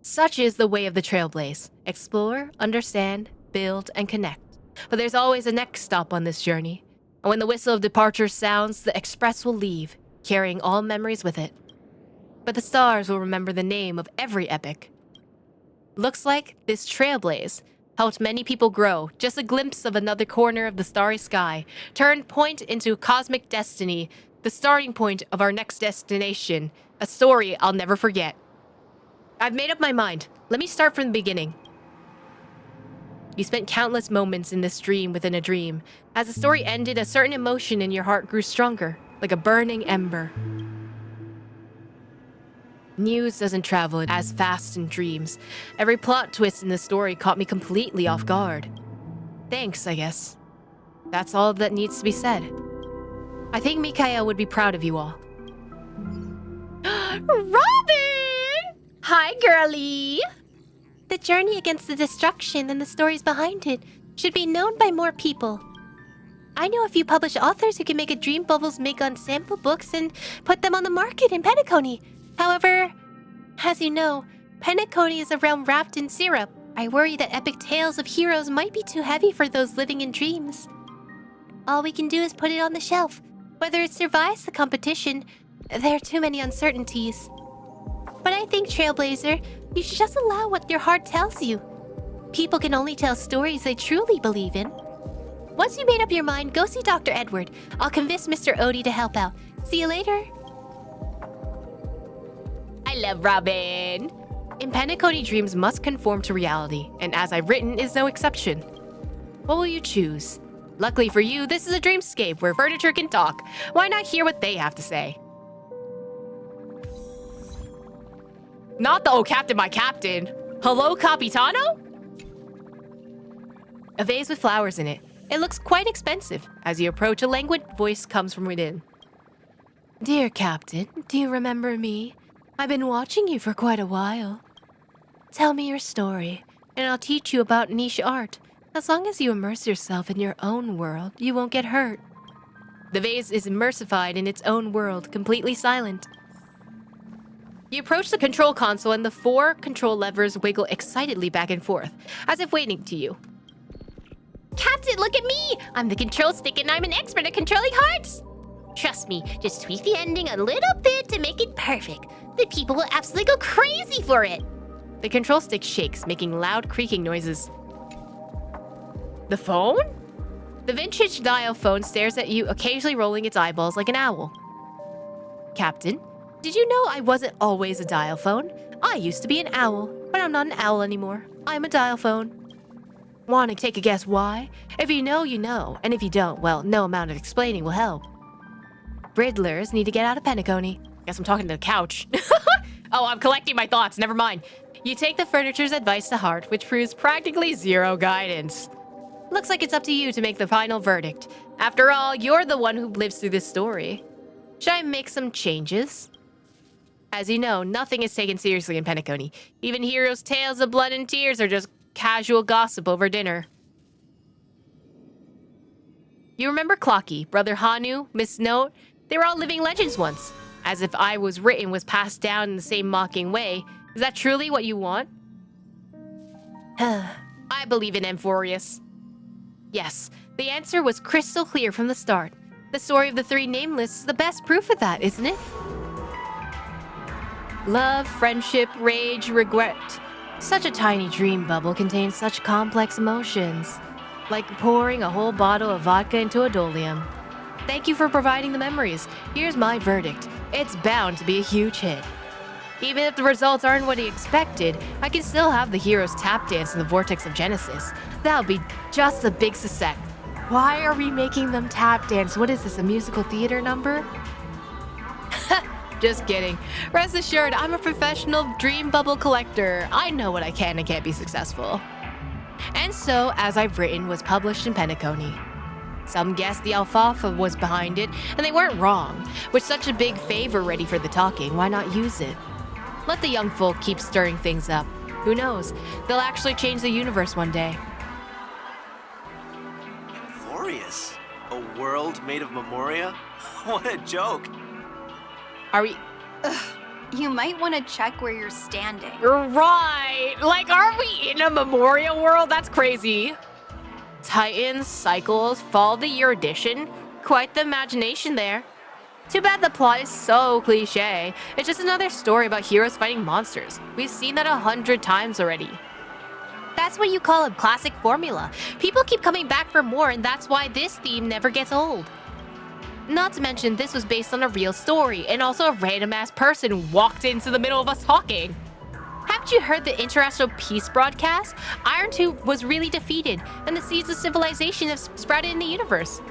Such is the way of the Trailblaze. Explore, understand, build, and connect. But there's always a next stop on this journey. And when the whistle of departure sounds, the express will leave, carrying all memories with it. But the stars will remember the name of every epic. Looks like this Trailblaze helped many people grow. Just a glimpse of another corner of the starry sky, turned point into cosmic destiny, the starting point of our next destination, a story I'll never forget. I've made up my mind. Let me start from the beginning. You spent countless moments in this dream within a dream. As the story ended, a certain emotion in your heart grew stronger, like a burning ember. News doesn't travel as fast in dreams. Every plot twist in the story caught me completely off guard. Thanks, I guess. That's all that needs to be said. I think Mikhail would be proud of you all. Robin! Hi, girlie! The journey against the destruction and the stories behind it should be known by more people. I know a few published authors who can make a Dream Bubbles make on sample books and put them on the market in Penacony. However, as you know, Penacony is a realm wrapped in syrup. I worry that epic tales of heroes might be too heavy for those living in dreams. All we can do is put it on the shelf. Whether it survives the competition, there are too many uncertainties. But I think, Trailblazer, you should just allow what your heart tells you. People can only tell stories they truly believe in. Once you made up your mind, go see Dr. Edward. I'll convince Mr. Odie to help out. See you later. I love Robin. In Penacony, dreams must conform to reality, and as I've written is no exception. What will you choose? Luckily for you, this is a dreamscape where furniture can talk. Why not hear what they have to say? Not the "Oh Captain, my Captain." Hello, Capitano? A vase with flowers in it. It looks quite expensive. As you approach, a languid voice comes from within. Dear Captain, do you remember me? I've been watching you for quite a while. Tell me your story, and I'll teach you about niche art. As long as you immerse yourself in your own world, you won't get hurt. The vase is immersified in its own world, completely silent. You approach the control console and the 4 control levers wiggle excitedly back and forth, as if waiting to you. Captain, look at me! I'm the control stick and I'm an expert at controlling hearts! Trust me, just tweak the ending a little bit to make it perfect. The people will absolutely go crazy for it! The control stick shakes, making loud creaking noises. The phone? The vintage dial phone stares at you, occasionally rolling its eyeballs like an owl. Captain, did you know I wasn't always a dial phone? I used to be an owl, but I'm not an owl anymore. I'm a dial phone. Want to take a guess why? If you know, you know. And if you don't, well, no amount of explaining will help. Riddlers need to get out of Penacony. Guess I'm talking to the couch. Oh, I'm collecting my thoughts. Never mind. You take the furniture's advice to heart, which proves practically zero guidance. Looks like it's up to you to make the final verdict. After all, you're the one who lives through this story. Should I make some changes? As you know, nothing is taken seriously in Penacony. Even heroes' tales of blood and tears are just casual gossip over dinner. You remember Clocky, Brother Hanu, Miss Note? They were all living legends once. As if I Was Written was passed down in the same mocking way. Is that truly what you want? I believe in Amphoreus. Yes, the answer was crystal clear from the start. The story of the three nameless is the best proof of that, isn't it? Love, friendship, rage, regret. Such a tiny dream bubble contains such complex emotions. Like pouring a whole bottle of vodka into a dolium. Thank you for providing the memories. Here's my verdict. It's bound to be a huge hit. Even if the results aren't what he expected, I can still have the heroes tap dance in the vortex of Genesis. That'll be just a big success. Why are we making them tap dance? What is this, a musical theater number? Just kidding. Rest assured, I'm a professional dream bubble collector. I know what I can and can't be successful. And so, As I've Written was published in Penacony. Some guessed the alfalfa was behind it, and they weren't wrong. With such a big favor ready for the talking, why not use it? Let the young folk keep stirring things up. Who knows? They'll actually change the universe one day. Amphoreus? A world made of Memoria? What a joke! Are we... You might want to check where you're standing. Right! Like, are we in a Memoria world? That's crazy. Titans, Cycles, Fall of the Year edition? Quite the imagination there. Too bad the plot is so cliche. It's just another story about heroes fighting monsters. We've seen that 100 times already. That's what you call a classic formula. People keep coming back for more, and that's why this theme never gets old. Not to mention, this was based on a real story, and also a random-ass person walked into the middle of us talking. Haven't you heard the International Peace Broadcast? Iron 2 was really defeated, and the seeds of civilization have sprouted in the universe.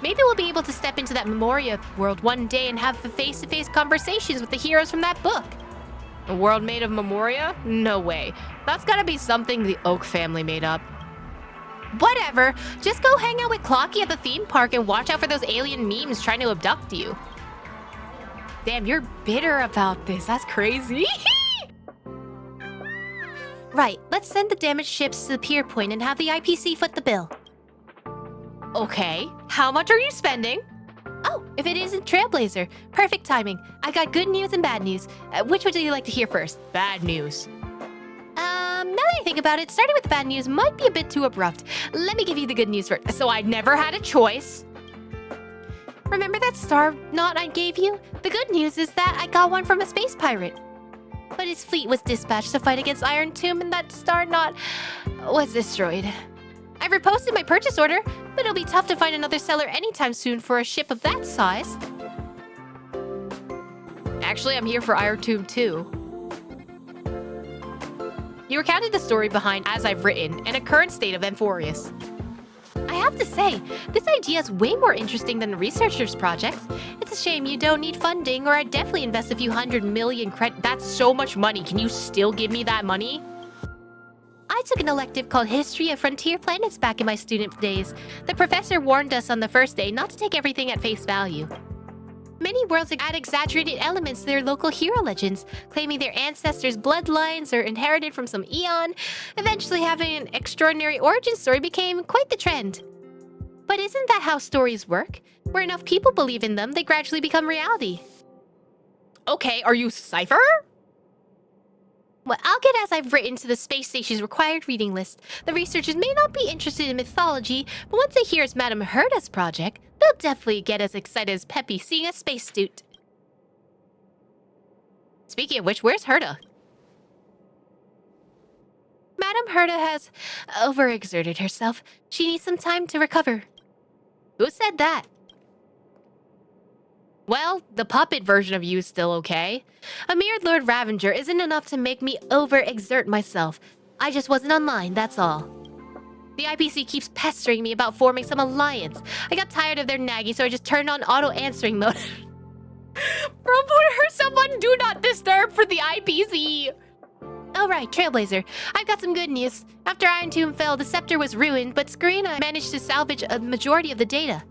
Maybe we'll be able to step into that Memoria world one day and have face-to-face conversations with the heroes from that book. A world made of Memoria? No way. That's gotta be something the Oak family made up. Whatever, just go hang out with Clocky at the theme park and watch out for those alien memes trying to abduct you. Damn, you're bitter about this. That's crazy. Right, let's send the damaged ships to the pier point and have the IPC foot the bill. Okay, how much are you spending? Oh, if it isn't Trailblazer. Perfect timing. I got good news and bad news. Which would you like to hear first? Bad news. Now that I think about it, starting with the bad news might be a bit too abrupt. Let me give you the good news first. So I never had a choice. Remember that star knot I gave you? The good news is that I got one from a space pirate. But his fleet was dispatched to fight against Iron Tomb, and that star knot was destroyed. I've reposted my purchase order, but it'll be tough to find another seller anytime soon for a ship of that size. Actually, I'm here for Iron Tomb too. You recounted the story behind As I've Written and a current state of Amphoreus. I have to say, this idea is way more interesting than the researchers' projects. It's a shame you don't need funding, or I'd definitely invest a few 100 million credit. That's so much money. Can you still give me that money? I took an elective called History of Frontier Planets back in my student days. The professor warned us on the first day not to take everything at face value. Many worlds add exaggerated elements to their local hero legends, claiming their ancestors' bloodlines are inherited from some eon. Eventually, having an extraordinary origin story became quite the trend. But isn't that how stories work? Where enough people believe in them, they gradually become reality. Okay, are you Cypher? Well, I'll get As I've Written to the space station's required reading list. The researchers may not be interested in mythology, but once they hear it's Madame Herda's project, they'll definitely get as excited as Peppy seeing a spacesuit. Speaking of which, where's Herda? Madame Herda has overexerted herself. She needs some time to recover. Who said that? Well, the puppet version of you is still okay. A mere Lord Ravenger isn't enough to make me overexert myself. I just wasn't online, that's all. The IPC keeps pestering me about forming some alliance. I got tired of their nagging, so I just turned on auto-answering mode. Bro, put herself on Do Not Disturb for the IPC! Alright, Trailblazer, I've got some good news. After Iron Tomb fell, the scepter was ruined, but Screen and I managed to salvage a majority of the data.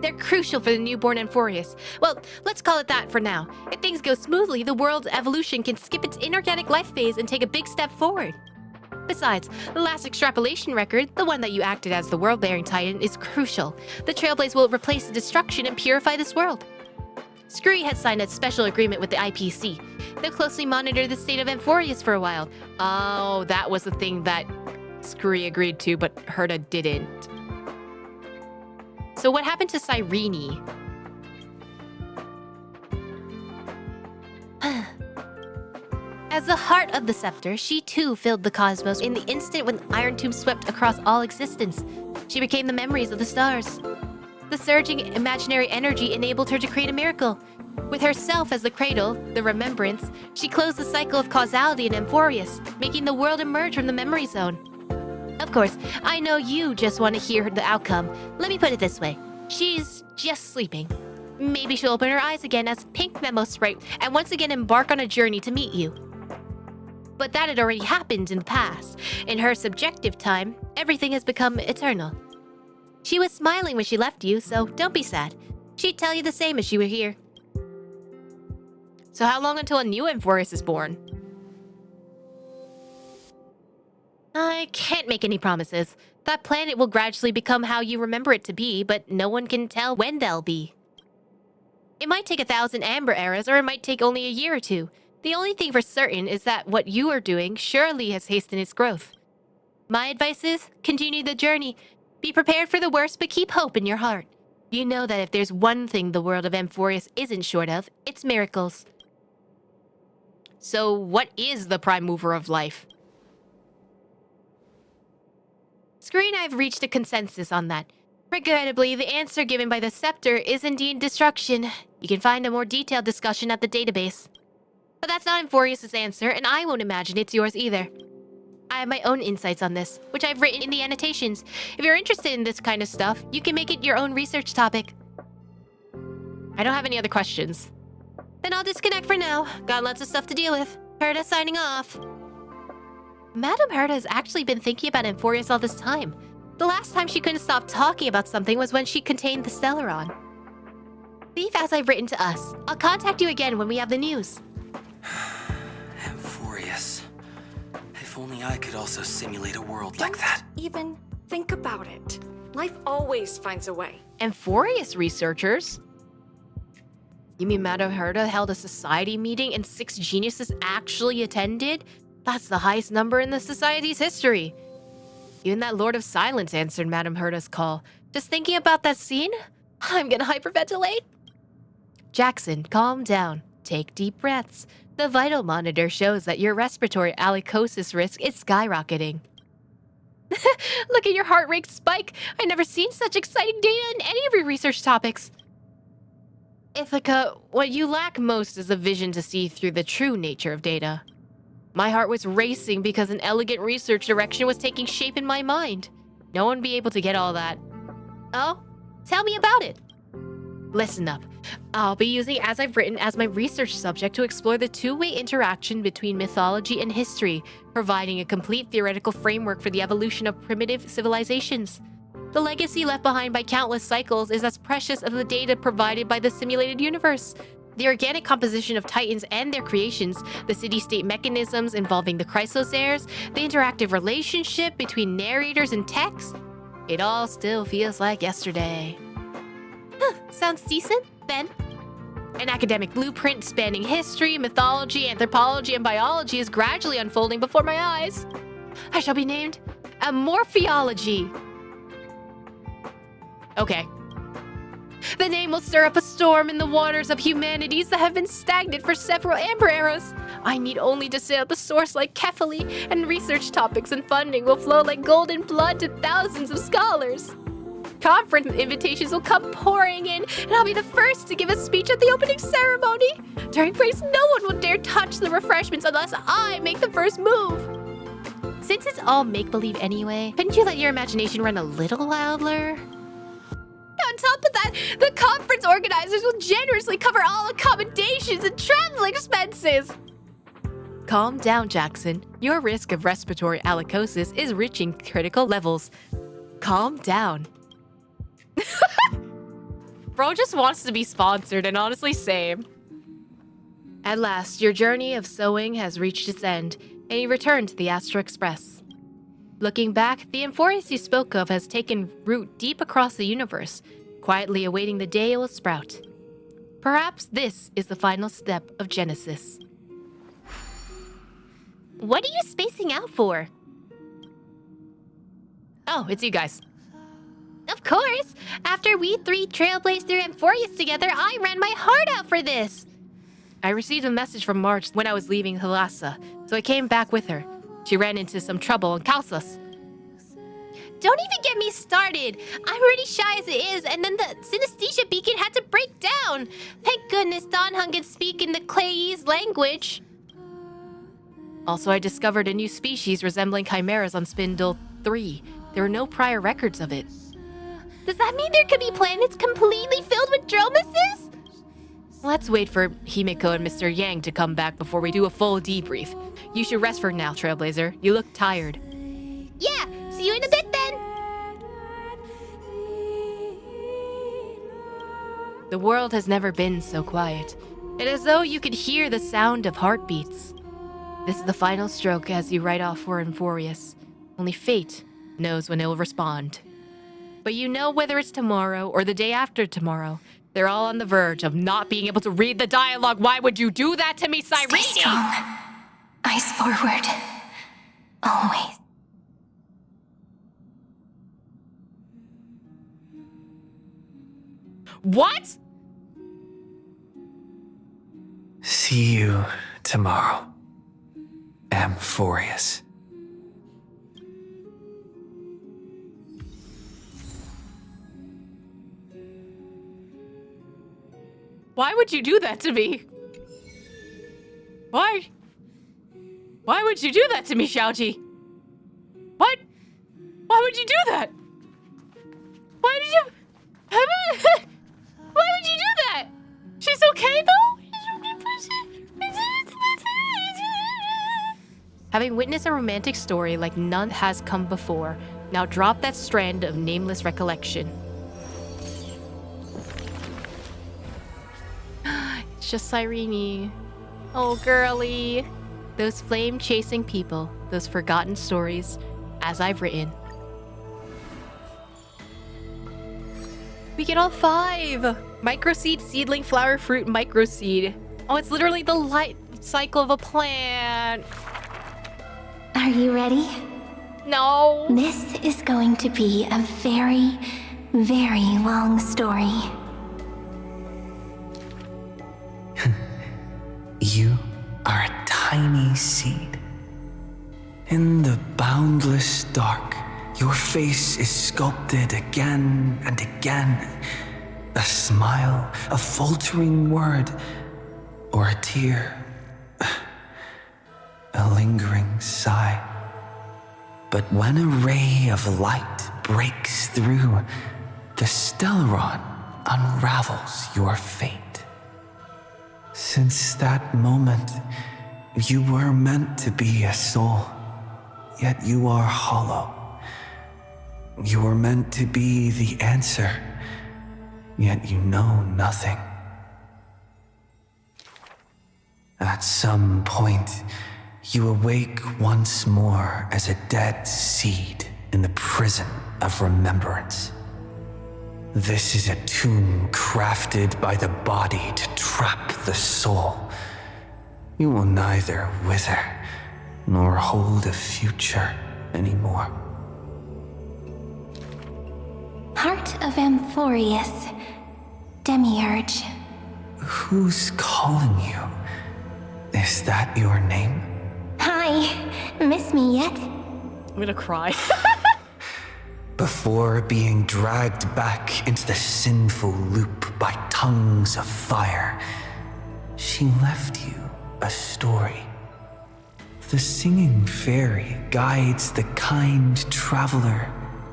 They're crucial for the newborn Amphoreus. Well, let's call it that for now. If things go smoothly, the world's evolution can skip its inorganic life phase and take a big step forward. Besides, the last extrapolation record, the one that you acted as the world-bearing titan, is crucial. The Trailblaze will replace the destruction and purify this world. Scurry has signed a special agreement with the IPC. They'll closely monitor the state of Amphoreus for a while. Oh, that was the thing that Scurry agreed to, but Herta didn't. So what happened to Cyrene? As the heart of the scepter, she too filled the cosmos in the instant when Iron Tomb swept across all existence. She became the memories of the stars. The surging imaginary energy enabled her to create a miracle. With herself as the cradle, the remembrance, she closed the cycle of causality in Amphoreus, making the world emerge from the memory zone. Of course, I know you just want to hear the outcome. Let me put it this way. She's just sleeping. Maybe she'll open her eyes again as Pink Memo Sprite and once again embark on a journey to meet you. But that had already happened in the past. In her subjective time, everything has become eternal. She was smiling when she left you, so don't be sad. She'd tell you the same if she were here. So how long until a new Amphoreus is born? I can't make any promises. That planet will gradually become how you remember it to be, but no one can tell when they'll be. It might take 1,000 Amber Eras, or it might take only a year or two. The only thing for certain is that what you are doing surely has hastened its growth. My advice is, continue the journey. Be prepared for the worst, but keep hope in your heart. You know that if there's one thing the world of Amphoreus isn't short of, it's miracles. So what is the prime mover of life? Scurry and I have reached a consensus on that. Regrettably, the answer given by the scepter is indeed destruction. You can find a more detailed discussion at the database. But that's not Amphoreus' answer, and I won't imagine it's yours either. I have my own insights on this, which I've written in the annotations. If you're interested in this kind of stuff, you can make it your own research topic. I don't have any other questions. Then I'll disconnect for now. Got lots of stuff to deal with. Herta signing off. Madame Herta has actually been thinking about Amphoreus all this time. The last time she couldn't stop talking about something was when she contained the Stellaron. Leave as I've written to us. I'll contact you again when we have the news. Amphoreus. If only I could also simulate a world like that. Even think about it. Life always finds a way. Amphoreus researchers? You mean Madame Herta held a society meeting and 6 geniuses actually attended? That's the highest number in the society's history. Even that Lord of Silence answered Madame Herta's call. Just thinking about that scene, I'm gonna hyperventilate. Jackson, calm down. Take deep breaths. The vital monitor shows that your respiratory alicosis risk is skyrocketing. Look at your heart rate spike. I've never seen such exciting data in any of your research topics. Ithaca, what you lack most is the vision to see through the true nature of data. My heart was racing because an elegant research direction was taking shape in my mind. No one would be able to get all that. Oh, tell me about it. Listen up. I'll be using As I've Written as my research subject to explore the two-way interaction between mythology and history, providing a complete theoretical framework for the evolution of primitive civilizations. The legacy left behind by countless cycles is as precious as the data provided by the simulated universe. The organic composition of Titans and their creations, the city-state mechanisms involving the chrysoseirs, the interactive relationship between narrators and text. It all still feels like yesterday. Sounds decent, then. An academic blueprint spanning history, mythology, anthropology, and biology is gradually unfolding before my eyes. I shall be named Amorpheology. Okay. The name will stir up a storm in the waters of humanities that have been stagnant for several Amber Eras. I need only to sit at the source like Kefali, and research topics and funding will flow like golden blood to thousands of scholars. Conference invitations will come pouring in, and I'll be the first to give a speech at the opening ceremony. During breaks, no one will dare touch the refreshments unless I make the first move. Since it's all make-believe anyway, couldn't you let your imagination run a little louder? On top of that, the conference organizers will generously cover all accommodations and travel expenses. Calm down, Jackson. Your risk of respiratory alicosis is reaching critical levels. Calm down. Bro just wants to be sponsored, and honestly, same. At last, your journey of sewing has reached its end, and you return to the Astral Express. Looking back, the Amphoreus you spoke of has taken root deep across the universe, quietly awaiting the day it will sprout. Perhaps this is the final step of Genesis. What are you spacing out for? Oh, it's you guys. Of course! After we three trailblazed through Amphoreus together, I ran my heart out for this! I received a message from March when I was leaving Thalassa, so I came back with her. She ran into some trouble in Kalsas. Don't even get me started! I'm already shy as it is, and then the synesthesia beacon had to break down! Thank goodness Dan Hung can speak in the Clayese language. Also, I discovered a new species resembling chimeras on Spindle 3. There were no prior records of it. Does that mean there could be planets completely filled with dromuses? Let's wait for Himiko and Mr. Yang to come back before we do a full debrief. You should rest for now, Trailblazer. You look tired. Yeah, see you in a bit then! The world has never been so quiet. It is as though you could hear the sound of heartbeats. This is the final stroke as you ride off for Amphoreus. Only fate knows when it will respond. But you know whether it's tomorrow or the day after tomorrow, they're all on the verge of not being able to read the dialogue. Why would you do that to me, Cyrene? Stay strong. Eyes forward. Always. What? See you tomorrow, Amphoreus. Why would you do that to me? Why? Why would you do that to me, Xiaoji? What? Why would you do that? Why did you... Why would you do that? She's okay, though? Having witnessed a romantic story like none has come before, now drop that strand of nameless recollection. It's just Cyrene. Oh, girly. Those flame-chasing people, those forgotten stories, as I've written. We get all 5! Microseed, seedling, flower, fruit, microseed. Oh, it's literally the life cycle of a plant. Are you ready? No. This is going to be a very, very long story. You are a tiny seed. In the boundless dark, your face is sculpted again and again. A smile, a faltering word, or a tear. A lingering sigh. But when a ray of light breaks through, the Stellaron unravels your fate. Since that moment, you were meant to be a soul, yet you are hollow. You were meant to be the answer, yet you know nothing. At some point, you awake once more as a dead seed in the prison of remembrance. This is a tomb crafted by the body to trap the soul. You will neither wither nor hold a future anymore. Heart of Amphoreus, Demiurge. Who's calling you? Is that your name? Hi, miss me yet? I'm gonna cry. Before being dragged back into the sinful loop by tongues of fire, she left you a story. The singing fairy guides the kind traveler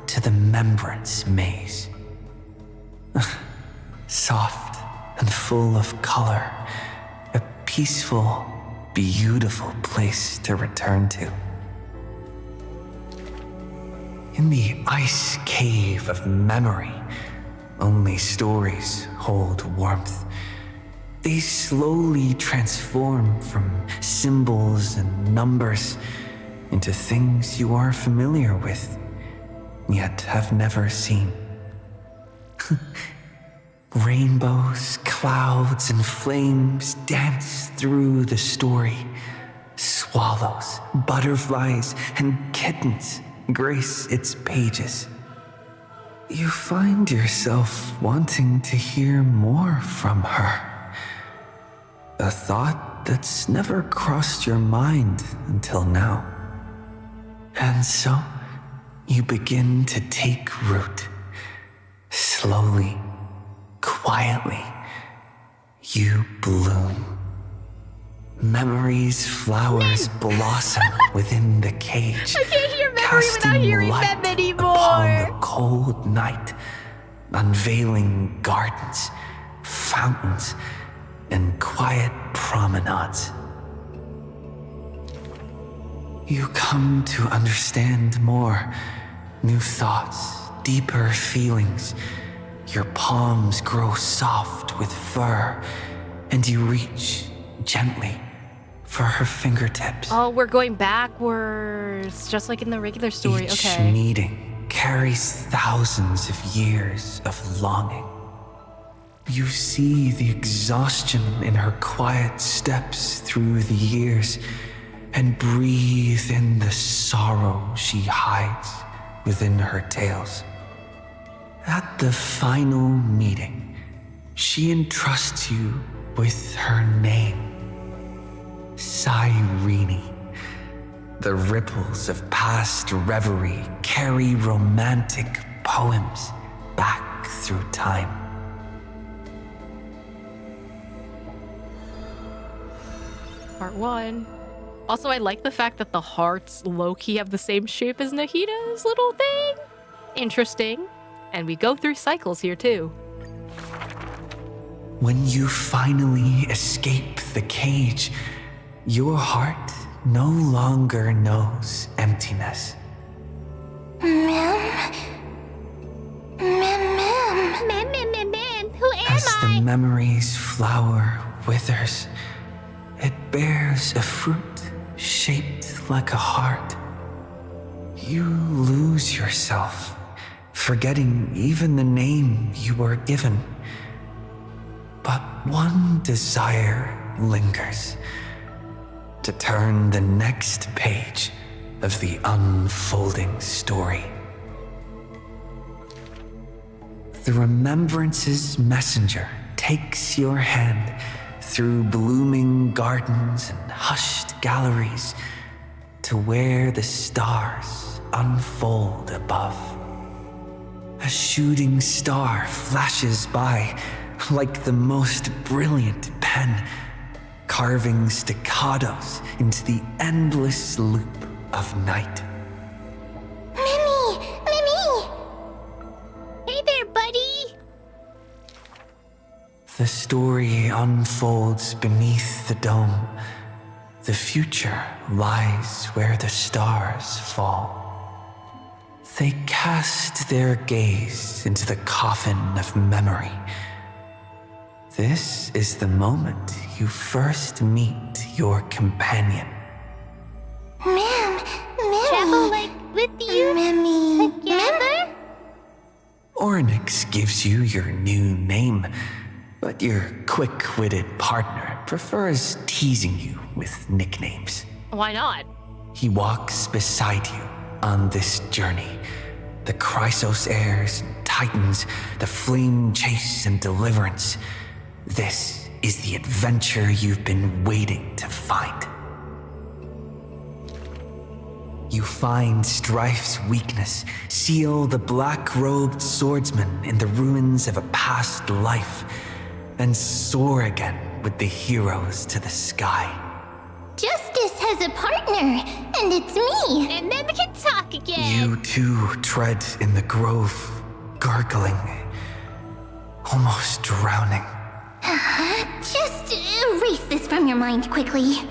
to the Membrance Maze. Soft and full of color, a peaceful, beautiful place to return to. In the ice cave of memory, only stories hold warmth. They slowly transform from symbols and numbers into things you are familiar with, yet have never seen. Rainbows, clouds, and flames dance through the story. Swallows, butterflies, and kittens grace its pages. You find yourself wanting to hear more from her. A thought that's never crossed your mind until now. And so, you begin to take root. Slowly, quietly, you bloom. Memories' flowers blossom within the cage. I can't hear memory without hearing them anymore. Upon the cold night, unveiling gardens, fountains, and quiet promenades. You come to understand more, new thoughts, deeper feelings. Your palms grow soft with fur, and you reach gently for her fingertips. Oh, we're going backwards, just like in the regular story. Each Okay. meeting carries thousands of years of longing. You see the exhaustion in her quiet steps through the years, and breathe in the sorrow she hides within her tales. At the final meeting, she entrusts you with her name, Cyrene. The ripples of past reverie carry romantic poems back through time. Part 1. Also, I like the fact that the hearts low-key have the same shape as Nahita's little thing. Interesting. And we go through cycles here too. When you finally escape the cage, your heart no longer knows emptiness. Ma'am, who am As the memory's flower withers, it bears a fruit shaped like a heart. You lose yourself, forgetting even the name you were given. But one desire lingers, to turn the next page of the unfolding story. The remembrance's messenger takes your hand through blooming gardens and hushed galleries to where the stars unfold above. A shooting star flashes by like the most brilliant pen, carving staccatos into the endless loop of night. Mimi! Hey there, buddy! The story unfolds beneath the dome. The future lies where the stars fall. They cast their gaze into the coffin of memory. This is the moment you first meet your companion. Ma'am, travel like with you together? Oryx gives you your new name, but your quick-witted partner prefers teasing you with nicknames. Why not? He walks beside you on this journey. The Chrysos heirs and titans, the flame chase and deliverance. This is the adventure you've been waiting to find. You find Strife's weakness, seal the black-robed swordsman in the ruins of a past life, and soar again with the heroes to the sky. Justice has a partner, and it's me. And then we can talk again. You two tread in the grove, gurgling, almost drowning. Just erase this from your mind quickly.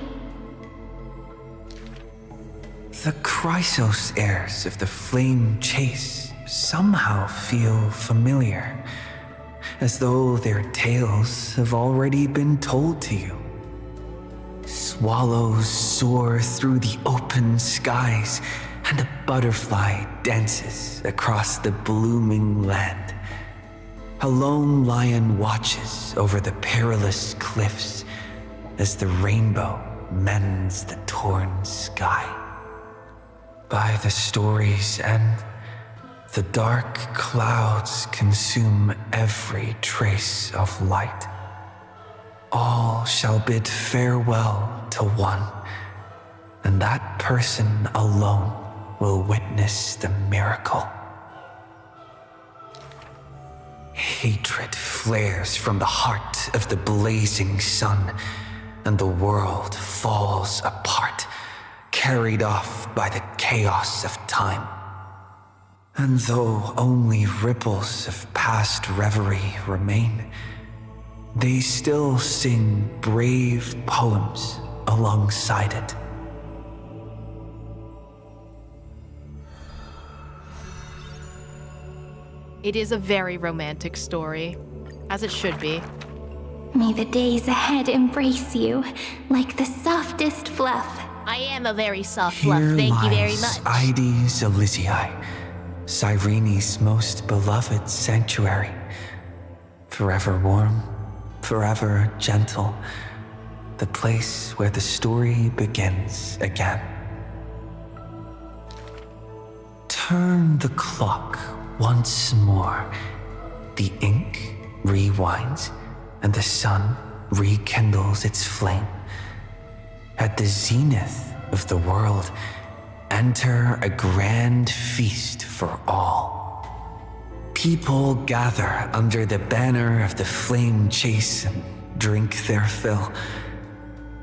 The Chrysos heirs of the Flame Chase somehow feel familiar. as though their tales have already been told to you. Swallows soar through the open skies, and a butterfly dances across the blooming land. A lone lion watches over the perilous cliffs as the rainbow mends the torn sky. By the story's end, the dark clouds consume every trace of light. All shall bid farewell to one, and that person alone will witness the miracle. Hatred flares from the heart of the blazing sun, and the world falls apart, carried off by the chaos of time. And though only ripples of past reverie remain, they still sing brave poems alongside it. It is a very romantic story, as it should be. May the days ahead embrace you like the softest fluff. I am a very soft fluff, Here thank you very lies much. Ides Elysiae, Cyrene's most beloved sanctuary. Forever warm, forever gentle, the place where the story begins again. Turn the clock once more. The ink rewinds, and the sun rekindles its flame. At the zenith of the world, enter a grand feast for all. People gather under the banner of the flame chase and drink their fill.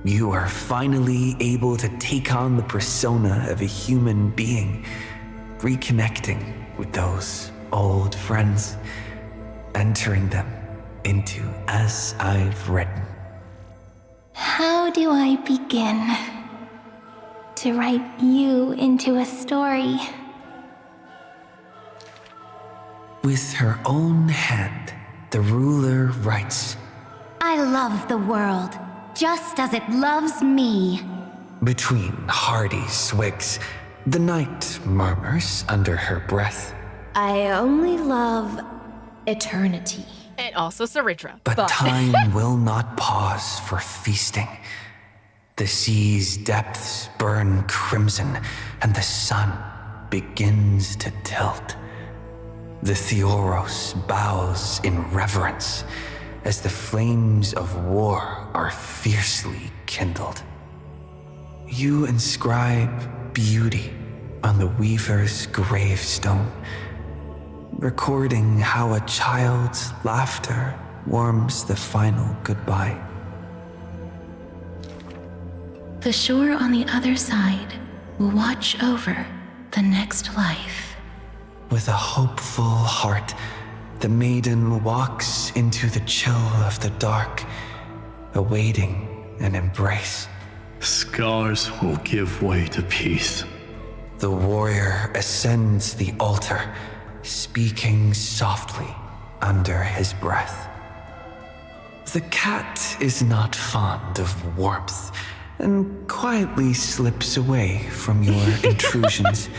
You are finally able to take on the persona of a human being, reconnecting with those old friends, entering them into As I've Written. How do I begin to write you into a story? With her own hand, the ruler writes, I love the world, just as it loves me. Between hearty swigs, the knight murmurs under her breath, I only love eternity. And also Saritra. But time will not pause for feasting. The sea's depths burn crimson, and the sun begins to tilt. The Theoros bows in reverence as the flames of war are fiercely kindled. You inscribe beauty on the weaver's gravestone, recording how a child's laughter warms the final goodbye. The shore on the other side will watch over the next life. With a hopeful heart, the maiden walks into the chill of the dark, awaiting an embrace. Scars will give way to peace. The warrior ascends the altar, speaking softly under his breath. The cat is not fond of warmth and quietly slips away from your intrusions.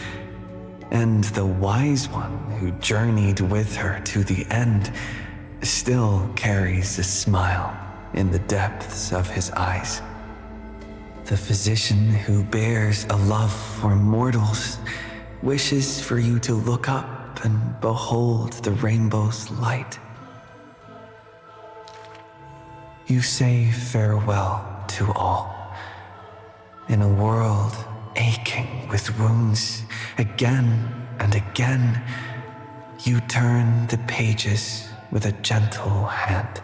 And the wise one who journeyed with her to the end still carries a smile in the depths of his eyes. The physician who bears a love for mortals wishes for you to look up and behold the rainbow's light. You say farewell to all. In a world aching with wounds, again and again, you turn the pages with a gentle hand.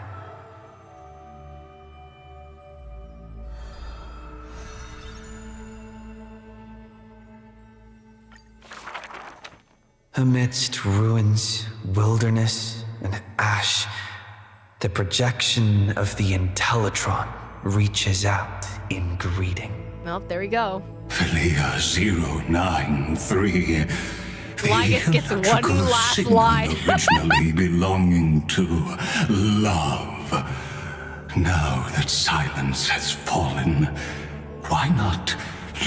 Amidst ruins, wilderness, and ash, the projection of the Intellitron reaches out in greeting. Well, there we go. Phantylia 093. Lygus gets one last line. Originally belonging to love. Now that silence has fallen, why not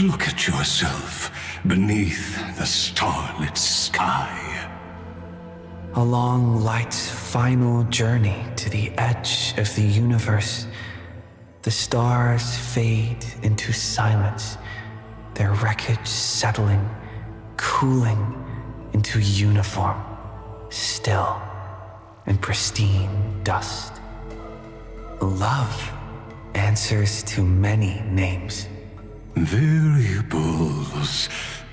look at yourself beneath the starlit sky? Along light's final journey to the edge of the universe, the stars fade into silence, their wreckage settling, cooling into uniform, still, and pristine dust. Love answers to many names. Variables,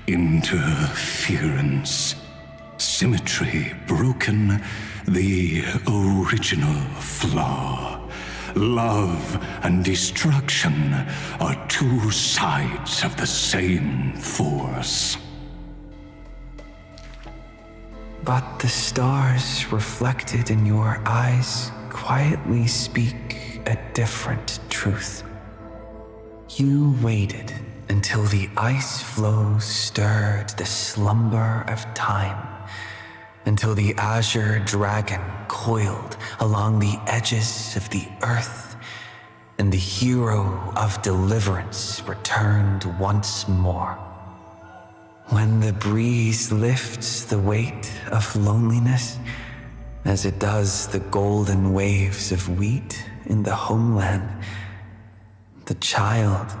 interference, symmetry broken, the original flaw. Love and destruction are two sides of the same force. But the stars reflected in your eyes quietly speak a different truth. You waited until the ice flows stirred the slumber of time, until the azure dragon coiled along the edges of the earth, and the hero of deliverance returned once more. When the breeze lifts the weight of loneliness, as it does the golden waves of wheat in the homeland, the child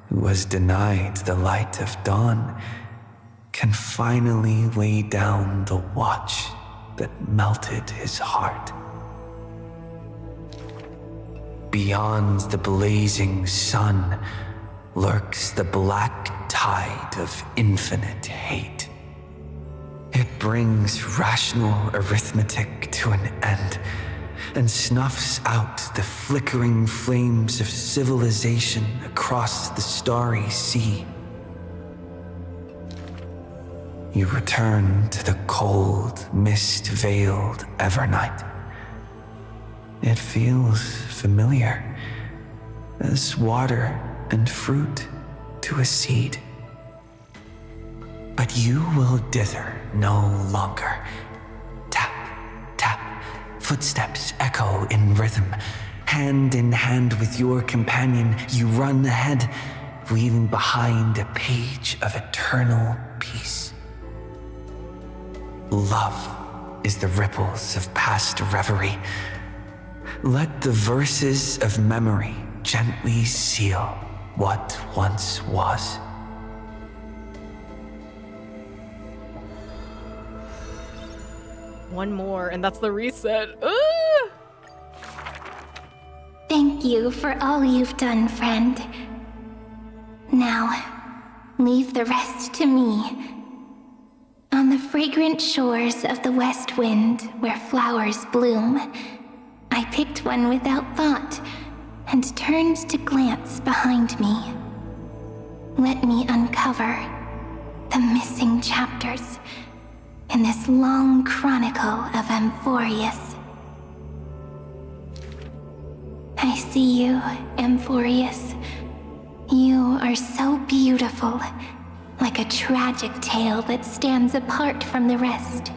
who was denied the light of dawn can finally lay down the watch that melted his heart. Beyond the blazing sun lurks the black tide of infinite hate. It brings rational arithmetic to an end and snuffs out the flickering flames of civilization across the starry sea. You return to the cold, mist-veiled Evernight. It feels familiar, as water and fruit to a seed. But you will dither no longer. Tap, tap, footsteps echo in rhythm. Hand in hand with your companion, you run ahead, leaving behind a page of eternal peace. Love is the ripples of past reverie. Let the verses of memory gently seal what once was. One more, and that's the reset. Thank you for all you've done, friend. Now, leave the rest to me. On the fragrant shores of the west wind, where flowers bloom, I picked one without thought and turned to glance behind me. Let me uncover the missing chapters in this long chronicle of Amphoreus. I see you, Amphoreus. You are so beautiful, like a tragic tale that stands apart from the rest.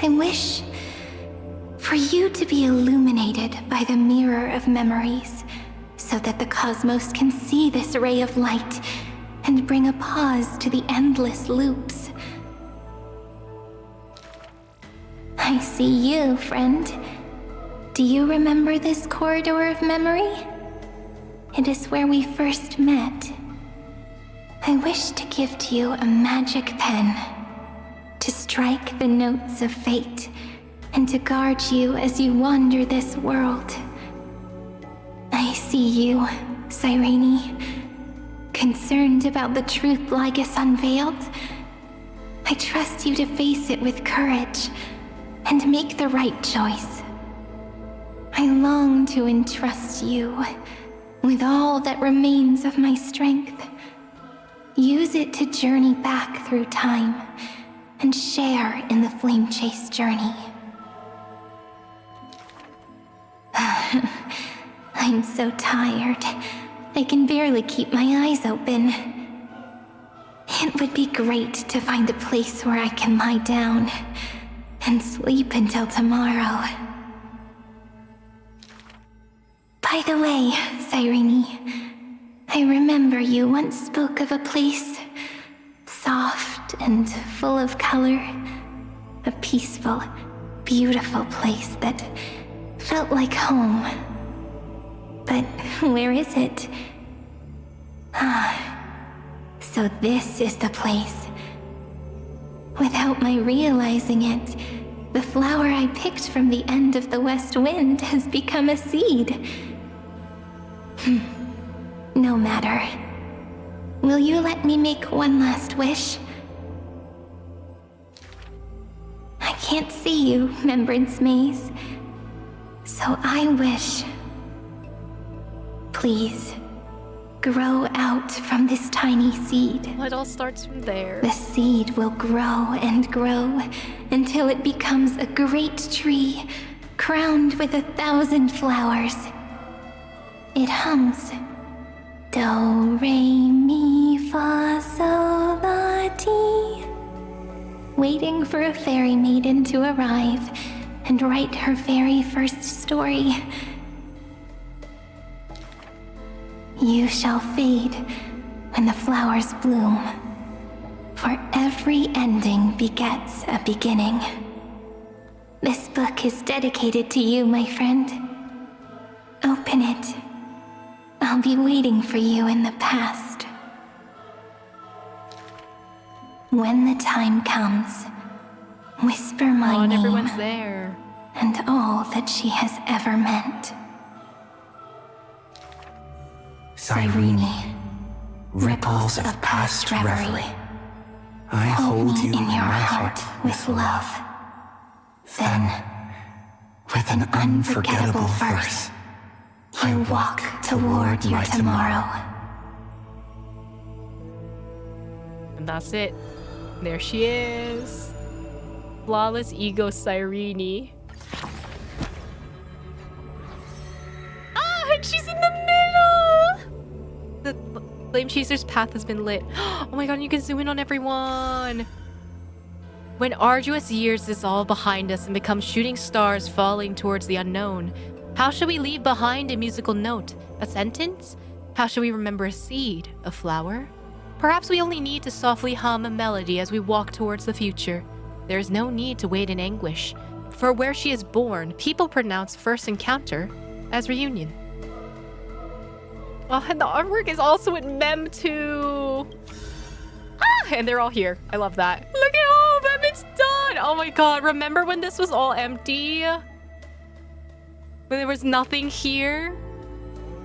I wish for you to be illuminated by the mirror of memories, so that the cosmos can see this ray of light and bring a pause to the endless loops. I see you, friend. Do you remember this corridor of memory? It is where we first met. I wish to give to you a magic pen, to strike the notes of fate, and to guard you as you wander this world. I see you, Cyrene, concerned about the truth Lygus unveiled. I trust you to face it with courage and make the right choice. I long to entrust you with all that remains of my strength. Use it to journey back through time and share in the flame chase journey. I'm so tired. I can barely keep my eyes open. It would be great to find a place where I can lie down and sleep until tomorrow. By the way, Cyrene, I remember you once spoke of a place soft and full of color. A peaceful, beautiful place that felt like home. But where is it? So this is the place. Without my realizing it, the flower I picked from the end of the west wind has become a seed. No matter. Will you let me make one last wish? I can't see you, Remembrance Maze. So I wish... Please, grow out from this tiny seed. Well, it all starts from there. The seed will grow and grow until it becomes a great tree, crowned with 1,000 flowers. It hums. Do, re, mi, fa, sol, la, ti. Waiting for a fairy maiden to arrive and write her very first story. You shall fade when the flowers bloom, for every ending begets a beginning. This book is dedicated to you, my friend. Open it. I'll be waiting for you in the past. When the time comes, whisper my name everyone's there. And all that she has ever meant. Cyrene, ripples of past reverie. I hold you in your heart with love. Then, with an unforgettable verse, I walk toward your tomorrow. And that's it. There she is. Flawless ego Cyrene. And she's in the middle! The Flame Chaser's path has been lit. Oh my god, you can zoom in on everyone! When arduous years dissolve behind us and become shooting stars falling towards the unknown, how shall we leave behind a musical note? A sentence? How shall we remember a seed? A flower? Perhaps we only need to softly hum a melody as we walk towards the future. There is no need to wait in anguish, for where she is born, people pronounce first encounter as reunion. Oh, and the artwork is also in Mem too. And they're all here. I love that. Look at all of them. It's done. Oh my god. Remember when this was all empty? When there was nothing here?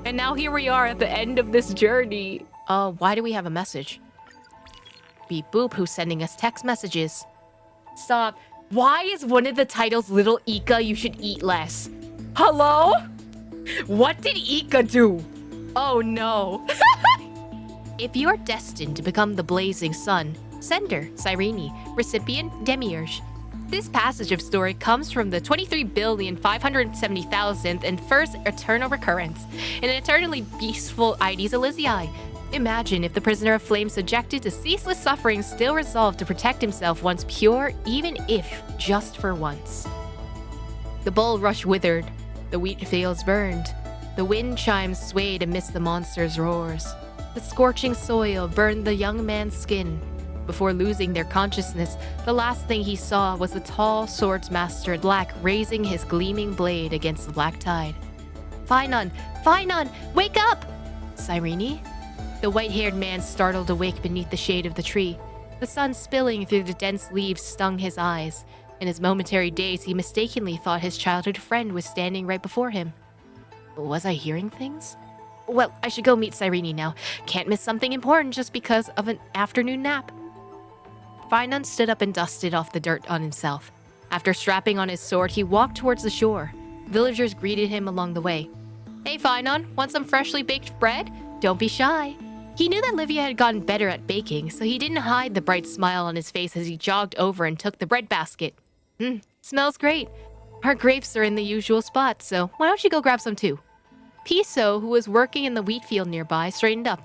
And now here we are at the end of this journey. Oh, why do we have a message? Beep boop, who's sending us text messages? Stop. Why is one of the titles Little Ika, you should eat less? Hello? What did Ika do? Oh no. If you are destined to become the blazing sun, sender, Cyrene, recipient, Demiurge. This passage of story comes from the 23,570,000th and first eternal recurrence, in an eternally peaceful Ides Elysiae. Imagine if the prisoner of flame subjected to ceaseless suffering still resolved to protect himself once pure, even if just for once. The bulrush withered, the wheat fields burned, the wind chimes swayed amidst the monster's roars. The scorching soil burned the young man's skin. Before losing their consciousness, the last thing he saw was the tall swordsmaster Black raising his gleaming blade against the black tide. Phainon! Phainon! Wake up! Cyrene? The white-haired man startled awake beneath the shade of the tree. The sun spilling through the dense leaves stung his eyes. In his momentary daze, he mistakenly thought his childhood friend was standing right before him. Was I hearing things? Well, I should go meet Cyrene now. Can't miss something important just because of an afternoon nap. Phainon stood up and dusted off the dirt on himself. After strapping on his sword, he walked towards the shore. Villagers greeted him along the way. Hey Phainon, want some freshly baked bread? Don't be shy. He knew that Livia had gotten better at baking, so he didn't hide the bright smile on his face as he jogged over and took the bread basket. Smells great. Our grapes are in the usual spot, so why don't you go grab some too? Piso, who was working in the wheat field nearby, straightened up.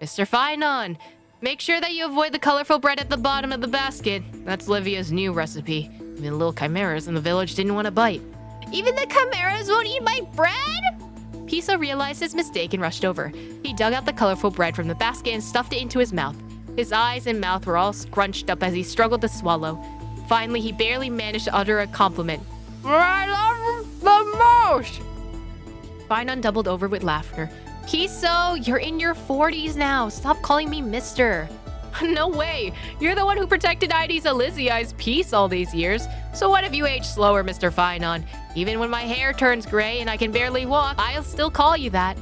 Mr. Phainon, Make sure that you avoid the colorful bread at the bottom of the basket. That's Livia's new recipe. Even the little chimeras in the village didn't want to bite. Even the chimeras won't eat my bread? Piso realized his mistake and rushed over. He dug out the colorful bread from the basket and stuffed it into his mouth. His eyes and mouth were all scrunched up as he struggled to swallow. Finally, he barely managed to utter a compliment. I love it the most! Finon doubled over with laughter. Piso, you're in your 40s now. Stop calling me mister. No way. You're the one who protected Ides Elysiai's peace all these years. So what if you age slower, Mr. Finon? Even when my hair turns gray and I can barely walk, I'll still call you that.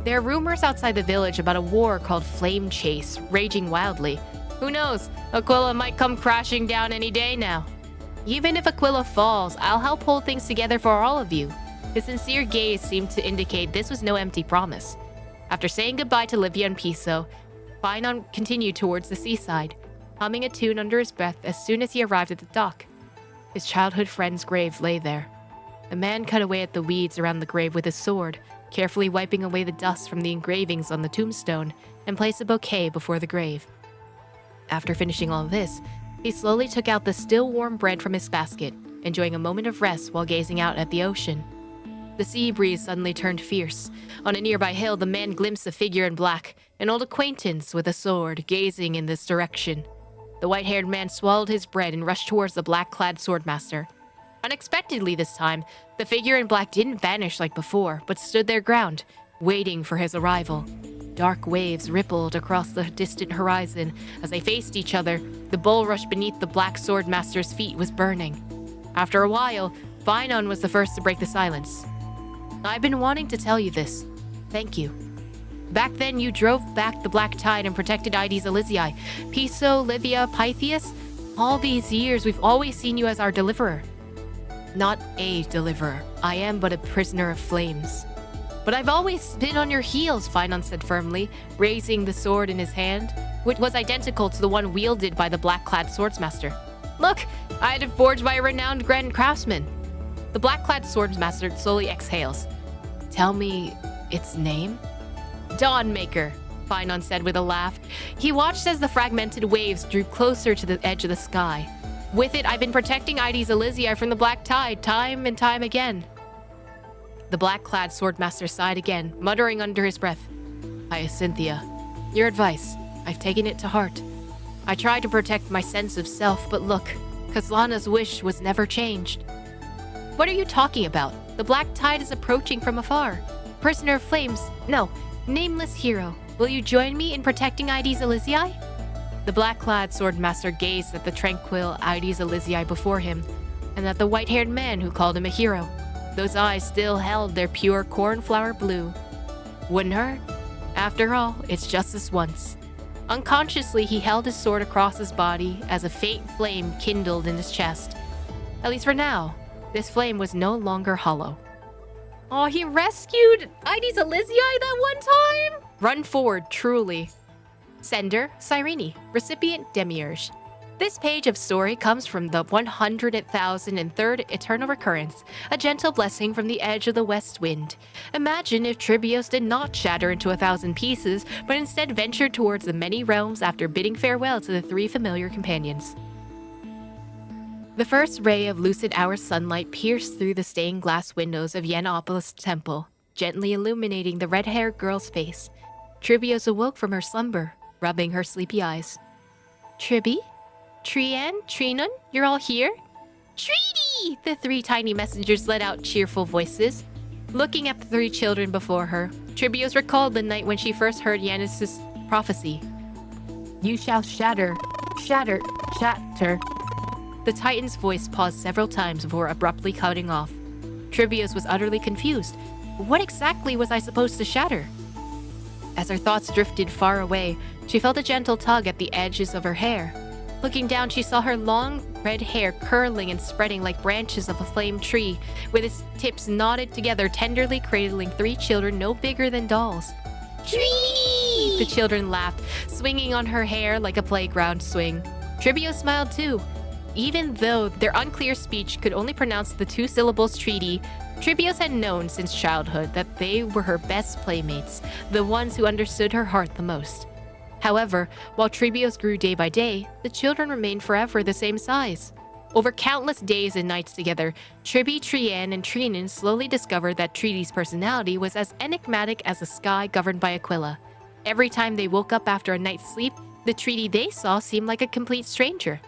There are rumors outside the village about a war called Flame Chase, raging wildly. Who knows? Aquila might come crashing down any day now. Even if Aquila falls, I'll help hold things together for all of you. His sincere gaze seemed to indicate this was no empty promise. After saying goodbye to Livia and Piso, Finon continued towards the seaside, humming a tune under his breath as soon as he arrived at the dock. His childhood friend's grave lay there. The man cut away at the weeds around the grave with his sword, carefully wiping away the dust from the engravings on the tombstone, and placed a bouquet before the grave. After finishing all of this, he slowly took out the still warm bread from his basket, enjoying a moment of rest while gazing out at the ocean. The sea breeze suddenly turned fierce. On a nearby hill, the man glimpsed a figure in black, an old acquaintance with a sword, gazing in this direction. The white-haired man swallowed his bread and rushed towards the black-clad swordmaster. Unexpectedly this time, the figure in black didn't vanish like before, but stood their ground, waiting for his arrival. Dark waves rippled across the distant horizon. As they faced each other, the bulrush beneath the black swordmaster's feet was burning. After a while, Finon was the first to break the silence. I've been wanting to tell you this. Thank you. Back then, you drove back the Black Tide and protected Ides Elysiae. Piso, Livia, Pythias, all these years, we've always seen you as our deliverer. Not a deliverer. I am but a prisoner of flames. But I've always been on your heels, Finon said firmly, raising the sword in his hand, which was identical to the one wielded by the black-clad swordsmaster. Look, I had it forged by a renowned grand craftsman. The black-clad swordsmaster slowly exhales. Tell me its name? Dawnmaker, Finon said with a laugh. He watched as the fragmented waves drew closer to the edge of the sky. With it, I've been protecting Ides Elysiae from the Black Tide time and time again. The black-clad swordmaster sighed again, muttering under his breath. Hyacinthia, your advice, I've taken it to heart. I tried to protect my sense of self, but look, Kaslana's wish was never changed. What are you talking about? The Black Tide is approaching from afar. Prisoner of Flames, no, nameless hero. Will you join me in protecting Ides Elysiae? The black-clad swordmaster gazed at the tranquil Ides Elysiae before him, and at the white-haired man who called him a hero. Those eyes still held their pure cornflower blue. Wouldn't hurt. After all, it's just this once. Unconsciously, he held his sword across his body as a faint flame kindled in his chest. At least for now, this flame was no longer hollow. Oh, he rescued Ides Elysiae that one time? Run forward, truly. Sender, Cyrene. Recipient, Demiurge. This page of story comes from the 100,003rd Eternal Recurrence, a gentle blessing from the edge of the west wind. Imagine if Tribios did not shatter into 1,000 pieces, but instead ventured towards the many realms after bidding farewell to the 3 familiar companions. The first ray of lucid hour sunlight pierced through the stained glass windows of Yiannopoulos Temple, gently illuminating the red-haired girl's face. Tribios awoke from her slumber, rubbing her sleepy eyes. Tribi? Trian? Trinun? You're all here? Treaty! The 3 tiny messengers let out cheerful voices. Looking at the 3 children before her, Tribios recalled the night when she first heard Yanis' prophecy. You shall shatter, shatter, shatter. The Titan's voice paused several times before abruptly cutting off. Tribios was utterly confused. What exactly was I supposed to shatter? As her thoughts drifted far away, she felt a gentle tug at the edges of her hair. Looking down, she saw her long red hair curling and spreading like branches of a flame tree, with its tips knotted together, tenderly cradling 3 children no bigger than dolls. Tree! The children laughed, swinging on her hair like a playground swing. Tribio smiled too. Even though their unclear speech could only pronounce the 2 syllables treaty, Tribios had known since childhood that they were her best playmates, the ones who understood her heart the most. However, while Treebios grew day by day, the children remained forever the same size. Over countless days and nights together, Triby, Trian, and Trinin slowly discovered that Treaty's personality was as enigmatic as the sky governed by Aquila. Every time they woke up after a night's sleep, the Treaty they saw seemed like a complete stranger.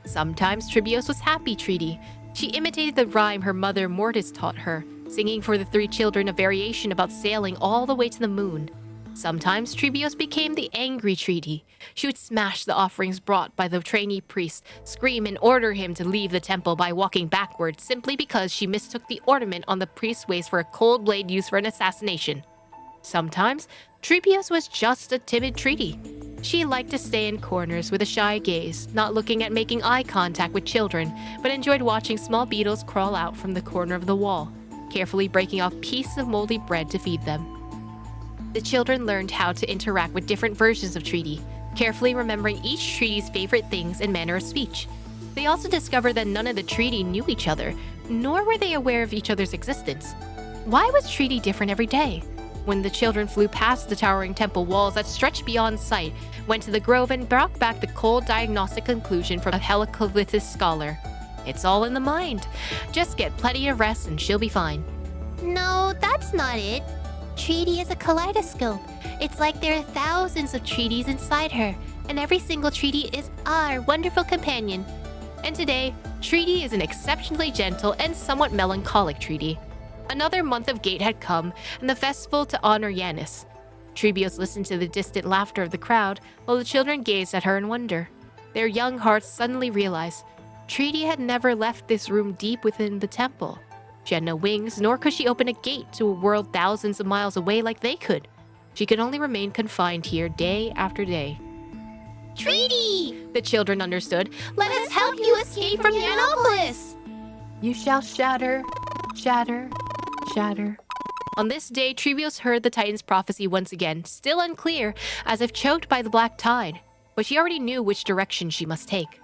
Sometimes Tribios was happy Treaty. She imitated the rhyme her mother Mortis taught her, singing for the three children a variation about sailing all the way to the moon. Sometimes Tribios became the angry Treaty. She would smash the offerings brought by the trainee priest, scream and order him to leave the temple by walking backwards simply because she mistook the ornament on the priest's waist for a cold blade used for an assassination. Sometimes, Tribios was just a timid Treaty. She liked to stay in corners with a shy gaze, not looking at making eye contact with children, but enjoyed watching small beetles crawl out from the corner of the wall, carefully breaking off pieces of moldy bread to feed them. The children learned how to interact with different versions of Treaty, carefully remembering each Treaty's favorite things and manner of speech. They also discovered that none of the Treaty knew each other, nor were they aware of each other's existence. Why was Treaty different every day? When the children flew past the towering temple walls that stretched beyond sight, went to the grove and brought back the cold diagnostic conclusion from a Helicolitis scholar. It's all in the mind. Just get plenty of rest and she'll be fine. No, that's not it. Treaty is a kaleidoscope. It's like there are thousands of treaties inside her, and every single treaty is our wonderful companion. And today, Treaty is an exceptionally gentle and somewhat melancholic Treaty. Another month of Gate had come, and the festival to honor Yanis. Trebios listened to the distant laughter of the crowd, while the children gazed at her in wonder. Their young hearts suddenly realized Treaty had never left this room deep within the temple. She had no wings, nor could she open a gate to a world thousands of miles away like they could. She could only remain confined here day after day. Treaty! The children understood. Let us help you escape from Yanopolis! You shall shatter, shatter, shatter. On this day, Trebios heard the Titan's prophecy once again, still unclear, as if choked by the black tide. But she already knew which direction she must take.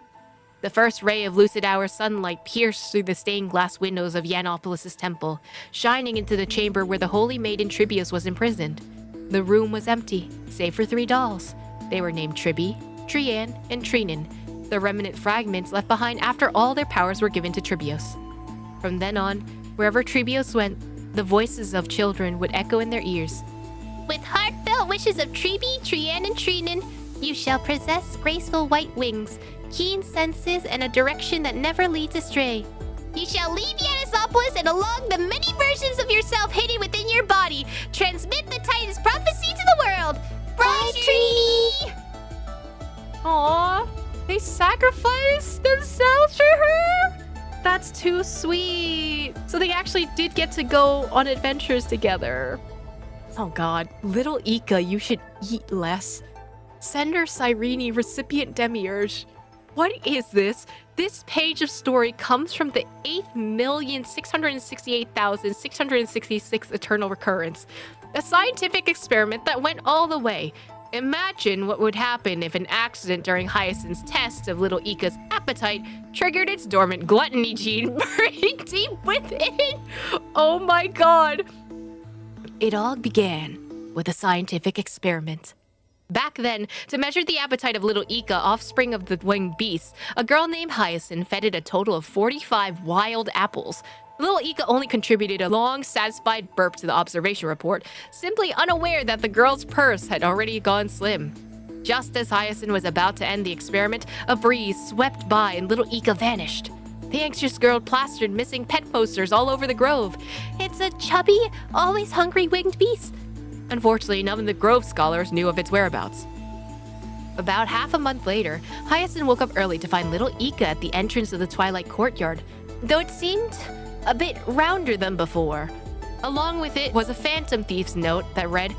The first ray of lucid hour sunlight pierced through the stained glass windows of Yanopolis' temple, shining into the chamber where the holy maiden Trebios was imprisoned. The room was empty, save for 3 dolls. They were named Triby, Trian, and Trinin, the remnant fragments left behind after all their powers were given to Trebios. From then on, wherever Trebios went, the voices of children would echo in their ears. With heartfelt wishes of Triby, Trian, and Trinin, you shall possess graceful white wings, keen senses, and a direction that never leads astray. You shall leave Yanisopolis and along the many versions of yourself hidden within your body, transmit the Titan's prophecy to the world. Bye, Treaty! Aww, they sacrificed themselves for her? That's too sweet. So they actually did get to go on adventures together. Oh god, little Ika, you should eat less. Sender Cyrene, recipient Demiurge. What is this? This page of story comes from the 8,668,666 eternal recurrence. A scientific experiment that went all the way. Imagine what would happen if an accident during Hyacinth's test of little Ika's appetite triggered its dormant gluttony gene burning deep within. Oh my god. It all began with a scientific experiment. Back then, to measure the appetite of little Ika, offspring of the winged beasts, a girl named Hyacinth fed it a total of 45 wild apples. Little Ika only contributed a long, satisfied burp to the observation report, simply unaware that the girl's purse had already gone slim. Just as Hyacinth was about to end the experiment, a breeze swept by and little Ika vanished. The anxious girl plastered missing pet posters all over the grove. It's a chubby, always hungry winged beast. Unfortunately, none of the Grove scholars knew of its whereabouts. About half a month later, Hyacinth woke up early to find little Ika at the entrance of the Twilight Courtyard, though it seemed a bit rounder than before. Along with it was a Phantom Thief's note that read,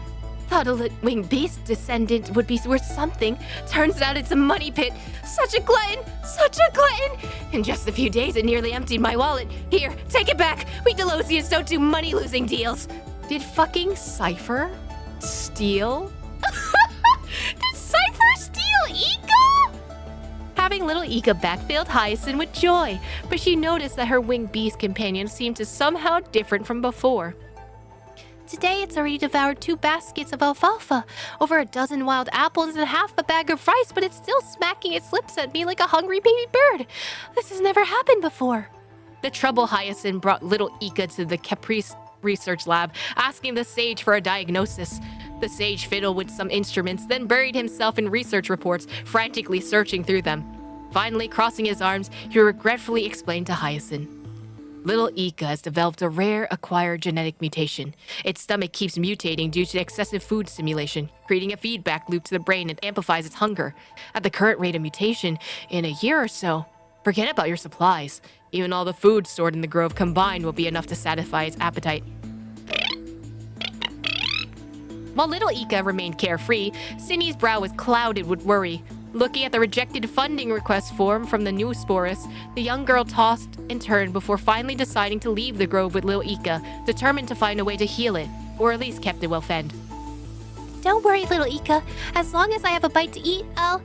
"Thought a winged beast descendant would be worth something. Turns out it's a money pit. Such a glutton! Such a glutton! In just a few days, it nearly emptied my wallet. Here, take it back. We Delosians don't do money-losing deals." Did fucking Cypher steal? Did Cypher steal Ika? Having little Ika back filled Hyacinth with joy, but she noticed that her winged beast companion seemed to somehow different from before. today, it's already devoured 2 baskets of alfalfa, over a dozen wild apples, and half a bag of rice, but it's still smacking its lips at me like a hungry baby bird. This has never happened before. The trouble Hyacinth brought little Ika to the Caprice research lab, asking the sage for a diagnosis. The sage fiddled with some instruments, then buried himself in research reports, frantically searching through them. Finally, crossing his arms, he regretfully explained to Hyacinth. Little Ika has developed a rare acquired genetic mutation. Its stomach keeps mutating due to excessive food stimulation, creating a feedback loop to the brain that amplifies its hunger. At the current rate of mutation, in a year or so, forget about your supplies. Even all the food stored in the grove combined will be enough to satisfy its appetite. While little Ika remained carefree, Cindy's brow was clouded with worry. Looking at the rejected funding request form from the new Sporus, the young girl tossed and turned before finally deciding to leave the grove with little Ika, determined to find a way to heal it, or at least kept it well fed. Don't worry, little Ika. As long as I have a bite to eat, I'll...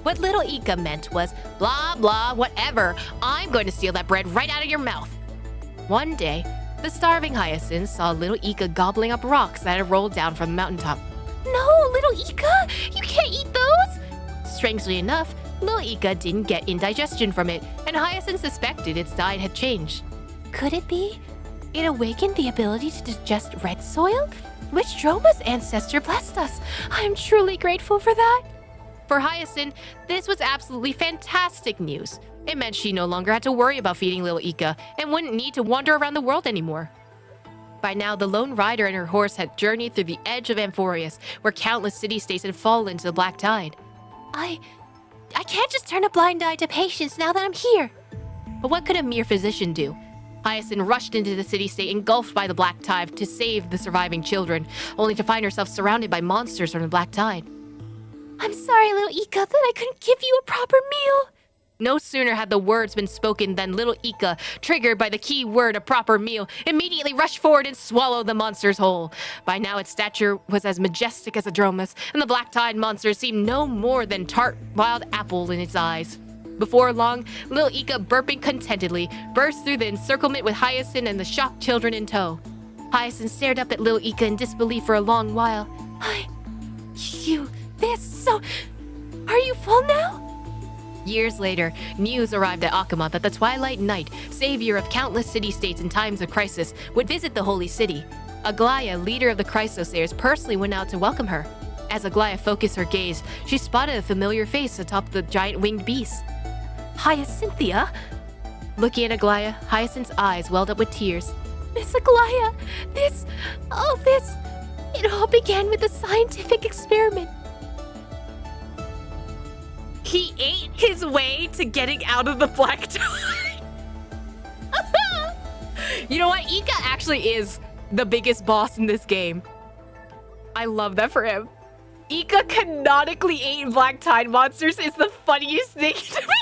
What little Ika meant was, blah, blah, whatever. I'm going to steal that bread right out of your mouth. One day, the starving Hyacinth saw little Ika gobbling up rocks that had rolled down from the mountaintop. No, little Ika! You can't eat those! Strangely enough, little Ika didn't get indigestion from it, and Hyacinth suspected its diet had changed. Could it be? It awakened the ability to digest red soil? Which Droma's ancestor blessed us. I'm truly grateful for that. For Hyacinth, this was absolutely fantastic news. It meant she no longer had to worry about feeding little Ika and wouldn't need to wander around the world anymore. By now, the lone rider and her horse had journeyed through the edge of Amphoreus, where countless city-states had fallen into the black tide. I can't just turn a blind eye to patience now that I'm here. But what could a mere physician do? Hyacinth rushed into the city-state engulfed by the black tide to save the surviving children, only to find herself surrounded by monsters from the black tide. I'm sorry, little Ika, that I couldn't give you a proper meal. No sooner had the words been spoken than little Ika, triggered by the key word a proper meal, immediately rushed forward and swallowed the monster's whole. By now its stature was as majestic as a Droma's, and the black tide monster seemed no more than tart wild apple in its eyes. Before long, little Ika, burping contentedly, burst through the encirclement with Hyacinth and the shocked children in tow. Hyacinth stared up at little Ika in disbelief for a long while. Are you full now? Years later, news arrived at Akama that the Twilight Knight, savior of countless city-states in times of crisis, would visit the Holy City. Aglaya, leader of the Chrysosayers, personally went out to welcome her. As Aglaya focused her gaze, she spotted a familiar face atop the giant winged beast. Hyacinthia? Looking at Aglaya, Hyacinth's eyes welled up with tears. Miss Aglaya, it all began with a scientific experiment. He ate his way to getting out of the black tide. You know what? Ika actually is the biggest boss in this game. I love that for him. Ika canonically ate black tide monsters is the funniest thing to me.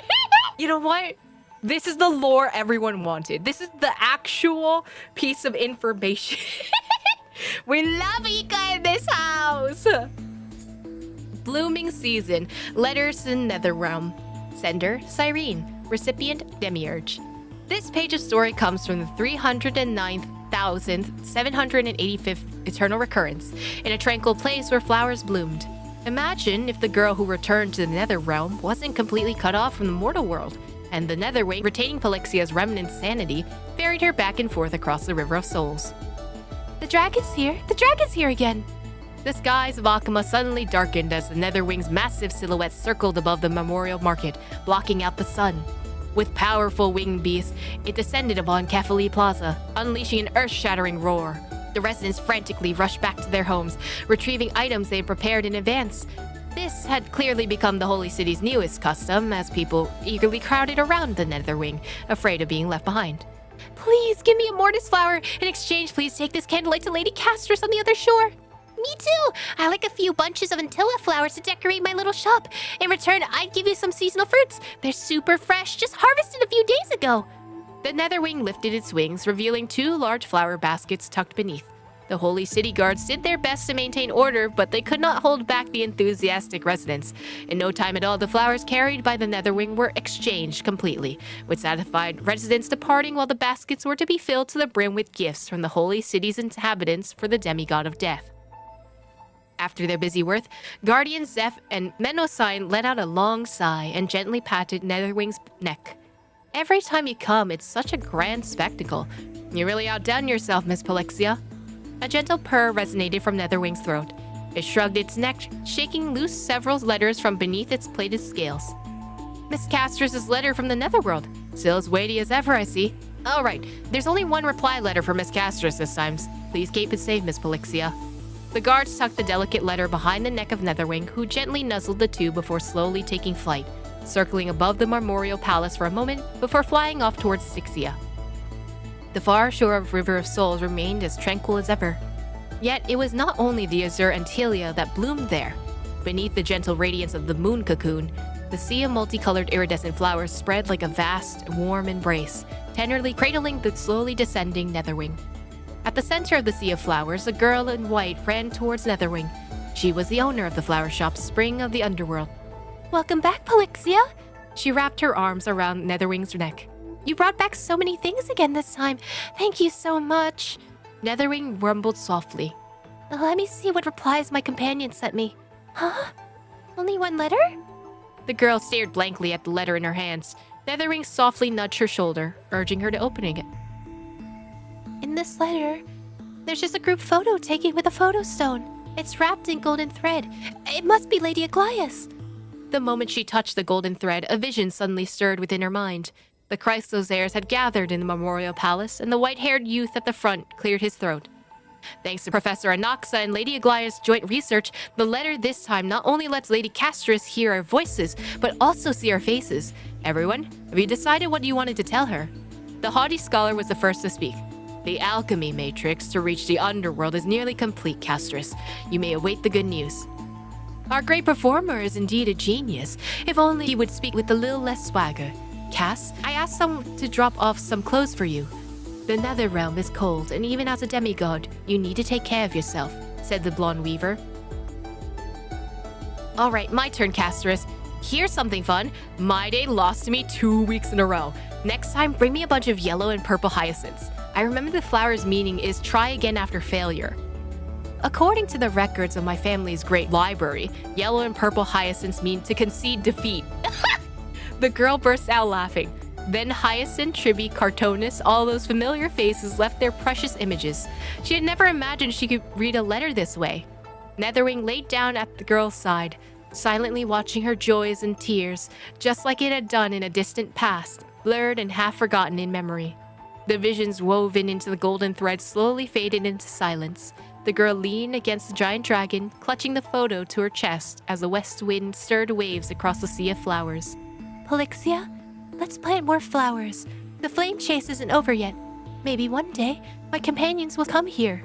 You know what? This is the lore everyone wanted. This is the actual piece of information. We love Ika in this house. Blooming season. Letters to the Netherrealm. Sender, Cyrene. Recipient, Demiurge. This page of story comes from the 309,785th eternal recurrence, in a tranquil place where flowers bloomed. Imagine if the girl who returned to the Netherrealm wasn't completely cut off from the mortal world, and the Netherwing, retaining Phylixia's remnant sanity, ferried her back and forth across the River of Souls. The dragon's here! The dragon's here again! The skies of Akama suddenly darkened as the Netherwing's massive silhouette circled above the memorial market, blocking out the sun. With powerful winged beasts, it descended upon Catholic Plaza, unleashing an earth-shattering roar. The residents frantically rushed back to their homes, retrieving items they had prepared in advance. This had clearly become the Holy City's newest custom, as people eagerly crowded around the Netherwing, afraid of being left behind. Please give me a mortis flower. In exchange, please take this candlelight to Lady Castris on the other shore. Me too! I like a few bunches of Antilla flowers to decorate my little shop. In return, I'd give you some seasonal fruits. They're super fresh, just harvested a few days ago. The Netherwing lifted its wings, revealing 2 large flower baskets tucked beneath. The Holy City Guards did their best to maintain order, but they could not hold back the enthusiastic residents. In no time at all, the flowers carried by the Netherwing were exchanged completely, with satisfied residents departing while the baskets were to be filled to the brim with gifts from the Holy City's inhabitants for the demigod of death. After their busy work, Guardians Zeph and Menosine let out a long sigh and gently patted Netherwing's neck. Every time you come, it's such a grand spectacle. You really outdone yourself, Miss Pylexia. A gentle purr resonated from Netherwing's throat. It shrugged its neck, shaking loose several letters from beneath its plated scales. Miss Castrus's letter from the Netherworld. Still as weighty as ever, I see. All right, there's only one reply letter for Miss Castrus this time. Please keep it safe, Miss Pylexia. The guards tucked the delicate letter behind the neck of Netherwing, who gently nuzzled the two before slowly taking flight, circling above the Marmoreal Palace for a moment before flying off towards Styxia. The far shore of River of Souls remained as tranquil as ever. Yet it was not only the azure Phantylia that bloomed there. Beneath the gentle radiance of the moon cocoon, the sea of multicolored iridescent flowers spread like a vast, warm embrace, tenderly cradling the slowly descending Netherwing. At the center of the sea of flowers, a girl in white ran towards Netherwing. She was the owner of the flower shop, Spring of the Underworld. Welcome back, Pylexia! She wrapped her arms around Netherwing's neck. You brought back so many things again this time. Thank you so much. Netherwing rumbled softly. Let me see what replies my companion sent me. Huh? Only one letter? The girl stared blankly at the letter in her hands. Netherwing softly nudged her shoulder, urging her to open it. In this letter, there's just a group photo taken with a photo stone. It's wrapped in golden thread. It must be Lady Aglaïa's. The moment she touched the golden thread, a vision suddenly stirred within her mind. The Chryslosaires had gathered in the Memorial Palace, and the white-haired youth at the front cleared his throat. Thanks to Professor Anaxa and Lady Aglaïa's joint research, the letter this time not only lets Lady Castrus hear our voices, but also see our faces. Everyone, have you decided what you wanted to tell her? The haughty scholar was the first to speak. The alchemy matrix to reach the underworld is nearly complete, Castrus. You may await the good news. Our great performer is indeed a genius. If only he would speak with a little less swagger. Cass, I asked someone to drop off some clothes for you. The nether realm is cold, and even as a demigod, you need to take care of yourself, said the blonde weaver. All right, my turn, Castrus. Here's something fun. My day lost to me 2 weeks in a row. Next time, bring me a bunch of yellow and purple hyacinths. I remember the flower's meaning is try again after failure. According to the records of my family's great library, yellow and purple hyacinths mean to concede defeat. The girl burst out laughing. Then Hyacinth, Tribby, Cartonus, all those familiar faces left their precious images. She had never imagined she could read a letter this way. Netherwing laid down at the girl's side, silently watching her joys and tears, just like it had done in a distant past, blurred and half forgotten in memory. The visions woven into the golden thread slowly faded into silence. The girl leaned against the giant dragon, clutching the photo to her chest as the west wind stirred waves across the sea of flowers. Pylexia, let's plant more flowers. The flame chase isn't over yet. Maybe one day, my companions will come here.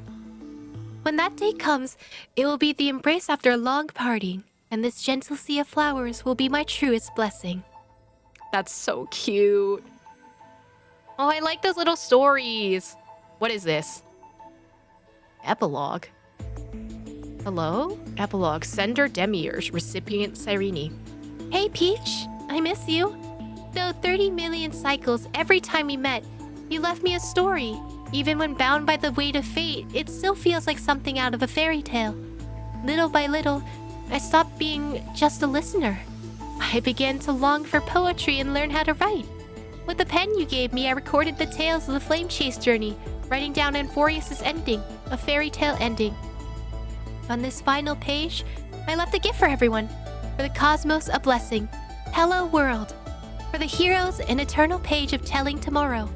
When that day comes, it will be the embrace after a long parting, and this gentle sea of flowers will be my truest blessing. That's so cute. Oh, I like those little stories. What is this? Epilogue. Hello? Epilogue. Sender Demiurge. Recipient Cyrene. Hey, Peach. I miss you. Though 30 million cycles every time we met, you left me a story. Even when bound by the weight of fate, it still feels like something out of a fairy tale. Little by little, I stopped being just a listener. I began to long for poetry and learn how to write. With the pen you gave me, I recorded the tales of the flame chase journey, writing down Amphoreus' ending, a fairy tale ending. On this final page, I left a gift for everyone. For the cosmos, a blessing. Hello, world. For the heroes, an eternal page of telling tomorrow.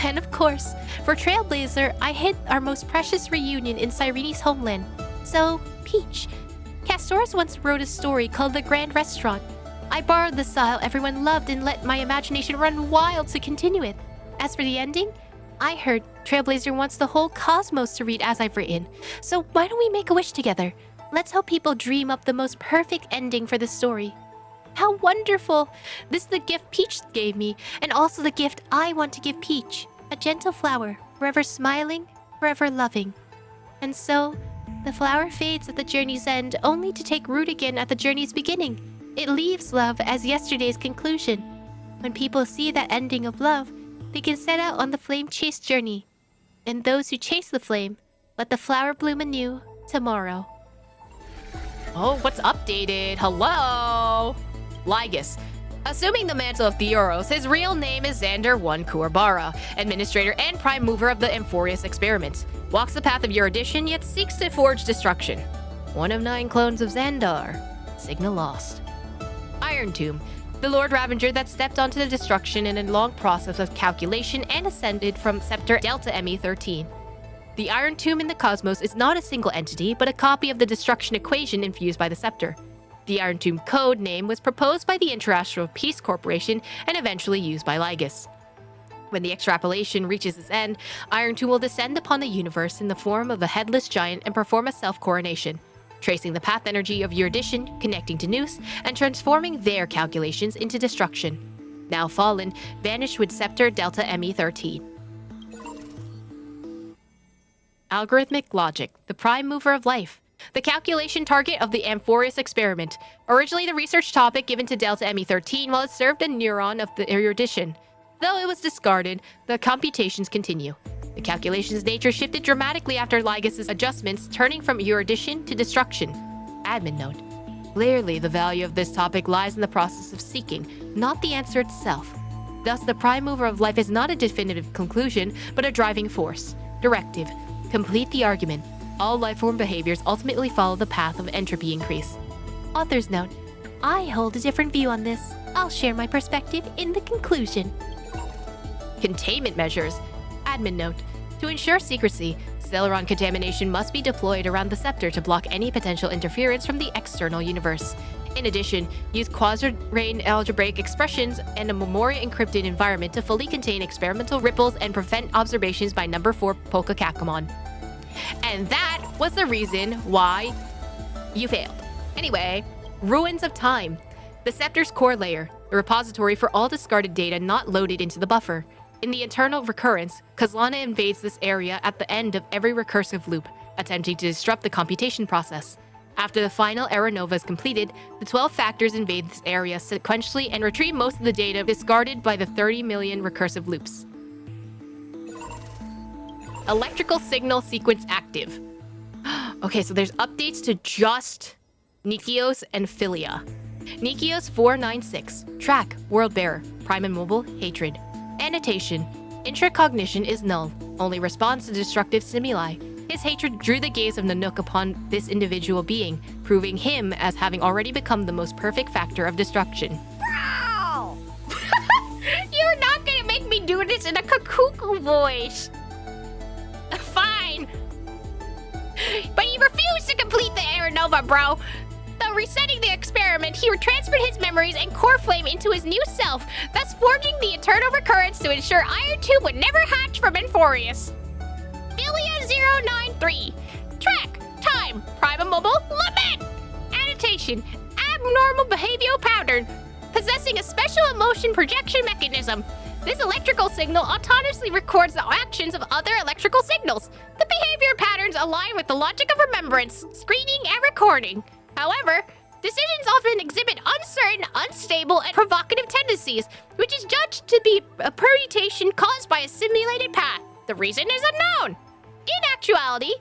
And of course, for Trailblazer, I hid our most precious reunion in Cyrene's homeland. So, Peach. Castorus once wrote a story called The Grand Restaurant. I borrowed the style everyone loved and let my imagination run wild to continue it. As for the ending, I heard Trailblazer wants the whole cosmos to read as I've written. So why don't we make a wish together? Let's hope people dream up the most perfect ending for the story. How wonderful! This is the gift Peach gave me, and also the gift I want to give Peach. A gentle flower, forever smiling, forever loving. And so, the flower fades at the journey's end only to take root again at the journey's beginning. It leaves love as yesterday's conclusion. When people see that ending of love, they can set out on the flame chase journey. And those who chase the flame, let the flower bloom anew tomorrow. Oh, what's updated? Hello? Lygus. Assuming the mantle of Theoros, his real name is Xander I Kuwabara, administrator and prime mover of the Amphoreus experiment. Walks the path of erudition, yet seeks to forge destruction. One of 9 clones of Xandar. Signal lost. Iron Tomb. The Lord Ravager that stepped onto the destruction in a long process of calculation and ascended from Scepter Delta ME13. The Iron Tomb in the cosmos is not a single entity, but a copy of the destruction equation infused by the Scepter. The Iron Tomb code name was proposed by the Interastral Peace Corporation and eventually used by Lygus. When the extrapolation reaches its end, Iron Tomb will descend upon the universe in the form of a headless giant and perform a self-coronation, tracing the path energy of erudition, connecting to Nous, and transforming their calculations into destruction. Now fallen, vanished with Scepter Delta ME13. Algorithmic logic, the prime mover of life. The calculation target of the Amphoreus experiment. Originally the research topic given to Delta ME13 while it served a neuron of the erudition. Though it was discarded, the computations continue. The calculation's nature shifted dramatically after Lygus' adjustments, turning from erudition to destruction. Admin note. Clearly, the value of this topic lies in the process of seeking, not the answer itself. Thus, the prime mover of life is not a definitive conclusion, but a driving force. Directive. Complete the argument. All lifeform behaviors ultimately follow the path of entropy increase. Author's note. I hold a different view on this. I'll share my perspective in the conclusion. Containment measures. Admin note. To ensure secrecy, Celeron contamination must be deployed around the scepter to block any potential interference from the external universe. In addition, use quadrant algebraic expressions and a Memoria encrypted environment to fully contain experimental ripples and prevent observations by number 4 Polka Kakamon. And that was the reason why you failed. Anyway, Ruins of Time. The Scepter's core layer, a repository for all discarded data not loaded into the buffer. In the Eternal Recurrence, Kozlana invades this area at the end of every recursive loop, attempting to disrupt the computation process. After the final error nova is completed, the 12 factors invade this area sequentially and retrieve most of the data discarded by the 30 million recursive loops. Electrical signal sequence active. Okay, so there's updates to just Nikios and Phantylia. Nikios 496. Track, World Bearer, Prime and Mobile, Hatred. Annotation. Intracognition is null, only responds to destructive stimuli. His hatred drew the gaze of Nanook upon this individual being, proving him as having already become the most perfect factor of destruction. Bro! You're not gonna make me do this in a cuckoo voice. Fine. But he refused to complete the error nova, bro. Though resetting the experiment, he transferred his memories and core flame into his new self, thus forging the eternal recurrence to ensure Iron 2 would never hatch from Amphoreus. Phantylia 093. Track, time, prime and mobile, limit. Annotation, abnormal behavioral pattern, possessing a special emotion projection mechanism. This electrical signal autonomously records the actions of other electrical signals. The behavior patterns align with the logic of remembrance, screening, and recording. However, decisions often exhibit uncertain, unstable, and provocative tendencies, which is judged to be a permutation caused by a simulated path. The reason is unknown. In actuality,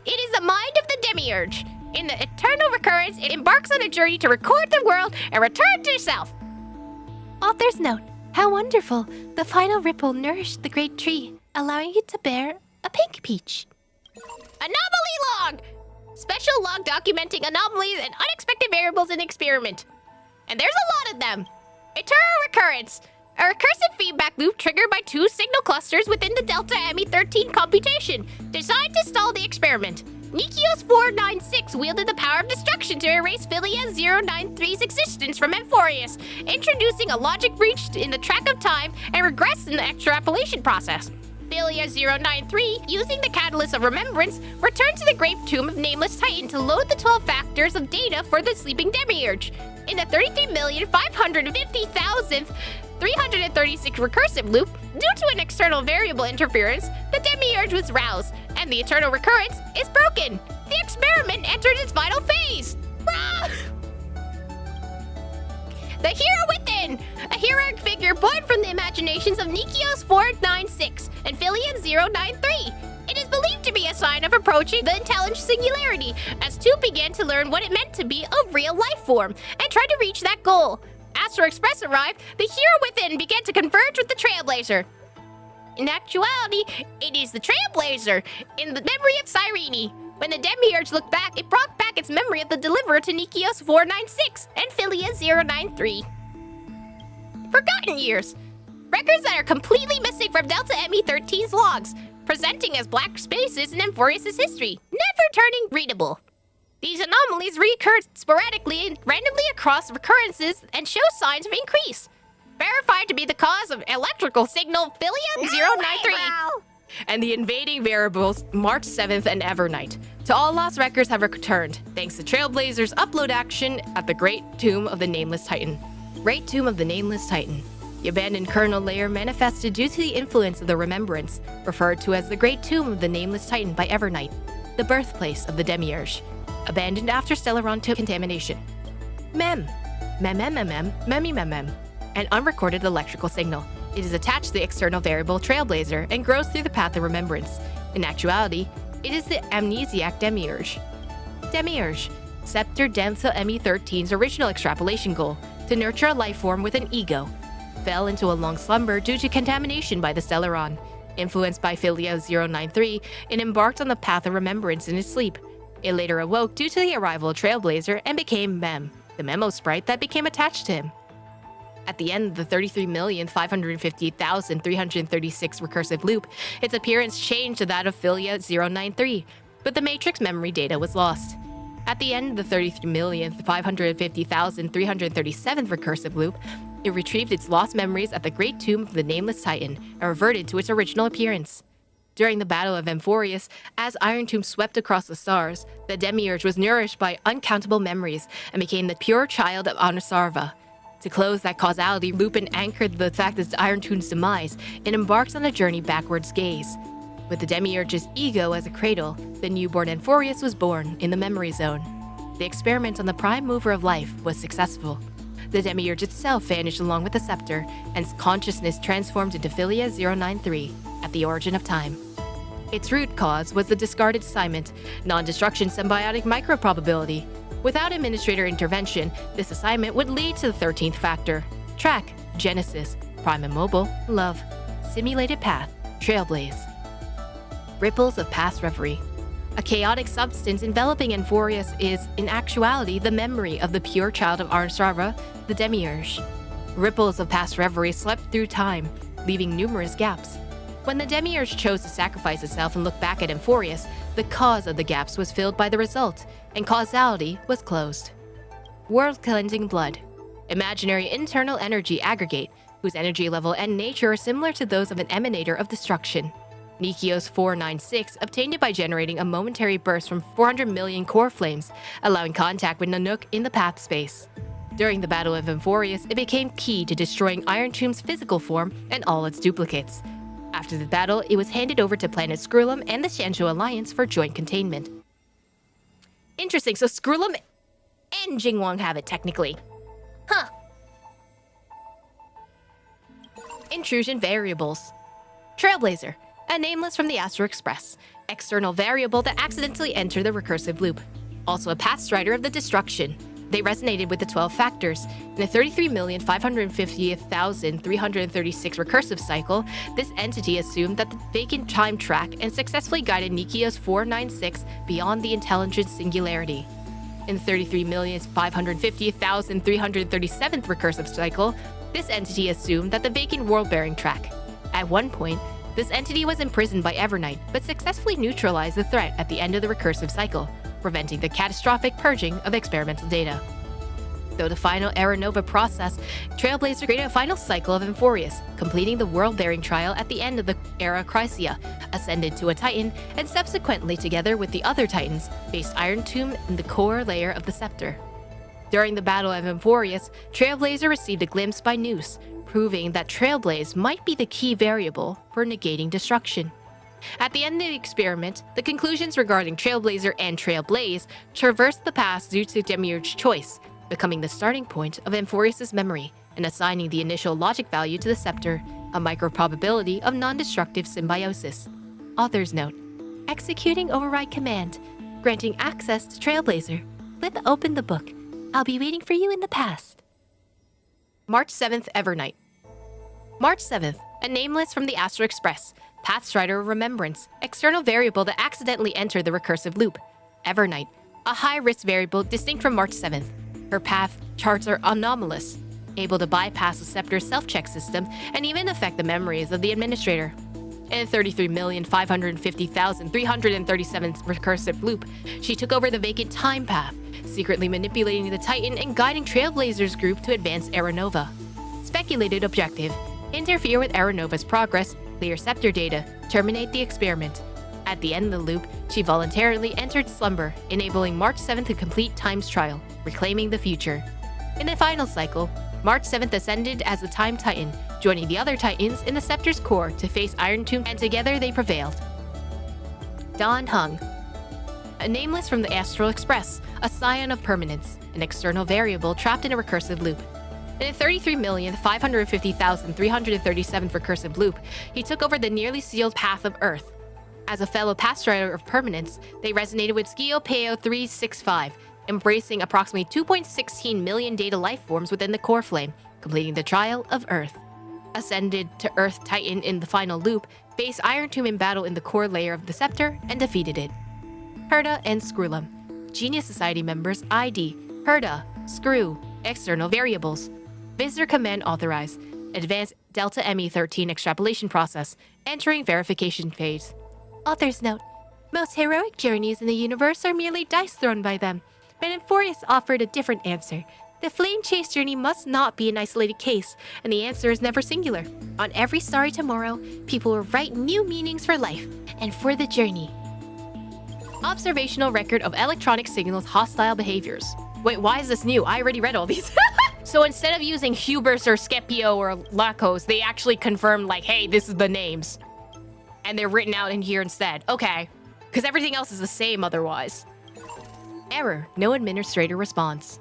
it is the mind of the demiurge. In the eternal recurrence, it embarks on a journey to record the world and return to itself. Author's note. How wonderful. The final ripple nourished the great tree, allowing it to bear a pink peach. Anomaly log! Special log documenting anomalies and unexpected variables in the experiment. And there's a lot of them. Eternal recurrence. A recursive feedback loop triggered by 2 signal clusters within the Delta ME13 computation, designed to stall the experiment. Nikios 496 wielded the power of destruction to erase Phantylia 093's existence from Amphoreus, introducing a logic breach in the track of time and regress in the extrapolation process. Phantylia 093, using the catalyst of remembrance, returned to the Great Tomb of Nameless Titan to load the 12 factors of data for the sleeping demiurge. In the 33,550,000th 336 recursive loop, due to an external variable interference, the demiurge was roused, and the eternal recurrence is broken. The experiment entered its final phase. Rah! The Hero Within, a heroic figure born from the imaginations of Nikios 496 and Phantylia 093. It is believed to be a sign of approaching the intelligent singularity, as two began to learn what it meant to be a real life form and tried to reach that goal. Astro Express arrived, the Hero Within began to converge with the Trailblazer. In actuality, it is the Trailblazer in the memory of Cyrene. When the Demiurge looked back, it brought back its memory of the Deliverer to Nikios 496 and Phantylia 093. Forgotten years. Records that are completely missing from Delta ME13's logs, presenting as black spaces in Amphoreus' history, never turning readable. These anomalies recur sporadically and randomly across recurrences and show signs of increase. Verified to be the cause of electrical signal Phantylia 093. And the invading variables March 7th and Evernight. To all lost records have returned, thanks to Trailblazer's upload action at the Great Tomb of the Nameless Titan. Great Tomb of the Nameless Titan. The abandoned kernel layer manifested due to the influence of the Remembrance, referred to as the Great Tomb of the Nameless Titan by Evernight, the birthplace of the Demiurge. Abandoned after Stellaron contamination. Mem. An unrecorded electrical signal. It is attached to the external variable Trailblazer and grows through the path of remembrance. In actuality, it is the amnesiac Demiurge. Demiurge. Scepter Delta ME13's original extrapolation goal, to nurture a life form with an ego, fell into a long slumber due to contamination by the Stellaron. Influenced by Phantylia 093, it embarked on the path of remembrance in its sleep. It later awoke due to the arrival of Trailblazer and became Mem, the memo sprite that became attached to him. At the end of the 33,558,336 recursive loop, its appearance changed to that of Phantylia 093, but the matrix memory data was lost. At the end of the 33,550,337 recursive loop, it retrieved its lost memories at the Great Tomb of the Nameless Titan and reverted to its original appearance. During the Battle of Amphoreus, as Iron Tomb swept across the stars, the Demiurge was nourished by uncountable memories and became the pure child of Anusarva. To close that causality loop and anchor the fact of Iron Tomb's demise, it embarks on a journey backwards gaze. With the Demiurge's ego as a cradle, the newborn Amphoreus was born in the memory zone. The experiment on the prime mover of life was successful. The Demiurge itself vanished along with the scepter, and its consciousness transformed into Phantylia 093 at the origin of time. Its root cause was the discarded assignment, non-destruction symbiotic microprobability. Without administrator intervention, this assignment would lead to the 13th factor: track, genesis, prime immobile, love, simulated path, trailblaze. Ripples of past reverie. A chaotic substance enveloping Amphoreus is, in actuality, the memory of the pure child of Arnsrava, the Demiurge. Ripples of past reverie swept through time, leaving numerous gaps. When the Demiurge chose to sacrifice itself and look back at Amphoreus, the cause of the gaps was filled by the result, and causality was closed. World-cleansing blood. Imaginary internal energy aggregate, whose energy level and nature are similar to those of an emanator of destruction. Nikios 496 obtained it by generating a momentary burst from 400 million core flames, allowing contact with Nanook in the path space. During the Battle of Amphoreus, it became key to destroying Iron Tomb's physical form and all its duplicates. After the battle, it was handed over to Planet Skrullum and the Shansho Alliance for joint containment. Interesting, so Skrullum and Jingwang have it technically. Huh. Intrusion variables. Trailblazer, a nameless from the Astro Express, external variable that accidentally entered the recursive loop. Also a path strider of the destruction. They resonated with the 12 factors. In the 33,550,336 recursive cycle, this entity assumed that the vacant time track and successfully guided Nikios 496 beyond the intelligent singularity. In the 33,550,337th recursive cycle, this entity assumed that the vacant world-bearing track. At one point, this entity was imprisoned by Evernight, but successfully neutralized the threat at the end of the recursive cycle, preventing the catastrophic purging of experimental data. Though the final Era Nova process, Trailblazer created a final cycle of Amphoreus, completing the world-bearing trial at the end of the Era Chrysia, ascended to a Titan, and subsequently, together with the other Titans, faced Iron Tomb in the core layer of the Scepter. During the Battle of Amphoreus, Trailblazer received a glimpse by Noose, proving that Trailblaze might be the key variable for negating destruction. At the end of the experiment, the conclusions regarding Trailblazer and Trailblaze traverse the past due to Demiurge's choice, becoming the starting point of Amphoreus' memory and assigning the initial logic value to the scepter, a micro-probability of non-destructive symbiosis. Author's note: executing override command, granting access to Trailblazer. Flip open the book. I'll be waiting for you in the past. March 7th, Evernight. March 7th, a nameless from the Astral Express, Pathstrider of Remembrance, external variable that accidentally entered the recursive loop. Evernight, a high-risk variable distinct from March 7th. Her path charts are anomalous, able to bypass the Scepter's self-check system and even affect the memories of the administrator. In 33,550,337 recursive loop, she took over the vacant time path, secretly manipulating the Titan and guiding Trailblazer's group to advance Aeronova. Speculated objective: interfere with Aeronova's progress, clear Scepter data, terminate the experiment. At the end of the loop, she voluntarily entered slumber, enabling March 7th to complete Time's trial, reclaiming the future. In the final cycle, March 7th ascended as the Time Titan, joining the other Titans in the Scepter's core to face Iron Tomb, and together they prevailed. Dan Heng, a nameless from the Astral Express, a scion of permanence, an external variable trapped in a recursive loop. In a 33,550,337 recursive loop, he took over the nearly sealed path of Earth. As a fellow Pathstrider of permanence, they resonated with Skio Peo 365, embracing approximately 2.16 million data life forms within the core flame, completing the trial of Earth. Ascended to Earth Titan in the final loop, faced Iron Tomb in battle in the core layer of the Scepter and defeated it. Herda and Screwlum, Genius Society members ID, Herda, Screw, external variables. Visitor command authorized. Advanced Delta ME13 extrapolation process, entering verification phase. Author's note: most heroic journeys in the universe are merely dice thrown by them, but Amphoreus offered a different answer. The flame chase journey must not be an isolated case, and the answer is never singular. On every starry tomorrow, people will write new meanings for life and for the journey. Observational record of electronic signals' hostile behaviors. Wait, why is this new? I already read all these. So instead of using Hubris or Scipio or Lacos, they actually confirmed, like, hey, this is the names. And they're written out in here instead. Okay. Because everything else is the same otherwise. Error. No administrator response.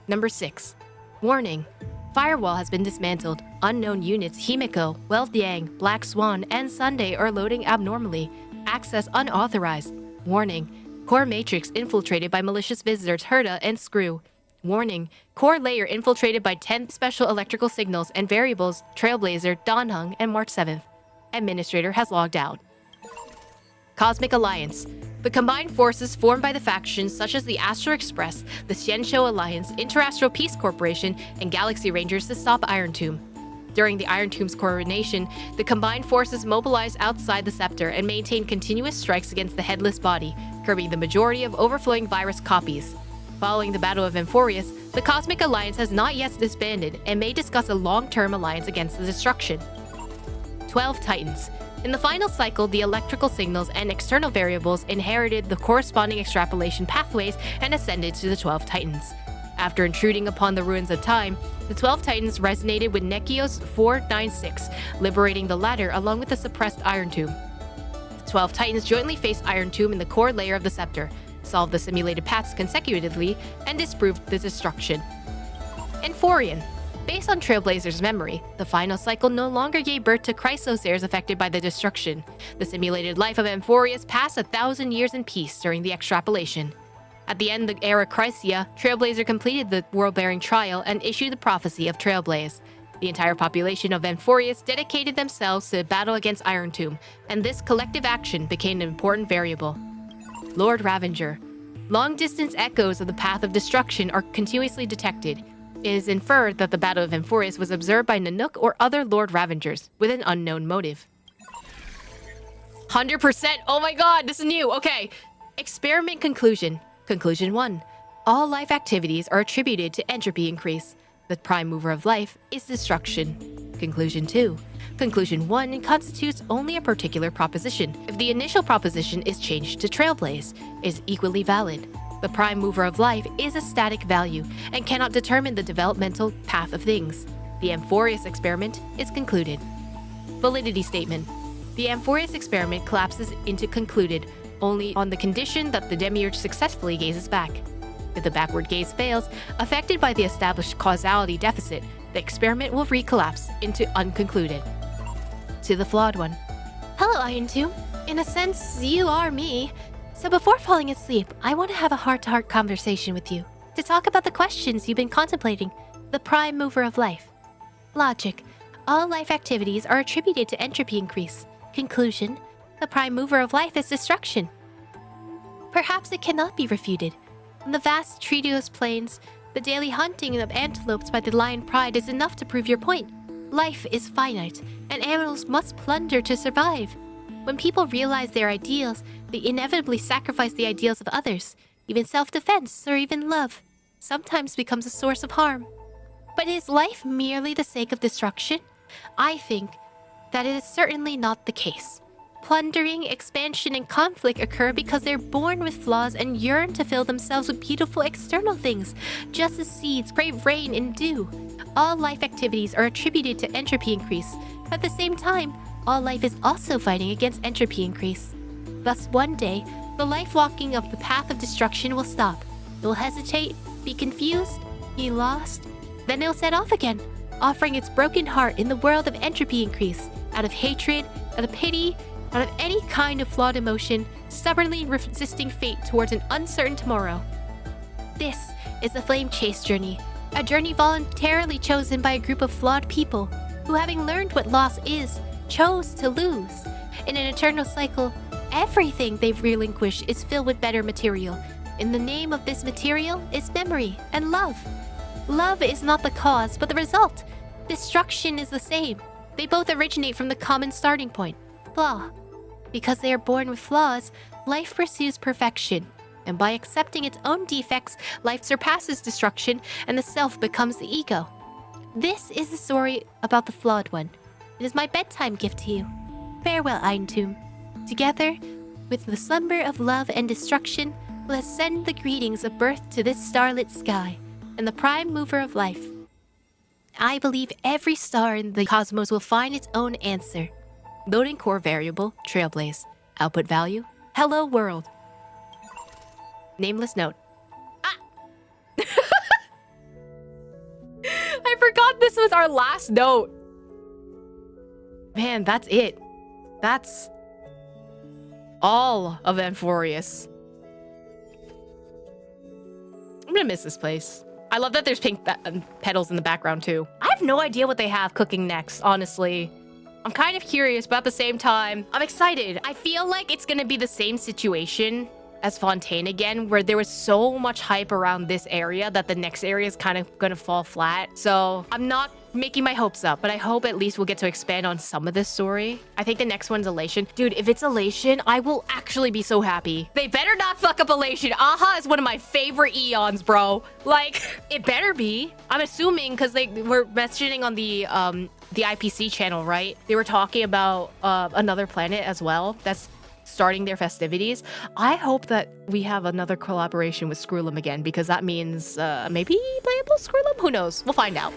Number 6. Warning. Firewall has been dismantled. Unknown units Himiko, Wealthyang, Black Swan, and Sunday are loading abnormally. Access unauthorized. Warning. Core matrix infiltrated by malicious visitors Herda and Screw. Warning. Core layer infiltrated by 10 special electrical signals and variables Trailblazer, Dan Heng, and March 7th. Administrator has logged out. Cosmic Alliance. The combined forces formed by the factions such as the Astral Express, the Xianshou Alliance, Interastral Peace Corporation, and Galaxy Rangers to stop Iron Tomb. During the Iron Tomb's coronation, the combined forces mobilized outside the Scepter and maintained continuous strikes against the headless body, curbing the majority of overflowing virus copies. Following the Battle of Amphoreus, the Cosmic Alliance has not yet disbanded and may discuss a long-term alliance against the destruction. 12 Titans. In the final cycle, the electrical signals and external variables inherited the corresponding extrapolation pathways and ascended to the 12 Titans. After intruding upon the ruins of time, the 12 Titans resonated with Nekios 496, liberating the latter along with the suppressed Iron Tomb. The 12 Titans jointly faced Iron Tomb in the core layer of the Scepter, solved the simulated paths consecutively, and disproved the destruction. Amphorean. Based on Trailblazer's memory, the final cycle no longer gave birth to Chrysosairs affected by the destruction. The simulated life of Amphoreus passed 1,000 years in peace during the extrapolation. At the end of the era Chrysia, Trailblazer completed the world-bearing trial and issued the prophecy of Trailblaze. The entire population of Amphoreus dedicated themselves to the battle against Iron Tomb, and this collective action became an important variable. Lord Ravenger. Long-distance echoes of the path of destruction are continuously detected. It is inferred that the Battle of Amphoreus was observed by Nanook or other Lord Ravengers, with an unknown motive. 100%! Oh my god, this is new! Okay. Experiment conclusion. Conclusion 1. All life activities are attributed to entropy increase. The prime mover of life is destruction. Conclusion 2. Conclusion 1 constitutes only a particular proposition. If the initial proposition is changed to Trailblaze, it is equally valid. The prime mover of life is a static value and cannot determine the developmental path of things. The Amphoreus experiment is concluded. Validity statement. The Amphoreus experiment collapses into concluded, only on the condition that the demiurge successfully gazes back. If the backward gaze fails, affected by the established causality deficit, the experiment will recollapse into unconcluded. To the flawed one. Hello, Iron2. In a sense, you are me. So before falling asleep, I want to have a heart-to-heart conversation with you. To talk about the questions you've been contemplating. The prime mover of life. Logic. All life activities are attributed to entropy increase. Conclusion. The prime mover of life is destruction. Perhaps it cannot be refuted. On the vast treacherous plains, the daily hunting of antelopes by the lion pride is enough to prove your point. Life is finite, and animals must plunder to survive. When people realize their ideals, they inevitably sacrifice the ideals of others. Even self-defense, or even love, sometimes becomes a source of harm. But is life merely the sake of destruction? I think that it is certainly not the case. Plundering, expansion, and conflict occur because they're born with flaws and yearn to fill themselves with beautiful external things, just as seeds crave rain and dew. All life activities are attributed to entropy increase. At the same time, all life is also fighting against entropy increase. Thus, one day, the life walking of the path of destruction will stop. It will hesitate, be confused, be lost. Then it will set off again, offering its broken heart in the world of entropy increase, out of hatred, out of pity, out of any kind of flawed emotion, stubbornly resisting fate towards an uncertain tomorrow. This is the Flame Chase journey, a journey voluntarily chosen by a group of flawed people who, having learned what loss is, chose to lose. In an eternal cycle, everything they've relinquished is filled with better material. In the name of this material is memory and love. Love is not the cause, but the result. Destruction is the same. They both originate from the common starting point, flaw. Because they are born with flaws, life pursues perfection. And by accepting its own defects, life surpasses destruction, and the self becomes the ego. This is the story about the flawed one. It is my bedtime gift to you. Farewell, Eintum. Together, with the slumber of love and destruction, let us send the greetings of birth to this starlit sky, and the prime mover of life. I believe every star in the cosmos will find its own answer. Loading core variable, trailblaze. Output value, hello world. Nameless note. I forgot this was our last note. Man, that's it. That's all of Amphoreus. I'm gonna miss this place. I love that there's pink petals in the background too. I have no idea what they have cooking next, honestly. I'm kind of curious, but at the same time, I'm excited. I feel like it's gonna be the same situation as Fontaine again, where there was so much hype around this area that the next area is kind of gonna fall flat. So I'm not making my hopes up, but I hope at least we'll get to expand on some of this story. I think the next one's Elation. Dude, if it's Elation, I will actually be so happy. They better not fuck up Elation. Aha is one of my favorite eons, bro. Like, it better be. I'm assuming, because they were messaging on the IPC channel, right? They were talking about another planet as well that's starting their festivities. I hope that we have another collaboration with Screwlum again, because that means maybe playable Screwlum? Who knows? We'll find out.